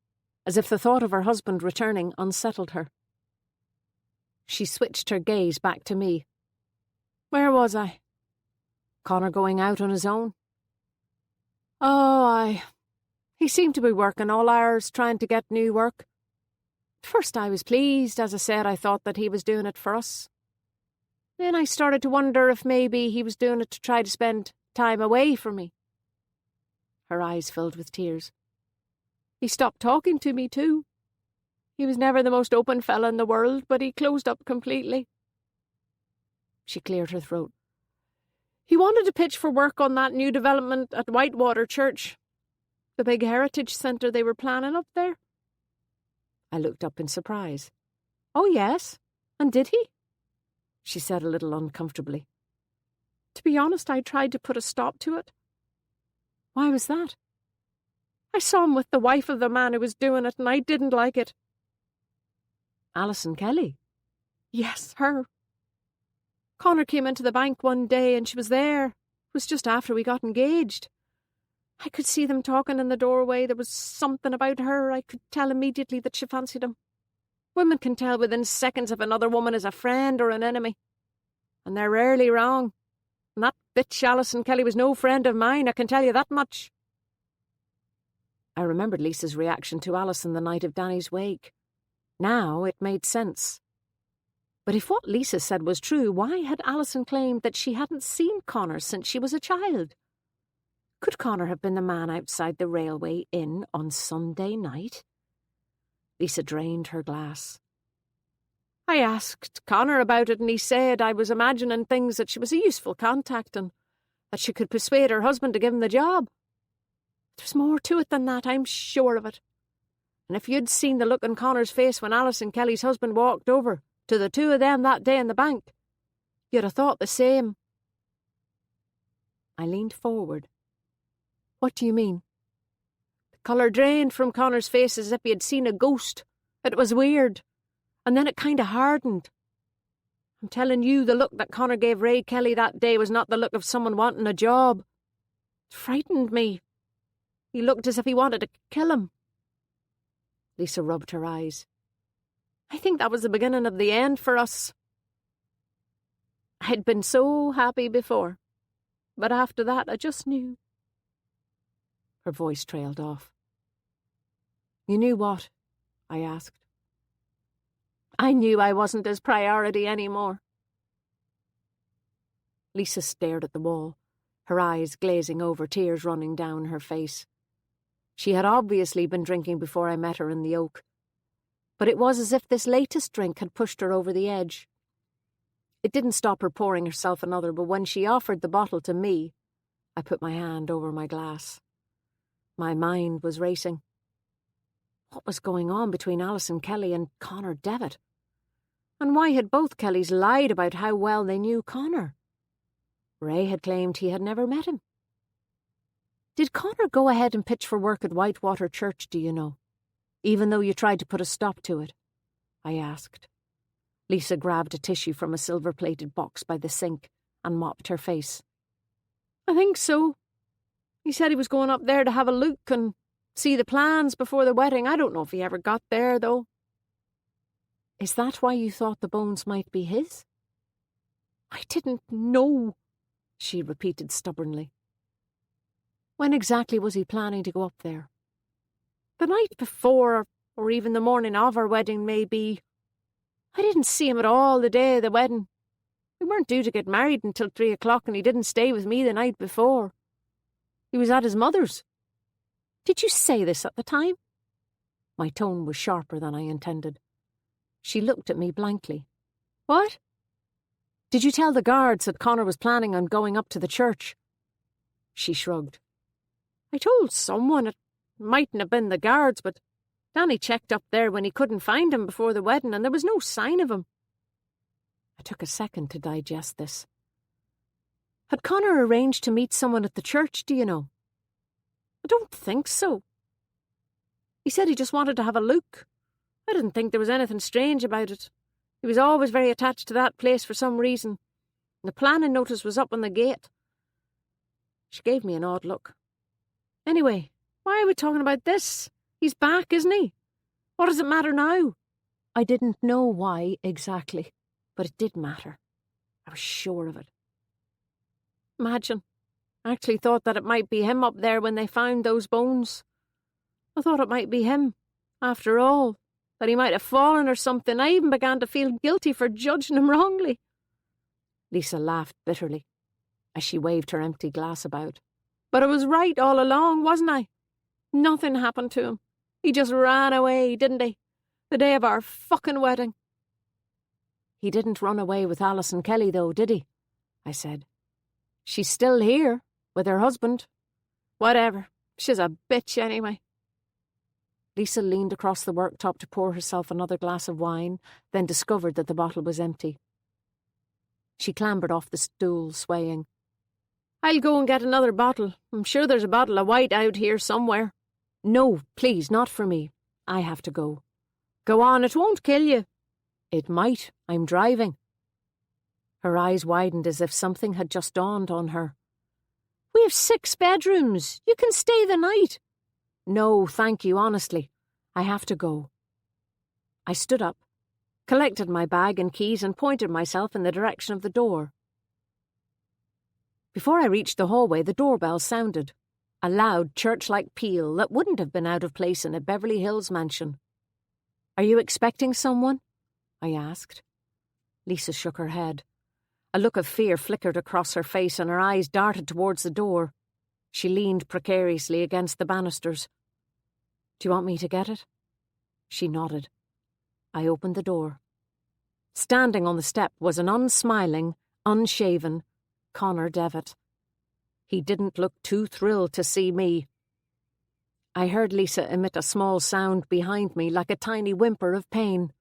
as if the thought of her husband returning unsettled her. She switched her gaze back to me. "Where was I?" "Connor going out on his own." "Oh, aye. He seemed to be working all hours trying to get new work. At first I was pleased, as I said, I thought that he was doing it for us. Then I started to wonder if maybe he was doing it to try to spend time away from me." Her eyes filled with tears. "He stopped talking to me too. He was never the most open fella in the world, but he closed up completely." She cleared her throat. "He wanted to pitch for work on that new development at Whitewater Church, the big heritage centre they were planning up there." I looked up in surprise. "Oh, yes? And did he?" She said a little uncomfortably. "To be honest, I tried to put a stop to it." "Why was that?" "I saw him with the wife of the man who was doing it, and I didn't like it." "Alison Kelly?" "Yes, her. Connor came into the bank one day and she was there. It was just after we got engaged. I could see them talking in the doorway. There was something about her. I could tell immediately that she fancied him. Women can tell within seconds if another woman is a friend or an enemy. And they're rarely wrong. And that bitch Alison Kelly was no friend of mine, I can tell you that much." I remembered Lisa's reaction to Alison the night of Danny's wake. Now it made sense. But if what Lisa said was true, why had Alison claimed that she hadn't seen Connor since she was a child? Could Connor have been the man outside the railway inn on Sunday night? Lisa drained her glass. "I asked Connor about it, and he said I was imagining things, that she was a useful contact and that she could persuade her husband to give him the job. There's more to it than that, I'm sure of it. And if you'd seen the look on Connor's face when Alison Kelly's husband walked over to the two of them that day in the bank, you'd have thought the same." I leaned forward. "What do you mean?" "The colour drained from Connor's face as if he had seen a ghost. It was weird. And then it kind of hardened. I'm telling you, the look that Connor gave Ray Kelly that day was not the look of someone wanting a job. It frightened me. He looked as if he wanted to kill him." Lisa rubbed her eyes. "I think that was the beginning of the end for us. I'd been so happy before, but after that I just knew." Her voice trailed off. "You knew what?" I asked. "I knew I wasn't his priority anymore." Lisa stared at the wall, her eyes glazing over, tears running down her face. She had obviously been drinking before I met her in the Oak, but it was as if this latest drink had pushed her over the edge. It didn't stop her pouring herself another, but when she offered the bottle to me, I put my hand over my glass. My mind was racing. What was going on between Alison Kelly and Connor Devitt? And why had both Kellys lied about how well they knew Connor? Ray had claimed he had never met him. Did Connor go ahead and pitch for work at Whitewater Church, do you know? Even though you tried to put a stop to it? I asked. Lisa grabbed a tissue from a silver-plated box by the sink and mopped her face. I think so. He said he was going up there to have a look and see the plans before the wedding. I don't know if he ever got there, though. Is that why you thought the bones might be his? I didn't know, she repeated stubbornly. When exactly was he planning to go up there? The night before, or even the morning of our wedding, maybe. I didn't see him at all the day of the wedding. We weren't due to get married until 3 o'clock, and he didn't stay with me the night before. He was at his mother's. Did you say this at the time? My tone was sharper than I intended. She looked at me blankly. What? Did you tell the guards that Connor was planning on going up to the church? She shrugged. I told someone. It mightn't have been the guards, but Danny checked up there when he couldn't find him before the wedding, and there was no sign of him. I took a second to digest this. Had Connor arranged to meet someone at the church, do you know? I don't think so. He said he just wanted to have a look. I didn't think there was anything strange about it. He was always very attached to that place for some reason. The planning notice was up on the gate. She gave me an odd look. Anyway, why are we talking about this? He's back, isn't he? What does it matter now? I didn't know why exactly, but it did matter. I was sure of it. Imagine. I actually thought that it might be him up there when they found those bones. I thought it might be him, after all, that he might have fallen or something. I even began to feel guilty for judging him wrongly. Lisa laughed bitterly as she waved her empty glass about. But I was right all along, wasn't I? Nothing happened to him. He just ran away, didn't he? The day of our fucking wedding. He didn't run away with Alison Kelly, though, did he? I said. She's still here, with her husband. Whatever. She's a bitch anyway. Lisa leaned across the worktop to pour herself another glass of wine, then discovered that the bottle was empty. She clambered off the stool, swaying. I'll go and get another bottle. I'm sure there's a bottle of white out here somewhere. No, please, not for me. I have to go. Go on, it won't kill you. It might. I'm driving. Her eyes widened as if something had just dawned on her. We have 6 bedrooms. You can stay the night. No, thank you, honestly. I have to go. I stood up, collected my bag and keys and pointed myself in the direction of the door. Before I reached the hallway, the doorbell sounded, a loud church-like peal that wouldn't have been out of place in a Beverly Hills mansion. Are you expecting someone? I asked. Lisa shook her head. A look of fear flickered across her face and her eyes darted towards the door. She leaned precariously against the banisters. Do you want me to get it? She nodded. I opened the door. Standing on the step was an unsmiling, unshaven Connor Devitt. He didn't look too thrilled to see me. I heard Lisa emit a small sound behind me like a tiny whimper of pain.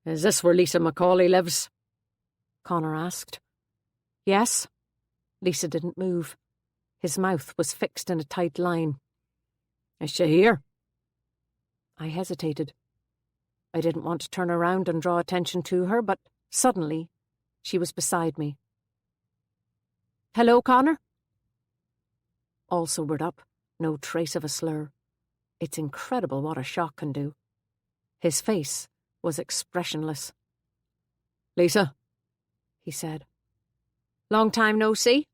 Is this where Lisa Macaulay lives? Connor asked. Yes. Lisa didn't move. His mouth was fixed in a tight line. Is she here? I hesitated. I didn't want to turn around and draw attention to her, but suddenly she was beside me. Hello, Connor? All sobered up, no trace of a slur. It's incredible what a shock can do. His face was expressionless. Lisa, he said. Long time no see?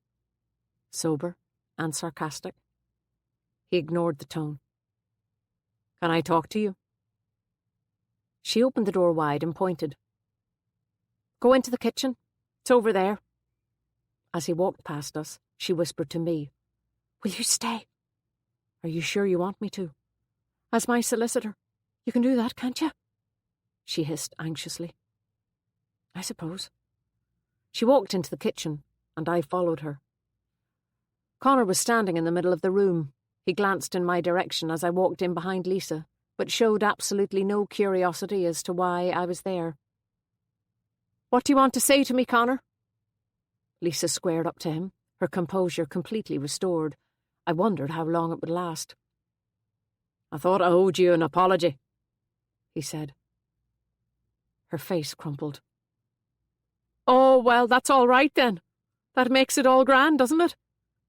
Sober and sarcastic. He ignored the tone. Can I talk to you? She opened the door wide and pointed. Go into the kitchen. It's over there. As he walked past us, she whispered to me, Will you stay? Are you sure you want me to? As my solicitor, you can do that, can't you? She hissed anxiously. I suppose. She walked into the kitchen, and I followed her. Connor was standing in the middle of the room. He glanced in my direction as I walked in behind Lisa, but showed absolutely no curiosity as to why I was there. What do you want to say to me, Connor? Lisa squared up to him, her composure completely restored. I wondered how long it would last. I thought I owed you an apology, he said. Her face crumpled. Oh, well, that's all right then. That makes it all grand, doesn't it?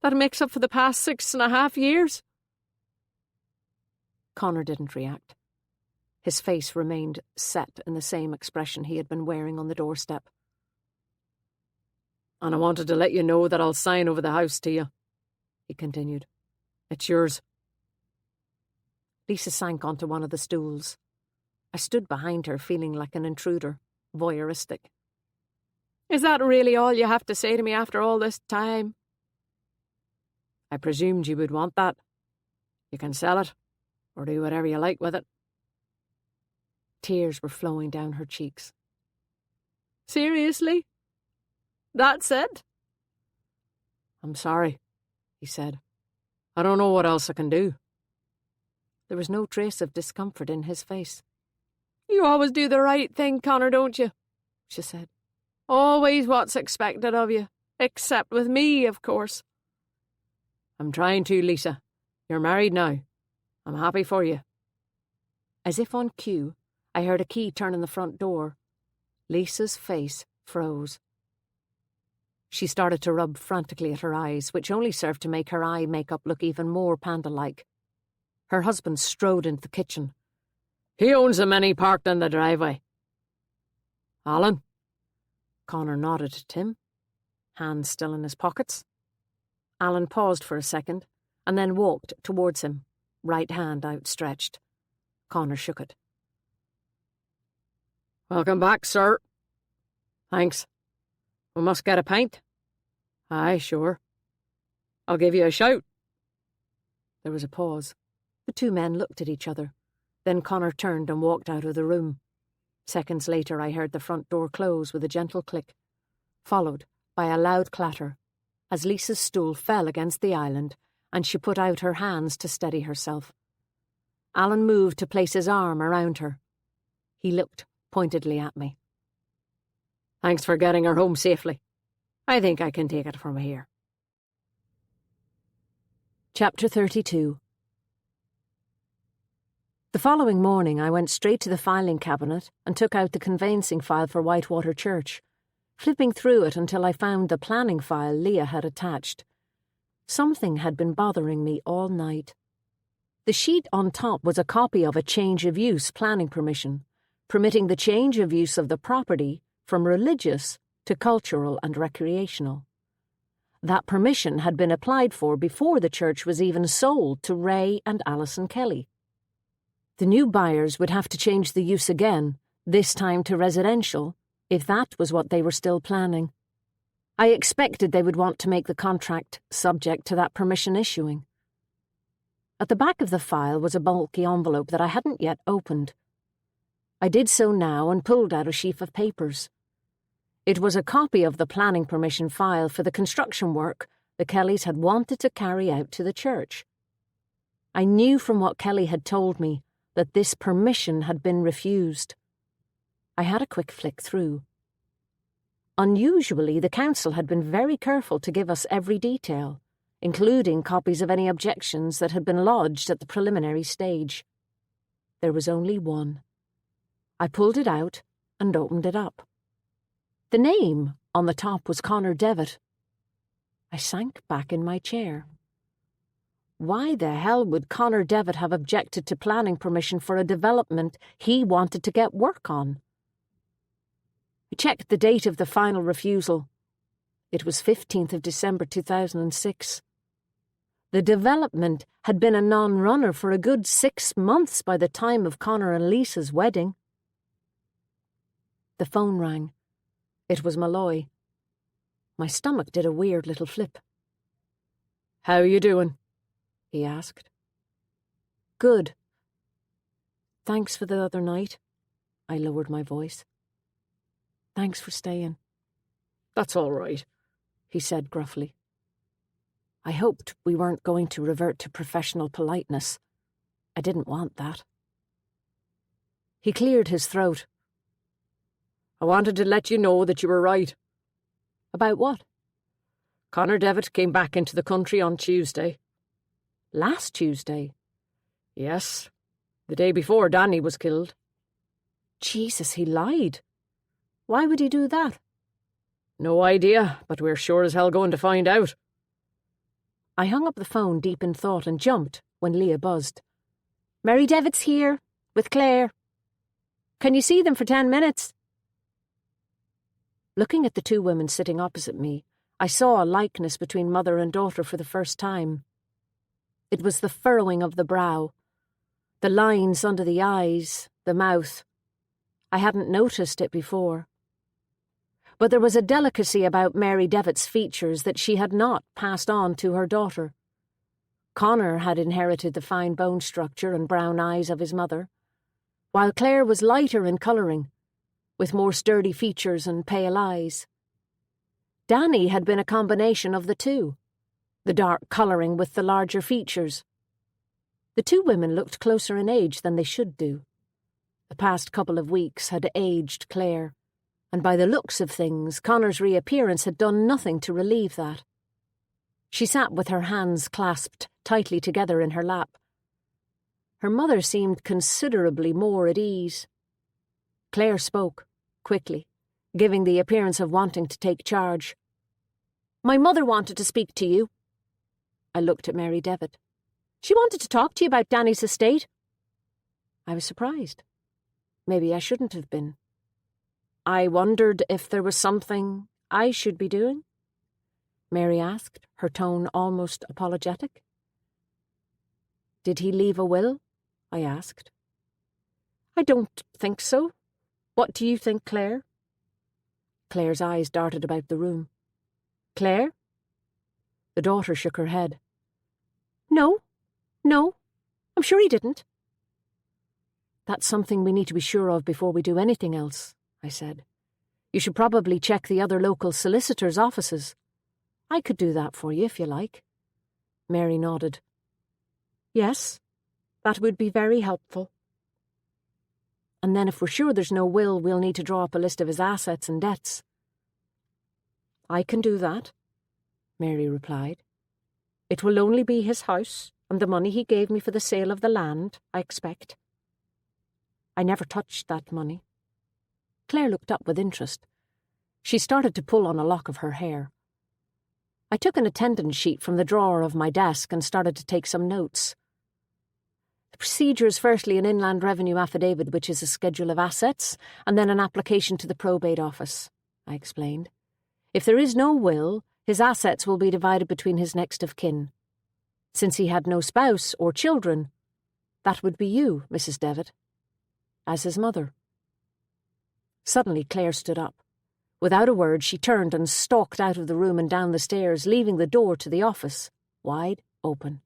That makes up for the past 6.5 years. Connor didn't react. His face remained set in the same expression he had been wearing on the doorstep. And I wanted to let you know that I'll sign over the house to you, he continued. It's yours. Lisa sank onto one of the stools. I stood behind her, feeling like an intruder, voyeuristic. Is that really all you have to say to me after all this time? I presumed you would want that. You can sell it, or do whatever you like with it. Tears were flowing down her cheeks. Seriously? That's it? I'm sorry, he said. I don't know what else I can do. There was no trace of discomfort in his face. You always do the right thing, Connor, don't you? She said. Always what's expected of you. Except with me, of course. I'm trying to, Lisa. You're married now. I'm happy for you. As if on cue, I heard a key turn in the front door. Lisa's face froze. She started to rub frantically at her eyes, which only served to make her eye makeup look even more panda-like. Her husband strode into the kitchen. He owns the many parked in the driveway. Alan? Connor nodded at him, hands still in his pockets. Alan paused for a second, and then walked towards him, right hand outstretched. Connor shook it. Welcome back, sir. Thanks. We must get a pint. Aye, sure. I'll give you a shout. There was a pause. The two men looked at each other. Then Connor turned and walked out of the room. Seconds later I heard the front door close with a gentle click, followed by a loud clatter, as Lisa's stool fell against the island and she put out her hands to steady herself. Alan moved to place his arm around her. He looked pointedly at me. Thanks for getting her home safely. I think I can take it from here. Chapter 32. The following morning I went straight to the filing cabinet and took out the conveyancing file for Whitewater Church, flipping through it until I found the planning file Leah had attached. Something had been bothering me all night. The sheet on top was a copy of a change of use planning permission, permitting the change of use of the property from religious to cultural and recreational. That permission had been applied for before the church was even sold to Ray and Alison Kelly. The new buyers would have to change the use again, this time to residential, if that was what they were still planning. I expected they would want to make the contract subject to that permission issuing. At the back of the file was a bulky envelope that I hadn't yet opened. I did so now and pulled out a sheaf of papers. It was a copy of the planning permission file for the construction work the Kellys had wanted to carry out to the church. I knew from what Kelly had told me that this permission had been refused. I had a quick flick through. Unusually, the council had been very careful to give us every detail, including copies of any objections that had been lodged at the preliminary stage. There was only one. I pulled it out and opened it up. The name on the top was Connor Devitt. I sank back in my chair. Why the hell would Connor Devitt have objected to planning permission for a development he wanted to get work on? I checked the date of the final refusal. It was 15th of December 2006. The development had been a non-runner for a good 6 months by the time of Connor and Lisa's wedding. The phone rang. It was Malloy. My stomach did a weird little flip. "How you doing?" he asked. Good. Thanks for the other night. I lowered my voice. Thanks for staying. That's all right, he said gruffly. I hoped we weren't going to revert to professional politeness. I didn't want that. He cleared his throat. I wanted to let you know that you were right. About what? Connor Devitt came back into the country on Tuesday. Last Tuesday? Yes, the day before Danny was killed. Jesus, he lied. Why would he do that? No idea, but we're sure as hell going to find out. I hung up the phone deep in thought and jumped when Leah buzzed. Mary Devitt's here, with Claire. Can you see them for 10 minutes? Looking at the two women sitting opposite me, I saw a likeness between mother and daughter for the first time. It was the furrowing of the brow, the lines under the eyes, the mouth. I hadn't noticed it before. But there was a delicacy about Mary Devitt's features that she had not passed on to her daughter. Connor had inherited the fine bone structure and brown eyes of his mother, while Claire was lighter in colouring, with more sturdy features and pale eyes. Danny had been a combination of the two, the dark colouring with the larger features. The two women looked closer in age than they should do. The past couple of weeks had aged Claire, and by the looks of things, Connor's reappearance had done nothing to relieve that. She sat with her hands clasped tightly together in her lap. Her mother seemed considerably more at ease. Claire spoke, quickly, giving the appearance of wanting to take charge. My mother wanted to speak to you. I looked at Mary Devitt. She wanted to talk to you about Danny's estate. I was surprised. Maybe I shouldn't have been. I wondered if there was something I should be doing? Mary asked, her tone almost apologetic. Did he leave a will? I asked. I don't think so. What do you think, Claire? Claire's eyes darted about the room. Claire? The daughter shook her head. No, I'm sure he didn't. That's something we need to be sure of before we do anything else, I said. You should probably check the other local solicitors' offices. I could do that for you if you like. Mary nodded. Yes, that would be very helpful. And then if we're sure there's no will, we'll need to draw up a list of his assets and debts. I can do that, Mary replied. It will only be his house and the money he gave me for the sale of the land, I expect. I never touched that money. Claire looked up with interest. She started to pull on a lock of her hair. I took an attendance sheet from the drawer of my desk and started to take some notes. The procedure is firstly an Inland Revenue affidavit, which is a schedule of assets, and then an application to the probate office, I explained. If there is no will, his assets will be divided between his next of kin. Since he had no spouse or children, that would be you, Mrs. Devitt, as his mother. Suddenly Claire stood up. Without a word, she turned and stalked out of the room and down the stairs, leaving the door to the office wide open.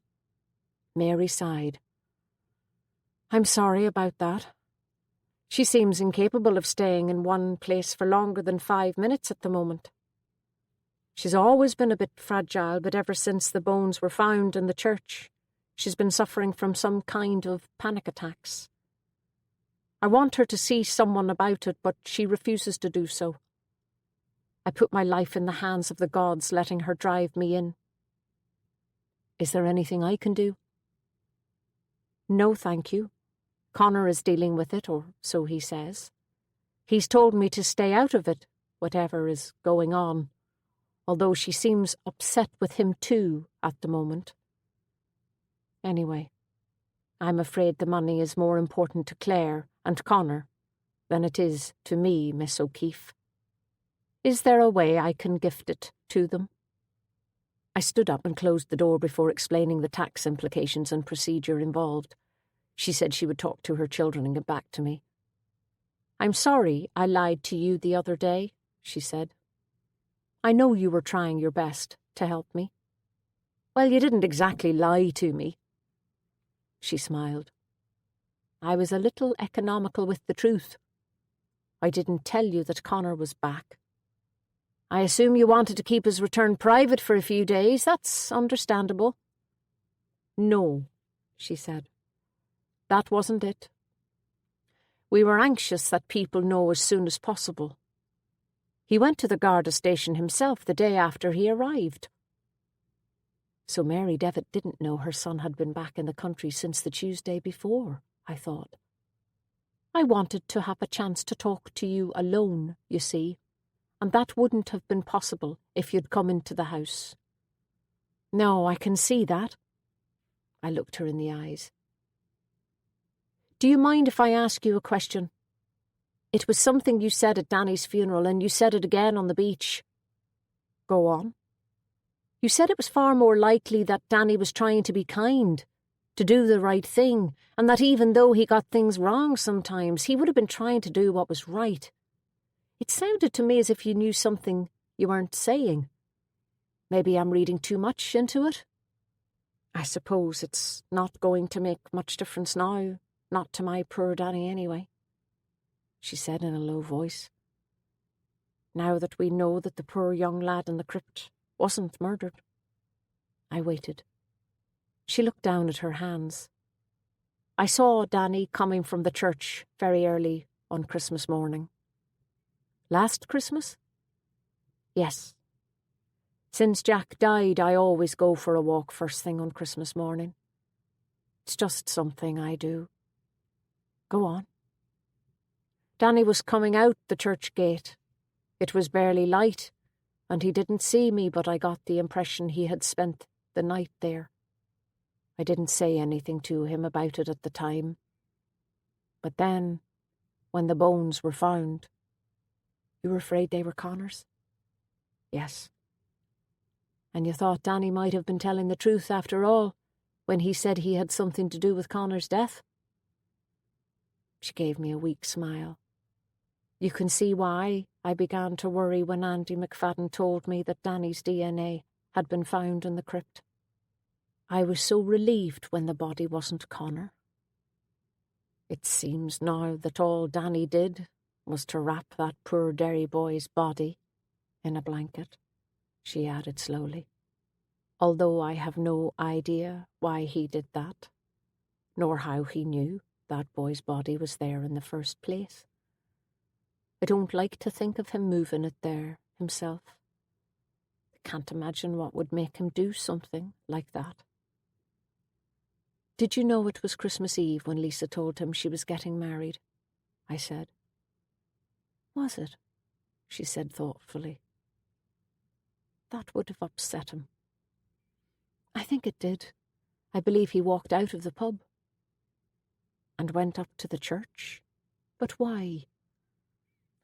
Mary sighed. I'm sorry about that. She seems incapable of staying in one place for longer than 5 minutes at the moment. She's always been a bit fragile, but ever since the bones were found in the church, she's been suffering from some kind of panic attacks. I want her to see someone about it, but she refuses to do so. I put my life in the hands of the gods, letting her drive me in. Is there anything I can do? No, thank you. Connor is dealing with it, or so he says. He's told me to stay out of it, whatever is going on, although she seems upset with him too at the moment. Anyway, I'm afraid the money is more important to Claire and Connor than it is to me, Miss O'Keeffe. Is there a way I can gift it to them? I stood up and closed the door before explaining the tax implications and procedure involved. She said she would talk to her children and get back to me. I'm sorry I lied to you the other day, she said. I know you were trying your best to help me. Well, you didn't exactly lie to me. she smiled. I was a little economical with the truth. I didn't tell you that Connor was back. I assume you wanted to keep his return private for a few days. That's understandable. No, she said. That wasn't it. We were anxious that people know as soon as possible. He went to the Garda station himself the day after he arrived. So Mary Devitt didn't know her son had been back in the country since the Tuesday before, I thought. I wanted to have a chance to talk to you alone, you see, and that wouldn't have been possible if you'd come into the house. No, I can see that. I looked her in the eyes. Do you mind if I ask you a question? It was something you said at Danny's funeral, and you said it again on the beach. Go on. You said it was far more likely that Danny was trying to be kind, to do the right thing, and that even though he got things wrong sometimes, he would have been trying to do what was right. It sounded to me as if you knew something you weren't saying. Maybe I'm reading too much into it? I suppose it's not going to make much difference now, not to my poor Danny anyway, she said in a low voice. Now that we know that the poor young lad in the crypt wasn't murdered. I waited. She looked down at her hands. I saw Danny coming from the church very early on Christmas morning. Last Christmas? Yes. Since Jack died, I always go for a walk first thing on Christmas morning. It's just something I do. Go on. Danny was coming out the church gate. It was barely light, and he didn't see me, but I got the impression he had spent the night there. I didn't say anything to him about it at the time. But then, when the bones were found... You were afraid they were Connor's? Yes. And you thought Danny might have been telling the truth after all, when he said he had something to do with Connor's death? She gave me a weak smile. You can see why I began to worry when Andy McFadden told me that Danny's DNA had been found in the crypt. I was so relieved when the body wasn't Connor. It seems now that all Danny did was to wrap that poor Derry boy's body in a blanket, she added slowly, although I have no idea why he did that, nor how he knew that boy's body was there in the first place. I don't like to think of him moving it there himself. I can't imagine what would make him do something like that. Did you know it was Christmas Eve when Lisa told him she was getting married? I said. Was it? She said thoughtfully. That would have upset him. I think it did. I believe he walked out of the pub. And went up to the church? But why?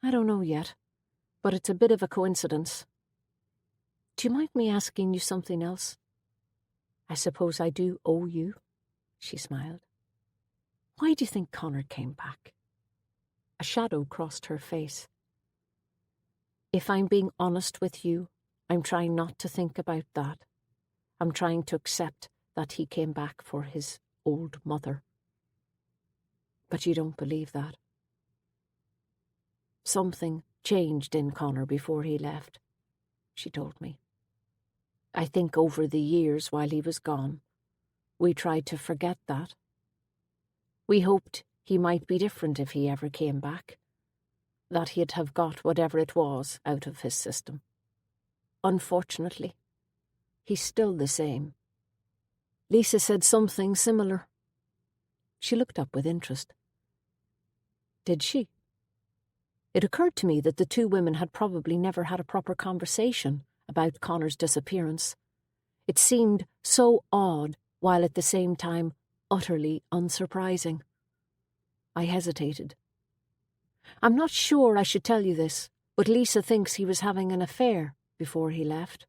I don't know yet, but it's a bit of a coincidence. Do you mind me asking you something else? I suppose I do owe you, she smiled. Why do you think Connor came back? A shadow crossed her face. If I'm being honest with you, I'm trying not to think about that. I'm trying to accept that he came back for his old mother. But you don't believe that. Something changed in Connor before he left, she told me. I think over the years while he was gone, we tried to forget that. We hoped he might be different if he ever came back, that he'd have got whatever it was out of his system. Unfortunately, he's still the same. Lisa said something similar. She looked up with interest. Did she? It occurred to me that the two women had probably never had a proper conversation about Connor's disappearance. It seemed so odd, while at the same time utterly unsurprising. I hesitated. I'm not sure I should tell you this, but Lisa thinks he was having an affair before he left.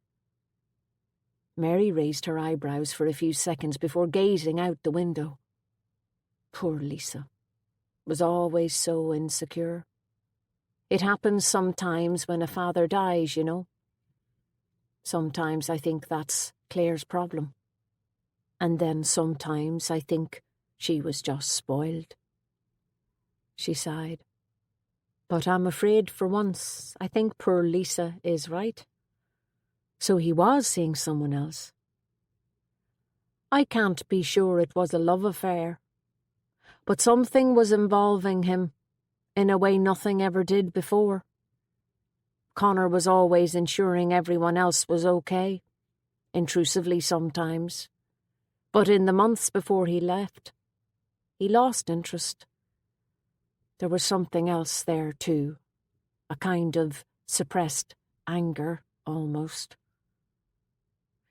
Mary raised her eyebrows for a few seconds before gazing out the window. Poor Lisa. Was always so insecure. It happens sometimes when a father dies, you know. Sometimes I think that's Claire's problem. And then sometimes I think She was just spoiled. She sighed. But I'm afraid for once I think poor Lisa is right. So he was seeing someone else. I can't be sure it was a love affair, but something was involving him in a way nothing ever did before. Connor was always ensuring everyone else was okay, intrusively sometimes, but in the months before he left, he lost interest. There was something else there too, a kind of suppressed anger, almost.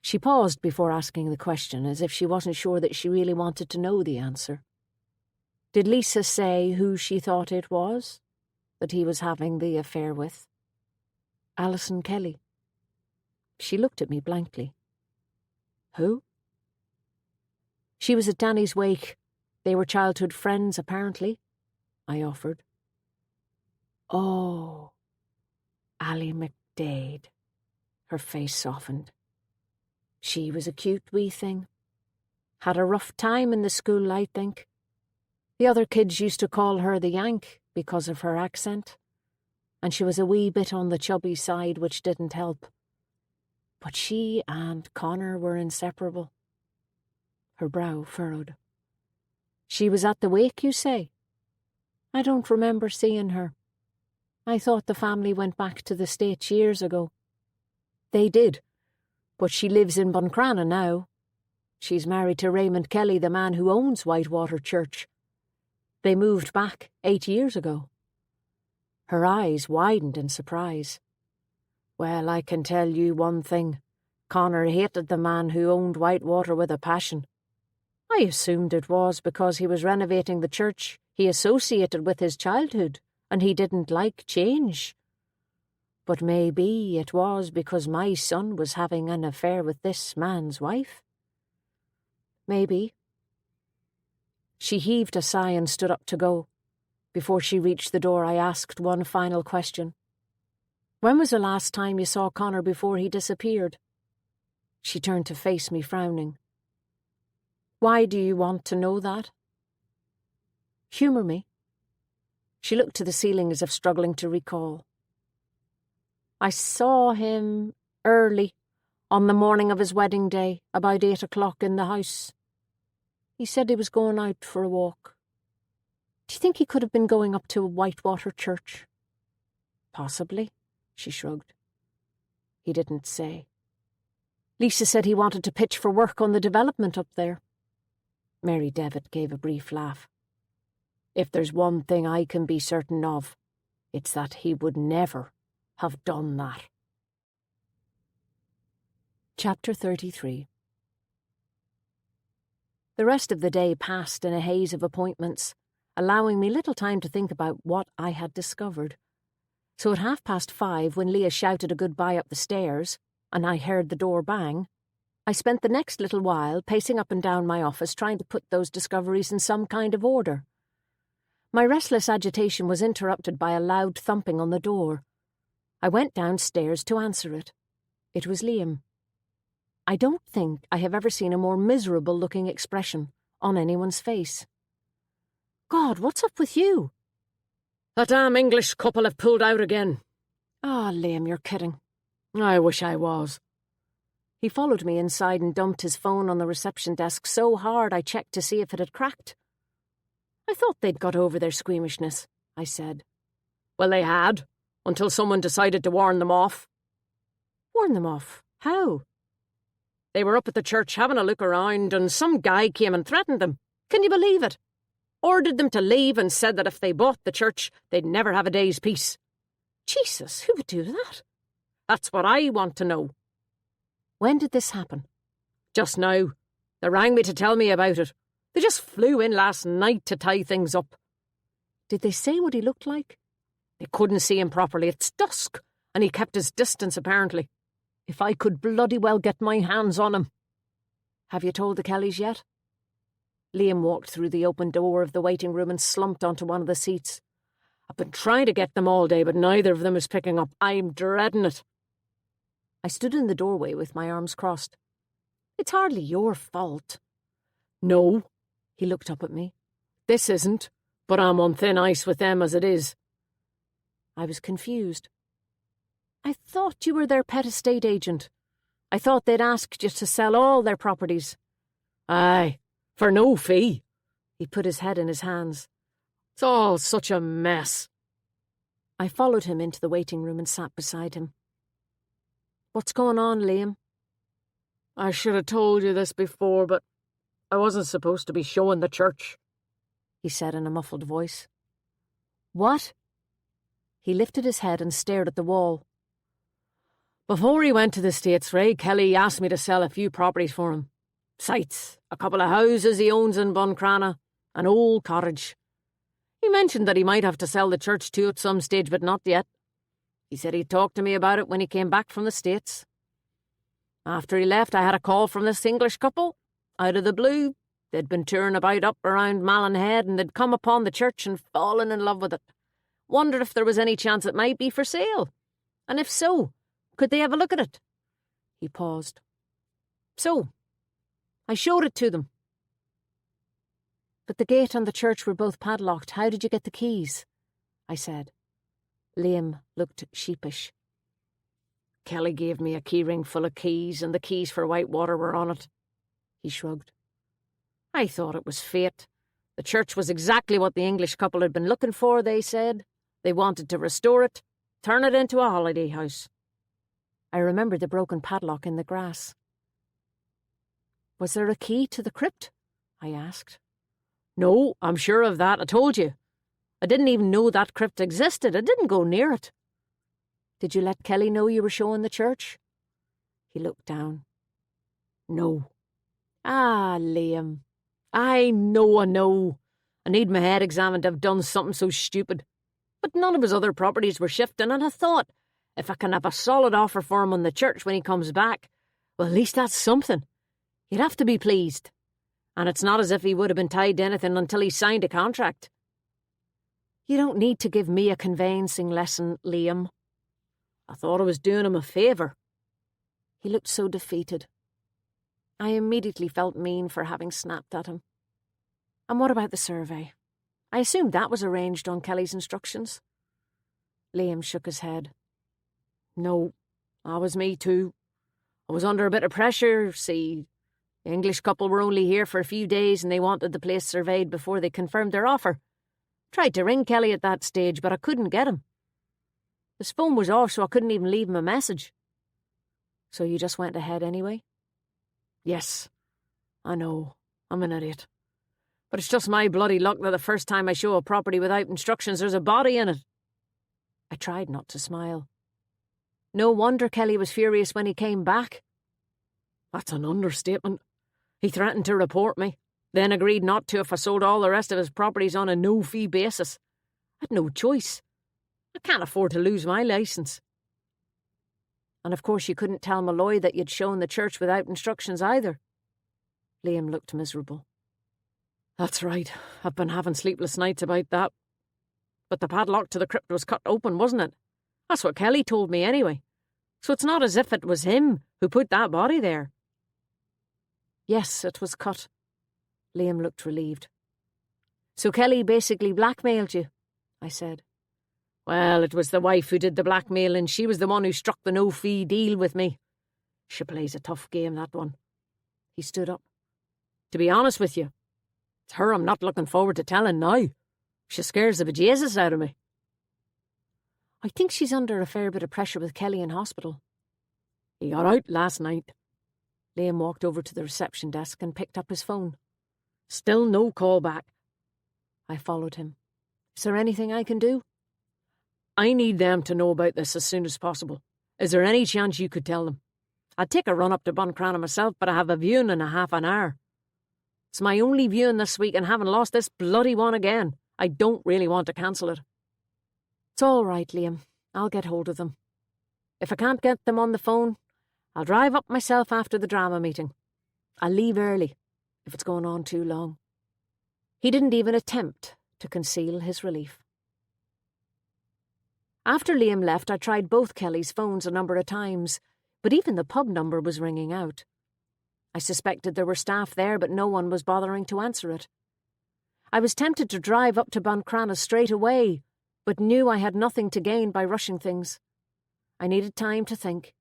She paused before asking the question, as if she wasn't sure that she really wanted to know the answer. Did Lisa say who she thought it was that he was having the affair with? Alison Kelly. She looked at me blankly. Who? She was at Danny's wake. They were childhood friends, apparently, I offered. Oh, Ally McDade. Her face softened. She was a cute wee thing. Had a rough time in the school, I think. The other kids used to call her the Yank because of her accent, and she was a wee bit on the chubby side, which didn't help. But she and Connor were inseparable. Her brow furrowed. She was at the wake, you say? I don't remember seeing her. I thought the family went back to the States years ago. They did, but she lives in Buncrana now. She's married to Raymond Kelly, the man who owns Whitewater Church. They moved back 8 years ago. Her eyes widened in surprise. Well, I can tell you one thing. Connor hated the man who owned Whitewater with a passion. I assumed it was because he was renovating the church he associated with his childhood, and he didn't like change. But maybe it was because my son was having an affair with this man's wife. Maybe. She heaved a sigh and stood up to go. Before she reached the door, I asked one final question. When was the last time you saw Connor before he disappeared? She turned to face me, frowning. Why do you want to know that? Humour me. She looked to the ceiling as if struggling to recall. I saw him early, on the morning of his wedding day, about 8 o'clock in the house. He said he was going out for a walk. Do you think he could have been going up to Whitewater Church? Possibly, she shrugged. He didn't say. Lisa said he wanted to pitch for work on the development up there. Mary Devitt gave a brief laugh. If there's one thing I can be certain of, it's that he would never have done that. Chapter 33. The rest of the day passed in a haze of appointments, allowing me little time to think about what I had discovered. So at 5:30, when Leah shouted a goodbye up the stairs, and I heard the door bang, I spent the next little while pacing up and down my office trying to put those discoveries in some kind of order. My restless agitation was interrupted by a loud thumping on the door. I went downstairs to answer it. It was Liam. I don't think I have ever seen a more miserable-looking expression on anyone's face. God, what's up with you? That damn English couple have pulled out again. Ah, Liam, you're kidding. I wish I was. He followed me inside and dumped his phone on the reception desk so hard I checked to see if it had cracked. I thought they'd got over their squeamishness, I said. Well, they had, until someone decided to warn them off. Warn them off? How? They were up at the church having a look around, and some guy came and threatened them. Can you believe it? Ordered them to leave and said that if they bought the church, they'd never have a day's peace. Jesus, who would do that? That's what I want to know. When did this happen? Just now. They rang me to tell me about it. They just flew in last night to tie things up. Did they say what he looked like? They couldn't see him properly. It's dusk, and he kept his distance, apparently. If I could bloody well get my hands on him. Have you told the Kellys yet? Liam walked through the open door of the waiting room and slumped onto one of the seats. I've been trying to get them all day, but neither of them is picking up. I'm dreading it. I stood in the doorway with my arms crossed. It's hardly your fault. No, He looked up at me. This isn't, but I'm on thin ice with them as it is. I was confused. I thought you were their pet estate agent. I thought they'd asked you to sell all their properties. Aye, for no fee. He put his head in his hands. It's all such a mess. I followed him into the waiting room and sat beside him. What's going on, Liam? I should have told you this before, but I wasn't supposed to be showing the church, he said in a muffled voice. What? He lifted his head and stared at the wall. Before he went to the States, Ray Kelly asked me to sell a few properties for him. Sites, a couple of houses he owns in Buncrana, an old cottage. He mentioned that he might have to sell the church too at some stage, but not yet. He said he'd talk to me about it when he came back from the States. After he left, I had a call from this English couple, out of the blue. They'd been touring about up around Malin Head and they'd come upon the church and fallen in love with it. Wondered if there was any chance it might be for sale. And if so, could they have a look at it? He paused. So, I showed it to them. But the gate and the church were both padlocked. How did you get the keys? I said. Liam looked sheepish. Kelly gave me a keyring full of keys and the keys for Whitewater were on it. He shrugged. I thought it was fate. The church was exactly what the English couple had been looking for, they said. They wanted to restore it, turn it into a holiday house. I remembered the broken padlock in the grass. Was there a key to the crypt? I asked. No, I'm sure of that, I told you. I didn't even know that crypt existed. I didn't go near it. Did you let Kelly know you were showing the church? He looked down. No. Ah, Liam. I know. I need my head examined to have done something so stupid. But none of his other properties were shifting, and I thought, if I can have a solid offer for him on the church when he comes back, well, at least that's something. He'd have to be pleased. And it's not as if he would have been tied to anything until he signed a contract. You don't need to give me a conveyancing lesson, Liam. I thought I was doing him a favour. He looked so defeated. I immediately felt mean for having snapped at him. And what about the survey? I assumed that was arranged on Kelly's instructions. Liam shook his head. No, that was me too. I was under a bit of pressure, see. The English couple were only here for a few days and they wanted the place surveyed before they confirmed their offer. Tried to ring Kelly at that stage, but I couldn't get him. His phone was off, so I couldn't even leave him a message. So you just went ahead anyway? Yes. I know. I'm an idiot. But it's just my bloody luck that the first time I show a property without instructions, there's a body in it. I tried not to smile. No wonder Kelly was furious when he came back. That's an understatement. He threatened to report me, then agreed not to if I sold all the rest of his properties on a no-fee basis. I had no choice. I can't afford to lose my licence. And of course you couldn't tell Malloy that you'd shown the church without instructions either. Liam looked miserable. That's right. I've been having sleepless nights about that. But the padlock to the crypt was cut open, wasn't it? That's what Kelly told me anyway. So it's not as if it was him who put that body there. Yes, it was cut. Liam looked relieved. So Kelly basically blackmailed you, I said. Well, it was the wife who did the blackmailing. She was the one who struck the no-fee deal with me. She plays a tough game, that one. He stood up. To be honest with you, it's her I'm not looking forward to telling now. She scares the bejesus out of me. I think she's under a fair bit of pressure with Kelly in hospital. He got out last night. Liam walked over to the reception desk and picked up his phone. Still no call back. I followed him. Is there anything I can do? I need them to know about this as soon as possible. Is there any chance you could tell them? I'd take a run up to Buncrana myself, but I have a viewing in a half an hour. It's my only viewing this week and having lost this bloody one again, I don't really want to cancel it. It's all right, Liam. I'll get hold of them. If I can't get them on the phone, I'll drive up myself after the drama meeting. I'll leave early, if it's going on too long. He didn't even attempt to conceal his relief. After Liam left, I tried both Kelly's phones a number of times, but even the pub number was ringing out. I suspected there were staff there, but no one was bothering to answer it. I was tempted to drive up to Buncrana straight away, but knew I had nothing to gain by rushing things. I needed time to think.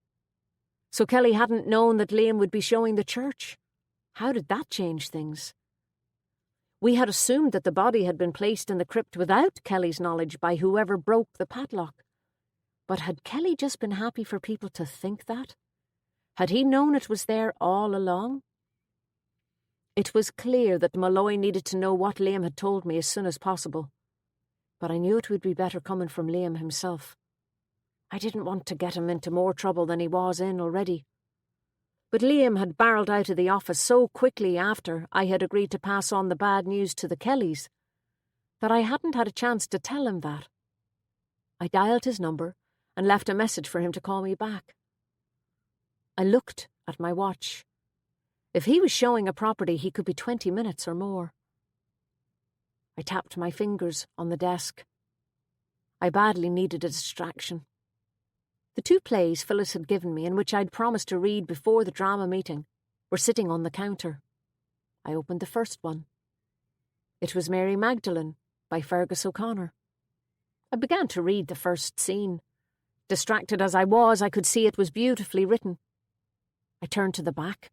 So Kelly hadn't known that Liam would be showing the church. How did that change things? We had assumed that the body had been placed in the crypt without Kelly's knowledge by whoever broke the padlock. But had Kelly just been happy for people to think that? Had he known it was there all along? It was clear that Malloy needed to know what Liam had told me as soon as possible. But I knew it would be better coming from Liam himself. I didn't want to get him into more trouble than he was in already. But Liam had barreled out of the office so quickly after I had agreed to pass on the bad news to the Kellys that I hadn't had a chance to tell him that. I dialed his number and left a message for him to call me back. I looked at my watch. If he was showing a property, he could be 20 minutes or more. I tapped my fingers on the desk. I badly needed a distraction. The 2 plays Phyllis had given me, and which I'd promised to read before the drama meeting, were sitting on the counter. I opened the first one. It was Mary Magdalene by Fergus O'Connor. I began to read the first scene. Distracted as I was, I could see it was beautifully written. I turned to the back.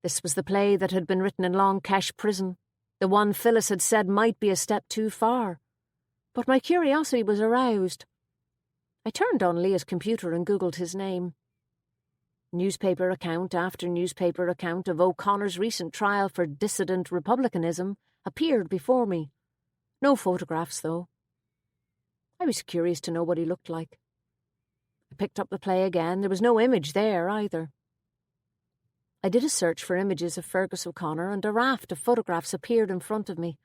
This was the play that had been written in Long Kesh prison, the one Phyllis had said might be a step too far. But my curiosity was aroused. I turned on Leah's computer and Googled his name. Newspaper account after newspaper account of O'Connor's recent trial for dissident republicanism appeared before me. No photographs, though. I was curious to know what he looked like. I picked up the play again. There was no image there, either. I did a search for images of Fergus O'Connor, and a raft of photographs appeared in front of me,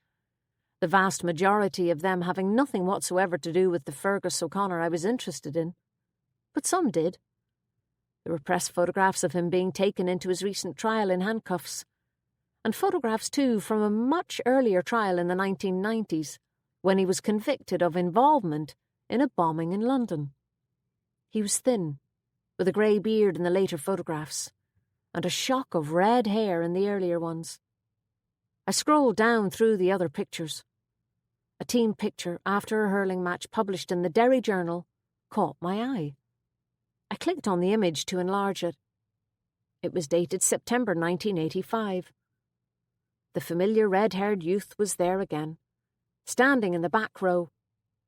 the vast majority of them having nothing whatsoever to do with the Fergus O'Connor I was interested in. But some did. There were press photographs of him being taken into his recent trial in handcuffs, and photographs too from a much earlier trial in the 1990s, when he was convicted of involvement in a bombing in London. He was thin, with a grey beard in the later photographs, and a shock of red hair in the earlier ones. I scrolled down through the other pictures. A team picture after a hurling match published in the Derry Journal caught my eye. I clicked on the image to enlarge it. It was dated September 1985. The familiar red-haired youth was there again, standing in the back row,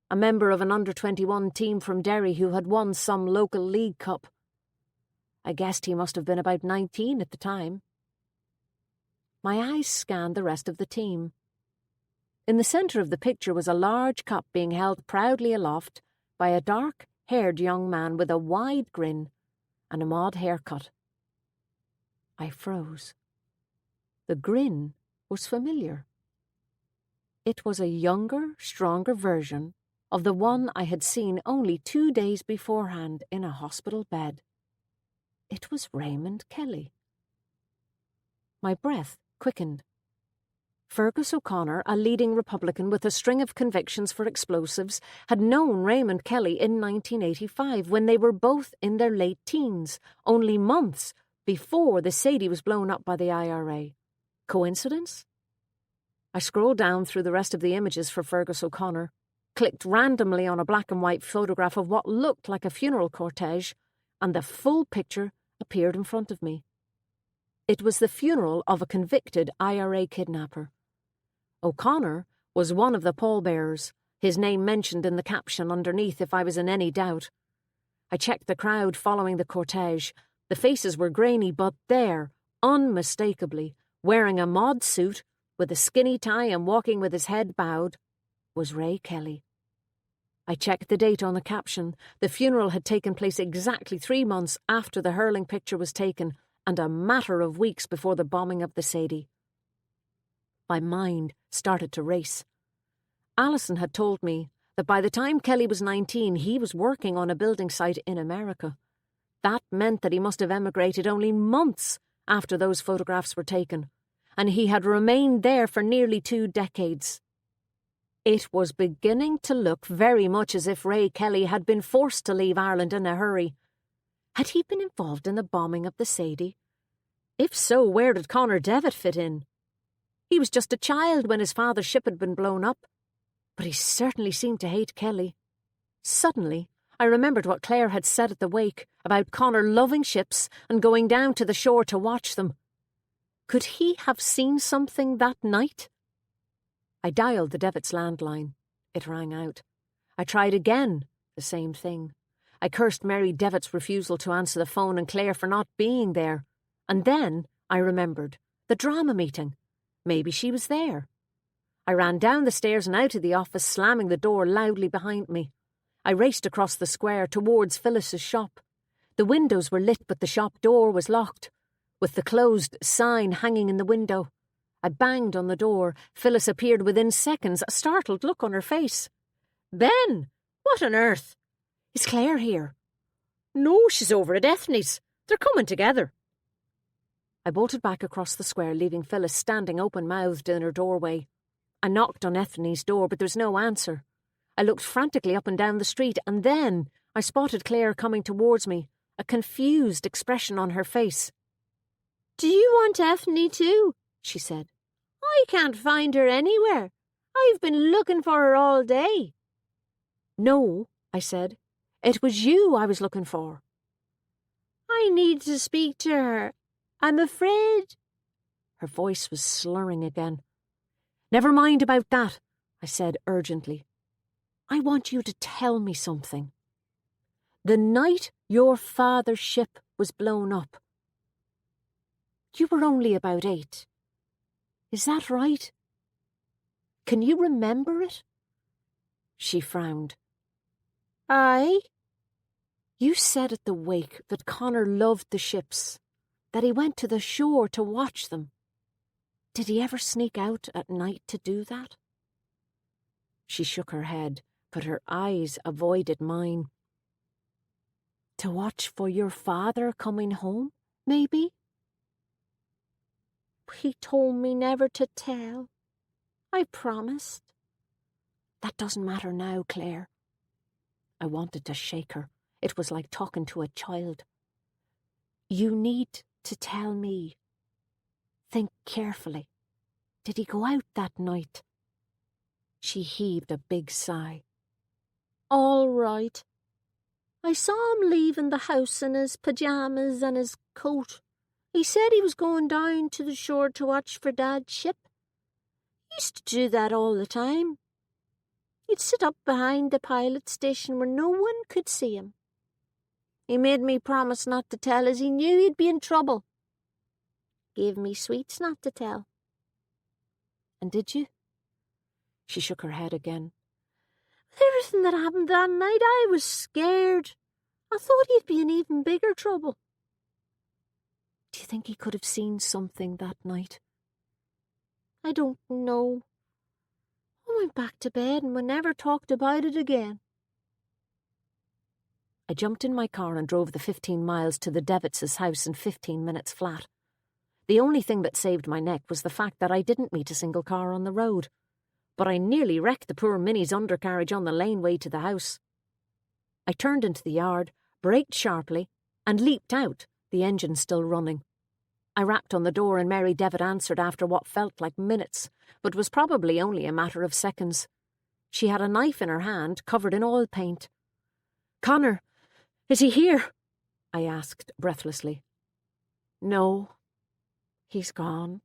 a member of an under-21 team from Derry who had won some local league cup. I guessed he must have been about 19 at the time. My eyes scanned the rest of the team. In the centre of the picture was a large cup being held proudly aloft by a dark-haired young man with a wide grin and a mod haircut. I froze. The grin was familiar. It was a younger, stronger version of the one I had seen only 2 days beforehand in a hospital bed. It was Raymond Kelly. My breath quickened. Fergus O'Connor, a leading Republican with a string of convictions for explosives, had known Raymond Kelly in 1985 when they were both in their late teens, only months before the Sadie was blown up by the IRA. Coincidence? I scrolled down through the rest of the images for Fergus O'Connor, clicked randomly on a black and white photograph of what looked like a funeral cortege, and the full picture appeared in front of me. It was the funeral of a convicted IRA kidnapper. O'Connor was one of the pallbearers, his name mentioned in the caption underneath if I was in any doubt. I checked the crowd following the cortege. The faces were grainy, but there, unmistakably, wearing a mod suit, with a skinny tie and walking with his head bowed, was Ray Kelly. I checked the date on the caption. The funeral had taken place exactly 3 months after the hurling picture was taken, and a matter of weeks before the bombing of the Sadie. My mind started to race. Alison had told me that by the time Kelly was 19, he was working on a building site in America. That meant that he must have emigrated only months after those photographs were taken, and he had remained there for nearly 2 decades. It was beginning to look very much as if Ray Kelly had been forced to leave Ireland in a hurry. Had he been involved in the bombing of the Sadie? If so, where did Conor Devitt fit in? He was just a child when his father's ship had been blown up. But he certainly seemed to hate Kelly. Suddenly, I remembered what Claire had said at the wake about Connor loving ships and going down to the shore to watch them. Could he have seen something that night? I dialed the Devitt's landline. It rang out. I tried again, the same thing. I cursed Mary Devitt's refusal to answer the phone and Claire for not being there. And then I remembered the drama meeting. Maybe she was there. I ran down the stairs and out of the office, slamming the door loudly behind me. I raced across the square towards Phyllis's shop. The windows were lit, but the shop door was locked, with the closed sign hanging in the window. I banged on the door. Phyllis appeared within seconds, a startled look on her face. "Ben! What on earth? Is Claire here?" "No, she's over at Ethne's. They're coming together." I bolted back across the square, leaving Phyllis standing open-mouthed in her doorway. I knocked on Ethne's door, but there was no answer. I looked frantically up and down the street, and then I spotted Claire coming towards me, a confused expression on her face. "Do you want Ethne too?" she said. "I can't find her anywhere. I've been looking for her all day." "No," I said. "It was you I was looking for." "I need to speak to her. I'm afraid." Her voice was slurring again. "Never mind about that," I said urgently. "I want you to tell me something. The night your father's ship was blown up, you were only about 8. Is that right? Can you remember it?" She frowned. "Aye." "You said at the wake that Connor loved the ships, that he went to the shore to watch them. Did he ever sneak out at night to do that?" She shook her head, but her eyes avoided mine. "To watch for your father coming home, maybe?" "He told me never to tell. I promised." "That doesn't matter now, Claire." I wanted to shake her. It was like talking to a child. "You need to tell me. Think carefully. Did he go out that night?" She heaved a big sigh. "All right. I saw him leaving the house in his pyjamas and his coat. He said he was going down to the shore to watch for Dad's ship. He used to do that all the time. He'd sit up behind the pilot station where no one could see him. He made me promise not to tell, as he knew he'd be in trouble. Gave me sweets not to tell." "And did you?" She shook her head again. "With everything that happened that night, I was scared. I thought he'd be in even bigger trouble." "Do you think he could have seen something that night?" "I don't know. I went back to bed and we never talked about it again." I jumped in my car and drove the 15 miles to the Devitts' house in 15 minutes flat. The only thing that saved my neck was the fact that I didn't meet a single car on the road. But I nearly wrecked the poor Minnie's undercarriage on the laneway to the house. I turned into the yard, braked sharply, and leaped out, the engine still running. I rapped on the door and Mary Devitt answered after what felt like minutes, but was probably only a matter of seconds. She had a knife in her hand, covered in oil paint. "Connor, is he here?" I asked breathlessly. "No, he's gone,"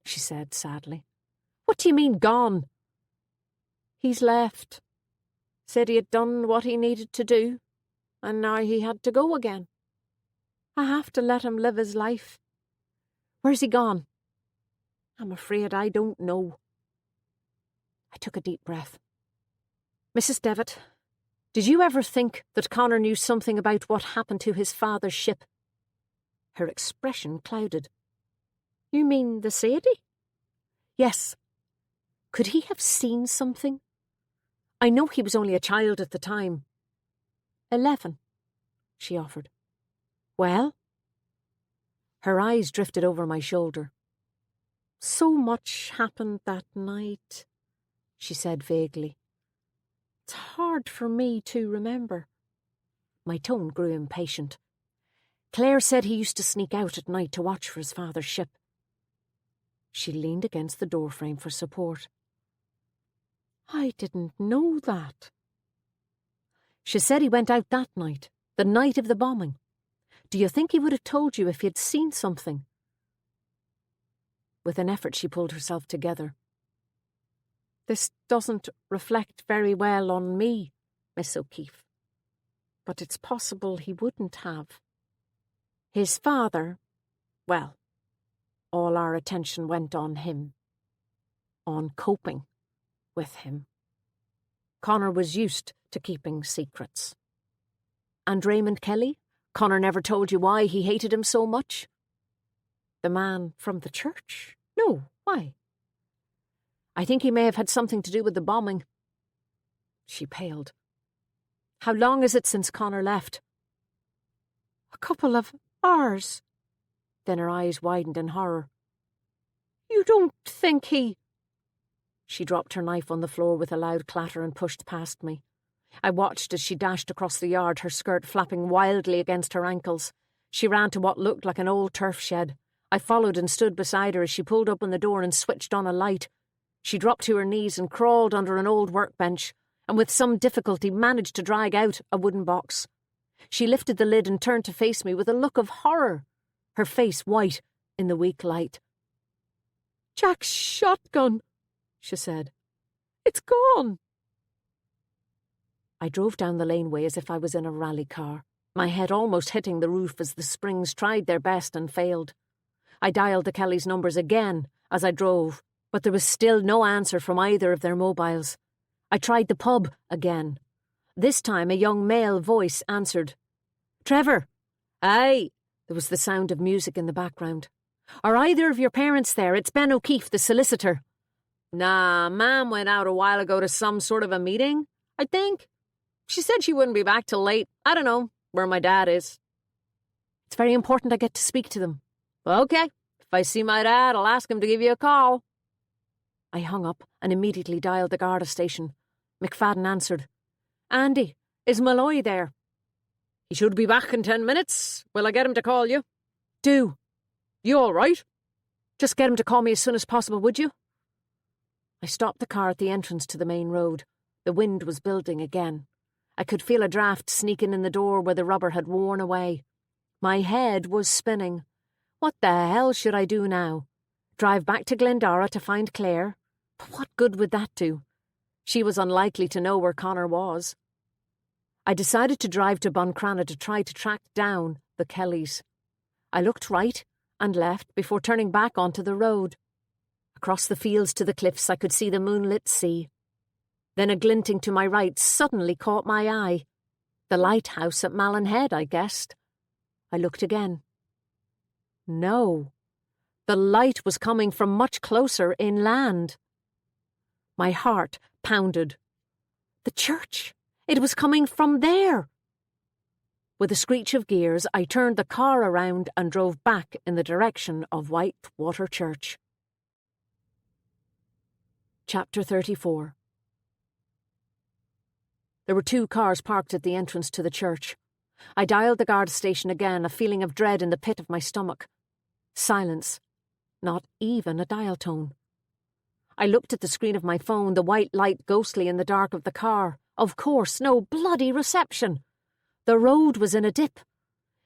she said sadly. "What do you mean, gone?" "He's left. Said he had done what he needed to do, and now he had to go again. I have to let him live his life." "Where's he gone?" "I'm afraid I don't know." I took a deep breath. "Mrs. Devitt, did you ever think that Connor knew something about what happened to his father's ship?" Her expression clouded. "You mean the Sadie?" "Yes. Could he have seen something? I know he was only a child at the time." 11, she offered. "Well?" Her eyes drifted over my shoulder. "So much happened that night," she said vaguely. "It's hard for me to remember." My tone grew impatient. "Claire said he used to sneak out at night to watch for his father's ship." She leaned against the doorframe for support. I didn't know that. She said he went out that night, the night of the bombing. Do you think he would have told you if he'd seen something? With an effort, she pulled herself together. This doesn't reflect very well on me, Miss O'Keeffe. But it's possible he wouldn't have. His father, well, all our attention went on him. On coping with him. Connor was used to keeping secrets. And Raymond Kelly? Connor never told you why he hated him so much? The man from the church? No, why? I think he may have had something to do with the bombing. She paled. How long is it since Connor left? A couple of hours. Then her eyes widened in horror. You don't think he... She dropped her knife on the floor with a loud clatter and pushed past me. I watched as she dashed across the yard, her skirt flapping wildly against her ankles. She ran to what looked like an old turf shed. I followed and stood beside her as she pulled open the door and switched on a light. She dropped to her knees and crawled under an old workbench, and with some difficulty managed to drag out a wooden box. She lifted the lid and turned to face me with a look of horror, her face white in the weak light. Jack's shotgun, she said. It's gone. I drove down the laneway as if I was in a rally car, my head almost hitting the roof as the springs tried their best and failed. I dialed the Kellys' numbers again as I drove, but there was still no answer from either of their mobiles. I tried the pub again. This time a young male voice answered. Trevor! Aye! There was the sound of music in the background. Are either of your parents there? It's Ben O'Keeffe, the solicitor. Nah, Mam went out a while ago to some sort of a meeting, I think. She said she wouldn't be back till late. I don't know where my dad is. It's very important I get to speak to them. Okay. If I see my dad, I'll ask him to give you a call. I hung up and immediately dialed the Garda station. McFadden answered. Andy, is Malloy there? He should be back in 10 minutes. Will I get him to call you? Do. You all right? Just get him to call me as soon as possible, would you? I stopped the car at the entrance to the main road. The wind was building again. I could feel a draft sneaking in the door where the rubber had worn away. My head was spinning. What the hell should I do now? Drive back to Glendara to find Claire? But what good would that do? She was unlikely to know where Connor was. I decided to drive to Buncrana to try to track down the Kellys. I looked right and left before turning back onto the road. Across the fields to the cliffs I could see the moonlit sea. Then a glinting to my right suddenly caught my eye. The lighthouse at Malin Head, I guessed. I looked again. No. The light was coming from much closer inland. My heart pounded. The church! It was coming from there! With a screech of gears, I turned the car around and drove back in the direction of Whitewater Church. Chapter 34. There were 2 cars parked at the entrance to the church. I dialed the guard station again, a feeling of dread in the pit of my stomach. Silence. Not even a dial tone. I looked at the screen of my phone, the white light ghostly in the dark of the car. Of course, no bloody reception. The road was in a dip.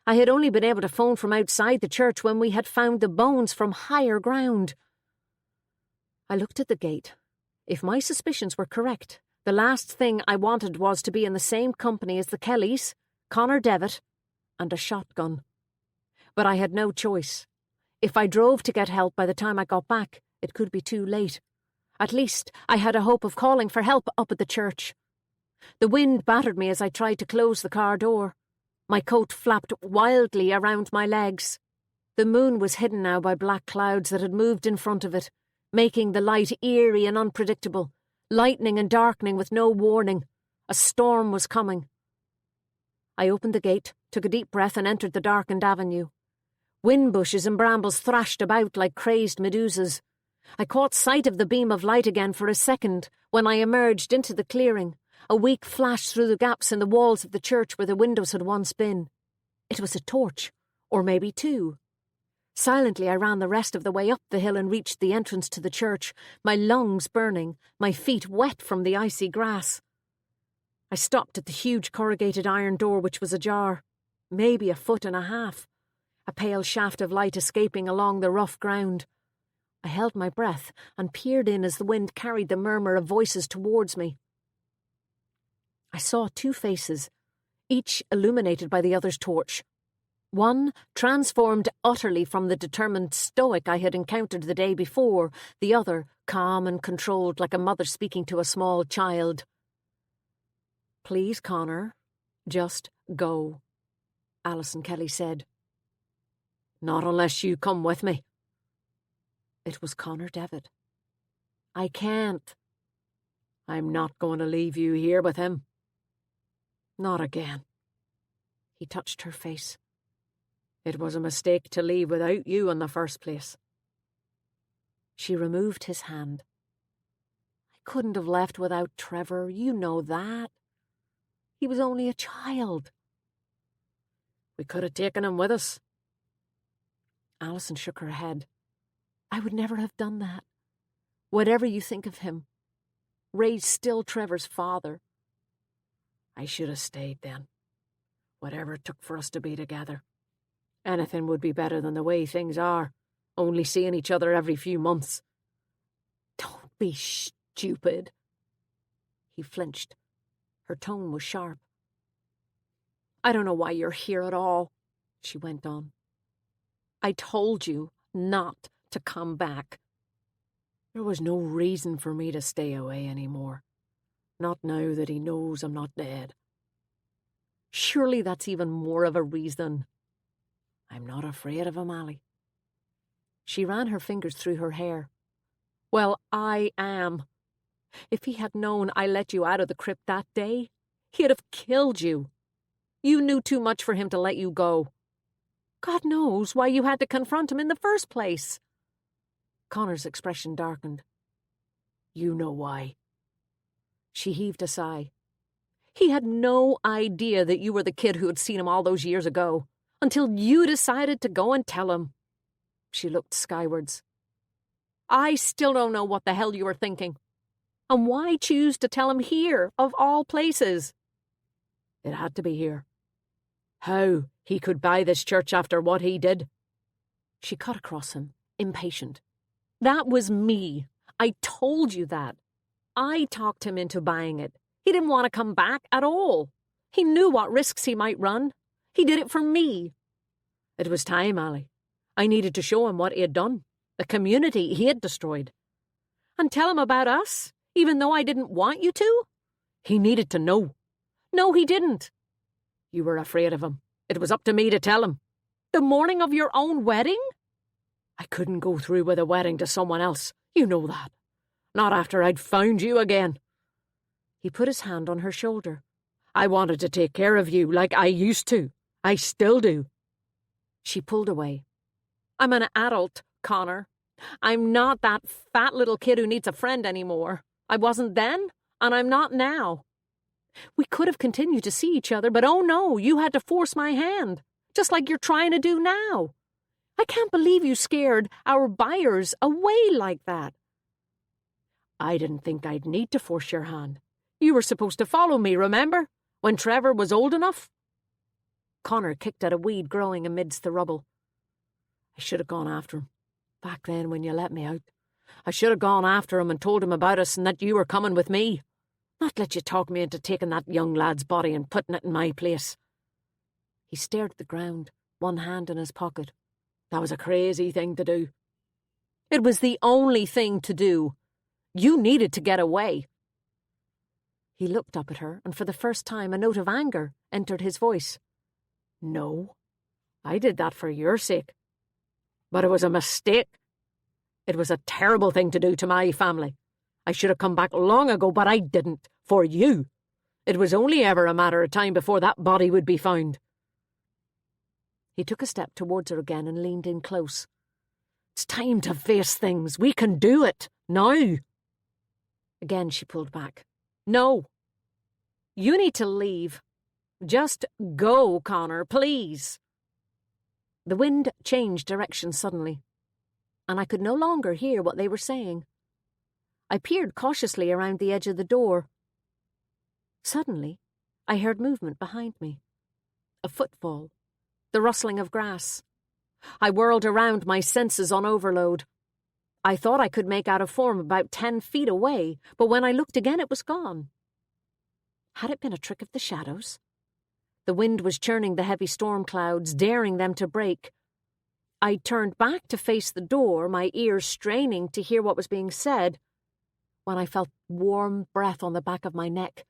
I had only been able to phone from outside the church when we had found the bones from higher ground. I looked at the gate. If my suspicions were correct, the last thing I wanted was to be in the same company as the Kellys, Connor Devitt, and a shotgun. But I had no choice. If I drove to get help by the time I got back, it could be too late. At least I had a hope of calling for help up at the church. The wind battered me as I tried to close the car door. My coat flapped wildly around my legs. The moon was hidden now by black clouds that had moved in front of it, making the light eerie and unpredictable, lightning and darkening with no warning. A storm was coming. I opened the gate, took a deep breath and entered the darkened avenue. Whin bushes and brambles thrashed about like crazed medusas. I caught sight of the beam of light again for a second when I emerged into the clearing, a weak flash through the gaps in the walls of the church where the windows had once been. It was a torch, or maybe 2. Silently, I ran the rest of the way up the hill and reached the entrance to the church, my lungs burning, my feet wet from the icy grass. I stopped at the huge corrugated iron door, which was ajar, maybe 1.5 feet, a pale shaft of light escaping along the rough ground. I held my breath and peered in as the wind carried the murmur of voices towards me. I saw 2 faces, each illuminated by the other's torch. One transformed utterly from the determined stoic I had encountered the day before, the other calm and controlled like a mother speaking to a small child. "Please, Connor, just go," Alison Kelly said. "Not unless you come with me." It was Connor Devitt. "I can't." "I'm not going to leave you here with him." "Not again." He touched her face. "It was a mistake to leave without you in the first place." She removed his hand. "I couldn't have left without Trevor, you know that. He was only a child." "We could have taken him with us." Alison shook her head. "I would never have done that. Whatever you think of him, Ray's still Trevor's father." "I should have stayed then. Whatever it took for us to be together. Anything would be better than the way things are, only seeing each other every few months." "Don't be stupid." He flinched. Her tone was sharp. "I don't know why you're here at all," she went on. "I told you not to come back." "There was no reason for me to stay away anymore. Not now that he knows I'm not dead." "Surely that's even more of a reason." "I'm not afraid of him, Allie." She ran her fingers through her hair. "Well, I am. If he had known I let you out of the crypt that day, he'd have killed you. You knew too much for him to let you go. God knows why you had to confront him in the first place." Connor's expression darkened. "You know why." She heaved a sigh. "He had no idea that you were the kid who had seen him all those years ago, until you decided to go and tell him." She looked skywards. "I still don't know what the hell you were thinking. And why choose to tell him here, of all places?" "It had to be here. How he could buy this church after what he did." She cut across him, impatient. "That was me. I told you that. I talked him into buying it. He didn't want to come back at all. He knew what risks he might run. He did it for me." "It was time, Allie. I needed to show him what he had done, the community he had destroyed." "And tell him about us, even though I didn't want you to?" "He needed to know." "No, he didn't." "You were afraid of him. It was up to me to tell him." "The morning of your own wedding?" "I couldn't go through with a wedding to someone else. You know that. Not after I'd found you again." He put his hand on her shoulder. "I wanted to take care of you like I used to. I still do." She pulled away. "I'm an adult, Connor. I'm not that fat little kid who needs a friend anymore. I wasn't then, and I'm not now. We could have continued to see each other, but oh no, you had to force my hand, just like you're trying to do now. I can't believe you scared our buyers away like that." "I didn't think I'd need to force your hand. You were supposed to follow me, remember? When Trevor was old enough?" Connor kicked at a weed growing amidst the rubble. "I should have gone after him. Back then when you let me out. I should have gone after him and told him about us and that you were coming with me. Not let you talk me into taking that young lad's body and putting it in my place." He stared at the ground, one hand in his pocket. "That was a crazy thing to do." "It was the only thing to do. You needed to get away." He looked up at her, and for the first time a note of anger entered his voice. "No, I did that for your sake. But it was a mistake. It was a terrible thing to do to my family. I should have come back long ago, but I didn't. For you. It was only ever a matter of time before that body would be found." He took a step towards her again and leaned in close. "It's time to face things. We can do it. Now." Again she pulled back. "No. You need to leave. Just go, Connor, please." The wind changed direction suddenly, and I could no longer hear what they were saying. I peered cautiously around the edge of the door. Suddenly, I heard movement behind me. A footfall, the rustling of grass. I whirled around, my senses on overload. I thought I could make out a form about 10 feet away, but when I looked again it was gone. Had it been a trick of the shadows? The wind was churning the heavy storm clouds, daring them to break. I turned back to face the door, my ears straining to hear what was being said, when I felt warm breath on the back of my neck.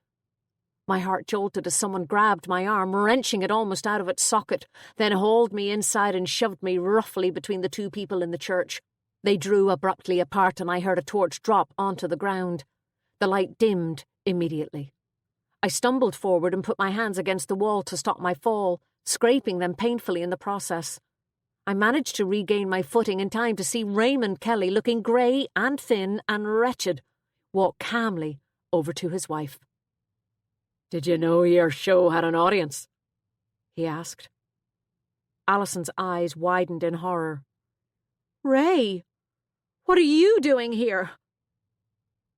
My heart jolted as someone grabbed my arm, wrenching it almost out of its socket, then hauled me inside and shoved me roughly between the two people in the church. They drew abruptly apart and I heard a torch drop onto the ground. The light dimmed immediately. I stumbled forward and put my hands against the wall to stop my fall, scraping them painfully in the process. I managed to regain my footing in time to see Raymond Kelly, looking grey and thin and wretched, walk calmly over to his wife. "Did you know your show had an audience?" he asked. Alison's eyes widened in horror. "Ray, what are you doing here?"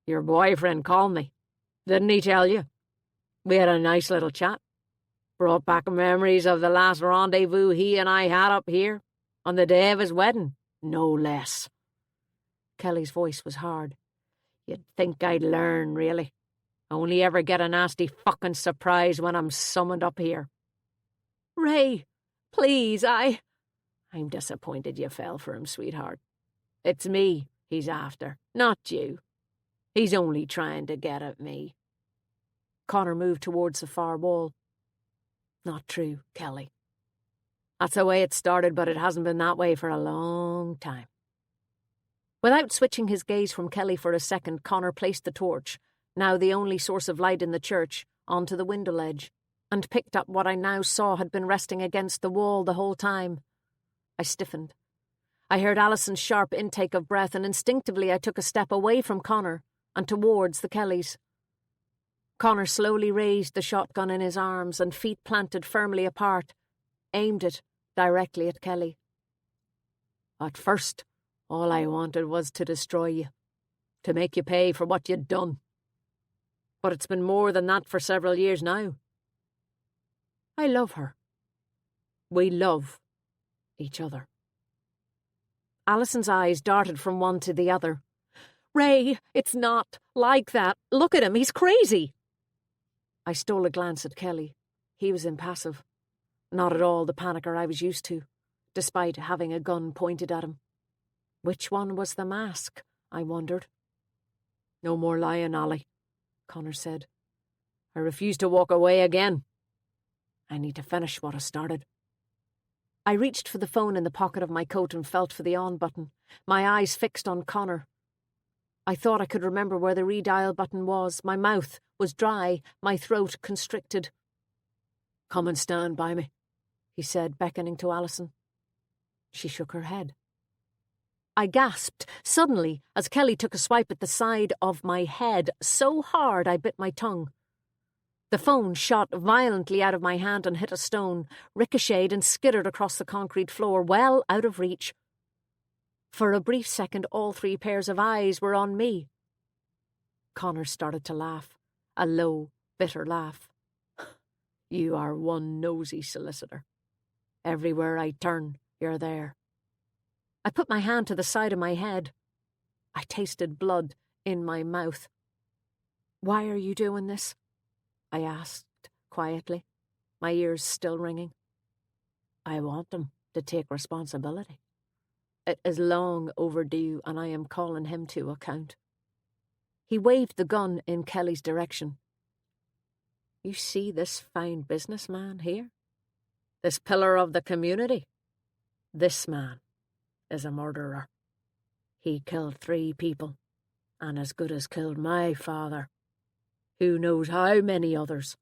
"Your boyfriend called me. Didn't he tell you? We had a nice little chat. Brought back memories of the last rendezvous he and I had up here, on the day of his wedding, no less." Kelly's voice was hard. "You'd think I'd learn, really. Only ever get a nasty fucking surprise when I'm summoned up here." "Ray, please, I'm disappointed you fell for him, sweetheart. It's me he's after, not you. He's only trying to get at me." Connor moved towards the far wall. "Not true, Kelly. That's the way it started, but it hasn't been that way for a long time." Without switching his gaze from Kelly for a second, Connor placed the torch, now the only source of light in the church, onto the window ledge, and picked up what I now saw had been resting against the wall the whole time. I stiffened. I heard Alison's sharp intake of breath, and instinctively I took a step away from Connor and towards the Kellys. Connor slowly raised the shotgun in his arms and, feet planted firmly apart, aimed it directly at Kelly. "At first, all I wanted was to destroy you, to make you pay for what you'd done. But it's been more than that for several years now. I love her. We love each other." Alison's eyes darted from one to the other. "Ray, it's not like that. Look at him, he's crazy." I stole a glance at Kelly. He was impassive. Not at all the panicker I was used to, despite having a gun pointed at him. Which one was the mask, I wondered. "No more lying, Ollie," Connor said. "I refuse to walk away again. I need to finish what I started." I reached for the phone in the pocket of my coat and felt for the on button, my eyes fixed on Connor. I thought I could remember where the redial button was. My mouth was dry, my throat constricted. "Come and stand by me," he said, beckoning to Alison. She shook her head. I gasped suddenly as Kelly took a swipe at the side of my head, so hard I bit my tongue. The phone shot violently out of my hand and hit a stone, ricocheted and skittered across the concrete floor, well out of reach. For a brief second, all three pairs of eyes were on me. Connor started to laugh, a low, bitter laugh. "You are one nosy solicitor. Everywhere I turn, you're there." I put my hand to the side of my head. I tasted blood in my mouth. "Why are you doing this?" I asked quietly, my ears still ringing. "I want him to take responsibility. It is long overdue, and I am calling him to account." He waved the gun in Kelly's direction. "You see this fine businessman here? This pillar of the community? This man is a murderer. He killed 3 people, and as good as killed my father. Who knows how many others?"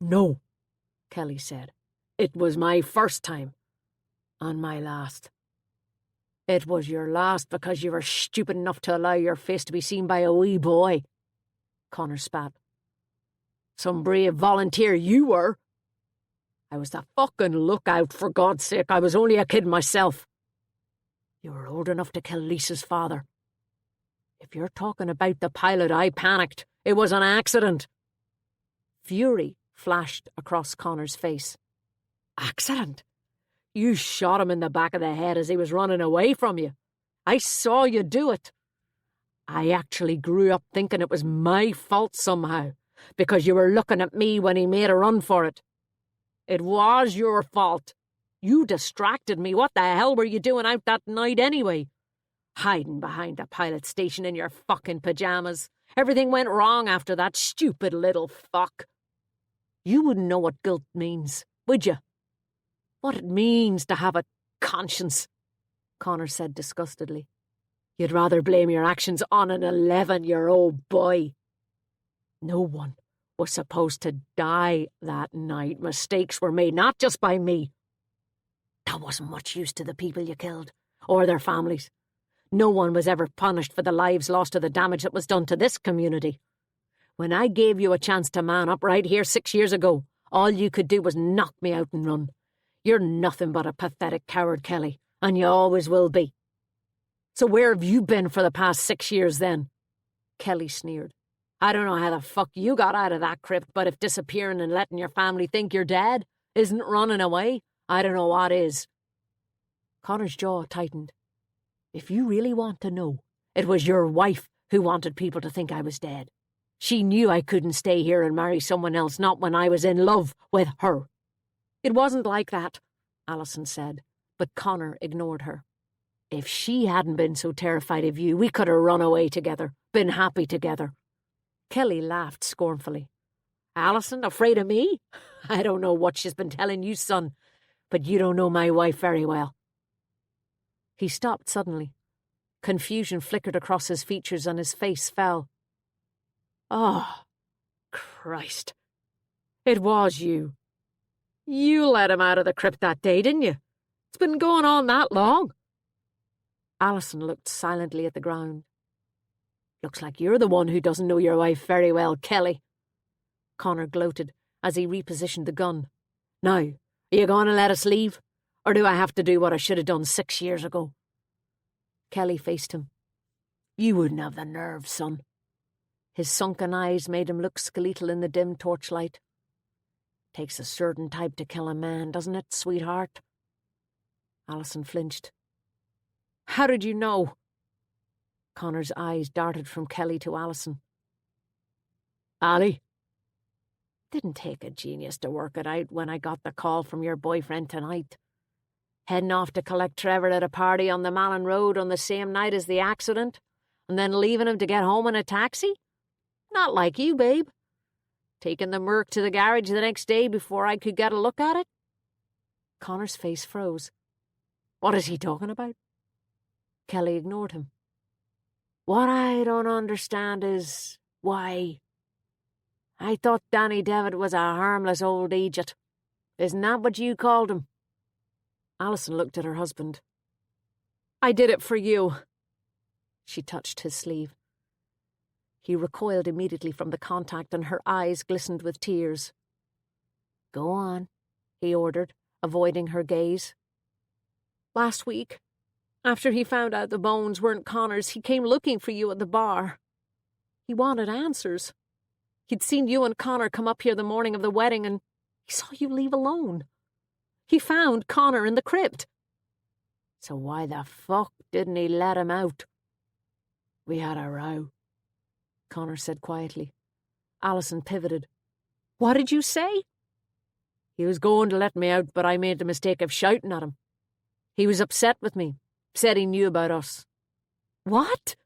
"No," Kelly said. "It was my first time, and my last." "It was your last because you were stupid enough to allow your face to be seen by a wee boy," Connor spat. "Some brave volunteer you were." I was the fucking lookout, for God's sake. I was only a kid myself. You were old enough to kill Lisa's father. If you're talking about the pilot, I panicked. It was an accident. Fury flashed across Connor's face. Accident? You shot him in the back of the head as he was running away from you. I saw you do it. I actually grew up thinking it was my fault somehow, because you were looking at me when he made a run for it. It was your fault. You distracted me. What the hell were you doing out that night anyway? Hiding behind the pilot station in your fucking pyjamas. Everything went wrong after that, stupid little fuck. You wouldn't know what guilt means, would you? What it means to have a conscience, Connor said disgustedly. You'd rather blame your actions on an 11-year-old boy. No one was supposed to die that night. Mistakes were made, not just by me. That wasn't much use to the people you killed, or their families. No one was ever punished for the lives lost or the damage that was done to this community. When I gave you a chance to man up right here 6 years ago, all you could do was knock me out and run. You're nothing but a pathetic coward, Kelly, and you always will be. So where have you been for the past 6 years then? Kelly sneered. I don't know how the fuck you got out of that crypt, but if disappearing and letting your family think you're dead isn't running away, I don't know what is. Connor's jaw tightened. If you really want to know, it was your wife who wanted people to think I was dead. She knew I couldn't stay here and marry someone else, not when I was in love with her. It wasn't like that, Alison said, but Connor ignored her. If she hadn't been so terrified of you, we could have run away together, been happy together. Kelly laughed scornfully. Alison, afraid of me? I don't know what she's been telling you, son, but you don't know my wife very well. He stopped suddenly. Confusion flickered across his features and his face fell. Oh, Christ. It was you. You let him out of the crypt that day, didn't you? It's been going on that long. Alison looked silently at the ground. Looks like you're the one who doesn't know your wife very well, Kelly. Connor gloated as he repositioned the gun. Now, are you going to let us leave? Or do I have to do what I should have done 6 years ago? Kelly faced him. You wouldn't have the nerve, son. His sunken eyes made him look skeletal in the dim torchlight. Takes a certain type to kill a man, doesn't it, sweetheart? Alison flinched. How did you know? Connor's eyes darted from Kelly to Alison. Ali? Didn't take a genius to work it out when I got the call from your boyfriend tonight. Heading off to collect Trevor at a party on the Malin Road on the same night as the accident, and then leaving him to get home in a taxi? Not like you, babe. Taking the Merc to the garage the next day before I could get a look at it? Connor's face froze. What is he talking about? Kelly ignored him. What I don't understand is why. I thought Danny Devitt was a harmless old idiot. Isn't that what you called him? Alison looked at her husband. I did it for you. She touched his sleeve. He recoiled immediately from the contact and her eyes glistened with tears. Go on, he ordered, avoiding her gaze. Last week, after he found out the bones weren't Connor's, he came looking for you at the bar. He wanted answers. He'd seen you and Connor come up here the morning of the wedding and he saw you leave alone. He found Connor in the crypt. So why the fuck didn't he let him out? We had a row, Connor said quietly. Alison pivoted. What did you say? He was going to let me out, but I made the mistake of shouting at him. He was upset with me, said he knew about us. What?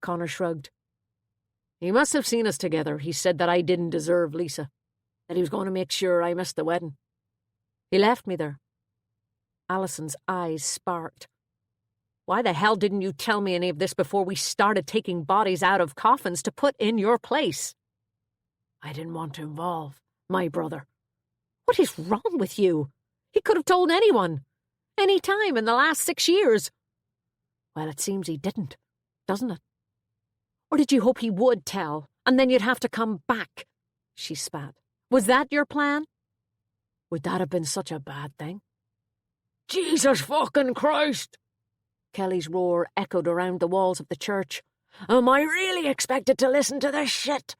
Connor shrugged. He must have seen us together. He said that I didn't deserve Lisa, that he was going to make sure I missed the wedding. He left me there. Alison's eyes sparked. Why the hell didn't you tell me any of this before we started taking bodies out of coffins to put in your place? I didn't want to involve my brother. What is wrong with you? He could have told anyone, any time in the last 6 years. Well, it seems he didn't, doesn't it? Or did you hope he would tell, and then you'd have to come back? She spat. Was that your plan? Would that have been such a bad thing? Jesus fucking Christ! Kelly's roar echoed around the walls of the church. Am I really expected to listen to this shit?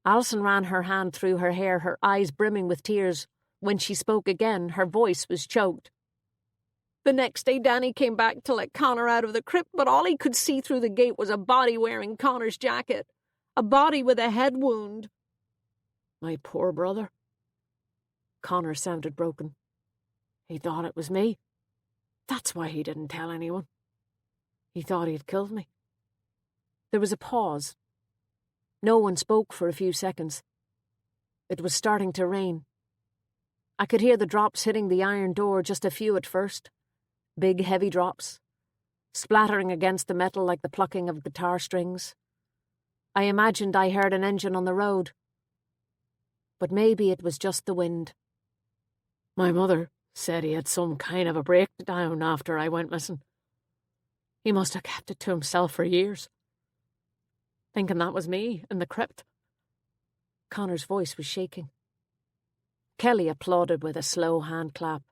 Alison ran her hand through her hair, her eyes brimming with tears. When she spoke again, her voice was choked. The next day, Danny came back to let Connor out of the crypt, but all he could see through the gate was a body wearing Connor's jacket. A body with a head wound. My poor brother. Connor sounded broken. He thought it was me. That's why he didn't tell anyone. He thought he'd killed me. There was a pause. No one spoke for a few seconds. It was starting to rain. I could hear the drops hitting the iron door, just a few at first. Big, heavy drops, splattering against the metal like the plucking of guitar strings. I imagined I heard an engine on the road. But maybe it was just the wind. My mother said he had some kind of a breakdown after I went missing. He must have kept it to himself for years, thinking that was me in the crypt. Connor's voice was shaking. Kelly applauded with a slow hand clap.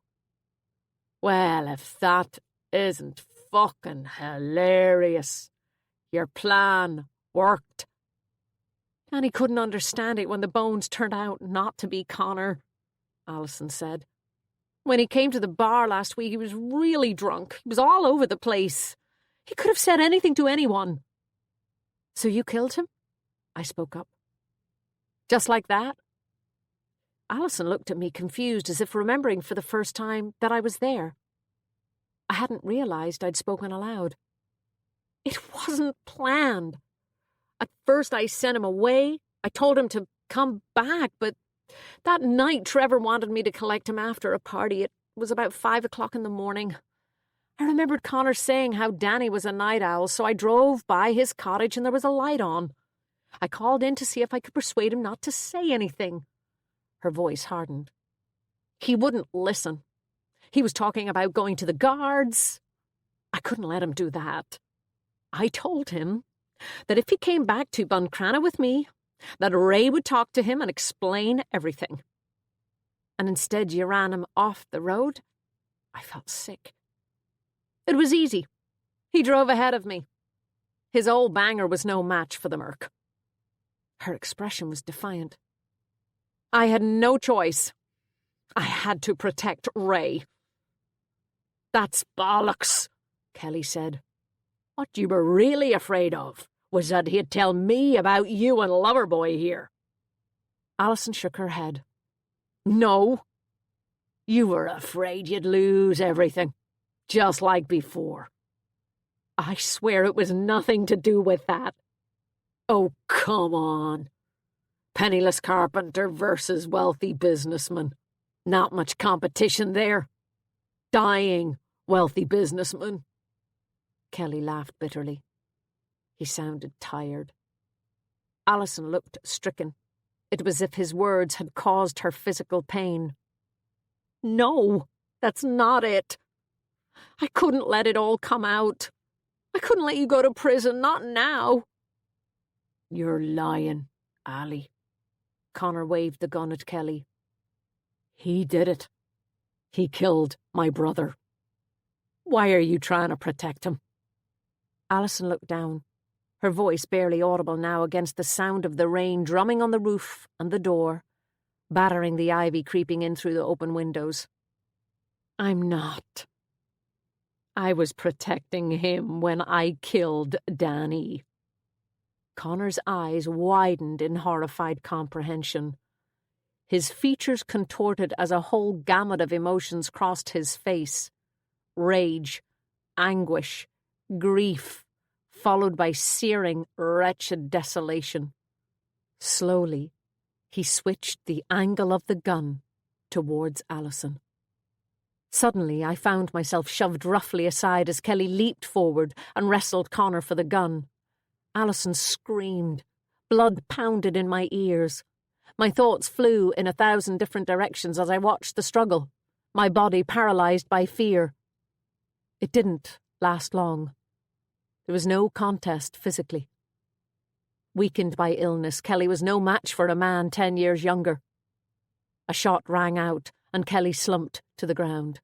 Well, if that isn't fucking hilarious. Your plan worked. Danny couldn't understand it when the bones turned out not to be Connor, Alison said. When he came to the bar last week, he was really drunk. He was all over the place. He could have said anything to anyone. So you killed him? I spoke up. Just like that? Alison looked at me confused, as if remembering for the first time that I was there. I hadn't realised I'd spoken aloud. It wasn't planned. At first I sent him away. I told him to come back, but that night Trevor wanted me to collect him after a party. It was about 5 o'clock in the morning. I remembered Connor saying how Danny was a night owl, so I drove by his cottage and there was a light on. I called in to see if I could persuade him not to say anything. Her voice hardened. He wouldn't listen. He was talking about going to the guards. I couldn't let him do that. I told him that if he came back to Buncrana with me, that Ray would talk to him and explain everything. And instead you ran him off the road? I felt sick. It was easy. He drove ahead of me. His old banger was no match for the Merc. Her expression was defiant. I had no choice. I had to protect Ray. That's bollocks, Kelly said. What you were really afraid of was that he'd tell me about you and Loverboy here. Alison shook her head. No. You were afraid you'd lose everything, just like before. I swear it was nothing to do with that. Oh, come on. Penniless carpenter versus wealthy businessman. Not much competition there. Dying wealthy businessman. Kelly laughed bitterly. He sounded tired. Alison looked stricken. It was as if his words had caused her physical pain. No, that's not it. I couldn't let it all come out. I couldn't let you go to prison, not now. You're lying, Ali. Connor waved the gun at Kelly. He did it. He killed my brother. Why are you trying to protect him? Alison looked down, her voice barely audible now against the sound of the rain drumming on the roof and the door, battering the ivy creeping in through the open windows. I'm not. I was protecting him when I killed Danny. Connor's eyes widened in horrified comprehension. His features contorted as a whole gamut of emotions crossed his face. Rage, anguish, grief, followed by searing, wretched desolation. Slowly, he switched the angle of the gun towards Alison. Suddenly, I found myself shoved roughly aside as Kelly leaped forward and wrestled Connor for the gun. Alison screamed. Blood pounded in my ears. My thoughts flew in 1,000 different directions as I watched the struggle, my body paralysed by fear. It didn't last long. There was no contest physically. Weakened by illness, Kelly was no match for a man 10 years younger. A shot rang out, and Kelly slumped to the ground.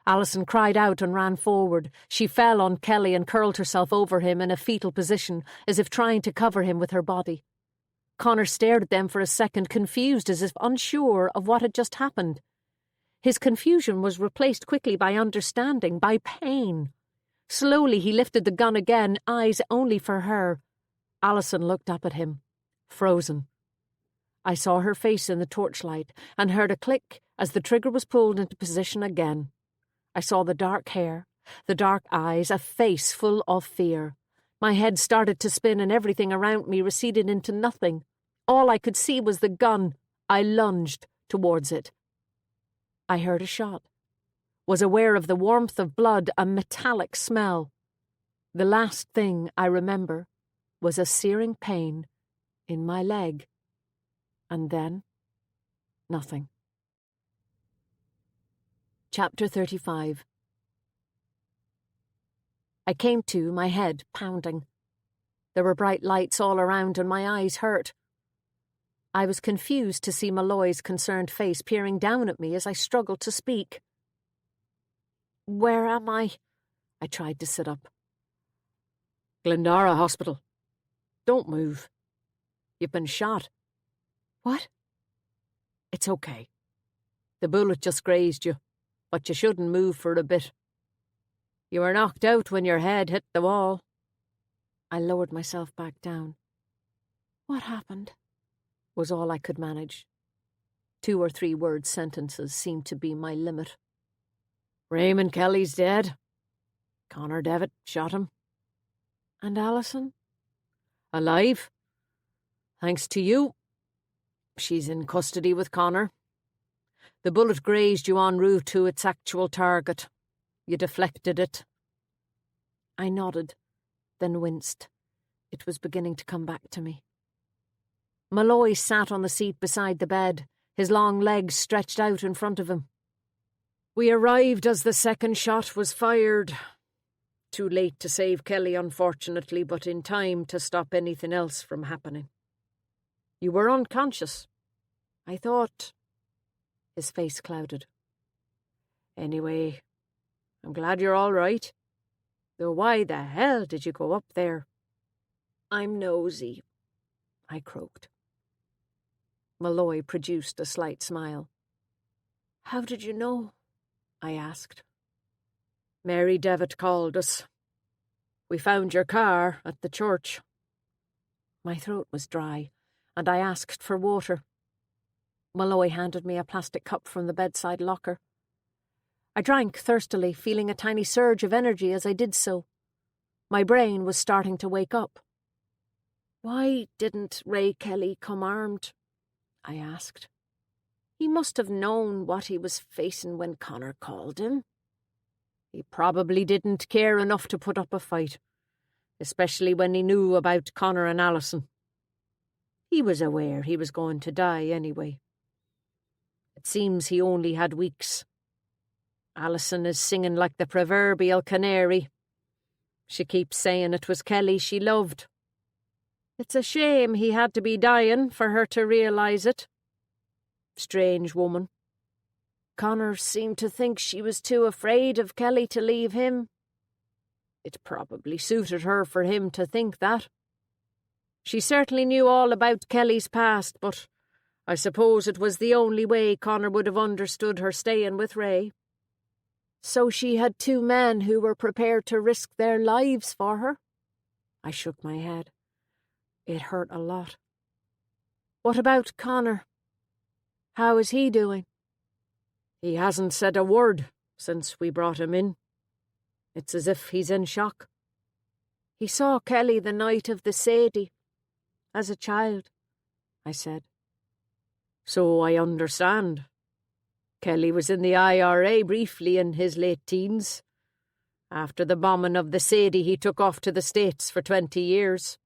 Alison cried out and ran forward. She fell on Kelly and curled herself over him in a fetal position, as if trying to cover him with her body. Connor stared at them for a second, confused, as if unsure of what had just happened. His confusion was replaced quickly by understanding, by pain. Slowly he lifted the gun again, eyes only for her. Alison looked up at him, frozen. I saw her face in the torchlight and heard a click as the trigger was pulled into position again. I saw the dark hair, the dark eyes, a face full of fear. My head started to spin and everything around me receded into nothing. All I could see was the gun. I lunged towards it. I heard a shot, was aware of the warmth of blood, a metallic smell. The last thing I remember was a searing pain in my leg. And then, nothing. Chapter 35. I came to, my head pounding. There were bright lights all around and my eyes hurt. I was confused to see Malloy's concerned face peering down at me as I struggled to speak. "Where am I?" I tried to sit up. Glendara Hospital. Don't move. You've been shot. What? It's okay. The bullet just grazed you, but you shouldn't move for a bit. You were knocked out when your head hit the wall. I lowered myself back down. "What happened?" was all I could manage. 2 or 3 word sentences seemed to be my limit. Raymond Kelly's dead. Connor Devitt shot him. And Alison? Alive. Thanks to you. She's in custody with Connor. The bullet grazed you en route to its actual target. You deflected it. I nodded, then winced. It was beginning to come back to me. Malloy sat on the seat beside the bed, his long legs stretched out in front of him. We arrived as the second shot was fired. Too late to save Kelly, unfortunately, but in time to stop anything else from happening. You were unconscious. I thought... His face clouded. Anyway, I'm glad you're all right. Though why the hell did you go up there? I'm nosy, I croaked. Malloy produced a slight smile. How did you know? I asked. Mary Devitt called us. We found your car at the church. My throat was dry, and I asked for water. Malloy handed me a plastic cup from the bedside locker. I drank thirstily, feeling a tiny surge of energy as I did so. My brain was starting to wake up. Why didn't Ray Kelly come armed? I asked. He must have known what he was facing when Connor called him. He probably didn't care enough to put up a fight, especially when he knew about Connor and Alison. He was aware he was going to die anyway. It seems he only had weeks. Alison is singing like the proverbial canary. She keeps saying it was Kelly she loved. It's a shame he had to be dying for her to realise it. Strange woman. Connor seemed to think she was too afraid of Kelly to leave him. It probably suited her for him to think that. She certainly knew all about Kelly's past, but I suppose it was the only way Connor would have understood her staying with Ray. So she had 2 men who were prepared to risk their lives for her? I shook my head. It hurt a lot. What about Connor? How is he doing? He hasn't said a word since we brought him in. It's as if he's in shock. He saw Kelly the night of the Sadie, as a child, I said. So I understand. Kelly was in the IRA briefly in his late teens. After the bombing of the Sadie, he took off to the States for 20 years.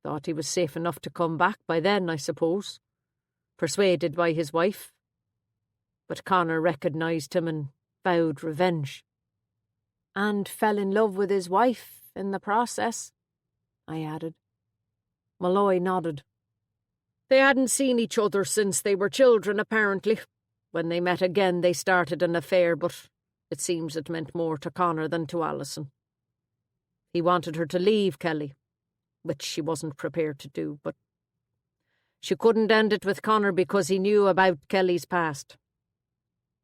Thought he was safe enough to come back by then, I suppose. Persuaded by his wife. But Connor recognised him and vowed revenge. And fell in love with his wife in the process, I added. Malloy nodded. They hadn't seen each other since they were children, apparently. When they met again, they started an affair, but it seems it meant more to Connor than to Alison. He wanted her to leave Kelly, which she wasn't prepared to do, but she couldn't end it with Connor because he knew about Kelly's past.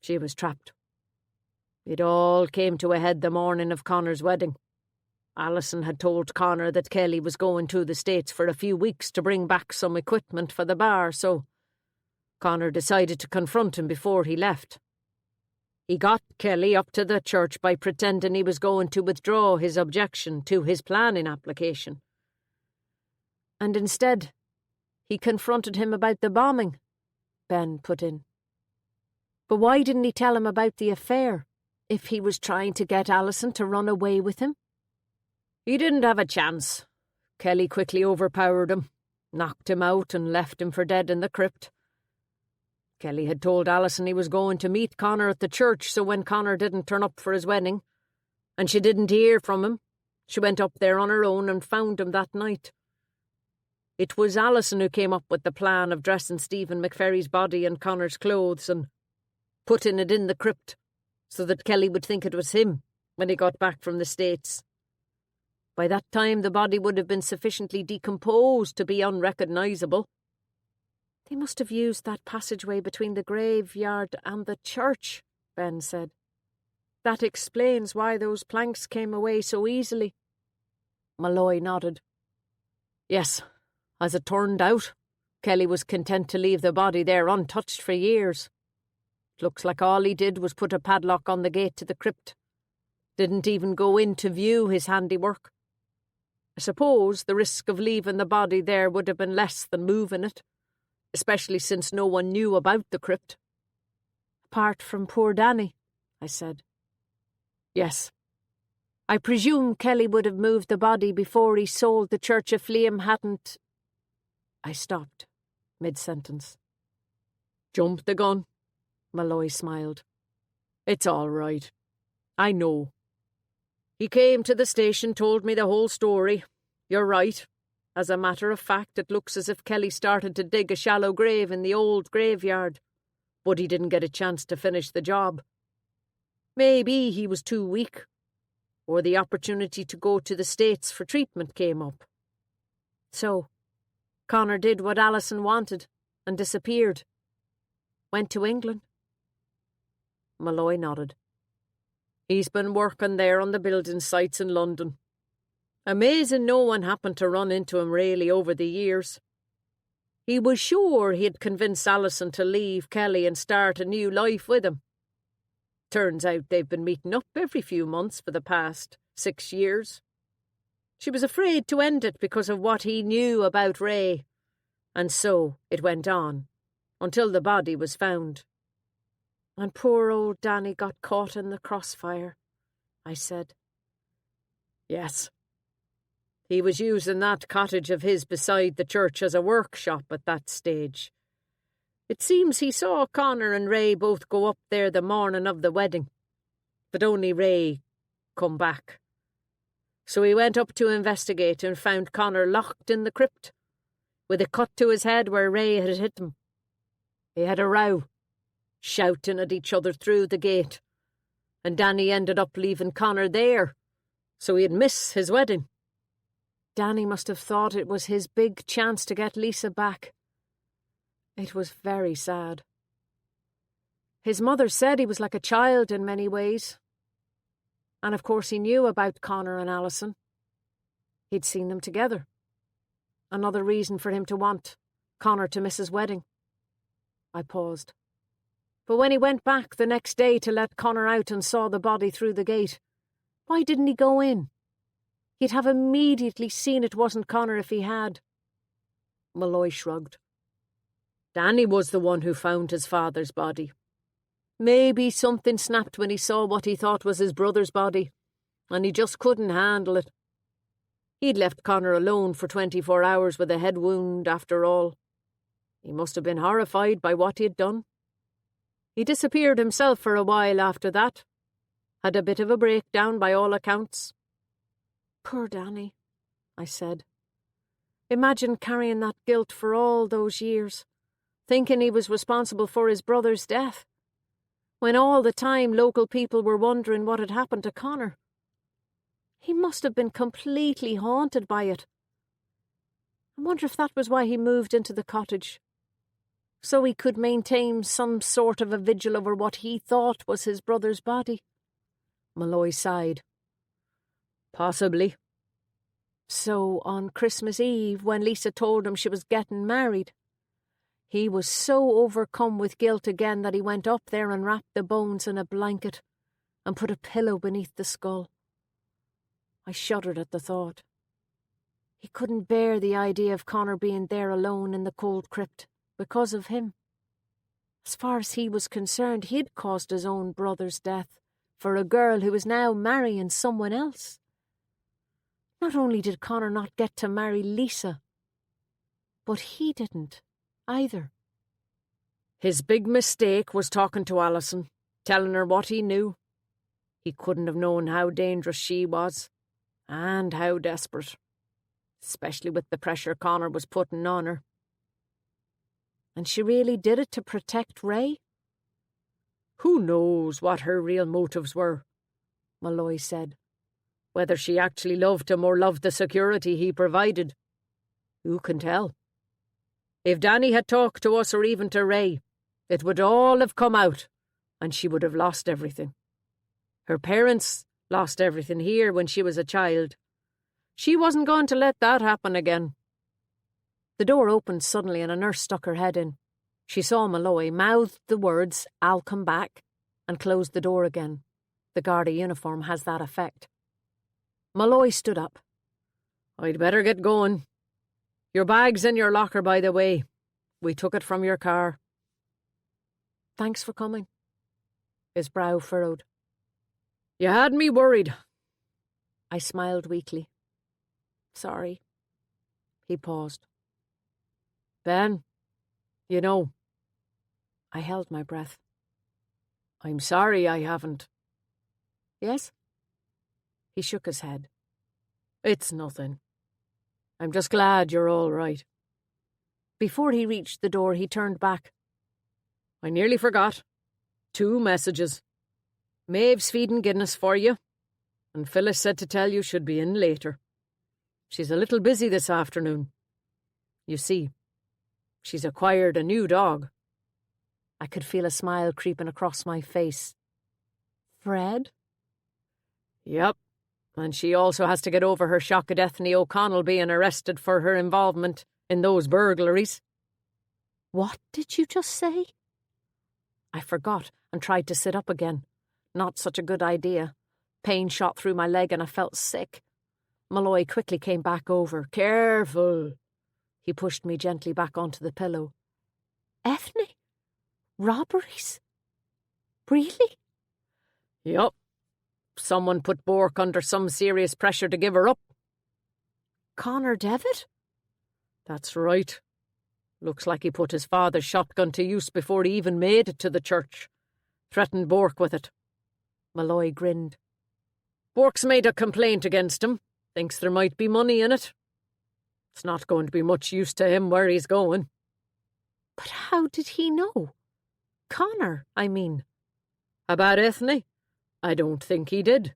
She was trapped. It all came to a head the morning of Connor's wedding. Alison had told Connor that Kelly was going to the States for a few weeks to bring back some equipment for the bar, so Connor decided to confront him before he left. He got Kelly up to the church by pretending he was going to withdraw his objection to his planning application. And instead, he confronted him about the bombing, Ben put in. But why didn't he tell him about the affair, if he was trying to get Alison to run away with him? He didn't have a chance. Kelly quickly overpowered him, knocked him out and left him for dead in the crypt. Kelly had told Alison he was going to meet Connor at the church, so when Connor didn't turn up for his wedding, and she didn't hear from him, she went up there on her own and found him that night. It was Alison who came up with the plan of dressing Stephen McFerry's body in Connor's clothes and putting it in the crypt so that Kelly would think it was him when he got back from the States. By that time, the body would have been sufficiently decomposed to be unrecognisable. They must have used that passageway between the graveyard and the church, Ben said. That explains why those planks came away so easily. Malloy nodded. Yes, as it turned out, Kelly was content to leave the body there untouched for years. It looks like all he did was put a padlock on the gate to the crypt. Didn't even go in to view his handiwork. I suppose the risk of leaving the body there would have been less than moving it, especially since no one knew about the crypt. Apart from poor Danny, I said. Yes. I presume Kelly would have moved the body before he sold the church if Liam hadn't... I stopped, mid-sentence. Jumped the gun? Malloy smiled. It's all right. I know. He came to the station, told me the whole story. You're right. As a matter of fact, it looks as if Kelly started to dig a shallow grave in the old graveyard, but he didn't get a chance to finish the job. Maybe he was too weak, or the opportunity to go to the States for treatment came up. So, Connor did what Alison wanted and disappeared. Went to England. Malloy nodded. He's been working there on the building sites in London. Amazing no one happened to run into him really over the years. He was sure he'd convince Alison to leave Kelly and start a new life with him. Turns out they've been meeting up every few months for the past 6 years. She was afraid to end it because of what he knew about Ray, and so it went on, until the body was found. And poor old Danny got caught in the crossfire, I said. Yes. He was using that cottage of his beside the church as a workshop at that stage. It seems he saw Connor and Ray both go up there the morning of the wedding, but only Ray come back. So he went up to investigate and found Connor locked in the crypt, with a cut to his head where Ray had hit him. They had a row, shouting at each other through the gate, and Danny ended up leaving Connor there, so he'd miss his wedding. Danny must have thought it was his big chance to get Lisa back. It was very sad. His mother said he was like a child in many ways. And of course he knew about Connor and Alison. He'd seen them together. Another reason for him to want Connor to miss his wedding. I paused. But when he went back the next day to let Connor out and saw the body through the gate, why didn't he go in? He'd have immediately seen it wasn't Connor if he had. Malloy shrugged. Danny was the one who found his father's body. Maybe something snapped when he saw what he thought was his brother's body, and he just couldn't handle it. He'd left Connor alone for 24 hours with a head wound after all. He must have been horrified by what he'd done. He disappeared himself for a while after that. Had a bit of a breakdown by all accounts. Poor Danny, I said. Imagine carrying that guilt for all those years, thinking he was responsible for his brother's death, when all the time local people were wondering what had happened to Connor. He must have been completely haunted by it. I wonder if that was why he moved into the cottage, so he could maintain some sort of a vigil over what he thought was his brother's body. Malloy sighed. Possibly. So on Christmas Eve, when Lisa told him she was getting married, he was so overcome with guilt again that he went up there and wrapped the bones in a blanket and put a pillow beneath the skull. I shuddered at the thought. He couldn't bear the idea of Connor being there alone in the cold crypt because of him. As far as he was concerned, he'd caused his own brother's death for a girl who was now marrying someone else. Not only did Connor not get to marry Lisa, but he didn't either. His big mistake was talking to Alison, telling her what he knew. He couldn't have known how dangerous she was, and how desperate, especially with the pressure Connor was putting on her. And she really did it to protect Ray? Who knows what her real motives were, Malloy said. Whether she actually loved him or loved the security he provided, who can tell? If Danny had talked to us or even to Ray, it would all have come out, and she would have lost everything. Her parents lost everything here when she was a child. She wasn't going to let that happen again. The door opened suddenly and a nurse stuck her head in. She saw Malloy, mouthed the words, "I'll come back," and closed the door again. The Garda uniform has that effect. Malloy stood up. I'd better get going. Your bag's in your locker, by the way. We took it from your car. Thanks for coming. His brow furrowed. You had me worried. I smiled weakly. Sorry. He paused. Ben, you know. I held my breath. I'm sorry I haven't. Yes? He shook his head. It's nothing. I'm just glad you're all right. Before he reached the door, he turned back. I nearly forgot. 2 messages. Maeve's feeding Guinness for you, and Phyllis said to tell you should be in later. She's a little busy this afternoon. You see, she's acquired a new dog. I could feel a smile creeping across my face. Fred? Yep. And she also has to get over her shock at Ethne O'Connell being arrested for her involvement in those burglaries. What did you just say? I forgot and tried to sit up again. Not such a good idea. Pain shot through my leg and I felt sick. Malloy quickly came back over. Careful. He pushed me gently back onto the pillow. Ethne? Robberies? Really? Yup. Someone put Bork under some serious pressure to give her up. Connor Devitt? That's right. Looks like he put his father's shotgun to use before he even made it to the church. Threatened Bork with it. Malloy grinned. Bork's made a complaint against him. Thinks there might be money in it. It's not going to be much use to him where he's going. But how did he know? Connor, I mean. About Ethne? I don't think he did.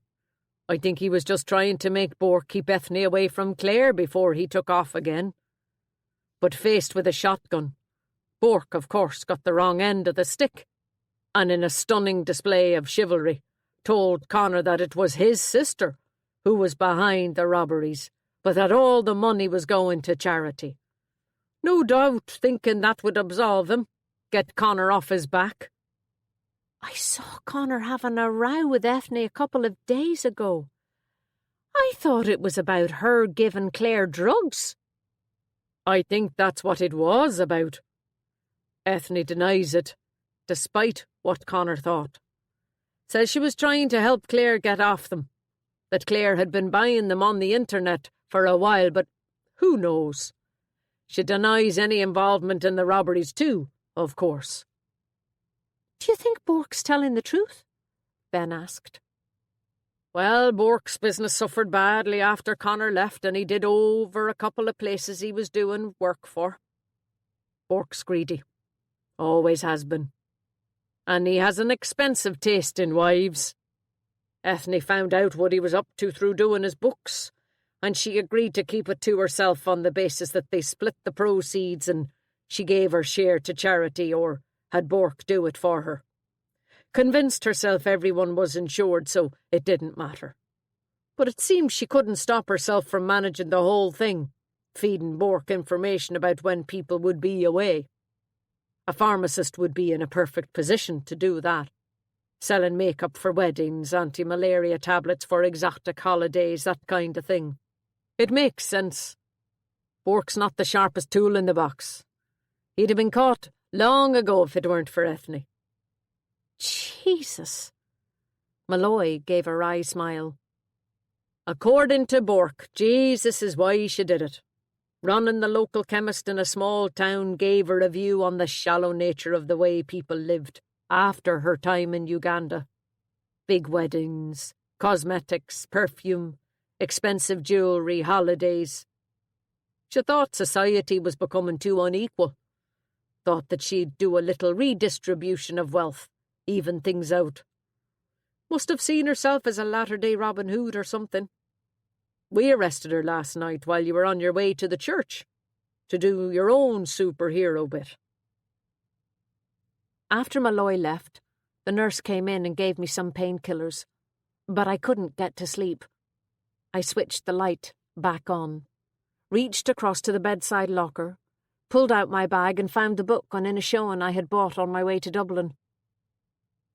I think he was just trying to make Bork keep Ethne away from Claire before he took off again. But faced with a shotgun, Bork, of course, got the wrong end of the stick, and in a stunning display of chivalry, told Connor that it was his sister who was behind the robberies, but that all the money was going to charity. No doubt thinking that would absolve him, get Connor off his back. I saw Connor having a row with Ethne a couple of days ago. I thought it was about her giving Claire drugs. I think that's what it was about. Ethne denies it, despite what Connor thought. Says she was trying to help Claire get off them, that Claire had been buying them on the internet for a while, but who knows? She denies any involvement in the robberies too, of course. Do you think Bork's telling the truth? Ben asked. Well, Bourke's business suffered badly after Connor left, and he did over a couple of places he was doing work for. Bourke's greedy. Always has been. And he has an expensive taste in wives. Ethne found out what he was up to through doing his books, and she agreed to keep it to herself on the basis that they split the proceeds and she gave her share to charity or had Bourke do it for her. Convinced herself everyone was insured, so it didn't matter. But it seemed she couldn't stop herself from managing the whole thing, feeding Bourke information about when people would be away. A pharmacist would be in a perfect position to do that, selling makeup for weddings, anti-malaria tablets for exotic holidays, that kind of thing. It makes sense. Bourke's not the sharpest tool in the box. He'd have been caught long ago if it weren't for Ethne. Jesus. Malloy gave a wry smile. According to Bourke, Jesus is why she did it. Running the local chemist in a small town gave her a view on the shallow nature of the way people lived after her time in Uganda. Big weddings, cosmetics, perfume, expensive jewellery, holidays. She thought society was becoming too unequal. Thought that she'd do a little redistribution of wealth, even things out. Must have seen herself as a latter-day Robin Hood or something. We arrested her last night while you were on your way to the church, to do your own superhero bit. After Malloy left, the nurse came in and gave me some painkillers, but I couldn't get to sleep. I switched the light back on, reached across to the bedside locker, pulled out my bag and found the book on Inishowen I had bought on my way to Dublin.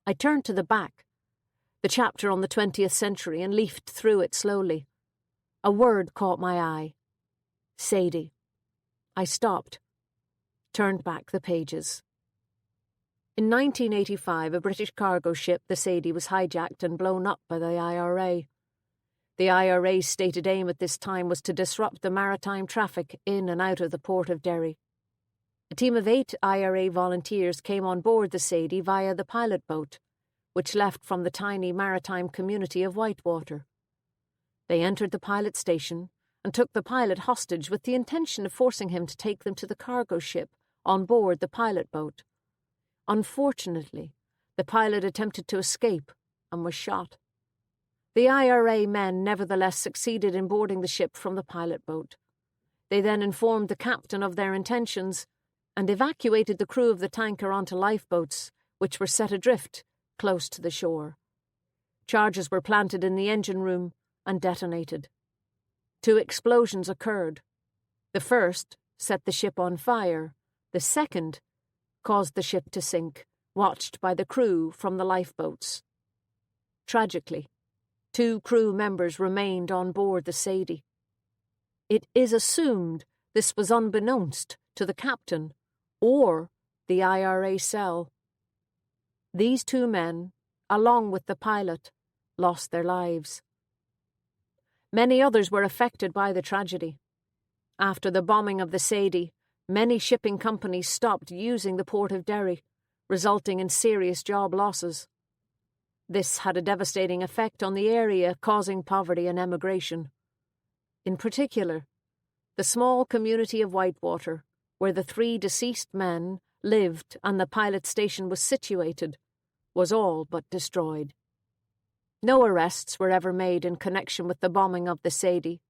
I turned to the back, the chapter on the 20th century, and leafed through it slowly. A word caught my eye. Sadie. I stopped, turned back the pages. In 1985, a British cargo ship, the Sadie, was hijacked and blown up by the IRA. The IRA's stated aim at this time was to disrupt the maritime traffic in and out of the port of Derry. A team of 8 IRA volunteers came on board the Sadie via the pilot boat, which left from the tiny maritime community of Whitewater. They entered the pilot station and took the pilot hostage with the intention of forcing him to take them to the cargo ship on board the pilot boat. Unfortunately, the pilot attempted to escape and was shot. The IRA men nevertheless succeeded in boarding the ship from the pilot boat. They then informed the captain of their intentions and evacuated the crew of the tanker onto lifeboats, which were set adrift close to the shore. Charges were planted in the engine room and detonated. 2 explosions occurred. The first set the ship on fire. The second caused the ship to sink, watched by the crew from the lifeboats. Tragically, 2 crew members remained on board the Sadie. It is assumed this was unbeknownst to the captain or the IRA cell. These 2 men, along with the pilot, lost their lives. Many others were affected by the tragedy. After the bombing of the Sadie, many shipping companies stopped using the port of Derry, resulting in serious job losses. This had a devastating effect on the area, causing poverty and emigration. In particular, the small community of Whitewater, where the 3 deceased men lived and the pilot station was situated, was all but destroyed. No arrests were ever made in connection with the bombing of the Sadie.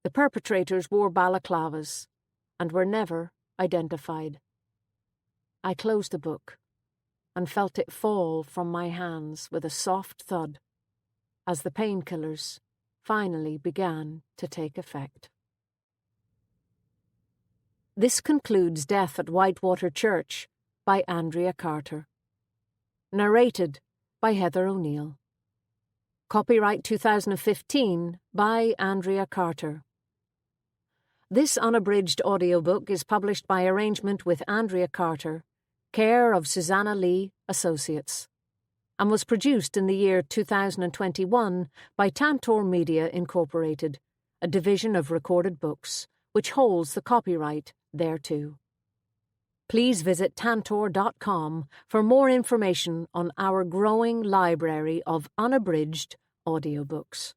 The perpetrators wore balaclavas and were never identified. I closed the book and felt it fall from my hands with a soft thud as the painkillers finally began to take effect. This concludes Death at Whitewater Church by Andrea Carter. Narrated by Heather O'Neill. Copyright 2015 by Andrea Carter. This unabridged audiobook is published by arrangement with Andrea Carter, care of Susanna Lee Associates, and was produced in the year 2021 by Tantor Media Incorporated, a division of Recorded Books, which holds the copyright thereto. Please visit tantor.com for more information on our growing library of unabridged audiobooks.